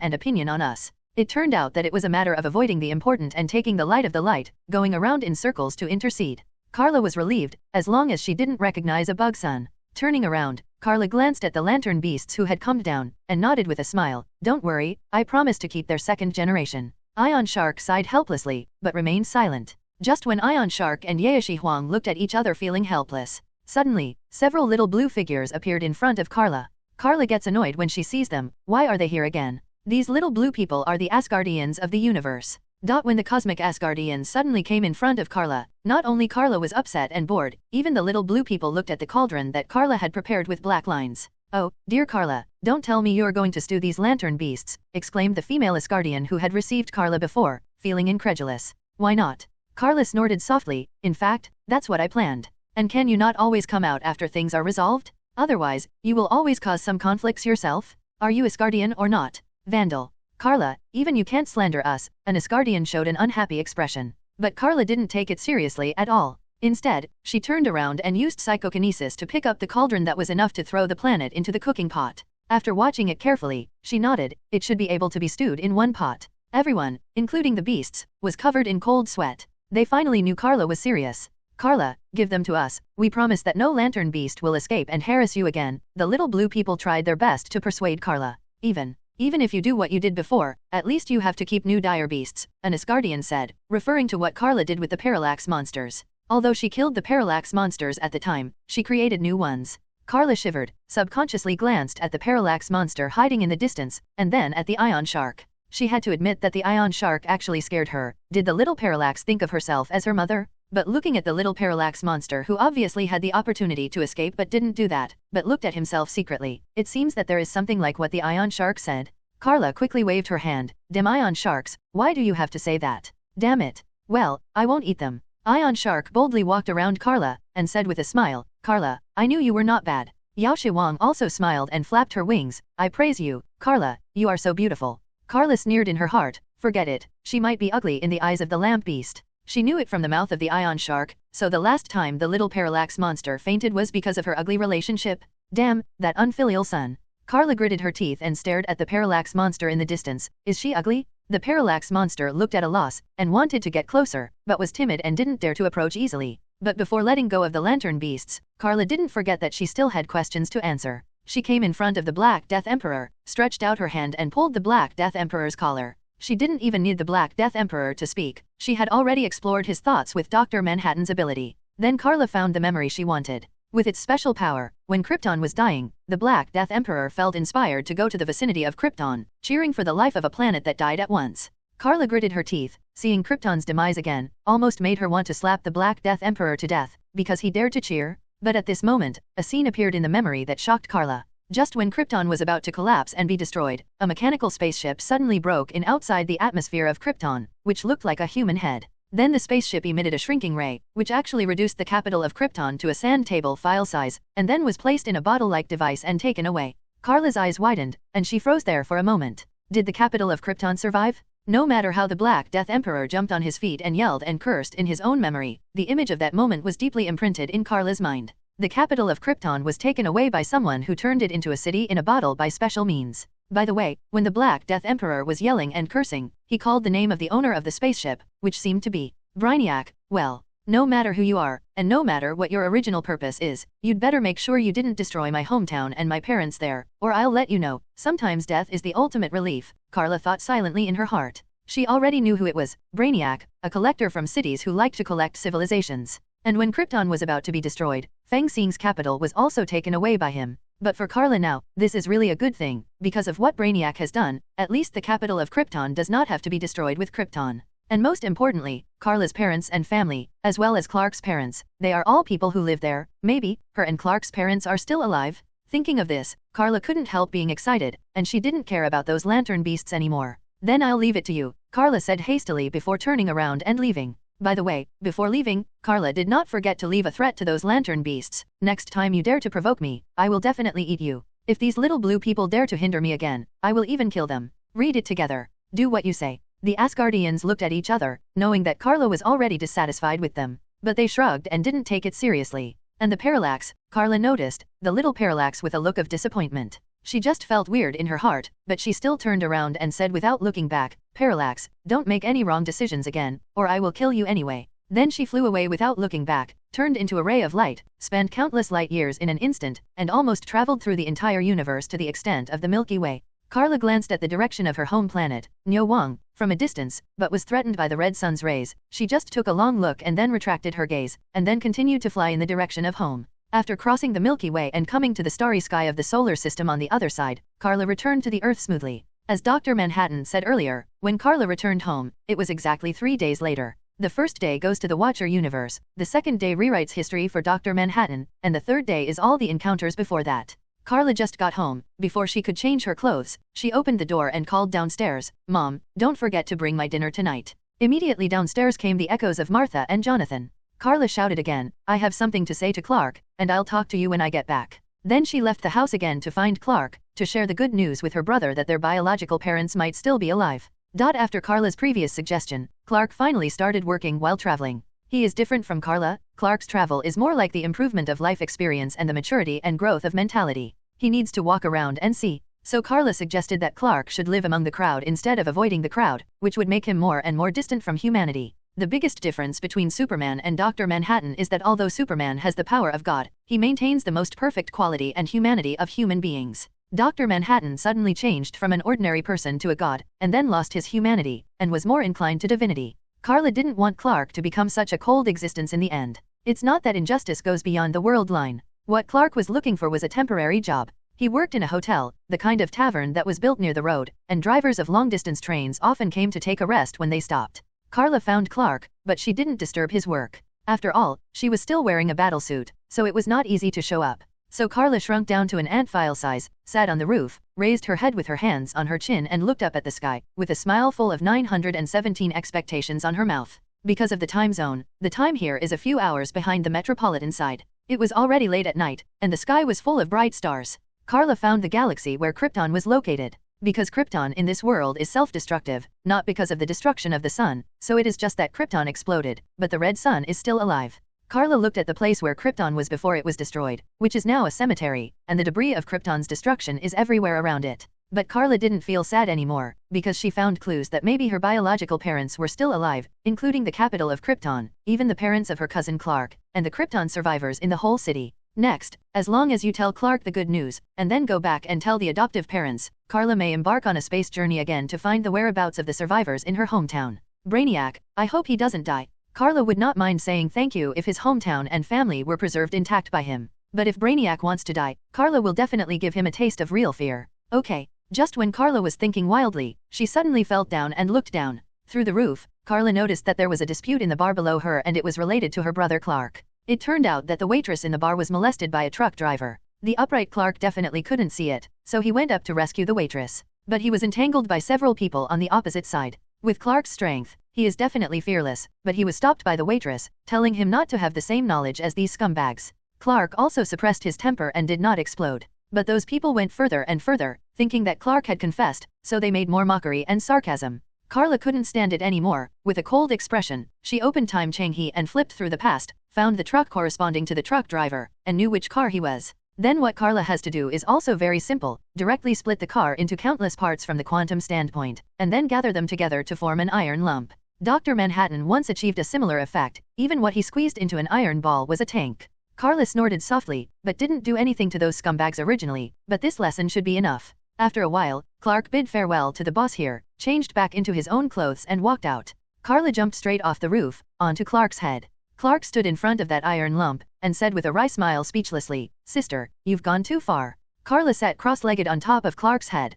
on us. It turned out that it was a matter of avoiding the important and taking the light of the light, going around in circles to intercede. Karla was relieved, as long as she didn't recognize a bug son. Turning around, Karla glanced at the lantern beasts who had calmed down, and nodded with a smile. Don't worry, I promise to keep their second generation. Ion Shark sighed helplessly, but remained silent. Just when Ion Shark and Yaoshi Huang looked at each other feeling helpless, suddenly, several little blue figures appeared in front of Karla. Karla gets annoyed when she sees them. Why are they here again? These little blue people are the Asgardians of the universe. When the cosmic Asgardians suddenly came in front of Karla, not only Karla was upset and bored, even the little blue people looked at the cauldron that Karla had prepared with black lines. Oh, dear Karla, don't tell me you're going to stew these lantern beasts, exclaimed the female Asgardian who had received Karla before, feeling incredulous. Why not? Karla snorted softly. In fact, that's what I planned. And can you not always come out after things are resolved? Otherwise, you will always cause some conflicts yourself? Are you Asgardian or not? Vandal. Karla, even you can't slander us, an Asgardian showed an unhappy expression. But Karla didn't take it seriously at all. Instead, she turned around and used psychokinesis to pick up the cauldron that was enough to throw the planet into the cooking pot. After watching it carefully, she nodded, it should be able to be stewed in one pot. Everyone, including the beasts, was covered in cold sweat. They finally knew Karla was serious. Karla, give them to us, we promise that no lantern beast will escape and harass you again. The little blue people tried their best to persuade Karla. Even if you do what you did before, at least you have to keep new dire beasts, an Asgardian said, referring to what Karla did with the Parallax monsters. Although she killed the Parallax monsters at the time, she created new ones. Karla shivered, subconsciously glanced at the Parallax monster hiding in the distance, and then at the Ion Shark. She had to admit that the Ion Shark actually scared her. Did the little Parallax think of herself as her mother? But looking at the little Parallax monster who obviously had the opportunity to escape but didn't do that, but looked at himself secretly, it seems that there is something like what the Ion Shark said. Karla quickly waved her hand. Damn Ion Sharks, why do you have to say that? Damn it. Well, I won't eat them. Ion Shark boldly walked around Karla, and said with a smile, Karla, I knew you were not bad. Yaoshi Wang also smiled and flapped her wings. I praise you, Karla, you are so beautiful. Karla sneered in her heart. Forget it, she might be ugly in the eyes of the lamp beast. She knew it from the mouth of the Ion Shark, so the last time the little Parallax monster fainted was because of her ugly relationship. Damn, that unfilial son. Karla gritted her teeth and stared at the Parallax monster in the distance. Is she ugly? The Parallax monster looked at a loss, and wanted to get closer, but was timid and didn't dare to approach easily. But before letting go of the lantern beasts, Karla didn't forget that she still had questions to answer. She came in front of the Black Death Emperor, stretched out her hand and pulled the Black Death Emperor's collar. She didn't even need the Black Death Emperor to speak. She had already explored his thoughts with Dr. Manhattan's ability. Then Karla found the memory she wanted. With its special power, when Krypton was dying, the Black Death Emperor felt inspired to go to the vicinity of Krypton, cheering for the life of a planet that died at once. Karla gritted her teeth, seeing Krypton's demise again, almost made her want to slap the Black Death Emperor to death, because he dared to cheer. But at this moment, a scene appeared in the memory that shocked Karla. Just when Krypton was about to collapse and be destroyed, a mechanical spaceship suddenly broke in outside the atmosphere of Krypton, which looked like a human head. Then the spaceship emitted a shrinking ray, which actually reduced the capital of Krypton to a sand table file size, and then was placed in a bottle-like device and taken away. Karla's eyes widened, and she froze there for a moment. Did the capital of Krypton survive? No matter how the Black Death Emperor jumped on his feet and yelled and cursed in his own memory, the image of that moment was deeply imprinted in Karla's mind. The capital of Krypton was taken away by someone who turned it into a city in a bottle by special means. By the way, when the Black Death Emperor was yelling and cursing, he called the name of the owner of the spaceship, which seemed to be Brainiac. Well, no matter who you are, and no matter what your original purpose is, you'd better make sure you didn't destroy my hometown and my parents there, or I'll let you know. Sometimes death is the ultimate relief, Karla thought silently in her heart. She already knew who it was, Brainiac, a collector from cities who liked to collect civilizations. And when Krypton was about to be destroyed, Feng Xing's capital was also taken away by him. But for Karla now, this is really a good thing, because of what Brainiac has done, at least the capital of Krypton does not have to be destroyed with Krypton. And most importantly, Karla's parents and family, as well as Clark's parents, they are all people who live there. Maybe her and Clark's parents are still alive? Thinking of this, Karla couldn't help being excited, and she didn't care about those lantern beasts anymore. Then I'll leave it to you, Karla said hastily before turning around and leaving. By the way, before leaving, Karla did not forget to leave a threat to those lantern beasts. Next time you dare to provoke me, I will definitely eat you. If these little blue people dare to hinder me again, I will even kill them. Read it together. Do what you say. The Asgardians looked at each other, knowing that Karla was already dissatisfied with them. But they shrugged and didn't take it seriously. And the Parallax, Karla noticed, the little Parallax with a look of disappointment. She just felt weird in her heart, but she still turned around and said without looking back, Parallax, don't make any wrong decisions again, or I will kill you anyway. Then she flew away without looking back, turned into a ray of light, spanned countless light years in an instant, and almost traveled through the entire universe to the extent of the Milky Way. Karla glanced at the direction of her home planet, Nyo-Wang, from a distance, but was threatened by the red sun's rays. She just took a long look and then retracted her gaze, and then continued to fly in the direction of home. After crossing the Milky Way and coming to the starry sky of the solar system on the other side, Karla returned to the Earth smoothly. As Dr. Manhattan said earlier, when Karla returned home, it was exactly 3 days later. The first day goes to the Watcher universe, the second day rewrites history for Dr. Manhattan, and the third day is all the encounters before that. Karla just got home. Before she could change her clothes, she opened the door and called downstairs, Mom, don't forget to bring my dinner tonight. Immediately downstairs came the echoes of Martha and Jonathan. Karla shouted again, I have something to say to Clark, and I'll talk to you when I get back. Then she left the house again to find Clark, to share the good news with her brother that their biological parents might still be alive. After Karla's previous suggestion, Clark finally started working while traveling. He is different from Karla. Clark's travel is more like the improvement of life experience and the maturity and growth of mentality. He needs to walk around and see. So Karla suggested that Clark should live among the crowd instead of avoiding the crowd, which would make him more and more distant from humanity. The biggest difference between Superman and Dr. Manhattan is that although Superman has the power of God, he maintains the most perfect quality and humanity of human beings. Dr. Manhattan suddenly changed from an ordinary person to a god, and then lost his humanity, and was more inclined to divinity. Karla didn't want Clark to become such a cold existence in the end. It's not that injustice goes beyond the world line. What Clark was looking for was a temporary job. He worked in a hotel, the kind of tavern that was built near the road, and drivers of long-distance trains often came to take a rest when they stopped. Karla found Clark, but she didn't disturb his work. After all, she was still wearing a battlesuit, so it was not easy to show up. So Karla shrunk down to an ant file size, sat on the roof, raised her head with her hands on her chin and looked up at the sky, with a smile full of 917 expectations on her mouth. Because of the time zone, the time here is a few hours behind the metropolitan side. It was already late at night, and the sky was full of bright stars. Karla found the galaxy where Krypton was located. Because Krypton in this world is self-destructive, not because of the destruction of the sun, so it is just that Krypton exploded, but the red sun is still alive. Karla looked at the place where Krypton was before it was destroyed, which is now a cemetery, and the debris of Krypton's destruction is everywhere around it. But Karla didn't feel sad anymore, because she found clues that maybe her biological parents were still alive, including the capital of Krypton, even the parents of her cousin Clark, and the Krypton survivors in the whole city. Next, as long as you tell Clark the good news, and then go back and tell the adoptive parents, Karla may embark on a space journey again to find the whereabouts of the survivors in her hometown. Brainiac, I hope he doesn't die. Karla would not mind saying thank you if his hometown and family were preserved intact by him. But if Brainiac wants to die, Karla will definitely give him a taste of real fear. Okay. Just when Karla was thinking wildly, she suddenly felt down and looked down. Through the roof, Karla noticed that there was a dispute in the bar below her and it was related to her brother Clark. It turned out that the waitress in the bar was molested by a truck driver. The upright Clark definitely couldn't see it, so he went up to rescue the waitress. But he was entangled by several people on the opposite side. With Clark's strength, he is definitely fearless, but he was stopped by the waitress, telling him not to have the same knowledge as these scumbags. Clark also suppressed his temper and did not explode. But those people went further and further, thinking that Clark had confessed, so they made more mockery and sarcasm. Karla couldn't stand it anymore. With a cold expression, she opened Time Changhe and flipped through the past, found the truck corresponding to the truck driver, and knew which car he was. Then what Karla has to do is also very simple, directly split the car into countless parts from the quantum standpoint, and then gather them together to form an iron lump. Dr. Manhattan once achieved a similar effect, even what he squeezed into an iron ball was a tank. Karla snorted softly, but didn't do anything to those scumbags originally, but this lesson should be enough. After a while, Clark bid farewell to the boss here, changed back into his own clothes and walked out. Karla jumped straight off the roof, onto Clark's head. Clark stood in front of that iron lump, and said with a wry smile speechlessly, "Sister, you've gone too far." Karla sat cross-legged on top of Clark's head,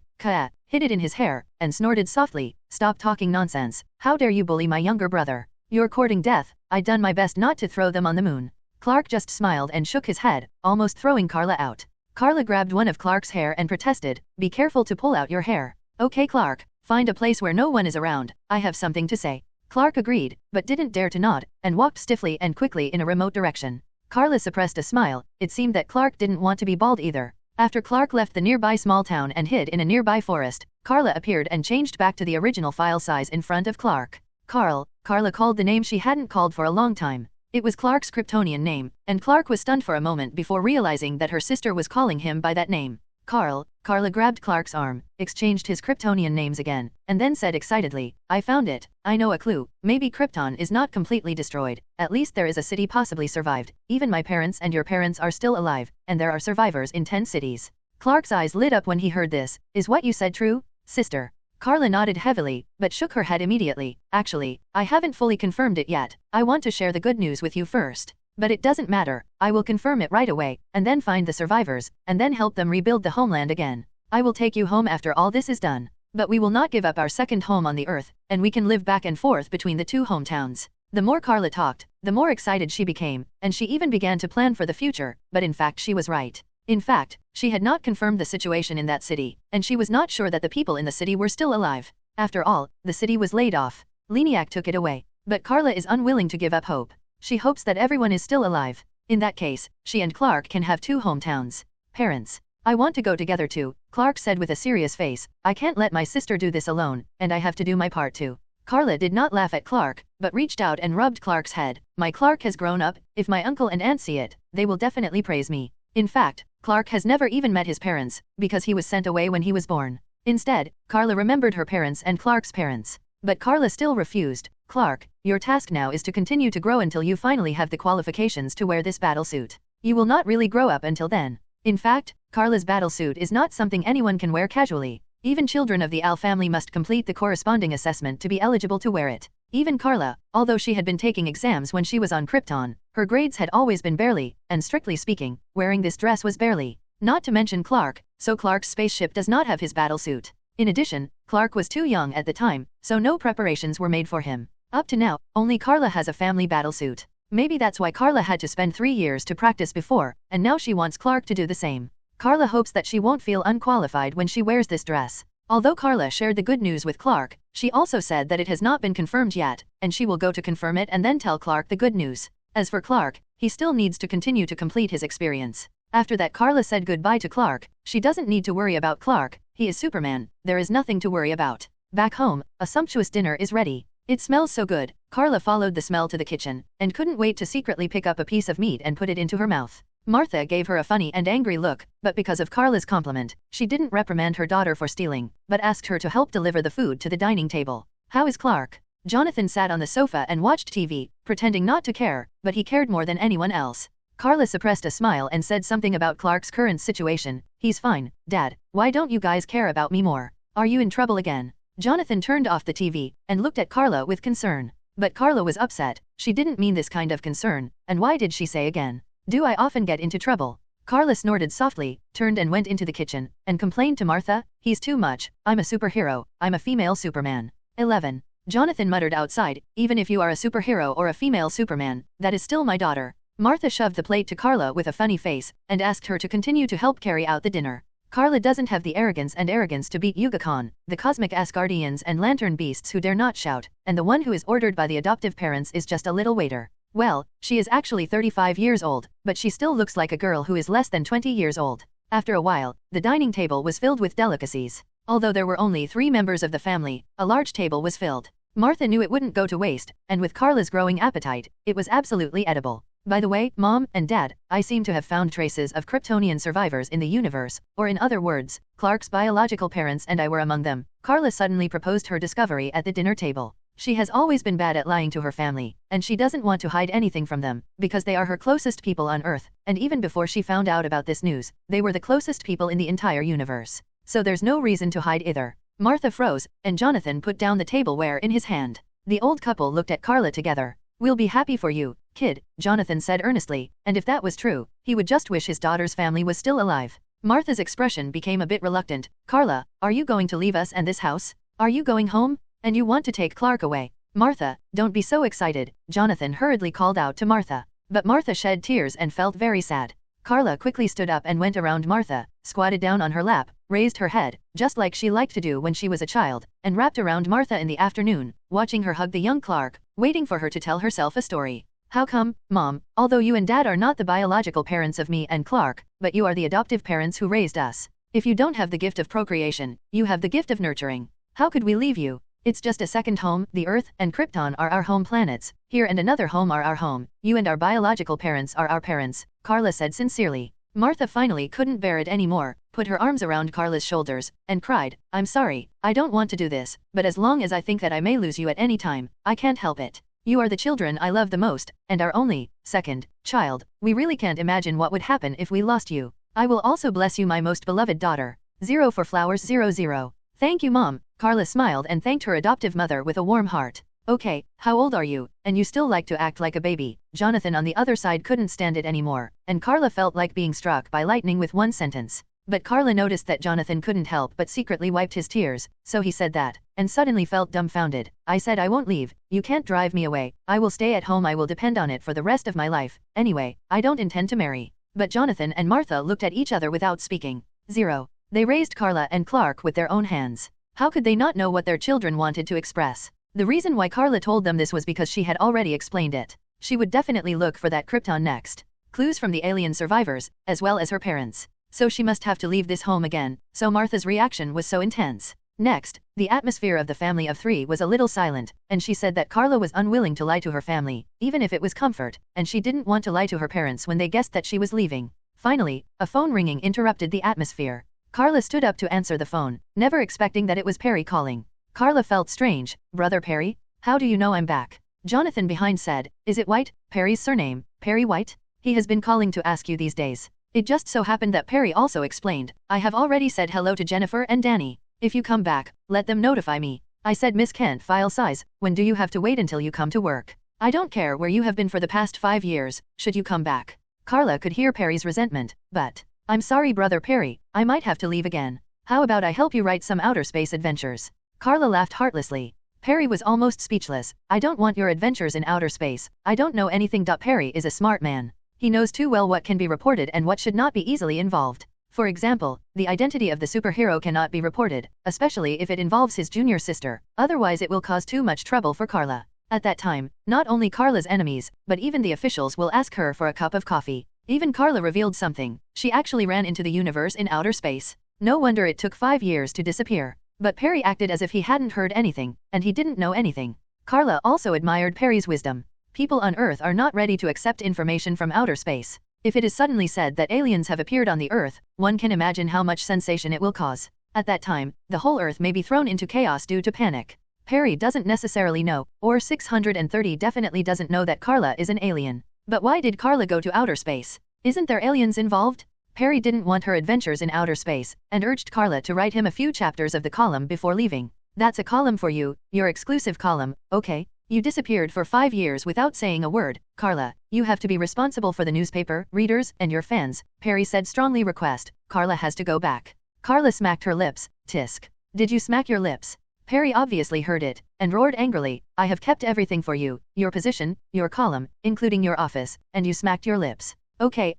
hid it in his hair, and snorted softly, "Stop talking nonsense. How dare you bully my younger brother? You're courting death. I'd done my best not to throw them on the moon." Clark just smiled and shook his head, almost throwing Karla out. Karla grabbed one of Clark's hair and protested, "Be careful to pull out your hair." "Okay Clark, find a place where no one is around, I have something to say." Clark agreed, but didn't dare to nod, and walked stiffly and quickly in a remote direction. Karla suppressed a smile. It seemed that Clark didn't want to be bald either. After Clark left the nearby small town and hid in a nearby forest, Karla appeared and changed back to the original file size in front of Clark. "Karl," Karla called the name she hadn't called for a long time. It was Clark's Kryptonian name, and Clark was stunned for a moment before realizing that her sister was calling him by that name. "Karl," Karla grabbed Clark's arm, exchanged his Kryptonian names again, and then said excitedly, "I found it. I know a clue. Maybe Krypton is not completely destroyed. At least there is a city possibly survived. Even my parents and your parents are still alive, and there are survivors in 10 cities. Clark's eyes lit up when he heard this. "Is what you said true, sister?" Karla nodded heavily, but shook her head immediately. "Actually, I haven't fully confirmed it yet. I want to share the good news with you first. But it doesn't matter, I will confirm it right away, and then find the survivors, and then help them rebuild the homeland again. I will take you home after all this is done. But we will not give up our second home on the Earth, and we can live back and forth between the two hometowns." The more Karla talked, the more excited she became, and she even began to plan for the future, but in fact she was right. In fact, she had not confirmed the situation in that city, and she was not sure that the people in the city were still alive. After all, the city was laid off. Leniac took it away. But Karla is unwilling to give up hope. She hopes that everyone is still alive. In that case, she and Clark can have 2 hometowns. "Parents, I want to go together too," Clark said with a serious face. "I can't let my sister do this alone, and I have to do my part too." Karla did not laugh at Clark, but reached out and rubbed Clark's head. "My Clark has grown up. If my uncle and aunt see it, they will definitely praise me." In fact, Clark has never even met his parents, because he was sent away when he was born. Instead, Karla remembered her parents and Clark's parents. But Karla still refused. "Clark, your task now is to continue to grow until you finally have the qualifications to wear this battle suit. You will not really grow up until then." In fact, Karla's battle suit is not something anyone can wear casually. Even children of the Al family must complete the corresponding assessment to be eligible to wear it. Even Karla, although she had been taking exams when she was on Krypton, her grades had always been barely, and strictly speaking, wearing this dress was barely. Not to mention Clark, so Clark's spaceship does not have his battle suit. In addition, Clark was too young at the time, so no preparations were made for him. Up to now, only Karla has a family battlesuit. Maybe that's why Karla had to spend 3 years to practice before, and now she wants Clark to do the same. Karla hopes that she won't feel unqualified when she wears this dress. Although Karla shared the good news with Clark, she also said that it has not been confirmed yet, and she will go to confirm it and then tell Clark the good news. As for Clark, he still needs to continue to complete his experience. After that, Karla said goodbye to Clark. She doesn't need to worry about Clark. He is Superman. There is nothing to worry about. Back home, a sumptuous dinner is ready. It smells so good. Karla followed the smell to the kitchen, and couldn't wait to secretly pick up a piece of meat and put it into her mouth. Martha gave her a funny and angry look, but because of Karla's compliment, she didn't reprimand her daughter for stealing, but asked her to help deliver the food to the dining table. "How is Clark?" Jonathan sat on the sofa and watched TV, pretending not to care, but he cared more than anyone else. Karla suppressed a smile and said something about Clark's current situation. "He's fine, Dad. Why don't you guys care about me more? Are you in trouble again?" Jonathan turned off the TV, and looked at Karla with concern. But Karla was upset. She didn't mean this kind of concern, and why did she say again? "Do I often get into trouble?" Karla snorted softly, turned and went into the kitchen, and complained to Martha, "He's too much. I'm a superhero. I'm a female Superman." 11. Jonathan muttered outside, "Even if you are a superhero or a female Superman, that is still my daughter." Martha shoved the plate to Karla with a funny face, and asked her to continue to help carry out the dinner. Karla doesn't have the arrogance to beat Yuga-Khan, the cosmic Asgardians and lantern beasts who dare not shout, and the one who is ordered by the adoptive parents is just a little waiter. Well, she is actually 35 years old, but she still looks like a girl who is less than 20 years old. After a while, the dining table was filled with delicacies. Although there were only 3 members of the family, a large table was filled. Martha knew it wouldn't go to waste, and with Karla's growing appetite, it was absolutely edible. "By the way, Mom and Dad, I seem to have found traces of Kryptonian survivors in the universe, or in other words, Clark's biological parents and I were among them." Karla suddenly proposed her discovery at the dinner table. She has always been bad at lying to her family, and she doesn't want to hide anything from them, because they are her closest people on Earth, and even before she found out about this news, they were the closest people in the entire universe. So there's no reason to hide either. Martha froze, and Jonathan put down the tableware in his hand. The old couple looked at Karla together. "We'll be happy for you," Kid, Jonathan said earnestly, and if that was true, he would just wish his daughter's family was still alive. Martha's expression became a bit reluctant. Karla, are you going to leave us and this house? Are you going home? And you want to take Clark away? Martha, don't be so excited, Jonathan hurriedly called out to Martha. But Martha shed tears and felt very sad. Karla quickly stood up and went around Martha, squatted down on her lap, raised her head, just like she liked to do when she was a child, and wrapped around Martha in the afternoon, watching her hug the young Clark, waiting for her to tell herself a story. How come, Mom, although you and Dad are not the biological parents of me and Clark, but you are the adoptive parents who raised us. If you don't have the gift of procreation, you have the gift of nurturing. How could we leave you? It's just a second home. The Earth and Krypton are our home planets. Here and another home are our home. You and our biological parents are our parents, Karla said sincerely. Martha finally couldn't bear it anymore, put her arms around Karla's shoulders, and cried, I'm sorry, I don't want to do this, but as long as I think that I may lose you at any time, I can't help it. You are the children I love the most, and our only, second, child. We really can't imagine what would happen if we lost you. I will also bless you, my most beloved daughter. 0 for flowers 00. Thank you, Mom. Karla smiled and thanked her adoptive mother with a warm heart. Okay, how old are you? And you still like to act like a baby? Jonathan on the other side couldn't stand it anymore, and Karla felt like being struck by lightning with one sentence. But Karla noticed that Jonathan couldn't help but secretly wiped his tears, so he said that, and suddenly felt dumbfounded. I said I won't leave, you can't drive me away, I will stay at home, I will depend on it for the rest of my life. Anyway, I don't intend to marry. But Jonathan and Martha looked at each other without speaking. 0. They raised Karla and Clark with their own hands. How could they not know what their children wanted to express? The reason why Karla told them this was because she had already explained it. She would definitely look for that Krypton next. Clues from the alien survivors, as well as her parents. So she must have to leave this home again, so Martha's reaction was so intense. Next, the atmosphere of the family of 3 was a little silent, and she said that Karla was unwilling to lie to her family, even if it was comfort, and she didn't want to lie to her parents when they guessed that she was leaving. Finally, a phone ringing interrupted the atmosphere. Karla stood up to answer the phone, never expecting that it was Perry calling. Karla felt strange. Brother Perry? How do you know I'm back? Jonathan behind said, is it White, Perry's surname, Perry White? He has been calling to ask you these days. It just so happened that Perry also explained, I have already said hello to Jennifer and Danny. If you come back, let them notify me. I said Miss Kent file size, when do you have to wait until you come to work? I don't care where you have been for the past 5 years, should you come back. Karla could hear Perry's resentment, but, I'm sorry Brother Perry, I might have to leave again. How about I help you write some outer space adventures? Karla laughed heartlessly. Perry was almost speechless. I don't want your adventures in outer space. I don't know anything. Perry is a smart man. He knows too well what can be reported and what should not be easily involved. For example, the identity of the superhero cannot be reported, especially if it involves his junior sister, otherwise it will cause too much trouble for Karla. At that time, not only Karla's enemies, but even the officials will ask her for a cup of coffee. Even Karla revealed something. She actually ran into the universe in outer space. No wonder it took 5 years to disappear. But Perry acted as if he hadn't heard anything, and he didn't know anything. Karla also admired Perry's wisdom. People on Earth are not ready to accept information from outer space. If it is suddenly said that aliens have appeared on the Earth, one can imagine how much sensation it will cause. At that time, the whole Earth may be thrown into chaos due to panic. Perry doesn't necessarily know, or 630 definitely doesn't know that Karla is an alien. But why did Karla go to outer space? Isn't there aliens involved? Perry didn't want her adventures in outer space, and urged Karla to write him a few chapters of the column before leaving. That's a column for you, your exclusive column, okay? You disappeared for 5 years without saying a word, Karla. You have to be responsible for the newspaper, readers, and your fans, Perry said strongly. Request, Karla has to go back. Karla smacked her lips. Tisk. Did you smack your lips? Perry obviously heard it, and roared angrily, I have kept everything for you, your position, your column, including your office, and you smacked your lips. Okay,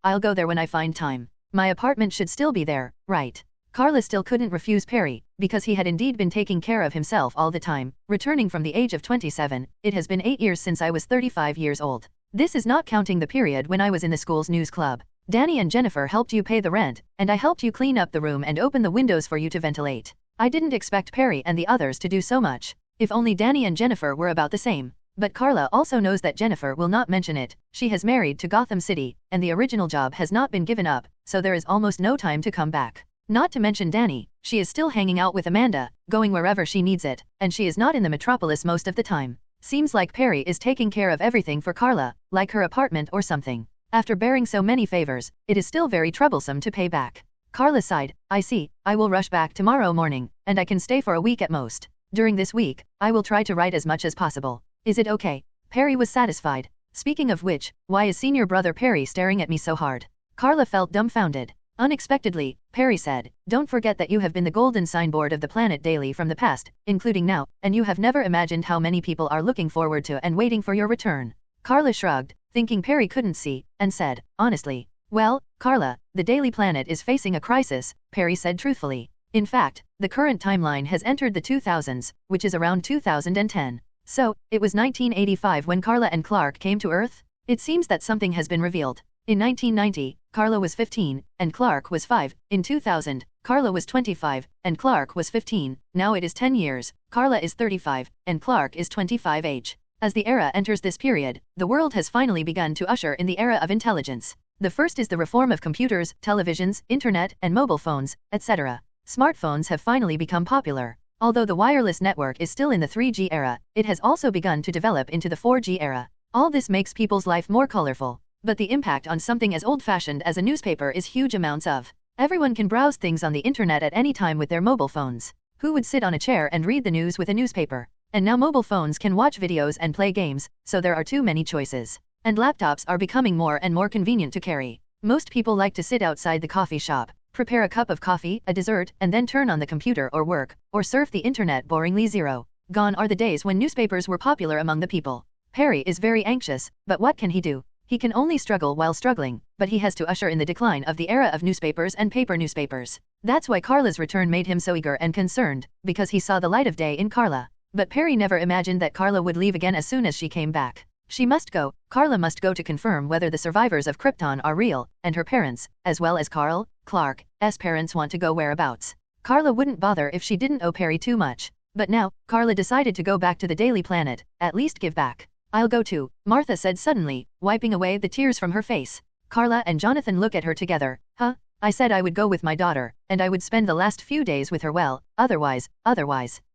I'll go there when I find time. My apartment should still be there, right? Karla still couldn't refuse Perry, because he had indeed been taking care of himself all the time. Returning from the age of 27, it has been 8 years since I was 35 years old. This is not counting the period when I was in the school's news club. Danny and Jennifer helped you pay the rent, and I helped you clean up the room and open the windows for you to ventilate. I didn't expect Perry and the others to do so much. If only Danny and Jennifer were about the same. But Karla also knows that Jennifer will not mention it. She has married to Gotham City, and the original job has not been given up, so there is almost no time to come back. Not to mention Danny, she is still hanging out with Amanda, going wherever she needs it, and she is not in the metropolis most of the time. Seems like Perry is taking care of everything for Karla, like her apartment or something. After bearing so many favors, it is still very troublesome to pay back. Karla sighed. I see, I will rush back tomorrow morning, and I can stay for a week at most. During this week, I will try to write as much as possible. Is it okay? Perry was satisfied. Speaking of which, why is senior brother Perry staring at me so hard? Karla felt dumbfounded. Unexpectedly, Perry said, don't forget that you have been the golden signboard of the planet daily from the past, including now, and you have never imagined how many people are looking forward to and waiting for your return. Karla shrugged, thinking Perry couldn't see, and said, honestly. Well, Karla, the Daily Planet is facing a crisis, Perry said truthfully. In fact, the current timeline has entered the 2000s, which is around 2010. So, it was 1985 when Karla and Clark came to Earth? It seems that something has been revealed. In 1990, Karla was 15, and Clark was 5. In 2000, Karla was 25, and Clark was 15. Now it is 10 years, Karla is 35, and Clark is 25 age. As the era enters this period, the world has finally begun to usher in the era of intelligence. The first is the reform of computers, televisions, internet, and mobile phones, etc. Smartphones have finally become popular. Although the wireless network is still in the 3G era, it has also begun to develop into the 4G era. All this makes people's life more colorful. But the impact on something as old-fashioned as a newspaper is huge amounts of. Everyone can browse things on the internet at any time with their mobile phones. Who would sit on a chair and read the news with a newspaper? And now mobile phones can watch videos and play games, so there are too many choices. And laptops are becoming more and more convenient to carry. Most people like to sit outside the coffee shop, prepare a cup of coffee, a dessert, and then turn on the computer or work, or surf the internet boringly. Gone are the days when newspapers were popular among the people. Perry is very anxious, but what can he do? He can only struggle while struggling, but he has to usher in the decline of the era of newspapers and paper newspapers. That's why Karla's return made him so eager and concerned, because he saw the light of day in Karla. But Perry never imagined that Karla would leave again as soon as she came back. She must go, Karla must go to confirm whether the survivors of Krypton are real, and her parents, as well as Clark's parents want to go whereabouts. Karla wouldn't bother if she didn't owe Perry too much. But now, Karla decided to go back to the Daily Planet, at least give back. I'll go too, Martha said suddenly, wiping away the tears from her face. Karla and Jonathan look at her together. Huh? I said I would go with my daughter, and I would spend the last few days with her. Well, otherwise.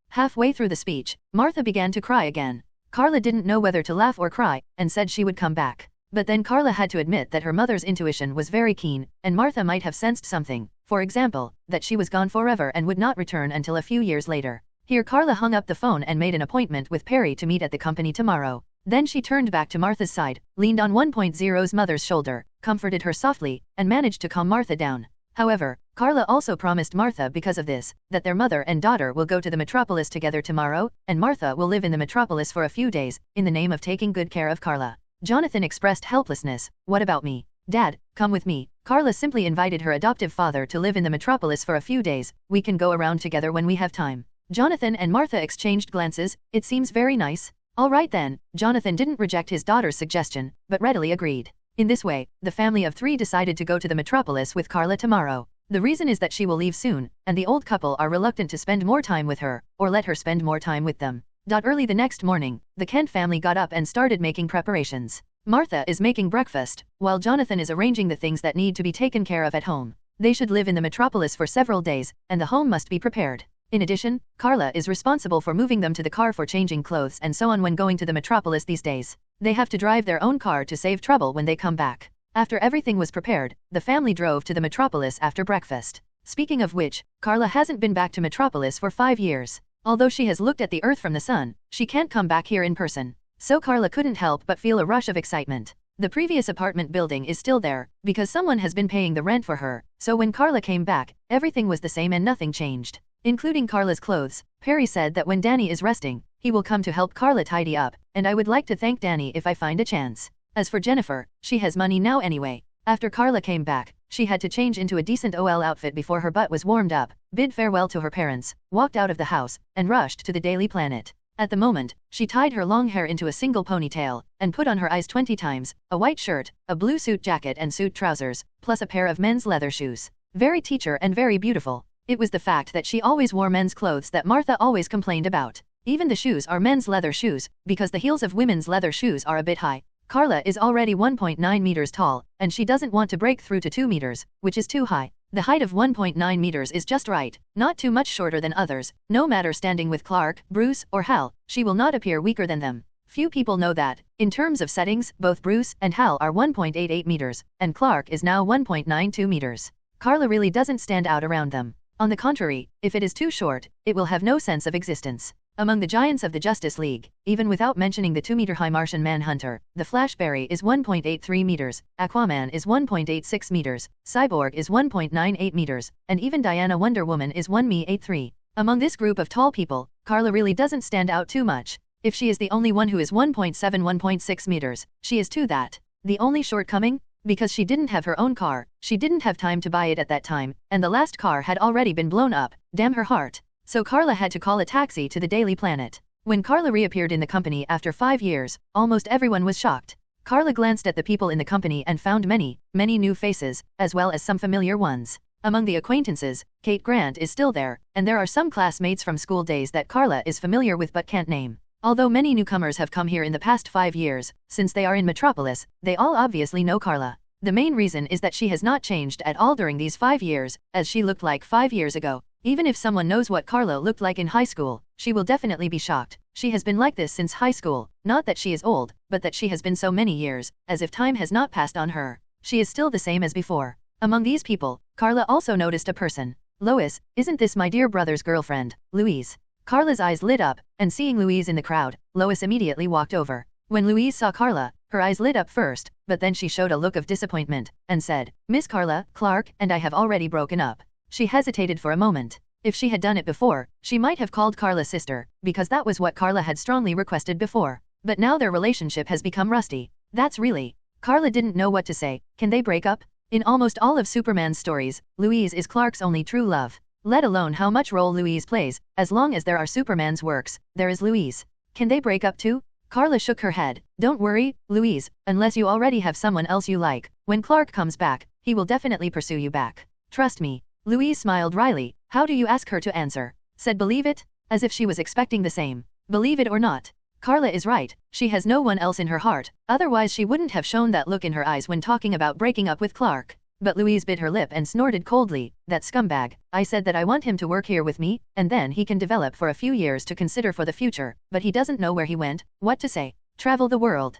Halfway through the speech, Martha began to cry again. Karla didn't know whether to laugh or cry, and said she would come back. But then Karla had to admit that her mother's intuition was very keen, and Martha might have sensed something, for example, that she was gone forever and would not return until a few years later. Here Karla hung up the phone and made an appointment with Perry to meet at the company tomorrow. Then she turned back to Martha's side, leaned on 1.0's mother's shoulder, comforted her softly, and managed to calm Martha down. However, Karla also promised Martha because of this, that their mother and daughter will go to the metropolis together tomorrow, and Martha will live in the metropolis for a few days, in the name of taking good care of Karla. Jonathan expressed helplessness. What about me? Dad, come with me. Karla simply invited her adoptive father to live in the metropolis for a few days. We can go around together when we have time. Jonathan and Martha exchanged glances. It seems very nice. All right then. Jonathan didn't reject his daughter's suggestion, but readily agreed. In this way, the family of 3 decided to go to the metropolis with Karla tomorrow. The reason is that she will leave soon, and the old couple are reluctant to spend more time with her, or let her spend more time with them. Early the next morning, the Kent family got up and started making preparations. Martha is making breakfast, while Jonathan is arranging the things that need to be taken care of at home. They should live in the metropolis for several days, and the home must be prepared. In addition, Karla is responsible for moving them to the car for changing clothes and so on when going to the metropolis these days. They have to drive their own car to save trouble when they come back. After everything was prepared, the family drove to the metropolis after breakfast. Speaking of which, Karla hasn't been back to metropolis for 5 years. Although she has looked at the Earth from the sun, she can't come back here in person. So Karla couldn't help but feel a rush of excitement. The previous apartment building is still there, because someone has been paying the rent for her, so when Karla came back, everything was the same and nothing changed. Including Karla's clothes. Perry said that when Danny is resting, he will come to help Karla tidy up, and I would like to thank Danny if I find a chance. As for Jennifer, she has money now anyway. After Karla came back, she had to change into a decent OL outfit before her butt was warmed up, bid farewell to her parents, walked out of the house, and rushed to the Daily Planet. At the moment, she tied her long hair into a single ponytail, and put on her eyes 20 times, a white shirt, a blue suit jacket and suit trousers, plus a pair of men's leather shoes. Very teacher and very beautiful. It was the fact that she always wore men's clothes that Martha always complained about. Even the shoes are men's leather shoes, because the heels of women's leather shoes are a bit high. Karla is already 1.9 meters tall, and she doesn't want to break through to 2 meters, which is too high. The height of 1.9 meters is just right, not too much shorter than others. No matter standing with Clark, Bruce, or Hal, she will not appear weaker than them. Few people know that. In terms of settings, both Bruce and Hal are 1.88 meters, and Clark is now 1.92 meters. Karla really doesn't stand out around them. On the contrary, if it is too short, it will have no sense of existence. Among the giants of the Justice League, even without mentioning the 2-meter-high Martian Manhunter, the Flash Barry is 1.83 meters, Aquaman is 1.86 meters, Cyborg is 1.98 meters, and even Diana Wonder Woman is 1.83. Among this group of tall people, Karla really doesn't stand out too much. If she is the only one who is 1.7-1.6 meters, she is too that. The only shortcoming? Because she didn't have her own car, she didn't have time to buy it at that time, and the last car had already been blown up, damn her heart. So Karla had to call a taxi to the Daily Planet. When Karla reappeared in the company after 5 years, almost everyone was shocked. Karla glanced at the people in the company and found many new faces, as well as some familiar ones. Among the acquaintances, Kate Grant is still there, and there are some classmates from school days that Karla is familiar with but can't name. Although many newcomers have come here in the past 5 years, since they are in Metropolis, they all obviously know Karla. The main reason is that she has not changed at all during these 5 years, as she looked like 5 years ago. Even if someone knows what Karla looked like in high school, she will definitely be shocked. She has been like this since high school, not that she is old, but that she has been so many years, as if time has not passed on her. She is still the same as before. Among these people, Karla also noticed a person. Lois, isn't this my dear brother's girlfriend, Louise? Karla's eyes lit up, and seeing Louise in the crowd, Lois immediately walked over. When Louise saw Karla, her eyes lit up first, but then she showed a look of disappointment, and said, Miss Karla, Clark and I have already broken up. She hesitated for a moment. If she had done it before, she might have called Karla sister, because that was what Karla had strongly requested before. But now their relationship has become rusty. That's really... Karla didn't know what to say. Can they break up? In almost all of Superman's stories, Louise is Clark's only true love. Let alone how much role Louise plays, as long as there are Superman's works, there is Louise. Can they break up too? Karla shook her head. Don't worry, Louise, unless you already have someone else you like. When Clark comes back, he will definitely pursue you back. Trust me. Louise smiled wryly. How do you ask her to answer? Said believe it? As if she was expecting the same. Believe it or not. Karla is right, she has no one else in her heart, otherwise she wouldn't have shown that look in her eyes when talking about breaking up with Clark. But Louise bit her lip and snorted coldly, that scumbag. I said that I want him to work here with me, and then he can develop for a few years to consider for the future, but he doesn't know where he went, what to say. Travel the world.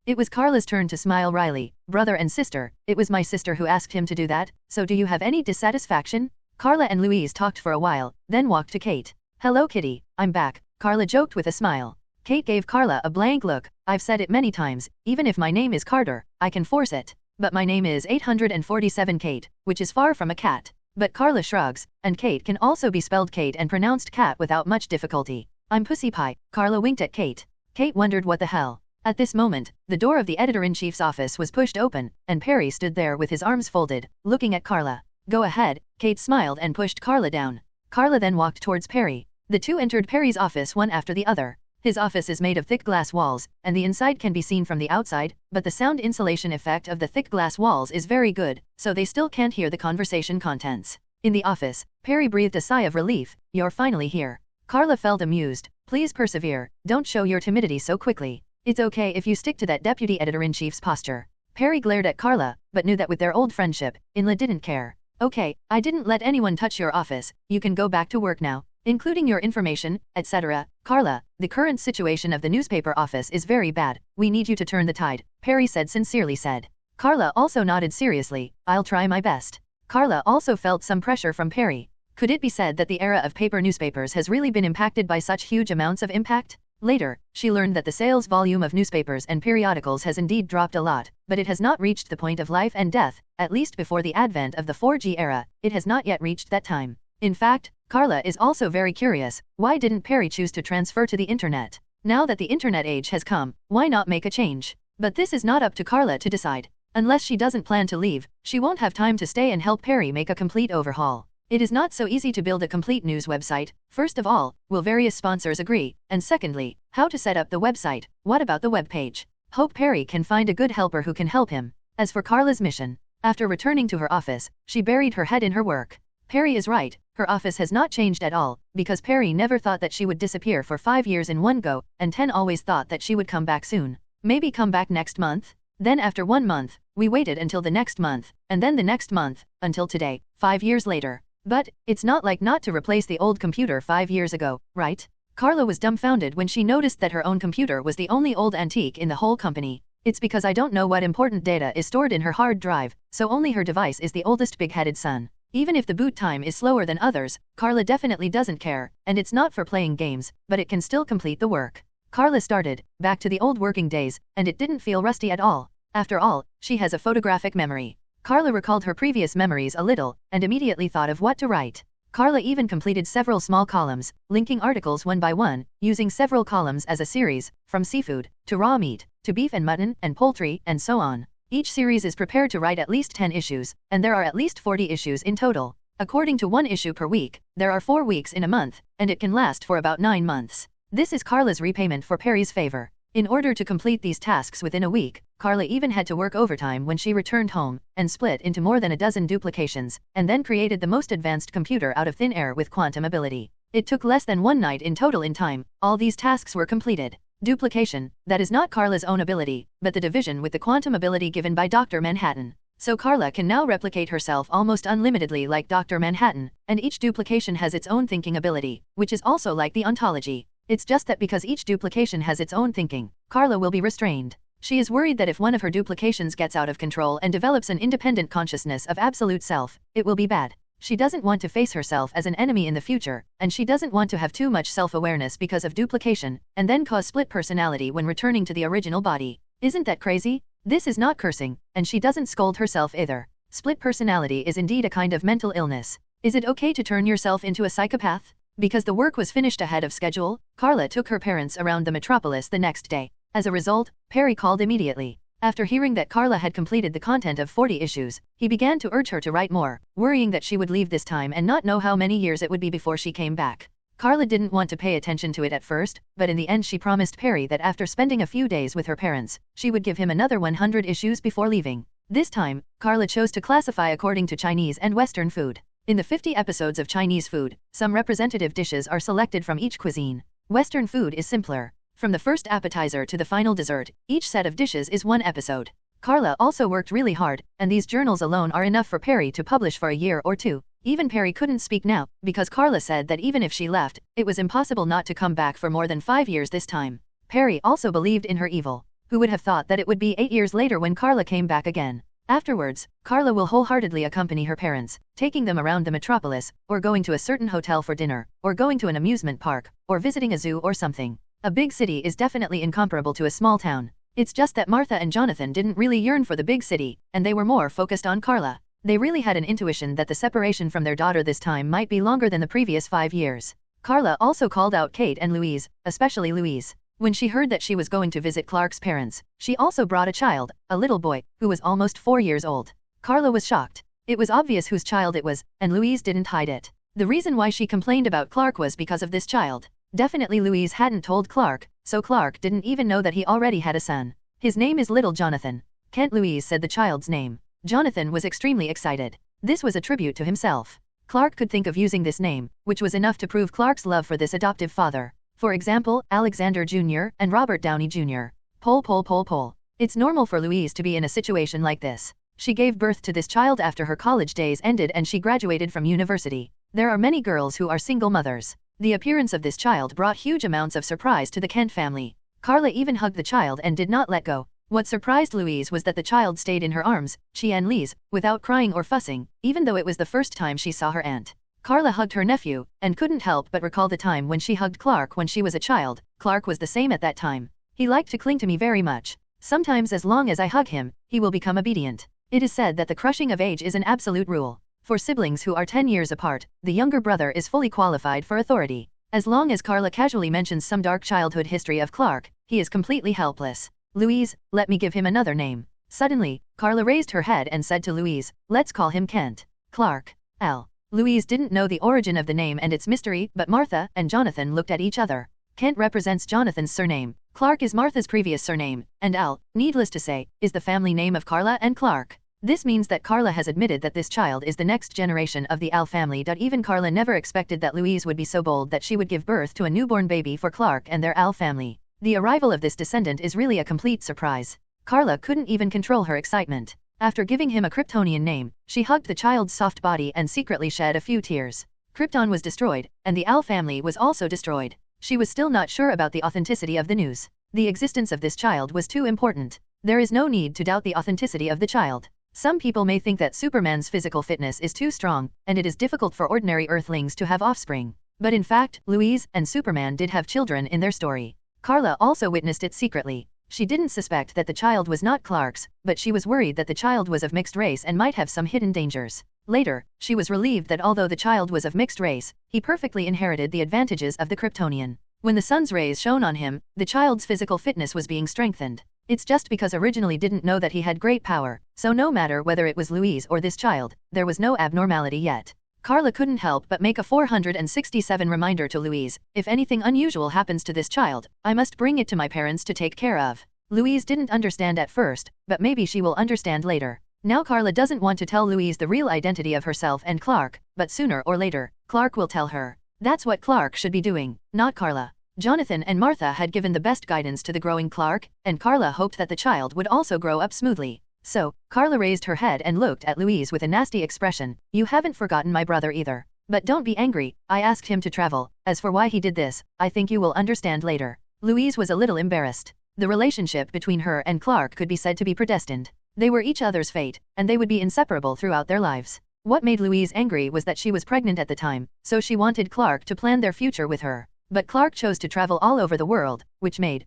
It was Karla's turn to smile wryly. Brother and sister, it was my sister who asked him to do that, so do you have any dissatisfaction? Karla and Louise talked for a while, then walked to Kate. Hello Kitty, I'm back, Karla joked with a smile. Kate gave Karla a blank look. I've said it many times, even if my name is Carter, I can force it. But my name is 847 Kate, which is far from a cat. But Karla shrugs, and Kate can also be spelled Kate and pronounced cat without much difficulty. I'm Pussy Pie. Karla winked at Kate. Kate wondered what the hell. At this moment, the door of the editor-in-chief's office was pushed open, and Perry stood there with his arms folded, looking at Karla. Go ahead, Kate smiled and pushed Karla down. Karla then walked towards Perry. The two entered Perry's office one after the other. His office is made of thick glass walls, and the inside can be seen from the outside, but the sound insulation effect of the thick glass walls is very good, so they still can't hear the conversation contents. In the office, Perry breathed a sigh of relief. You're finally here. Karla felt amused. Please persevere, don't show your timidity so quickly. It's okay if you stick to that deputy editor-in-chief's posture. Perry glared at Karla, but knew that with their old friendship, Inla didn't care. Okay, I didn't let anyone touch your office, you can go back to work now. Including your information, etc. Karla, the current situation of the newspaper office is very bad. We need you to turn the tide, Perry sincerely said. Karla also nodded seriously. I'll try my best. Karla also felt some pressure from Perry. Could it be said that the era of paper newspapers has really been impacted by such huge amounts of impact? Later, she learned that the sales volume of newspapers and periodicals has indeed dropped a lot, but it has not reached the point of life and death, at least before the advent of the 4G era, it has not yet reached that time. In fact, Karla is also very curious, why didn't Perry choose to transfer to the internet? Now that the internet age has come, why not make a change? But this is not up to Karla to decide. Unless she doesn't plan to leave, she won't have time to stay and help Perry make a complete overhaul. It is not so easy to build a complete news website. First of all, will various sponsors agree? And secondly, how to set up the website? What about the web page? Hope Perry can find a good helper who can help him. As for Karla's mission, after returning to her office, she buried her head in her work. Perry is right, her office has not changed at all, because Perry never thought that she would disappear for 5 years in one go, and 10 always thought that she would come back soon. Maybe come back next month? Then after 1 month, we waited until the next month, and then the next month, until today, 5 years later. But, it's not like not to replace the old computer 5 years ago, right? Karla was dumbfounded when she noticed that her own computer was the only old antique in the whole company. It's because I don't know what important data is stored in her hard drive, so only her device is the oldest big-headed son. Even if the boot time is slower than others, Karla definitely doesn't care, and it's not for playing games, but it can still complete the work. Karla started, back to the old working days, and it didn't feel rusty at all. After all, she has a photographic memory. Karla recalled her previous memories a little, and immediately thought of what to write. Karla even completed several small columns, linking articles one by one, using several columns as a series, from seafood, to raw meat, to beef and mutton, and poultry, and so on. Each series is prepared to write at least 10 issues, and there are at least 40 issues in total. According to 1 issue per week, there are 4 weeks in a month, and it can last for about 9 months. This is Karla's repayment for Perry's favor. In order to complete these tasks within a week, Karla even had to work overtime when she returned home, and split into more than a dozen duplications, and then created the most advanced computer out of thin air with quantum ability. It took less than 1 night in total in time, all these tasks were completed. Duplication, that is not Karla's own ability, but the division with the quantum ability given by Dr. Manhattan. So Karla can now replicate herself almost unlimitedly like Dr. Manhattan, and each duplication has its own thinking ability, which is also like the ontology. It's just that because each duplication has its own thinking, Karla will be restrained. She is worried that if one of her duplications gets out of control and develops an independent consciousness of absolute self, it will be bad. She doesn't want to face herself as an enemy in the future, and she doesn't want to have too much self-awareness because of duplication, and then cause split personality when returning to the original body. Isn't that crazy? This is not cursing, and she doesn't scold herself either. Split personality is indeed a kind of mental illness. Is it okay to turn yourself into a psychopath? Because the work was finished ahead of schedule, Karla took her parents around the metropolis the next day. As a result, Perry called immediately. After hearing that Karla had completed the content of 40 issues, he began to urge her to write more, worrying that she would leave this time and not know how many years it would be before she came back. Karla didn't want to pay attention to it at first, but in the end she promised Perry that after spending a few days with her parents, she would give him another 100 issues before leaving. This time, Karla chose to classify according to Chinese and Western food. In the 50 episodes of Chinese food, some representative dishes are selected from each cuisine. Western food is simpler. From the first appetizer to the final dessert, each set of dishes is 1 episode. Karla also worked really hard, and these journals alone are enough for Perry to publish for a year or 2. Even Perry couldn't speak now, because Karla said that even if she left, it was impossible not to come back for more than 5 years this time. Perry also believed in her evil. Who would have thought that it would be 8 years later when Karla came back again? Afterwards, Karla will wholeheartedly accompany her parents, taking them around the metropolis, or going to a certain hotel for dinner, or going to an amusement park, or visiting a zoo or something. A big city is definitely incomparable to a small town. It's just that Martha and Jonathan didn't really yearn for the big city, and they were more focused on Karla. They really had an intuition that the separation from their daughter this time might be longer than the previous 5 years. Karla also called out Kate and Louise, especially Louise. When she heard that she was going to visit Clark's parents, she also brought a child, a little boy, who was almost 4 years old. Karla was shocked. It was obvious whose child it was, and Louise didn't hide it. The reason why she complained about Clark was because of this child. Definitely Louise hadn't told Clark, so Clark didn't even know that he already had a son. His name is Little Jonathan. Kent Louise said the child's name. Jonathan was extremely excited. This was a tribute to himself. Clark could think of using this name, which was enough to prove Clark's love for this adoptive father. For example, Alexander Jr. and Robert Downey Jr. Pol. It's normal for Louise to be in a situation like this. She gave birth to this child after her college days ended and she graduated from university. There are many girls who are single mothers. The appearance of this child brought huge amounts of surprise to the Kent family. Karla even hugged the child and did not let go. What surprised Louise was that the child stayed in her arms, Chien-Li's, without crying or fussing, even though it was the first time she saw her aunt. Karla hugged her nephew, and couldn't help but recall the time when she hugged Clark when she was a child. Clark was the same at that time. He liked to cling to me very much. Sometimes as long as I hug him, he will become obedient. It is said that the crushing of age is an absolute rule. For siblings who are 10 years apart, the younger brother is fully qualified for authority. As long as Karla casually mentions some dark childhood history of Clark, he is completely helpless. Louise, let me give him another name. Suddenly, Karla raised her head and said to Louise, let's call him Kent. Clark. L. Louise didn't know the origin of the name and its mystery, but Martha and Jonathan looked at each other. Kent represents Jonathan's surname. Clark is Martha's previous surname, and L, needless to say, is the family name of Karla and Clark. This means that Karla has admitted that this child is the next generation of the Al family. Even Karla never expected that Louise would be so bold that she would give birth to a newborn baby for Clark and their Al family. The arrival of this descendant is really a complete surprise. Karla couldn't even control her excitement. After giving him a Kryptonian name, she hugged the child's soft body and secretly shed a few tears. Krypton was destroyed, and the Al family was also destroyed. She was still not sure about the authenticity of the news. The existence of this child was too important. There is no need to doubt the authenticity of the child. Some people may think that Superman's physical fitness is too strong, and it is difficult for ordinary Earthlings to have offspring. But in fact, Louise and Superman did have children in their story. Karla also witnessed it secretly. She didn't suspect that the child was not Clark's, but she was worried that the child was of mixed race and might have some hidden dangers. Later, she was relieved that although the child was of mixed race, he perfectly inherited the advantages of the Kryptonian. When the sun's rays shone on him, the child's physical fitness was being strengthened. It's just because originally didn't know that he had great power, so no matter whether it was Louise or this child, there was no abnormality yet. Karla couldn't help but make a 467 reminder to Louise, if anything unusual happens to this child, I must bring it to my parents to take care of. Louise didn't understand at first, but maybe she will understand later. Now Karla doesn't want to tell Louise the real identity of herself and Clark, but sooner or later, Clark will tell her. That's what Clark should be doing, not Karla. Jonathan and Martha had given the best guidance to the growing Clark, and Karla hoped that the child would also grow up smoothly. So, Karla raised her head and looked at Louise with a nasty expression. You haven't forgotten my brother either. But don't be angry, I asked him to travel. As for why he did this, I think you will understand later. Louise was a little embarrassed. The relationship between her and Clark could be said to be predestined. They were each other's fate, and they would be inseparable throughout their lives. What made Louise angry was that she was pregnant at the time, so she wanted Clark to plan their future with her. But Clark chose to travel all over the world, which made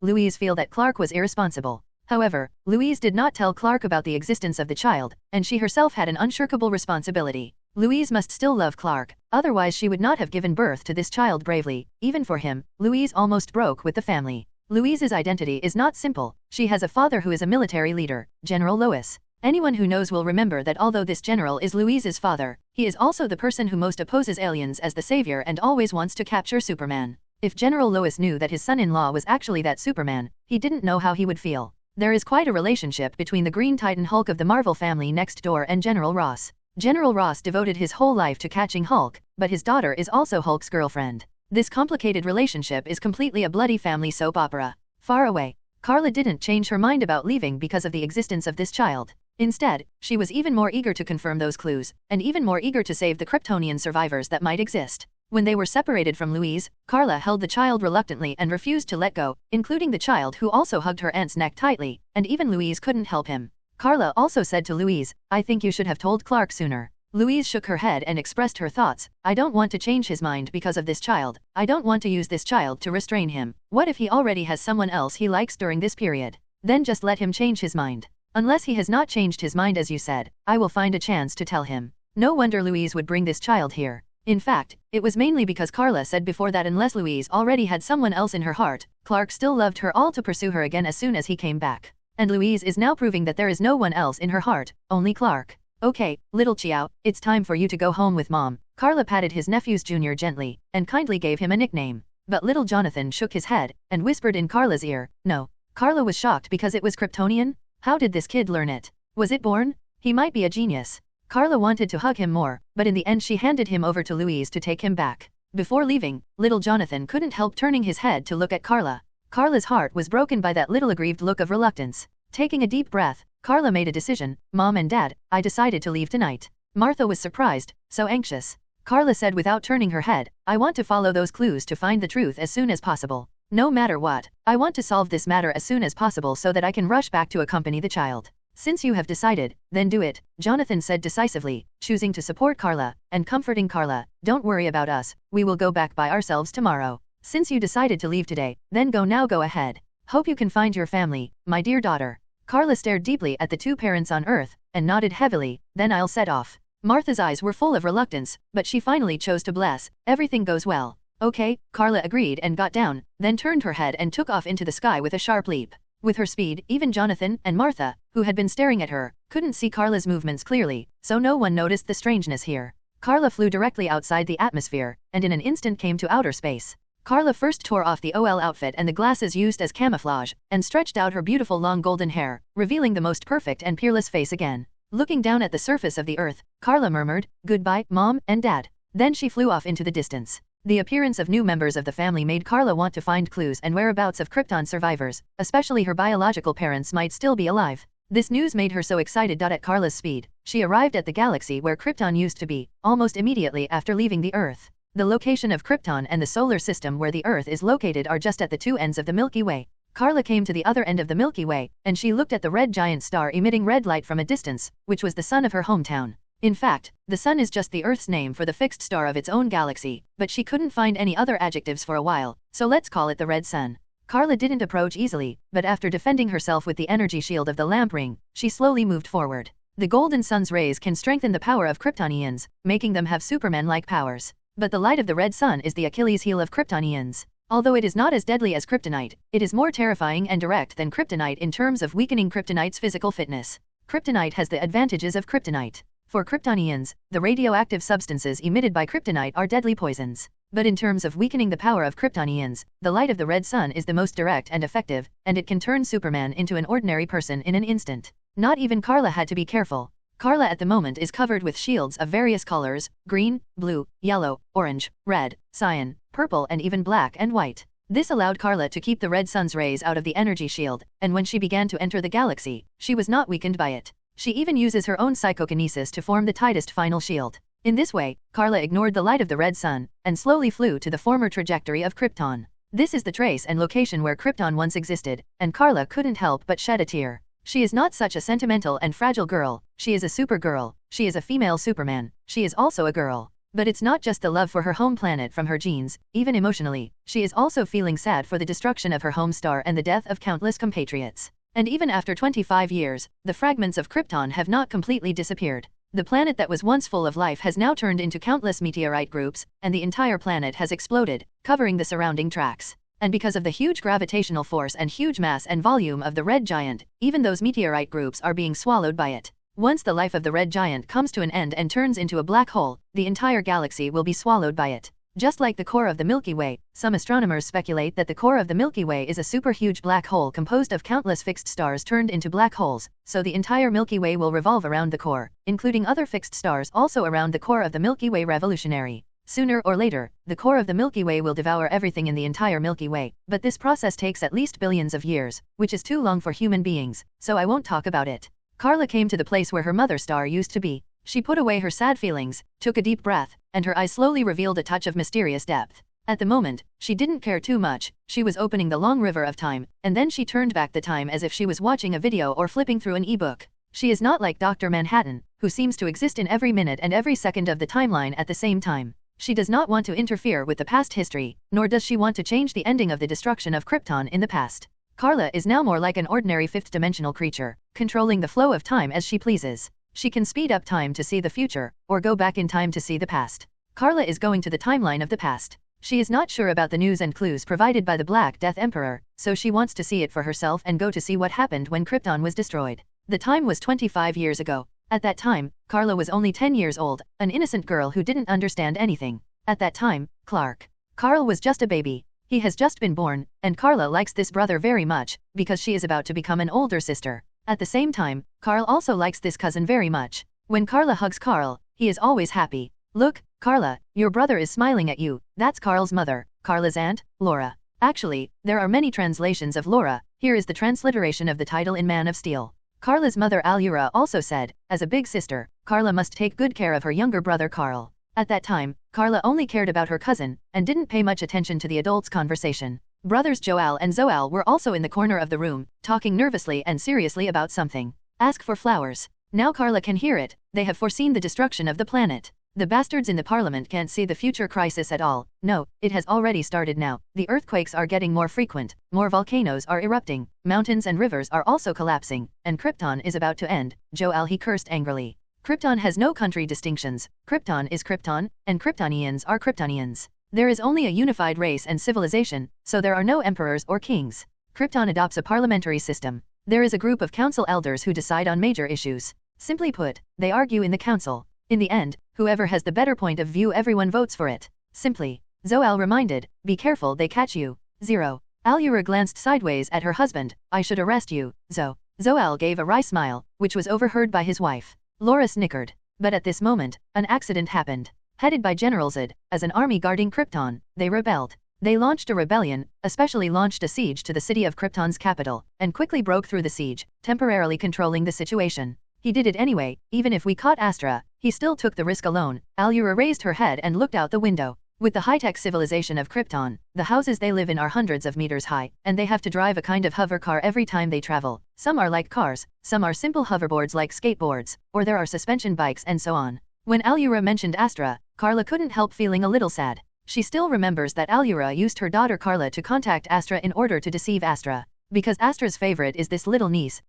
Louise feel that Clark was irresponsible. However, Louise did not tell Clark about the existence of the child, and she herself had an unshirkable responsibility. Louise must still love Clark, otherwise she would not have given birth to this child bravely. Even for him, Louise almost broke with the family. Louise's identity is not simple. She has a father who is a military leader, General Lois. Anyone who knows will remember that although this general is Louise's father, he is also the person who most opposes aliens as the savior and always wants to capture Superman. If General Lois knew that his son-in-law was actually that Superman, he didn't know how he would feel. There is quite a relationship between the Green Titan Hulk of the Marvel family next door and General Ross. General Ross devoted his whole life to catching Hulk, but his daughter is also Hulk's girlfriend. This complicated relationship is completely a bloody family soap opera. Far away, Karla didn't change her mind about leaving because of the existence of this child. Instead, she was even more eager to confirm those clues, and even more eager to save the Kryptonian survivors that might exist. When they were separated from Louise, Karla held the child reluctantly and refused to let go, including the child who also hugged her aunt's neck tightly, and even Louise couldn't help him. Karla also said to Louise, I think you should have told Clark sooner. Louise shook her head and expressed her thoughts. I don't want to change his mind because of this child. I don't want to use this child to restrain him. What if he already has someone else he likes during this period? Then just let him change his mind. Unless he has not changed his mind as you said, I will find a chance to tell him. No wonder Louise would bring this child here. In fact, it was mainly because Karla said before that unless Louise already had someone else in her heart, Clark still loved her all to pursue her again as soon as he came back. And Louise is now proving that there is no one else in her heart, only Clark. Okay, little Chiao, it's time for you to go home with Mom. Karla patted his nephew's junior gently, and kindly gave him a nickname. But little Jonathan shook his head, and whispered in Karla's ear, no. Karla was shocked because it was Kryptonian? How did this kid learn it? Was it born? He might be a genius. Karla wanted to hug him more, but in the end she handed him over to Louise to take him back. Before leaving, little Jonathan couldn't help turning his head to look at Karla. Karla's heart was broken by that little aggrieved look of reluctance. Taking a deep breath, Karla made a decision. Mom and Dad, I decided to leave tonight. Martha was surprised, so anxious. Karla said without turning her head, I want to follow those clues to find the truth as soon as possible. No matter what, I want to solve this matter as soon as possible so that I can rush back to accompany the child. Since you have decided, then do it, Jonathan said decisively, choosing to support Karla, and comforting Karla. Don't worry about us, we will go back by ourselves tomorrow. Since you decided to leave today, then go ahead. Hope you can find your family, my dear daughter. Karla stared deeply at the two parents on Earth, and nodded heavily, then I'll set off. Martha's eyes were full of reluctance, but she finally chose to bless. Everything goes well. Okay, Karla agreed and got down, then turned her head and took off into the sky with a sharp leap. With her speed, even Jonathan and Martha, who had been staring at her, couldn't see Karla's movements clearly, so no one noticed the strangeness here. Karla flew directly outside the atmosphere, and in an instant came to outer space. Karla first tore off the OL outfit and the glasses used as camouflage, and stretched out her beautiful long golden hair, revealing the most perfect and peerless face again. Looking down at the surface of the Earth, Karla murmured, Goodbye, Mom and Dad. Then she flew off into the distance. The appearance of new members of the family made Karla want to find clues and whereabouts of Krypton survivors, especially her biological parents might still be alive. This news made her so excited. At Karla's speed, she arrived at the galaxy where Krypton used to be, almost immediately after leaving the Earth. The location of Krypton and the solar system where the Earth is located are just at the two ends of the Milky Way. Karla came to the other end of the Milky Way, and she looked at the red giant star emitting red light from a distance, which was the sun of her hometown. In fact, the sun is just the Earth's name for the fixed star of its own galaxy, but she couldn't find any other adjectives for a while, so let's call it the red sun. Karla didn't approach easily, but after defending herself with the energy shield of the lamp ring, she slowly moved forward. The golden sun's rays can strengthen the power of Kryptonians, making them have Superman-like powers. But the light of the red sun is the Achilles heel of Kryptonians. Although it is not as deadly as kryptonite, it is more terrifying and direct than kryptonite in terms of weakening kryptonite's physical fitness. Kryptonite has the advantages of kryptonite. For Kryptonians, the radioactive substances emitted by kryptonite are deadly poisons. But in terms of weakening the power of Kryptonians, the light of the red sun is the most direct and effective, and it can turn Superman into an ordinary person in an instant. Not even Karla had to be careful. Karla at the moment is covered with shields of various colors: green, blue, yellow, orange, red, cyan, purple and even black and white. This allowed Karla to keep the red sun's rays out of the energy shield, and when she began to enter the galaxy, she was not weakened by it. She even uses her own psychokinesis to form the tightest final shield. In this way, Karla ignored the light of the red sun, and slowly flew to the former trajectory of Krypton. This is the trace and location where Krypton once existed, and Karla couldn't help but shed a tear. She is not such a sentimental and fragile girl, she is a supergirl, she is a female Superman, she is also a girl. But it's not just the love for her home planet from her genes, even emotionally, she is also feeling sad for the destruction of her home star and the death of countless compatriots. And even after 25 years, the fragments of Krypton have not completely disappeared. The planet that was once full of life has now turned into countless meteorite groups, and the entire planet has exploded, covering the surrounding tracks. And because of the huge gravitational force and huge mass and volume of the red giant, even those meteorite groups are being swallowed by it. Once the life of the red giant comes to an end and turns into a black hole, the entire galaxy will be swallowed by it. Just like the core of the Milky Way, some astronomers speculate that the core of the Milky Way is a super huge black hole composed of countless fixed stars turned into black holes, so the entire Milky Way will revolve around the core, including other fixed stars also around the core of the Milky Way revolutionary. Sooner or later, the core of the Milky Way will devour everything in the entire Milky Way, but this process takes at least billions of years, which is too long for human beings, so I won't talk about it. Karla came to the place where her mother star used to be. She put away her sad feelings, took a deep breath, and her eyes slowly revealed a touch of mysterious depth. At the moment, she didn't care too much, she was opening the long river of time, and then she turned back the time as if she was watching a video or flipping through an ebook. She is not like Dr. Manhattan, who seems to exist in every minute and every second of the timeline at the same time. She does not want to interfere with the past history, nor does she want to change the ending of the destruction of Krypton in the past. Karla is now more like an ordinary fifth-dimensional creature, controlling the flow of time as she pleases. She can speed up time to see the future, or go back in time to see the past. Karla is going to the timeline of the past. She is not sure about the news and clues provided by the Black Death Emperor, so she wants to see it for herself and go to see what happened when Krypton was destroyed. The time was 25 years ago. At that time, Karla was only 10 years old, an innocent girl who didn't understand anything. At that time, Karl was just a baby. He has just been born, and Karla likes this brother very much, because she is about to become an older sister. At the same time, Karl also likes this cousin very much. When Karla hugs Karl, he is always happy. Look, Karla, your brother is smiling at you. That's Karl's mother, Karla's aunt, Laura. Actually, there are many translations of Laura. Here is the transliteration of the title in Man of Steel. Karla's mother Alura also said, as a big sister, Karla must take good care of her younger brother Karl. At that time, Karla only cared about her cousin, and didn't pay much attention to the adults' conversation. Brothers Jor-El and Zo-Al were also in the corner of the room, talking nervously and seriously about something. Ask for flowers. Now Karla can hear it, they have foreseen the destruction of the planet. The bastards in the parliament can't see the future crisis at all. No, it has already started now. The earthquakes are getting more frequent, more volcanoes are erupting, mountains and rivers are also collapsing, and Krypton is about to end. Jor-El, he cursed angrily. Krypton has no country distinctions. Krypton is Krypton, and Kryptonians are Kryptonians. There is only a unified race and civilization, so there are no emperors or kings. Krypton adopts a parliamentary system. There is a group of council elders who decide on major issues. Simply put, they argue in the council. In the end, whoever has the better point of view, everyone votes for it. Simply. Zo-Al reminded, be careful they catch you. 0. Alura glanced sideways at her husband, I should arrest you, Zo-Al gave a wry smile, which was overheard by his wife. Laura snickered. But at this moment, an accident happened. Headed by General Zod, as an army guarding Krypton, they rebelled. They launched a rebellion, especially launched a siege to the city of Krypton's capital, and quickly broke through the siege, temporarily controlling the situation. He did it anyway, even if we caught Astra, he still took the risk alone. Alura raised her head and looked out the window. With the high-tech civilization of Krypton, the houses they live in are hundreds of meters high, and they have to drive a kind of hover car every time they travel. Some are like cars, some are simple hoverboards like skateboards, or there are suspension bikes and so on. When Allura mentioned Astra, Karla couldn't help feeling a little sad. She still remembers that Allura used her daughter Karla to contact Astra in order to deceive Astra. Because Astra's favorite is this little niece.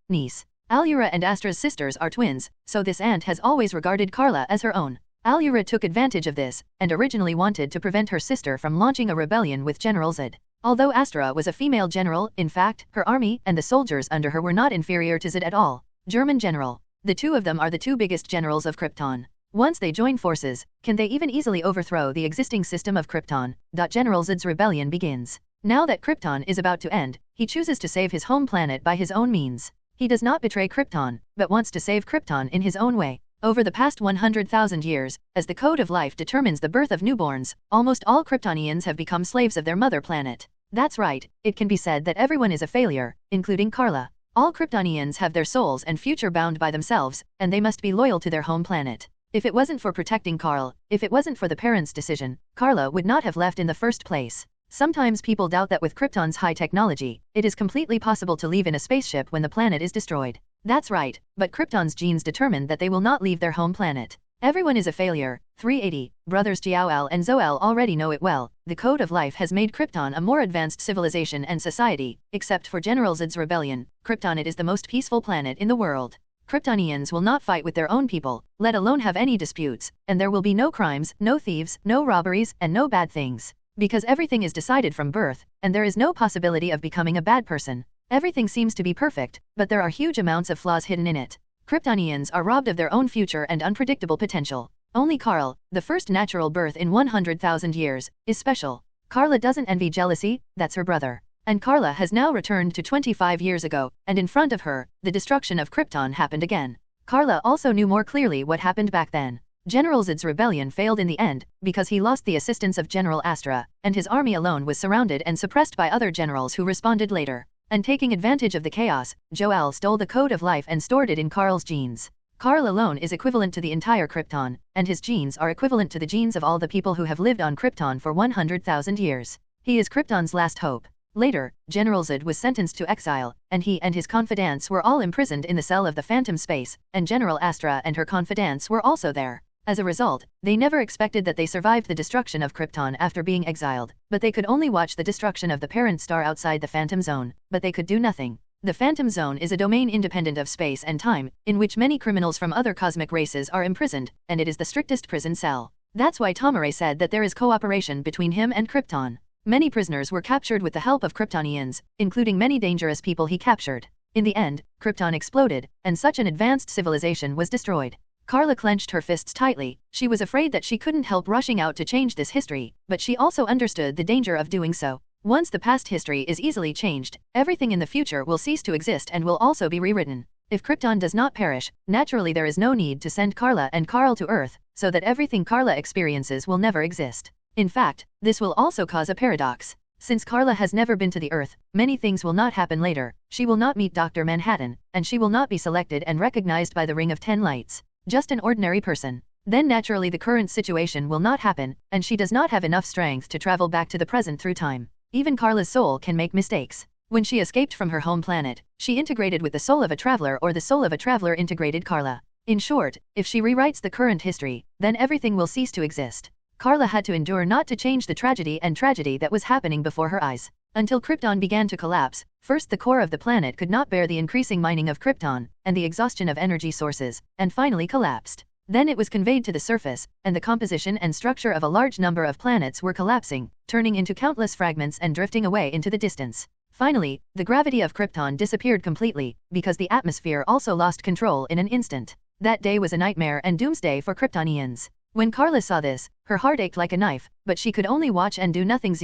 Allura and Astra's sisters are twins, so this aunt has always regarded Karla as her own. Allura took advantage of this, and originally wanted to prevent her sister from launching a rebellion with General Zod. Although Astra was a female general, in fact, her army and the soldiers under her were not inferior to Zod at all. German general. The two of them are the two biggest generals of Krypton. Once they join forces, can they even easily overthrow the existing system of Krypton? General Zod's rebellion begins. Now that Krypton is about to end, he chooses to save his home planet by his own means. He does not betray Krypton, but wants to save Krypton in his own way. Over the past 100,000 years, as the code of life determines the birth of newborns, almost all Kryptonians have become slaves of their mother planet. That's right, it can be said that everyone is a failure, including Karla. All Kryptonians have their souls and future bound by themselves, and they must be loyal to their home planet. If it wasn't for protecting Karl, if it wasn't for the parents' decision, Karla would not have left in the first place. Sometimes people doubt that with Krypton's high technology, it is completely possible to leave in a spaceship when the planet is destroyed. That's right, but Krypton's genes determine that they will not leave their home planet. Everyone is a failure. 380, brothers Jor-El and Zo-El already know it well. The code of life has made Krypton a more advanced civilization and society, except for General Zod's rebellion. Krypton it is the most peaceful planet in the world. Kryptonians will not fight with their own people, let alone have any disputes, and there will be no crimes, no thieves, no robberies, and no bad things. Because everything is decided from birth, and there is no possibility of becoming a bad person. Everything seems to be perfect, but there are huge amounts of flaws hidden in it. Kryptonians are robbed of their own future and unpredictable potential. Only Karl, the first natural birth in 100,000 years, is special. Karla doesn't envy jealousy, that's her brother. And Karla has now returned to 25 years ago, and in front of her, the destruction of Krypton happened again. Karla also knew more clearly what happened back then. General Zod's rebellion failed in the end, because he lost the assistance of General Astra, and his army alone was surrounded and suppressed by other generals who responded later. And taking advantage of the chaos, Jor-El stole the code of life and stored it in Karl's genes. Karl alone is equivalent to the entire Krypton, and his genes are equivalent to the genes of all the people who have lived on Krypton for 100,000 years. He is Krypton's last hope. Later, General Zod was sentenced to exile, and he and his confidants were all imprisoned in the cell of the Phantom Space, and General Astra and her confidants were also there. As a result, they never expected that they survived the destruction of Krypton after being exiled, but they could only watch the destruction of the parent star outside the Phantom Zone, but they could do nothing. The Phantom Zone is a domain independent of space and time, in which many criminals from other cosmic races are imprisoned, and it is the strictest prison cell. That's why Tomare said that there is cooperation between him and Krypton. Many prisoners were captured with the help of Kryptonians, including many dangerous people he captured. In the end, Krypton exploded, and such an advanced civilization was destroyed. Karla clenched her fists tightly. She was afraid that she couldn't help rushing out to change this history, but she also understood the danger of doing so. Once the past history is easily changed, everything in the future will cease to exist and will also be rewritten. If Krypton does not perish, naturally there is no need to send Karla and Karl to Earth, so that everything Karla experiences will never exist. In fact, this will also cause a paradox. Since Karla has never been to the Earth, many things will not happen later. She will not meet Dr. Manhattan, and she will not be selected and recognized by the Ring of 10 Lights. Just an ordinary person. Then naturally the current situation will not happen, and she does not have enough strength to travel back to the present through time. Even Karla's soul can make mistakes. When she escaped from her home planet, she integrated with the soul of a traveler, or the soul of a traveler integrated Karla. In short, if she rewrites the current history, then everything will cease to exist. Karla had to endure not to change the tragedy that was happening before her eyes. Until Krypton began to collapse, first the core of the planet could not bear the increasing mining of Krypton, and the exhaustion of energy sources, and finally collapsed. Then it was conveyed to the surface, and the composition and structure of a large number of planets were collapsing, turning into countless fragments and drifting away into the distance. Finally, the gravity of Krypton disappeared completely, because the atmosphere also lost control in an instant. That day was a nightmare and doomsday for Kryptonians. When Karla saw this, her heart ached like a knife, but she could only watch and do nothing.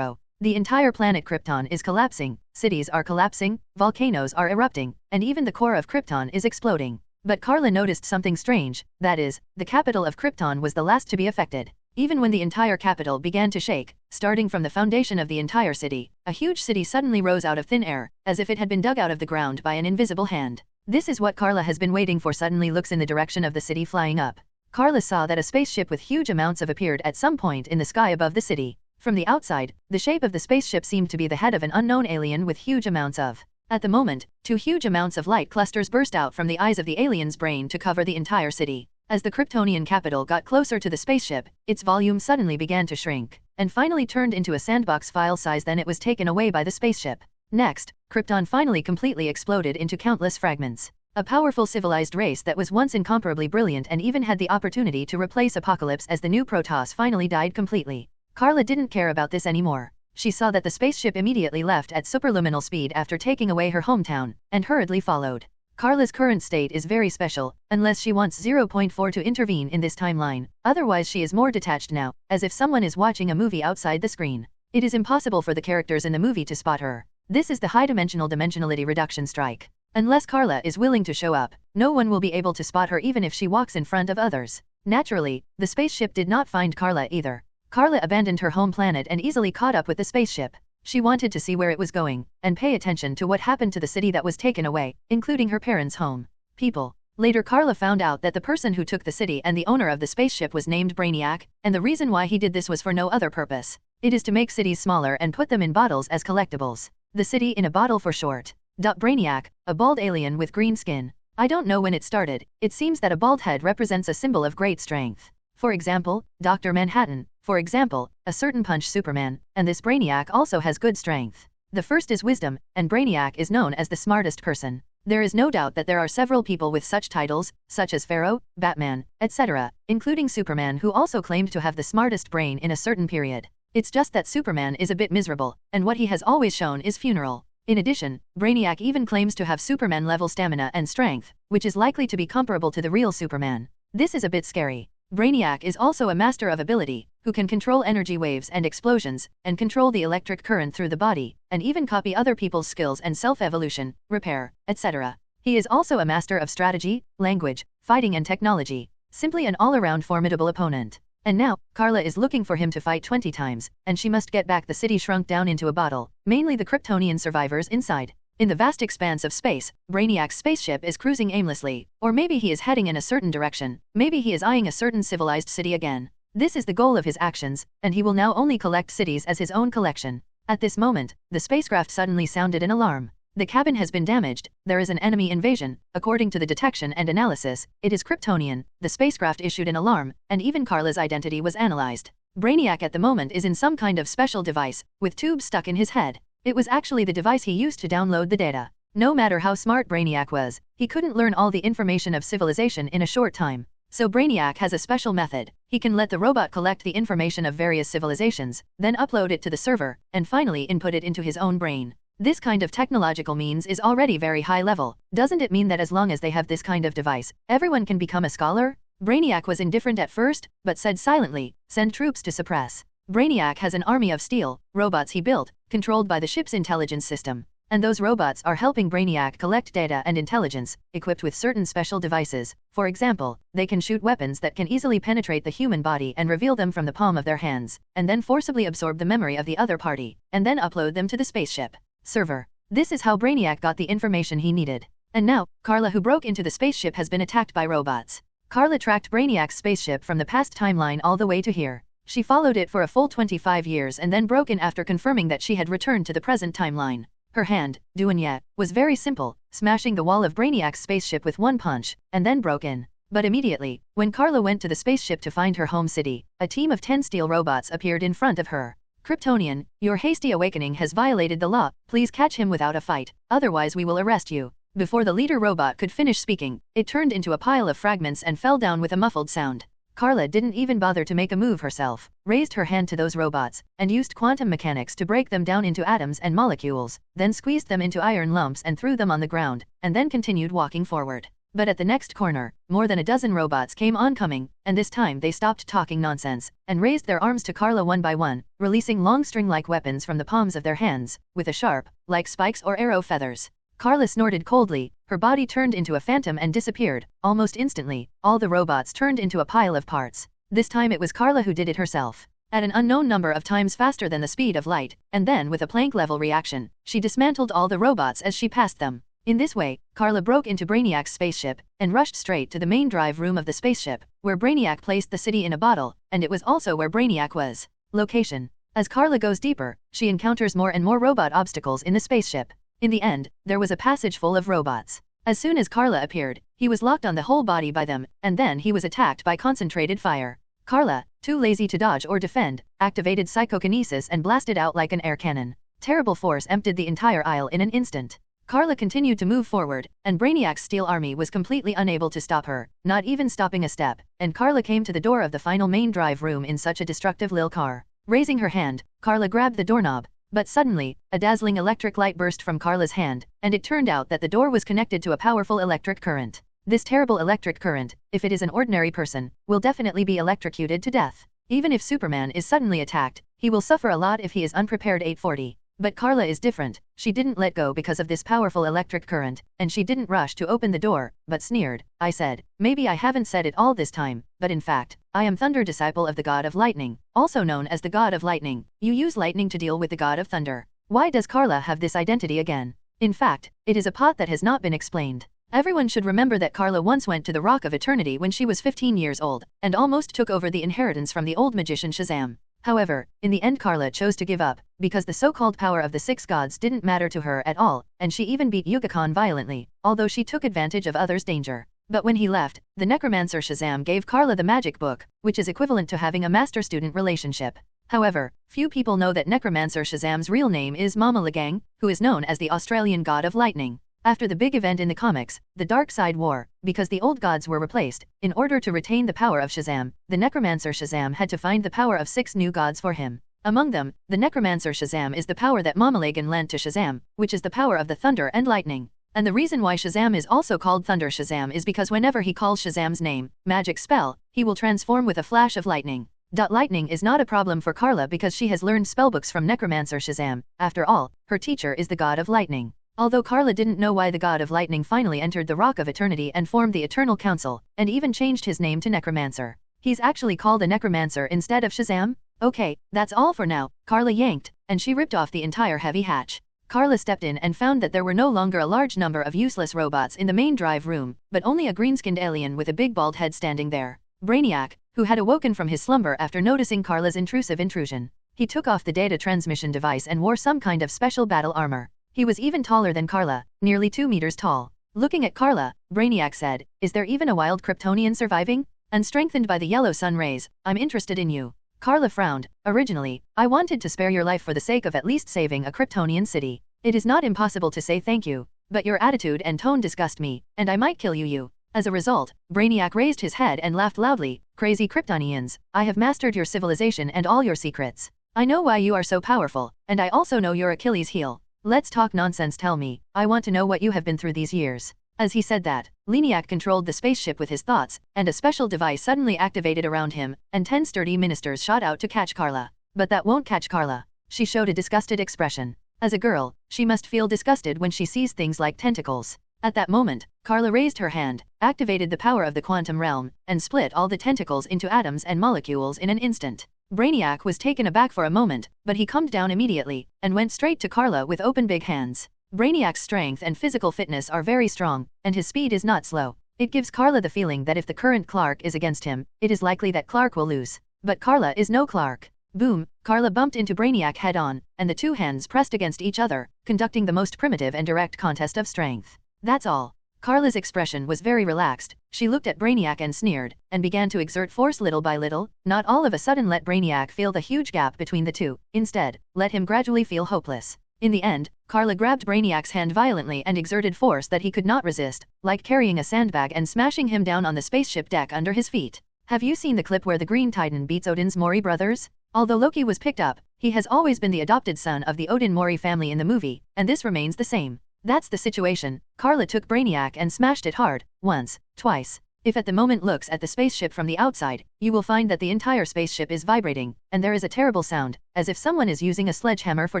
The entire planet Krypton is collapsing, cities are collapsing, volcanoes are erupting, and even the core of Krypton is exploding. But Karla noticed something strange, that is, the capital of Krypton was the last to be affected. Even when the entire capital began to shake, starting from the foundation of the entire city, a huge city suddenly rose out of thin air, as if it had been dug out of the ground by an invisible hand. This is what Karla has been waiting for. Suddenly looks in the direction of the city flying up. Karla saw that a spaceship with huge amounts of appeared at some point in the sky above the city. From the outside, the shape of the spaceship seemed to be the head of an unknown alien with huge amounts of. At the moment, 2 huge amounts of light clusters burst out from the eyes of the alien's brain to cover the entire city. As the Kryptonian capital got closer to the spaceship, its volume suddenly began to shrink, and finally turned into a sandbox file size. Then it was taken away by the spaceship. Next, Krypton finally completely exploded into countless fragments. A powerful civilized race that was once incomparably brilliant and even had the opportunity to replace Apocalypse as the new Protoss finally died completely. Karla didn't care about this anymore. She saw that the spaceship immediately left at superluminal speed after taking away her hometown, and hurriedly followed. Karla's current state is very special, unless she wants 0.4 to intervene in this timeline, otherwise she is more detached now, as if someone is watching a movie outside the screen. It is impossible for the characters in the movie to spot her. This is the high-dimensional dimensionality reduction strike. Unless Karla is willing to show up, no one will be able to spot her even if she walks in front of others. Naturally, the spaceship did not find Karla either. Karla abandoned her home planet and easily caught up with the spaceship. She wanted to see where it was going, and pay attention to what happened to the city that was taken away, including her parents' home. People. Later Karla found out that the person who took the city and the owner of the spaceship was named Brainiac, and the reason why he did this was for no other purpose. It is to make cities smaller and put them in bottles as collectibles. The city in a bottle for short. Brainiac, a bald alien with green skin. I don't know when it started. It seems that a bald head represents a symbol of great strength. For example, Dr. Manhattan. For example, a certain punch Superman, and this Brainiac also has good strength. The first is wisdom, and Brainiac is known as the smartest person. There is no doubt that there are several people with such titles, such as Pharaoh, Batman, etc., including Superman, who also claimed to have the smartest brain in a certain period. It's just that Superman is a bit miserable, and what he has always shown is funeral. In addition, Brainiac even claims to have Superman-level stamina and strength, which is likely to be comparable to the real Superman. This is a bit scary. Brainiac is also a master of ability, who can control energy waves and explosions, and control the electric current through the body, and even copy other people's skills and self-evolution, repair, etc. He is also a master of strategy, language, fighting and technology. Simply an all-around formidable opponent. And now, Karla is looking for him to fight 20 times, and she must get back the city shrunk down into a bottle, mainly the Kryptonian survivors inside. In the vast expanse of space, Brainiac's spaceship is cruising aimlessly, or maybe he is heading in a certain direction, maybe he is eyeing a certain civilized city again. This is the goal of his actions, and he will now only collect cities as his own collection. At this moment, the spacecraft suddenly sounded an alarm. The cabin has been damaged, there is an enemy invasion. According to the detection and analysis, it is Kryptonian. The spacecraft issued an alarm, and even Karla's identity was analyzed. Brainiac at the moment is in some kind of special device, with tubes stuck in his head. It was actually the device he used to download the data. No matter how smart Brainiac was, he couldn't learn all the information of civilization in a short time. So Brainiac has a special method. He can let the robot collect the information of various civilizations, then upload it to the server, and finally input it into his own brain. This kind of technological means is already very high level. Doesn't it mean that as long as they have this kind of device, everyone can become a scholar? Brainiac was indifferent at first, but said silently, "Send troops to suppress." Brainiac has an army of steel robots he built, controlled by the ship's intelligence system. And those robots are helping Brainiac collect data and intelligence, equipped with certain special devices. For example, they can shoot weapons that can easily penetrate the human body and reveal them from the palm of their hands, and then forcibly absorb the memory of the other party, and then upload them to the spaceship server. This is how Brainiac got the information he needed. And now, Karla, who broke into the spaceship, has been attacked by robots. Karla tracked Brainiac's spaceship from the past timeline all the way to here. She followed it for a full 25 years and then broke in after confirming that she had returned to the present timeline. Her hand, Duanya, was very simple, smashing the wall of Brainiac's spaceship with one punch, and then broke in. But immediately, when Karla went to the spaceship to find her home city, a team of 10 steel robots appeared in front of her. "Kryptonian, your hasty awakening has violated the law. Please catch him without a fight, otherwise we will arrest you." Before the leader robot could finish speaking, it turned into a pile of fragments and fell down with a muffled sound. Karla didn't even bother to make a move herself, raised her hand to those robots, and used quantum mechanics to break them down into atoms and molecules, then squeezed them into iron lumps and threw them on the ground, and then continued walking forward. But at the next corner, more than a dozen robots came oncoming, and this time they stopped talking nonsense, and raised their arms to Karla one by one, releasing long string-like weapons from the palms of their hands, with a sharp, like spikes or arrow feathers. Karla snorted coldly, her body turned into a phantom and disappeared. Almost instantly, all the robots turned into a pile of parts. This time it was Karla who did it herself. At an unknown number of times faster than the speed of light, and then with a Planck-level reaction, she dismantled all the robots as she passed them. In this way, Karla broke into Brainiac's spaceship and rushed straight to the main drive room of the spaceship, where Brainiac placed the city in a bottle, and it was also where Brainiac was. Location. As Karla goes deeper, she encounters more and more robot obstacles in the spaceship. In the end, there was a passage full of robots. As soon as Karla appeared, he was locked on the whole body by them, and then he was attacked by concentrated fire. Karla, too lazy to dodge or defend, activated psychokinesis and blasted out like an air cannon. Terrible force emptied the entire aisle in an instant. Karla continued to move forward, and Brainiac's steel army was completely unable to stop her, not even stopping a step, and Karla came to the door of the final main drive room in such a destructive lil car. Raising her hand, Karla grabbed the doorknob, but suddenly, a dazzling electric light burst from Karla's hand, and it turned out that the door was connected to a powerful electric current. This terrible electric current, if it is an ordinary person, will definitely be electrocuted to death. Even if Superman is suddenly attacked, he will suffer a lot if he is unprepared. 840. But Karla is different. She didn't let go because of this powerful electric current, and she didn't rush to open the door, but sneered. I said, maybe I haven't said it all this time, but in fact, I am Thunder, disciple of the god of lightning, also known as the god of lightning. You use lightning to deal with the god of thunder. Why does Karla have this identity again? In fact, it is a plot that has not been explained. Everyone should remember that Karla once went to the Rock of Eternity when she was 15 years old, and almost took over the inheritance from the old magician Shazam. However, in the end Karla chose to give up, because the so-called power of the six gods didn't matter to her at all, and she even beat Yuga-Khan violently, although she took advantage of others' danger. But when he left, the necromancer Shazam gave Karla the magic book, which is equivalent to having a master-student relationship. However, few people know that necromancer Shazam's real name is Mama Lagang, who is known as the Australian god of lightning. After the big event in the comics, the Dark Side War, because the old gods were replaced, in order to retain the power of Shazam, the necromancer Shazam had to find the power of 6 new gods for him. Among them, the necromancer Shazam is the power that Mama Lagan lent to Shazam, which is the power of the thunder and lightning. And the reason why Shazam is also called Thunder Shazam is because whenever he calls Shazam's name, magic spell, he will transform with a flash of lightning. Lightning is not a problem for Karla because she has learned spellbooks from necromancer Shazam. After all, her teacher is the god of lightning. Although Karla didn't know why the god of lightning finally entered the Rock of Eternity and formed the Eternal Council, and even changed his name to Necromancer. He's actually called a necromancer instead of Shazam? Okay, that's all for now. Karla yanked, and she ripped off the entire heavy hatch. Karla stepped in and found that there were no longer a large number of useless robots in the main drive room, but only a green-skinned alien with a big bald head standing there. Brainiac, who had awoken from his slumber after noticing Karla's intrusive intrusion. He took off the data transmission device and wore some kind of special battle armor. He was even taller than Karla, nearly 2 meters tall. Looking at Karla, Brainiac said, "Is there even a wild Kryptonian surviving? And strengthened by the yellow sun rays, I'm interested in you." Karla frowned. Originally, I wanted to spare your life for the sake of at least saving a Kryptonian city. It is not impossible to say thank you, but your attitude and tone disgust me, and I might kill you. As a result, Brainiac raised his head and laughed loudly. Crazy Kryptonians, I have mastered your civilization and all your secrets. I know why you are so powerful, and I also know your Achilles heel. Let's talk nonsense. Tell me, I want to know what you have been through these years. As he said that, Brainiac controlled the spaceship with his thoughts, and a special device suddenly activated around him, and 10 sturdy ministers shot out to catch Karla. But that won't catch Karla. She showed a disgusted expression. As a girl, she must feel disgusted when she sees things like tentacles. At that moment, Karla raised her hand, activated the power of the quantum realm, and split all the tentacles into atoms and molecules in an instant. Brainiac was taken aback for a moment, but he calmed down immediately, and went straight to Karla with open big hands. Brainiac's strength and physical fitness are very strong, and his speed is not slow. It gives Karla the feeling that if the current Clark is against him, it is likely that Clark will lose. But Karla is no Clark. Boom, Karla bumped into Brainiac head-on, and the two hands pressed against each other, conducting the most primitive and direct contest of strength. That's all. Karla's expression was very relaxed. She looked at Brainiac and sneered, and began to exert force little by little. Not all of a sudden let Brainiac feel the huge gap between the two. Instead, let him gradually feel hopeless. In the end, Karla grabbed Brainiac's hand violently and exerted force that he could not resist, like carrying a sandbag and smashing him down on the spaceship deck under his feet. Have you seen the clip where the Green Titan beats Odin's Mori brothers? Although Loki was picked up, he has always been the adopted son of the Odin Mori family in the movie, and this remains the same. That's the situation. Karla took Brainiac and smashed it hard, once, twice. If at the moment looks at the spaceship from the outside, you will find that the entire spaceship is vibrating, and there is a terrible sound, as if someone is using a sledgehammer for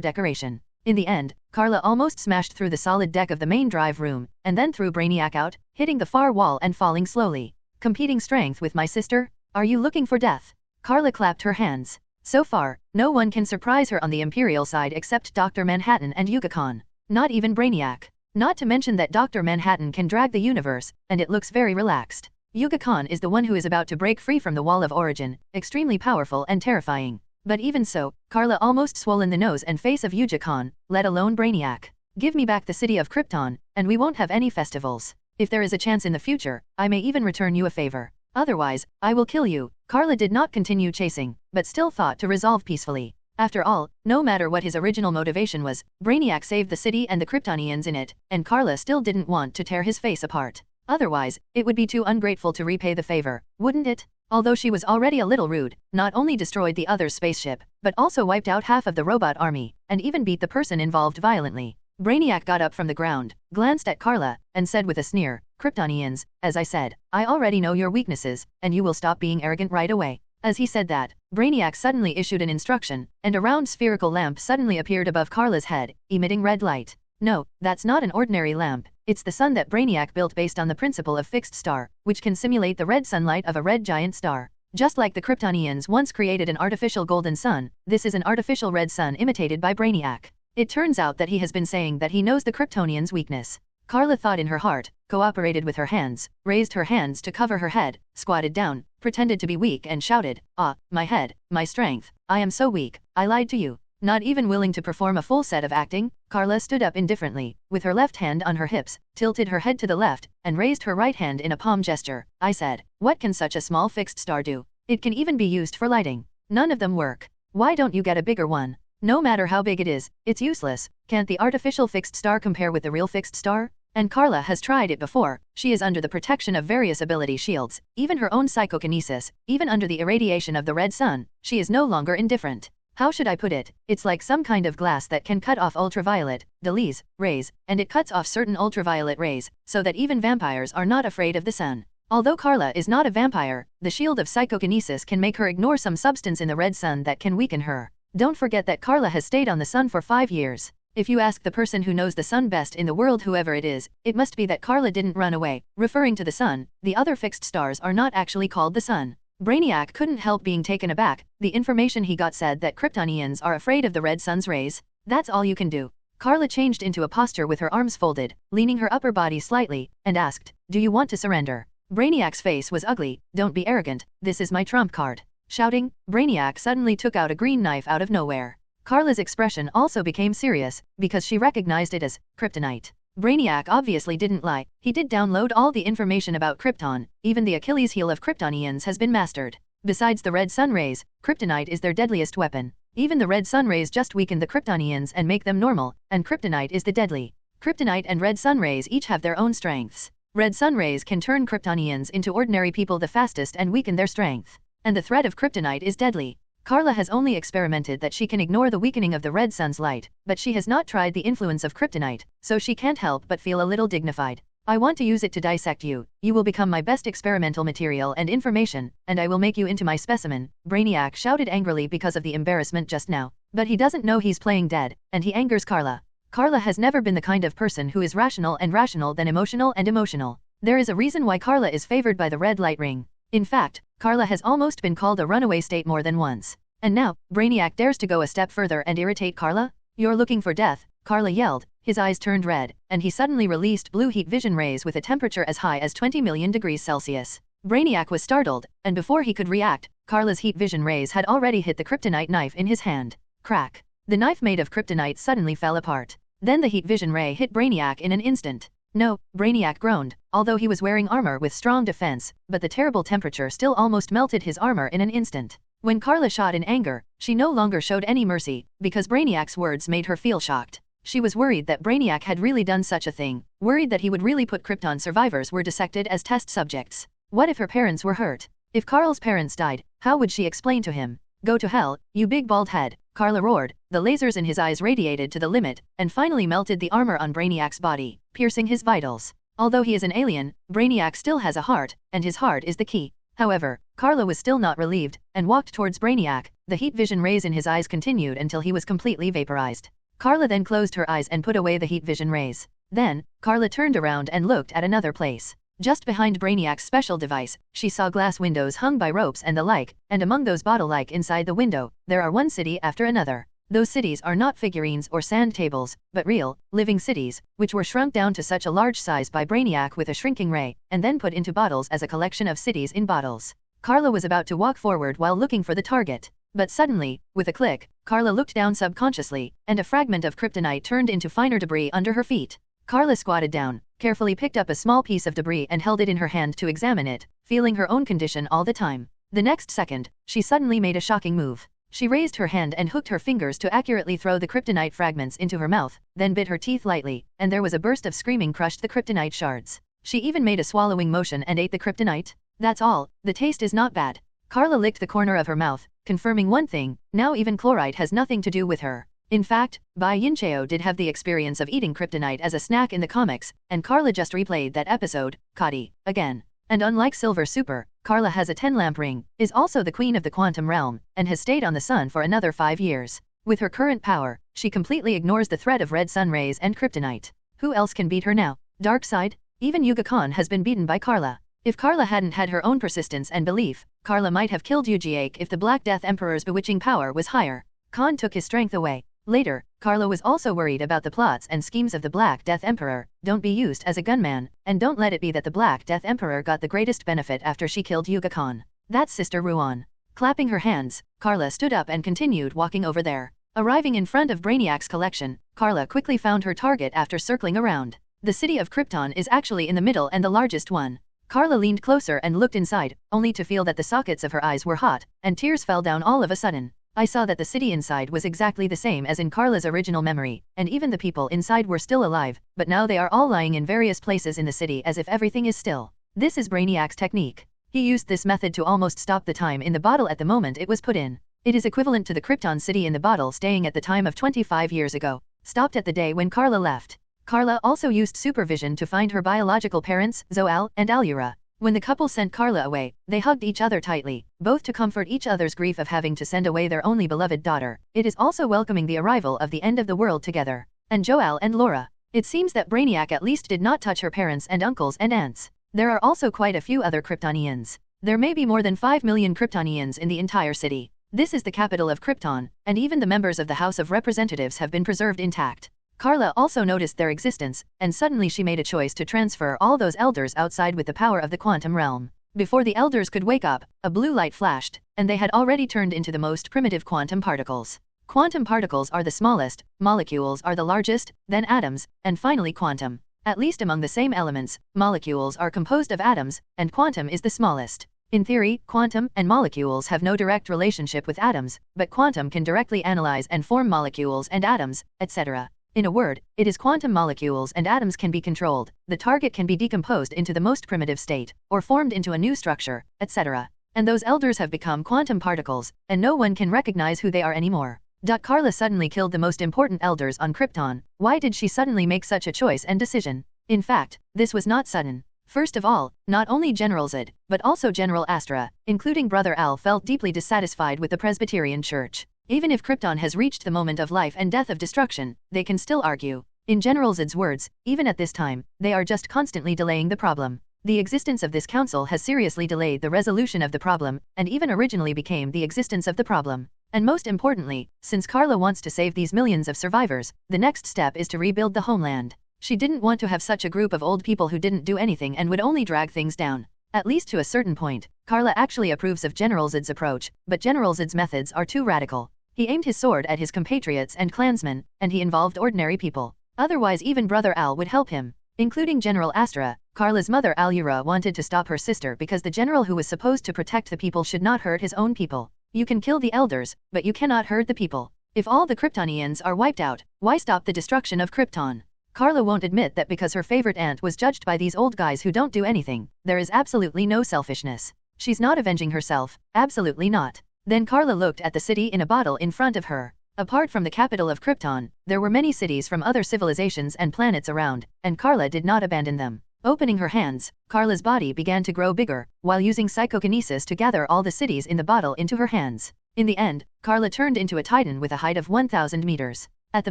decoration. In the end, Karla almost smashed through the solid deck of the main drive room, and then threw Brainiac out, hitting the far wall and falling slowly. Competing strength with my sister? Are you looking for death? Karla clapped her hands. So far, no one can surprise her on the Imperial side except Dr. Manhattan and Yuga-Khan. Not even Brainiac. Not to mention that Dr. Manhattan can drag the universe, and it looks very relaxed. Yuga-Khan is the one who is about to break free from the Wall of Origin, extremely powerful and terrifying. But even so, Karla almost swollen the nose and face of Yuga-Khan, let alone Brainiac. Give me back the city of Krypton, and we won't have any festivals. If there is a chance in the future, I may even return you a favor. Otherwise, I will kill you. Karla did not continue chasing, but still thought to resolve peacefully. After all, no matter what his original motivation was, Brainiac saved the city and the Kryptonians in it, and Karla still didn't want to tear his face apart. Otherwise, it would be too ungrateful to repay the favor, wouldn't it? Although she was already a little rude, not only destroyed the other's spaceship, but also wiped out half of the robot army, and even beat the person involved violently. Brainiac got up from the ground, glanced at Karla, and said with a sneer, "Kryptonians, as I said, I already know your weaknesses, and you will stop being arrogant right away." As he said that, Brainiac suddenly issued an instruction, and a round spherical lamp suddenly appeared above Karla's head, emitting red light. No, that's not an ordinary lamp, it's the sun that Brainiac built based on the principle of fixed star, which can simulate the red sunlight of a red giant star. Just like the Kryptonians once created an artificial golden sun, this is an artificial red sun imitated by Brainiac. It turns out that he has been saying that he knows the Kryptonians' weakness. Karla thought in her heart, cooperated with her hands, raised her hands to cover her head, squatted down, pretended to be weak and shouted, "Ah, my head, my strength, I am so weak, I lied to you." Not even willing to perform a full set of acting, Karla stood up indifferently, with her left hand on her hips, tilted her head to the left, and raised her right hand in a palm gesture. I said, "What can such a small fixed star do? It can even be used for lighting. None of them work. Why don't you get a bigger one? No matter how big it is, it's useless. Can't the artificial fixed star compare with the real fixed star?" And Karla has tried it before. She is under the protection of various ability shields, even her own psychokinesis, even under the irradiation of the red sun, she is no longer indifferent. How should I put it? It's like some kind of glass that can cut off ultraviolet, Deleuze, rays, and it cuts off certain ultraviolet rays, so that even vampires are not afraid of the sun. Although Karla is not a vampire, the shield of psychokinesis can make her ignore some substance in the red sun that can weaken her. Don't forget that Karla has stayed on the sun for 5 years. If you ask the person who knows the sun best in the world, whoever it is, it must be that Karla didn't run away, referring to the sun. The other fixed stars are not actually called the sun. Brainiac couldn't help being taken aback. The information he got said that Kryptonians are afraid of the red sun's rays. That's all you can do. Karla changed into a posture with her arms folded, leaning her upper body slightly, and asked, "Do you want to surrender?" Brainiac's face was ugly. "Don't be arrogant, this is my trump card." Shouting, Brainiac suddenly took out a green knife out of nowhere. Karla's expression also became serious, because she recognized it as kryptonite. Brainiac obviously didn't lie. He did download all the information about Krypton. Even the Achilles heel of Kryptonians has been mastered. Besides the red sun rays, kryptonite is their deadliest weapon. Even the red sun rays just weaken the Kryptonians and make them normal, and kryptonite is the deadly. Kryptonite and red sun rays each have their own strengths. Red sun rays can turn Kryptonians into ordinary people the fastest and weaken their strength. And the threat of kryptonite is deadly. Karla has only experimented that she can ignore the weakening of the red sun's light, but she has not tried the influence of kryptonite, so she can't help but feel a little dignified. "I want to use it to dissect you. You will become my best experimental material and information, and I will make you into my specimen," Brainiac shouted angrily because of the embarrassment just now. But he doesn't know he's playing dead, and he angers Karla. Karla has never been the kind of person who is rational and rational than emotional and emotional. There is a reason why Karla is favored by the red light ring. In fact, Karla has almost been called a runaway state more than once. And now, Brainiac dares to go a step further and irritate Karla? "You're looking for death," Karla yelled. His eyes turned red, and he suddenly released blue heat vision rays with a temperature as high as 20 million degrees Celsius. Brainiac was startled, and before he could react, Karla's heat vision rays had already hit the kryptonite knife in his hand. Crack! The knife made of kryptonite suddenly fell apart. Then the heat vision ray hit Brainiac in an instant. "No," Brainiac groaned, although he was wearing armor with strong defense, but the terrible temperature still almost melted his armor in an instant. When Karla shot in anger, she no longer showed any mercy, because Brainiac's words made her feel shocked. She was worried that Brainiac had really done such a thing, worried that he would really put Krypton survivors were dissected as test subjects. What if her parents were hurt? If Karl's parents died, how would she explain to him? "Go to hell, you big bald head," Karla roared. The lasers in his eyes radiated to the limit, and finally melted the armor on Brainiac's body, piercing his vitals. Although he is an alien, Brainiac still has a heart, and his heart is the key. However, Karla was still not relieved, and walked towards Brainiac. The heat vision rays in his eyes continued until he was completely vaporized. Karla then closed her eyes and put away the heat vision rays. Then, Karla turned around and looked at another place. Just behind Brainiac's special device, she saw glass windows hung by ropes and the like, and among those bottle-like inside the window, there are one city after another. Those cities are not figurines or sand tables, but real, living cities, which were shrunk down to such a large size by Brainiac with a shrinking ray, and then put into bottles as a collection of cities in bottles. Karla was about to walk forward while looking for the target. But suddenly, with a click, Karla looked down subconsciously, and a fragment of kryptonite turned into finer debris under her feet. Karla squatted down, carefully picked up a small piece of debris and held it in her hand to examine it, feeling her own condition all the time. The next second, she suddenly made a shocking move. She raised her hand and hooked her fingers to accurately throw the kryptonite fragments into her mouth, then bit her teeth lightly, and there was a burst of screaming crushed the kryptonite shards. She even made a swallowing motion and ate the kryptonite. That's all, the taste is not bad. Karla licked the corner of her mouth, confirming one thing, now even chlorite has nothing to do with her. In fact, Bai Yincheo did have the experience of eating kryptonite as a snack in the comics, and Karla just replayed that episode, Kadi, again. And unlike Silver Super, Karla has a 10-lamp ring, is also the queen of the quantum realm, and has stayed on the sun for another 5 years. With her current power, she completely ignores the threat of red sun rays and kryptonite. Who else can beat her now? Dark side? Even Yuga Khan has been beaten by Karla. If Karla hadn't had her own persistence and belief, Karla might have killed Yujiake if the Black Death Emperor's bewitching power was higher. Khan took his strength away. Later, Karla was also worried about the plots and schemes of the Black Death Emperor. Don't be used as a gunman, and don't let it be that the Black Death Emperor got the greatest benefit after she killed Yuga Khan. That's Sister Ruan. Clapping her hands, Karla stood up and continued walking over there. Arriving in front of Brainiac's collection, Karla quickly found her target after circling around. The city of Krypton is actually in the middle and the largest one. Karla leaned closer and looked inside, only to feel that the sockets of her eyes were hot, and tears fell down all of a sudden. I saw that the city inside was exactly the same as in Karla's original memory, and even the people inside were still alive, but now they are all lying in various places in the city as if everything is still. This is Brainiac's technique. He used this method to almost stop the time in the bottle at the moment it was put in. It is equivalent to the Krypton city in the bottle staying at the time of 25 years ago, stopped at the day when Karla left. Karla also used supervision to find her biological parents, Zo-El and Alura. When the couple sent Karla away, they hugged each other tightly, both to comfort each other's grief of having to send away their only beloved daughter. It is also welcoming the arrival of the end of the world together. And Jor-El and Laura. It seems that Brainiac at least did not touch her parents and uncles and aunts. There are also quite a few other Kryptonians. There may be more than 5 million Kryptonians in the entire city. This is the capital of Krypton, and even the members of the House of Representatives have been preserved intact. Karla also noticed their existence, and suddenly she made a choice to transfer all those elders outside with the power of the quantum realm. Before the elders could wake up, a blue light flashed, and they had already turned into the most primitive quantum particles. Quantum particles are the smallest, molecules are the largest, then atoms, and finally quantum. At least among the same elements, molecules are composed of atoms, and quantum is the smallest. In theory, quantum and molecules have no direct relationship with atoms, but quantum can directly analyze and form molecules and atoms, etc. In a word, it is quantum molecules and atoms can be controlled, the target can be decomposed into the most primitive state, or formed into a new structure, etc. And those elders have become quantum particles, and no one can recognize who they are anymore. Karla suddenly killed the most important elders on Krypton. Why did she suddenly make such a choice and decision? In fact, this was not sudden. First of all, not only General Zod, but also General Astra, including Brother Al, felt deeply dissatisfied with the Presbyterian Church. Even if Krypton has reached the moment of life and death of destruction, they can still argue. In General Zod's words, even at this time, they are just constantly delaying the problem. The existence of this council has seriously delayed the resolution of the problem, and even originally became the existence of the problem. And most importantly, since Karla wants to save these millions of survivors, the next step is to rebuild the homeland. She didn't want to have such a group of old people who didn't do anything and would only drag things down. At least to a certain point, Karla actually approves of General Zod's approach, but General Zod's methods are too radical. He aimed his sword at his compatriots and clansmen, and he involved ordinary people. Otherwise even Brother Al would help him. Including General Astra, Karla's mother Alura wanted to stop her sister because the general who was supposed to protect the people should not hurt his own people. You can kill the elders, but you cannot hurt the people. If all the Kryptonians are wiped out, why stop the destruction of Krypton? Karla won't admit that because her favorite aunt was judged by these old guys who don't do anything, there is absolutely no selfishness. She's not avenging herself, absolutely not. Then Karla looked at the city in a bottle in front of her. Apart from the capital of Krypton, there were many cities from other civilizations and planets around, and Karla did not abandon them. Opening her hands, Karla's body began to grow bigger, while using psychokinesis to gather all the cities in the bottle into her hands. In the end, Karla turned into a titan with a height of 1,000 meters. At the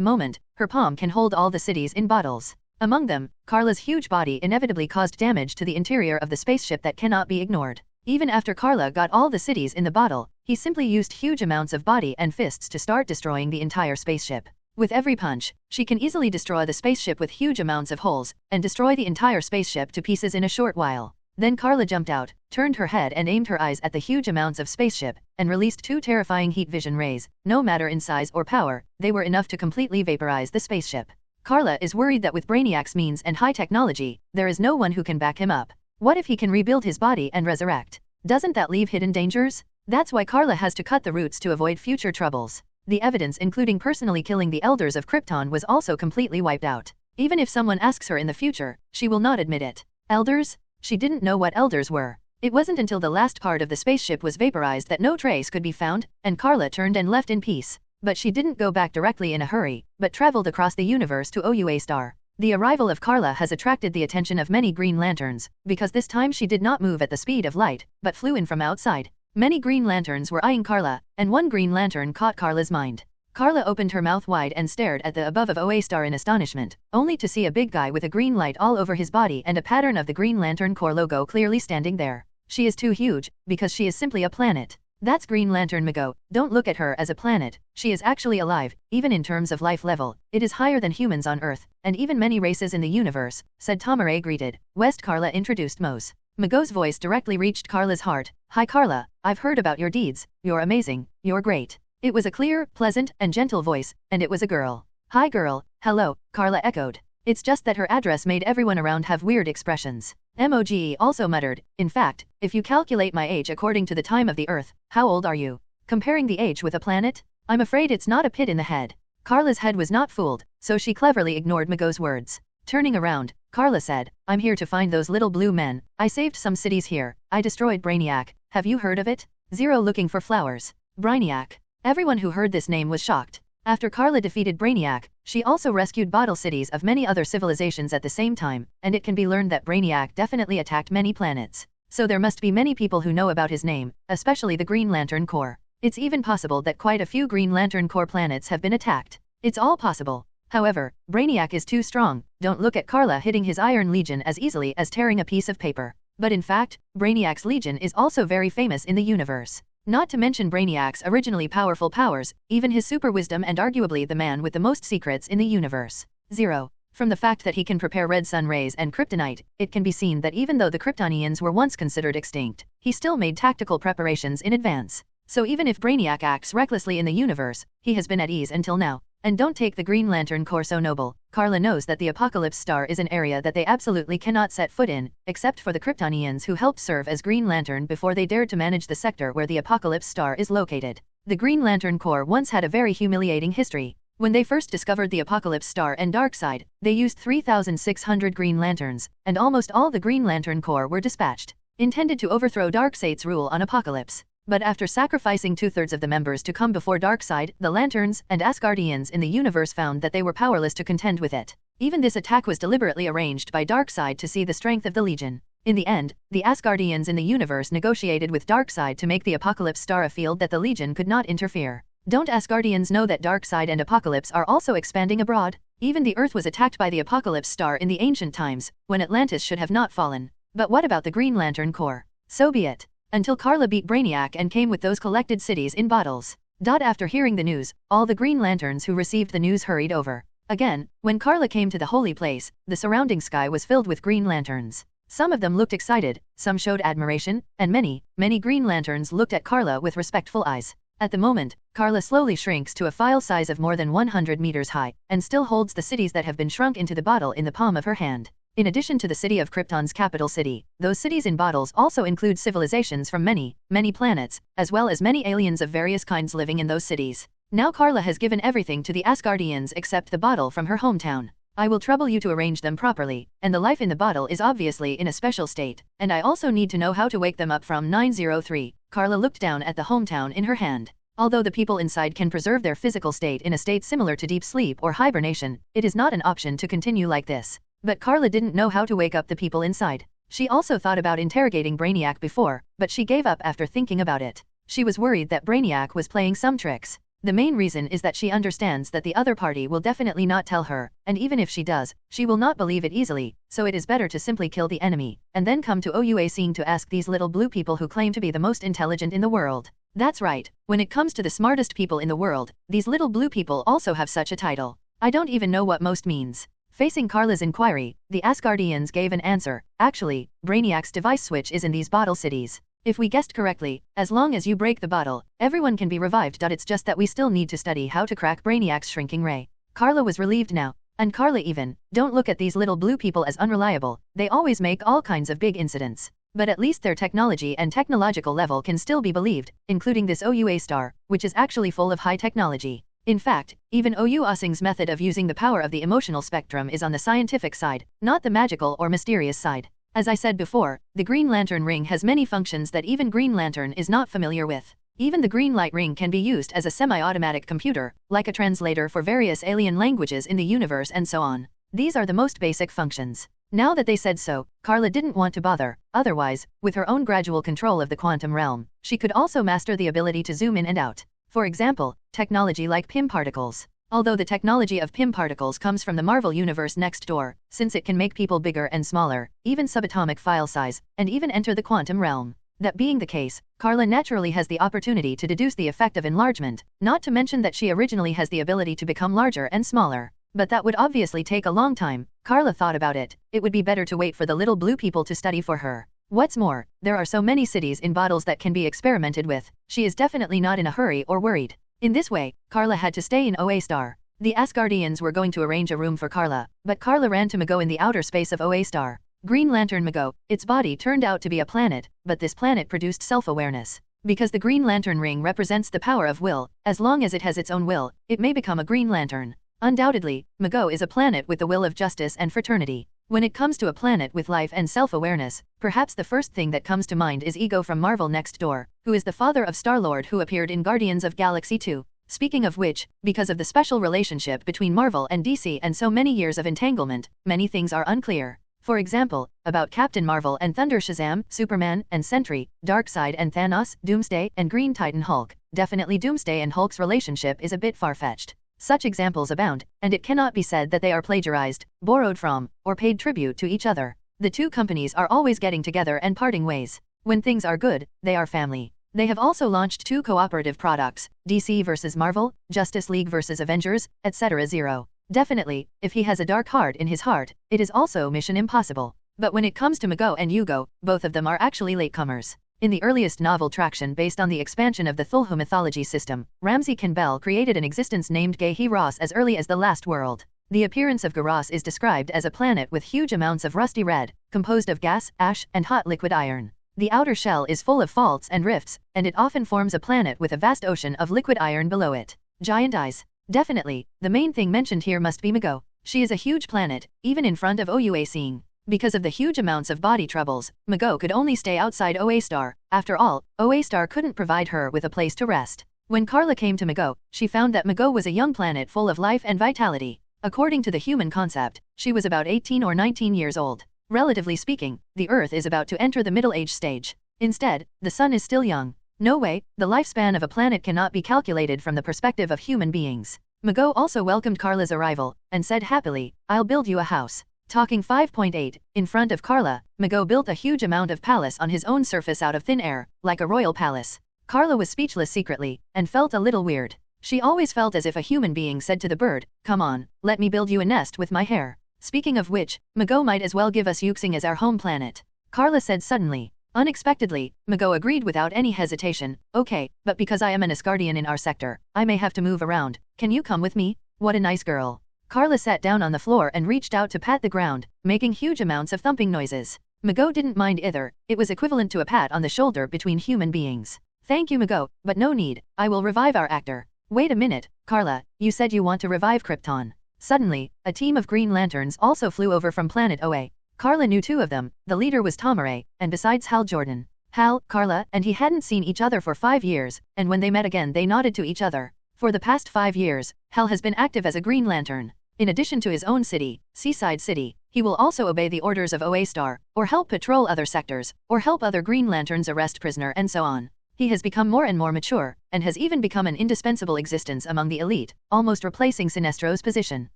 moment, her palm can hold all the cities in bottles. Among them, Karla's huge body inevitably caused damage to the interior of the spaceship that cannot be ignored. Even after Karla got all the cities in the bottle, he simply used huge amounts of body and fists to start destroying the entire spaceship. With every punch, she can easily destroy the spaceship with huge amounts of holes, and destroy the entire spaceship to pieces in a short while. Then Karla jumped out, turned her head and aimed her eyes at the huge amounts of spaceship, and released 2 terrifying heat vision rays. No matter in size or power, they were enough to completely vaporize the spaceship. Karla is worried that with Brainiac's means and high technology, there is no one who can back him up. What if he can rebuild his body and resurrect? Doesn't that leave hidden dangers? That's why Karla has to cut the roots to avoid future troubles. The evidence including personally killing the elders of Krypton was also completely wiped out. Even if someone asks her in the future, she will not admit it. Elders? She didn't know what elders were. It wasn't until the last part of the spaceship was vaporized that no trace could be found, and Karla turned and left in peace. But she didn't go back directly in a hurry, but traveled across the universe to Oua Star. The arrival of Karla has attracted the attention of many Green Lanterns, because this time she did not move at the speed of light, but flew in from outside. Many Green Lanterns were eyeing Karla, and one Green Lantern caught Karla's mind. Karla opened her mouth wide and stared at the above of Oua Star in astonishment, only to see a big guy with a green light all over his body and a pattern of the Green Lantern Corps logo clearly standing there. She is too huge, because she is simply a planet. That's Green Lantern Mago. Don't look at her as a planet. She is actually alive, even in terms of life level. It is higher than humans on Earth, and even many races in the universe, said Tamare greeted. West Karla introduced Mose. Mago's voice directly reached Karla's heart. Hi Karla, I've heard about your deeds. You're amazing. You're great. It was a clear, pleasant, and gentle voice, and it was a girl. Hi girl, hello, Karla echoed. It's just that her address made everyone around have weird expressions. Moge also muttered, in fact, if you calculate my age according to the time of the Earth, how old are you? Comparing the age with a planet? I'm afraid it's not a pit in the head. Karla's head was not fooled, so she cleverly ignored Mago's words. Turning around, Karla said, I'm here to find those little blue men. I saved some cities here. I destroyed Brainiac. Have you heard of it? Zero looking for flowers. Brainiac. Everyone who heard this name was shocked. After Karla defeated Brainiac, she also rescued bottle cities of many other civilizations at the same time, and it can be learned that Brainiac definitely attacked many planets. So there must be many people who know about his name, especially the Green Lantern Corps. It's even possible that quite a few Green Lantern Corps planets have been attacked. It's all possible. However, Brainiac is too strong. Don't look at Karla hitting his Iron Legion as easily as tearing a piece of paper. But in fact, Brainiac's Legion is also very famous in the universe. Not to mention Brainiac's originally powerful powers, even his super wisdom and arguably the man with the most secrets in the universe. 0. From the fact that he can prepare red sun rays and kryptonite, it can be seen that even though the Kryptonians were once considered extinct, he still made tactical preparations in advance. So even if Brainiac acts recklessly in the universe, he has been at ease until now. And don't take the Green Lantern Corps so noble. Karla knows that the Apocalypse Star is an area that they absolutely cannot set foot in, except for the Kryptonians who helped serve as Green Lantern before they dared to manage the sector where the Apocalypse Star is located. The Green Lantern Corps once had a very humiliating history. When they first discovered the Apocalypse Star and Darkseid, they used 3,600 Green Lanterns, and almost all the Green Lantern Corps were dispatched, intended to overthrow Darkseid's rule on Apocalypse. But after sacrificing 2/3 of the members to come before Darkseid, the Lanterns and Asgardians in the universe found that they were powerless to contend with it. Even this attack was deliberately arranged by Darkseid to see the strength of the Legion. In the end, the Asgardians in the universe negotiated with Darkseid to make the Apocalypse Star a field that the Legion could not interfere. Don't Asgardians know that Darkseid and Apocalypse are also expanding abroad? Even the Earth was attacked by the Apocalypse Star in the ancient times, when Atlantis should have not fallen. But what about the Green Lantern Corps? So be it. Until Karla beat Brainiac and came with those collected cities in bottles. After hearing the news, all the Green Lanterns who received the news hurried over. Again, when Karla came to the holy place, the surrounding sky was filled with Green Lanterns. Some of them looked excited, some showed admiration, and many Green Lanterns looked at Karla with respectful eyes. At the moment, Karla slowly shrinks to a file size of more than 100 meters high, and still holds the cities that have been shrunk into the bottle in the palm of her hand. In addition to the city of Krypton's capital city, those cities in bottles also include civilizations from many planets, as well as many aliens of various kinds living in those cities. Now Karla has given everything to the Asgardians except the bottle from her hometown. I will trouble you to arrange them properly, and the life in the bottle is obviously in a special state, and I also need to know how to wake them up from 903. Karla looked down at the hometown in her hand. Although the people inside can preserve their physical state in a state similar to deep sleep or hibernation, it is not an option to continue like this. But Karla didn't know how to wake up the people inside. She also thought about interrogating Brainiac before, but she gave up after thinking about it. She was worried that Brainiac was playing some tricks. The main reason is that she understands that the other party will definitely not tell her, and even if she does, she will not believe it easily, so it is better to simply kill the enemy, and then come to OUA scene to ask these little blue people who claim to be the most intelligent in the world. That's right, when it comes to the smartest people in the world, these little blue people also have such a title. I don't even know what most means. Facing Karla's inquiry, the Asgardians gave an answer. Actually, Brainiac's device switch is in these bottle cities. If we guessed correctly, as long as you break the bottle, everyone can be revived. It's just that we still need to study how to crack Brainiac's shrinking ray. Karla was relieved now. And Karla even, don't look at these little blue people as unreliable, they always make all kinds of big incidents. But at least their technology and technological level can still be believed, including this OUA star, which is actually full of high technology. In fact, even OU Asing's method of using the power of the emotional spectrum is on the scientific side, not the magical or mysterious side. As I said before, the Green Lantern ring has many functions that even Green Lantern is not familiar with. Even the green light ring can be used as a semi-automatic computer, like a translator for various alien languages in the universe and so on. These are the most basic functions. Now that they said so, Karla didn't want to bother. Otherwise, with her own gradual control of the quantum realm, she could also master the ability to zoom in and out. For example, technology like PIM particles. Although the technology of PIM particles comes from the Marvel universe next door, since it can make people bigger and smaller, even subatomic file size, and even enter the quantum realm. That being the case, Karla naturally has the opportunity to deduce the effect of enlargement, not to mention that she originally has the ability to become larger and smaller. But that would obviously take a long time. Karla thought about it. It would be better to wait for the little blue people to study for her. What's more, there are so many cities in bottles that can be experimented with. She is definitely not in a hurry or worried. In this way, Karla had to stay in OA Star. The Asgardians were going to arrange a room for Karla, but Karla ran to Mago in the outer space of OA Star. Green Lantern Mago, its body turned out to be a planet, but this planet produced self-awareness. Because the Green Lantern ring represents the power of will, as long as it has its own will, it may become a Green Lantern. Undoubtedly, Mago is a planet with the will of justice and fraternity. When it comes to a planet with life and self-awareness, perhaps the first thing that comes to mind is Ego from Marvel Next Door, who is the father of Star-Lord who appeared in Guardians of Galaxy 2. Speaking of which, because of the special relationship between Marvel and DC and so many years of entanglement, many things are unclear. For example, about Captain Marvel and Thunder Shazam, Superman and Sentry, Darkseid and Thanos, Doomsday and Green Titan Hulk. Definitely Doomsday and Hulk's relationship is a bit far-fetched. Such examples abound, and it cannot be said that they are plagiarized, borrowed from, or paid tribute to each other. The two companies are always getting together and parting ways. When things are good, they are family. They have also launched 2 cooperative products, DC vs Marvel, Justice League vs Avengers, etc. Zero. Definitely, if he has a dark heart in his heart, it is also Mission Impossible. But when it comes to Mago and Yugo, both of them are actually latecomers. In the earliest novel traction based on the expansion of the Thulhu mythology system, Ramsey Campbell created an existence named Gehi-Ross as early as the Last World. The appearance of Geras is described as a planet with huge amounts of rusty red, composed of gas, ash, and hot liquid iron. The outer shell is full of faults and rifts, and it often forms a planet with a vast ocean of liquid iron below it. Giant eyes. Definitely, the main thing mentioned here must be Mago. She is a huge planet, even in front of OUA seeing. Because of the huge amounts of body troubles, Mago could only stay outside OA Star. After all, OA Star couldn't provide her with a place to rest. When Karla came to Mago, she found that Mago was a young planet full of life and vitality. According to the human concept, she was about 18 or 19 years old. Relatively speaking, the Earth is about to enter the middle age stage. Instead, the Sun is still young. No way, the lifespan of a planet cannot be calculated from the perspective of human beings. Mago also welcomed Karla's arrival, and said happily, "I'll build you a house." Talking 5.8, in front of Karla, Mago built a huge amount of palace on his own surface out of thin air, like a royal palace. Karla was speechless secretly, and felt a little weird. She always felt as if a human being said to the bird, "Come on, let me build you a nest with my hair." Speaking of which, Mago might as well give us Yuxing as our home planet. Karla said suddenly. Unexpectedly, Mago agreed without any hesitation, "Okay, but because I am an Asgardian in our sector, I may have to move around. Can you come with me?" What a nice girl. Karla sat down on the floor and reached out to pat the ground, making huge amounts of thumping noises. Mago didn't mind either, it was equivalent to a pat on the shoulder between human beings. "Thank you Mago, but no need, I will revive our actor." "Wait a minute, Karla, you said you want to revive Krypton." Suddenly, a team of Green Lanterns also flew over from planet OA. Karla knew 2 of them, the leader was Tomare, and besides Hal Jordan. Hal, Karla, and he hadn't seen each other for 5 years, and when they met again they nodded to each other. For the past 5 years, Hal has been active as a Green Lantern. In addition to his own city, Seaside City, he will also obey the orders of OA Star, or help patrol other sectors, or help other Green Lanterns arrest prisoner and so on. He has become more and more mature, and has even become an indispensable existence among the elite, almost replacing Sinestro's position.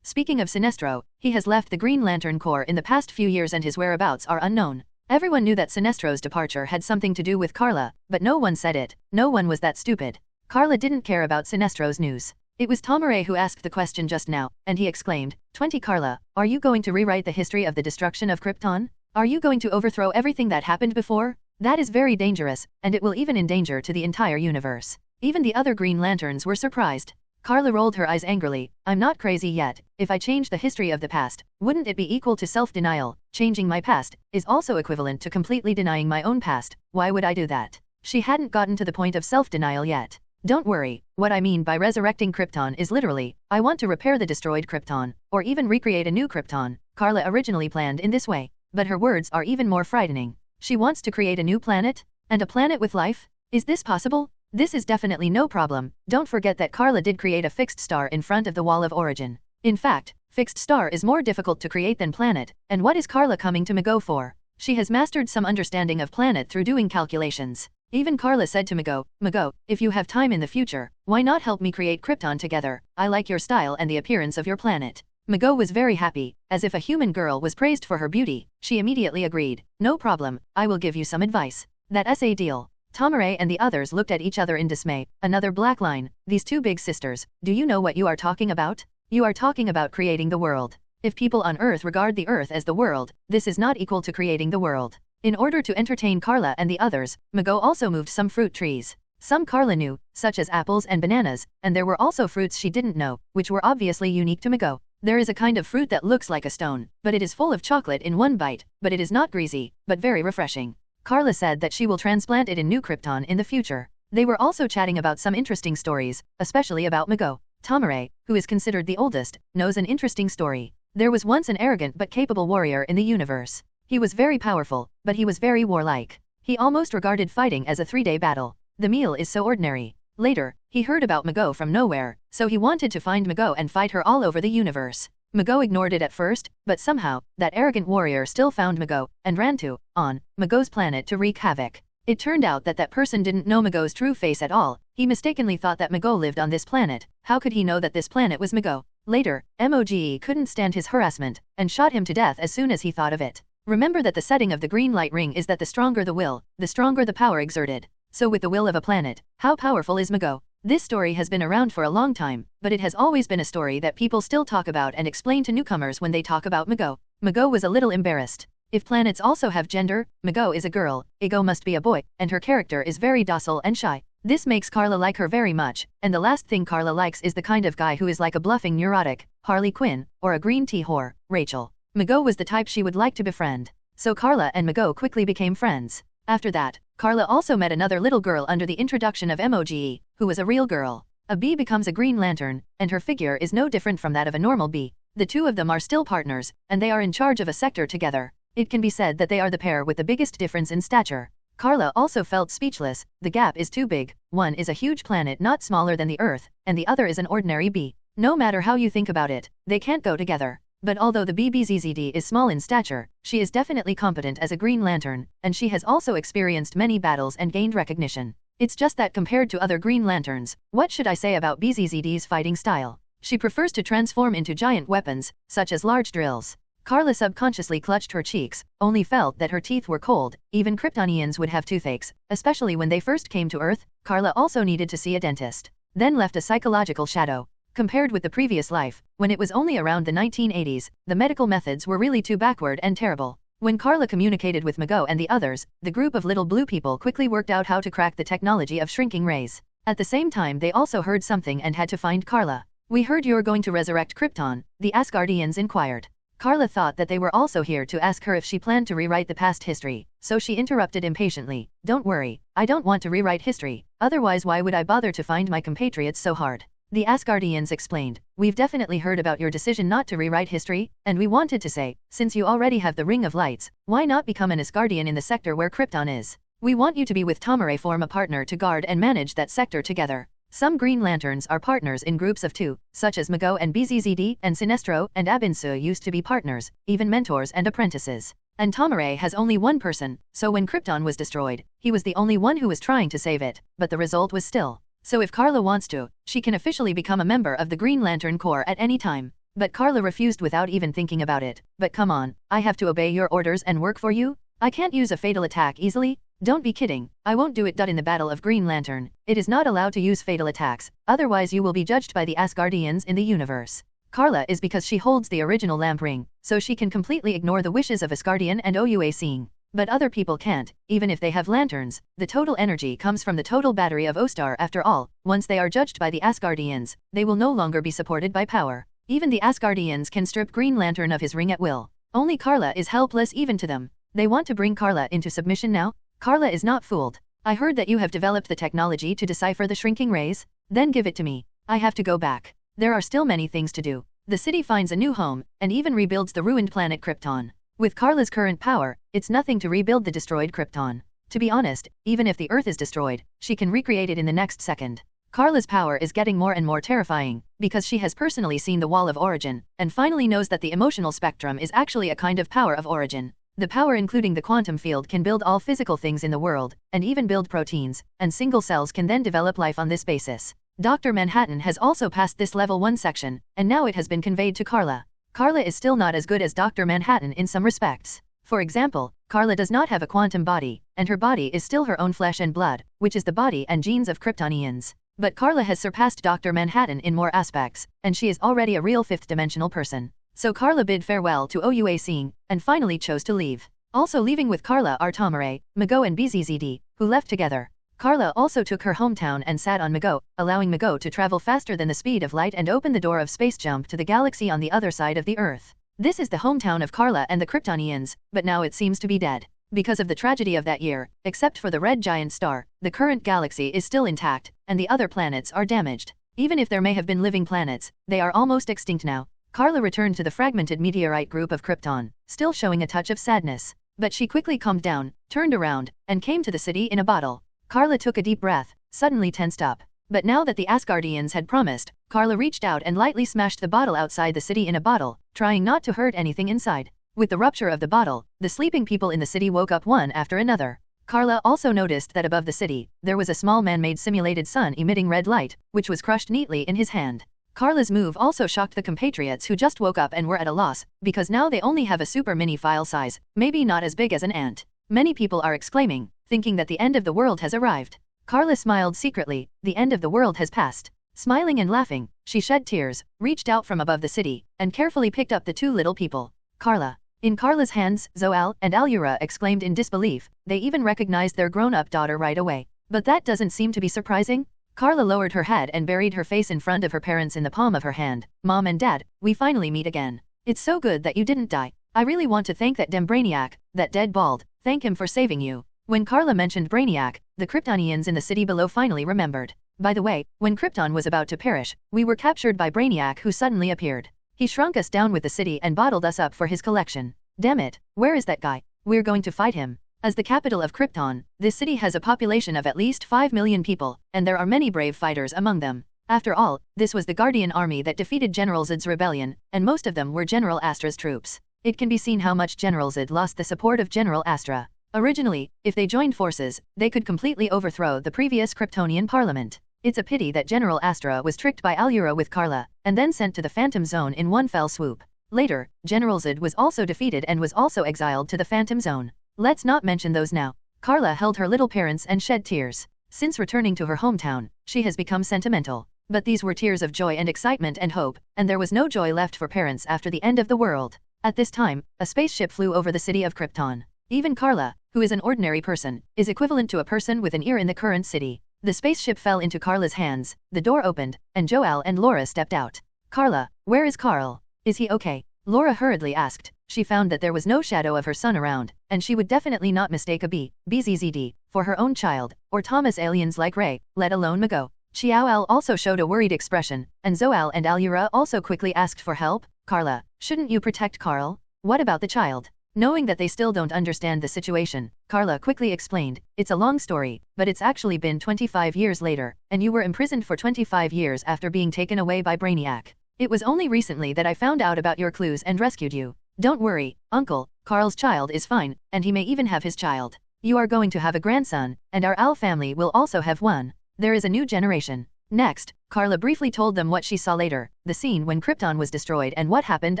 Speaking of Sinestro, he has left the Green Lantern Corps in the past few years and his whereabouts are unknown. Everyone knew that Sinestro's departure had something to do with Karla, but no one said it. No one was that stupid. Karla didn't care about Sinestro's news. It was Tomare who asked the question just now, and he exclaimed, 20 Karla, are you going to rewrite the history of the destruction of Krypton? Are you going to overthrow everything that happened before? That is very dangerous, and it will even endanger to the entire universe. Even the other Green Lanterns were surprised. Karla rolled her eyes angrily. I'm not crazy yet. If I change the history of the past, wouldn't it be equal to self-denial? Changing my past is also equivalent to completely denying my own past. Why would I do that? She hadn't gotten to the point of self-denial yet. Don't worry, what I mean by resurrecting Krypton is literally, I want to repair the destroyed Krypton, or even recreate a new Krypton. Karla originally planned in this way, but her words are even more frightening. She wants to create a new planet? And a planet with life? Is this possible? This is definitely no problem. Don't forget that Karla did create a fixed star in front of the wall of origin. In fact, fixed star is more difficult to create than planet, and what is Karla coming to Mago for? She has mastered some understanding of planet through doing calculations. Even Karla said to Mago, if you have time in the future, why not help me create Krypton together? I like your style and the appearance of your planet. Mago was very happy, as if a human girl was praised for her beauty. She immediately agreed. No problem, I will give you some advice. That's a deal. Tomare and the others looked at each other in dismay. Another black line. These two big sisters, do you know what you are talking about? You are talking about creating the world. If people on Earth regard the Earth as the world, this is not equal to creating the world. In order to entertain Karla and the others, Mago also moved some fruit trees. Some Karla knew, such as apples and bananas, and there were also fruits she didn't know, which were obviously unique to Mago. There is a kind of fruit that looks like a stone, but it is full of chocolate in one bite, but it is not greasy, but very refreshing. Karla said that she will transplant it in New Krypton in the future. They were also chatting about some interesting stories, especially about Mago. Tomare, who is considered the oldest, knows an interesting story. There was once an arrogant but capable warrior in the universe. He was very powerful, but he was very warlike. He almost regarded fighting as a 3-day battle. The meal is so ordinary. Later, he heard about Mago from nowhere, so he wanted to find Mago and fight her all over the universe. Mago ignored it at first, but somehow, that arrogant warrior still found Mago, and ran on Mago's planet to wreak havoc. It turned out that that person didn't know Mago's true face at all. He mistakenly thought that Mago lived on this planet. How could he know that this planet was Mago? Later, Moge couldn't stand his harassment, and shot him to death as soon as he thought of it. Remember that the setting of the green light ring is that the stronger the will, the stronger the power exerted. So with the will of a planet, how powerful is Mago? This story has been around for a long time, but it has always been a story that people still talk about and explain to newcomers when they talk about Mago. Mago was a little embarrassed. If planets also have gender, Mago is a girl, Ego must be a boy, and her character is very docile and shy. This makes Karla like her very much, and the last thing Karla likes is the kind of guy who is like a bluffing neurotic, Harley Quinn, or a green tea whore, Rachel. Mago was the type she would like to befriend. So Karla and Mago quickly became friends. After that, Karla also met another little girl under the introduction of Moge, who was a real girl. A bee becomes a Green Lantern, and her figure is no different from that of a normal bee. The two of them are still partners, and they are in charge of a sector together. It can be said that they are the pair with the biggest difference in stature. Karla also felt speechless. The gap is too big. One is a huge planet not smaller than the Earth, and the other is an ordinary bee. No matter how you think about it, they can't go together. But although the BBZZD is small in stature, she is definitely competent as a Green Lantern, and she has also experienced many battles and gained recognition. It's just that compared to other Green Lanterns, what should I say about BZZD's fighting style? She prefers to transform into giant weapons, such as large drills. Karla subconsciously clutched her cheeks, only felt that her teeth were cold. Even Kryptonians would have toothaches, especially when they first came to Earth. Karla also needed to see a dentist. Then left a psychological shadow. Compared with the previous life, when it was only around the 1980s, the medical methods were really too backward and terrible. When Karla communicated with Mago and the others, the group of little blue people quickly worked out how to crack the technology of shrinking rays. At the same time they also heard something and had to find Karla. We heard you're going to resurrect Krypton, the Asgardians inquired. Karla thought that they were also here to ask her if she planned to rewrite the past history, so she interrupted impatiently. Don't worry, I don't want to rewrite history, otherwise why would I bother to find my compatriots so hard? The Asgardians explained, we've definitely heard about your decision not to rewrite history, and we wanted to say, since you already have the Ring of Lights, why not become an Asgardian in the sector where Krypton is? We want you to be with Tomare, form a partner to guard and manage that sector together. Some Green Lanterns are partners in groups of 2, such as Mago and BZZD, and Sinestro and Abinsu used to be partners, even mentors and apprentices. And Tomare has only one person, so when Krypton was destroyed, he was the only one who was trying to save it, but the result was still. So if Karla wants to, she can officially become a member of the Green Lantern Corps at any time. But Karla refused without even thinking about it. But come on, I have to obey your orders and work for you? I can't use a fatal attack easily? Don't be kidding, I won't do it. In the Battle of Green Lantern, it is not allowed to use fatal attacks, otherwise you will be judged by the Asgardians in the universe. Karla is because she holds the original lamp ring, so she can completely ignore the wishes of Asgardian and Oua seeing. But other people can't, even if they have lanterns. The total energy comes from the total battery of Ostar after all. Once they are judged by the Asgardians, they will no longer be supported by power. Even the Asgardians can strip Green Lantern of his ring at will. Only Karla is helpless even to them. They want to bring Karla into submission now? Karla is not fooled. I heard that you have developed the technology to decipher the shrinking rays? Then give it to me. I have to go back. There are still many things to do. The city finds a new home, and even rebuilds the ruined planet Krypton. With Karla's current power, it's nothing to rebuild the destroyed Krypton. To be honest, even if the Earth is destroyed, she can recreate it in the next second. Karla's power is getting more and more terrifying, because she has personally seen the Wall of Origin, and finally knows that the emotional spectrum is actually a kind of power of origin. The power including the quantum field can build all physical things in the world, and even build proteins, and single cells can then develop life on this basis. Dr. Manhattan has also passed this level 1 section, and now it has been conveyed to Karla. Karla is still not as good as Dr. Manhattan in some respects. For example, Karla does not have a quantum body, and her body is still her own flesh and blood, which is the body and genes of Kryptonians. But Karla has surpassed Dr. Manhattan in more aspects, and she is already a real fifth-dimensional person. So Karla bid farewell to Oua seeing, and finally chose to leave. Also leaving with Karla are Tomare, Mago and BZZD, who left together. Karla also took her hometown and sat on Mago, allowing Mago to travel faster than the speed of light and open the door of space jump to the galaxy on the other side of the Earth. This is the hometown of Karla and the Kryptonians, but now it seems to be dead. Because of the tragedy of that year, except for the red giant star, the current galaxy is still intact, and the other planets are damaged. Even if there may have been living planets, they are almost extinct now. Karla returned to the fragmented meteorite group of Krypton, still showing a touch of sadness. But she quickly calmed down, turned around, and came to the city in a bottle. Karla took a deep breath, suddenly tensed up. But now that the Asgardians had promised, Karla reached out and lightly smashed the bottle outside the city in a bottle, trying not to hurt anything inside. With the rupture of the bottle, the sleeping people in the city woke up one after another. Karla also noticed that above the city, there was a small man-made simulated sun emitting red light, which was crushed neatly in his hand. Karla's move also shocked the compatriots who just woke up and were at a loss, because now they only have a super mini file size, maybe not as big as an ant. Many people are exclaiming, thinking that the end of the world has arrived. Karla smiled secretly, the end of the world has passed. Smiling and laughing, she shed tears, reached out from above the city, and carefully picked up the two little people. Karla. In Karla's hands, Zo-El and Allura exclaimed in disbelief. They even recognized their grown-up daughter right away. But that doesn't seem to be surprising. Karla lowered her head and buried her face in front of her parents in the palm of her hand. Mom and Dad, we finally meet again. It's so good that you didn't die. I really want to thank that damn Brainiac, that dead bald, thank him for saving you. When Karla mentioned Brainiac, the Kryptonians in the city below finally remembered. By the way, when Krypton was about to perish, we were captured by Brainiac who suddenly appeared. He shrunk us down with the city and bottled us up for his collection. Damn it, where is that guy? We're going to fight him. As the capital of Krypton, this city has a population of at least 5 million people, and there are many brave fighters among them. After all, this was the Guardian army that defeated General Zod's rebellion, and most of them were General Astra's troops. It can be seen how much General Zod lost the support of General Astra. Originally, if they joined forces, they could completely overthrow the previous Kryptonian parliament. It's a pity that General Astra was tricked by Allura with Karla, and then sent to the Phantom Zone in one fell swoop. Later, General Zod was also defeated and was also exiled to the Phantom Zone. Let's not mention those now. Karla held her little parents and shed tears. Since returning to her hometown, she has become sentimental. But these were tears of joy and excitement and hope, and there was no joy left for parents after the end of the world. At this time, a spaceship flew over the city of Krypton. Even Karla, who is an ordinary person, is equivalent to a person with an ear in the current city. The spaceship fell into Karla's hands, the door opened, and Jor-El and Laura stepped out. Karla, where is Karl? Is he okay? Laura hurriedly asked. She found that there was no shadow of her son around, and she would definitely not mistake a BZZD for her own child, or Thomas aliens like Ray, let alone Mago. Jor-El also showed a worried expression, and Zo-El and Allura also quickly asked for help. Karla, shouldn't you protect Karl? What about the child? Knowing that they still don't understand the situation, Karla quickly explained, it's a long story, but it's actually been 25 years later, and you were imprisoned for 25 years after being taken away by Brainiac. It was only recently that I found out about your clues and rescued you. Don't worry, Uncle, Karl's child is fine, and he may even have his child. You are going to have a grandson, and our Al family will also have one. There is a new generation. Next, Karla briefly told them what she saw later, the scene when Krypton was destroyed and what happened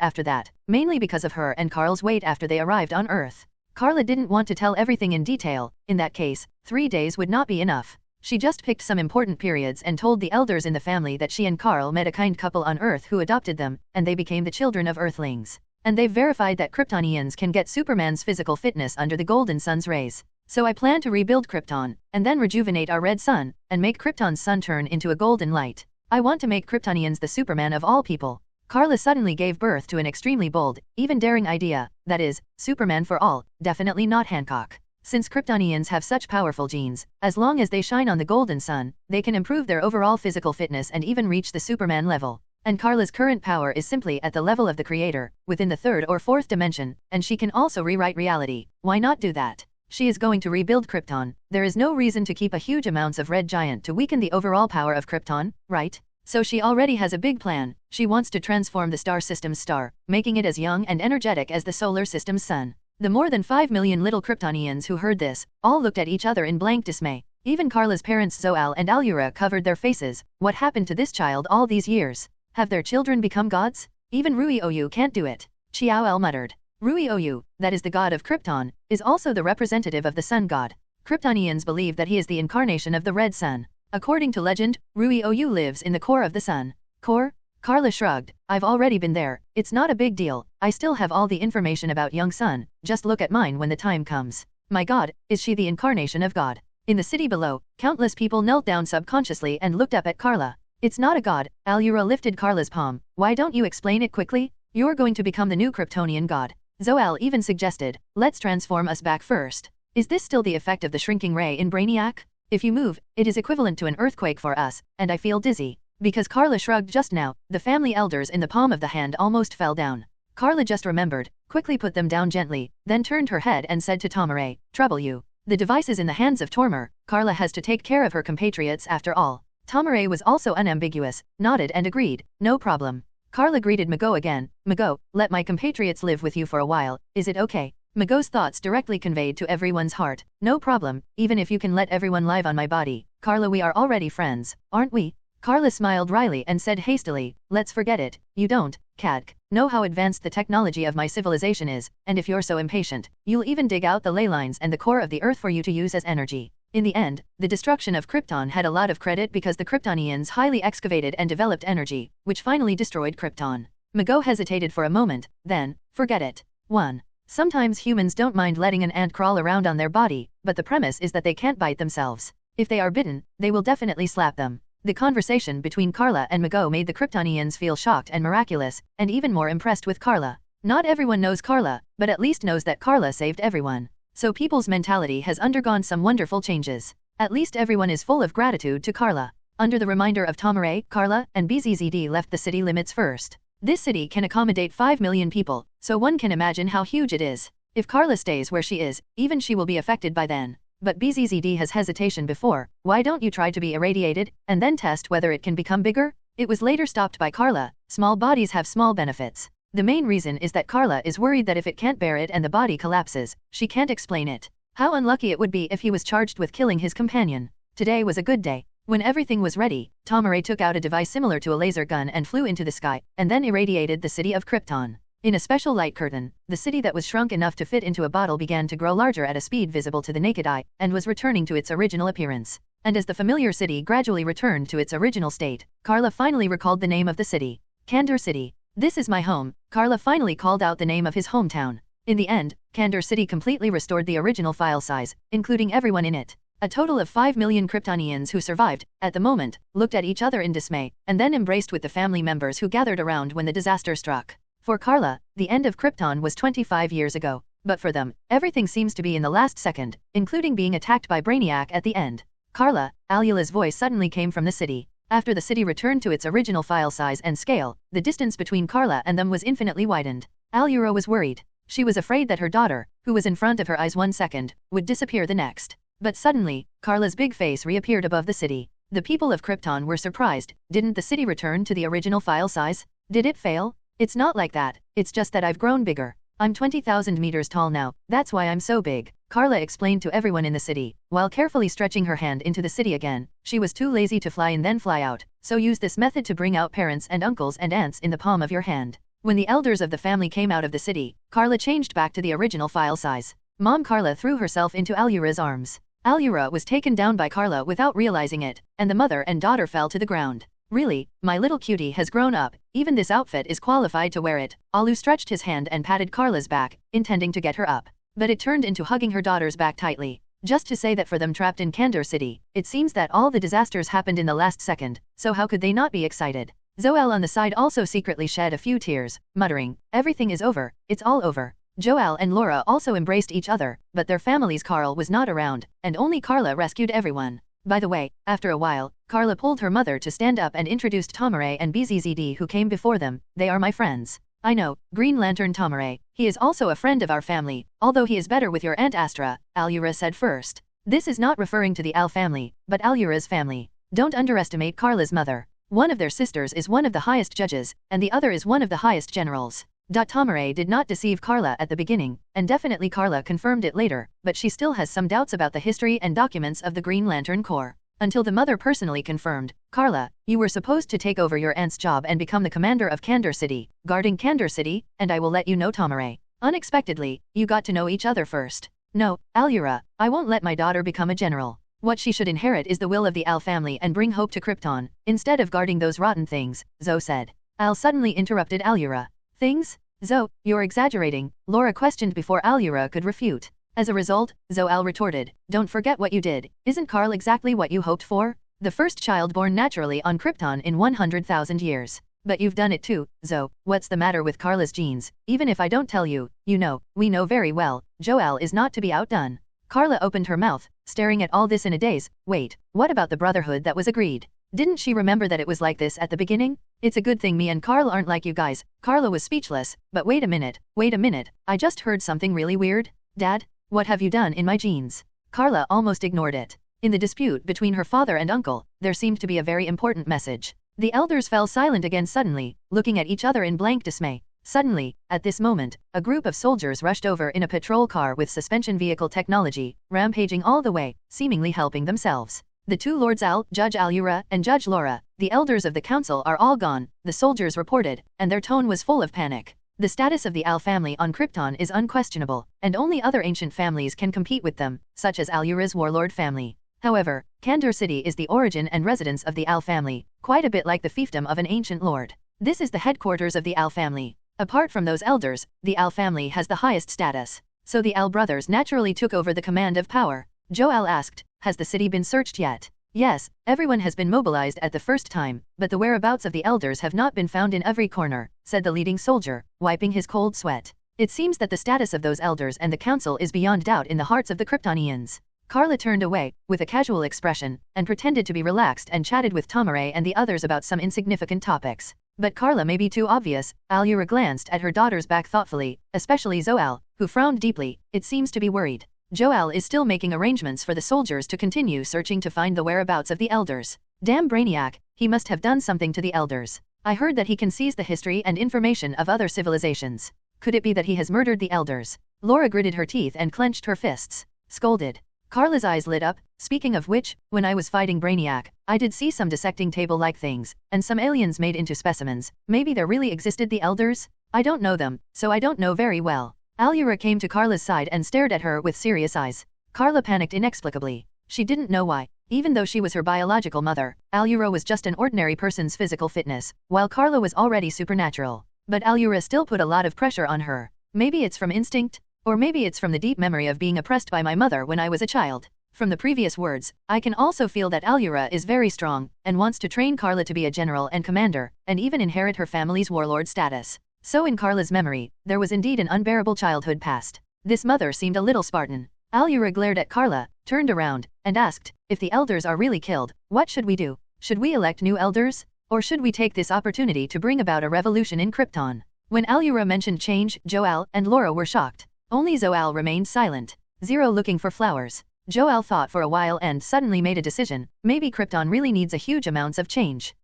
after that, mainly because of her and Karl's wait after they arrived on Earth. Karla didn't want to tell everything in detail. In that case, 3 days would not be enough. She just picked some important periods and told the elders in the family that she and Karl met a kind couple on Earth who adopted them, and they became the children of Earthlings. And they've verified that Kryptonians can get Superman's physical fitness under the golden sun's rays. So I plan to rebuild Krypton, and then rejuvenate our red sun, and make Krypton's sun turn into a golden light. I want to make Kryptonians the Superman of all people. Karla suddenly gave birth to an extremely bold, even daring idea, that is, Superman for all, definitely not Hancock. Since Kryptonians have such powerful genes, as long as they shine on the golden sun, they can improve their overall physical fitness and even reach the Superman level. And Karla's current power is simply at the level of the creator, within the 3rd or 4th dimension, and she can also rewrite reality. Why not do that? She is going to rebuild Krypton. There is no reason to keep a huge amounts of red giant to weaken the overall power of Krypton, right? So she already has a big plan. She wants to transform the star system's star, making it as young and energetic as the solar system's sun. The more than 5 million little Kryptonians who heard this, all looked at each other in blank dismay. Even Karla's parents Zo-El and Al covered their faces. What happened to this child all these years? Have their children become gods? Even Rui-Ou can't do it. Chiao-El muttered. Rui-Ou, that is the god of Krypton, is also the representative of the sun god. Kryptonians believe that he is the incarnation of the red sun. According to legend, Rui-Ou lives in the core of the sun. Core? Karla shrugged. I've already been there. It's not a big deal. I still have all the information about young sun. Just look at mine when the time comes. My god, is she the incarnation of God? In the city below, countless people knelt down subconsciously and looked up at Karla. It's not a god. Al lifted Karla's palm. Why don't you explain it quickly? You're going to become the new Kryptonian god. Zo-El even suggested, let's transform us back first. Is this still the effect of the shrinking ray in Brainiac? If you move, it is equivalent to an earthquake for us, and I feel dizzy. Because Karla shrugged just now, the family elders in the palm of the hand almost fell down. Karla just remembered, quickly put them down gently, then turned her head and said to Tomare, trouble you. The device is in the hands of Tormer. Karla has to take care of her compatriots after all. Tomare was also unambiguous, nodded and agreed, no problem. Karla greeted Mago again. Mago, let my compatriots live with you for a while, is it okay? Mago's thoughts directly conveyed to everyone's heart. No problem, even if you can let everyone live on my body. Karla, we are already friends, aren't we? Karla smiled wryly and said hastily, let's forget it. You don't, Kadk, know how advanced the technology of my civilization is, and if you're so impatient, you'll even dig out the ley lines and the core of the earth for you to use as energy. In the end, the destruction of Krypton had a lot of credit because the Kryptonians highly excavated and developed energy, which finally destroyed Krypton. Mago hesitated for a moment, then, forget it. 1. Sometimes humans don't mind letting an ant crawl around on their body, but the premise is that they can't bite themselves. If they are bitten, they will definitely slap them. The conversation between Karla and Mago made the Kryptonians feel shocked and miraculous, and even more impressed with Karla. Not everyone knows Karla, but at least knows that Karla saved everyone. So people's mentality has undergone some wonderful changes. At least everyone is full of gratitude to Karla. Under the reminder of Tomare, Karla and BZZD left the city limits first. This city can accommodate 5 million people, so one can imagine how huge it is. If Karla stays where she is, even she will be affected by then. But BZZD has hesitation before. Why don't you try to be irradiated, and then test whether it can become bigger? It was later stopped by Karla. Small bodies have small benefits. The main reason is that Karla is worried that if it can't bear it and the body collapses, she can't explain it. How unlucky it would be if he was charged with killing his companion. Today was a good day. When everything was ready, Tomare took out a device similar to a laser gun and flew into the sky, and then irradiated the city of Krypton. In a special light curtain, the city that was shrunk enough to fit into a bottle began to grow larger at a speed visible to the naked eye, and was returning to its original appearance. And as the familiar city gradually returned to its original state, Karla finally recalled the name of the city. Kandor City. This is my home. Karla finally called out the name of his hometown. In the end, Kandor City completely restored the original file size, including everyone in it. A total of 5 million Kryptonians who survived, at the moment, looked at each other in dismay, and then embraced with the family members who gathered around when the disaster struck. For Karla, the end of Krypton was 25 years ago, but for them, everything seems to be in the last second, including being attacked by Brainiac at the end. Karla, Alula's voice suddenly came from the city. After the city returned to its original file size and scale, the distance between Karla and them was infinitely widened. Alura was worried. She was afraid that her daughter, who was in front of her eyes 1 second, would disappear the next. But suddenly, Karla's big face reappeared above the city. The people of Krypton were surprised. Didn't the city return to the original file size? Did it fail? It's not like that, it's just that I've grown bigger. I'm 20,000 meters tall now, that's why I'm so big, Karla explained to everyone in the city. While carefully stretching her hand into the city again, she was too lazy to fly in then fly out, so use this method to bring out parents and uncles and aunts in the palm of your hand. When the elders of the family came out of the city, Karla changed back to the original file size. Mom Karla threw herself into Alura's arms. Alura was taken down by Karla without realizing it, and the mother and daughter fell to the ground. Really, my little cutie has grown up, even this outfit is qualified to wear it. Alu stretched his hand and patted Karla's back, intending to get her up. But it turned into hugging her daughter's back tightly. Just to say that for them trapped in Kandor City, it seems that all the disasters happened in the last second, so how could they not be excited? Jor-El on the side also secretly shed a few tears, muttering, everything is over, it's all over. Jor-El and Laura also embraced each other, but their families Karl was not around, and only Karla rescued everyone. By the way, after a while, Karla pulled her mother to stand up and introduced Tomare and BZZD who came before them. They are my friends. I know, Green Lantern Tomare. He is also a friend of our family, although he is better with your Aunt Astra, Alura said first. This is not referring to the Al family, but Alura's family. Don't underestimate Karla's mother. One of their sisters is one of the highest judges, and the other is one of the highest generals. Tomare did not deceive Karla at the beginning, and definitely Karla confirmed it later, but she still has some doubts about the history and documents of the Green Lantern Corps. Until the mother personally confirmed, Karla, you were supposed to take over your aunt's job and become the commander of Kandor City, guarding Kandor City, and I will let you know Tomare. Unexpectedly, you got to know each other first. No, Alura, I won't let my daughter become a general. What she should inherit is the will of the Al family and bring hope to Krypton, instead of guarding those rotten things, Zo said. Al suddenly interrupted Alura. Things? Zo, you're exaggerating, Laura questioned before Alura could refute. As a result, Zo-El retorted, don't forget what you did, isn't Karl exactly what you hoped for? The first child born naturally on Krypton in 100,000 years. But you've done it too, Zo, what's the matter with Karla's genes? Even if I don't tell you, you know, we know very well, Jor-El is not to be outdone. Karla opened her mouth, staring at all this in a daze. Wait, what about the brotherhood that was agreed? Didn't she remember that it was like this at the beginning? It's a good thing me and Karl aren't like you guys. Karla was speechless, but wait a minute, I just heard something really weird. Dad, what have you done in my genes? Karla almost ignored it. In the dispute between her father and uncle, there seemed to be a very important message. The elders fell silent again suddenly, looking at each other in blank dismay. Suddenly, at this moment, a group of soldiers rushed over in a patrol car with suspension vehicle technology, rampaging all the way, seemingly helping themselves. The two Lords Al, Judge Alura, and Judge Laura, the elders of the council are all gone, the soldiers reported, and their tone was full of panic. The status of the Al family on Krypton is unquestionable, and only other ancient families can compete with them, such as Alura's warlord family. However, Kandor City is the origin and residence of the Al family, quite a bit like the fiefdom of an ancient lord. This is the headquarters of the Al family. Apart from those elders, the Al family has the highest status. So the Al brothers naturally took over the command of power. Jor-El asked, has the city been searched yet? Yes, everyone has been mobilized at the first time, but the whereabouts of the elders have not been found in every corner, said the leading soldier, wiping his cold sweat. It seems that the status of those elders and the council is beyond doubt in the hearts of the Kryptonians. Karla turned away, with a casual expression, and pretended to be relaxed and chatted with Tomare and the others about some insignificant topics. But Karla may be too obvious. Alura glanced at her daughter's back thoughtfully, especially Zo-El, who frowned deeply. It seems to be worried. Jor-El is still making arrangements for the soldiers to continue searching to find the whereabouts of the elders. Damn brainiac, he must have done something to the elders. I heard that he can seize the history and information of other civilizations. Could it be that he has murdered the elders? Laura gritted her teeth and clenched her fists. Scolded. Karla's eyes lit up. Speaking of which, when I was fighting Brainiac, I did see some dissecting table-like things, and some aliens made into specimens. Maybe there really existed the elders? I don't know them, so I don't know very well. Alura came to Karla's side and stared at her with serious eyes. Karla panicked inexplicably. She didn't know why. Even though she was her biological mother, Alura was just an ordinary person's physical fitness, while Karla was already supernatural. But Alura still put a lot of pressure on her. Maybe it's from instinct? Or maybe it's from the deep memory of being oppressed by my mother when I was a child. From the previous words, I can also feel that Alura is very strong, and wants to train Karla to be a general and commander, and even inherit her family's warlord status. So in Karla's memory, there was indeed an unbearable childhood past. This mother seemed a little Spartan. Alura glared at Karla, turned around, and asked, if the elders are really killed, what should we do? Should we elect new elders? Or should we take this opportunity to bring about a revolution in Krypton? When Alura mentioned change, Jor-El and Laura were shocked. Only Zo-El remained silent. Zero looking for flowers. Jor-El thought for a while and suddenly made a decision. Maybe Krypton really needs a huge amounts of change.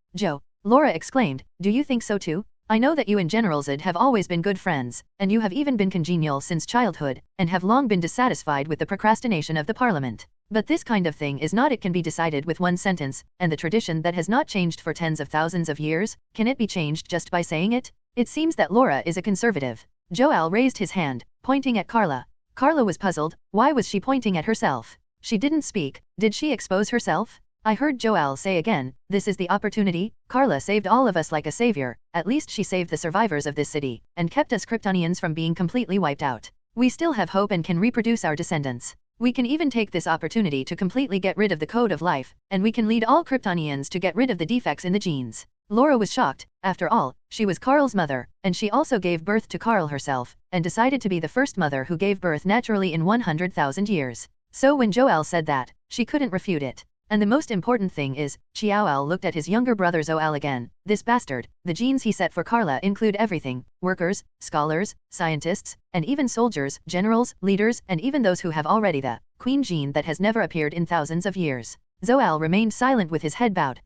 Laura exclaimed, do you think so too? I know that you and General Zod have always been good friends, and you have even been congenial since childhood, and have long been dissatisfied with the procrastination of the parliament. But this kind of thing is not it can be decided with one sentence, and the tradition that has not changed for tens of thousands of years, can it be changed just by saying it? It seems that Laura is a conservative. Jor-El raised his hand, pointing at Karla. Karla was puzzled. Why was she pointing at herself? She didn't speak. Did she expose herself? I heard Jor-El say again, this is the opportunity. Karla saved all of us like a savior, at least she saved the survivors of this city, and kept us Kryptonians from being completely wiped out. We still have hope and can reproduce our descendants. We can even take this opportunity to completely get rid of the code of life, and we can lead all Kryptonians to get rid of the defects in the genes. Laura was shocked. After all, she was Karl's mother, and she also gave birth to Karl herself, and decided to be the first mother who gave birth naturally in 100,000 years. So when Jor-El said that, she couldn't refute it. And the most important thing is, Jor-El looked at his younger brother Zo-Al again. This bastard, the genes he set for Karla include everything: workers, scholars, scientists, and even soldiers, generals, leaders, and even those who have already the queen gene that has never appeared in thousands of years. Zo-Al remained silent with his head bowed.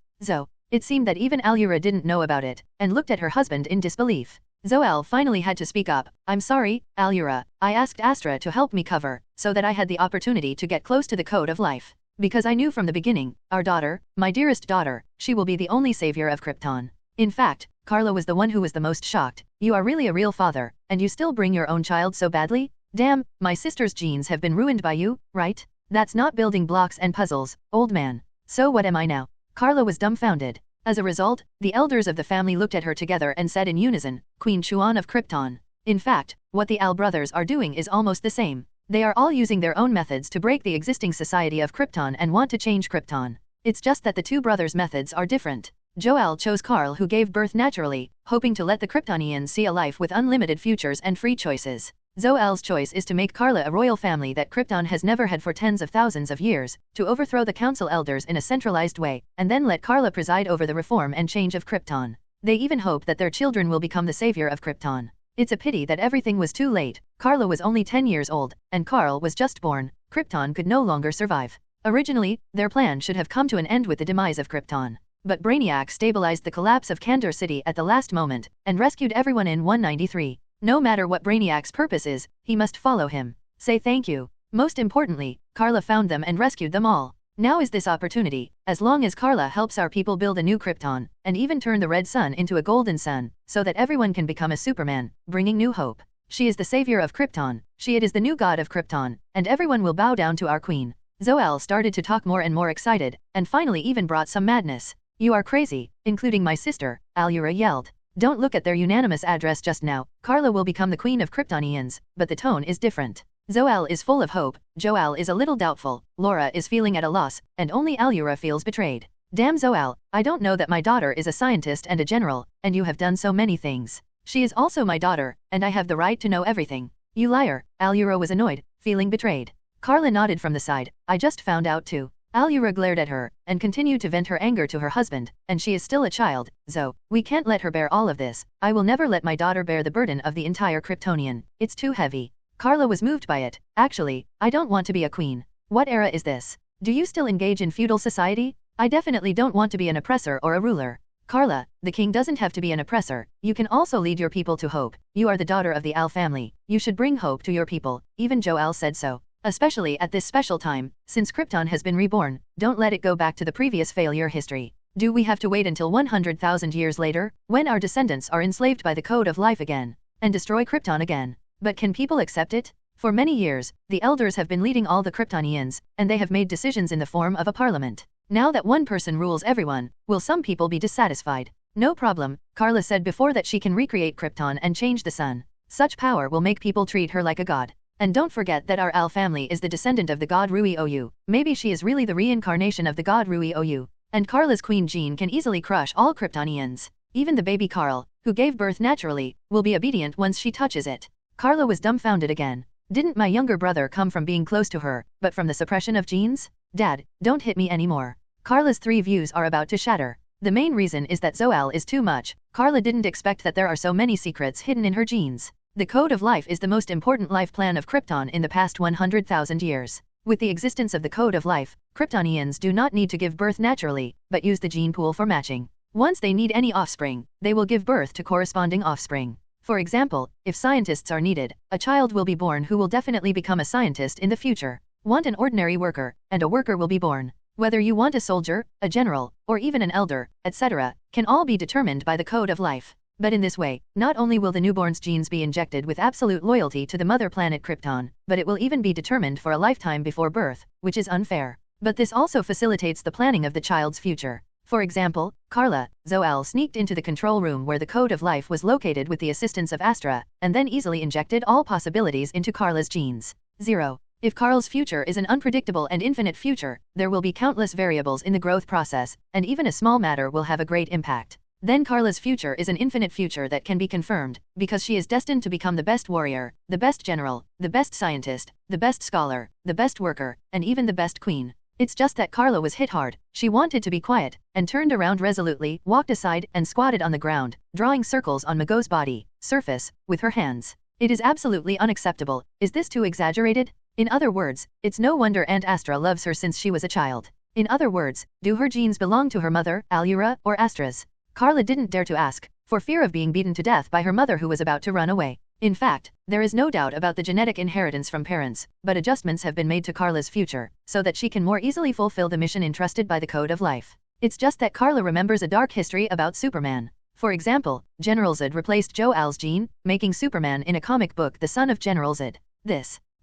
It seemed that even Alura didn't know about it, and looked at her husband in disbelief. Zo-Al finally had to speak up. I'm sorry, Alura, I asked Astra to help me cover, so that I had the opportunity to get close to the code of life. Because I knew from the beginning, our daughter, my dearest daughter, she will be the only savior of Krypton. In fact, Karla was the one who was the most shocked. You are really a real father, and you still bring your own child so badly? Damn, my sister's genes have been ruined by you, right? That's not building blocks and puzzles, old man. So what am I now? Karla was dumbfounded. As a result, the elders of the family looked at her together and said in unison, Queen Chuan of Krypton. In fact, what the Al brothers are doing is almost the same. They are all using their own methods to break the existing society of Krypton and want to change Krypton. It's just that the two brothers' methods are different. Jor-El chose Karl, who gave birth naturally, hoping to let the Kryptonians see a life with unlimited futures and free choices. Zo-Al's choice is to make Karla a royal family that Krypton has never had for tens of thousands of years, to overthrow the council elders in a centralized way, and then let Karla preside over the reform and change of Krypton. They even hope that their children will become the savior of Krypton. It's a pity that everything was too late. Karla was only 10 years old, and Karl was just born. Krypton could no longer survive. Originally, their plan should have come to an end with the demise of Krypton. But Brainiac stabilized the collapse of Kandor City at the last moment, and rescued everyone in 193. No matter what Brainiac's purpose is, he must follow him. Say thank you. Most importantly, Karla found them and rescued them all. Now is this opportunity. As long as Karla helps our people build a new Krypton, and even turn the red sun into a golden sun, so that everyone can become a Superman, bringing new hope. She is the savior of Krypton, it is the new god of Krypton, and everyone will bow down to our queen. Zo-El started to talk more and more excited, and finally even brought some madness. You are crazy, including my sister, Alura yelled. Don't look at their unanimous address just now. Karla will become the queen of Kryptonians, but the tone is different. Zo-El is full of hope, Jor-El is a little doubtful, Laura is feeling at a loss, and only Alura feels betrayed. Damn Zo-El, I don't know that my daughter is a scientist and a general, and you have done so many things. She is also my daughter, and I have the right to know everything. You liar, Alura was annoyed, feeling betrayed. Karla nodded from the side, I just found out too. Alura glared at her, and continued to vent her anger to her husband, and she is still a child, Zo. We can't let her bear all of this. I will never let my daughter bear the burden of the entire Kryptonian. It's too heavy. Karla was moved by it. Actually, I don't want to be a queen. What era is this? Do you still engage in feudal society? I definitely don't want to be an oppressor or a ruler. Karla, the king doesn't have to be an oppressor. You can also lead your people to hope. You are the daughter of the Al family. You should bring hope to your people. Even Jor-El said so. Especially at this special time, since Krypton has been reborn, don't let it go back to the previous failure history. Do we have to wait until 100,000 years later, when our descendants are enslaved by the code of life again, and destroy Krypton again? But can people accept it? For many years, the elders have been leading all the Kryptonians, and they have made decisions in the form of a parliament. Now that one person rules everyone, will some people be dissatisfied? No problem, Karla said before that she can recreate Krypton and change the sun. Such power will make people treat her like a god. And don't forget that our Al family is the descendant of the god Rui-Ou. Maybe she is really the reincarnation of the god Rui-Ou. And Karla's queen gene can easily crush all Kryptonians. Even the baby Karl, who gave birth naturally, will be obedient once she touches it. Karla was dumbfounded again. Didn't my younger brother come from being close to her, but from the suppression of genes? Dad, don't hit me anymore. Karla's 3 views are about to shatter. The main reason is that Zo-El is too much. Karla didn't expect that there are so many secrets hidden in her genes. The code of life is the most important life plan of Krypton in the past 100,000 years. With the existence of the code of life, Kryptonians do not need to give birth naturally, but use the gene pool for matching. Once they need any offspring, they will give birth to corresponding offspring. For example, if scientists are needed, a child will be born who will definitely become a scientist in the future. Want an ordinary worker, and a worker will be born. Whether you want a soldier, a general, or even an elder, etc., can all be determined by the code of life. But in this way, not only will the newborn's genes be injected with absolute loyalty to the mother planet Krypton, but it will even be determined for a lifetime before birth, which is unfair. But this also facilitates the planning of the child's future. For example, Karla Zo-Al sneaked into the control room where the code of life was located with the assistance of Astra, and then easily injected all possibilities into Karla's genes. 0. If Karl's future is an unpredictable and infinite future, there will be countless variables in the growth process, and even a small matter will have a great impact. Then Karla's future is an infinite future that can be confirmed, because she is destined to become the best warrior, the best general, the best scientist, the best scholar, the best worker, and even the best queen. It's just that Karla was hit hard. She wanted to be quiet, and turned around resolutely, walked aside, and squatted on the ground, drawing circles on Mago's body, surface, with her hands. It is absolutely unacceptable. Is this too exaggerated? In other words, it's no wonder Aunt Astra loves her since she was a child. In other words, do her genes belong to her mother, Allura, or Astra's? Karla didn't dare to ask, for fear of being beaten to death by her mother who was about to run away. In fact, there is no doubt about the genetic inheritance from parents, but adjustments have been made to Karla's future, so that she can more easily fulfill the mission entrusted by the code of life. It's just that Karla remembers a dark history about Superman. For example, General Zod replaced Jor-El's gene, making Superman in a comic book the son of General Zod.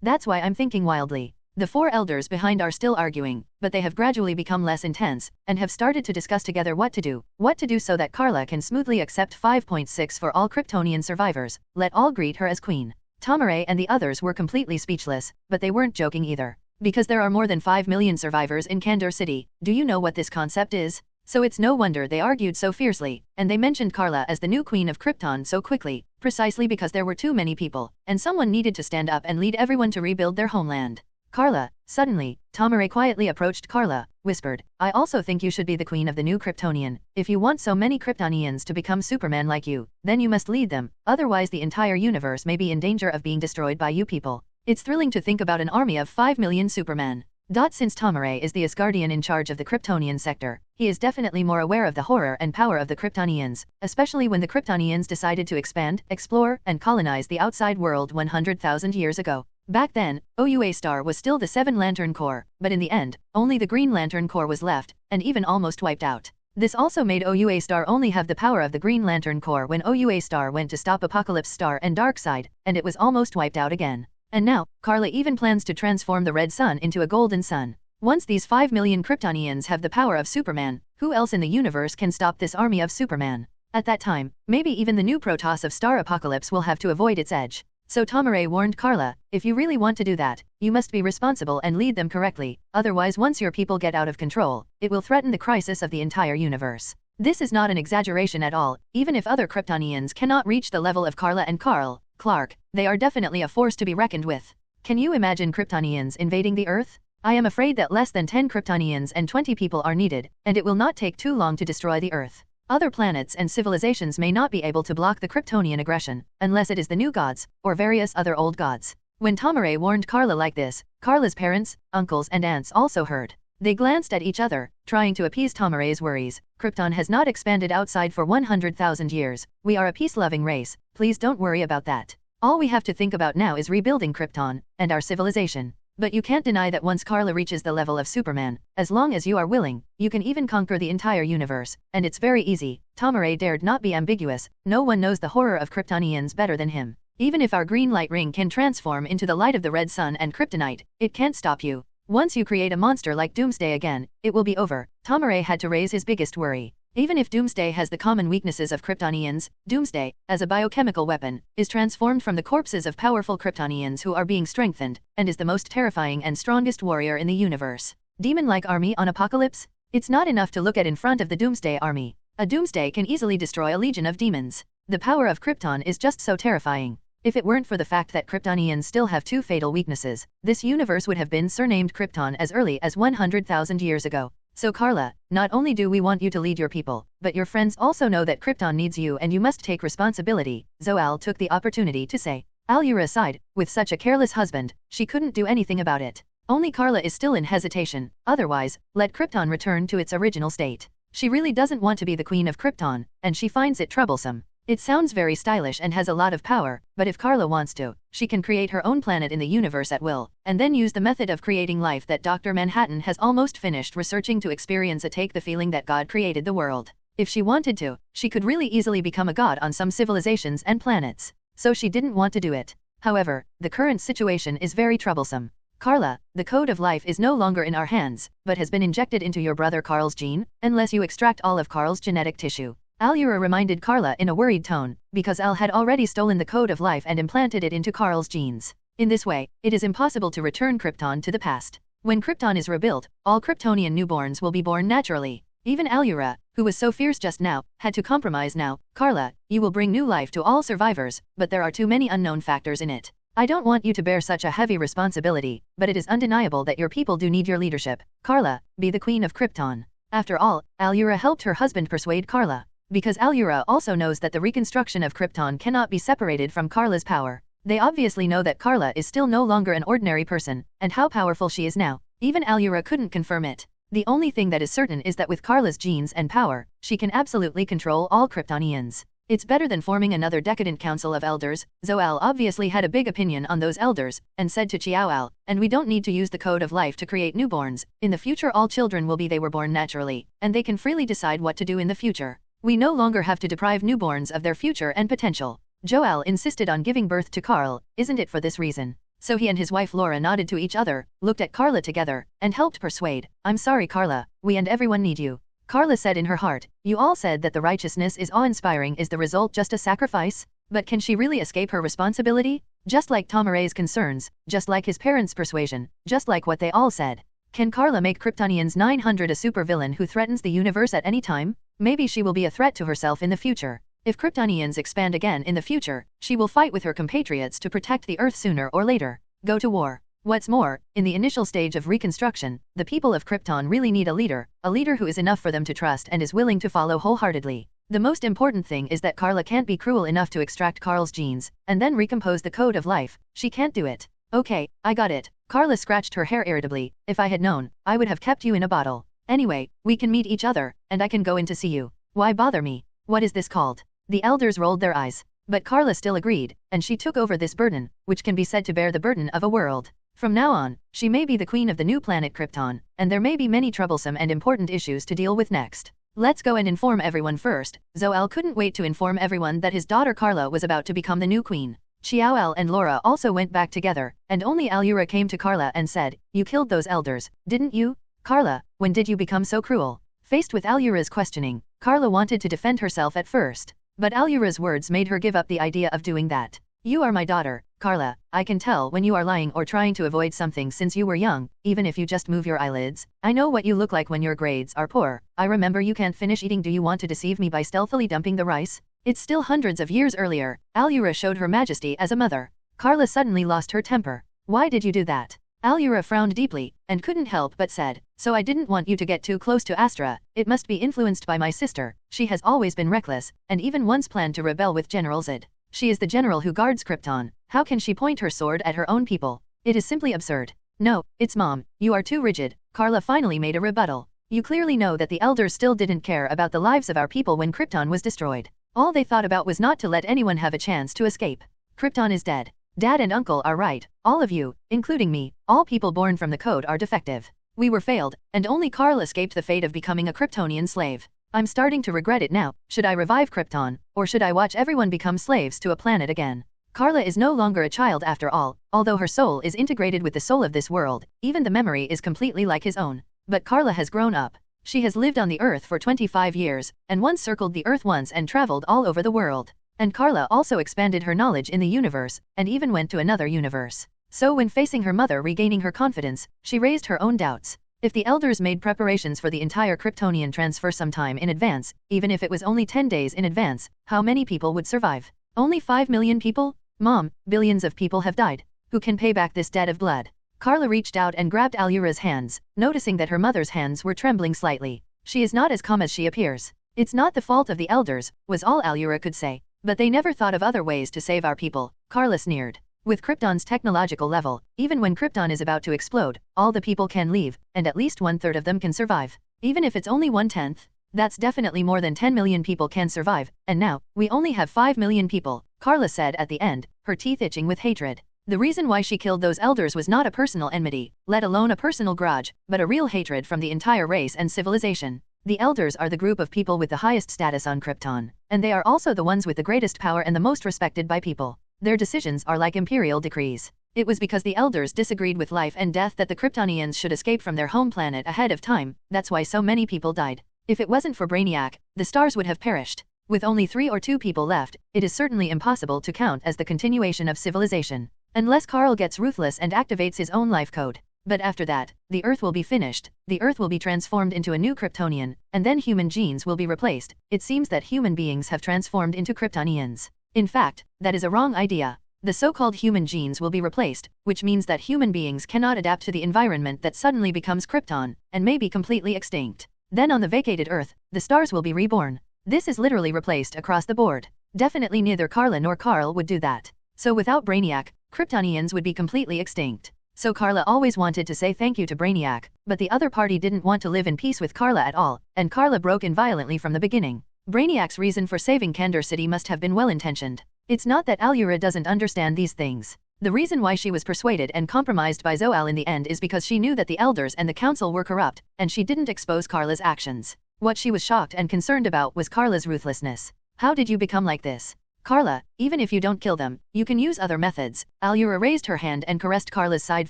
That's why I'm thinking wildly. The four elders behind are still arguing, but they have gradually become less intense, and have started to discuss together what to do so that Karla can smoothly accept 5.6 for all Kryptonian survivors. Let all greet her as queen. Tomare and the others were completely speechless, but they weren't joking either. Because there are more than 5 million survivors in Kandor City, do you know what this concept is? So it's no wonder they argued so fiercely, and they mentioned Karla as the new queen of Krypton so quickly, precisely because there were too many people, and someone needed to stand up and lead everyone to rebuild their homeland. Karla, suddenly, Tomare quietly approached Karla, whispered, I also think you should be the queen of the new Kryptonian. If you want so many Kryptonians to become Superman like you, then you must lead them, otherwise the entire universe may be in danger of being destroyed by you people. It's thrilling to think about an army of 5 million Supermen. Since Tomare is the Asgardian in charge of the Kryptonian sector, he is definitely more aware of the horror and power of the Kryptonians, especially when the Kryptonians decided to expand, explore, and colonize the outside world 100,000 years ago. Back then, OUA Star was still the 7 Lantern Corps, but in the end, only the Green Lantern Corps was left, and even almost wiped out. This also made OUA Star only have the power of the Green Lantern Corps when OUA Star went to stop Apocalypse Star and Darkseid, and it was almost wiped out again. And now, Karla even plans to transform the Red Sun into a Golden Sun. Once these 5 million Kryptonians have the power of Superman, who else in the universe can stop this army of Superman? At that time, maybe even the new Protoss of Star Apocalypse will have to avoid its edge. So Tomare warned Karla, if you really want to do that, you must be responsible and lead them correctly, otherwise once your people get out of control, it will threaten the crisis of the entire universe. This is not an exaggeration at all. Even if other Kryptonians cannot reach the level of Karla and Clark, they are definitely a force to be reckoned with. Can you imagine Kryptonians invading the Earth? I am afraid that less than 10 Kryptonians and 20 people are needed, and it will not take too long to destroy the Earth. Other planets and civilizations may not be able to block the Kryptonian aggression, unless it is the new gods, or various other old gods. When Tomare warned Karla like this, Karla's parents, uncles and aunts also heard. They glanced at each other, trying to appease Tomare's worries. Krypton has not expanded outside for 100,000 years. We are a peace-loving race, please don't worry about that. All we have to think about now is rebuilding Krypton, and our civilization. But you can't deny that once Karla reaches the level of Superman, as long as you are willing, you can even conquer the entire universe, and it's very easy. Tomare dared not be ambiguous. No one knows the horror of Kryptonians better than him. Even if our green light ring can transform into the light of the red sun and kryptonite, it can't stop you. Once you create a monster like Doomsday again, it will be over. Tomare had to raise his biggest worry. Even if Doomsday has the common weaknesses of Kryptonians, Doomsday, as a biochemical weapon, is transformed from the corpses of powerful Kryptonians who are being strengthened, and is the most terrifying and strongest warrior in the universe. Demon-like army on Apocalypse? It's not enough to look at in front of the Doomsday army. A Doomsday can easily destroy a legion of demons. The power of Krypton is just so terrifying. If it weren't for the fact that Kryptonians still have 2 fatal weaknesses, this universe would have been surnamed Krypton as early as 100,000 years ago. So Karla, not only do we want you to lead your people, but your friends also know that Krypton needs you and you must take responsibility. Zo-Al took the opportunity to say. Allura sighed. With such a careless husband, she couldn't do anything about it. Only Karla is still in hesitation. Otherwise, let Krypton return to its original state. She really doesn't want to be the queen of Krypton, and she finds it troublesome. It sounds very stylish and has a lot of power, but if Karla wants to, she can create her own planet in the universe at will, and then use the method of creating life that Dr. Manhattan has almost finished researching to experience take the feeling that God created the world. If she wanted to, she could really easily become a god on some civilizations and planets. So she didn't want to do it. However, the current situation is very troublesome. Karla, the code of life is no longer in our hands, but has been injected into your brother Karl's gene, unless you extract all of Karl's genetic tissue. Allura reminded Karla in a worried tone, because Al had already stolen the code of life and implanted it into Karl's genes. In this way, it is impossible to return Krypton to the past. When Krypton is rebuilt, all Kryptonian newborns will be born naturally. Even Allura, who was so fierce just now, had to compromise now. Karla, you will bring new life to all survivors, but there are too many unknown factors in it. I don't want you to bear such a heavy responsibility, but it is undeniable that your people do need your leadership. Karla, be the queen of Krypton. After all, Allura helped her husband persuade Karla. Because Allura also knows that the reconstruction of Krypton cannot be separated from Karla's power. They obviously know that Karla is still no longer an ordinary person, and how powerful she is now. Even Allura couldn't confirm it. The only thing that is certain is that with Karla's genes and power, she can absolutely control all Kryptonians. It's better than forming another decadent council of elders. Zo-El obviously had a big opinion on those elders, and said to Jor-El, and we don't need to use the code of life to create newborns. In the future all children will be they were born naturally, and they can freely decide what to do in the future. We no longer have to deprive newborns of their future and potential. Jor-El insisted on giving birth to Karl, isn't it for this reason? So he and his wife Laura nodded to each other, looked at Karla together, and helped persuade. I'm sorry Karla, we and everyone need you. Karla said in her heart, you all said that the righteousness is awe-inspiring. Is the result just a sacrifice? But can she really escape her responsibility? Just like Tomaray's concerns, just like his parents' persuasion, just like what they all said. Can Karla make Kryptonians 900 a supervillain who threatens the universe at any time? Maybe she will be a threat to herself in the future. If Kryptonians expand again in the future, she will fight with her compatriots to protect the Earth sooner or later. Go to war. What's more, in the initial stage of reconstruction, the people of Krypton really need a leader who is enough for them to trust and is willing to follow wholeheartedly. The most important thing is that Karla can't be cruel enough to extract Karl's genes, and then recompose the code of life. She can't do it. Okay, I got it. Karla scratched her hair irritably. If I had known, I would have kept you in a bottle. Anyway, we can meet each other, and I can go in to see you. Why bother me? What is this called? The elders rolled their eyes. But Karla still agreed, and she took over this burden, which can be said to bear the burden of a world. From now on, she may be the queen of the new planet Krypton, and there may be many troublesome and important issues to deal with next. Let's go and inform everyone first. Zo-El couldn't wait to inform everyone that his daughter Karla was about to become the new queen. Jor-El and Laura also went back together, and only Allura came to Karla and said, you killed those elders, didn't you? Karla, when did you become so cruel? Faced with Allura's questioning, Karla wanted to defend herself at first, but Allura's words made her give up the idea of doing that. You are my daughter, Karla. I can tell when you are lying or trying to avoid something since you were young, even if you just move your eyelids. I know what you look like when your grades are poor. I remember you can't finish eating. Do you want to deceive me by stealthily dumping the rice? It's still hundreds of years earlier. Allura showed her majesty as a mother. Karla suddenly lost her temper. Why did you do that? Allura frowned deeply, and couldn't help but said, so I didn't want you to get too close to Astra. It must be influenced by my sister. She has always been reckless, and even once planned to rebel with General Zod. She is the general who guards Krypton. How can she point her sword at her own people? It is simply absurd. No, it's Mom. You are too rigid. Karla finally made a rebuttal. You clearly know that the elders still didn't care about the lives of our people when Krypton was destroyed. All they thought about was not to let anyone have a chance to escape. Krypton is dead. Dad and Uncle are right. All of you, including me, all people born from the code are defective. We were failed, and only Karl escaped the fate of becoming a Kryptonian slave. I'm starting to regret it now. Should I revive Krypton, or should I watch everyone become slaves to a planet again? Karla is no longer a child after all, although her soul is integrated with the soul of this world, even the memory is completely like his own. But Karla has grown up. She has lived on the Earth for 25 years, and once circled the Earth once and traveled all over the world. And Karla also expanded her knowledge in the universe, and even went to another universe. So when facing her mother regaining her confidence, she raised her own doubts. If the elders made preparations for the entire Kryptonian transfer sometime in advance, even if it was only 10 days in advance, how many people would survive? Only 5 million people? Mom, billions of people have died. Who can pay back this debt of blood? Karla reached out and grabbed Allura's hands, noticing that her mother's hands were trembling slightly. She is not as calm as she appears. It's not the fault of the elders, was all Allura could say. But they never thought of other ways to save our people, Karla sneered. With Krypton's technological level, even when Krypton is about to explode, all the people can leave, and at least 1/3 of them can survive. Even if it's only 1/10. That's definitely more than 10 million people can survive, and now, we only have 5 million people, Karla said at the end, her teeth itching with hatred. The reason why she killed those elders was not a personal enmity, let alone a personal grudge, but a real hatred from the entire race and civilization. The elders are the group of people with the highest status on Krypton, and they are also the ones with the greatest power and the most respected by people. Their decisions are like imperial decrees. It was because the elders disagreed with life and death that the Kryptonians should escape from their home planet ahead of time, that's why so many people died. If it wasn't for Brainiac, the stars would have perished. With only 3 or 2 people left, it is certainly impossible to count as the continuation of civilization. Unless Karl gets ruthless and activates his own life code. But after that, the Earth will be finished, the Earth will be transformed into a new Kryptonian, and then human genes will be replaced. It seems that human beings have transformed into Kryptonians. In fact, that is a wrong idea. The so-called human genes will be replaced, which means that human beings cannot adapt to the environment that suddenly becomes Krypton, and may be completely extinct. Then on the vacated Earth, the stars will be reborn. This is literally replaced across the board. Definitely neither Karla nor Karl would do that. So without Brainiac, Kryptonians would be completely extinct. So Karla always wanted to say thank you to Brainiac, but the other party didn't want to live in peace with Karla at all, and Karla broke in violently from the beginning. Brainiac's reason for saving Kandor City must have been well-intentioned. It's not that Allura doesn't understand these things. The reason why she was persuaded and compromised by Zo-Al in the end is because she knew that the elders and the council were corrupt, and she didn't expose Karla's actions. What she was shocked and concerned about was Karla's ruthlessness. How did you become like this? Karla, even if you don't kill them, you can use other methods. Allura raised her hand and caressed Karla's side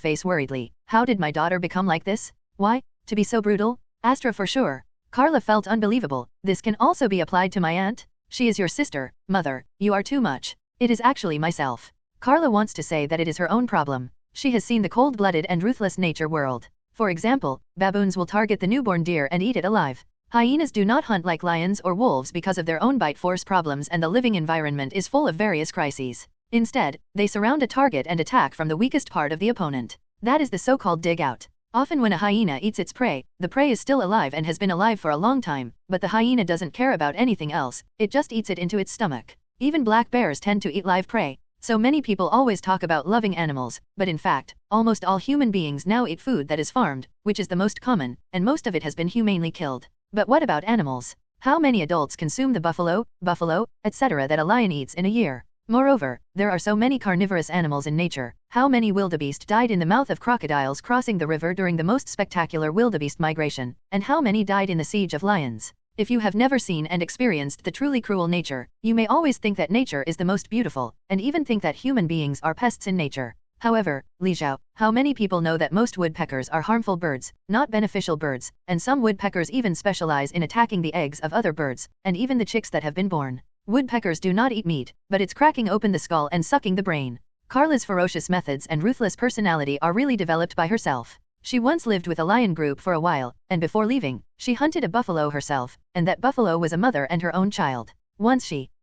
face worriedly. How did my daughter become like this? Why? To be so brutal? Astra for sure. Karla felt unbelievable. This can also be applied to my aunt? She is your sister, mother. You are too much. It is actually myself. Karla wants to say that it is her own problem. She has seen the cold-blooded and ruthless nature world. For example, baboons will target the newborn deer and eat it alive. Hyenas do not hunt like lions or wolves because of their own bite force problems, and the living environment is full of various crises. Instead, they surround a target and attack from the weakest part of the opponent. That is the so-called dig out. Often when a hyena eats its prey, the prey is still alive and has been alive for a long time, but the hyena doesn't care about anything else, it just eats it into its stomach. Even black bears tend to eat live prey. So many people always talk about loving animals, but in fact, almost all human beings now eat food that is farmed, which is the most common, and most of it has been humanely killed. But what about animals? How many adults consume the buffalo, etc. that a lion eats in a year? Moreover, there are so many carnivorous animals in nature. How many wildebeest died in the mouth of crocodiles crossing the river during the most spectacular wildebeest migration, and how many died in the siege of lions? If you have never seen and experienced the truly cruel nature, you may always think that nature is the most beautiful, and even think that human beings are pests in nature. However, Li Zhao, how many people know that most woodpeckers are harmful birds, not beneficial birds, and some woodpeckers even specialize in attacking the eggs of other birds, and even the chicks that have been born. Woodpeckers do not eat meat, but it's cracking open the skull and sucking the brain. Karla's ferocious methods and ruthless personality are really developed by herself. She once lived with a lion group for a while, and before leaving, she hunted a buffalo herself, and that buffalo was a mother and her own child.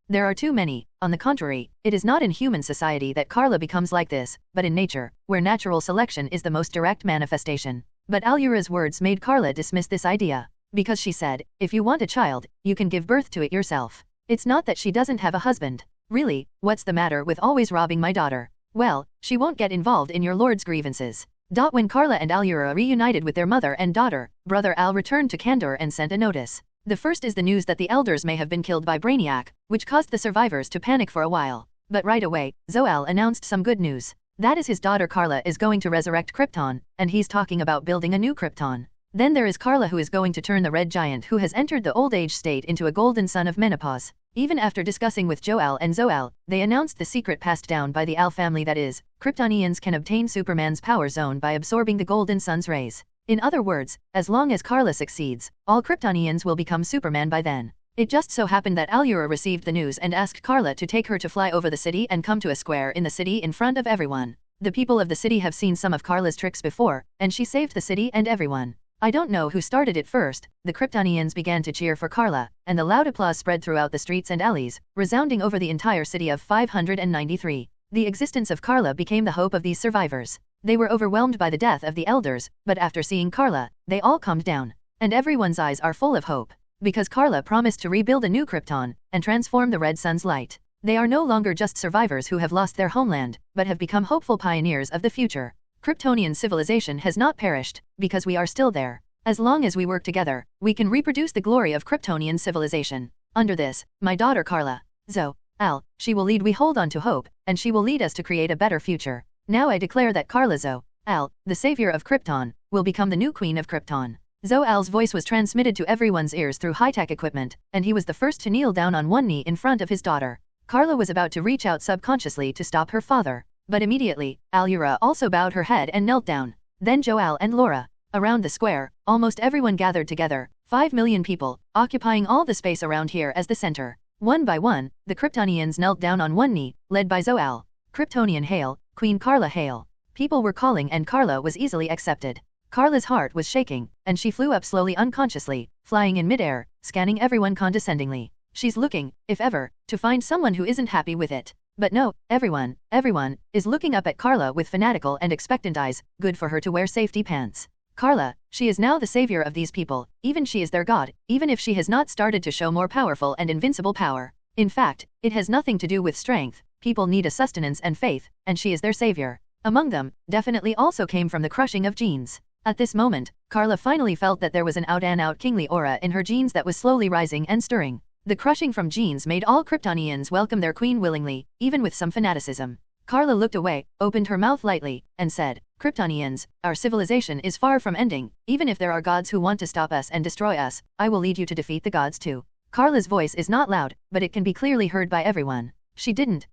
There are too many. On the contrary, it is not in human society that Karla becomes like this, but in nature, where natural selection is the most direct manifestation. But Allura's words made Karla dismiss this idea. Because she said, if you want a child, you can give birth to it yourself. It's not that she doesn't have a husband. Really, what's the matter with always robbing my daughter? Well, she won't get involved in your lord's grievances. When Karla and Allura reunited with their mother and daughter, Brother Al returned to Kandor and sent a notice. The first is the news that the elders may have been killed by Brainiac, which caused the survivors to panic for a while. But right away, Zo-Al announced some good news. That is his daughter Karla is going to resurrect Krypton, and he's talking about building a new Krypton. Then there is Karla, who is going to turn the red giant who has entered the old age state into a golden son of menopause. Even after discussing with Jor-El and Zo-Al, they announced the secret passed down by the Al family, that is, Kryptonians can obtain Superman's power zone by absorbing the golden sun's rays. In other words, as long as Karla succeeds, all Kryptonians will become Superman by then. It just so happened that Allura received the news and asked Karla to take her to fly over the city and come to a square in the city in front of everyone. The people of the city have seen some of Karla's tricks before, and she saved the city and everyone. I don't know who started it first. The Kryptonians began to cheer for Karla, and the loud applause spread throughout the streets and alleys, resounding over the entire city of 593. The existence of Karla became the hope of these survivors. They were overwhelmed by the death of the elders, but after seeing Karla, they all calmed down. And everyone's eyes are full of hope. Because Karla promised to rebuild a new Krypton, and transform the red sun's light. They are no longer just survivors who have lost their homeland, but have become hopeful pioneers of the future. Kryptonian civilization has not perished, because we are still there. As long as we work together, we can reproduce the glory of Kryptonian civilization. Under this, my daughter Karla Zo-Al, she will lead. We hold on to hope, and she will lead us to create a better future. Now I declare that Karla Zo-Al, the savior of Krypton, will become the new queen of Krypton. Zo-Al's voice was transmitted to everyone's ears through high-tech equipment, and he was the first to kneel down on one knee in front of his daughter. Karla was about to reach out subconsciously to stop her father, but immediately, Alura also bowed her head and knelt down. Then Jor-El and Laura. Around the square, almost everyone gathered together, 5 million people, occupying all the space around here as the center. One by one, the Kryptonians knelt down on one knee, led by Zo-Al. Kryptonian hail, Queen Karla hail. People were calling and Karla was easily accepted. Karla's heart was shaking, and she flew up slowly unconsciously, flying in midair, scanning everyone condescendingly. She's looking, if ever, to find someone who isn't happy with it. But no, everyone is looking up at Karla with fanatical and expectant eyes. Good for her to wear safety pants. Karla, she is now the savior of these people, even she is their god, even if she has not started to show more powerful and invincible power. In fact, it has nothing to do with strength. People need a sustenance and faith, and she is their savior. Among them, definitely also came from the crushing of genes. At this moment, Karla finally felt that there was an out-and-out kingly aura in her genes that was slowly rising and stirring. The crushing from genes made all Kryptonians welcome their queen willingly, even with some fanaticism. Karla looked away, opened her mouth lightly, and said, Kryptonians, our civilization is far from ending. Even if there are gods who want to stop us and destroy us, I will lead you to defeat the gods too. Karla's voice is not loud, but it can be clearly heard by everyone. She didn't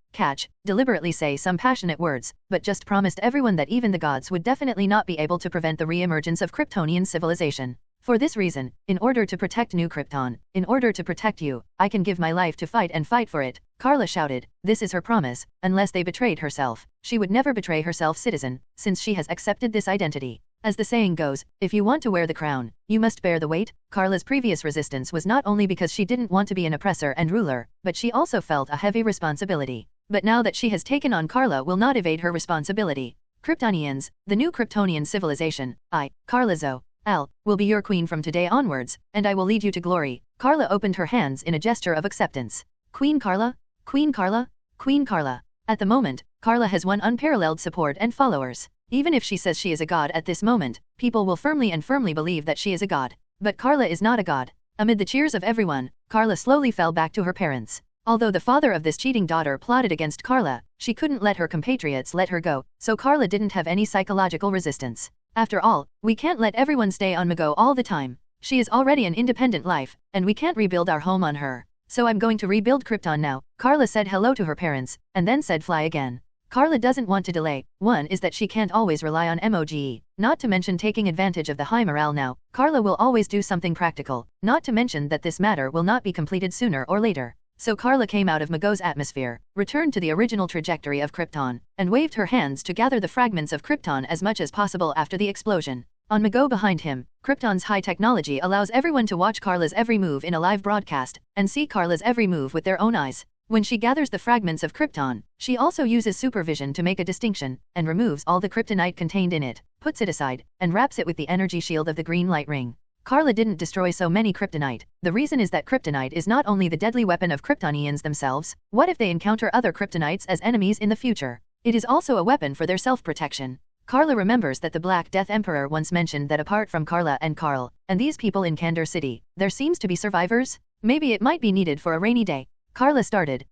deliberately say some passionate words, but just promised everyone that even the gods would definitely not be able to prevent the re-emergence of Kryptonian civilization. For this reason, in order to protect New Krypton, in order to protect you, I can give my life to fight and fight for it. Karla shouted, this is her promise, unless they betrayed herself. She would never betray herself, citizen, since she has accepted this identity. As the saying goes, if you want to wear the crown, you must bear the weight. Karla's previous resistance was not only because she didn't want to be an oppressor and ruler, but she also felt a heavy responsibility. But now that she has taken on, Karla will not evade her responsibility. Kryptonians, the new Kryptonian civilization, I, Karla Zo-Al, will be your queen from today onwards, and I will lead you to glory. Karla opened her hands in a gesture of acceptance. Queen Karla, Queen Karla, Queen Karla. At the moment, Karla has won unparalleled support and followers. Even if she says she is a god at this moment, people will firmly believe that she is a god. But Karla is not a god. Amid the cheers of everyone, Karla slowly fell back to her parents. Although the father of this cheating daughter plotted against Karla, she couldn't let her compatriots let her go, so Karla didn't have any psychological resistance. After all, we can't let everyone stay on Mago all the time. She is already an independent life, and we can't rebuild our home on her. So I'm going to rebuild Krypton now. Karla said hello to her parents, and then said fly again. Karla doesn't want to delay. One is that she can't always rely on MOGE, not to mention taking advantage of the high morale now. Karla will always do something practical, not to mention that this matter will not be completed sooner or later. So Karla came out of Mago's atmosphere, returned to the original trajectory of Krypton, and waved her hands to gather the fragments of Krypton as much as possible after the explosion. On Mago behind him, Krypton's high technology allows everyone to watch Karla's every move in a live broadcast, and see Karla's every move with their own eyes. When she gathers the fragments of Krypton, she also uses supervision to make a distinction, and removes all the kryptonite contained in it, puts it aside, and wraps it with the energy shield of the green light ring. Karla didn't destroy so many kryptonite. The reason is that kryptonite is not only the deadly weapon of Kryptonians themselves. What if they encounter other kryptonites as enemies in the future? It is also a weapon for their self-protection. Karla remembers that the Black Death Emperor once mentioned that apart from Karla and Karl, and these people in Kandor City, there seems to be survivors? Maybe it might be needed for a rainy day. Karla started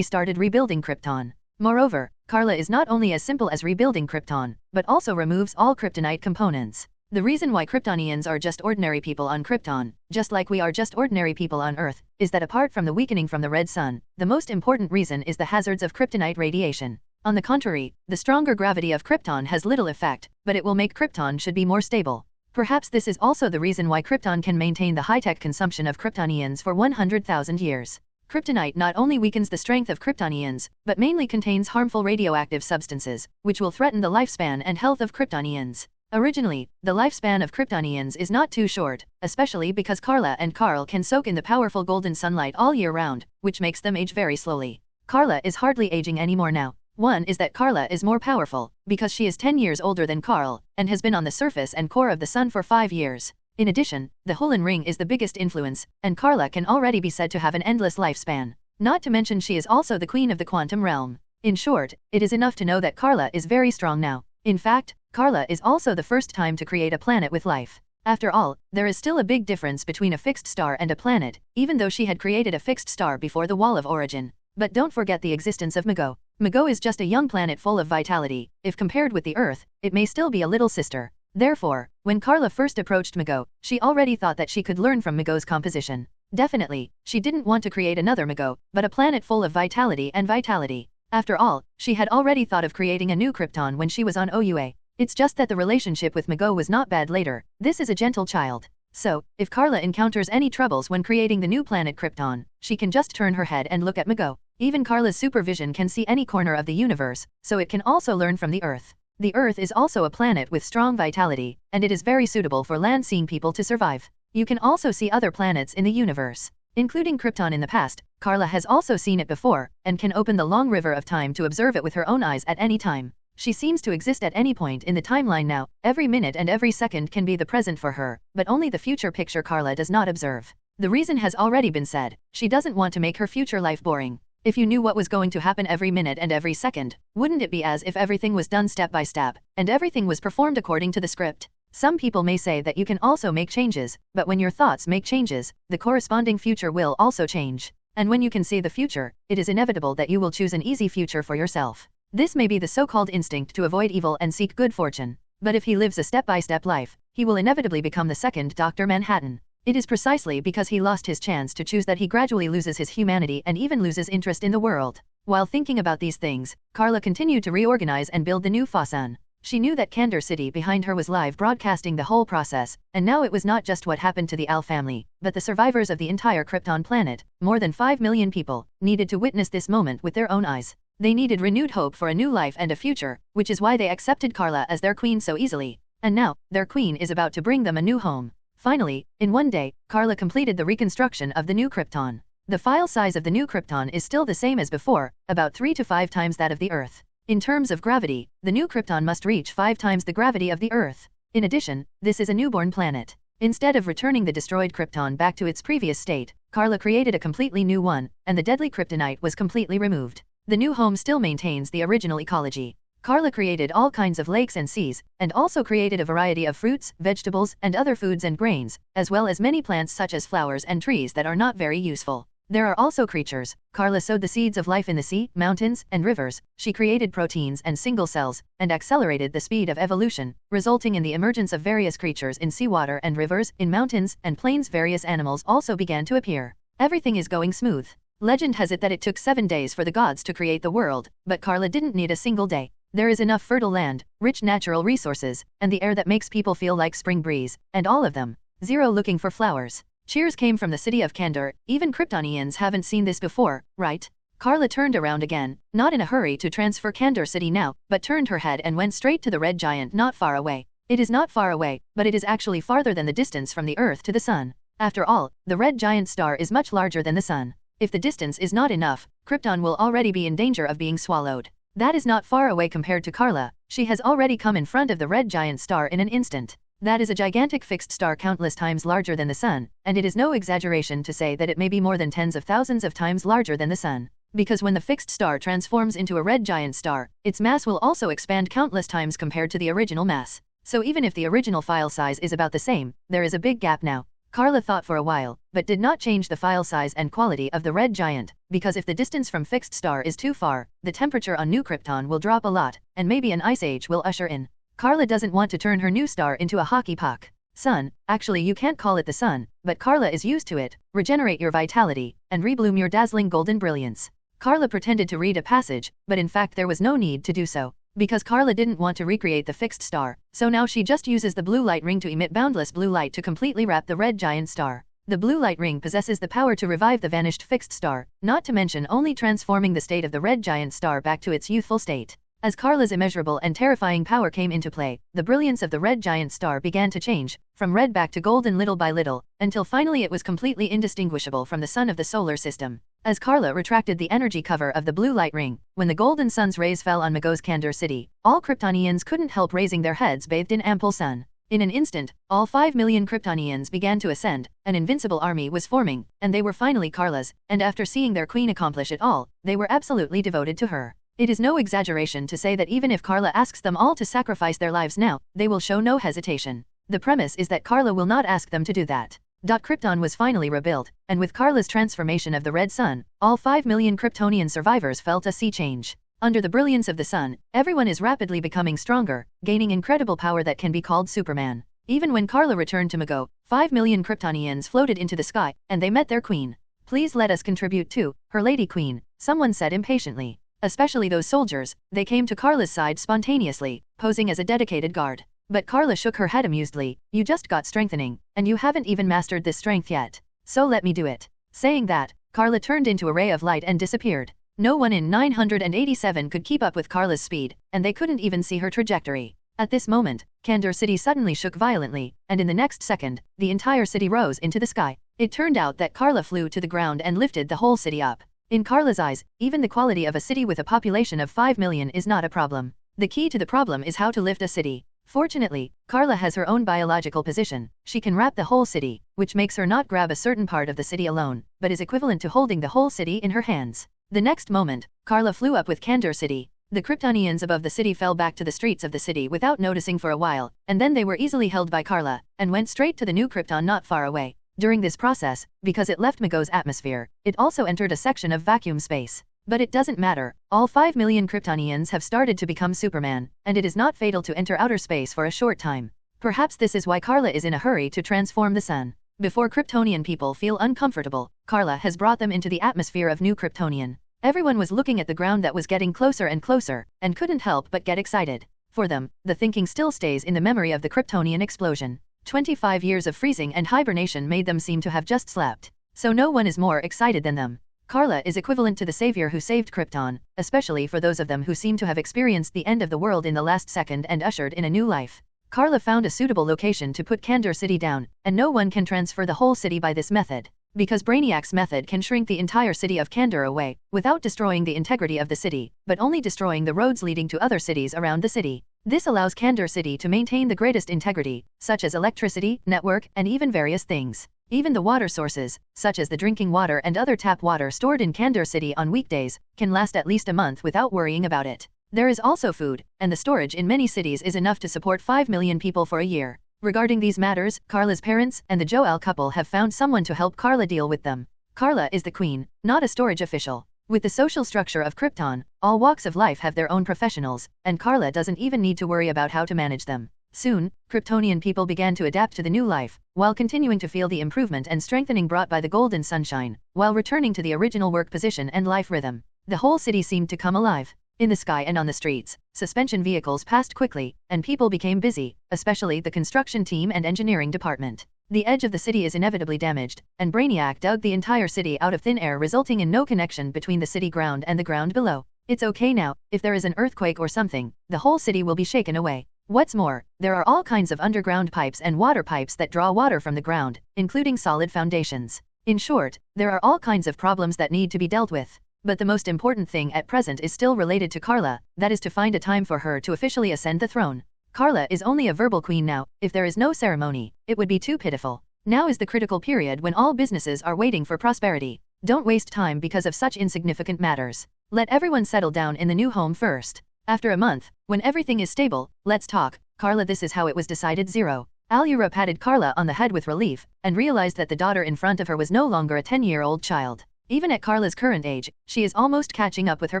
rebuilding Krypton. Moreover, Karla is not only as simple as rebuilding Krypton, but also removes all kryptonite components. The reason why Kryptonians are just ordinary people on Krypton, just like we are just ordinary people on Earth, is that apart from the weakening from the red sun, the most important reason is the hazards of kryptonite radiation. On the contrary, the stronger gravity of Krypton has little effect, but it will make Krypton should be more stable. Perhaps this is also the reason why Krypton can maintain the high-tech consumption of Kryptonians for 100,000 years. Kryptonite not only weakens the strength of Kryptonians, but mainly contains harmful radioactive substances, which will threaten the lifespan and health of Kryptonians. Originally, the lifespan of Kryptonians is not too short, especially because Karla and Karl can soak in the powerful golden sunlight all year round, which makes them age very slowly. Karla is hardly aging anymore now. One is that Karla is more powerful, because she is 10 years older than Karl, and has been on the surface and core of the sun for 5 years. In addition, the Hulun ring is the biggest influence, and Karla can already be said to have an endless lifespan. Not to mention she is also the queen of the quantum realm. In short, it is enough to know that Karla is very strong now. In fact, Karla is also the first time to create a planet with life. After all, there is still a big difference between a fixed star and a planet, even though she had created a fixed star before the Wall of Origin. But don't forget the existence of Mago. Mago is just a young planet full of vitality. If compared with the Earth, it may still be a little sister. Therefore, when Karla first approached Mago, she already thought that she could learn from Mago's composition. Definitely, she didn't want to create another Mago, but a planet full of vitality and vitality. After all, she had already thought of creating a new Krypton when she was on OUA. It's just that the relationship with Mago was not bad later. This is a gentle child. So, if Karla encounters any troubles when creating the new planet Krypton, she can just turn her head and look at Mago. Even Karla's supervision can see any corner of the universe, so it can also learn from the Earth. The Earth is also a planet with strong vitality, and it is very suitable for land-seeing people to survive. You can also see other planets in the universe, including Krypton in the past. Karla has also seen it before, and can open the long river of time to observe it with her own eyes at any time. She seems to exist at any point in the timeline now. Every minute and every second can be the present for her, but only the future picture Karla does not observe. The reason has already been said. She doesn't want to make her future life boring. If you knew what was going to happen every minute and every second, wouldn't it be as if everything was done step by step, and everything was performed according to the script? Some people may say that you can also make changes, but when your thoughts make changes, the corresponding future will also change. And when you can see the future, it is inevitable that you will choose an easy future for yourself. This may be the so-called instinct to avoid evil and seek good fortune. But if he lives a step-by-step life, he will inevitably become the second Dr. Manhattan. It is precisely because he lost his chance to choose that he gradually loses his humanity and even loses interest in the world. While thinking about these things, Karla continued to reorganize and build the new Fasan. She knew that Kandor City behind her was live broadcasting the whole process, and now it was not just what happened to the Al family, but the survivors of the entire Krypton planet, more than 5 million people, needed to witness this moment with their own eyes. They needed renewed hope for a new life and a future, which is why they accepted Karla as their queen so easily. And now, their queen is about to bring them a new home. Finally, in one day, Karla completed the reconstruction of the new Krypton. The file size of the new Krypton is still the same as before, about 3 to 5 times that of the Earth. In terms of gravity, the new Krypton must reach 5 times the gravity of the Earth. In addition, this is a newborn planet. Instead of returning the destroyed Krypton back to its previous state, Karla created a completely new one, and the deadly kryptonite was completely removed. The new home still maintains the original ecology. Karla created all kinds of lakes and seas, and also created a variety of fruits, vegetables, and other foods and grains, as well as many plants such as flowers and trees that are not very useful. There are also creatures. Karla sowed the seeds of life in the sea, mountains, and rivers. She created proteins and single cells, and accelerated the speed of evolution, resulting in the emergence of various creatures in seawater and rivers, in mountains and plains. Various animals also began to appear. Everything is going smooth. Legend has it that it took 7 days for the gods to create the world, but Karla didn't need a single day. There is enough fertile land, rich natural resources, and the air that makes people feel like spring breeze, and all of them. Zero looking for flowers. Cheers came from the city of Kandor. Even Kryptonians haven't seen this before, right? Karla turned around again, not in a hurry to transfer Kandor City now, but turned her head and went straight to the red giant not far away. It is not far away, but it is actually farther than the distance from the Earth to the Sun. After all, the red giant star is much larger than the Sun. If the distance is not enough, Krypton will already be in danger of being swallowed. That is not far away compared to Karla. She has already come in front of the red giant star in an instant. That is a gigantic fixed star countless times larger than the Sun, and it is no exaggeration to say that it may be more than tens of thousands of times larger than the Sun. Because when the fixed star transforms into a red giant star, its mass will also expand countless times compared to the original mass. So even if the original file size is about the same, there is a big gap now. Karla thought for a while, but did not change the file size and quality of the red giant, because if the distance from fixed star is too far, the temperature on New Krypton will drop a lot, and maybe an ice age will usher in. Karla doesn't want to turn her new star into a hockey puck. Sun, actually you can't call it the sun, but Karla is used to it. Regenerate your vitality, and rebloom your dazzling golden brilliance. Karla pretended to read a passage, but in fact there was no need to do so. Because Karla didn't want to recreate the fixed star, so now she just uses the blue light ring to emit boundless blue light to completely wrap the red giant star. The blue light ring possesses the power to revive the vanished fixed star, not to mention only transforming the state of the red giant star back to its youthful state. As Karla's immeasurable and terrifying power came into play, the brilliance of the red giant star began to change, from red back to golden little by little, until finally it was completely indistinguishable from the sun of the solar system. As Karla retracted the energy cover of the blue light ring, when the golden sun's rays fell on Mago's Kandor City, all Kryptonians couldn't help raising their heads bathed in ample sun. In an instant, all 5 million Kryptonians began to ascend, an invincible army was forming, and they were finally Karla's, and after seeing their queen accomplish it all, they were absolutely devoted to her. It is no exaggeration to say that even if Karla asks them all to sacrifice their lives now, they will show no hesitation. The premise is that Karla will not ask them to do that. Krypton was finally rebuilt, and with Karla's transformation of the Red Sun, all 5 million Kryptonian survivors felt a sea change. Under the brilliance of the sun, everyone is rapidly becoming stronger, gaining incredible power that can be called Superman. Even when Karla returned to Mago, 5 million Kryptonians floated into the sky, and they met their queen. Please let us contribute too, her lady queen, someone said impatiently. Especially those soldiers, they came to Karla's side spontaneously, posing as a dedicated guard. But Karla shook her head amusedly. You just got strengthening, and you haven't even mastered this strength yet. So let me do it. Saying that, Karla turned into a ray of light and disappeared. No one in 987 could keep up with Karla's speed, and they couldn't even see her trajectory. At this moment, Kandor City suddenly shook violently, and in the next second, the entire city rose into the sky. It turned out that Karla flew to the ground and lifted the whole city up. In Karla's eyes, even the quality of a city with a population of 5 million is not a problem. The key to the problem is how to lift a city. Fortunately, Karla has her own biological position. She can wrap the whole city, which makes her not grab a certain part of the city alone, but is equivalent to holding the whole city in her hands. The next moment, Karla flew up with Kandor City. The Kryptonians above the city fell back to the streets of the city without noticing for a while, and then they were easily held by Karla, and went straight to the new Krypton not far away. During this process, because it left Mago's atmosphere, it also entered a section of vacuum space. But it doesn't matter, all 5 million Kryptonians have started to become Superman, and it is not fatal to enter outer space for a short time. Perhaps this is why Karla is in a hurry to transform the sun. Before Kryptonian people feel uncomfortable, Karla has brought them into the atmosphere of New Kryptonian. Everyone was looking at the ground that was getting closer and closer, and couldn't help but get excited. For them, the thinking still stays in the memory of the Kryptonian explosion. 25 years of freezing and hibernation made them seem to have just slept. So no one is more excited than them. Karla is equivalent to the savior who saved Krypton, especially for those of them who seem to have experienced the end of the world in the last second and ushered in a new life. Karla found a suitable location to put Kandor City down, and no one can transfer the whole city by this method. Because Brainiac's method can shrink the entire city of Kandor away, without destroying the integrity of the city, but only destroying the roads leading to other cities around the city. This allows Kandor City to maintain the greatest integrity, such as electricity, network, and even various things. Even the water sources, such as the drinking water and other tap water stored in Kandor City on weekdays, can last at least a month without worrying about it. There is also food, and the storage in many cities is enough to support 5 million people for a year. Regarding these matters, Karla's parents and the Jor-El couple have found someone to help Karla deal with them. Karla is the queen, not a storage official. With the social structure of Krypton, all walks of life have their own professionals, and Karla doesn't even need to worry about how to manage them. Soon, Kryptonian people began to adapt to the new life, while continuing to feel the improvement and strengthening brought by the golden sunshine, while returning to the original work position and life rhythm. The whole city seemed to come alive. In the sky and on the streets, suspension vehicles passed quickly, and people became busy, especially the construction team and engineering department. The edge of the city is inevitably damaged, and Brainiac dug the entire city out of thin air, resulting in no connection between the city ground and the ground below. It's okay now. If there is an earthquake or something, the whole city will be shaken away. What's more, there are all kinds of underground pipes and water pipes that draw water from the ground, including solid foundations. In short, there are all kinds of problems that need to be dealt with. But the most important thing at present is still related to Karla, that is to find a time for her to officially ascend the throne. Karla is only a verbal queen now. If there is no ceremony, it would be too pitiful. Now is the critical period when all businesses are waiting for prosperity. Don't waste time because of such insignificant matters. Let everyone settle down in the new home first. After a month, when everything is stable, let's talk. Karla, this is how it was decided. 0. Alura patted Karla on the head with relief, and realized that the daughter in front of her was no longer a 10-year-old child. Even at Karla's current age, she is almost catching up with her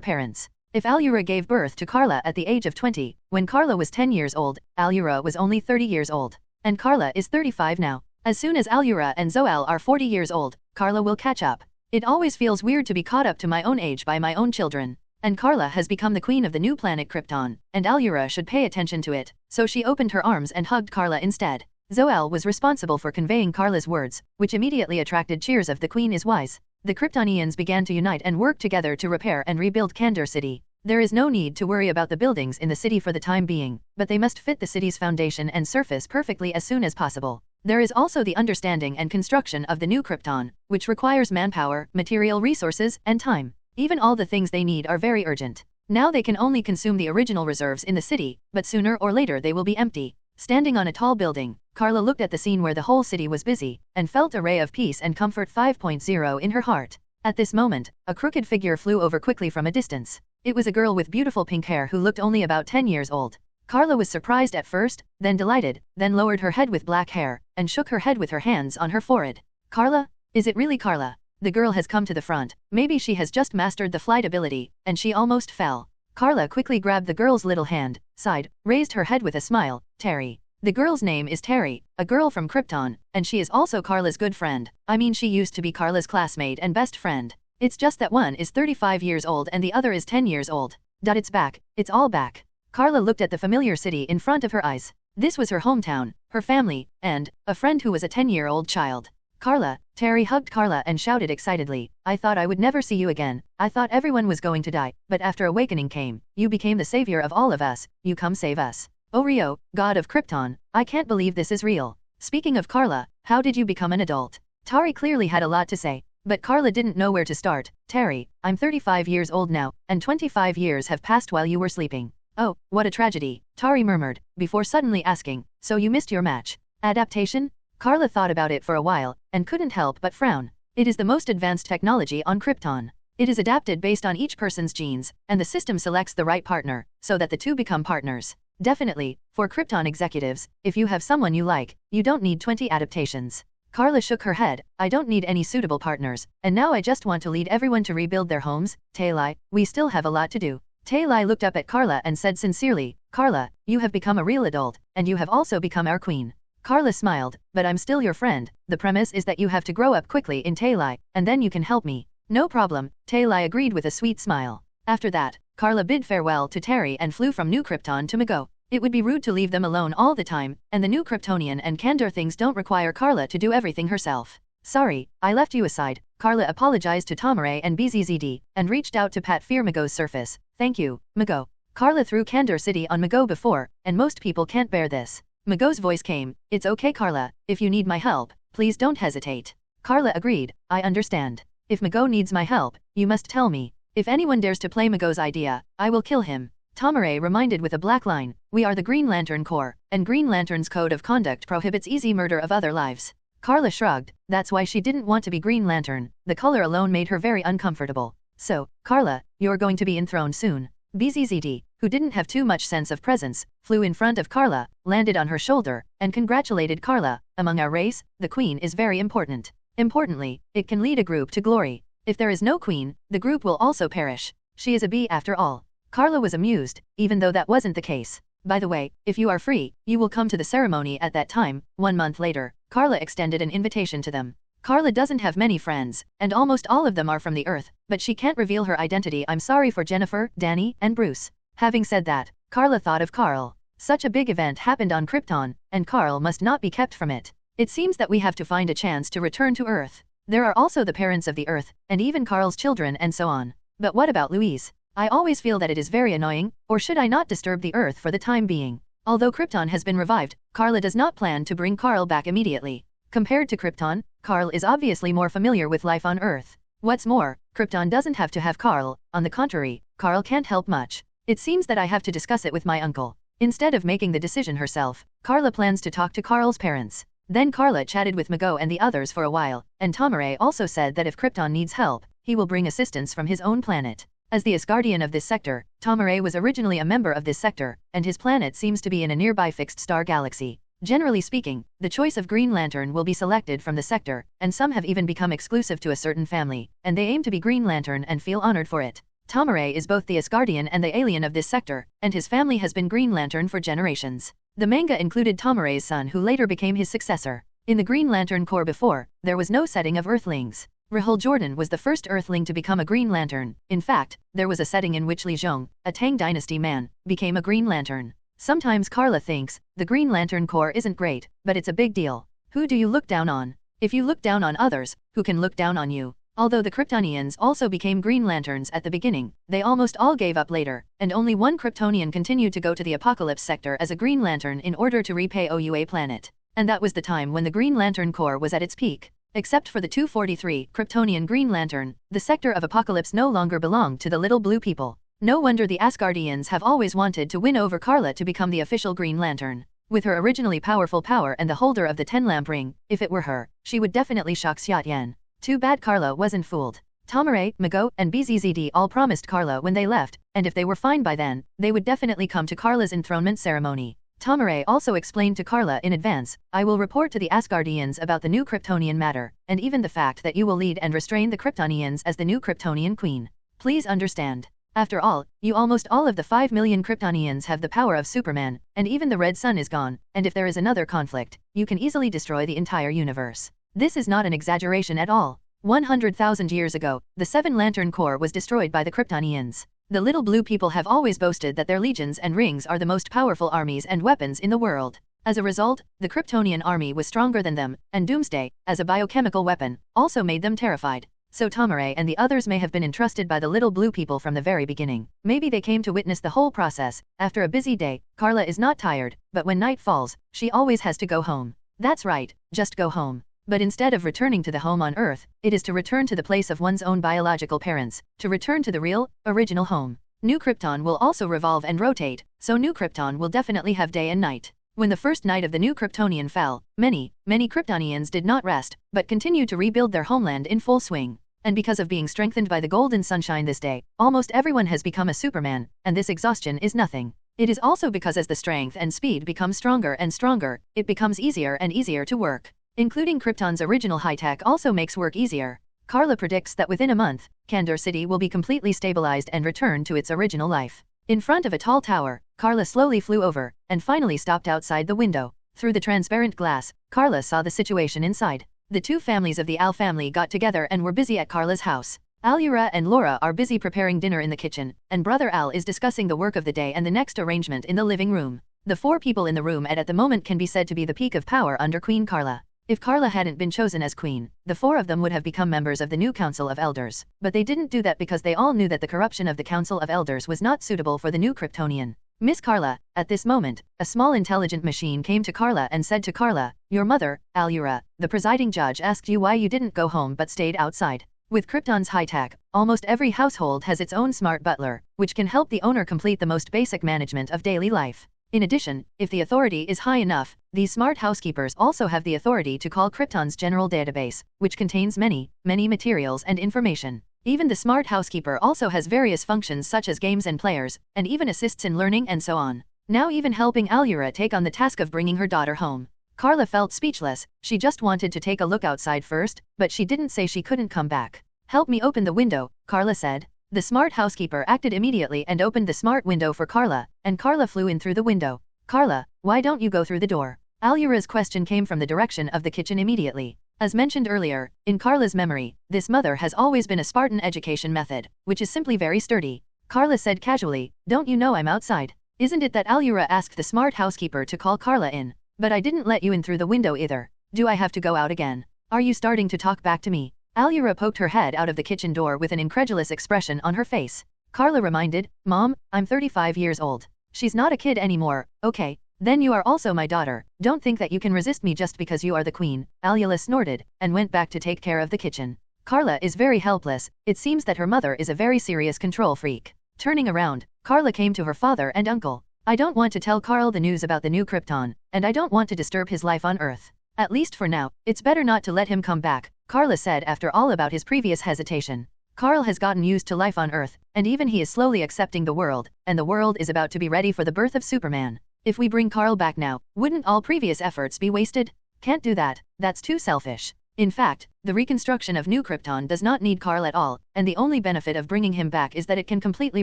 parents. If Alura gave birth to Karla at the age of 20, when Karla was 10 years old, Alura was only 30 years old. And Karla is 35 now. As soon as Alura and Zo-El are 40 years old, Karla will catch up. It always feels weird to be caught up to my own age by my own children. And Karla has become the queen of the new planet Krypton, and Alura should pay attention to it, so she opened her arms and hugged Karla instead. Zo-El was responsible for conveying Karla's words, which immediately attracted cheers of "The Queen is wise." The Kryptonians began to unite and work together to repair and rebuild Kandor City. There is no need to worry about the buildings in the city for the time being, but they must fit the city's foundation and surface perfectly as soon as possible. There is also the understanding and construction of the new Krypton, which requires manpower, material resources, and time. Even all the things they need are very urgent. Now they can only consume the original reserves in the city, but sooner or later they will be empty. Standing on a tall building, Karla looked at the scene where the whole city was busy, and felt a ray of peace and comfort 5.0 in her heart. At this moment, a crooked figure flew over quickly from a distance. It was a girl with beautiful pink hair who looked only about 10 years old. Karla was surprised at first, then delighted, then lowered her head with black hair, and shook her head with her hands on her forehead. Karla? Is it really Karla? The girl has come to the front. Maybe she has just mastered the flight ability, and she almost fell. Karla quickly grabbed the girl's little hand, sighed, raised her head with a smile. Terry. The girl's name is Terry, a girl from Krypton, and she is also Karla's good friend. I mean, she used to be Karla's classmate and best friend. It's just that one is 35 years old and the other is 10 years old. It's back. It's all back. Karla looked at the familiar city in front of her eyes. This was her hometown, her family, and a friend who was a 10-year-old child. Karla. Terry hugged Karla and shouted excitedly, I thought I would never see you again. I thought everyone was going to die, but after awakening came, you became the savior of all of us. You come save us. Oh Rio, god of Krypton, I can't believe this is real. Speaking of Karla, how did you become an adult? Tari clearly had a lot to say, but Karla didn't know where to start. Terry, I'm 35 years old now, and 25 years have passed while you were sleeping. Oh, what a tragedy, Tari murmured, before suddenly asking, so you missed your match. Adaptation? Karla thought about it for a while, and couldn't help but frown. It is the most advanced technology on Krypton. It is adapted based on each person's genes, and the system selects the right partner, so that the two become partners. Definitely, for Krypton executives, if you have someone you like, you don't need 20 adaptations. Karla shook her head, I don't need any suitable partners, and now I just want to lead everyone to rebuild their homes. Taylai, we still have a lot to do. Taylai looked up at Karla and said sincerely, Karla, you have become a real adult, and you have also become our queen. Karla smiled, but I'm still your friend. The premise is that you have to grow up quickly in Taylai, and then you can help me. No problem, Taylai agreed with a sweet smile. After that, Karla bid farewell to Terry and flew from New Krypton to Mago. It would be rude to leave them alone all the time, and the New Kryptonian and Kandor things don't require Karla to do everything herself. Sorry, I left you aside. Karla apologized to Tomare and BZZD, and reached out to pat Fear Mago's surface. Thank you, Mago. Karla threw Kandor City on Mago before, and most people can't bear this. Mago's voice came, it's okay Karla, if you need my help, please don't hesitate. Karla agreed, I understand. If Mago needs my help, you must tell me. If anyone dares to play Mago's idea, I will kill him. Tomare reminded with a black line, we are the Green Lantern Corps, and Green Lantern's code of conduct prohibits easy murder of other lives. Karla shrugged, that's why she didn't want to be Green Lantern, the color alone made her very uncomfortable. So, Karla, you're going to be enthroned soon. BZZD, who didn't have too much sense of presence, flew in front of Karla, landed on her shoulder, and congratulated Karla, among our race, the queen is very important. Importantly, it can lead a group to glory. If there is no queen, the group will also perish. She is a bee after all. Karla was amused, even though that wasn't the case. By the way, if you are free, you will come to the ceremony at that time. 1 month later, Karla extended an invitation to them. Karla doesn't have many friends, and almost all of them are from the Earth, but she can't reveal her identity. I'm sorry for Jennifer, Danny, and Bruce. Having said that, Karla thought of Karl. Such a big event happened on Krypton, and Karl must not be kept from it. It seems that we have to find a chance to return to Earth. There are also the parents of the Earth, and even Karl's children and so on. But what about Louise? I always feel that it is very annoying, or should I not disturb the Earth for the time being? Although Krypton has been revived, Karla does not plan to bring Karl back immediately. Compared to Krypton, Karl is obviously more familiar with life on Earth. What's more, Krypton doesn't have to have Karl, on the contrary, Karl can't help much. It seems that I have to discuss it with my uncle. Instead of making the decision herself, Karla plans to talk to Karl's parents. Then Karla chatted with Mago and the others for a while, and Tomare also said that if Krypton needs help, he will bring assistance from his own planet. As the Asgardian of this sector, Tomare was originally a member of this sector, and his planet seems to be in a nearby fixed star galaxy. Generally speaking, the choice of Green Lantern will be selected from the sector, and some have even become exclusive to a certain family, and they aim to be Green Lantern and feel honored for it. Tomare is both the Asgardian and the alien of this sector, and his family has been Green Lantern for generations. The manga included Tomare's son who later became his successor. In the Green Lantern Corps before, there was no setting of Earthlings. Rahul Jordan was the first Earthling to become a Green Lantern. In fact, there was a setting in which Li Zhong, a Tang Dynasty man, became a Green Lantern. Sometimes Karla thinks, the Green Lantern Corps isn't great, but it's a big deal. Who do you look down on? If you look down on others, who can look down on you? Although the Kryptonians also became Green Lanterns at the beginning, they almost all gave up later, and only one Kryptonian continued to go to the Apocalypse sector as a Green Lantern in order to repay OUA planet. And that was the time when the Green Lantern Corps was at its peak. Except for the 243 Kryptonian Green Lantern, the sector of Apocalypse no longer belonged to the little blue people. No wonder the Asgardians have always wanted to win over Karla to become the official Green Lantern. With her originally powerful power and the holder of the 10-lamp ring, if it were her, she would definitely shock Xiat Yan. Too bad Karla wasn't fooled. Tomare, Mago, and BZZD all promised Karla when they left, and if they were fine by then, they would definitely come to Karla's enthronement ceremony. Tomare also explained to Karla in advance, I will report to the Asgardians about the new Kryptonian matter, and even the fact that you will lead and restrain the Kryptonians as the new Kryptonian queen. Please understand. After all, you almost all of the 5 million Kryptonians have the power of Superman, and even the Red Sun is gone, and if there is another conflict, you can easily destroy the entire universe. This is not an exaggeration at all. 100,000 years ago, the Seven Lantern Corps was destroyed by the Kryptonians. The little blue people have always boasted that their legions and rings are the most powerful armies and weapons in the world. As a result, the Kryptonian army was stronger than them, and Doomsday, as a biochemical weapon, also made them terrified. So Tomare and the others may have been entrusted by the little blue people from the very beginning. Maybe they came to witness the whole process. After a busy day, Karla is not tired, but when night falls, she always has to go home. That's right, just go home. But instead of returning to the home on Earth, it is to return to the place of one's own biological parents, to return to the real, original home. New Krypton will also revolve and rotate, so New Krypton will definitely have day and night. When the first night of the new Kryptonian fell, many Kryptonians did not rest, but continued to rebuild their homeland in full swing. And because of being strengthened by the golden sunshine this day, almost everyone has become a Superman, and this exhaustion is nothing. It is also because as the strength and speed become stronger and stronger, it becomes easier and easier to work. Including Krypton's original high-tech also makes work easier. Karla predicts that within a month, Kandor City will be completely stabilized and return to its original life. In front of a tall tower, Karla slowly flew over, and finally stopped outside the window. Through the transparent glass, Karla saw the situation inside. The two families of the Al family got together and were busy at Karla's house. Alura and Laura are busy preparing dinner in the kitchen, and brother Al is discussing the work of the day and the next arrangement in the living room. The 4 people in the room at the moment can be said to be the peak of power under Queen Karla. If Karla hadn't been chosen as queen, the 4 of them would have become members of the new Council of Elders, but they didn't do that because they all knew that the corruption of the Council of Elders was not suitable for the new Kryptonian. Miss Karla, at this moment, a small intelligent machine came to Karla and said to Karla, your mother, Alura, the presiding judge asked you why you didn't go home but stayed outside. With Krypton's high-tech, almost every household has its own smart butler, which can help the owner complete the most basic management of daily life. In addition, if the authority is high enough, these smart housekeepers also have the authority to call Krypton's general database, which contains many materials and information. Even the smart housekeeper also has various functions such as games and players, and even assists in learning and so on. Now even helping Alura take on the task of bringing her daughter home. Karla felt speechless, she just wanted to take a look outside first, but she didn't say she couldn't come back. Help me open the window, Karla said. The smart housekeeper acted immediately and opened the smart window for Karla, and Karla flew in through the window. Karla, why don't you go through the door? Alura's question came from the direction of the kitchen immediately. As mentioned earlier, in Karla's memory, this mother has always been a Spartan education method, which is simply very sturdy. Karla said casually, don't you know I'm outside? Isn't it that Alura asked the smart housekeeper to call Karla in? But I didn't let you in through the window either. Do I have to go out again? Are you starting to talk back to me? Alura poked her head out of the kitchen door with an incredulous expression on her face. Karla reminded, Mom, I'm 35 years old. She's not a kid anymore, okay? Then you are also my daughter, don't think that you can resist me just because you are the queen. Alura snorted, and went back to take care of the kitchen. Karla is very helpless, it seems that her mother is a very serious control freak. Turning around, Karla came to her father and uncle. I don't want to tell Karl the news about the new Krypton, and I don't want to disturb his life on Earth. At least for now, it's better not to let him come back, Karla said after all about his previous hesitation. Karl has gotten used to life on Earth, and even he is slowly accepting the world, and the world is about to be ready for the birth of Superman. If we bring Karl back now, wouldn't all previous efforts be wasted? Can't do that, that's too selfish. In fact, the reconstruction of New Krypton does not need Karl at all, and the only benefit of bringing him back is that it can completely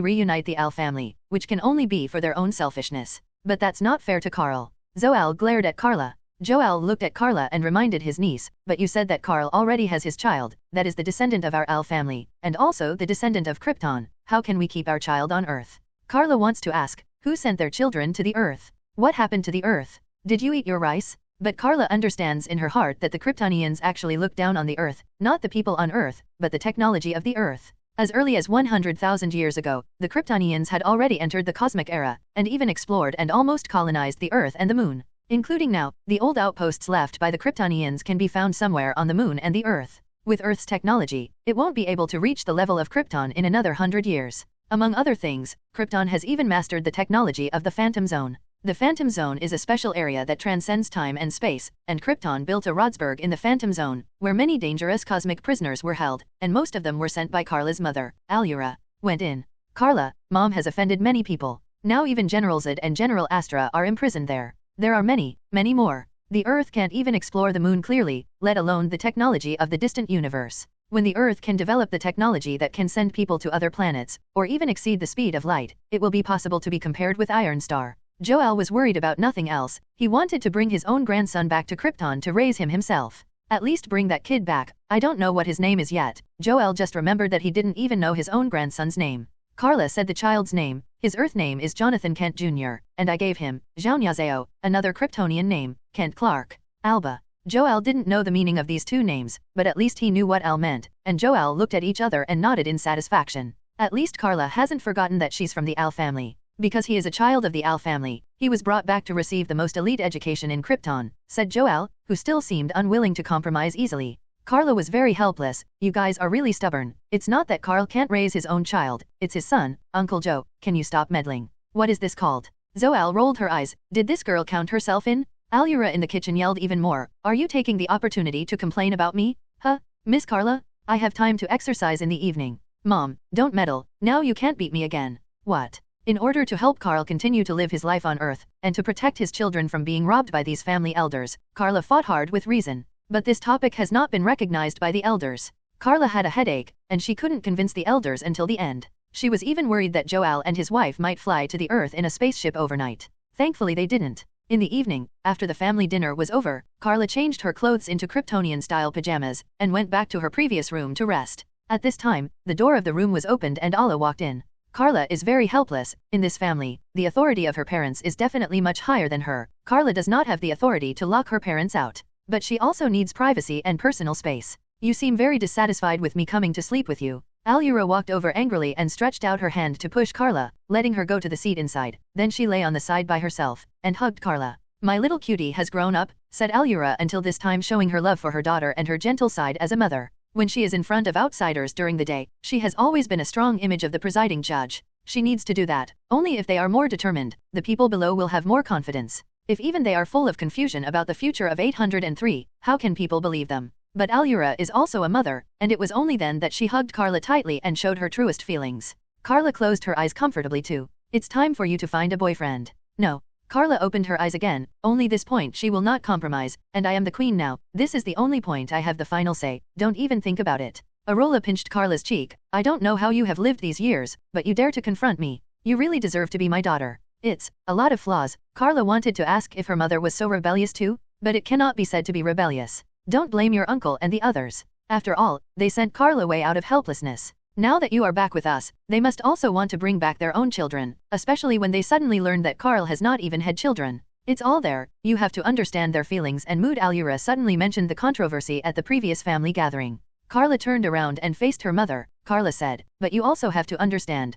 reunite the Al family, which can only be for their own selfishness. But that's not fair to Karl. Zo-El glared at Karla. Jor-El looked at Karla and reminded his niece, but you said that Karl already has his child, that is the descendant of our Al family, and also the descendant of Krypton. How can we keep our child on Earth? Karla wants to ask, who sent their children to the Earth? What happened to the Earth? Did you eat your rice? But Karla understands in her heart that the Kryptonians actually look down on the Earth, not the people on Earth, but the technology of the Earth. As early as 100,000 years ago, the Kryptonians had already entered the cosmic era, and even explored and almost colonized the Earth and the Moon. Including now, the old outposts left by the Kryptonians can be found somewhere on the Moon and the Earth. With Earth's technology, it won't be able to reach the level of Krypton in another 100 years. Among other things, Krypton has even mastered the technology of the Phantom Zone. The Phantom Zone is a special area that transcends time and space, and Krypton built a Rodsburg in the Phantom Zone, where many dangerous cosmic prisoners were held, and most of them were sent by Karla's mother, Allura. Went in. Karla, Mom has offended many people. Now even General Zod and General Astra are imprisoned there. There are many, many more. The Earth can't even explore the moon clearly, let alone the technology of the distant universe. When the Earth can develop the technology that can send people to other planets, or even exceed the speed of light, it will be possible to be compared with Iron Star. Jor-El was worried about nothing else. He wanted to bring his own grandson back to Krypton to raise him himself. At least bring that kid back. I don't know what his name is yet. Jor-El just remembered that he didn't even know his own grandson's name. Karla said the child's name. His Earth name is Jonathan Kent Jr., and I gave him, Zhao, another Kryptonian name, Kent Clark. Alba. Jor-El didn't know the meaning of these two names, but at least he knew what Al meant, and Jor-El looked at each other and nodded in satisfaction. At least Karla hasn't forgotten that she's from the Al family. Because he is a child of the Al family, he was brought back to receive the most elite education in Krypton, said Jor-El, who still seemed unwilling to compromise easily. Karla was very helpless. You guys are really stubborn. It's not that Karl can't raise his own child, it's his son, Uncle Joe. Can you stop meddling? What is this called? Zo-Al rolled her eyes. Did this girl count herself in? Allura in the kitchen yelled even more. Are you taking the opportunity to complain about me? Huh? Miss Karla? I have time to exercise in the evening. Mom, don't meddle. Now you can't beat me again. What? In order to help Karl continue to live his life on Earth, and to protect his children from being robbed by these family elders, Karla fought hard with reason. But this topic has not been recognized by the elders. Karla had a headache, and she couldn't convince the elders until the end. She was even worried that Jor-El and his wife might fly to the Earth in a spaceship overnight. Thankfully they didn't. In the evening, after the family dinner was over, Karla changed her clothes into Kryptonian-style pajamas, and went back to her previous room to rest. At this time, the door of the room was opened and Alla walked in. Karla is very helpless. In this family, the authority of her parents is definitely much higher than her. Karla does not have the authority to lock her parents out. But she also needs privacy and personal space. You seem very dissatisfied with me coming to sleep with you. Allura walked over angrily and stretched out her hand to push Karla, letting her go to the seat inside. Then she lay on the side by herself, and hugged Karla. My little cutie has grown up, said Allura, until this time showing her love for her daughter and her gentle side as a mother. When she is in front of outsiders during the day, she has always been a strong image of the presiding judge. She needs to do that. Only if they are more determined, the people below will have more confidence. If even they are full of confusion about the future of 803, how can people believe them? But Allura is also a mother, and it was only then that she hugged Karla tightly and showed her truest feelings. Karla closed her eyes comfortably too. It's time for you to find a boyfriend. No. Karla opened her eyes again. Only this point she will not compromise, and I am the queen now. This is the only point I have the final say. Don't even think about it. Arola pinched Karla's cheek. I don't know how you have lived these years, but you dare to confront me. You really deserve to be my daughter. It's a lot of flaws. Karla wanted to ask if her mother was so rebellious too, but it cannot be said to be rebellious. Don't blame your uncle and the others. After all, they sent Karla way out of helplessness. Now that you are back with us, they must also want to bring back their own children, especially when they suddenly learned that Karl has not even had children. It's all there. You have to understand their feelings and mood. Allura suddenly mentioned the controversy at the previous family gathering. Karla turned around and faced her mother. Karla said, but you also have to understand.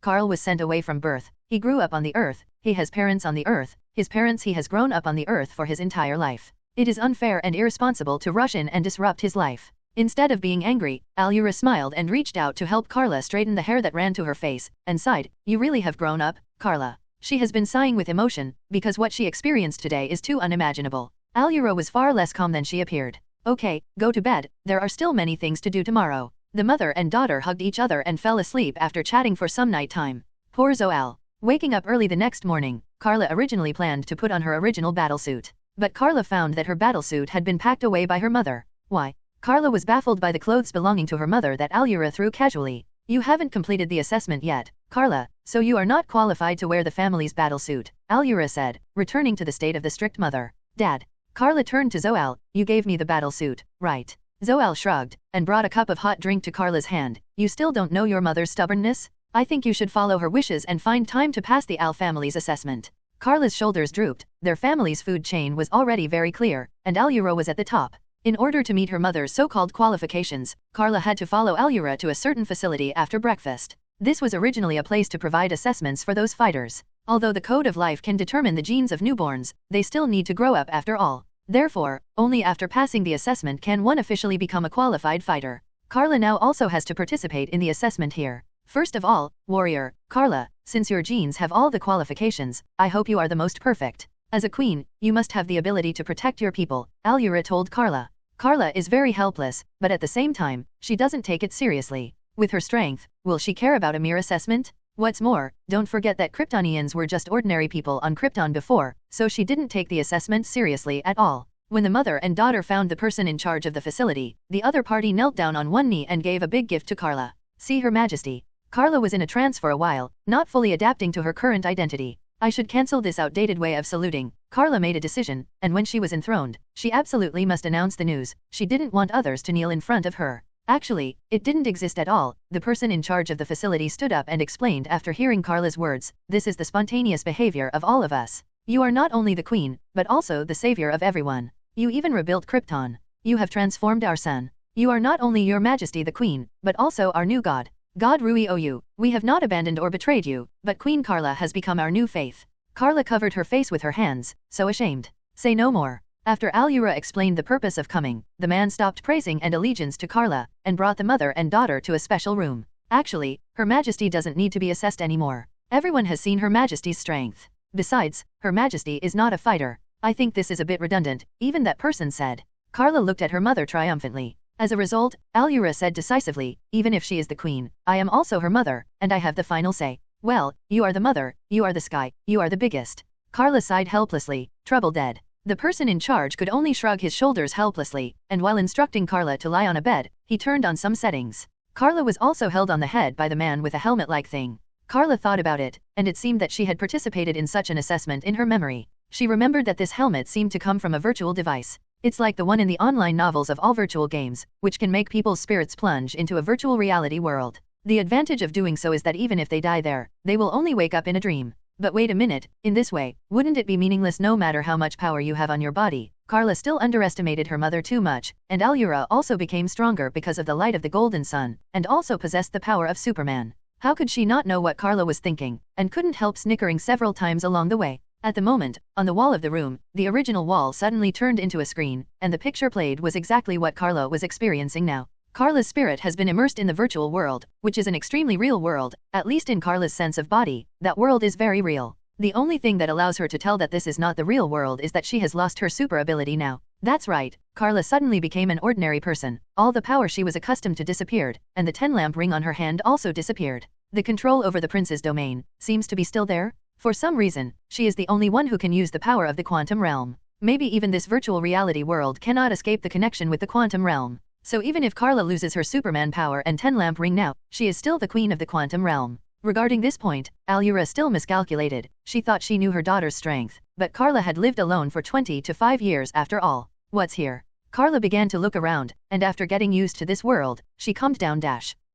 Karl was sent away from birth. He grew up on the Earth. He has parents on the Earth. His parents. He has grown up on the Earth for his entire life. It is unfair and irresponsible to rush in and disrupt his life. Instead of being angry, Allura smiled and reached out to help Karla straighten the hair that ran to her face, and sighed. You really have grown up, Karla. She has been sighing with emotion, because what she experienced today is too unimaginable. Allura was far less calm than she appeared. Okay, go to bed. There are still many things to do tomorrow. The mother and daughter hugged each other and fell asleep after chatting for some night time. Poor Zo-Al. Waking up early the next morning, Karla originally planned to put on her original battlesuit. But Karla found that her battlesuit had been packed away by her mother. Why? Karla was baffled by the clothes belonging to her mother that Allura threw casually. You haven't completed the assessment yet, Karla, so you are not qualified to wear the family's battlesuit, Allura said, returning to the state of the strict mother. Dad. Karla turned to Zo-Al. You gave me the battlesuit, right? Zo-Al shrugged, and brought a cup of hot drink to Karla's hand. You still don't know your mother's stubbornness? I think you should follow her wishes and find time to pass the Al family's assessment. Karla's shoulders drooped. Their family's food chain was already very clear, and Allura was at the top. In order to meet her mother's so-called qualifications, Karla had to follow Allura to a certain facility after breakfast. This was originally a place to provide assessments for those fighters. Although the code of life can determine the genes of newborns, they still need to grow up after all. Therefore, only after passing the assessment can one officially become a qualified fighter. Karla now also has to participate in the assessment here. First of all, warrior, Karla, since your genes have all the qualifications, I hope you are the most perfect. As a queen, you must have the ability to protect your people, Allura told Karla. Karla is very helpless, but at the same time, she doesn't take it seriously. With her strength, will she care about a mere assessment? What's more, don't forget that Kryptonians were just ordinary people on Krypton before, so she didn't take the assessment seriously at all. When the mother and daughter found the person in charge of the facility, the other party knelt down on one knee and gave a big gift to Karla. See Her Majesty. Karla was in a trance for a while, not fully adapting to her current identity. I should cancel this outdated way of saluting. Karla made a decision, and when she was enthroned, she absolutely must announce the news. She didn't want others to kneel in front of her. Actually, it didn't exist at all. The person in charge of the facility stood up and explained after hearing Karla's words, this is the spontaneous behavior of all of us. You are not only the queen, but also the savior of everyone. You even rebuilt Krypton. You have transformed our sun. You are not only your majesty the queen, but also our new god. God Rui-O-U, we have not abandoned or betrayed you, but Queen Karla has become our new faith. Karla covered her face with her hands, so ashamed. Say no more. After Allura explained the purpose of coming, the man stopped praising and allegiance to Karla, and brought the mother and daughter to a special room. Actually, Her Majesty doesn't need to be assessed anymore. Everyone has seen Her Majesty's strength. Besides, Her Majesty is not a fighter. I think this is a bit redundant, even that person said. Karla looked at her mother triumphantly. As a result, Allura said decisively, even if she is the queen, I am also her mother, and I have the final say. Well, you are the mother, you are the sky, you are the biggest. Karla sighed helplessly, trouble dead. The person in charge could only shrug his shoulders helplessly, and while instructing Karla to lie on a bed, he turned on some settings. Karla was also held on the head by the man with a helmet-like thing. Karla thought about it, and it seemed that she had participated in such an assessment in her memory. She remembered that this helmet seemed to come from a virtual device. It's like the one in the online novels of all virtual games, which can make people's spirits plunge into a virtual reality world. The advantage of doing so is that even if they die there, they will only wake up in a dream. But wait a minute, in this way, wouldn't it be meaningless no matter how much power you have on your body? Karla still underestimated her mother too much, and Allura also became stronger because of the light of the golden sun, and also possessed the power of Superman. How could she not know what Karla was thinking, and couldn't help snickering several times along the way? At the moment, on the wall of the room, the original wall suddenly turned into a screen, and the picture played was exactly what Karla was experiencing now. Karla's spirit has been immersed in the virtual world, which is an extremely real world, at least in Karla's sense of body, that world is very real. The only thing that allows her to tell that this is not the real world is that she has lost her super ability now. That's right, Karla suddenly became an ordinary person. All the power she was accustomed to disappeared, and the 10-lamp ring on her hand also disappeared. The control over the prince's domain seems to be still there. For some reason, she is the only one who can use the power of the quantum realm. Maybe even this virtual reality world cannot escape the connection with the quantum realm. So even if Karla loses her Superman power and 10-lamp ring now, she is still the queen of the quantum realm. Regarding this point, Allura still miscalculated. She thought she knew her daughter's strength, but Karla had lived alone for 25 years after all. What's here? Karla began to look around, and after getting used to this world, she calmed down.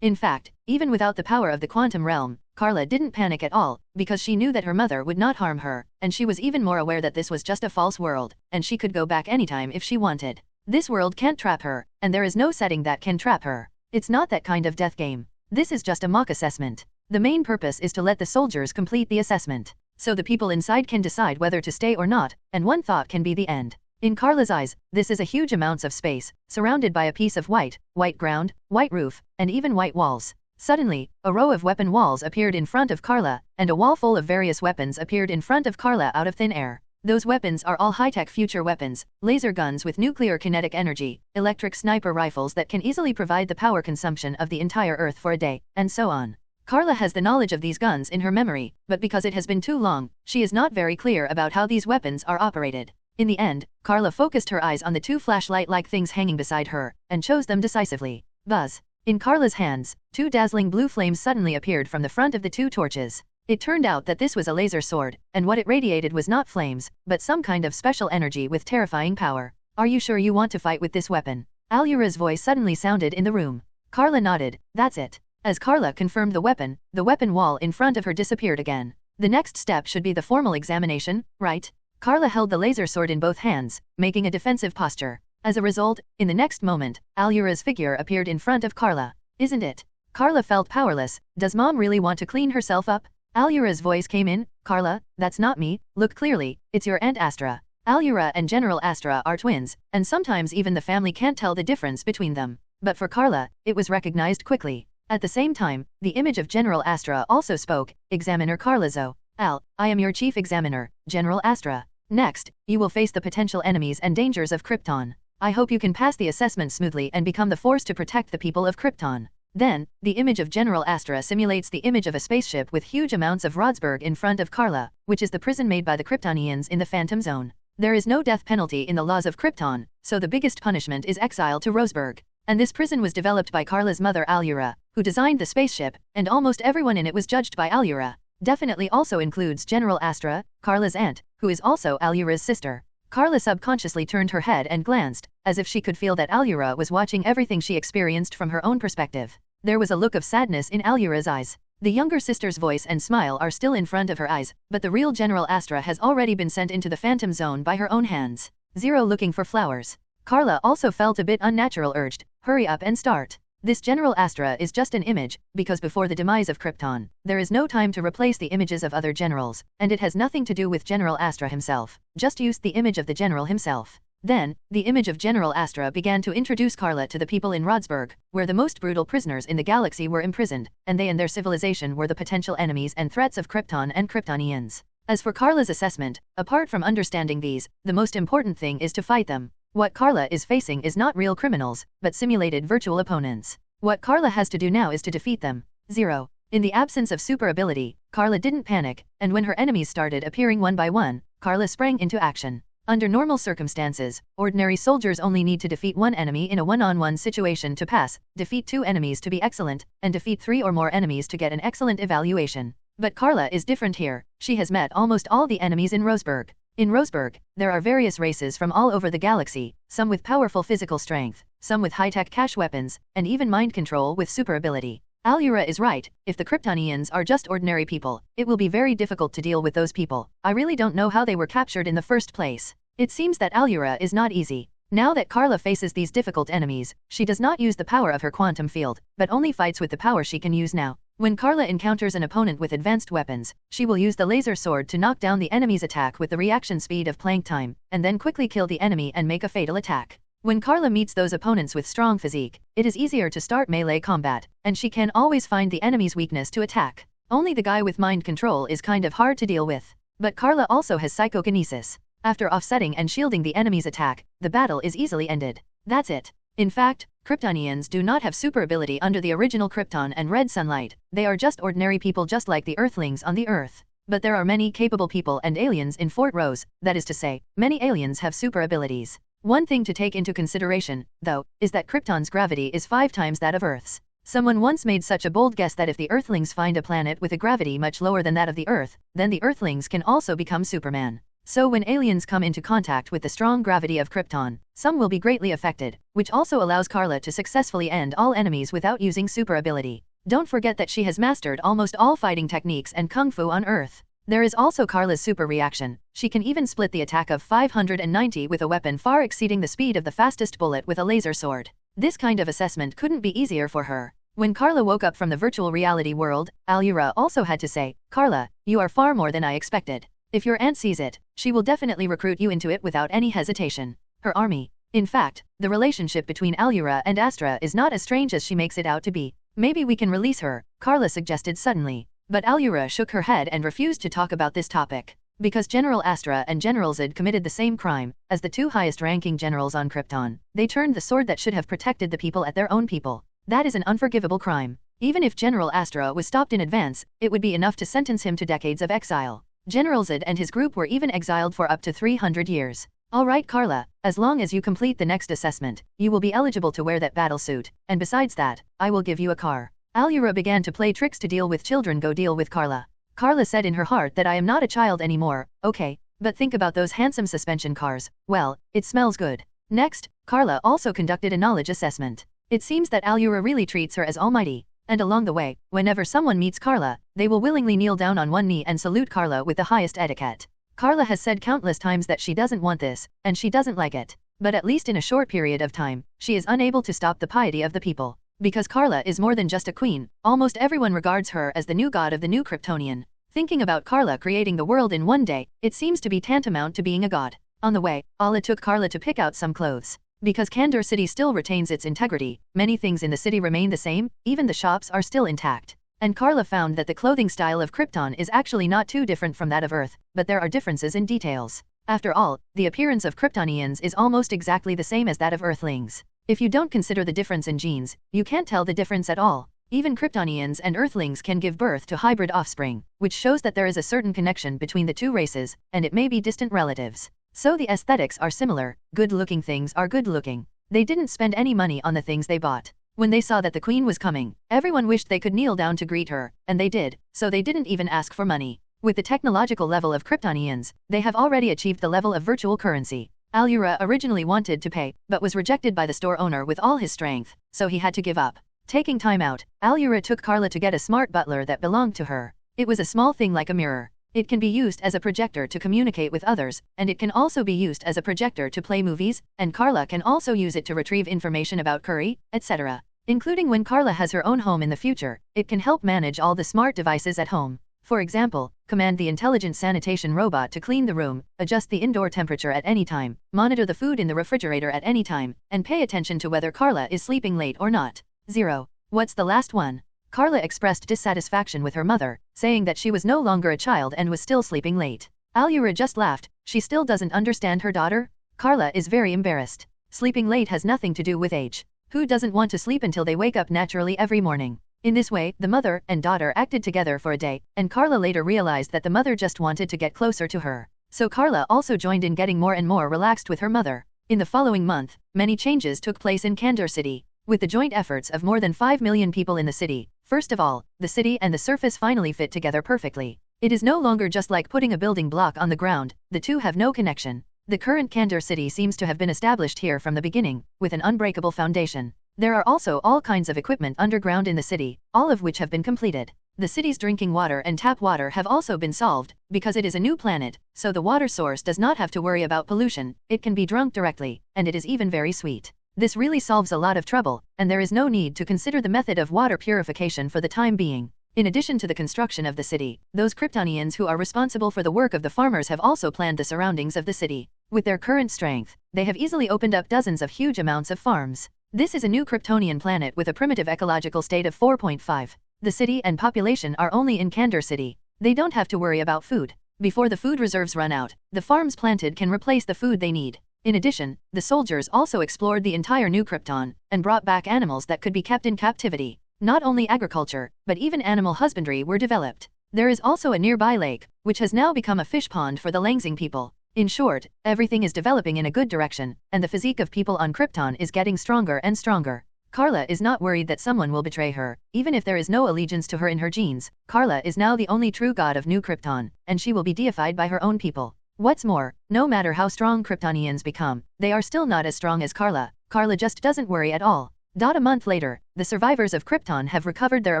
In fact, even without the power of the quantum realm, Karla didn't panic at all, because she knew that her mother would not harm her, and she was even more aware that this was just a false world, and she could go back anytime if she wanted. This world can't trap her, and there is no setting that can trap her. It's not that kind of death game. This is just a mock assessment. The main purpose is to let the soldiers complete the assessment, so the people inside can decide whether to stay or not, and one thought can be the end. In Karla's eyes, this is a huge amounts of space, surrounded by a piece of white ground, white roof, and even white walls. Suddenly, a row of weapon walls appeared in front of Karla, and a wall full of various weapons appeared in front of Karla out of thin air. Those weapons are all high-tech future weapons, laser guns with nuclear kinetic energy, electric sniper rifles that can easily provide the power consumption of the entire Earth for a day, and so on. Karla has the knowledge of these guns in her memory, but because it has been too long, she is not very clear about how these weapons are operated. In the end, Karla focused her eyes on the two flashlight-like things hanging beside her, and chose them decisively. Buzz. In Karla's hands, two dazzling blue flames suddenly appeared from the front of the two torches. It turned out that this was a laser sword, and what it radiated was not flames, but some kind of special energy with terrifying power. Are you sure you want to fight with this weapon? Allura's voice suddenly sounded in the room. Karla nodded. That's it. As Karla confirmed the weapon wall in front of her disappeared again. The next step should be the formal examination, right? Karla held the laser sword in both hands, making a defensive posture. As a result, in the next moment, Allura's figure appeared in front of Karla. Isn't it? Karla felt powerless. Does Mom really want to clean herself up? Allura's voice came in. Karla, that's not me. Look clearly, it's your Aunt Astra. Allura and General Astra are twins, and sometimes even the family can't tell the difference between them. But for Karla, it was recognized quickly. At the same time, the image of General Astra also spoke, Examiner Karla Zo-Al, I am your chief examiner, General Astra. Next, you will face the potential enemies and dangers of Krypton. I hope you can pass the assessment smoothly and become the force to protect the people of Krypton. Then, the image of General Astra simulates the image of a spaceship with huge amounts of Rodsberg in front of Karla, which is the prison made by the Kryptonians in the Phantom Zone. There is no death penalty in the laws of Krypton, so the biggest punishment is exile to Roseburg. And this prison was developed by Karla's mother Alura, who designed the spaceship, and almost everyone in it was judged by Alura. Definitely also includes General Astra, Karla's aunt, who is also Alura's sister. Karla subconsciously turned her head and glanced, as if she could feel that Alura was watching everything she experienced from her own perspective. There was a look of sadness in Alura's eyes. The younger sister's voice and smile are still in front of her eyes, but the real General Astra has already been sent into the Phantom Zone by her own hands. Zero looking for flowers. Karla also felt a bit unnatural urged, hurry up and start. This General Astra is just an image, because before the demise of Krypton, there is no time to replace the images of other generals, and it has nothing to do with General Astra himself, just use the image of the general himself. Then, the image of General Astra began to introduce Karla to the people in Rodsburg, where the most brutal prisoners in the galaxy were imprisoned, and they and their civilization were the potential enemies and threats of Krypton and Kryptonians. As for Karla's assessment, apart from understanding these, the most important thing is to fight them. What Karla is facing is not real criminals, but simulated virtual opponents. What Karla has to do now is to defeat them. 0. In the absence of super ability, Karla didn't panic, and when her enemies started appearing one by one, Karla sprang into action. Under normal circumstances, ordinary soldiers only need to defeat one enemy in a one-on-one situation to pass, defeat 2 enemies to be excellent, and defeat 3 or more enemies to get an excellent evaluation. But Karla is different here. She has met almost all the enemies in Roseburg. In Roseburg, there are various races from all over the galaxy, some with powerful physical strength, some with high-tech cash weapons, and even mind control with super ability. Alura is right, if the Kryptonians are just ordinary people, it will be very difficult to deal with those people. I really don't know how they were captured in the first place. It seems that Alura is not easy. Now that Karla faces these difficult enemies, she does not use the power of her quantum field, but only fights with the power she can use now. When Karla encounters an opponent with advanced weapons, she will use the laser sword to knock down the enemy's attack with the reaction speed of Planck time, and then quickly kill the enemy and make a fatal attack. When Karla meets those opponents with strong physique, it is easier to start melee combat, and she can always find the enemy's weakness to attack. Only the guy with mind control is kind of hard to deal with. But Karla also has psychokinesis. After offsetting and shielding the enemy's attack, the battle is easily ended. That's it. In fact, Kryptonians do not have super ability under the original Krypton and red sunlight. They are just ordinary people just like the Earthlings on the Earth. But there are many capable people and aliens in Fort Rose, that is to say, many aliens have super abilities. One thing to take into consideration, though, is that Krypton's gravity is 5 times that of Earth's. Someone once made such a bold guess that if the Earthlings find a planet with a gravity much lower than that of the Earth, then the Earthlings can also become Superman. So when aliens come into contact with the strong gravity of Krypton, some will be greatly affected, which also allows Karla to successfully end all enemies without using super ability. Don't forget that she has mastered almost all fighting techniques and kung fu on Earth. There is also Karla's super reaction. She can even split the attack of 590 with a weapon far exceeding the speed of the fastest bullet with a laser sword. This kind of assessment couldn't be easier for her. When Karla woke up from the virtual reality world, Alura also had to say, Karla, you are far more than I expected. If your aunt sees it, she will definitely recruit you into it without any hesitation. Her army. In fact, the relationship between Alura and Astra is not as strange as she makes it out to be. Maybe we can release her, Karla suggested suddenly. But Alura shook her head and refused to talk about this topic. Because General Astra and General Zod committed the same crime, as the 2 highest-ranking generals on Krypton, they turned the sword that should have protected the people at their own people. That is an unforgivable crime. Even if General Astra was stopped in advance, it would be enough to sentence him to decades of exile. General Zod and his group were even exiled for up to 300 years. Alright Karla, as long as you complete the next assessment, you will be eligible to wear that battle suit, and besides that, I will give you a car. Alura began to play tricks to deal with children. Go deal with Karla. Karla said in her heart that I am not a child anymore, okay, but think about those handsome suspension cars, well, it smells good. Next, Karla also conducted a knowledge assessment. It seems that Alura really treats her as almighty. And along the way, whenever someone meets Karla, they will willingly kneel down on one knee and salute Karla with the highest etiquette. Karla has said countless times that she doesn't want this, and she doesn't like it. But at least in a short period of time, she is unable to stop the piety of the people. Because Karla is more than just a queen, almost everyone regards her as the new god of the new Kryptonian. Thinking about Karla creating the world in one day, it seems to be tantamount to being a god. On the way, Alla took Karla to pick out some clothes. Because Kandor City still retains its integrity, many things in the city remain the same, even the shops are still intact. And Karla found that the clothing style of Krypton is actually not too different from that of Earth, but there are differences in details. After all, the appearance of Kryptonians is almost exactly the same as that of Earthlings. If you don't consider the difference in genes, you can't tell the difference at all. Even Kryptonians and Earthlings can give birth to hybrid offspring, which shows that there is a certain connection between the two races, and it may be distant relatives. So the aesthetics are similar, good-looking things are good-looking. They didn't spend any money on the things they bought. When they saw that the queen was coming, everyone wished they could kneel down to greet her, and they did, so they didn't even ask for money. With the technological level of Kryptonians, they have already achieved the level of virtual currency. Al-Ura originally wanted to pay, but was rejected by the store owner with all his strength, so he had to give up. Taking time out, Al-Ura took Karla to get a smart butler that belonged to her. It was a small thing like a mirror. It can be used as a projector to communicate with others, and it can also be used as a projector to play movies, and Karla can also use it to retrieve information about Curry, etc. Including when Karla has her own home in the future, it can help manage all the smart devices at home. For example, command the intelligent sanitation robot to clean the room, adjust the indoor temperature at any time, monitor the food in the refrigerator at any time, and pay attention to whether Karla is sleeping late or not. 0. What's the last one? Karla expressed dissatisfaction with her mother, saying that she was no longer a child and was still sleeping late. Al-Ura just laughed. She still doesn't understand her daughter? Karla is very embarrassed. Sleeping late has nothing to do with age. Who doesn't want to sleep until they wake up naturally every morning? In this way, the mother and daughter acted together for a day, and Karla later realized that the mother just wanted to get closer to her. So Karla also joined in getting more and more relaxed with her mother. In the following month, many changes took place in Kandor City. With the joint efforts of more than 5 million people in the city, first of all, the city and the surface finally fit together perfectly. It is no longer just like putting a building block on the ground, the two have no connection. The current Kandor City seems to have been established here from the beginning, with an unbreakable foundation. There are also all kinds of equipment underground in the city, all of which have been completed. The city's drinking water and tap water have also been solved, because it is a new planet, so the water source does not have to worry about pollution, it can be drunk directly, and it is even very sweet. This really solves a lot of trouble, and there is no need to consider the method of water purification for the time being. In addition to the construction of the city, those Kryptonians who are responsible for the work of the farmers have also planned the surroundings of the city. With their current strength, they have easily opened up dozens of huge amounts of farms. This is a new Kryptonian planet with a primitive ecological state of 4.5. The city and population are only in Kandor City. They don't have to worry about food. Before the food reserves run out, the farms planted can replace the food they need. In addition, the soldiers also explored the entire new Krypton, and brought back animals that could be kept in captivity. Not only agriculture, but even animal husbandry were developed. There is also a nearby lake, which has now become a fish pond for the Langsing people. In short, everything is developing in a good direction, and the physique of people on Krypton is getting stronger and stronger. Karla is not worried that someone will betray her, even if there is no allegiance to her in her genes. Karla is now the only true god of New Krypton, and she will be deified by her own people. What's more, no matter how strong Kryptonians become, they are still not as strong as Karla. Karla just doesn't worry at all. A month later, the survivors of Krypton have recovered their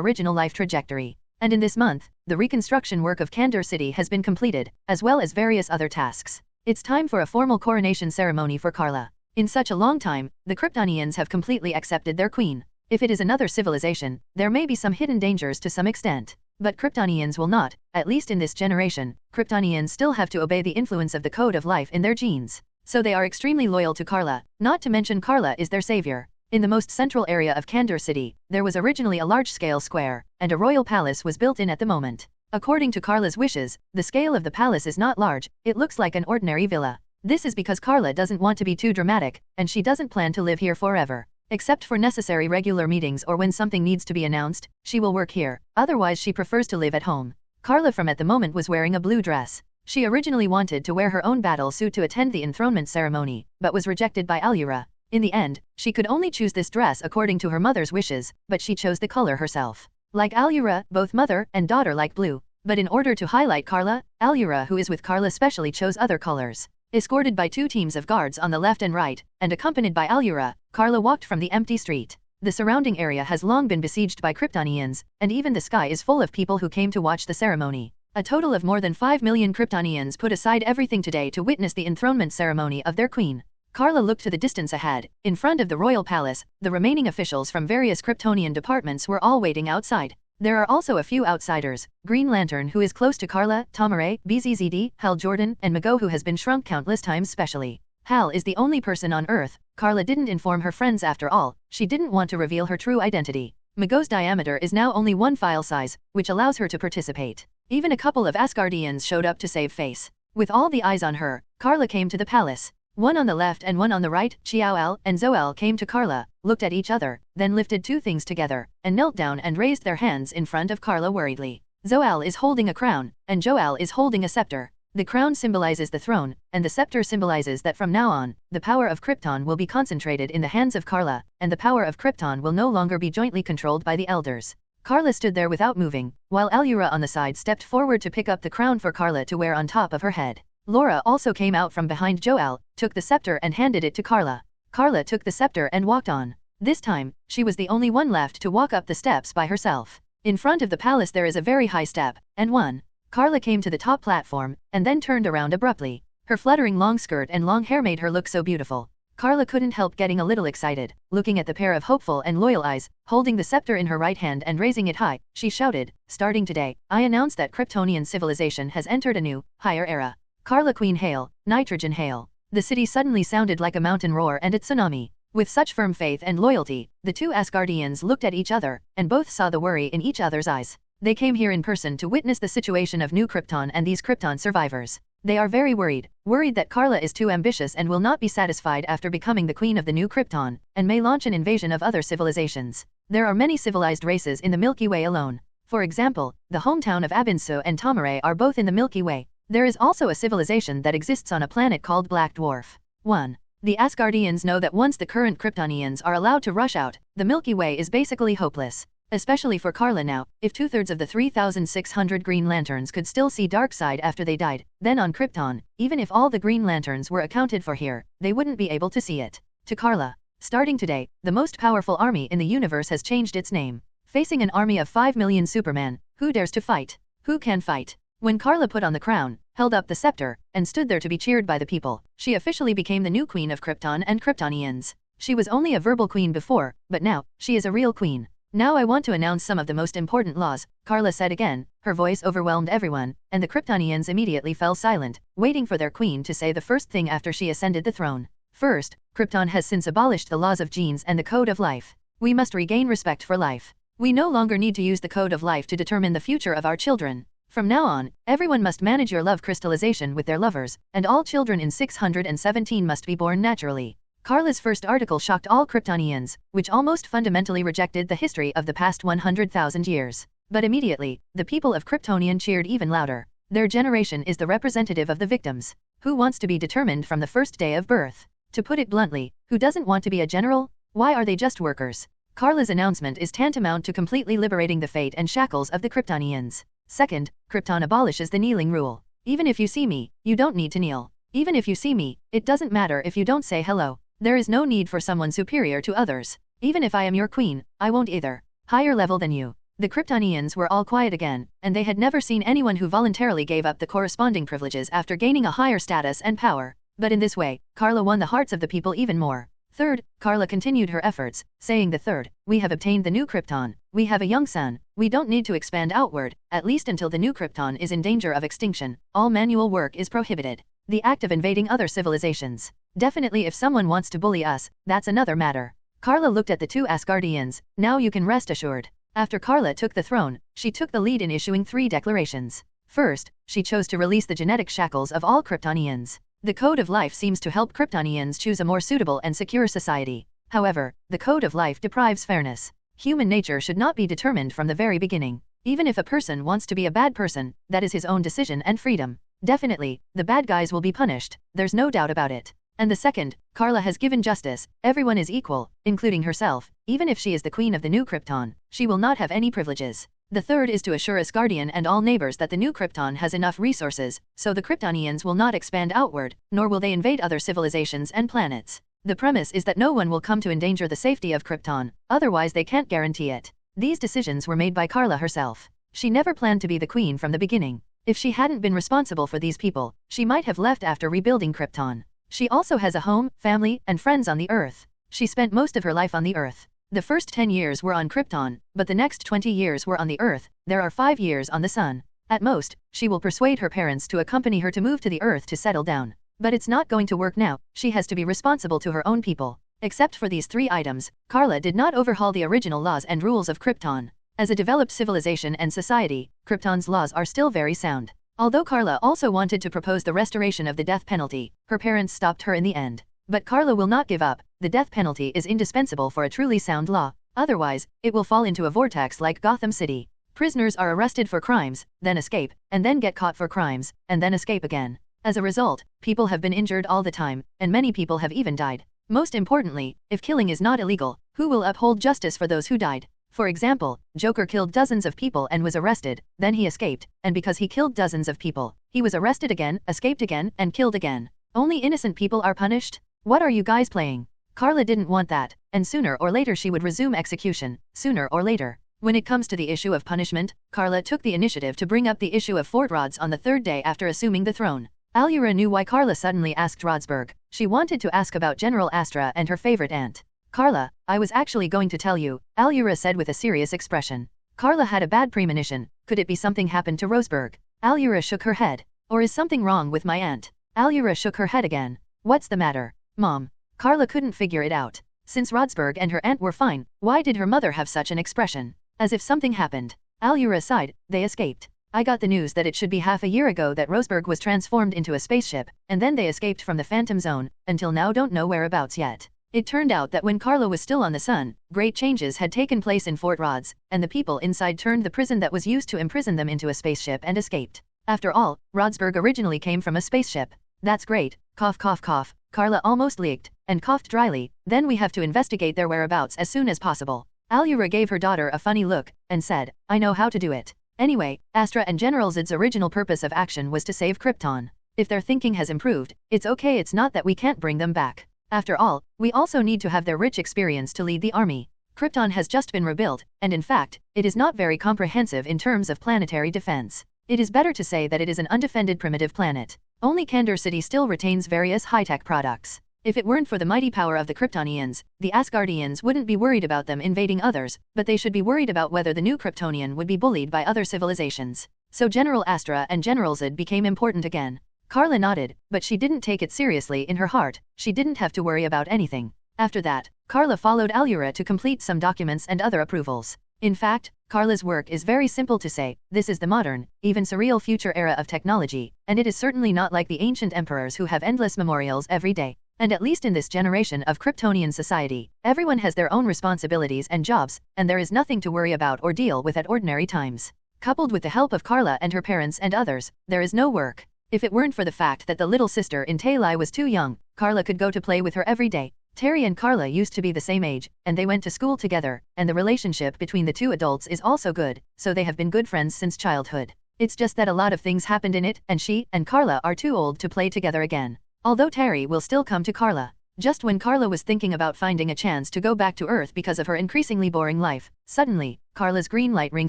original life trajectory. And in this month, the reconstruction work of Kandor City has been completed, as well as various other tasks. It's time for a formal coronation ceremony for Karla. In such a long time, the Kryptonians have completely accepted their queen. If it is another civilization, there may be some hidden dangers to some extent. But Kryptonians will not, at least in this generation. Kryptonians still have to obey the influence of the code of life in their genes. So they are extremely loyal to Karla, not to mention Karla is their savior. In the most central area of Kandor City, there was originally a large-scale square, and a royal palace was built in at the moment. According to Karla's wishes, the scale of the palace is not large, it looks like an ordinary villa. This is because Karla doesn't want to be too dramatic, and she doesn't plan to live here forever. Except for necessary regular meetings or when something needs to be announced, she will work here, otherwise she prefers to live at home. Karla from at the moment was wearing a blue dress. She originally wanted to wear her own battle suit to attend the enthronement ceremony, but was rejected by Al-Ura. In the end, she could only choose this dress according to her mother's wishes, but she chose the color herself. Like Al-Ura, both mother and daughter like blue. But in order to highlight Karla, Al-Ura who is with Karla specially chose other colors. Escorted by 2 teams of guards on the left and right, and accompanied by Al-Ura, Karla walked from the empty street. The surrounding area has long been besieged by Kryptonians, and even the sky is full of people who came to watch the ceremony. A total of more than 5 million Kryptonians put aside everything today to witness the enthronement ceremony of their queen. Karla looked to the distance ahead. In front of the royal palace, the remaining officials from various Kryptonian departments were all waiting outside. There are also a few outsiders, Green Lantern who is close to Karla, Tomare, BZZD, Hal Jordan, and Mago who has been shrunk countless times specially. Hal is the only person on Earth. Karla didn't inform her friends after all, she didn't want to reveal her true identity. Mago's diameter is now only 1 file size, which allows her to participate. Even a couple of Asgardians showed up to save face. With all the eyes on her, Karla came to the palace. One on the left and one on the right. Jor-El and Zo-El came to Karla, looked at each other, then lifted two things together, and knelt down and raised their hands in front of Karla worriedly. Zo-El is holding a crown, and Jor-El is holding a scepter. The crown symbolizes the throne, and the scepter symbolizes that from now on, the power of Krypton will be concentrated in the hands of Karla, and the power of Krypton will no longer be jointly controlled by the elders. Karla stood there without moving, while Allura on the side stepped forward to pick up the crown for Karla to wear on top of her head. Laura also came out from behind Jor-El, took the scepter and handed it to Karla. Karla took the scepter and walked on. This time, she was the only one left to walk up the steps by herself. In front of the palace there is a very high step, and one. Karla came to the top platform, and then turned around abruptly. Her fluttering long skirt and long hair made her look so beautiful. Karla couldn't help getting a little excited, looking at the pair of hopeful and loyal eyes, holding the scepter in her right hand and raising it high, she shouted, "Starting today, I announce that Kryptonian civilization has entered a new, higher era. Karla Queen hail, nitrogen hail." The city suddenly sounded like a mountain roar and a tsunami. With such firm faith and loyalty, the two Asgardians looked at each other, and both saw the worry in each other's eyes. They came here in person to witness the situation of New Krypton and these Krypton survivors. They are very worried that Karla is too ambitious and will not be satisfied after becoming the queen of the New Krypton, and may launch an invasion of other civilizations. There are many civilized races in the Milky Way alone. For example, the hometown of Abinsu and Tomare are both in the Milky Way. There is also a civilization that exists on a planet called Black Dwarf. 1. The Asgardians know that once the current Kryptonians are allowed to rush out, the Milky Way is basically hopeless. Especially for Karla now, if 2/3 of the 3,600 Green Lanterns could still see Darkseid after they died, then on Krypton, even if all the Green Lanterns were accounted for here, they wouldn't be able to see it. To Karla, starting today, the most powerful army in the universe has changed its name. Facing an army of 5 million Superman, who dares to fight? Who can fight? When Karla put on the crown, held up the scepter, and stood there to be cheered by the people, she officially became the new queen of Krypton and Kryptonians. She was only a verbal queen before, but now, she is a real queen. "Now I want to announce some of the most important laws," Karla said again. Her voice overwhelmed everyone, and the Kryptonians immediately fell silent, waiting for their queen to say the first thing after she ascended the throne. First, Krypton has since abolished the laws of genes and the code of life. We must regain respect for life. We no longer need to use the code of life to determine the future of our children. From now on, everyone must manage your love crystallization with their lovers, and all children in 617 must be born naturally. Karla's first article shocked all Kryptonians, which almost fundamentally rejected the history of the past 100,000 years. But immediately, the people of Kryptonian cheered even louder. Their generation is the representative of the victims. Who wants to be determined from the first day of birth? To put it bluntly, who doesn't want to be a general? Why are they just workers? Karla's announcement is tantamount to completely liberating the fate and shackles of the Kryptonians. Second, Krypton abolishes the kneeling rule. Even if you see me, you don't need to kneel. Even if you see me, it doesn't matter if you don't say hello. There is no need for someone superior to others. Even if I am your queen, I won't either. Higher level than you. The Kryptonians were all quiet again, and they had never seen anyone who voluntarily gave up the corresponding privileges after gaining a higher status and power. But in this way, Karla won the hearts of the people even more. Third, Karla continued her efforts, saying the third, "We have obtained the new Krypton. We have a young son. We don't need to expand outward, at least until the new Krypton is in danger of extinction. All manual work is prohibited. The act of invading other civilizations. Definitely if someone wants to bully us, that's another matter." Karla looked at the two Asgardians. "Now you can rest assured." After Karla took the throne, she took the lead in issuing 3 declarations. First, she chose to release the genetic shackles of all Kryptonians. The code of life seems to help Kryptonians choose a more suitable and secure society. However, the code of life deprives fairness. Human nature should not be determined from the very beginning. Even if a person wants to be a bad person, that is his own decision and freedom. Definitely, the bad guys will be punished, there's no doubt about it. And the second, Karla has given justice. Everyone is equal, including herself. Even if she is the queen of the new Krypton, she will not have any privileges. The third is to assure Asgardian and all neighbors that the new Krypton has enough resources, so the Kryptonians will not expand outward, nor will they invade other civilizations and planets. The premise is that no one will come to endanger the safety of Krypton, otherwise they can't guarantee it. These decisions were made by Karla herself. She never planned to be the queen from the beginning. If she hadn't been responsible for these people, she might have left after rebuilding Krypton. She also has a home, family, and friends on the Earth. She spent most of her life on the Earth. The first 10 years were on Krypton, but the next 20 years were on the Earth. There are 5 years on the Sun. At most, she will persuade her parents to accompany her to move to the Earth to settle down. But it's not going to work now, she has to be responsible to her own people. Except for these 3 items, Karla did not overhaul the original laws and rules of Krypton. As a developed civilization and society, Krypton's laws are still very sound. Although Karla also wanted to propose the restoration of the death penalty, her parents stopped her in the end. But Karla will not give up. The death penalty is indispensable for a truly sound law. Otherwise, it will fall into a vortex like Gotham City. Prisoners are arrested for crimes, then escape, and then get caught for crimes, and then escape again. As a result, people have been injured all the time, and many people have even died. Most importantly, if killing is not illegal, who will uphold justice for those who died? For example, Joker killed dozens of people and was arrested, then he escaped, and because he killed dozens of people, he was arrested again, escaped again, and killed again. Only innocent people are punished? What are you guys playing? Karla didn't want that, and sooner or later she would resume execution, sooner or later. When it comes to the issue of punishment, Karla took the initiative to bring up the issue of fort rods on the 3rd day after assuming the throne. Alura knew why Karla suddenly asked Rodsburg. She wanted to ask about General Astra and her favorite aunt. Karla, I was actually going to tell you, Alura said with a serious expression. Karla had a bad premonition. Could it be something happened to Roseburg? Alura shook her head. Or is something wrong with my aunt? Alura shook her head again. What's the matter, Mom? Karla couldn't figure it out. Since Rodsburg and her aunt were fine, why did her mother have such an expression? As if something happened. Alura sighed. They escaped. I got the news that it should be half a year ago that Roseburg was transformed into a spaceship, and then they escaped from the Phantom Zone, until now don't know whereabouts yet. It turned out that when Karla was still on the sun, great changes had taken place in Fort Rods, and the people inside turned the prison that was used to imprison them into a spaceship and escaped. After all, Rodsburg originally came from a spaceship. That's great, cough cough cough, Karla almost leaked, and coughed dryly, then we have to investigate their whereabouts as soon as possible. Alura gave her daughter a funny look, and said, I know how to do it. Anyway, Astra and General Zod's original purpose of action was to save Krypton. If their thinking has improved, it's okay, it's not that we can't bring them back. After all, we also need to have their rich experience to lead the army. Krypton has just been rebuilt, and in fact, it is not very comprehensive in terms of planetary defense. It is better to say that it is an undefended primitive planet. Only Kandor City still retains various high-tech products. If it weren't for the mighty power of the Kryptonians, the Asgardians wouldn't be worried about them invading others, but they should be worried about whether the new Kryptonian would be bullied by other civilizations. So General Astra and General Zod became important again. Karla nodded, but she didn't take it seriously in her heart. She didn't have to worry about anything. After that, Karla followed Alura to complete some documents and other approvals. In fact, Karla's work is very simple to say. This is the modern, even surreal future era of technology, and it is certainly not like the ancient emperors who have endless memorials every day. And at least in this generation of Kryptonian society, everyone has their own responsibilities and jobs, and there is nothing to worry about or deal with at ordinary times. Coupled with the help of Karla and her parents and others, there is no work. If it weren't for the fact that the little sister in Taylai was too young, Karla could go to play with her every day. Terry and Karla used to be the same age, and they went to school together, and the relationship between the two adults is also good, so they have been good friends since childhood. It's just that a lot of things happened in it, and she and Karla are too old to play together again. Although Terry will still come to Karla. Just when Karla was thinking about finding a chance to go back to Earth because of her increasingly boring life, suddenly, Karla's green light ring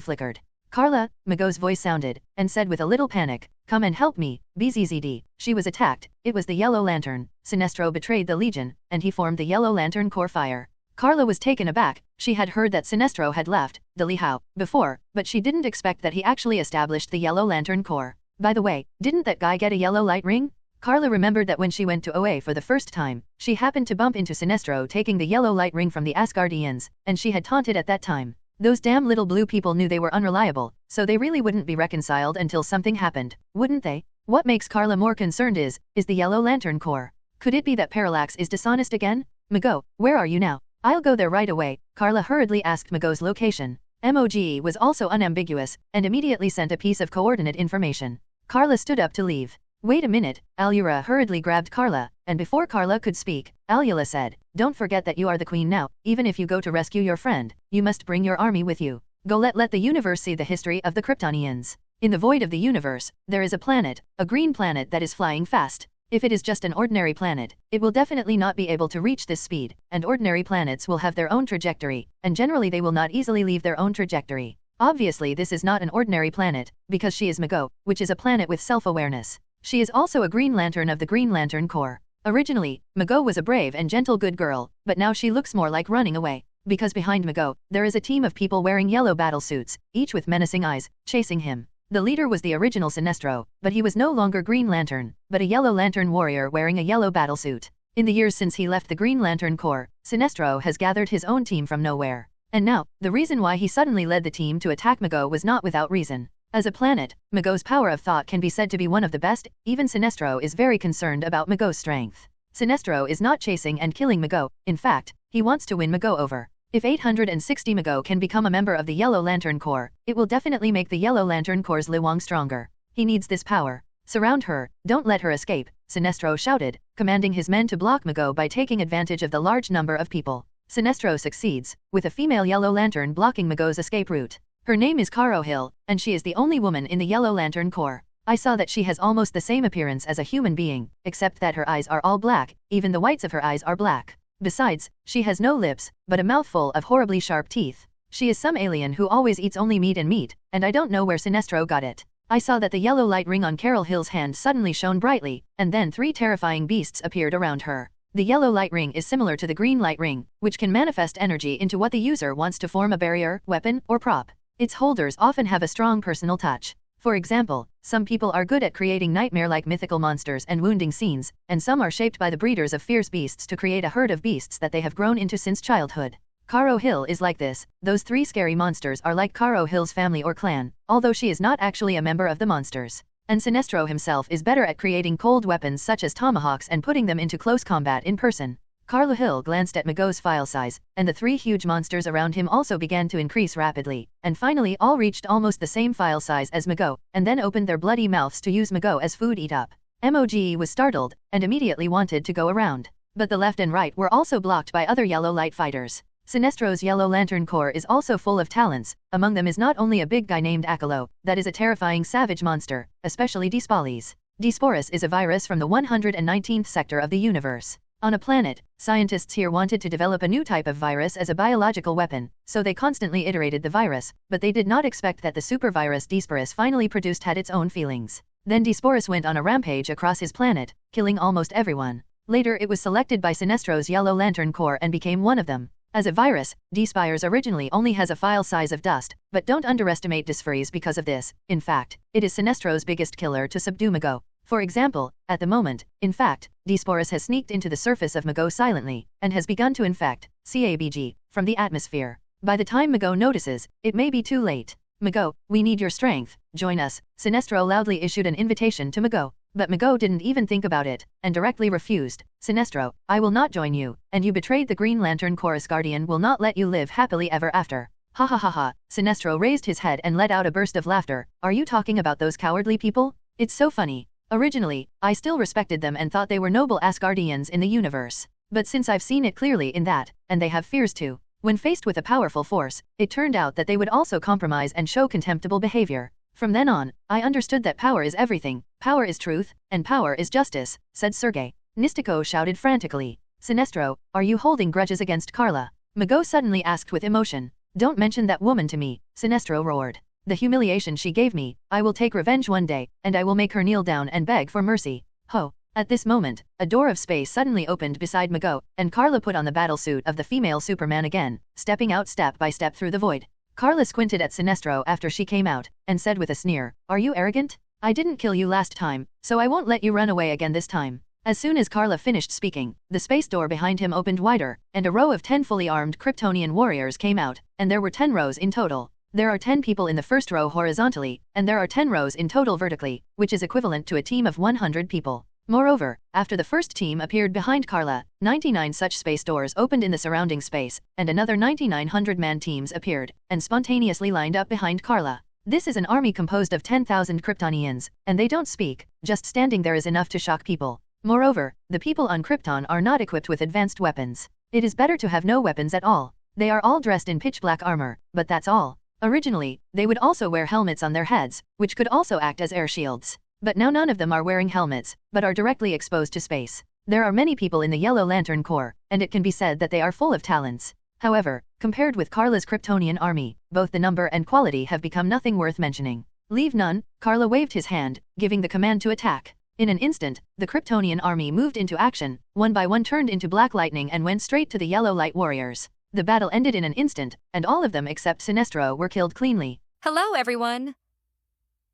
flickered. Karla, Mago's voice sounded, and said with a little panic, come and help me, BZZD. She was attacked. It was the Yellow Lantern. Sinestro betrayed the Legion, and he formed the Yellow Lantern Corps Fire. Karla was taken aback. She had heard that Sinestro had left, the Lihao, before, but she didn't expect that he actually established the Yellow Lantern Corps. By the way, didn't that guy get a yellow light ring? Karla remembered that when she went to OA for the first time, she happened to bump into Sinestro taking the yellow light ring from the Asgardians, and she had taunted at that time. Those damn little blue people knew they were unreliable, so they really wouldn't be reconciled until something happened, wouldn't they? What makes Karla more concerned is the Yellow Lantern Corps. Could it be that Parallax is dishonest again? Mago, where are you now? I'll go there right away. Karla hurriedly asked Mago's location. MOGE was also unambiguous, and immediately sent a piece of coordinate information. Karla stood up to leave. Wait a minute, Alura hurriedly grabbed Karla, and before Karla could speak, Alula said, don't forget that you are the queen now, even if you go to rescue your friend, you must bring your army with you. Go let the universe see the history of the Kryptonians. In the void of the universe, there is a planet, a green planet that is flying fast. If it is just an ordinary planet, it will definitely not be able to reach this speed, and ordinary planets will have their own trajectory, and generally they will not easily leave their own trajectory. Obviously this is not an ordinary planet, because she is Mago, which is a planet with self-awareness. She is also a Green Lantern of the Green Lantern Corps. Originally, Mago was a brave and gentle good girl, but now she looks more like running away. Because behind Mago, there is a team of people wearing yellow battle suits, each with menacing eyes, chasing him. The leader was the original Sinestro, but he was no longer Green Lantern, but a Yellow Lantern warrior wearing a yellow battlesuit. In the years since he left the Green Lantern Corps, Sinestro has gathered his own team from nowhere. And now, the reason why he suddenly led the team to attack Mago was not without reason. As a planet, Mago's power of thought can be said to be one of the best. Even Sinestro is very concerned about Mago's strength. Sinestro is not chasing and killing Mago, in fact, he wants to win Mago over. If 860 Mago can become a member of the Yellow Lantern Corps, it will definitely make the Yellow Lantern Corps' Liwang stronger. He needs this power. Surround her, don't let her escape, Sinestro shouted, commanding his men to block Mago by taking advantage of the large number of people. Sinestro succeeds, with a female Yellow Lantern blocking Mago's escape route. Her name is Jor-El, and she is the only woman in the Yellow Lantern Corps. I saw that she has almost the same appearance as a human being, except that her eyes are all black, even the whites of her eyes are black. Besides, she has no lips, but a mouthful of horribly sharp teeth. She is some alien who always eats only meat, and I don't know where Sinestro got it. I saw that the yellow light ring on Jor-El's hand suddenly shone brightly, and then 3 terrifying beasts appeared around her. The yellow light ring is similar to the green light ring, which can manifest energy into what the user wants to form a barrier, weapon, or prop. Its holders often have a strong personal touch. For example, some people are good at creating nightmare-like mythical monsters and wounding scenes, and some are shaped by the breeders of fierce beasts to create a herd of beasts that they have grown into since childhood. Jor-El is like this. Those 3 scary monsters are like Jor-El's family or clan, although she is not actually a member of the monsters. And Sinestro himself is better at creating cold weapons such as tomahawks and putting them into close combat in person. Karla Zo-Al glanced at Mago's file size, and the 3 huge monsters around him also began to increase rapidly, and finally all reached almost the same file size as Mago, and then opened their bloody mouths to use Mago as food eat up. Mog was startled, and immediately wanted to go around. But the left and right were also blocked by other yellow light fighters. Sinestro's Yellow Lantern Corps is also full of talents. Among them is not only a big guy named Kal-El, that is a terrifying savage monster, especially Disporis. Disporis is a virus from the 119th sector of the universe. On a planet, scientists here wanted to develop a new type of virus as a biological weapon, so they constantly iterated the virus, but they did not expect that the super virus Disporis finally produced had its own feelings. Then Disporis went on a rampage across his planet, killing almost everyone. Later it was selected by Sinestro's Yellow Lantern Corps and became one of them. As a virus, Disporis originally only has a file size of dust, but don't underestimate Disporis because of this. In fact, it is Sinestro's biggest killer to subdue Mago. For example, at the moment, in fact, Disporis has sneaked into the surface of Mago silently, and has begun to infect CABG from the atmosphere. By the time Mago notices, it may be too late. Mago, we need your strength, join us, Sinestro loudly issued an invitation to Mago. But Mago didn't even think about it, and directly refused. Sinestro, I will not join you, and you betrayed the Green Lantern Corps. Guardian will not let you live happily ever after. Ha ha ha ha, Sinestro raised his head and let out a burst of laughter. Are you talking about those cowardly people? It's so funny. Originally, I still respected them and thought they were noble Asgardians in the universe. But since I've seen it clearly in that, and they have fears too. When faced with a powerful force, it turned out that they would also compromise and show contemptible behavior. From then on, I understood that power is everything, power is truth, and power is justice, said Sergei. Nistiko shouted frantically. Sinestro, are you holding grudges against Karla? Mago suddenly asked with emotion. Don't mention that woman to me, Sinestro roared. The humiliation she gave me, I will take revenge one day, and I will make her kneel down and beg for mercy. Ho! At this moment, a door of space suddenly opened beside Mago, and Karla put on the battlesuit of the female Superman again, stepping out step by step through the void. Karla squinted at Sinestro after she came out, and said with a sneer, Are you arrogant? I didn't kill you last time, so I won't let you run away again this time. As soon as Karla finished speaking, the space door behind him opened wider, and a row of 10 fully armed Kryptonian warriors came out, and there were 10 rows in total. There are 10 people in the first row horizontally, and there are 10 rows in total vertically, which is equivalent to a team of 100 people. Moreover, after the first team appeared behind Karla, 99 such space doors opened in the surrounding space, and another 9,900-man teams appeared, and spontaneously lined up behind Karla. This is an army composed of 10,000 Kryptonians, and they don't speak, just standing there is enough to shock people. Moreover, the people on Krypton are not equipped with advanced weapons. It is better to have no weapons at all. They are all dressed in pitch-black armor, but that's all. Originally, they would also wear helmets on their heads, which could also act as air shields. But now none of them are wearing helmets, but are directly exposed to space. There are many people in the Yellow Lantern Corps, and it can be said that they are full of talents. However, compared with Karla's Kryptonian army, both the number and quality have become nothing worth mentioning. Leave none, Karla waved his hand, giving the command to attack. In an instant, the Kryptonian army moved into action, one by one turned into black lightning and went straight to the Yellow Light Warriors. The battle ended in an instant, and all of them except Sinestro were killed cleanly. Hello everyone!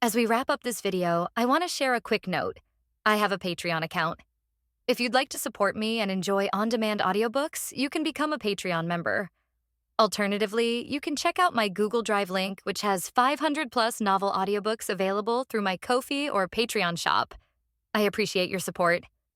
As we wrap up this video, I want to share a quick note. I have a Patreon account. If you'd like to support me and enjoy on-demand audiobooks, you can become a Patreon member. Alternatively, you can check out my Google Drive link, which has 500+ novel audiobooks available through my Ko-fi or Patreon shop. I appreciate your support.